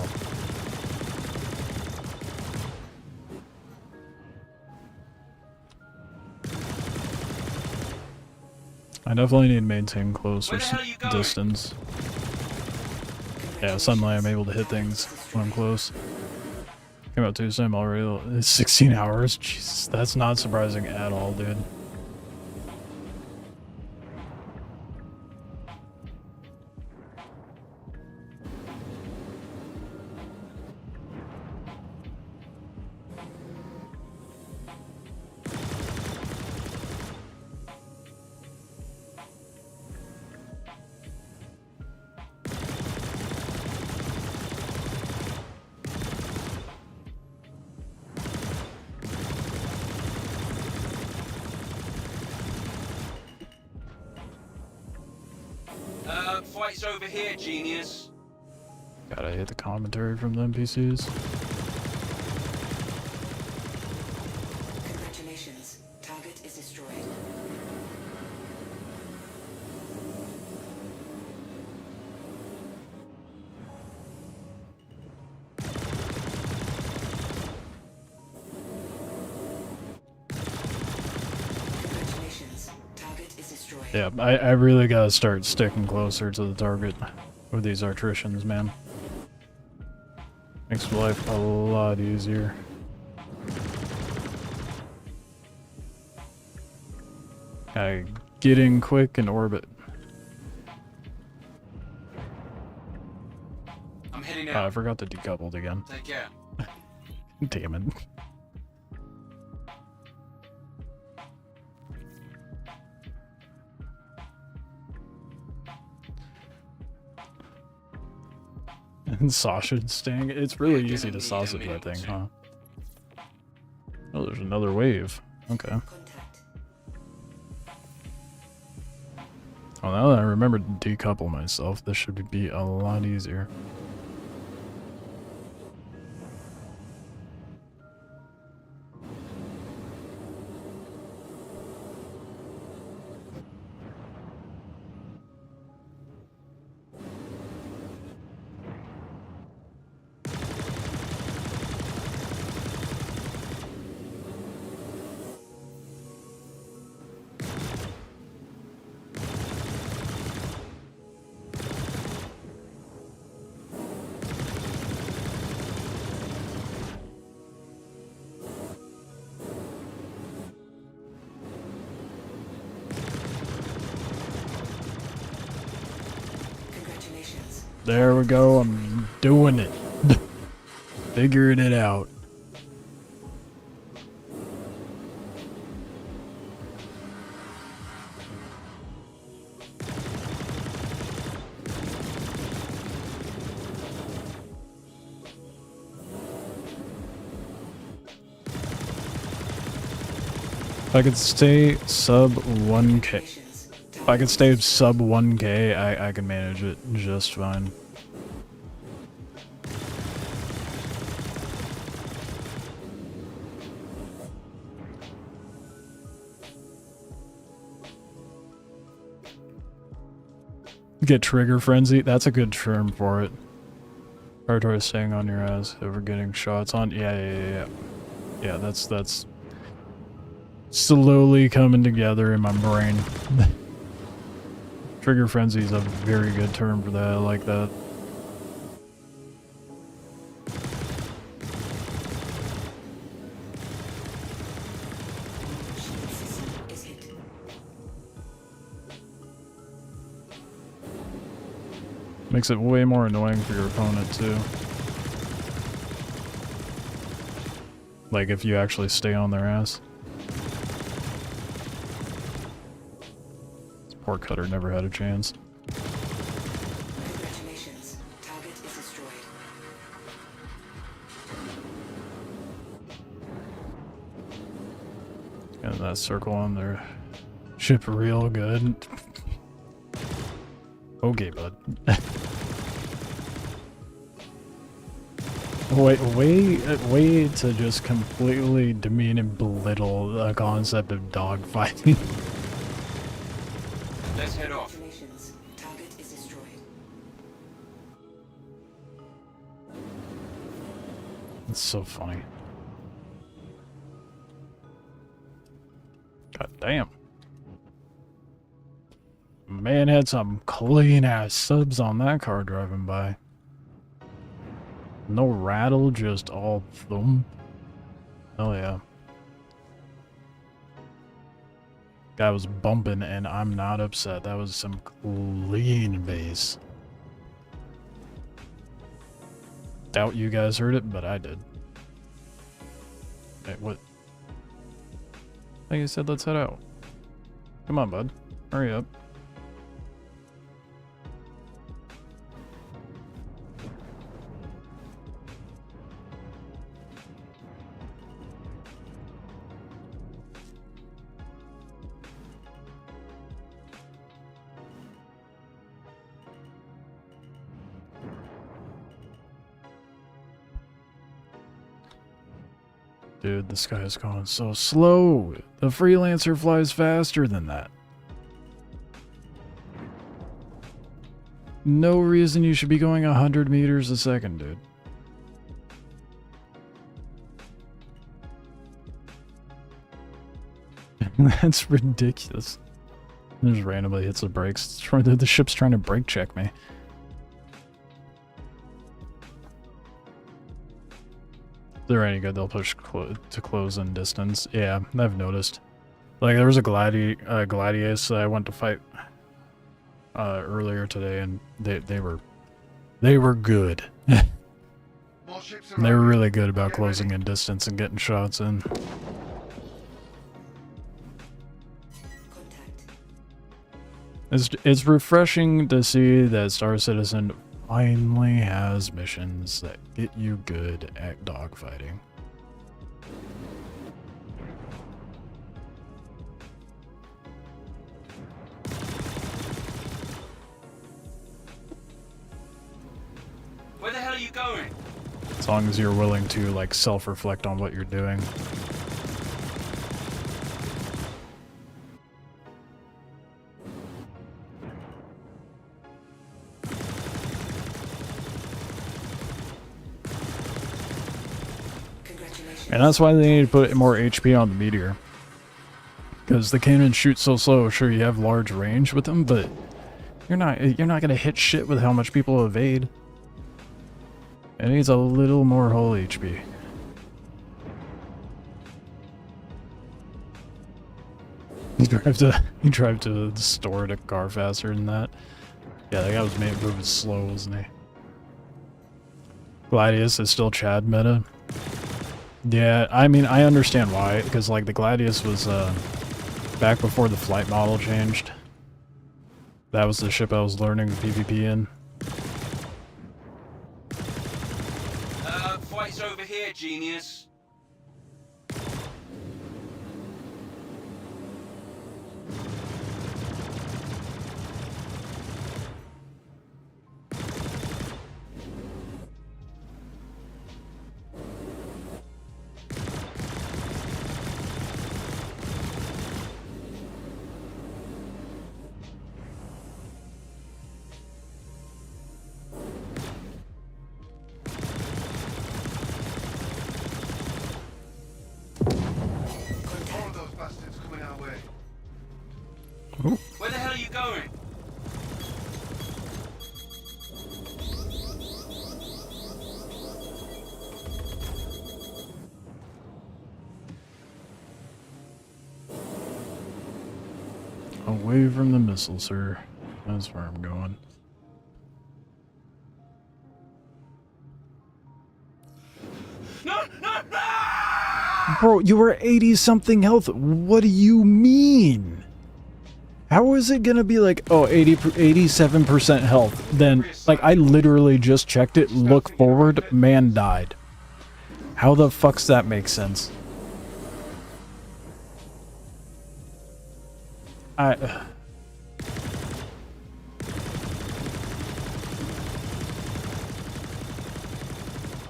I definitely need to maintain closer distance. Yeah, suddenly I'm able to hit things when I'm close. Came out too soon already. It's 16 hours. Jesus, that's not surprising at all, dude. Fight's over here, genius. Gotta hit the commentary from the NPCs. Congratulations. Target is destroyed. Congratulations. Target is destroyed. Yeah, I really gotta start sticking closer to the target with these artitions, man. Makes life a lot easier. I get in quick and orbit. I'm heading I out. forgot to decouple again. Take care. Damn it. And sausage sting. It's really easy to sausage that thing, huh? Oh, there's another wave. Okay. Well, now that I remember to decouple myself, this should be a lot easier. There we go, I'm doing it. Figuring it out. If I could stay sub 1k. If I could stay sub 1k, I can manage it just fine. Get trigger frenzy. That's a good term for it. Territory staying on your ass over getting shots on. Yeah. Yeah, that's slowly coming together in my brain. Trigger frenzy is a very good term for that. I like that. Makes it way more annoying for your opponent too. Like if you actually stay on their ass. This poor cutter never had a chance. Congratulations. Target is destroyed. And that circle on their ship real good. Okay, bud. Way to just completely demean and belittle the concept of dogfighting. Let's head off. Congratulations. Target is destroyed. It's so funny. God damn. Man had some clean ass subs on that car driving by. No rattle, just all thump. Oh yeah. Guy was bumping and I'm not upset. That was some clean bass. Doubt you guys heard it, but I did. Hey, what? Like I said, let's head out. Come on, bud. Hurry up. Dude, this guy is going so slow. The freelancer flies faster than that. No reason you should be going 100 meters a second, dude. That's ridiculous. It just randomly hits the brakes. The ship's trying to brake check me. They're any good, they'll push to close in distance. Yeah, I've noticed. Like, there was a Gladius I went to fight earlier today, and they were good. They were really good about closing in distance and getting shots in. It's refreshing to see that Star Citizen finally has missions that get you good at dogfighting. Where the hell are you going? As long as you're willing to, like, self-reflect on what you're doing. And that's why they need to put more HP on the Meteor. Because the cannons shoot so slow. Sure, you have large range with them, but you're not gonna hit shit with how much people evade. It needs a little more hull HP. You drive to the store to car faster than that. Yeah, that guy was moving slow, wasn't he? Gladius is still Chad meta. Yeah, I mean, I understand why, because, like, the Gladius was, back before the flight model changed. That was the ship I was learning PvP in. Fight's over here, genius. Where the hell are you going? Away from the missile, sir. That's where I'm going. No, no, no! Bro, you were 80-something health. What do you mean? How is it gonna be like, oh, 87% health? Then, like, I literally just checked it, look forward, man died. How the fuck's that make sense?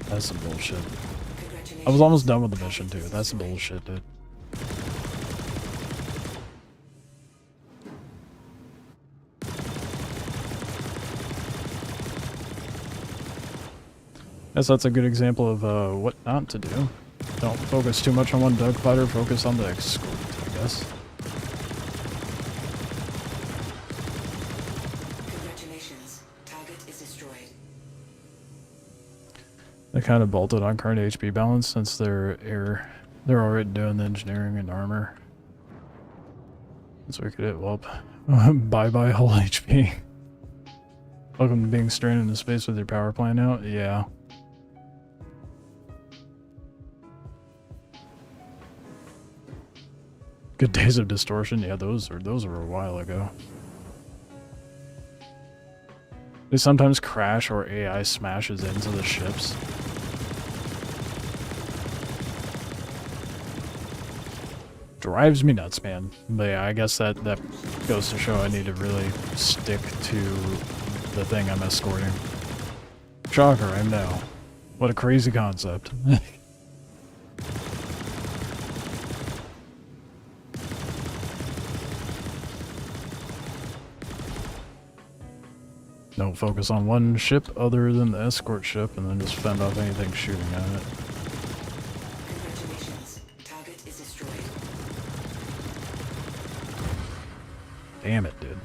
That's some bullshit. I was almost done with the mission too. That's some bullshit, dude. Guess that's a good example of what not to do. Don't focus too much on one dogfighter, focus on the escort, I guess. Congratulations. Target is destroyed. They kind of bolted on current HP balance since they're already doing the engineering and armor. So we could hit whelp. Bye-bye whole HP. Welcome to being stranded into space with your power plant out. Yeah. Good days of distortion. Yeah, those were a while ago. They sometimes crash or AI smashes into the ships. Drives me nuts, man. But yeah, I guess that goes to show I need to really stick to the thing I'm escorting. Shocker, I know. What a crazy concept. Don't focus on one ship other than the escort ship, and then just fend off anything shooting at it. Congratulations. Target is destroyed. Damn it, dude.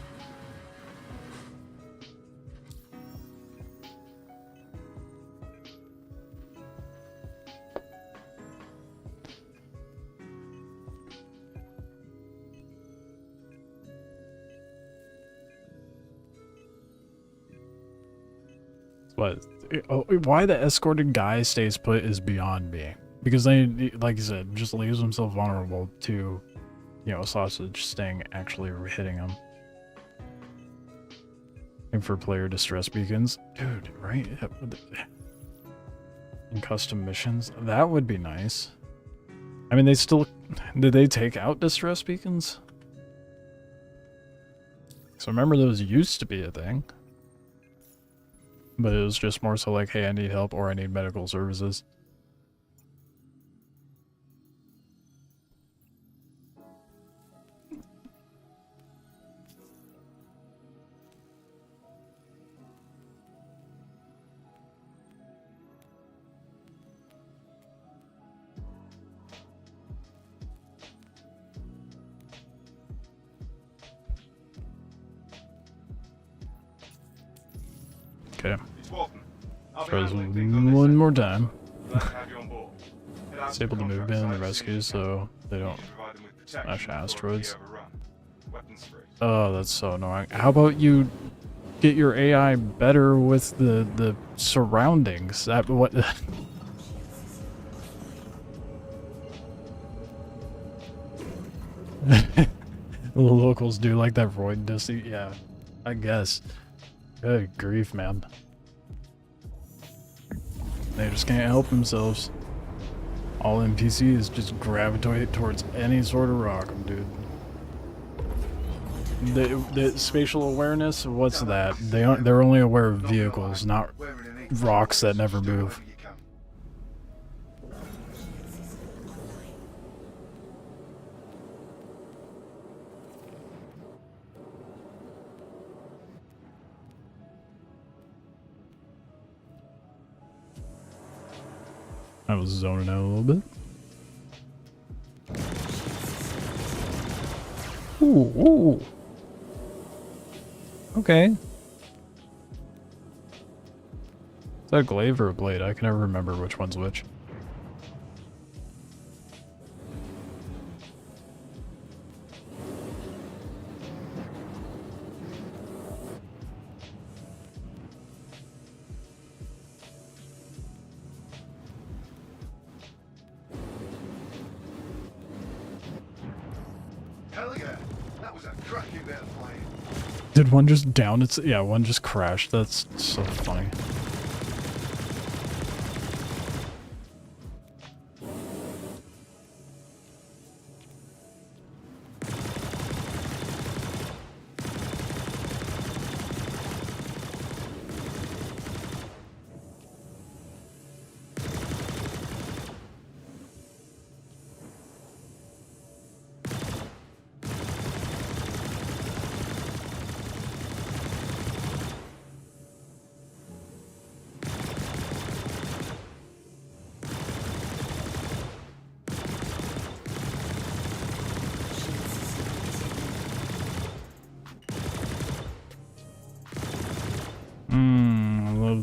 What? Why the escorted guy stays put is beyond me. Because they, like you said, just leaves himself vulnerable to, you know, a sausage sting actually hitting him. And for player distress beacons. Dude, right? In custom missions? That would be nice. I mean, they still... Did they take out distress beacons? So remember those used to be a thing. But it was just more so like, hey, I need help or I need medical services. Okay. Try this one more time. It's able to move in the rescue so they don't smash asteroids. Oh, that's so annoying. How about you get your AI better with the surroundings? That what? The locals do like that void dusty. Yeah, I guess. Good grief, man. They just can't help themselves. All NPCs just gravitate towards any sort of rock, dude. The spatial awareness, what's that? They're only aware of vehicles, not rocks that never move. I was zoning out a little bit. Ooh, ooh. Okay. Is that a glaive or a blade? I can never remember which one's which. Hell yeah, that was a cracking bit of playing. Did one just down its... Yeah, one just crashed. That's so funny.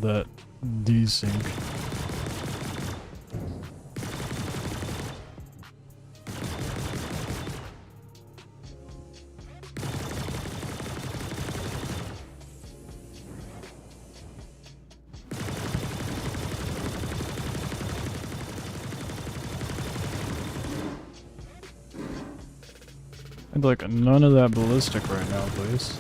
that desync. I'd like none of that ballistic right now, please.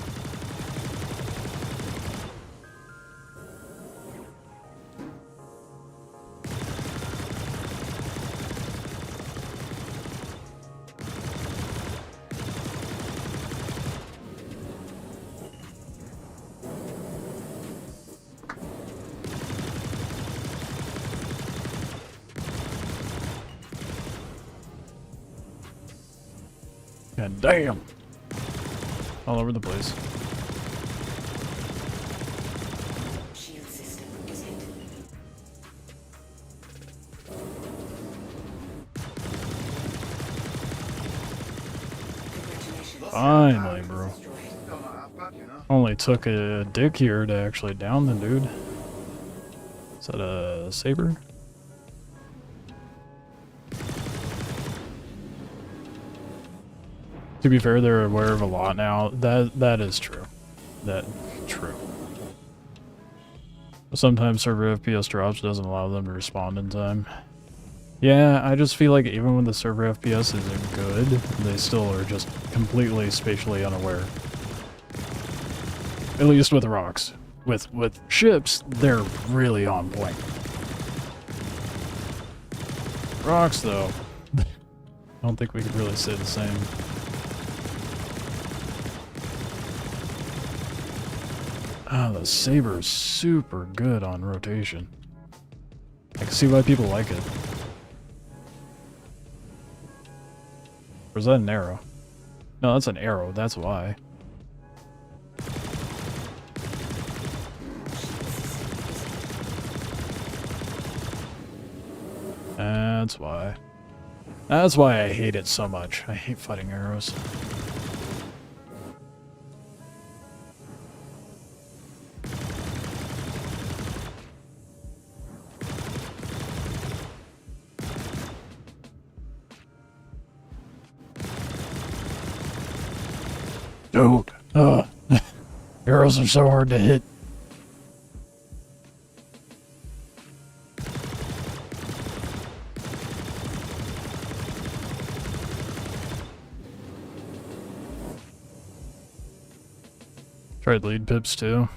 God damn! All over the place. Shield system is hit. Finally, bro. Only took a dick here to actually down the dude. Is that a saber? To be fair, they're aware of a lot now. That is true. True. Sometimes server FPS drops doesn't allow them to respond in time. Yeah, I just feel like even when the server FPS isn't good, they still are just completely spatially unaware. At least with rocks. With ships, they're really on point. Rocks, though, I don't think we could really say the same. Ah, the saber is super good on rotation. I can see why people like it. Or is that an arrow? No, that's an arrow, that's why. That's why. That's why I hate it so much. I hate fighting arrows. Dude, arrows are so hard to hit. Tried lead pips too.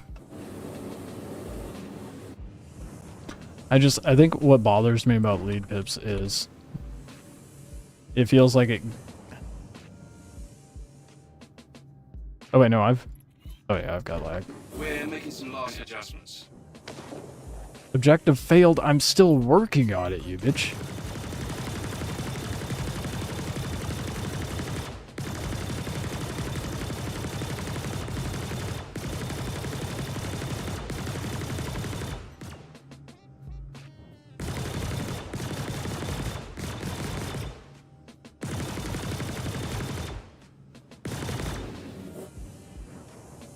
I think what bothers me about lead pips is it feels like it. Oh wait, no, I've got lag. We're making some last adjustments. Objective failed. I'm still working on it, you bitch.